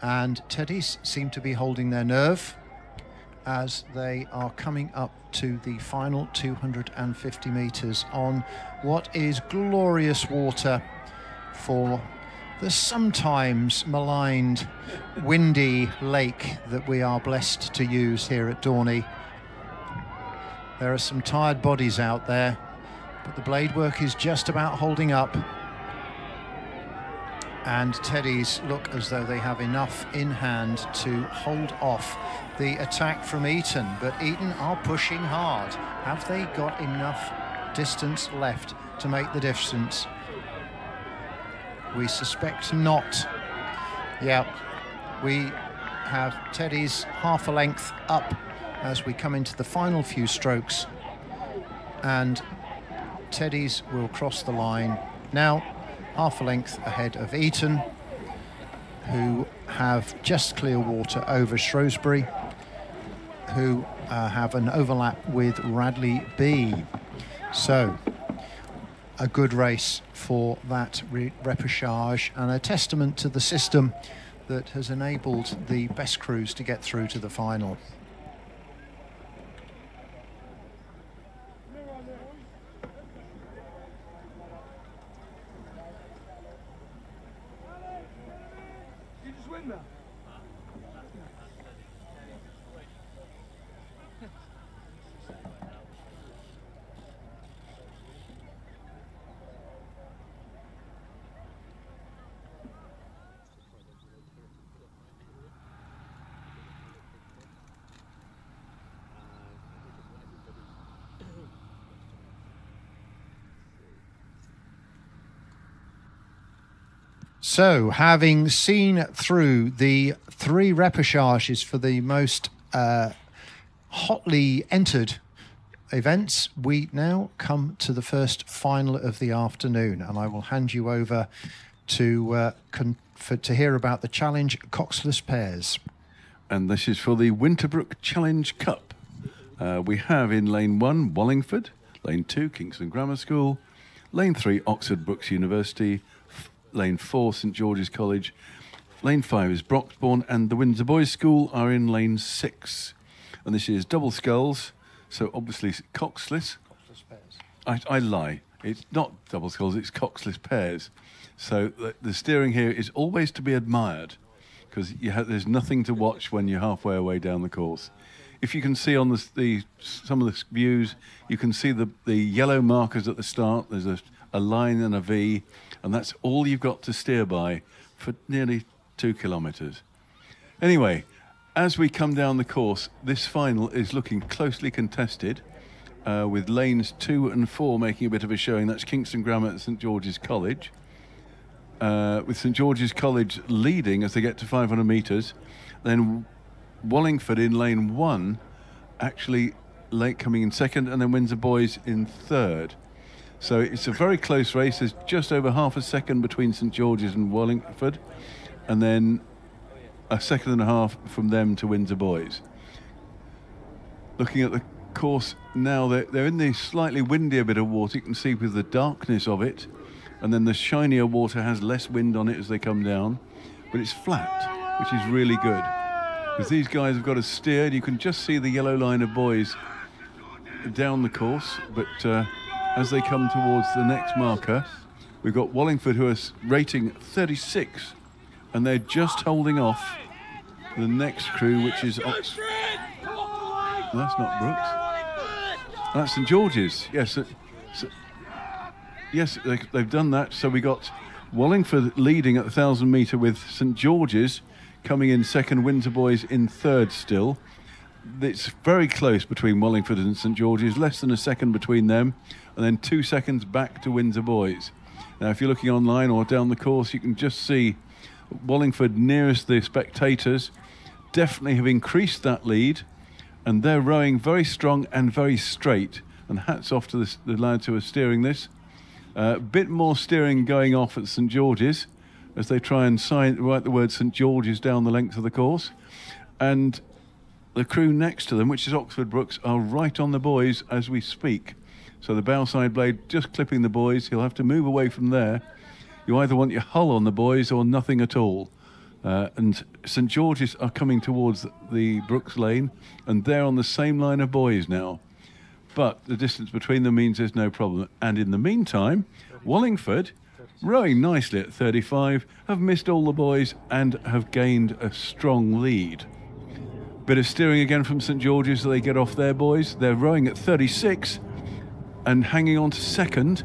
and Teddies seem to be holding their nerve as they are coming up to the final 250 metres on what is glorious water for the sometimes maligned windy lake that we are blessed to use here at Dorney. There are some tired bodies out there, but the blade work is just about holding up, and Teddies look as though they have enough in hand to hold off the attack from Eton, but Eton are pushing hard. Have they got enough distance left to make the difference? We suspect not. Yeah, we have Teddies half a length up as we come into the final few strokes, and Teddies will cross the line now, half a length ahead of Eton, who have just clear water over Shrewsbury, who have an overlap with Radley B. So a good race for that repêchage, and a testament to the system that has enabled the best crews to get through to the final. So, having seen through the 3 repêchages for the most hotly entered events, we now come to the first final of the afternoon, and I will hand you over to hear about the Challenge Coxless pairs. And this is for the Winterbrook Challenge Cup. We have in lane 1 Wallingford, lane 2 Kingston Grammar School, lane 3 Oxford Brookes University, lane 4 St George's College, lane 5 is Broxbourne, and the Windsor Boys School are in lane 6. And this is double sculls, so obviously Coxless. Coxless pairs. I lie. It's not double sculls, it's Coxless pairs. So the steering here is always to be admired, because there's nothing to watch when you're halfway away down the course. If you can see on some of the views, you can see the yellow markers at the start. There's a line and a V, and that's all you've got to steer by for nearly 2 kilometres. Anyway, as we come down the course, this final is looking closely contested, with lanes 2 and 4 making a bit of a showing. That's Kingston Grammar and St George's College, with St George's College leading as they get to 500 metres. Then Wallingford in lane 1, actually late coming in second, and then Windsor Boys in third. So it's a very close race. There's just over half a second between St George's and Wallingford, and then a second and a half from them to Windsor Boys. Looking at the course now, they're in the slightly windier bit of water. You can see with the darkness of it, and then the shinier water has less wind on it as they come down, but it's flat, which is really good, because these guys have got to steer. You can just see the yellow line of boys down the course, but as they come towards the next marker, we've got Wallingford, who are rating 36, and they're just holding off the next crew, which is Oxford. That's not Brooks. That's St George's. Yes, yes, they've done that. So we got Wallingford leading at the 1,000 metre, with St George's coming in second, Windsor Boys in third still. It's very close between Wallingford and St George's, less than a second between them, and then 2 seconds back to Windsor Boys. Now, if you're looking online or down the course, you can just see Wallingford nearest the spectators definitely have increased that lead, and they're rowing very strong and very straight, and hats off to the lads who are steering this. A bit more steering going off at St George's as they try and write the word St George's down the length of the course, and the crew next to them, which is Oxford Brookes, are right on the boys as we speak. So the bow side blade just clipping the boys. He'll have to move away from there. You either want your hull on the boys or nothing at all. And St George's are coming towards the Brookes lane, and they're on the same line of boys now. But the distance between them means there's no problem. And in the meantime, Wallingford, rowing nicely at 35, have missed all the boys and have gained a strong lead. Bit of steering again from St George's so they get off their boys. They're rowing at 36 and hanging on to second,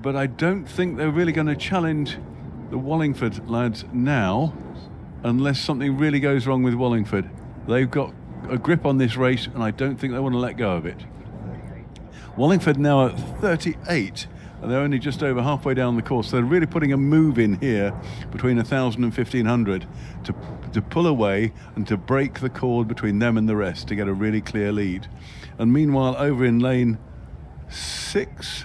but I don't think they're really going to challenge the Wallingford lads now, unless something really goes wrong with Wallingford. They've got a grip on this race, and I don't think they want to let go of it. Wallingford now at 38, and they're only just over halfway down the course. So they're really putting a move in here between 1,000 and 1,500 to pull away and to break the cord between them and the rest to get a really clear lead. And meanwhile, over in lane 6,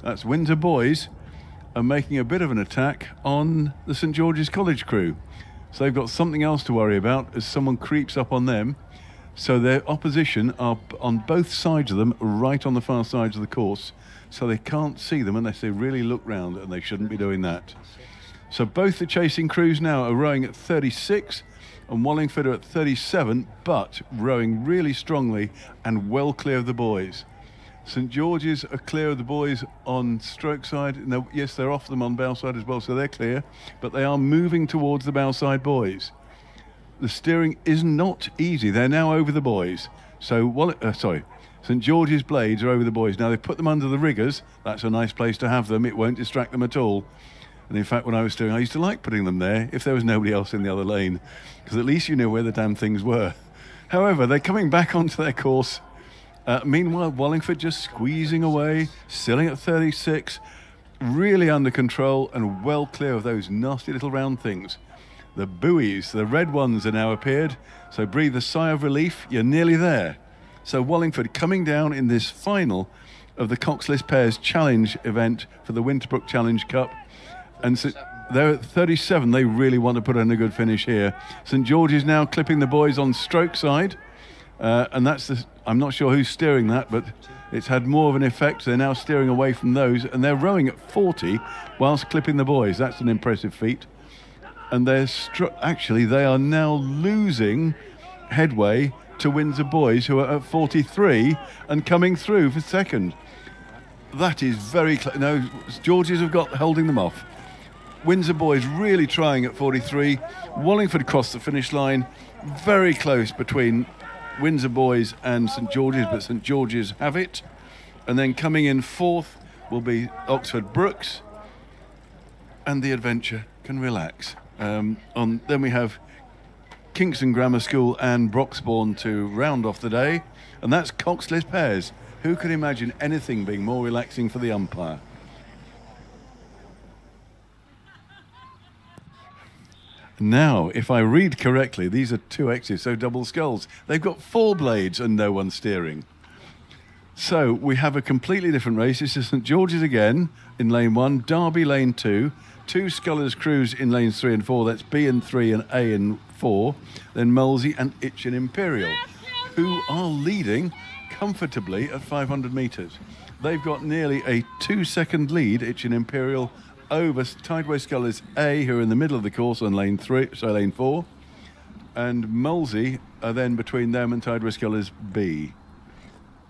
that's Windsor Boys, are making a bit of an attack on the St George's College crew. So they've got something else to worry about as someone creeps up on them. So their opposition are on both sides of them, right on the far sides of the course, so they can't see them unless they really look round, and they shouldn't be doing that. So both the chasing crews now are rowing at 36 and Wallingford are at 37, but rowing really strongly and well clear of the boys. St George's are clear of the boys on stroke side. No, yes, they're off them on bow side as well, so they're clear, but they are moving towards the bow side boys. The steering is not easy. They're now over the boys. So, St George's blades are over the boys. Now, they've put them under the riggers. That's a nice place to have them. It won't distract them at all. And in fact, when I was steering, I used to like putting them there if there was nobody else in the other lane, because at least you knew where the damn things were. However, they're coming back onto their course. Meanwhile, Wallingford just squeezing away, sailing at 36, really under control and well clear of those nasty little round things. The buoys, the red ones, are now appeared, so breathe a sigh of relief. You're nearly there. So Wallingford coming down in this final of the Coxless Pairs Challenge event for the Winterbrook Challenge Cup. And so they're at 37. They really want to put in a good finish here. St George is now clipping the boys on stroke side. And I'm not sure who's steering that, but it's had more of an effect. They're now steering away from those, and they're rowing at 40 whilst clipping the boys. That's an impressive feat. And they are now losing headway to Windsor boys, who are at 43 and coming through for second. That is very close. No, Georges have got holding them off. Windsor boys really trying at 43. Wallingford crossed the finish line. Very close between Windsor boys and St George's, but St George's have it. And then coming in fourth will be Oxford Brooks, and the Adventure can relax. Then we have Kingston Grammar School and Broxbourne to round off the day, and that's Coxless Pairs. Who could imagine anything being more relaxing for the umpire? Now, if I read correctly, these are 2X's, so double sculls. They've got 4 blades and no one steering. So we have a completely different race. This is St George's again in lane 1, Derby lane 2, 2 scullers crews in lanes 3 and 4. That's B in 3 and A in 4. Then Molesey and Itchen Imperial, who are leading comfortably at 500 metres. They've got nearly a 2-second lead, Itchen Imperial, over Tideway Scullers A, who are in the middle of the course on lane 4, and Molesey are then between them and Tideway Scullers B.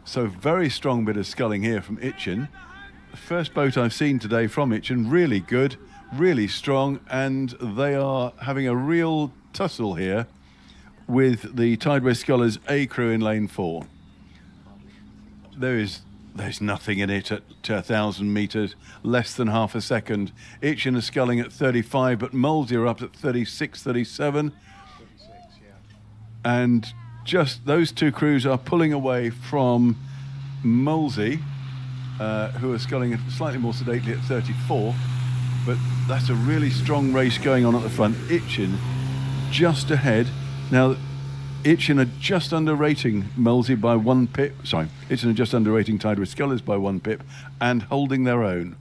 So very strong bit of sculling here from Itchen. The first boat I've seen today from Itchen, really good, really strong, and they are having a real tussle here with the Tideway Scullers A crew in lane 4. There's nothing in it at 1,000 metres, less than half a second. Itchen are sculling at 35, but Molesey are up at 36, 37. And just those 2 crews are pulling away from Molesey, who are sculling slightly more sedately at 34. But that's a really strong race going on at the front. Itchen just ahead. Now, Itchen are just underrating Molesey by 1 pip. Itchen are just underrating Tideway Scullers by 1 pip and holding their own.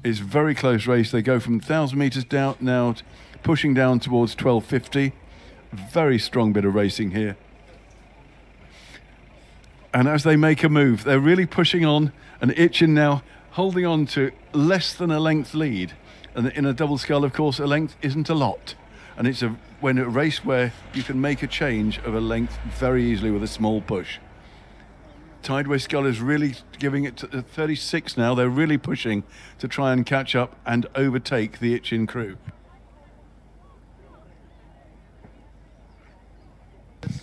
It's a very close race. They go from 1,000 metres down now, pushing down towards 1250. Very strong bit of racing here. And as they make a move, they're really pushing on, and Itchen now holding on to less than a length lead. And in a double scull, of course, a length isn't a lot. And it's a race where you can make a change of a length very easily with a small push. Tideway Scullers really giving it to 36 now. They're really pushing to try and catch up and overtake the Itchen crew.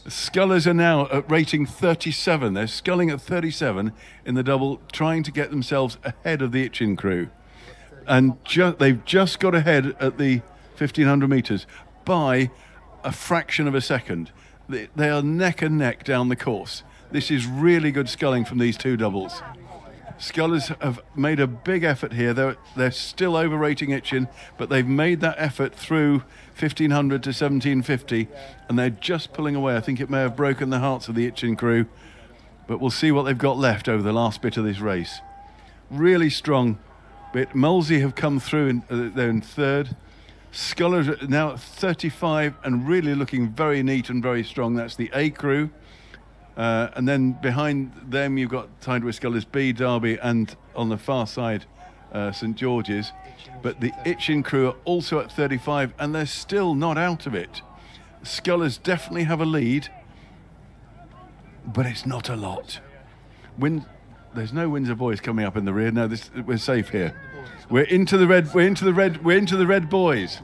Scullers are now at rating 37. They're sculling at 37 in the double, trying to get themselves ahead of the Itchen crew. And they've just got ahead at the 1,500 metres by a fraction of a second. They are neck and neck down the course. This is really good sculling from these 2 doubles. Scullers have made a big effort here. They're still overrating Itchen, but they've made that effort through 1,500 to 1,750, and they're just pulling away. I think it may have broken the hearts of the Itchen crew, but we'll see what they've got left over the last bit of this race. Really strong bit. Molesey have come through, they're in 3rd. Scullers are now at 35 and really looking very neat and very strong. That's the A crew. And then behind them you've got Tideway Scullers B, Derby, and on the far side St George's. But the Itchin crew are also at 35 and they're still not out of it. Scullers definitely have a lead, but it's not a lot. There's no Windsor boys coming up in the rear. No, we're safe here. We're into the red boys.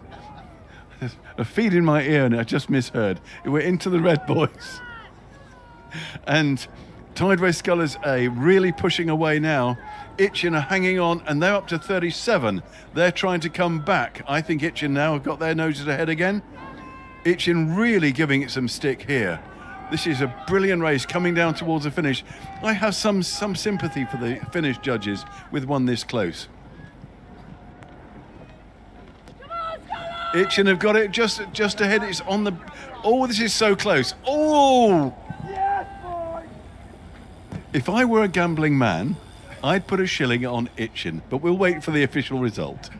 There's a feed in my ear and I just misheard. We're into the red boys. And Tideway Scullers A really pushing away now. Itchin are hanging on and they're up to 37. They're trying to come back. I think Itchin now have got their noses ahead again. Itchin really giving it some stick here. This is a brilliant race coming down towards the finish. I have some sympathy for the finish judges with one this close. Itchin have got it just ahead. It's on the... Oh, this is so close. Oh! If I were a gambling man, I'd put a shilling on Itchin, but we'll wait for the official result.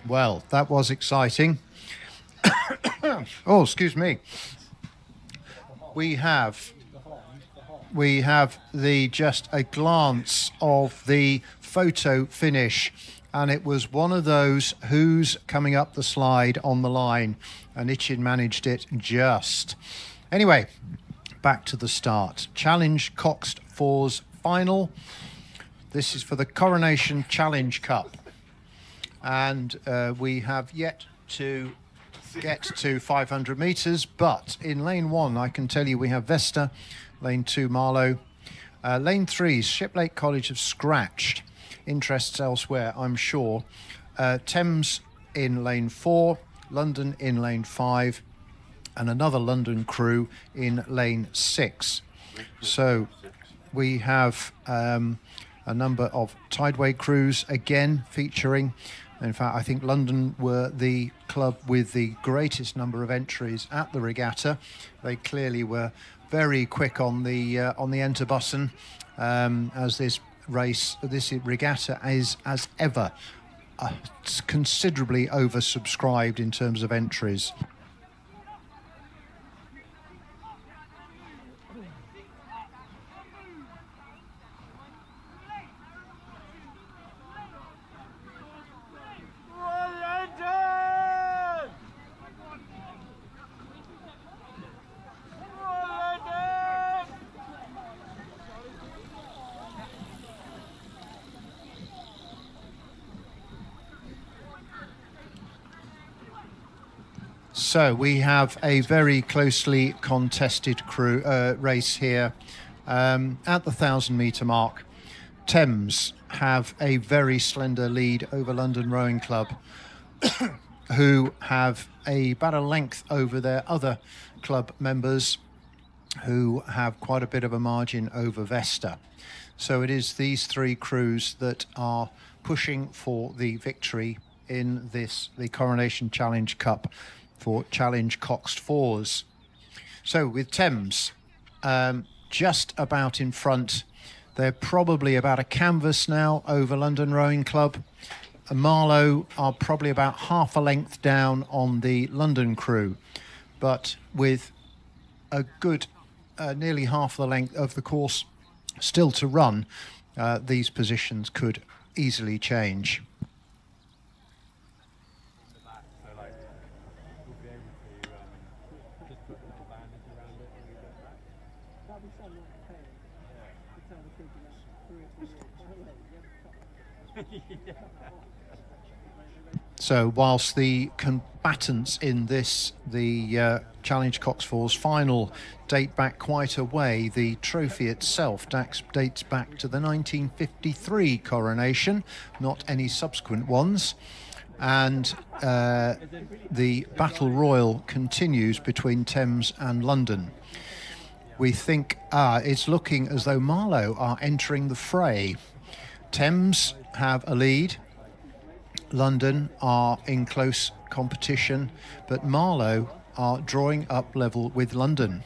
Well, that was exciting. Oh, excuse me. We have just a glance of the photo finish, and it was one of those who's coming up the slide on the line, and Itchin managed it just. Anyway, back to the start. Challenge Coxed Fours final. This is for the Coronation Challenge Cup. And we have yet to get to 500 metres, but in lane 1 I can tell you we have Vesta, lane 2 Marlow, lane 3 Shiplake College have scratched, interests elsewhere I'm sure, Thames in lane 4, London in lane 5 and another London crew in lane 6. So we have a number of Tideway crews again featuring. In fact, I think London were the club with the greatest number of entries at the regatta. They clearly were very quick on the enter button, as this regatta is, as ever, considerably oversubscribed in terms of entries. So we have a very closely contested race here at the 1,000-metre mark. Thames have a very slender lead over London Rowing Club, who have about a length over their other club members, who have quite a bit of a margin over Vesta. So it is these three crews that are pushing for the victory in the Coronation Challenge Cup for Challenge Coxed Fours. So with Thames just about in front, they're probably about a canvas now over London Rowing Club. Marlow are probably about half a length down on the London crew, but with a good nearly half the length of the course still to run, these positions could easily change. So whilst the combatants in the Challenge Coxed Fours final date back quite a way, the trophy itself dates back to the 1953 coronation, not any subsequent ones. and the battle royal continues between Thames and London. We think it's looking as though Marlow are entering the fray. Thames have a lead. London are in close competition, but Marlow are drawing up level with London.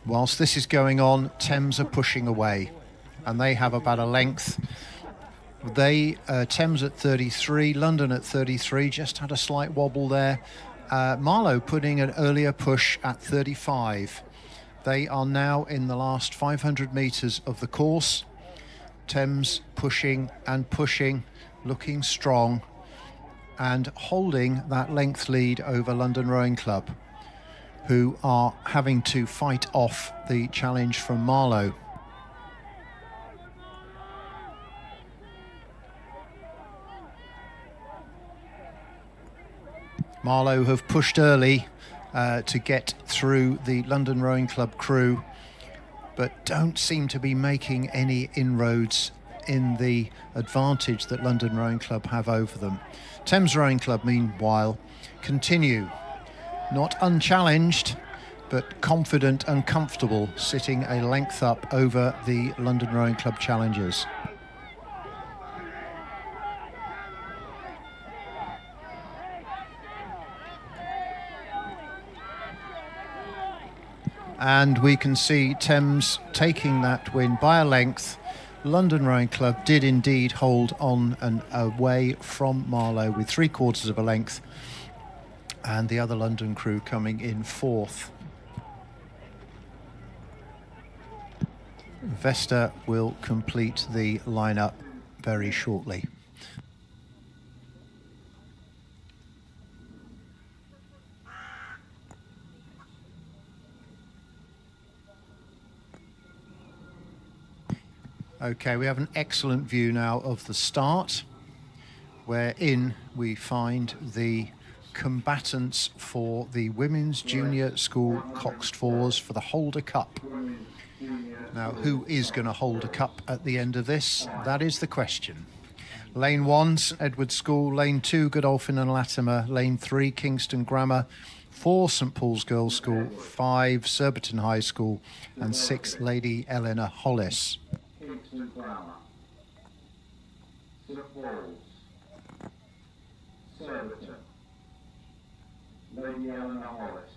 Whilst this is going on, Thames are pushing away, and they have about a length. Thames at 33, London at 33, just had a slight wobble there. Marlow putting an earlier push at 35. They are now in the last 500 metres of the course. Thames pushing and pushing, looking strong, and holding that length lead over London Rowing Club, who are having to fight off the challenge from Marlow. Marlow have pushed early to get through the London Rowing Club crew, but don't seem to be making any inroads in the advantage that London Rowing Club have over them. Thames Rowing Club, meanwhile, continue, not unchallenged, but confident and comfortable, sitting a length up over the London Rowing Club challengers. And we can see Thames taking that win by a length. London Rowing Club did indeed hold on and away from Marlow with 3/4 of a length, and the other London crew coming in fourth. Vesta will complete the lineup very shortly. Okay, we have an excellent view now of the start, wherein we find the combatants for the Women's Junior School Coxed Fours for the Holder Cup. Now, who is going to hold a cup at the end of this? That is the question. Lane 1, St Edward's School. Lane 2, Godolphin and Latimer. Lane 3, Kingston Grammar. 4, St Paul's Girls' School. 5, Surbiton High School. And 6, Lady Eleanor Hollis. Kingston Grammar, St Paul's, Surbiton, Lady Eleanor Hollis.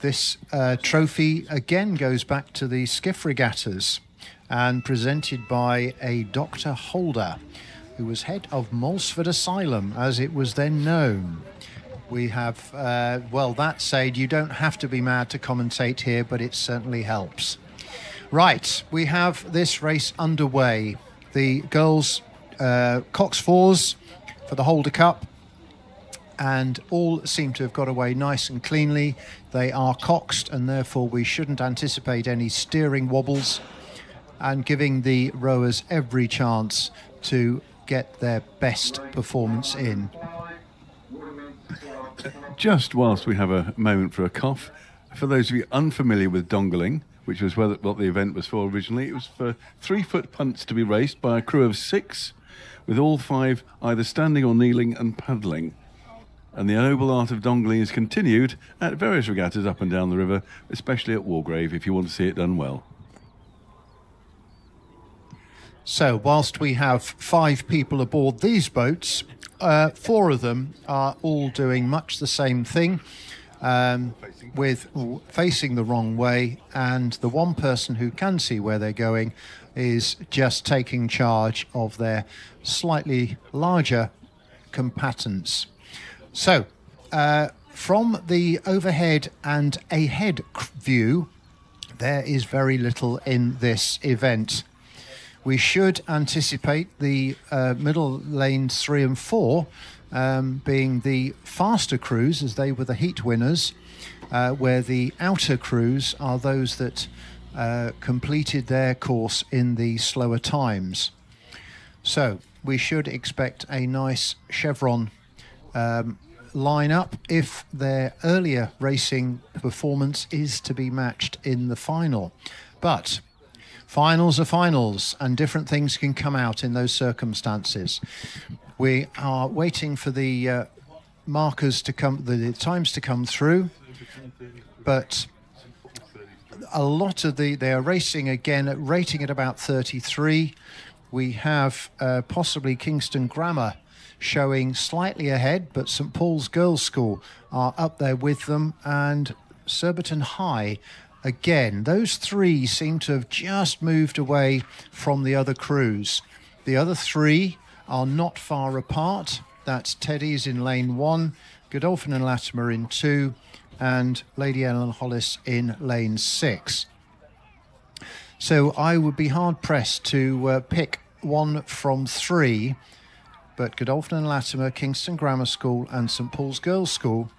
This trophy again goes back to the skiff regattas and presented by a Dr. Holder, who was head of Molesford Asylum, as it was then known. We have, well, that said, you don't have to be mad to commentate here, but it certainly helps. Right, we have this race underway. The girls' Cox Fours for the Holder Cup, and all seem to have got away nice and cleanly. They are coxed, and therefore we shouldn't anticipate any steering wobbles, and giving the rowers every chance to get their best performance in. Just whilst we have a moment for a cough, for those of you unfamiliar with dongling, which was what the event was for originally, it was for 3-foot punts to be raced by a crew of 6, with all 5 either standing or kneeling and paddling. And the noble art of dongling is continued at various regattas up and down the river, especially at Wargrave, if you want to see it done well. So, whilst we have 5 people aboard these boats, 4 of them are all doing much the same thing, with facing the wrong way, and the one person who can see where they're going is just taking charge of their slightly larger combatants. So, from the overhead and ahead view, there is very little in this event. We should anticipate the middle lanes 3 and 4 being the faster crews, as they were the heat winners, where the outer crews are those that completed their course in the slower times. So we should expect a nice chevron line-up if their earlier racing performance is to be matched in the final. But Finals are finals, and different things can come out in those circumstances. We are waiting for the markers to come, the times to come through, but a lot of they are racing again, rating at about 33. We have possibly Kingston Grammar showing slightly ahead, but St Paul's Girls' School are up there with them, and Surbiton High again. Those three seem to have just moved away from the other crews. The other three are not far apart. That's Teddy's in lane 1, Godolphin and Latimer in 2, and Lady Ellen Hollis in lane 6. So I would be hard pressed to pick one from 3, but Godolphin and Latimer, Kingston Grammar School and St Paul's Girls' School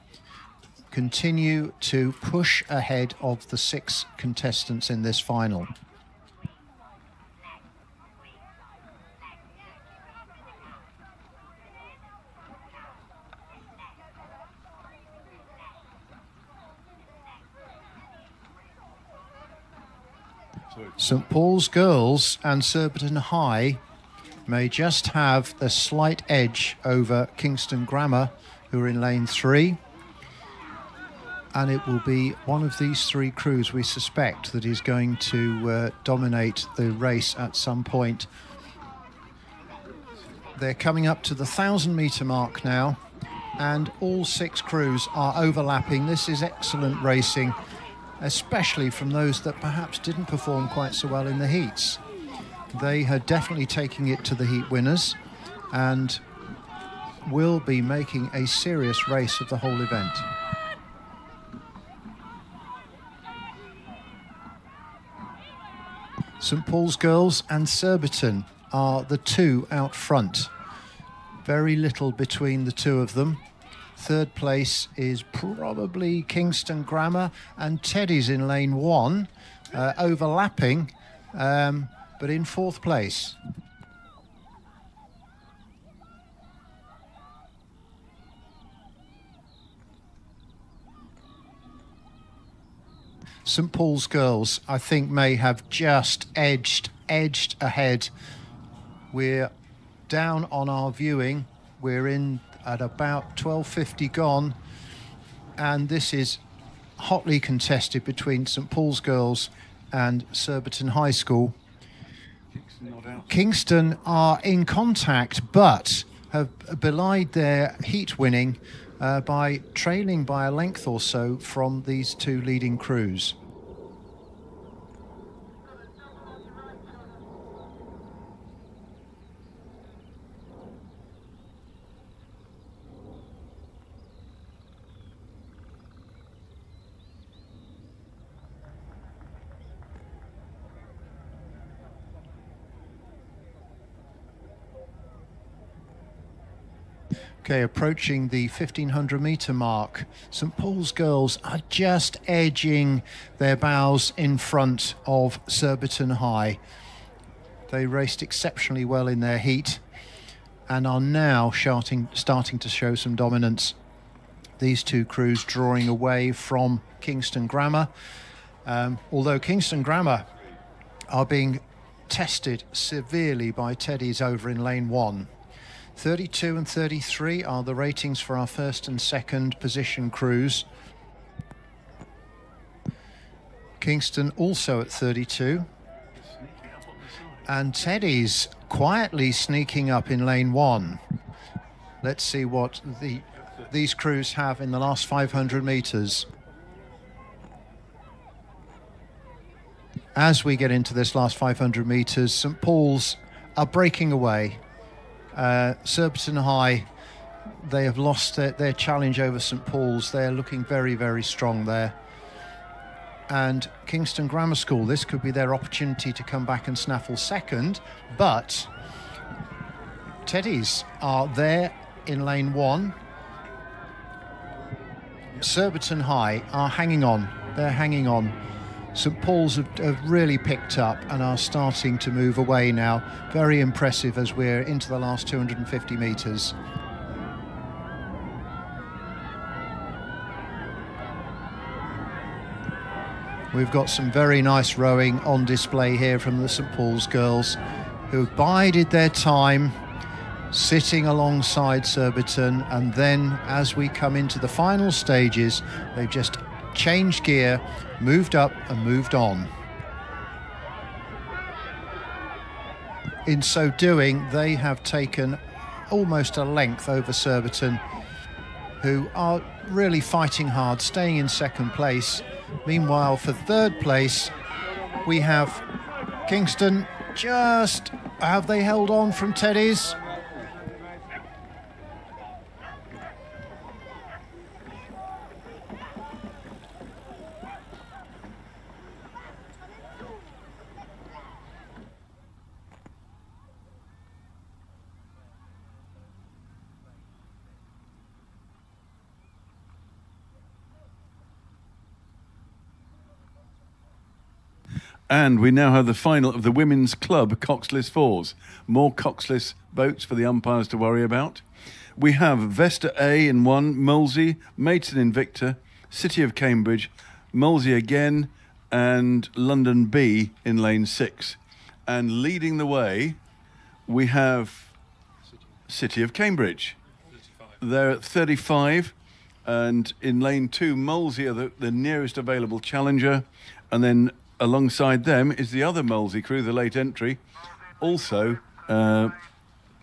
continue to push ahead of the 6 contestants in this final. St Paul's Girls and Surbiton High may just have a slight edge over Kingston Grammar, who are in lane 3. And it will be one of these 3 crews, we suspect, that is going to dominate the race at some point. They're coming up to the 1,000-metre mark now, and all 6 crews are overlapping. This is excellent racing, especially from those that perhaps didn't perform quite so well in the heats. They are definitely taking it to the heat winners and will be making a serious race of the whole event. St Paul's Girls and Surbiton are the 2 out front. Very little between the 2 of them. Third place is probably Kingston Grammar, and Teddy's in lane 1, overlapping, but in 4th place. St Paul's Girls, I think, may have just edged ahead. We're down on our viewing. We're in at about 12:50 gone, and this is hotly contested between St Paul's Girls and Surbiton High School. Kingston are in contact, but have belied their heat winning by trailing by a length or so from these 2 leading crews. Okay, approaching the 1,500-metre mark. St Paul's Girls are just edging their bows in front of Surbiton High. They raced exceptionally well in their heat and are now starting to show some dominance. These 2 crews drawing away from Kingston Grammar, although Kingston Grammar are being tested severely by Teddy's over in lane 1. 32 and 33 are the ratings for our 1st and 2nd position crews. Kingston also at 32. And Teddy's quietly sneaking up in lane 1. Let's see what these crews have in the last 500 metres. As we get into this last 500 metres, St Paul's are breaking away. Surbiton High, they have lost their challenge over St Paul's. They're looking very, very strong there. And Kingston Grammar School, this could be their opportunity to come back and snaffle 2nd, but Teddy's are there in lane 1. Surbiton High are hanging on. They're hanging on. St Paul's have really picked up and are starting to move away now. Very impressive as we're into the last 250 metres. We've got some very nice rowing on display here from the St Paul's girls, who bided their time sitting alongside Surbiton, and then as we come into the final stages, they've just changed gear, moved up and moved on. In so doing, they have taken almost a length over Surbiton, who are really fighting hard, staying in second place. Meanwhile, for third place, we have Kingston. Just have they held on from Teddy's? And we now have the final of the women's club Coxless Fours. More Coxless boats for the umpires to worry about. We have Vesta A in 1, Molesey, Maidstone Invicta, City of Cambridge, Molesey again, and London B in lane 6. And leading the way, we have City of Cambridge. They're at 35, and in lane 2, Molesey are the nearest available challenger, and then alongside them is the other Molesey crew, the late entry, also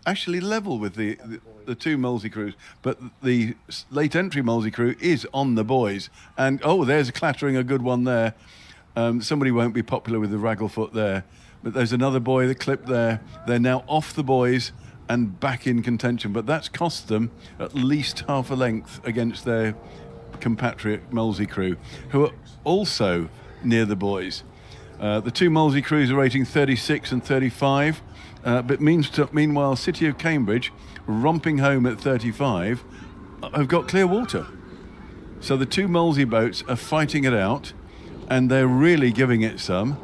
actually level with the two Molesey crews, but the late entry Molesey crew is on the boys. And there's clattering a good one there. Somebody won't be popular with the Ragglefoot there, but there's another boy that clipped there. They're now off the boys and back in contention, but that's cost them at least half a length against their compatriot Molesey crew, who are also near the boys. The two Molesey crews are rating 36 and 35, but meanwhile City of Cambridge, romping home at 35, have got clear water. So the two Molesey boats are fighting it out, and they're really giving it some.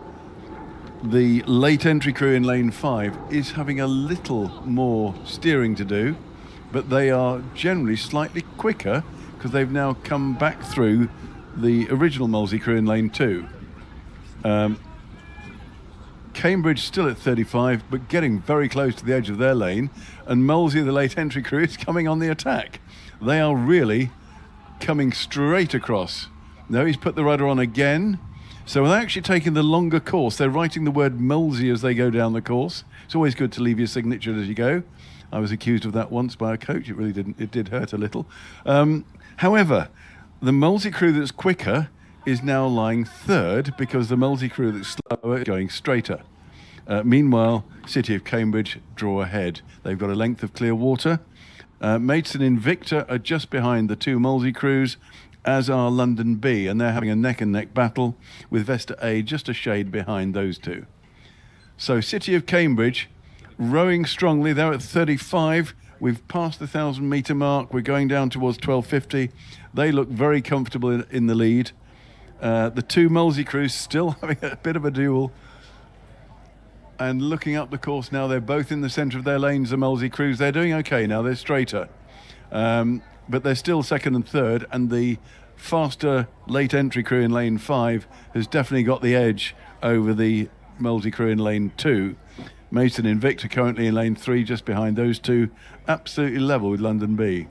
The late entry crew in lane 5 is having a little more steering to do, but they are generally slightly quicker because they've now come back through the original Molesey crew in lane 2. Cambridge still at 35, but getting very close to the edge of their lane, and Molesey, the late entry crew, is coming on the attack. They are really coming straight across. Now he's put the rudder on again, so they're actually taking the longer course. They're writing the word Molesey as they go down the course. It's always good to leave your signature as you go. I was accused of that once by a coach. It did hurt a little. However, the Molesey crew that's quicker is now lying third because the Molesey crew that's slower is going straighter. Meanwhile, City of Cambridge draw ahead. They've got a length of clear water. Maidstone Invicta are just behind the two Molesey crews, as are London B, and they're having a neck-and-neck battle with Vesta A just a shade behind those two. So City of Cambridge rowing strongly. They're at 35. We've passed the 1,000-metre mark. We're going down towards 1250. They look very comfortable in the lead. The two Molesey crews still having a bit of a duel. And looking up the course now, they're both in the centre of their lanes, the Molesey crews. They're doing okay now. They're straighter. But they're still second and third. And the faster late entry crew in lane 5 has definitely got the edge over the Molesey crew in lane 2. Maidstone Invicta currently in lane 3, just behind those two, absolutely level with London B.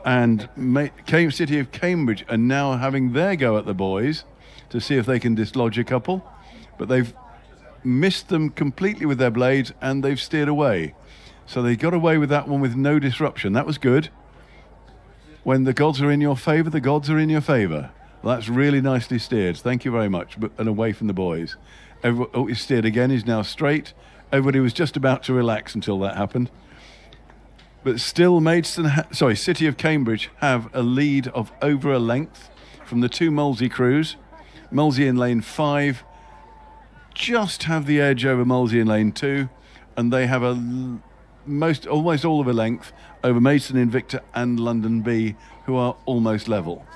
And City of Cambridge are now having their go at the boys to see if they can dislodge a couple, but they've missed them completely with their blades and they've steered away. So they got away with that one with no disruption. That was good. When the gods are in your favour, the gods are in your favour. Well, that's really nicely steered. Thank you very much. And away from the boys. He's steered again. He's now straight. Everybody was just about to relax until that happened. But still, City of Cambridge have a lead of over a length from the two Molesey crews. Molesey in lane 5 just have the edge over Molesey in lane 2, and they have almost all of a length over Maidstone Invicta and London B, who are almost level.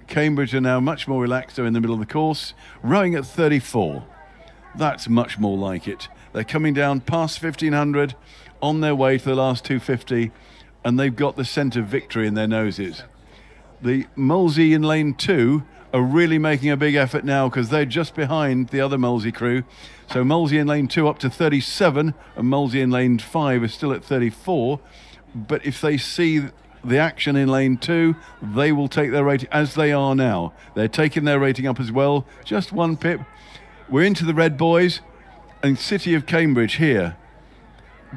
Cambridge are now much more relaxed. They're in the middle of the course, rowing at 34. That's much more like it. They're coming down past 1,500, on their way to the last 250, and they've got the scent of victory in their noses. The Molesey in lane 2 are really making a big effort now because they're just behind the other Molesey crew. So Molesey in lane 2 up to 37 and Molesey in lane 5 is still at 34. But if they see the action in lane 2, they will take their rating as they are now. They're taking their rating up as well, just 1 pip. We're into the red boys and City of Cambridge here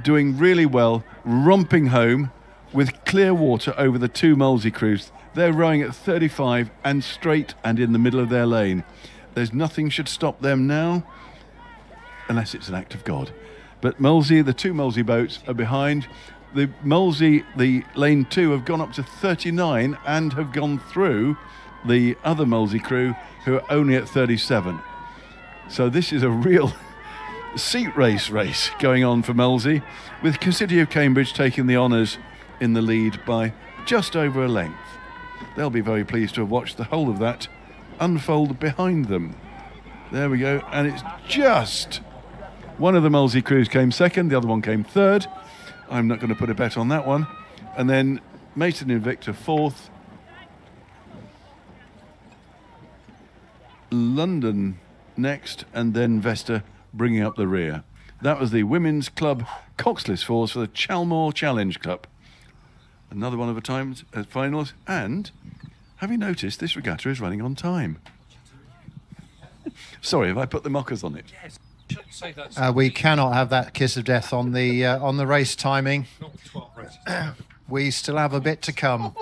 doing really well, romping home with clear water over the 2 Molesey crews. They're rowing at 35 and straight and in the middle of their lane. There's nothing should stop them now, unless it's an act of God. But Molesey, the 2 Molesey boats are behind. The Molesey, the lane 2, have gone up to 39 and have gone through the other Molesey crew who are only at 37. So this is a real seat race going on for Molesey, with City of Cambridge taking the honours in the lead by just over a length. They'll be very pleased to have watched the whole of that unfold behind them. There we go, and it's just one of the Molesey crews came second, the other one came third. I'm not going to put a bet on that one. And then Mason Invicta fourth. London next, and then Vesta bringing up the rear. That was the Women's Club Coxless Force for the Chalmore Challenge Cup. Another one of the times as finals. And have you noticed this regatta is running on time? Sorry, have I put the mockers on it? Yes. Say that. We cannot have that kiss of death on the race timing. We still have a bit to come.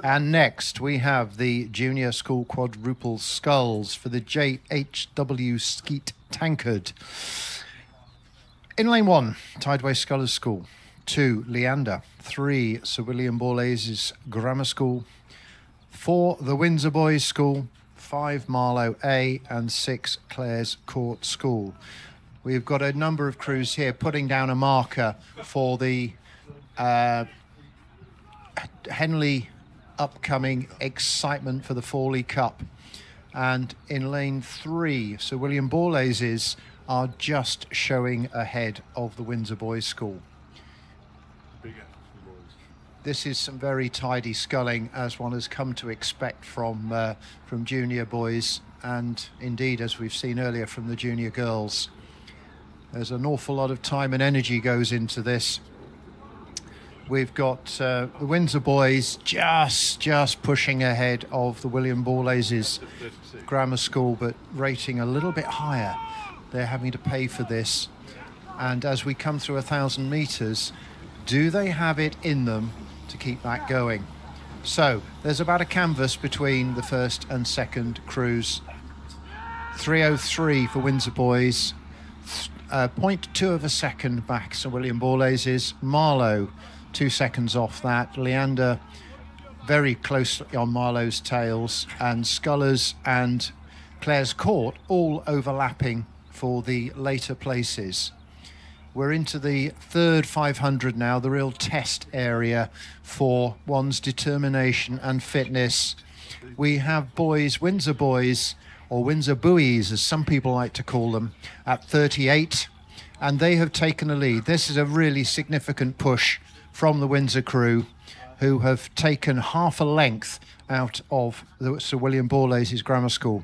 And next we have the Junior School Quadruple Sculls for the JHW Skeet Tankard. In lane 1, Tideway Scullers School. 2, Leander. 3, Sir William Borlase's Grammar School. 4, the Windsor Boys School. 5, Marlow A, and 6, Clare's Court School. We've got a number of crews here putting down a marker for the Henley upcoming excitement for the Fawley Cup. And in lane 3, Sir William Borlase's are just showing ahead of the Windsor Boys School. This is some very tidy sculling, as one has come to expect from junior boys, and indeed, as we've seen earlier, from the junior girls. There's an awful lot of time and energy goes into this. We've got the Windsor boys just pushing ahead of the William Borlase's Grammar School, but rating a little bit higher. They're having to pay for this. And as we come through 1,000 metres, do they have it in them to keep that going? So there's about a canvas between the first and second crews. 3:03 for Windsor boys, 0.2 of a second back Sir William Borlase's. Marlow 2 seconds off that. Leander very closely on Marlow's tails, and Scullers and Clare's Court all overlapping for the later places. We're into the third 500 now, the real test area for one's determination and fitness. We have boys, Windsor boys, or Windsor buoys, as some people like to call them, at 38, and they have taken the lead. This is a really significant push from the Windsor crew, who have taken half a length out of the Sir William Borlase's Grammar School.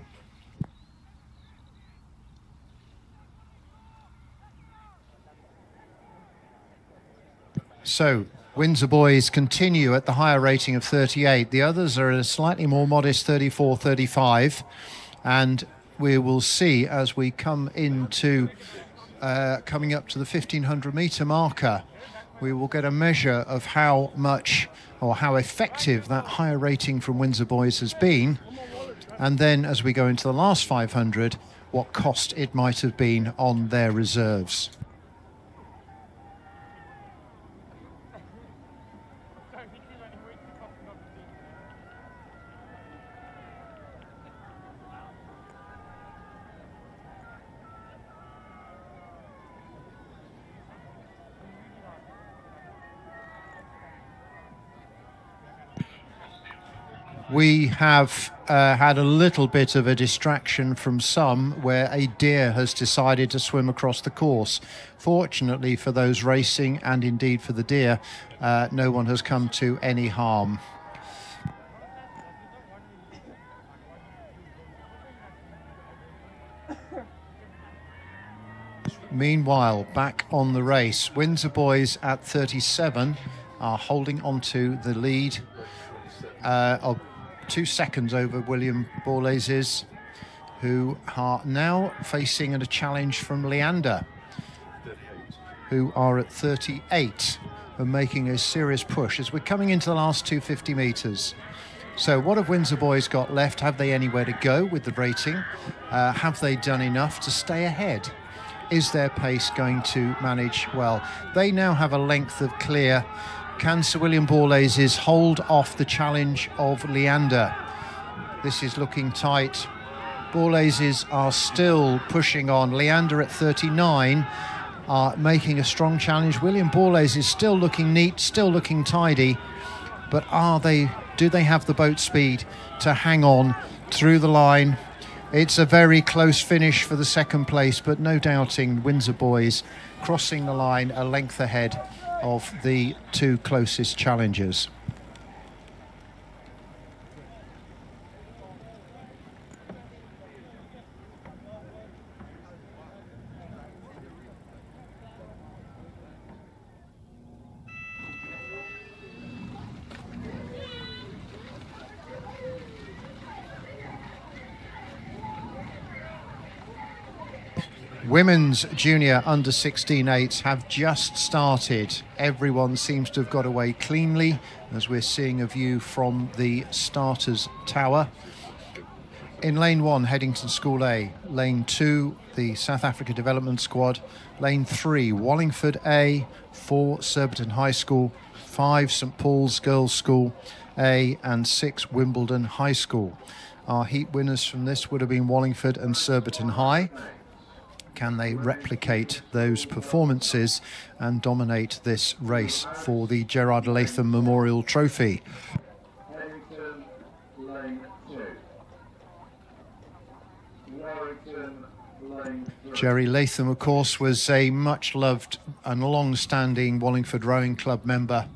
So Windsor boys continue at the higher rating of 38. The others are at a slightly more modest 34, 35. And we will see as we come into coming up to the 1,500 metre marker, we will get a measure of how much or how effective that higher rating from Windsor boys has been. And then as we go into the last 500, what cost it might have been on their reserves. We have had a little bit of a distraction from some where a deer has decided to swim across the course. Fortunately for those racing and indeed for the deer, no one has come to any harm. Meanwhile, back on the race, Windsor boys at 37 are holding on to the lead of 2 seconds over William Borlase's, who are now facing a challenge from Leander, who are at 38 and making a serious push as we're coming into the last 250 metres. So what have Windsor boys got left? Have they anywhere to go with the rating? Have they done enough to stay ahead? Is their pace going to manage well? They now have a length of clear. Can Sir William Borlase's hold off the challenge of Leander? This is looking tight. Borlase's are still pushing on. Leander at 39 are making a strong challenge. William Borlase is still looking neat, still looking tidy, but do they have the boat speed to hang on through the line? It's a very close finish for the second place, but no doubting Windsor boys crossing the line a length ahead of the 2 closest challengers. Women's junior under 16-8s have just started. Everyone seems to have got away cleanly, as we're seeing a view from the starters tower. In lane 1, Headington School A. Lane 2, the South Africa Development Squad. Lane 3, Wallingford A. 4, Surbiton High School. 5, St Paul's Girls' School A. And 6, Wimbledon High School. Our heat winners from this would have been Wallingford and Surbiton High. Can they replicate those performances and dominate this race for the Gerard Latham Memorial Trophy? Headington, lane 2. Warrington, lane 3. Jerry Latham, of course, was a much-loved and long-standing Wallingford Rowing Club member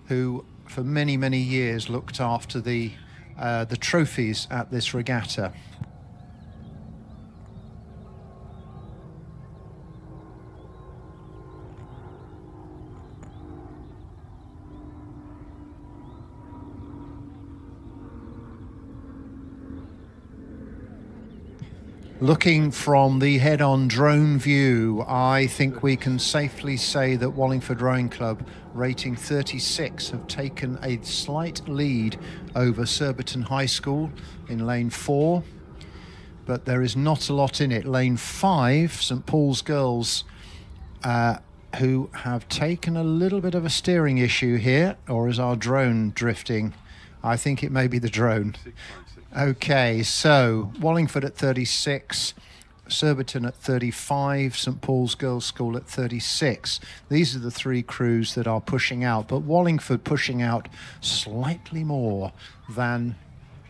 who, for many, many years, looked after the trophies at this regatta. Looking from the head-on drone view, I think we can safely say that Wallingford Rowing Club, rating 36, have taken a slight lead over Surbiton High School in lane 4, but there is not a lot in it. Lane 5, St Paul's Girls, who have taken a little bit of a steering issue here, or is our drone drifting? I think it may be the drone. Okay, so Wallingford at 36, Surbiton at 35, St Paul's Girls' School at 36. These are the 3 crews that are pushing out, but Wallingford pushing out slightly more than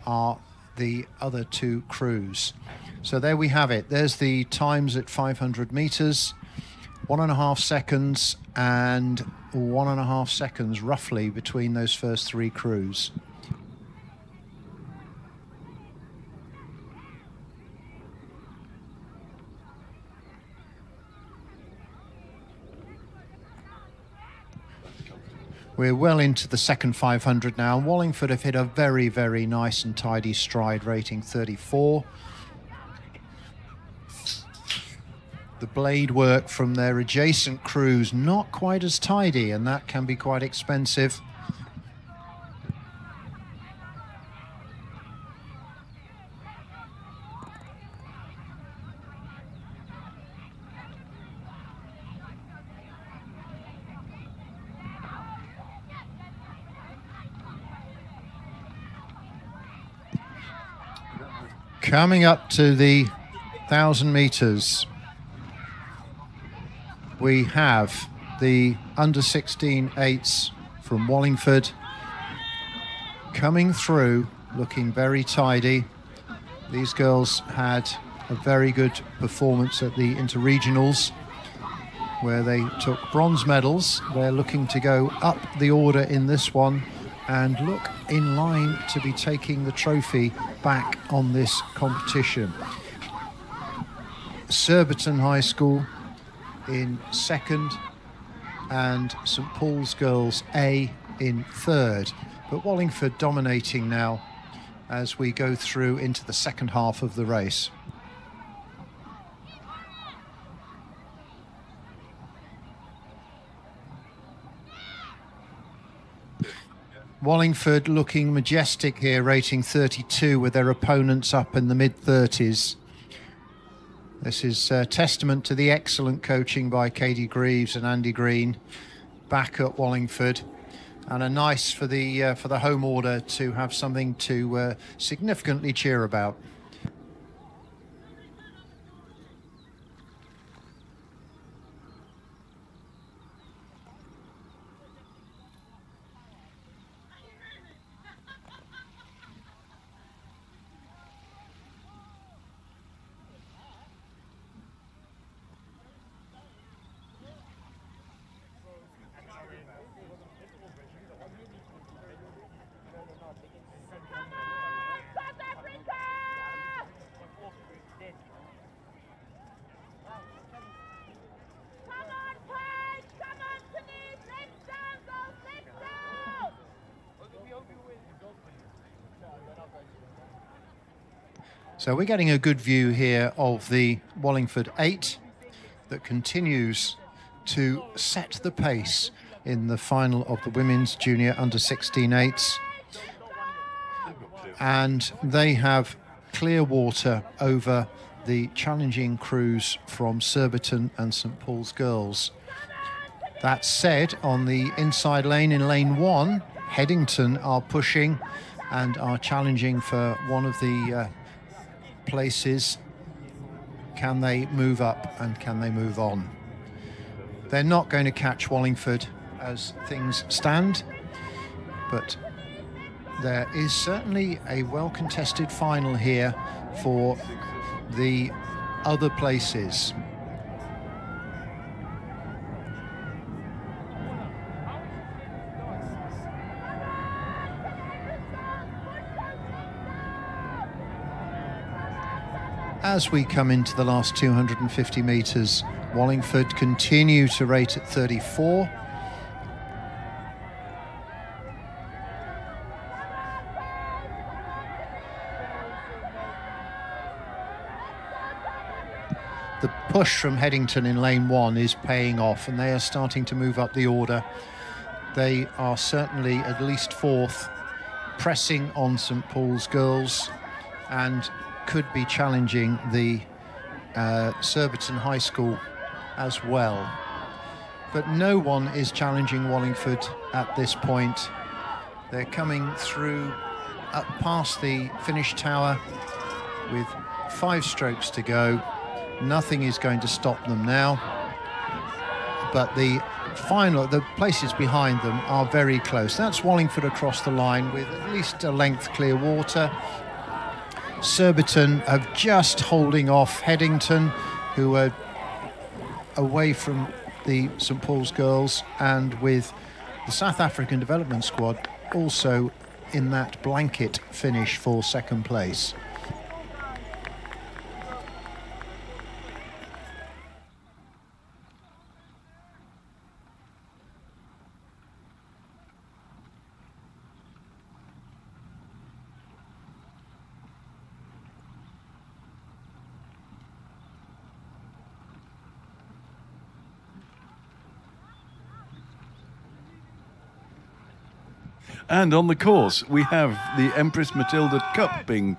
are the other 2 crews. So there we have it. There's the times at 500 metres, 1.5 seconds and 1.5 seconds roughly between those first 3 crews. We're well into the second 500 now. Wallingford have hit a very, very nice and tidy stride, rating 34. The blade work from their adjacent crews not quite as tidy, and that can be quite expensive. Coming up to the 1,000 metres, we have the under 16-8s from Wallingford coming through, looking very tidy. These girls had a very good performance at the interregionals, where they took bronze medals. They're looking to go up the order in this one and look in line to be taking the trophy back on this competition. Surbiton High School in second and St Paul's Girls A in third. But Wallingford dominating now as we go through into the second half of the race. Wallingford looking majestic here, rating 32 with their opponents up in the mid-30s. This is a testament to the excellent coaching by Katie Greaves and Andy Green back at Wallingford, and a nice for the home order to have something to significantly cheer about. So we're getting a good view here of the Wallingford 8 that continues to set the pace in the final of the women's junior under 16 8s. And they have clear water over the challenging crews from Surbiton and St Paul's Girls. That said, on the inside lane in lane 1, Headington are pushing and are challenging for one of the places. Can they move up and can they move on? They're not going to catch Wallingford as things stand, but there is certainly a well-contested final here for the other places. As we come into the last 250 metres, Wallingford continue to rate at 34. The push from Headington in lane 1 is paying off, and they are starting to move up the order. They are certainly at least 4th, pressing on St Paul's Girls, and could be challenging the Surbiton High School as well. But no one is challenging Wallingford at this point. They're coming through up past the finish tower with 5 strokes to go. Nothing is going to stop them now. But the places behind them are very close. That's Wallingford across the line with at least a length clear water. Surbiton have just holding off Headington, who are away from the St Paul's Girls, and with the South African development squad also in that blanket finish for second place. And on the course, we have the Empress Matilda Cup being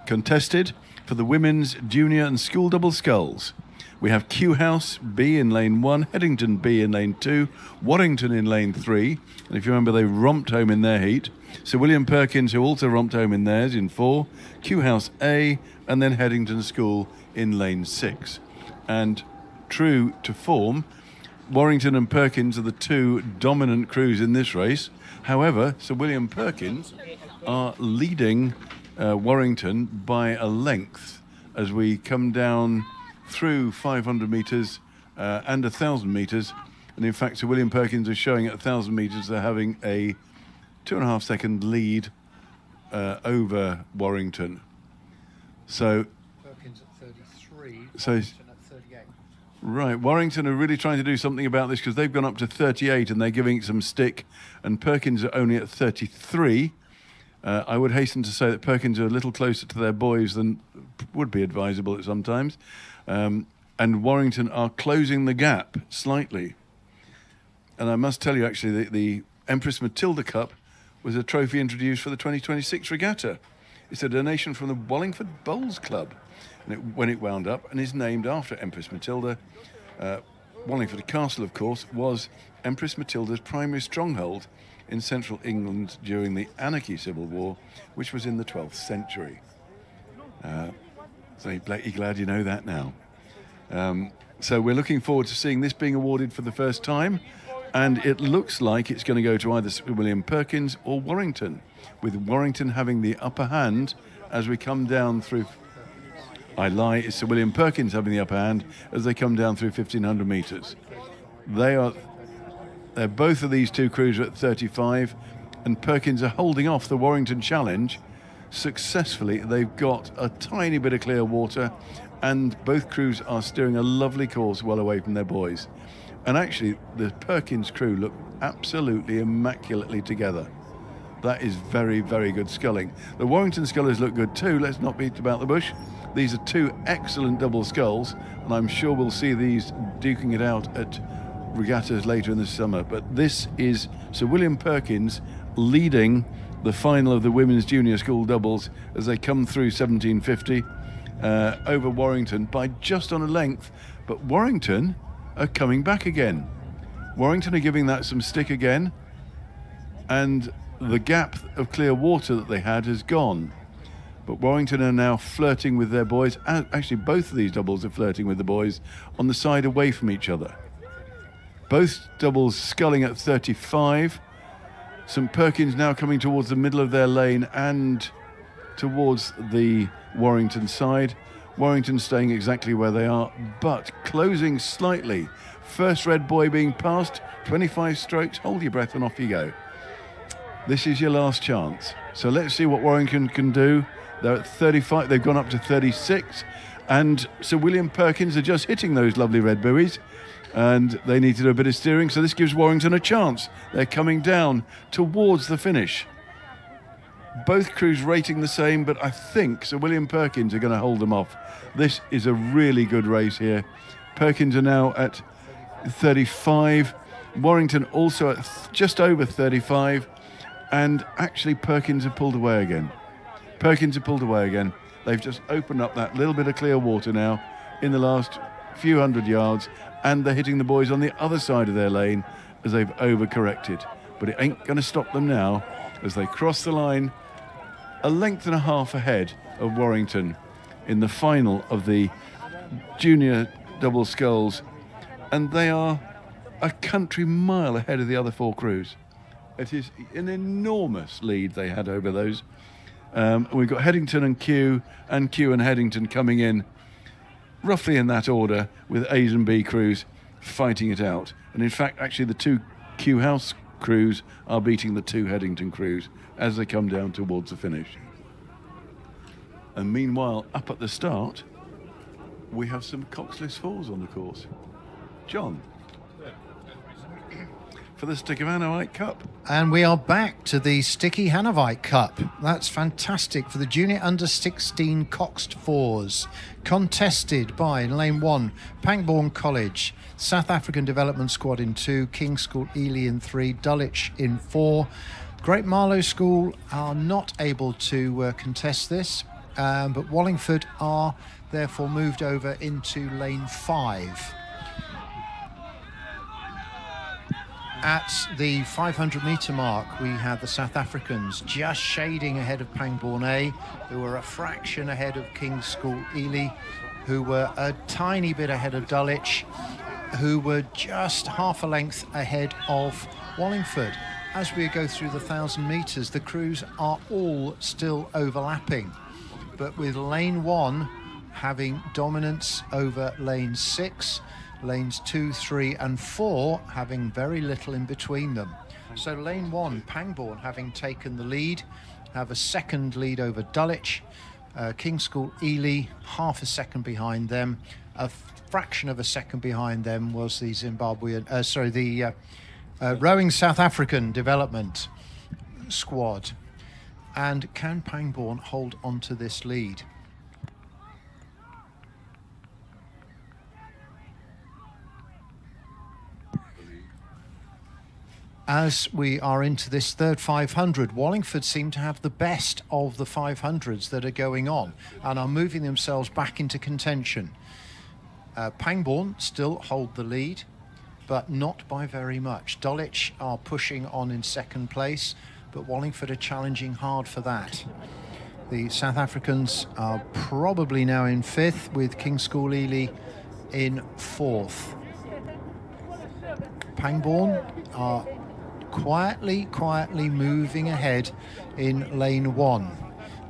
contested for the women's junior and school double sculls. We have Kew House B in lane 1, Headington B in lane 2, Warrington in lane 3. And if you remember, they romped home in their heat. Sir William Perkins, who also romped home in theirs, in 4, Kew House A, and then Headington School in lane 6. And true to form, Warrington and Perkins are the 2 dominant crews in this race. However, Sir William Perkins are leading Warrington by a length as we come down through 500 metres and 1,000 metres. And in fact, Sir William Perkins is showing at 1,000 metres they're having a 2.5 second lead over Warrington. So Perkins at 33, so Warrington at 38. Right, Warrington are really trying to do something about this because they've gone up to 38 and they're giving it some stick, and Perkins are only at 33. I would hasten to say that Perkins are a little closer to their boys than would be advisable at sometimes. And Warrington are closing the gap slightly. And I must tell you, actually, the Empress Matilda Cup was a trophy introduced for the 2026 regatta. It's a donation from the Wallingford Bowls Club. And when it wound up, and is named after Empress Matilda. Wallingford Castle, of course, was Empress Matilda's primary stronghold in central England during the Anarchy Civil War, which was in the 12th century. So you're glad you know that now. So we're looking forward to seeing this being awarded for the first time, and it looks like it's going to go to either Sir William Perkins or Warrington, with Warrington having the upper hand as we come down through... I lie, it's Sir William Perkins having the upper hand as they come down through 1,500 metres. They're both of these two crews are at 35, and Perkins are holding off the Warrington challenge successfully. They've got a tiny bit of clear water, and both crews are steering a lovely course well away from their boys. And actually, the Perkins crew look absolutely immaculately together. That is very, very good sculling. The Warrington scullers look good too, let's not beat about the bush. These are two excellent double sculls, and I'm sure we'll see these duking it out at regattas later in the summer. But this is Sir William Perkins leading the final of the women's junior school doubles as they come through 1750 over Warrington by just on a length. But Warrington are coming back again. Warrington are giving that some stick again, and the gap of clear water that they had has gone. But Warrington are now flirting with their boys. Actually, both of these doubles are flirting with the boys on the side away from each other. Both doubles sculling at 35. St Perkins now coming towards the middle of their lane and towards the Warrington side. Warrington staying exactly where they are, but closing slightly. First red buoy being passed, 25 strokes, hold your breath and off you go. This is your last chance. So let's see what Warrington can do. They're at 35, they've gone up to 36, and Sir William Perkins are just hitting those lovely red buoys, and they need to do a bit of steering, so this gives Warrington a chance. They're coming down towards the finish. Both crews rating the same, but I think Sir William Perkins are going to hold them off. This is a really good race here. Perkins are now at 35, Warrington also at just over 35, and actually Perkins have pulled away again. Perkins have pulled away again. They've just opened up that little bit of clear water now in the last few hundred yards, and they're hitting the boys on the other side of their lane as they've overcorrected. But it ain't going to stop them now as they cross the line a length and a half ahead of Warrington in the final of the junior double sculls, and they are a country mile ahead of the other four crews. It is an enormous lead they had over those. We've got Headington and Kew and Headington coming in roughly in that order, with A's and B crews fighting it out. And in fact, actually the two Kew House crews are beating the two Headington crews as they come down towards the finish. And meanwhile, up at the start, we have some Coxless fours on the course. John, for the Sticky Hanovite Cup. And we are back to the Sticky Hanovite Cup. That's fantastic for the junior under 16 Coxed fours, contested by in lane 1 Pangbourne College, South African Development Squad in 2, King's School Ely in 3, Dulwich in 4. Great Marlow School are not able to contest this, but Wallingford are therefore moved over into lane 5. At the 500-metre mark, we had the South Africans just shading ahead of Pangbourne A, who were a fraction ahead of King's School Ely, who were a tiny bit ahead of Dulwich, who were just half a length ahead of Wallingford. As we go through the 1,000 metres, the crews are all still overlapping, but with lane 1 having dominance over lane 6, lanes 2, 3 and 4 having very little in between them. So lane 1, Pangbourne having taken the lead, have a second lead over Dulwich. King's School Ely half a second behind them, a fraction of a second behind them was the rowing South African development squad. And can Pangbourne hold on to this lead? As we are into this third 500, Wallingford seem to have the best of the 500s that are going on and are moving themselves back into contention. Pangbourne still hold the lead, but not by very much. Dulwich are pushing on in second place, but Wallingford are challenging hard for that. The South Africans are probably now in fifth, with King's School Ely in fourth. Pangbourne are quietly moving ahead in lane 1,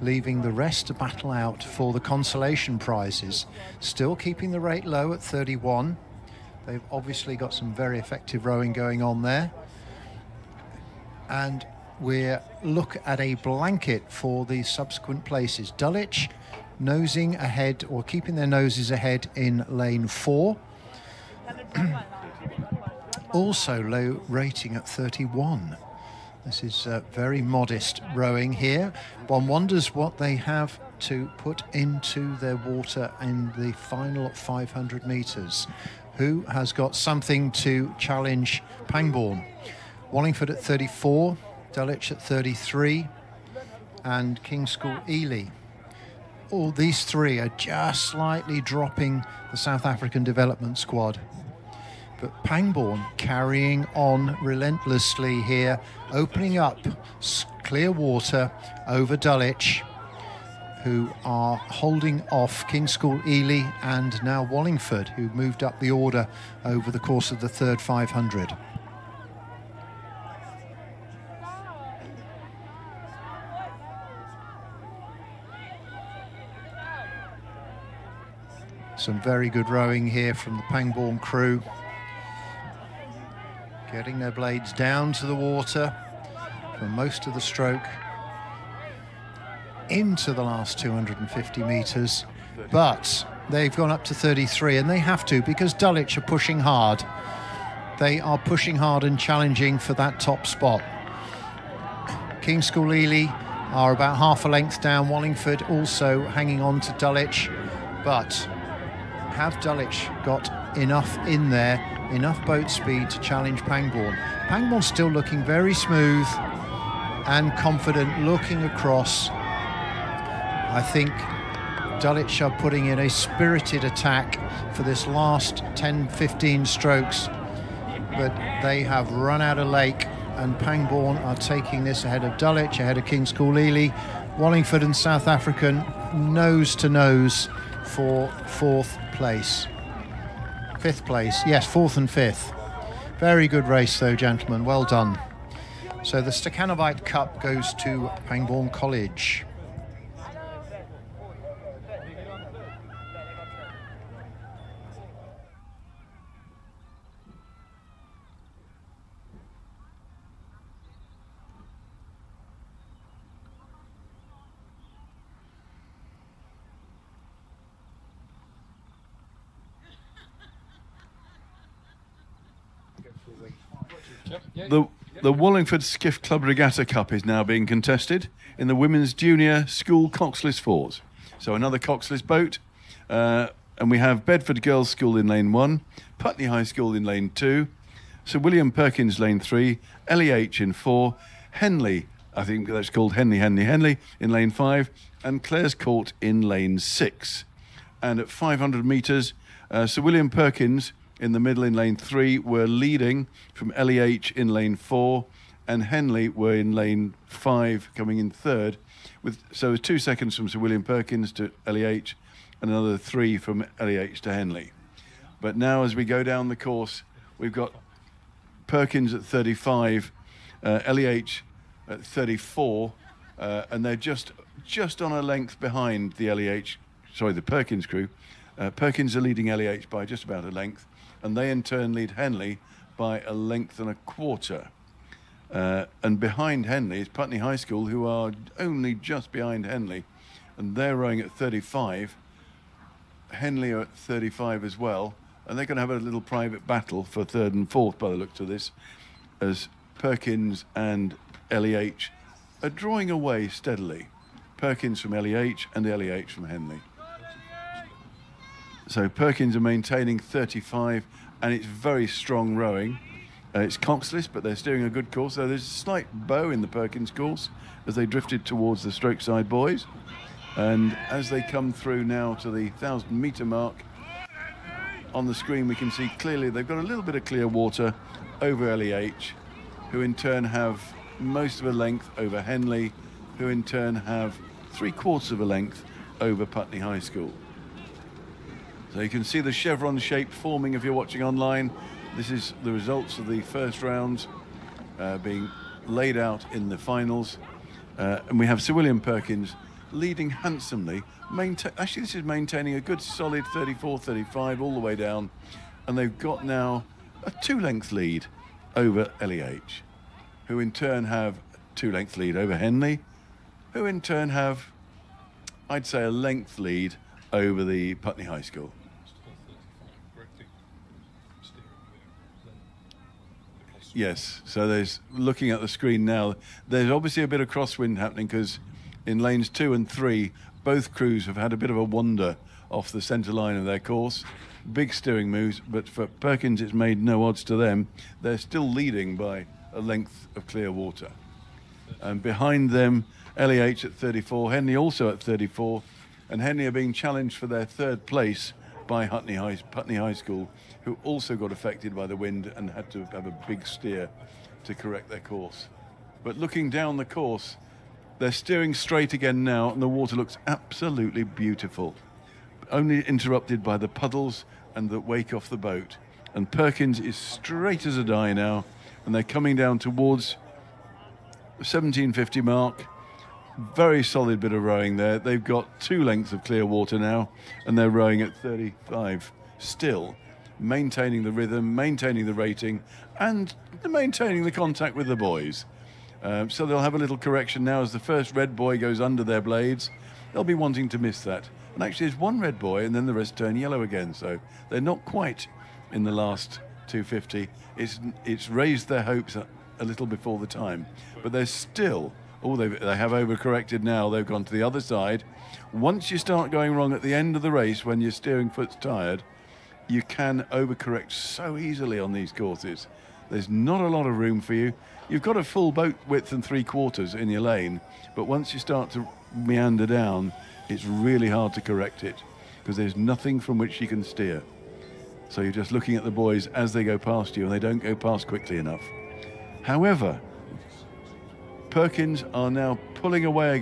leaving the rest to battle out for the consolation prizes. Still keeping the rate low at 31. They've obviously got some very effective rowing going on there. And we're look at a blanket for the subsequent places. Dulwich nosing ahead, or keeping their noses ahead in lane 4. Also low rating at 31. This is very modest rowing here. One wonders what they have to put into their water in the final 500 metres. Who has got something to challenge Pangbourne? Wallingford at 34, Dulwich at 33, and King's School Ely. All these three are just slightly dropping the South African development squad. But Pangbourne carrying on relentlessly here, opening up clear water over Dulwich, who are holding off King's School Ely and now Wallingford, who moved up the order over the course of the third 500. Some very good rowing here from the Pangbourne crew. Getting their blades down to the water for most of the stroke into the last 250 metres. But they've gone up to 33, and they have to, because Dulwich are pushing hard. They are pushing hard and challenging for that top spot. King's School Ely are about half a length down. Wallingford also hanging on to Dulwich. But have Dulwich got enough in there, enough boat speed to challenge Pangbourne? Pangbourne's still looking very smooth and confident, looking across. I think Dulwich are putting in a spirited attack for this last 10-15 strokes, but they have run out of lake, and Pangbourne are taking this ahead of Dulwich, ahead of King's School Ely. Wallingford and South African nose to nose for fourth place. Fifth place, yes, fourth and fifth. Very good race though, gentlemen, well done. So the Stakhanovite Cup goes to Pangbourne College. The Wallingford Skiff Club Regatta Cup is now being contested in the Women's Junior School Coxless Fours. So another Coxless boat, and we have Bedford Girls' School in lane 1, Putney High School in lane 2, Sir William Perkins lane 3, LEH in 4, Henley, I think that's called Henley in lane 5, and Clare's Court in lane 6. And at 500 metres, Sir William Perkins in the middle in lane 3 were leading from LEH in lane 4, and Henley were in lane 5 coming in third. So it was 2 seconds from Sir William Perkins to LEH and another 3 from LEH to Henley. But now as we go down the course, we've got Perkins at 35, LEH at 34, and they're just on a length behind the Perkins crew. Perkins are leading LEH by just about a length, and they in turn lead Henley by a length and a quarter. And behind Henley is Putney High School, who are only just behind Henley, and they're rowing at 35. Henley are at 35 as well, and they're going to have a little private battle for third and fourth by the looks of this, as Perkins and LEH are drawing away steadily. Perkins from LEH and LEH from Henley. So Perkins are maintaining 35, and it's very strong rowing. It's Coxless, but they're steering a good course. So there's a slight bow in the Perkins course as they drifted towards the stroke side boys. And as they come through now to the 1,000-metre mark, on the screen we can see clearly they've got a little bit of clear water over LEH, who in turn have most of a length over Henley, who in turn have 3/4 of a length over Putney High School. So you can see the chevron shape forming if you're watching online. This is the results of the first rounds being laid out in the finals. And we have Sir William Perkins leading handsomely. Actually, this is maintaining a good solid 34-35 all the way down. And they've got now a 2-length lead over LEH, who in turn have a 2-length lead over Henley, who in turn have, I'd say, a length lead over the Putney High School. Yes, so there's, looking at the screen now, there's obviously a bit of crosswind happening because in lanes 2 and 3, both crews have had a bit of a wander off the centre line of their course. Big steering moves, but for Perkins it's made no odds to them. They're still leading by a length of clear water. And behind them, LEH at 34, Henley also at 34, and Henley are being challenged for their third place by Putney High School, who also got affected by the wind and had to have a big steer to correct their course. But looking down the course, they're steering straight again now, and the water looks absolutely beautiful. Only interrupted by the puddles and the wake off the boat. And Perkins is straight as a die now, and they're coming down towards the 1750 mark. Very solid bit of rowing there. They've got 2 lengths of clear water now, and they're rowing at 35 still, maintaining the rhythm, maintaining the rating, and maintaining the contact with the boys. So they'll have a little correction now as the first red buoy goes under their blades. They'll be wanting to miss that. And actually there's one red buoy and then the rest turn yellow again, so they're not quite in the last 250. It's raised their hopes a little before the time, but they're still, they have overcorrected now. They've gone to the other side. Once you start going wrong at the end of the race, when your steering foot's tired, you can overcorrect so easily on these courses. There's not a lot of room for you. You've got a full boat width and 3/4 in your lane, but once you start to meander down, it's really hard to correct it because there's nothing from which you can steer. So you're just looking at the boys as they go past you, and they don't go past quickly enough. However, Perkins are now pulling away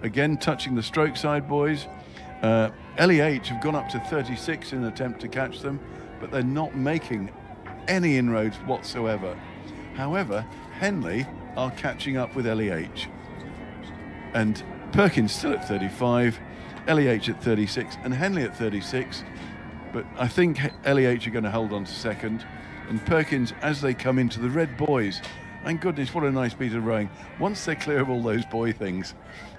again touching the stroke side boys. LEH have gone up to 36 in an attempt to catch them, but they're not making any inroads whatsoever. However, Henley are catching up with LEH. And Perkins still at 35, LEH at 36, and Henley at 36. But I think LEH are going to hold on to second. And Perkins, as they come into the red buoys, and goodness, what a nice bit of rowing. Once they're clear of all those buoy things,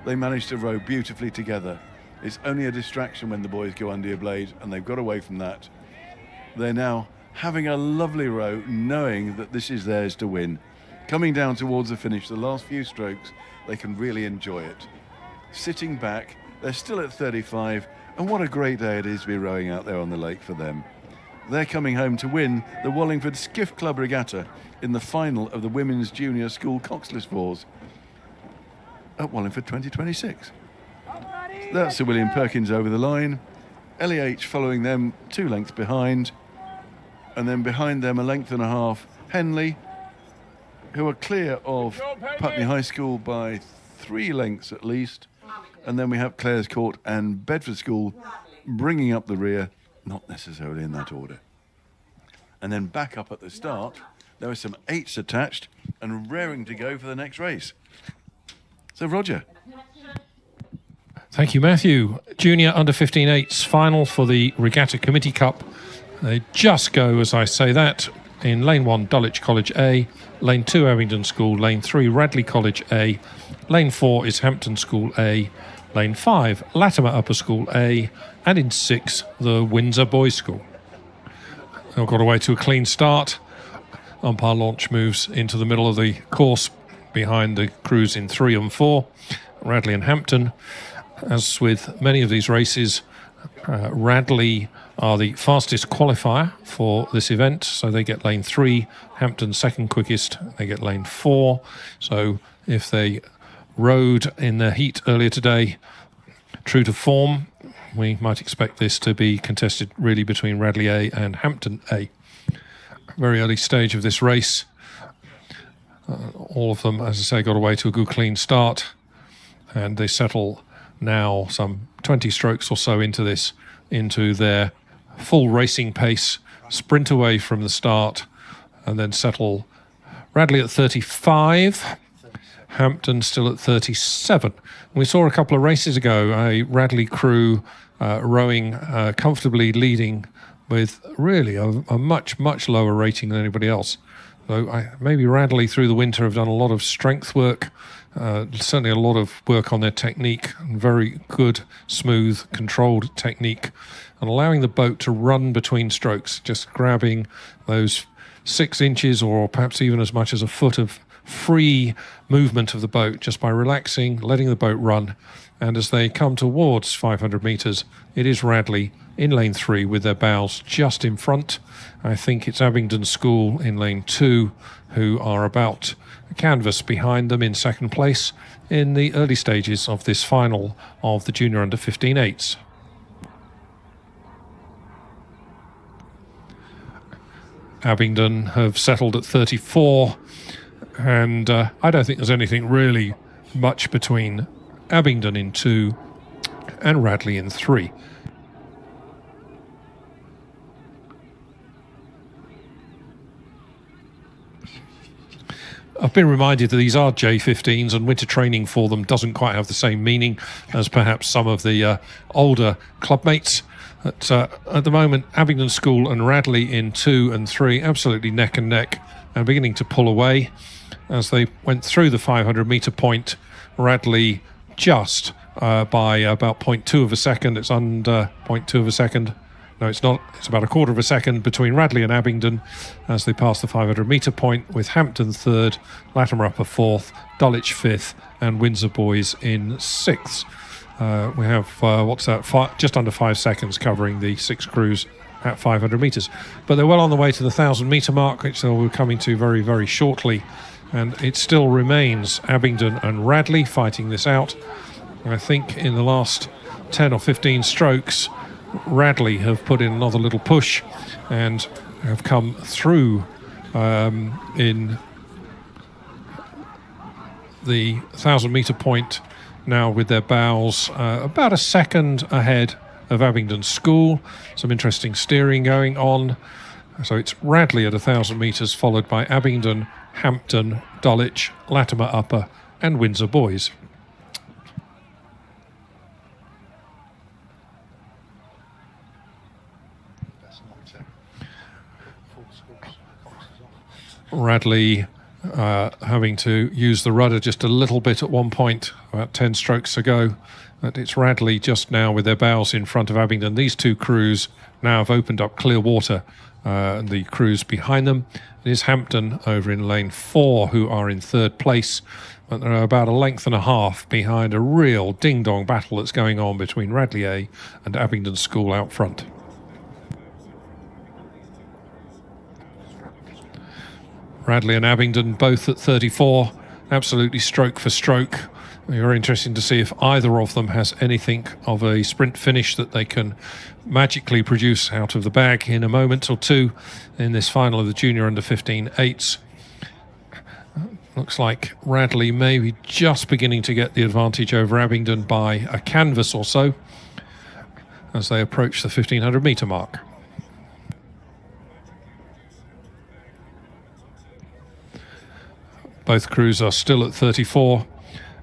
they manage to row beautifully together. It's only a distraction when the boys go under your blade, and they've got away from that. They're now having a lovely row, knowing that this is theirs to win. Coming down towards the finish, the last few strokes, they can really enjoy it. Sitting back, they're still at 35, and what a great day it is to be rowing out there on the lake for them. They're coming home to win the Wallingford Skiff Club Regatta in the final of the Women's Junior School Coxless Fours at Wallingford 2026. That's Sir William Perkins over the line. LEH following them 2 lengths behind. And then behind them 1.5 lengths, Henley, who are clear of Putney High School by 3 lengths at least. And then we have Clare's Court and Bedford School bringing up the rear, not necessarily in that order. And then back up at the start, there are some 8s attached and raring to go for the next race. So, Roger. Thank you, Matthew. Junior under-15 8s final for the Regatta Committee Cup. They just go, as I say that, in Lane 1, Dulwich College A, Lane 2, Abingdon School, Lane 3, Radley College A, Lane 4 is Hampton School A, Lane 5, Latimer Upper School A, and in 6, the Windsor Boys School. They've got away to a clean start. Umpire launch moves into the middle of the course behind the crews in 3 and 4, Radley and Hampton. As with many of these races, Radley are the fastest qualifier for this event, so they get lane 3, Hampton second quickest, they get lane 4. So if they rode in the heat earlier today, true to form, we might expect this to be contested really between Radley A and Hampton A. Very early stage of this race. All of them, as I say, got away to a good clean start, and they settle now some 20 strokes or so into this, into their full racing pace, sprint away from the start, and then settle. Radley at 35, Hampton still at 37. We saw a couple of races ago a Radley crew rowing comfortably leading with really a much lower rating than anybody else. So maybe Radley through the winter have done a lot of strength work, certainly a lot of work on their technique, very good, smooth, controlled technique, and allowing the boat to run between strokes, just grabbing those 6 inches or perhaps even as much as a foot of free movement of the boat just by relaxing, letting the boat run. And as they come towards 500 metres, it is Radley in lane 3 with their bows just in front. I think it's Abingdon School in lane 2 who are about a canvas behind them in second place in the early stages of this final of the Junior Under 15 8s. Abingdon have settled at 34, and I don't think there's anything really much between Abingdon in 2 and Radley in 3. I've been reminded that these are J15s, and winter training for them doesn't quite have the same meaning as perhaps some of the older clubmates. But, at the moment, Abingdon School and Radley in 2 and 3, absolutely neck and neck, and beginning to pull away. As they went through the 500 metre point, Radley just by about 0.2 of a second. It's under 0.2 of a second. No, it's not. It's about a quarter of a second between Radley and Abingdon as they pass the 500 metre point, with Hampton 3rd, Latimer Upper 4th, Dulwich 5th, and Windsor Boys in 6th. We have, just under 5 seconds covering the 6 crews at 500 metres. But they're well on the way to the 1,000 metre mark, which they'll be coming to very, very shortly. And it still remains Abingdon and Radley fighting this out. I think in the last 10 or 15 strokes, Radley have put in another little push and have come through in the 1,000 metre point now with their bows about a second ahead of Abingdon School. Some interesting steering going on. So it's Radley at 1,000 metres, followed by Abingdon, Hampton, Dulwich, Latimer Upper and Windsor Boys. Radley having to use the rudder just a little bit at one point, about 10 strokes ago. But it's Radley just now with their bows in front of Abingdon. These two crews now have opened up clear water, the crews behind them. It is Hampton over in lane 4 who are in 3rd place, but they're about a length and a half behind a real ding-dong battle that's going on between Radley A and Abingdon School out front. Radley and Abingdon both at 34, absolutely stroke for stroke. Very interesting to see if either of them has anything of a sprint finish that they can magically produce out of the bag in a moment or two in this final of the Junior Under 15 8s. Looks like Radley may be just beginning to get the advantage over Abingdon by a canvas or so as they approach the 1,500 metre mark. Both crews are still at 34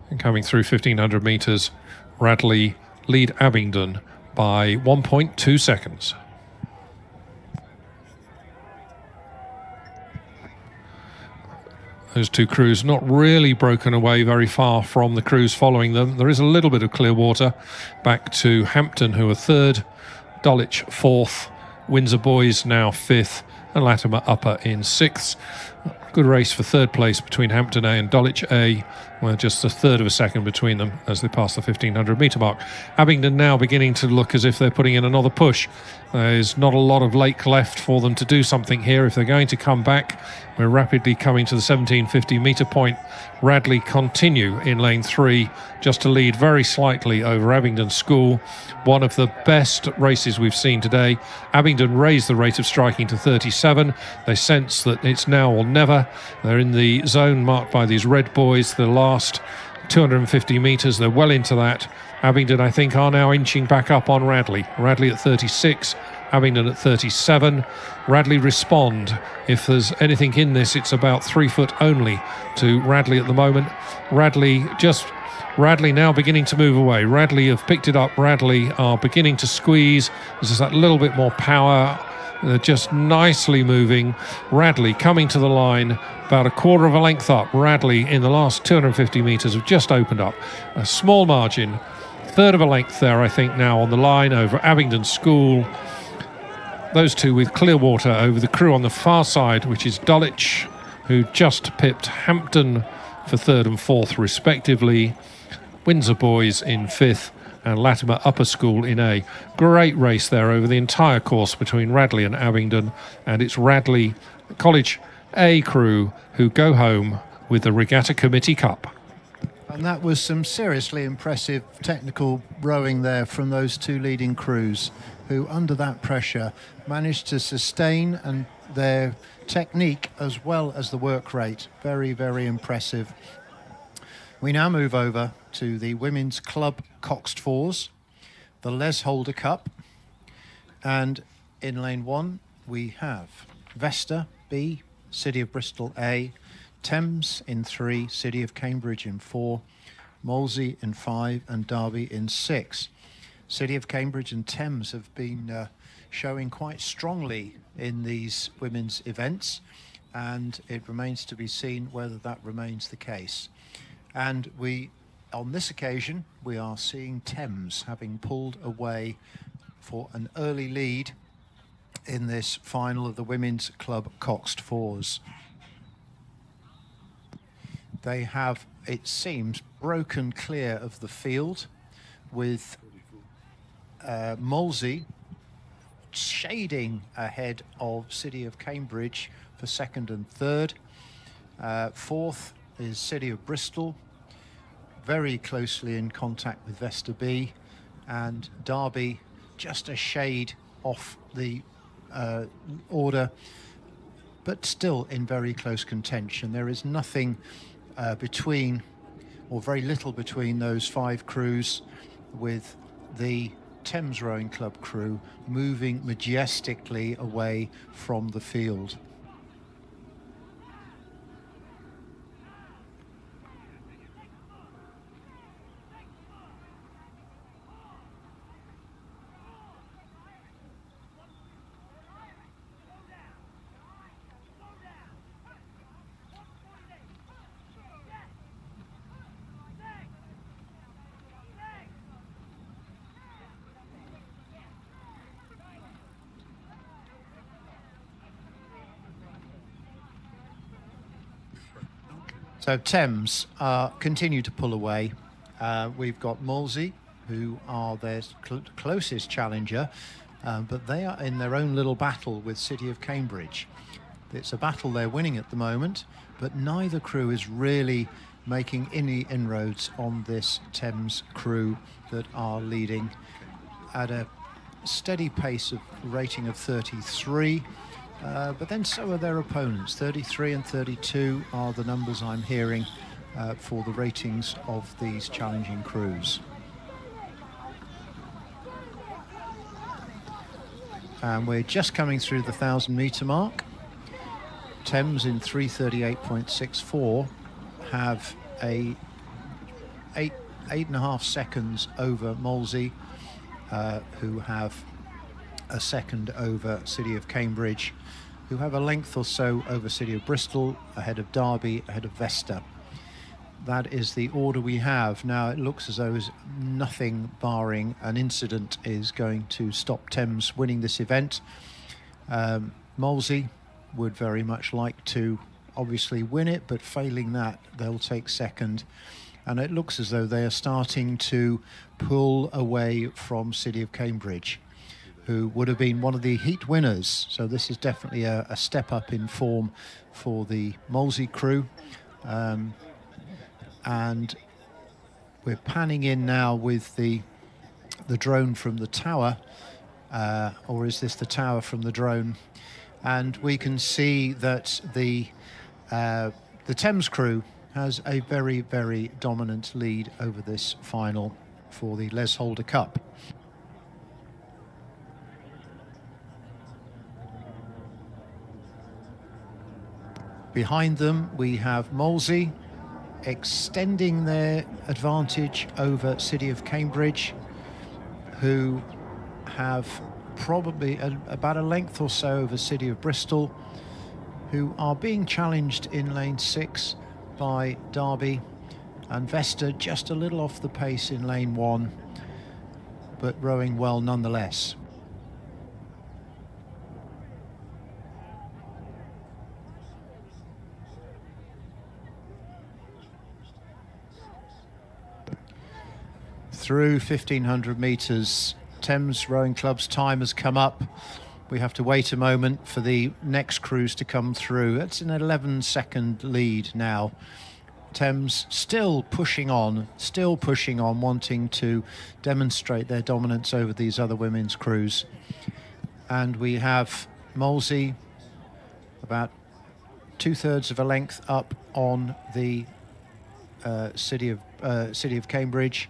and coming through 1,500 metres. Radley lead Abingdon by 1.2 seconds. Those two crews not really broken away very far from the crews following them. There is a little bit of clear water back to Hampton, who are third, Dulwich fourth, Windsor Boys now fifth, and Latimer Upper in sixth. Good race for third place between Hampton A and Dulwich A, with just a third of a second between them as they pass the 1500 metre mark. Abingdon now beginning to look as if they're putting in another push. There's not a lot of lake left for them to do something here if they're going to come back. We're rapidly coming to the 1750 metre point. Radley continue in lane 3, just to lead very slightly over Abingdon School. One of the best races we've seen today. Abingdon raised the rate of striking to 37. They sense that it's now or never. They're in the zone marked by these red boys. The last 250 metres, they're well into that. Abingdon, I think, are now inching back up on Radley. Radley at 36, Abingdon at 37. Radley respond. If there's anything in this, it's about 3 foot only to Radley at the moment. Radley now beginning to move away. Radley have picked it up. Radley are beginning to squeeze. There's that little bit more power. They're just nicely moving. Radley coming to the line, about a quarter of a length up. Radley in the last 250 metres have just opened up. A small margin, third of a length there, I think, now on the line over Abingdon School. Those two with clear water over the crew on the far side, which is Dulwich, who just pipped Hampton for third and fourth respectively. Windsor Boys in fifth and Latimer Upper School in A. Great race there over the entire course between Radley and Abingdon, and it's Radley College A crew who go home with the Regatta Committee Cup. And that was some seriously impressive technical rowing there from those two leading crews, who under that pressure managed to sustain and their technique as well as the work rate. Very, very impressive. We now move over to the Women's Club Coxed Fours, the Les Holder Cup. And in lane 1, we have Vesta B, City of Bristol A, Thames in 3, City of Cambridge in 4, Molesey in 5, and Derby in 6. City of Cambridge and Thames have been showing quite strongly in these women's events, and it remains to be seen whether that remains the case. And on this occasion, we are seeing Thames having pulled away for an early lead in this final of the Women's Club Coxed Fours. They have, it seems, broken clear of the field, with Molesey shading ahead of City of Cambridge for second and third. Fourth is City of Bristol, very closely in contact with Vesta B, and Derby just a shade off the order, but still in very close contention. There is nothing between, or very little between, those 5 crews, with the Thames Rowing Club crew moving majestically away from the field. So Thames continue to pull away. We've got Molesey, who are their closest challenger, but they are in their own little battle with City of Cambridge. It's a battle they're winning at the moment, but neither crew is really making any inroads on this Thames crew that are leading at a steady pace of rating of 33. But then so are their opponents. 33 and 32 are the numbers I'm hearing for the ratings of these challenging crews. And we're just coming through the 1,000 metre mark. Thames in 3:38.64 have a 8.5 seconds over Molesey, who have a second over City of Cambridge, who have a length or so over City of Bristol, ahead of Derby, ahead of Vesta. That is the order we have. Now it looks as though nothing barring an incident is going to stop Thames winning this event. Molesey would very much like to obviously win it, but failing that, they'll take second. And it looks as though they are starting to pull away from City of Cambridge, who would have been one of the heat winners. So this is definitely a step up in form for the Molesey crew. And we're panning in now with the drone from the tower, or is this the tower from the drone? And we can see that the Thames crew has a very, very dominant lead over this final for the Les Holder Cup. Behind them we have Molesey extending their advantage over City of Cambridge, who have probably about a length or so over City of Bristol, who are being challenged in lane 6 by Derby, and Vesta just a little off the pace in lane 1, but rowing well nonetheless. Through 1500 metres, Thames Rowing Club's time has come up. We have to wait a moment for the next cruise to come through. It's an 11-second lead now. Thames still pushing on, wanting to demonstrate their dominance over these other women's crews. And we have Molesey about 2/3 of a length up on the City of Cambridge,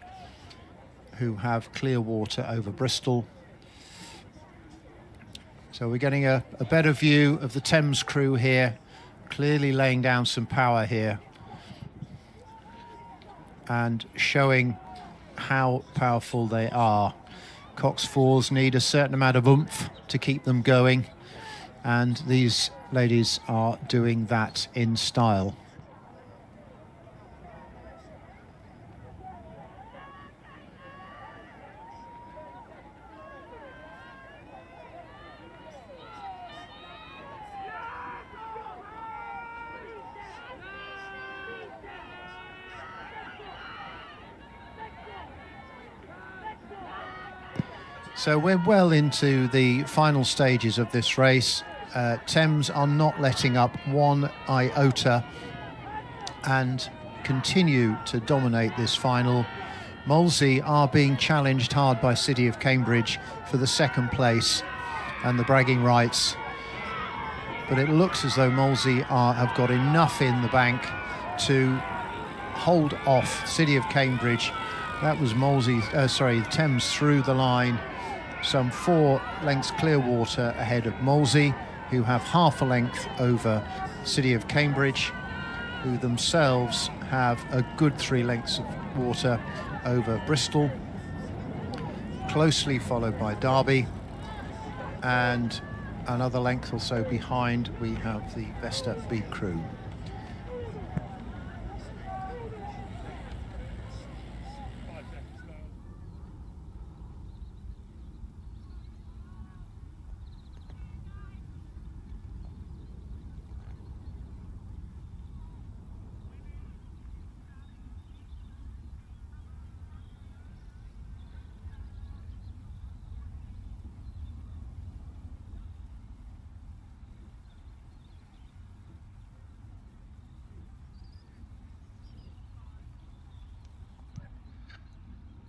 who have clear water over Bristol. So we're getting a better view of the Thames crew here, clearly laying down some power here and showing how powerful they are. Cox 4s need a certain amount of oomph to keep them going, and these ladies are doing that in style. So we're well into the final stages of this race. Thames are not letting up one iota and continue to dominate this final. Molesey are being challenged hard by City of Cambridge for the second place and the bragging rights. But it looks as though Molesey have got enough in the bank to hold off City of Cambridge. That was Thames through the line. Some 4 lengths clear water ahead of Molesey, who have half a length over City of Cambridge, who themselves have a good 3 lengths of water over Bristol, closely followed by Derby, and another length or so behind we have the Vesta B crew.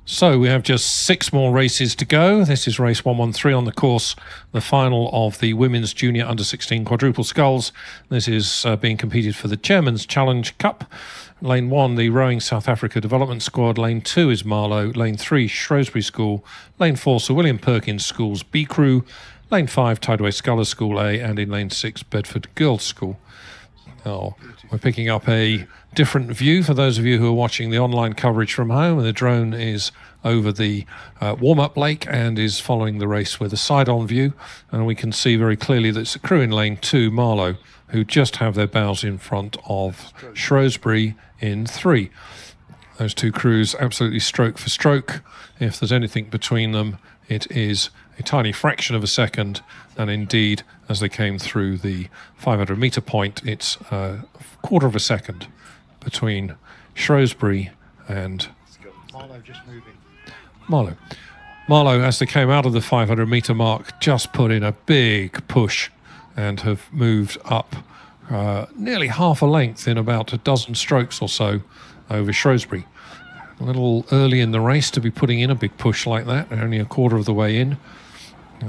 So we have just 6 more races to go. This is race 113 on the course, the final of the Women's Junior Under-16 Quadruple Sculls. This is being competed for the Chairman's Challenge Cup. Lane 1, the Rowing South Africa Development Squad. Lane 2 is Marlow. Lane 3, Shrewsbury School. Lane 4, Sir William Perkins School's B Crew. Lane 5, Tideway Scullers School A. And in Lane 6, Bedford Girls School. Oh, we're picking up a different view for those of you who are watching the online coverage from home, and the drone is over the warm-up lake and is following the race with a side-on view, and we can see very clearly that it's a crew in lane 2, Marlow, who just have their bows in front of Shrewsbury in 3. Those two crews absolutely stroke for stroke. If there's anything between them, it is a tiny fraction of a second, and indeed, as they came through the 500 metre point, it's a quarter of a second between Shrewsbury and Marlow just moving. Marlow. Marlow, as they came out of the 500 metre mark, just put in a big push and have moved up nearly half a length in about a dozen strokes or so over Shrewsbury. A little early in the race to be putting in a big push like that, only a quarter of the way in.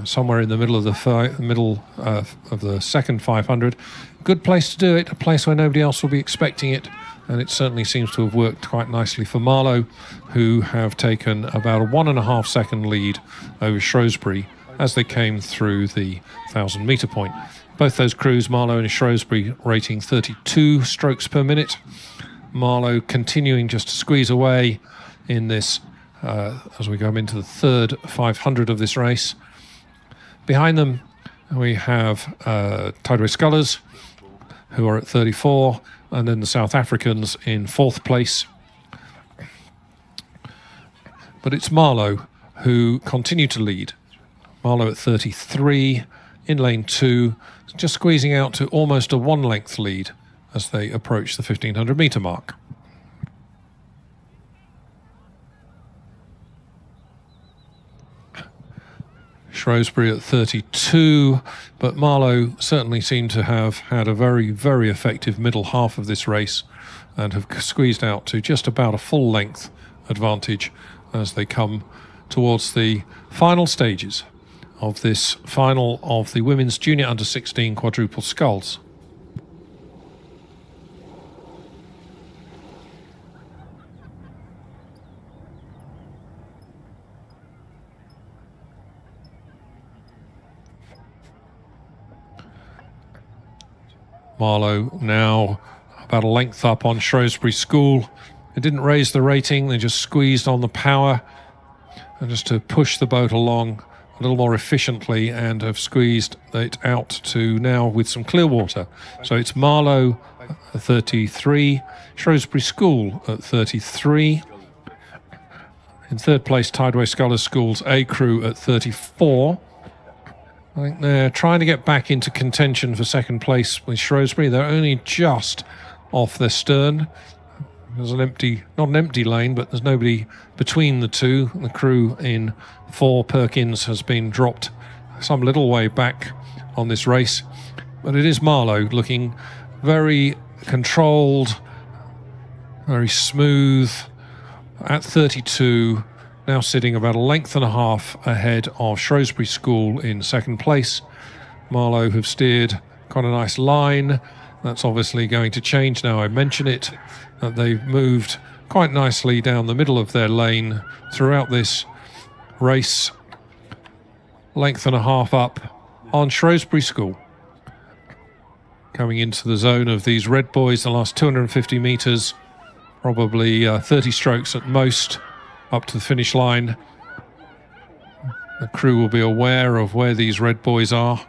Somewhere in the middle of the second 500. Good place to do it, a place where nobody else will be expecting it, and it certainly seems to have worked quite nicely for Marlow, who have taken about a 1.5 second lead over Shrewsbury as they came through the 1,000 metre point. Both those crews, Marlow and Shrewsbury, rating 32 strokes per minute. Marlow continuing just to squeeze away in this as we go into the third 500 of this race. Behind them, we have Tideway Scullers, who are at 34, and then the South Africans in 4th place. But it's Marlow who continue to lead. Marlow at 33 in lane 2, just squeezing out to almost a 1-length lead as they approach the 1,500 metre mark. Shrewsbury at 32, but Marlow certainly seem to have had a very, very effective middle half of this race and have squeezed out to just about a full length advantage as they come towards the final stages of this final of the Women's Junior Under-16 Quadruple Sculls. Marlow now about a length up on Shrewsbury School. They didn't raise the rating, they just squeezed on the power and just to push the boat along a little more efficiently and have squeezed it out to now with some clear water. So it's Marlow at 33, Shrewsbury School at 33. In 3rd place, Tideway Scullers School's A crew at 34. I think they're trying to get back into contention for 2nd place with Shrewsbury. They're only just off their stern. There's an empty, not an empty lane, but there's nobody between the two. The crew in 4, Perkins, has been dropped some little way back on this race. But it is Marlow looking very controlled, very smooth at 32. Now sitting about a length and a half ahead of Shrewsbury School in 2nd place. Marlow have steered quite a nice line. That's obviously going to change now I mention it. They've moved quite nicely down the middle of their lane throughout this race. Length and a half up on Shrewsbury School. Coming into the zone of these red boys, the last 250 metres, probably 30 strokes at most, up to the finish line. The crew will be aware of where these red boys are.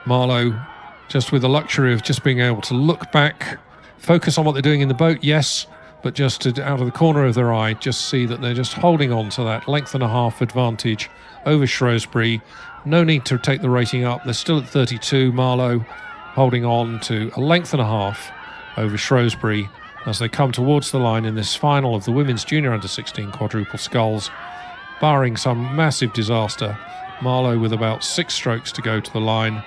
Marlow, just with the luxury of just being able to look back, focus on what they're doing in the boat, yes, but just to, out of the corner of their eye, just see that they're just holding on to that length and a half advantage over Shrewsbury. No need to take the rating up. They're still at 32. Marlow holding on to a length and a half over Shrewsbury as they come towards the line in this final of the Women's Junior Under-16 Quadruple Sculls. Barring some massive disaster, Marlow with about 6 strokes to go to the line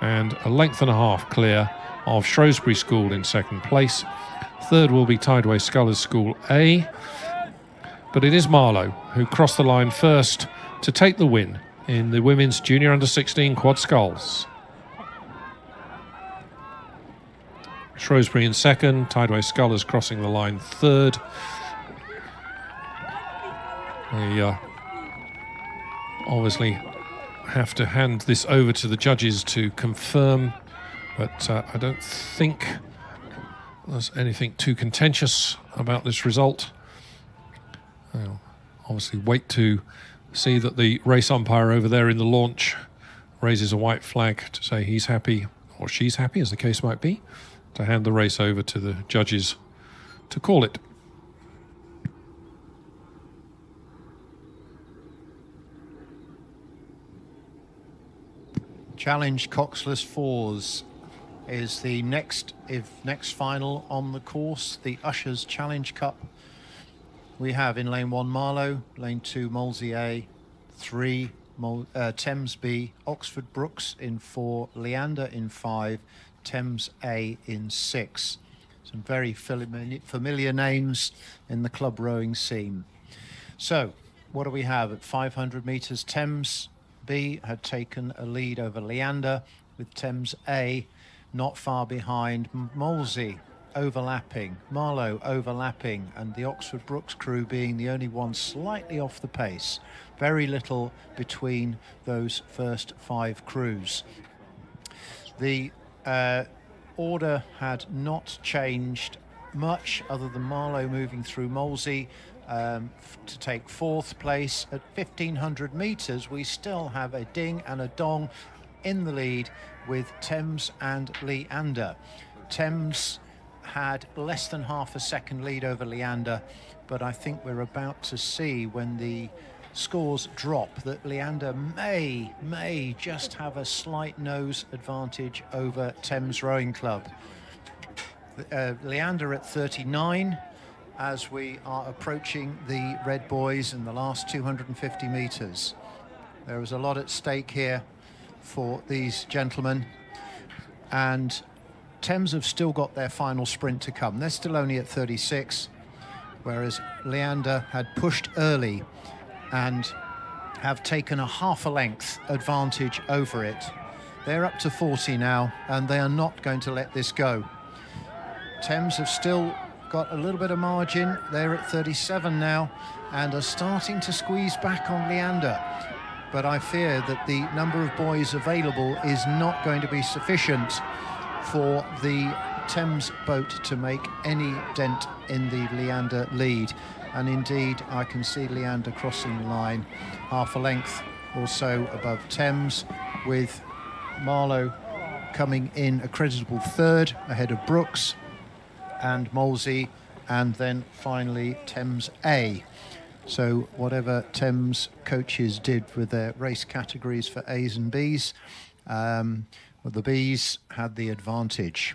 and a length and a half clear of Shrewsbury School in 2nd place. 3rd will be Tideway Scullers School A, but it is Marlow who crossed the line first to take the win in the Women's Junior Under-16 Quad Sculls. Shrewsbury in 2nd, Tideway Scullers crossing the line 3rd. They obviously have to hand this over to the judges to confirm But I don't think there's anything too contentious about this result. I'll obviously wait to see that the race umpire over there in the launch raises a white flag to say he's happy, or she's happy, as the case might be, to hand the race over to the judges to call it. Challenge Coxless Fours is the next final on the course, the Ushers Challenge Cup. We have in lane 1 Marlow, lane 2 Molesey A, 3 Thames B, Oxford Brooks in 4, Leander in 5, Thames A in 6. Some very familiar names in the club rowing scene. So, what do we have at 500 metres? Thames B had taken a lead over Leander, with Thames A not far behind. Molesey overlapping, Marlow overlapping, and the Oxford Brooks crew being the only one slightly off the pace. Very little between those first 5 crews. The order had not changed much, other than Marlow moving through Molesey to take 4th place. At 1,500 metres, we still have a ding and a dong in the lead with Thames and Leander. Thames had less than half a second lead over Leander, but I think we're about to see, when the scores drop, that Leander may just have a slight nose advantage over Thames Rowing Club. Leander at 39 as we are approaching the Red Boys in the last 250 metres. There is a lot at stake here for these gentlemen, and Thames have still got their final sprint to come. They're still only at 36, whereas Leander had pushed early and have taken a half a length advantage over it. They're up to 40 now, and they are not going to let this go. Thames have still got a little bit of margin. They're at 37 now and are starting to squeeze back on Leander. But I fear that the number of boys available is not going to be sufficient for the Thames boat to make any dent in the Leander lead. And indeed, I can see Leander crossing the line half a length or so above Thames, with Marlow coming in a creditable 3rd ahead of Brooks and Molesey, and then finally Thames A. So whatever Thames coaches did with their race categories for A's and B's, well, the B's had the advantage.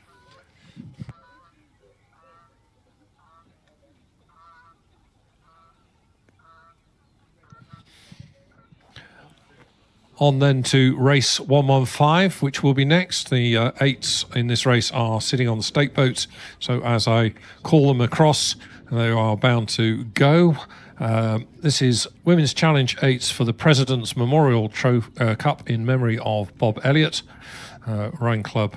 On then to race 115, which will be next. The 8s in this race are sitting on the stake boats, so as I call them across, they are bound to go. This is Women's Challenge 8s for the President's Memorial Cup in memory of Bob Elliott, rowing club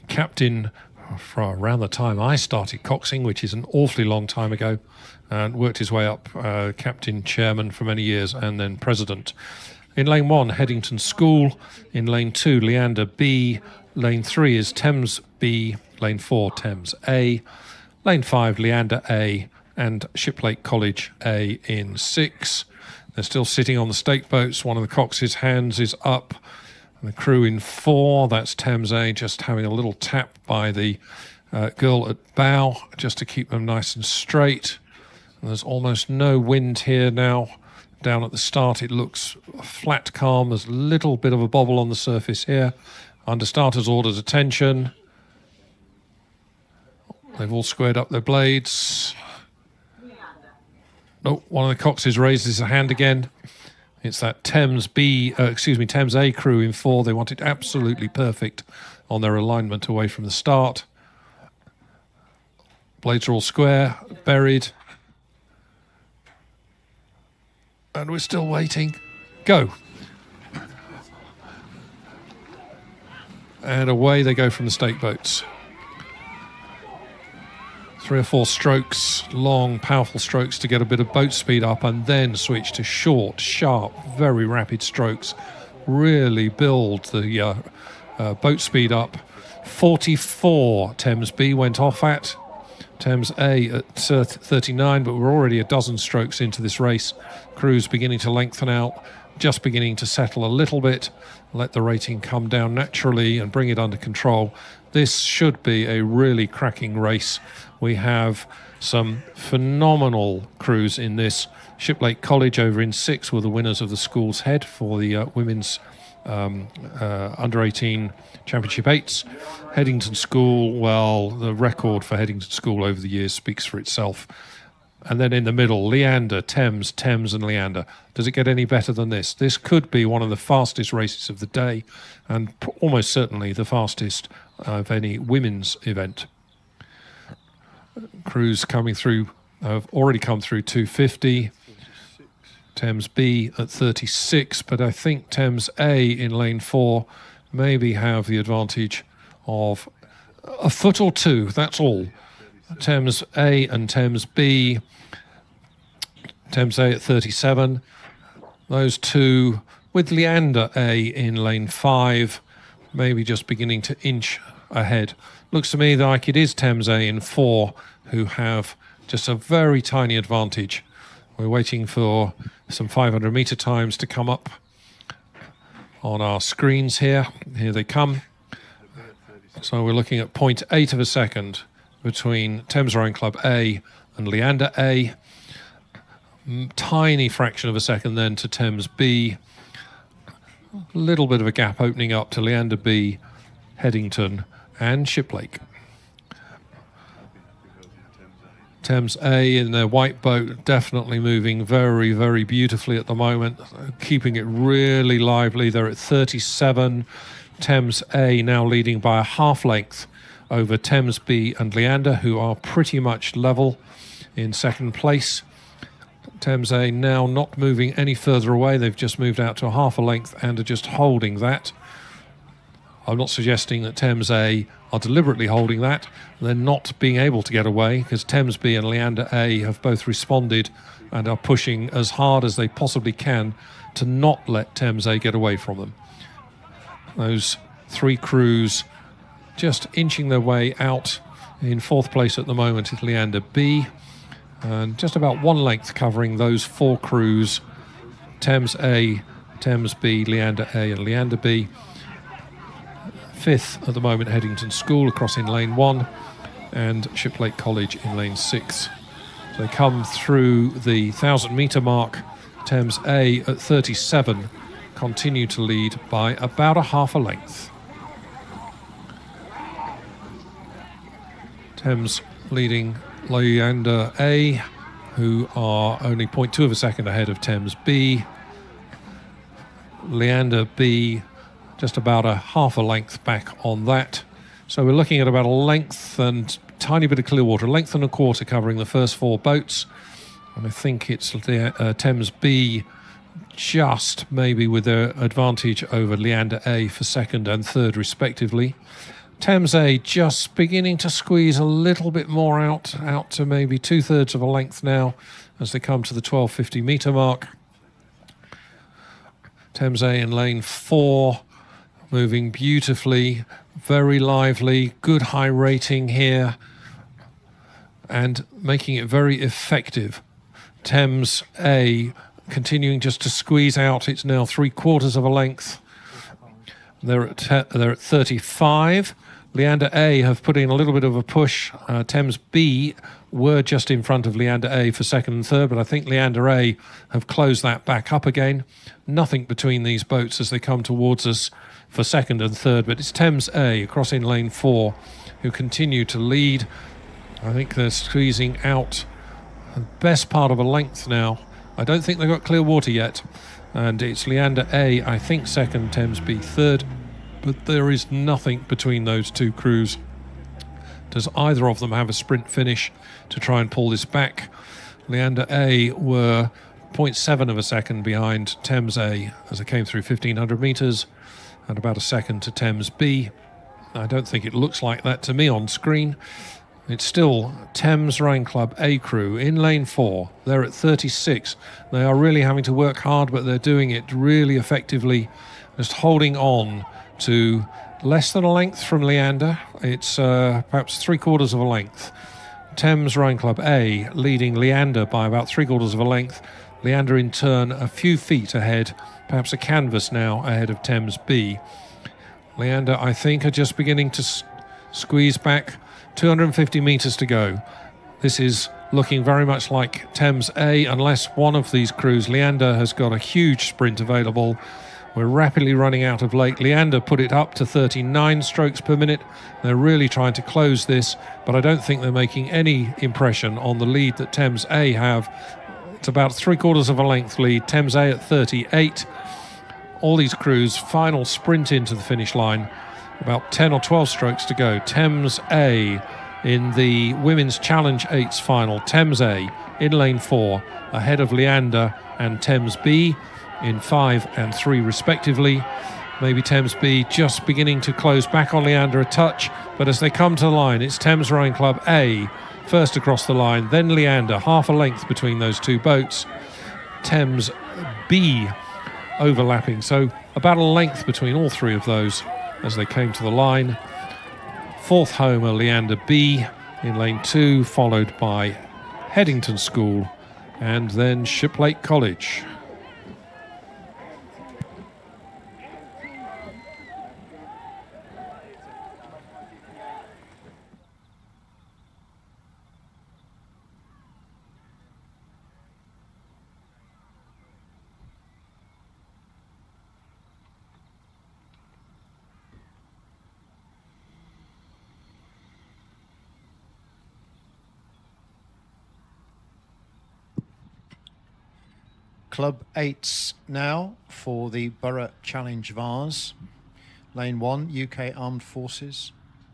captain for around the time I started coxing, which is an awfully long time ago, and worked his way up captain, chairman for many years, and then president. In lane 1, Headington School. In lane 2, Leander B. Lane 3 is Thames B. Lane 4, Thames A. Lane 5, Leander A. And Shiplake College A in 6. They're still sitting on the stake boats. One of the cox's hands is up. And the crew in 4, that's Thames A, just having a little tap by the girl at bow, just to keep them nice and straight. And there's almost no wind here now. Down at the start, it looks flat calm. There's a little bit of a bobble on the surface here. Under starters orders attention. They've all squared up their blades. Oh, one of the coxes raises a hand again. It's that Thames A crew in 4. They want it absolutely perfect on their alignment away from the start. Blades are all square, buried. And we're still waiting. Go. And away they go from the stake boats. 3 or 4 strokes, long, powerful strokes to get a bit of boat speed up, and then switch to short, sharp, very rapid strokes. Really build the boat speed up 44 Thames B went off at. Thames A at 39, but we're already a dozen strokes into this race. Crews beginning to lengthen out, just beginning to settle a little bit, let the rating come down naturally and bring it under control. This should be a really cracking race. We have some phenomenal crews in this. Shiplake College over in 6 were the winners of the School's Head for the women's under-18 Championship 8s. Headington School, well, the record for Headington School over the years speaks for itself. And then in the middle, Leander, Thames, and Leander. Does it get any better than this? This could be one of the fastest races of the day, and almost certainly the fastest of any women's event. Crews coming through, have already come through 250. Thames B at 36, but I think Thames A in lane 4 maybe have the advantage of a foot or two, that's all. Thames A and Thames B. Thames A at 37. Those two with Leander A in lane 5, maybe just beginning to inch ahead. Looks to me like it is Thames A in 4 who have just a very tiny advantage. We're waiting for some 500 metre times to come up on our screens here. Here they come. So we're looking at 0.8 of a second between Thames Rowing Club A and Leander A. Tiny fraction of a second then to Thames B. A little bit of a gap opening up to Leander B, Headington and Shiplake. Thames A in their white boat definitely moving very, very beautifully at the moment, keeping it really lively. They're at 37. Thames A now leading by a half length over Thames B and Leander, who are pretty much level in second place. Thames A now not moving any further away. They've just moved out to a half a length and are just holding that. I'm not suggesting that Thames A are deliberately holding that. They're not being able to get away because Thames B and Leander A have both responded and are pushing as hard as they possibly can to not let Thames A get away from them. Those three crews just inching their way out. In fourth place at the moment is Leander B, and just about one length covering those four crews: Thames A, Thames B, Leander A and Leander B. Fifth at the moment, Headington School across in lane 1 and Shiplake College in lane 6. So they come through the 1,000 metre mark. Thames A at 37 continue to lead by about a half a length. Thames leading Leander A, who are only 0.2 of a second ahead of Thames B. Leander B just about a half a length back on that. So we're looking at about a length and tiny bit of clear water, a length and a quarter covering the first four boats. And I think it's Thames B just maybe with their advantage over Leander A for second and third respectively. Thames A just beginning to squeeze a little bit more out to maybe 2/3 of a length now as they come to the 1250 metre mark. Thames A in lane 4, moving beautifully, very lively, good high rating here, and making it very effective. Thames A continuing just to squeeze out. It's now 3/4 of a length. They're at 35. Leander A have put in a little bit of a push. Thames B were just in front of Leander A for second and third, but I think Leander A have closed that back up again. Nothing between these boats as they come towards us for second and third, but it's Thames A across in lane 4 who continue to lead. I think they're squeezing out the best part of a length now. I don't think they've got clear water yet, and it's Leander A, I think second, Thames B third, but there is nothing between those two crews. Does either of them have a sprint finish to try and pull this back? Leander A were 0.7 of a second behind Thames A as they came through 1,500 metres, and about a second to Thames B. I don't think it looks like that to me on screen. It's still Thames Rowing Club A crew in lane 4. They're at 36. They are really having to work hard, but they're doing it really effectively, just holding on to less than a length from Leander. It's perhaps 3/4 of a length. Thames Rowing Club A leading Leander by about 3/4 of a length. Leander in turn a few feet ahead, perhaps a canvas now ahead of Thames B. Leander, I think, are just beginning to squeeze back. 250 metres to go. This is looking very much like Thames A, unless one of these crews, Leander, has got a huge sprint available. We're rapidly running out of lake. Leander put it up to 39 strokes per minute. They're really trying to close this, but I don't think they're making any impression on the lead that Thames A have. It's about 3/4 of a length lead. Thames A at 38. All these crews, final sprint into the finish line. About 10 or 12 strokes to go. Thames A in the Women's Challenge 8s final. Thames A in lane 4, ahead of Leander and Thames B in 5 and 3 respectively. Maybe Thames B just beginning to close back on Leander a touch, but as they come to the line, it's Thames Rowing Club A first across the line, then Leander, half a length between those two boats. Thames B overlapping, so about a length between all three of those as they came to the line. Fourth homer, Leander B in lane 2, followed by Headington School and then Shiplake College. Club 8s now for the Borough Challenge Vase. Lane 1, UK Armed Forces,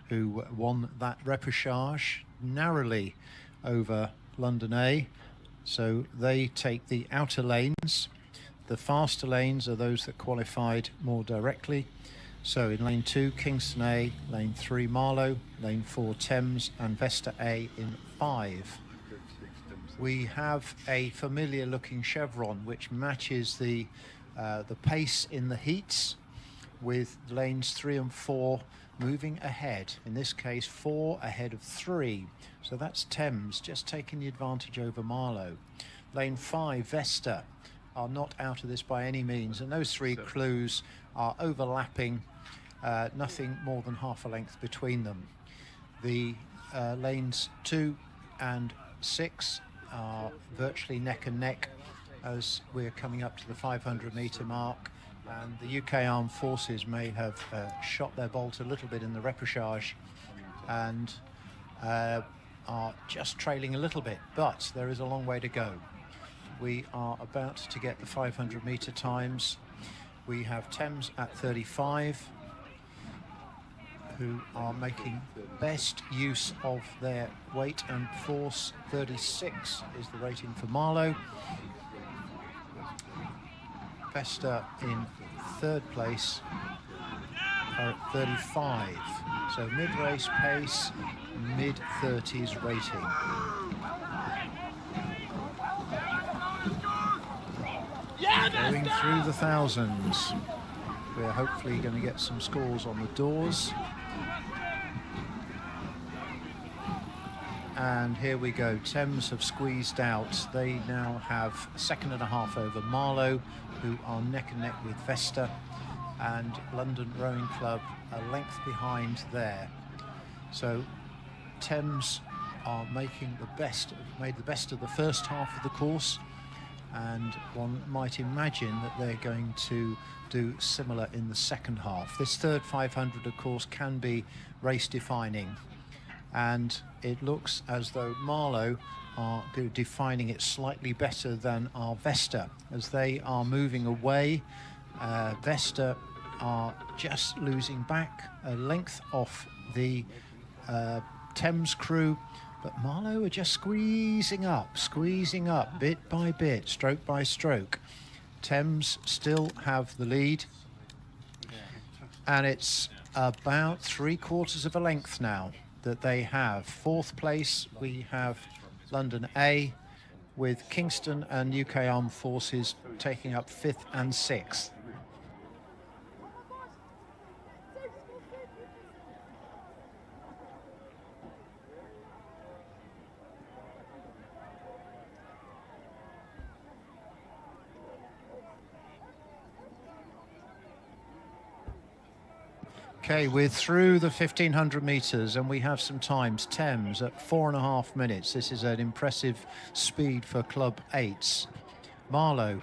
who won that repêchage narrowly over London A. So they take the outer lanes. The faster lanes are those that qualified more directly. So in lane 2, Kingston A, lane 3, Marlow, lane 4, Thames, and Vesta A in 5. We have a familiar looking chevron which matches the pace in the heats, with lanes 3 and 4 moving ahead. In this case, 4 ahead of 3. So that's Thames just taking the advantage over Marlow. Lane 5, Vesta, are not out of this by any means, and those three crews are overlapping, nothing more than half a length between them. The lanes 2 and 6 are virtually neck and neck as we're coming up to the 500 metre mark, and the UK Armed Forces may have shot their bolt a little bit in the repêchage and are just trailing a little bit, but there is a long way to go. We are about to get the 500 metre times. We have Thames at 35, who are making best use of their weight and force. 36 is the rating for Marlow. Vesta in third place are at 35. So mid-race pace, mid-30s rating. Going through the thousands. We're hopefully going to get some scores on the doors. And here we go. Thames have squeezed out. They now have a second and a half over Marlow, who are neck and neck with Vesta, and London Rowing Club a length behind there. So Thames are making made the best of the first half of the course, and one might imagine that they're going to do similar in the second half. This third 500, of course, can be race defining, and it looks as though Marlow are defining it slightly better than our Vesta as they are moving away. Vesta are just losing back a length off the Thames crew, but Marlow are just squeezing up bit by bit, stroke by stroke. Thames still have the lead, and it's about 3/4 of a length now that they have. Fourth place, we have London A, with Kingston and UK Armed Forces taking up 5th and 6th. Okay, we're through the 1500 metres and we have some times. Thames at 4.5 minutes. This is an impressive speed for Club 8s. Marlow,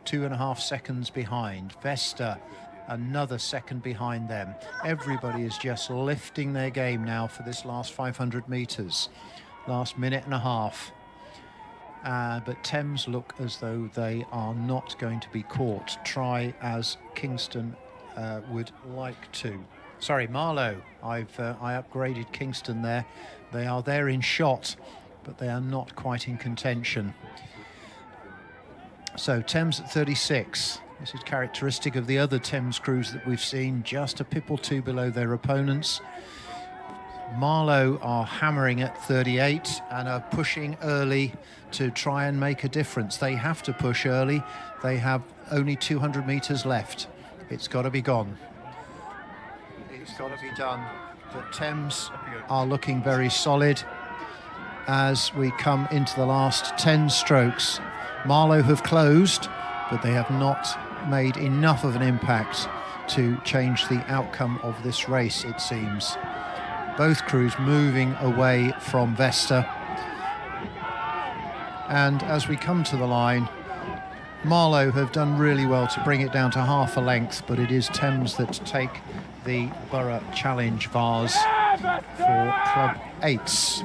2.5 seconds behind. Vesta, another second behind them. Everybody is just lifting their game now for this last 500 metres. Last minute and a half. But Thames look as though they are not going to be caught. Try as Kingston would like to. Sorry, Marlow. I upgraded Kingston there. They are there in shot, but they are not quite in contention. So Thames at 36. This is characteristic of the other Thames crews that we've seen, just a pip or two below their opponents. Marlow are hammering at 38 and are pushing early to try and make a difference. They have to push early. They have only 200 metres left. It's got to be gone. It's got to be done. But Thames are looking very solid as we come into the last 10 strokes. Marlow have closed, but they have not made enough of an impact to change the outcome of this race, it seems. Both crews moving away from Vesta. And as we come to the line, Marlow have done really well to bring it down to half a length, but it is Thames that take the Borough Challenge vase for Club 8s.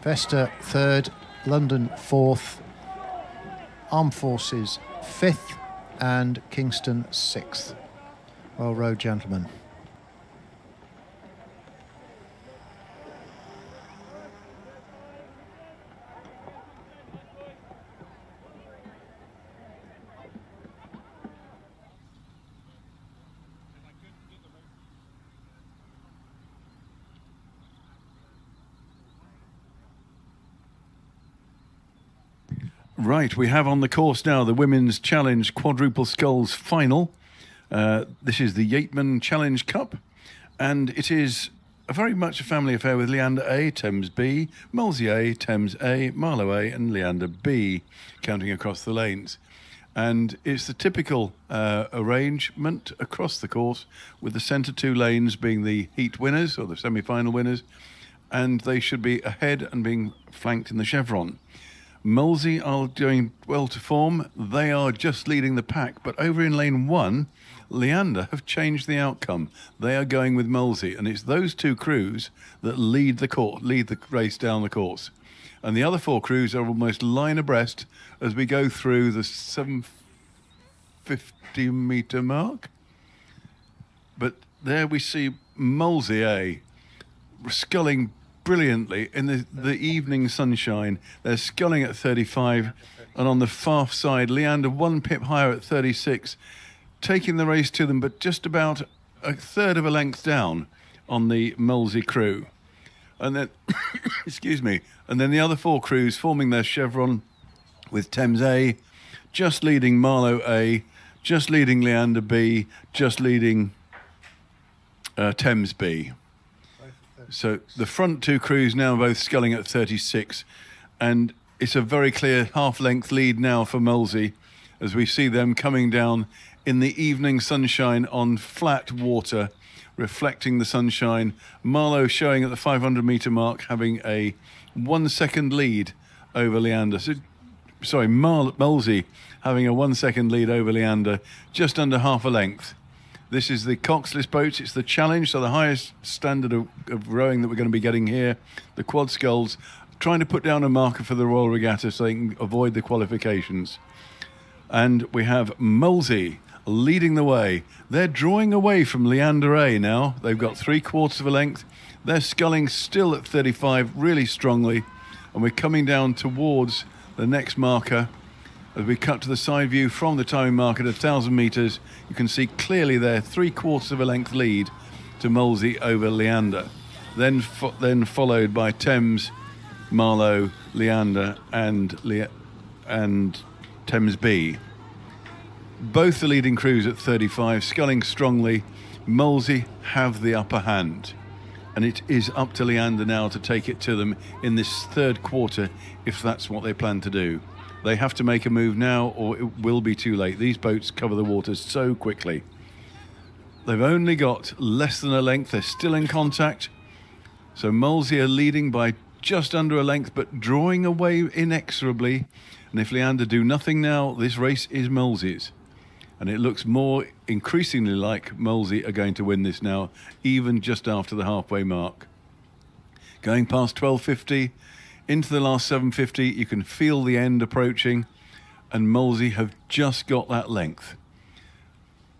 Vesta 3rd, London 4th, Armed Forces 5th, and Kingston 6th. Well rowed, gentlemen. Right, we have on the course now the Women's Challenge Quadruple Sculls Final. This is the Yeatman Challenge Cup, and it is very much a family affair with Leander A, Thames B, Mulsey A, Thames A, Marlow A and Leander B, counting across the lanes. And it's the typical arrangement across the course, with the centre 2 lanes being the heat winners or the semi-final winners, and they should be ahead and being flanked in the chevron. Mulsey are doing well to form. They are just leading the pack, but over in lane 1, Leander have changed the outcome. They are going with Mulsey, and it's those 2 crews that lead the race down the course. And the other 4 crews are almost line abreast as we go through the 750 metre mark. But there we see Mulsey A sculling brilliantly in the evening sunshine. They're sculling at 35, and on the far side, Leander 1 pip higher at 36, taking the race to them, but just about a third of a length down on the Mulsey crew. And then, excuse me, and then the other 4 crews forming their chevron with Thames A just leading Marlow A, just leading Leander B, just leading Thames B. So the front 2 crews now both sculling at 36, and it's a very clear half-length lead now for Mulsey as we see them coming down in the evening sunshine on flat water, reflecting the sunshine. Marlow showing at the 500 metre mark, having a 1 second lead over Leander. Mulsey having a 1 second lead over Leander, just under half a length. This is the Coxless boats. It's the challenge, so the highest standard of rowing that we're going to be getting here. The quad sculls trying to put down a marker for the Royal Regatta so they can avoid the qualifications. And we have Mulsey leading the way. They're drawing away from Leander A now. They've got 3/4 of a length. They're sculling still at 35 really strongly. And we're coming down towards the next marker. As we cut to the side view from the timing mark at 1,000 metres, you can see clearly there 3/4 of a length lead to Mulsey over Leander. Then followed by Thames, Marlow, Leander and Thames B. Both the leading crews at 35, sculling strongly. Mulsey have the upper hand. And it is up to Leander now to take it to them in this 3rd quarter, if that's what they plan to do. They have to make a move now or it will be too late. These boats cover the waters so quickly. They've only got less than a length. They're still in contact. So Molesey are leading by just under a length, but drawing away inexorably. And if Leander do nothing now, this race is Molesey's. And it looks more increasingly like Molesey are going to win this now, even just after the halfway mark. Going past 12.50, into the last 7.50, you can feel the end approaching, and Molesey have just got that length.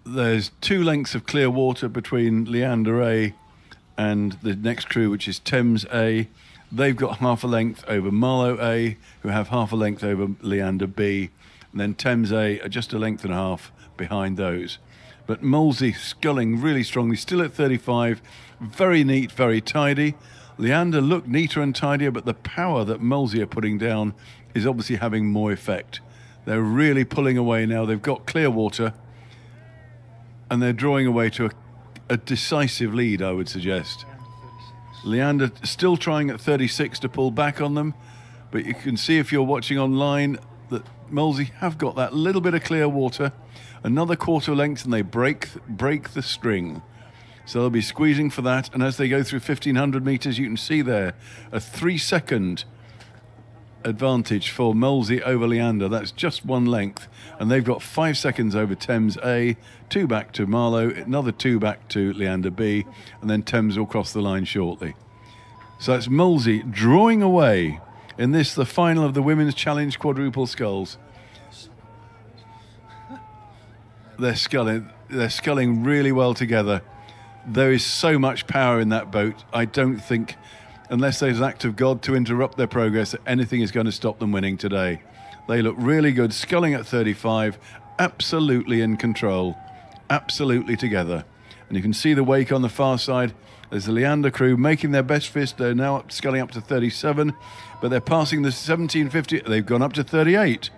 There's 2 lengths of clear water between Leander A and the next crew, which is Thames A. They've got half a length over Marlow A, who have half a length over Leander B. And then Thames A are just a length and a half behind those. But Molesey sculling really strongly, still at 35. Very neat, very tidy. Leander look neater and tidier, but the power that Molesey are putting down is obviously having more effect. They're really pulling away now. They've got clear water, and they're drawing away to a decisive lead, I would suggest. Leander still trying at 36 to pull back on them, but you can see if you're watching online that Molesey have got that little bit of clear water, another quarter length, and they break the string. So they'll be squeezing for that, and as they go through 1,500 metres, you can see there a 3-second advantage for Molesey over Leander. That's just 1 length, and they've got 5 seconds over Thames A, 2 back to Marlow, another 2 back to Leander B, and then Thames will cross the line shortly. So it's Molesey drawing away in this, the final of the Women's Challenge Quadruple Sculls. They're sculling really well together. There is so much power in that boat. I don't think, unless there's an act of God to interrupt their progress, that anything is going to stop them winning today. They look really good, sculling at 35, absolutely in control, absolutely together. And you can see the wake on the far side. There's the Leander crew making their best fist. They're now sculling up to 37, but they're passing the 1750. They've gone up to 38.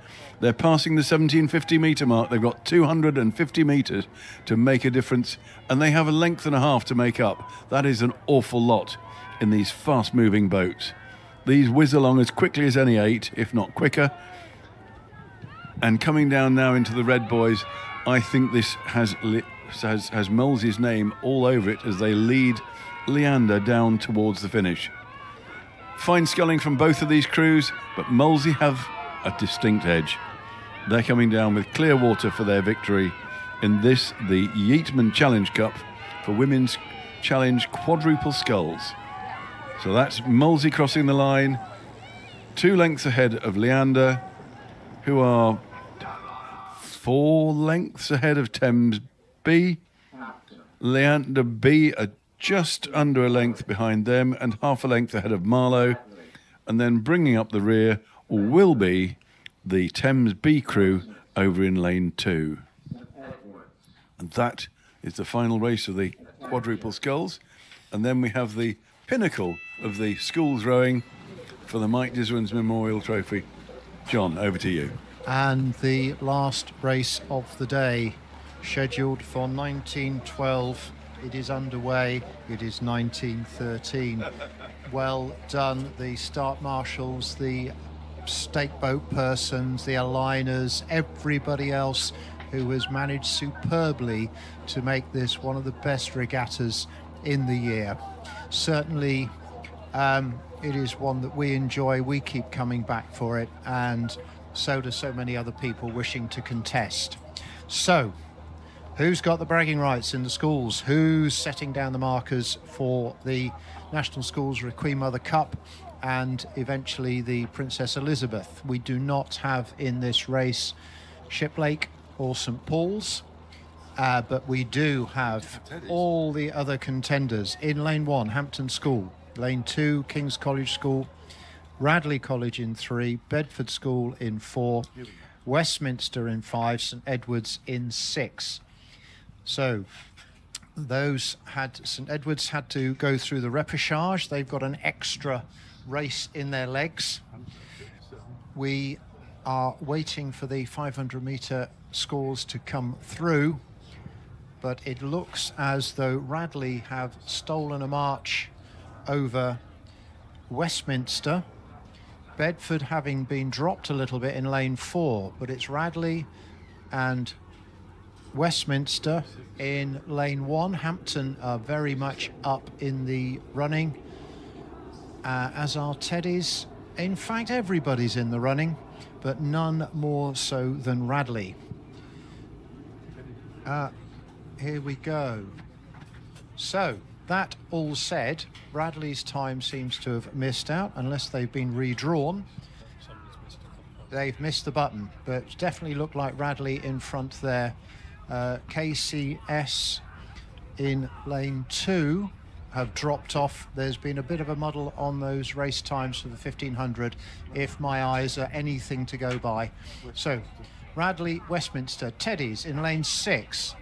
They're passing the 1750 metre mark. They've got 250 metres to make a difference, and they have a length and a half to make up. That is an awful lot in these fast-moving boats. These whiz along as quickly as any 8, if not quicker. And coming down now into the red boys, I think this has Molesey's name all over it as they lead Leander down towards the finish. Fine sculling from both of these crews, but Molesey have a distinct edge. They're coming down with clear water for their victory in this, the Yeatman Challenge Cup for Women's Challenge Quadruple Sculls. So that's Molesey crossing the line, 2 lengths ahead of Leander, who are 4 lengths ahead of Thames B. Leander B are just under a length behind them and half a length ahead of Marlow. And then bringing up the rear will be the Thames B crew over in lane 2. And that is the final race of the Quadruple Sculls. And then we have the pinnacle of the schools rowing for the Mike Diswins Memorial Trophy. John, over to you. And the last race of the day, scheduled for 1912. It is underway. It is 1913. Well done, the start marshals, the stake boat persons, the aligners, everybody else who has managed superbly to make this one of the best regattas in the year. Certainly, it is one that we enjoy. We keep coming back for it, and so do so many other people wishing to contest. So, who's got the bragging rights in the schools? Who's setting down the markers for the National Schools Queen Mother Cup and eventually the Princess Elizabeth? We do not have in this race Shiplake or St Paul's, but we do have all the other contenders. In lane 1, Hampton School. Lane 2, King's College School. Radley College in 3, Bedford School in 4, Westminster in 5, St Edward's in 6. So St Edward's had to go through the repêchage. They've got an extra race in their legs. We are waiting for the 500 metre scores to come through, but it looks as though Radley have stolen a march over Westminster. Bedford having been dropped a little bit in lane 4, but it's Radley and Westminster in lane 1. Hampton are very much up in the running, as are Teddy's. In fact, everybody's in the running, but none more so than Radley. Here we go. So, that all said, Radley's time seems to have missed out, unless they've been redrawn. They've missed the button, but definitely looked like Radley in front there. KCS in lane 2 have dropped off. There's been a bit of a muddle on those race times for the 1500, if my eyes are anything to go by. So, Radley, Westminster, Teddy's in lane 6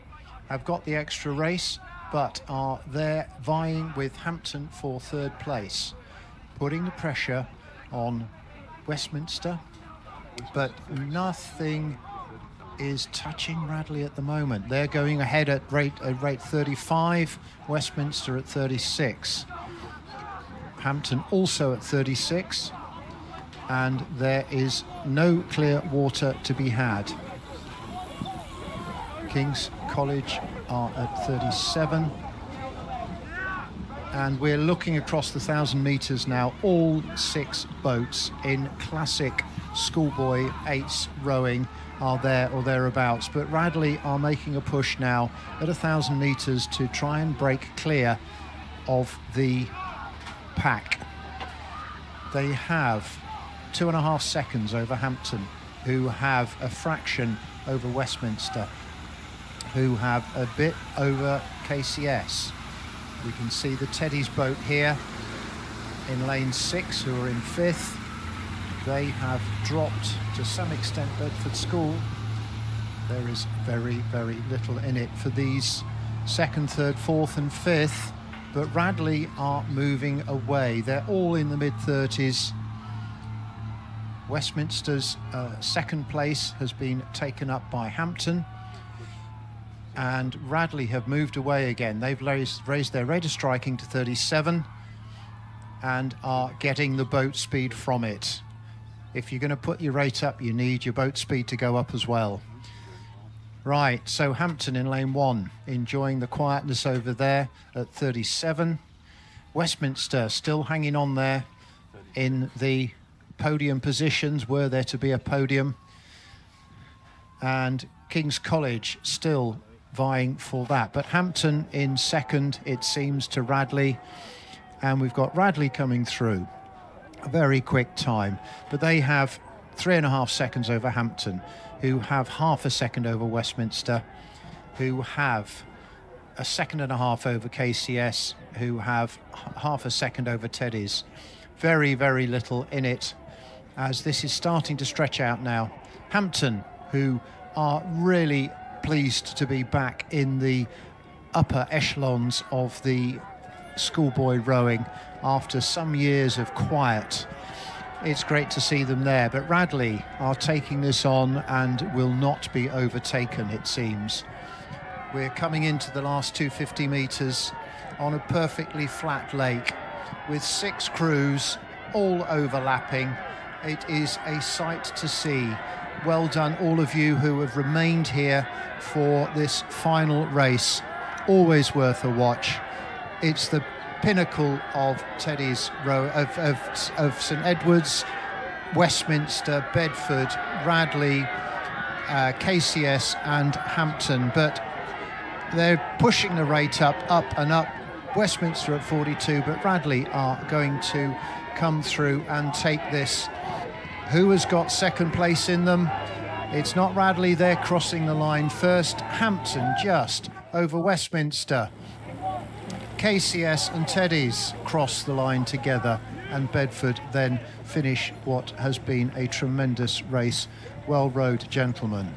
have got the extra race, but are there vying with Hampton for 3rd place, putting the pressure on Westminster, but nothing is touching Radley at the moment. They're going ahead at rate 35, Westminster at 36. Hampton also at 36, and there is no clear water to be had. King's College are at 37, and we're looking across the 1,000 metres now. All 6 boats in classic schoolboy 8s rowing are there or thereabouts, but Radley are making a push now at 1,000 metres to try and break clear of the pack. They have 2.5 seconds over Hampton, who have a fraction over Westminster, who have a bit over KCS. We can see the Teddy's boat here in lane 6, who are in 5th. They have dropped to some extent Bedford School. There is very, very little in it for these 2nd, 3rd, 4th and 5th, but Radley are moving away. They're all in the mid-30s. Westminster's 2nd place has been taken up by Hampton, and Radley have moved away again. They've raised their rate of striking to 37 and are getting the boat speed from it. If you're going to put your rate up, you need your boat speed to go up as well. Right, so Hampton in lane 1, enjoying the quietness over there at 37. Westminster still hanging on there in the podium positions, were there to be a podium. And King's College still vying for that. But Hampton in 2nd, it seems, to Radley. And we've got Radley coming through. A very quick time, but they have 3.5 seconds over Hampton, who have 0.5 second over Westminster, who have 1.5 seconds over KCS, who have 0.5 second over Teddy's. Very, very little in it, as this is starting to stretch out now. Hampton, who are really pleased to be back in the upper echelons of the schoolboy rowing after some years of quiet. It's great to see them there, but Radley are taking this on and will not be overtaken, it seems. We're coming into the last 250 metres on a perfectly flat lake with 6 crews all overlapping. It is a sight to see. Well done, all of you who have remained here for this final race. Always worth a watch. It's the pinnacle of Teddy's row of St Edward's, Westminster, Bedford, Radley, KCS and Hampton, but they're pushing the rate up and up. Westminster at 42, but Radley are going to come through and take this. Who has got 2nd place in them? It's not Radley, they're crossing the line first. Hampton just over Westminster. KCS and Teddy's cross the line together, and Bedford then finish what has been a tremendous race. Well rowed, gentlemen.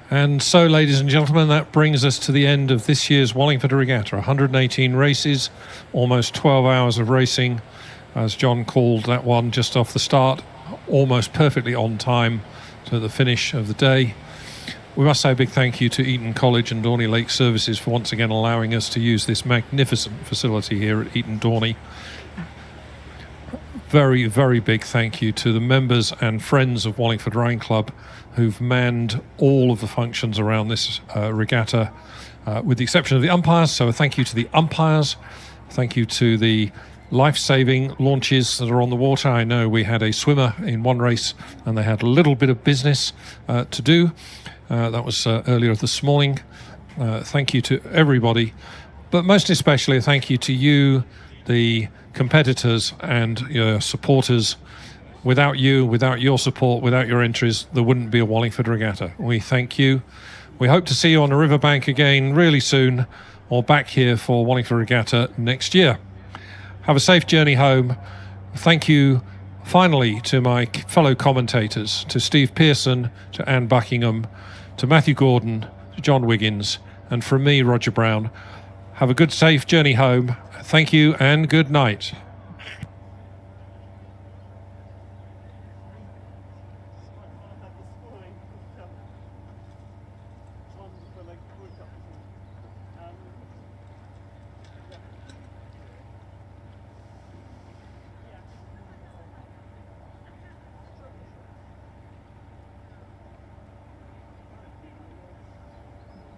And so, ladies and gentlemen, that brings us to the end of this year's Wallingford Regatta. 118 races, almost 12 hours of racing. As John called that one just off the start, almost perfectly on time. to the finish of the day. We must say a big thank you to Eton College and Dorney Lake Services for once again allowing us to use this magnificent facility here at Eton Dorney. Very, very big thank you to the members and friends of Wallingford Rowing Club who've manned all of the functions around this regatta, with the exception of the umpires. So a thank you to the umpires. Thank you to the life-saving launches that are on the water. I know we had a swimmer in one race and they had a little bit of business to do. That was earlier this morning. Thank you to everybody, but most especially a thank you to you, the competitors and your supporters. Without you, without your support, without your entries, there wouldn't be a Wallingford Regatta. We thank you. We hope to see you on the riverbank again really soon, or back here for Wallingford Regatta next year. Have a safe journey home. Thank you finally to my fellow commentators, to Steve Pearson, to Anne Buckingham, to Matthew Gordon, to John Wiggins, and from me, Roger Brown. Have a good, safe journey home. Thank you and good night.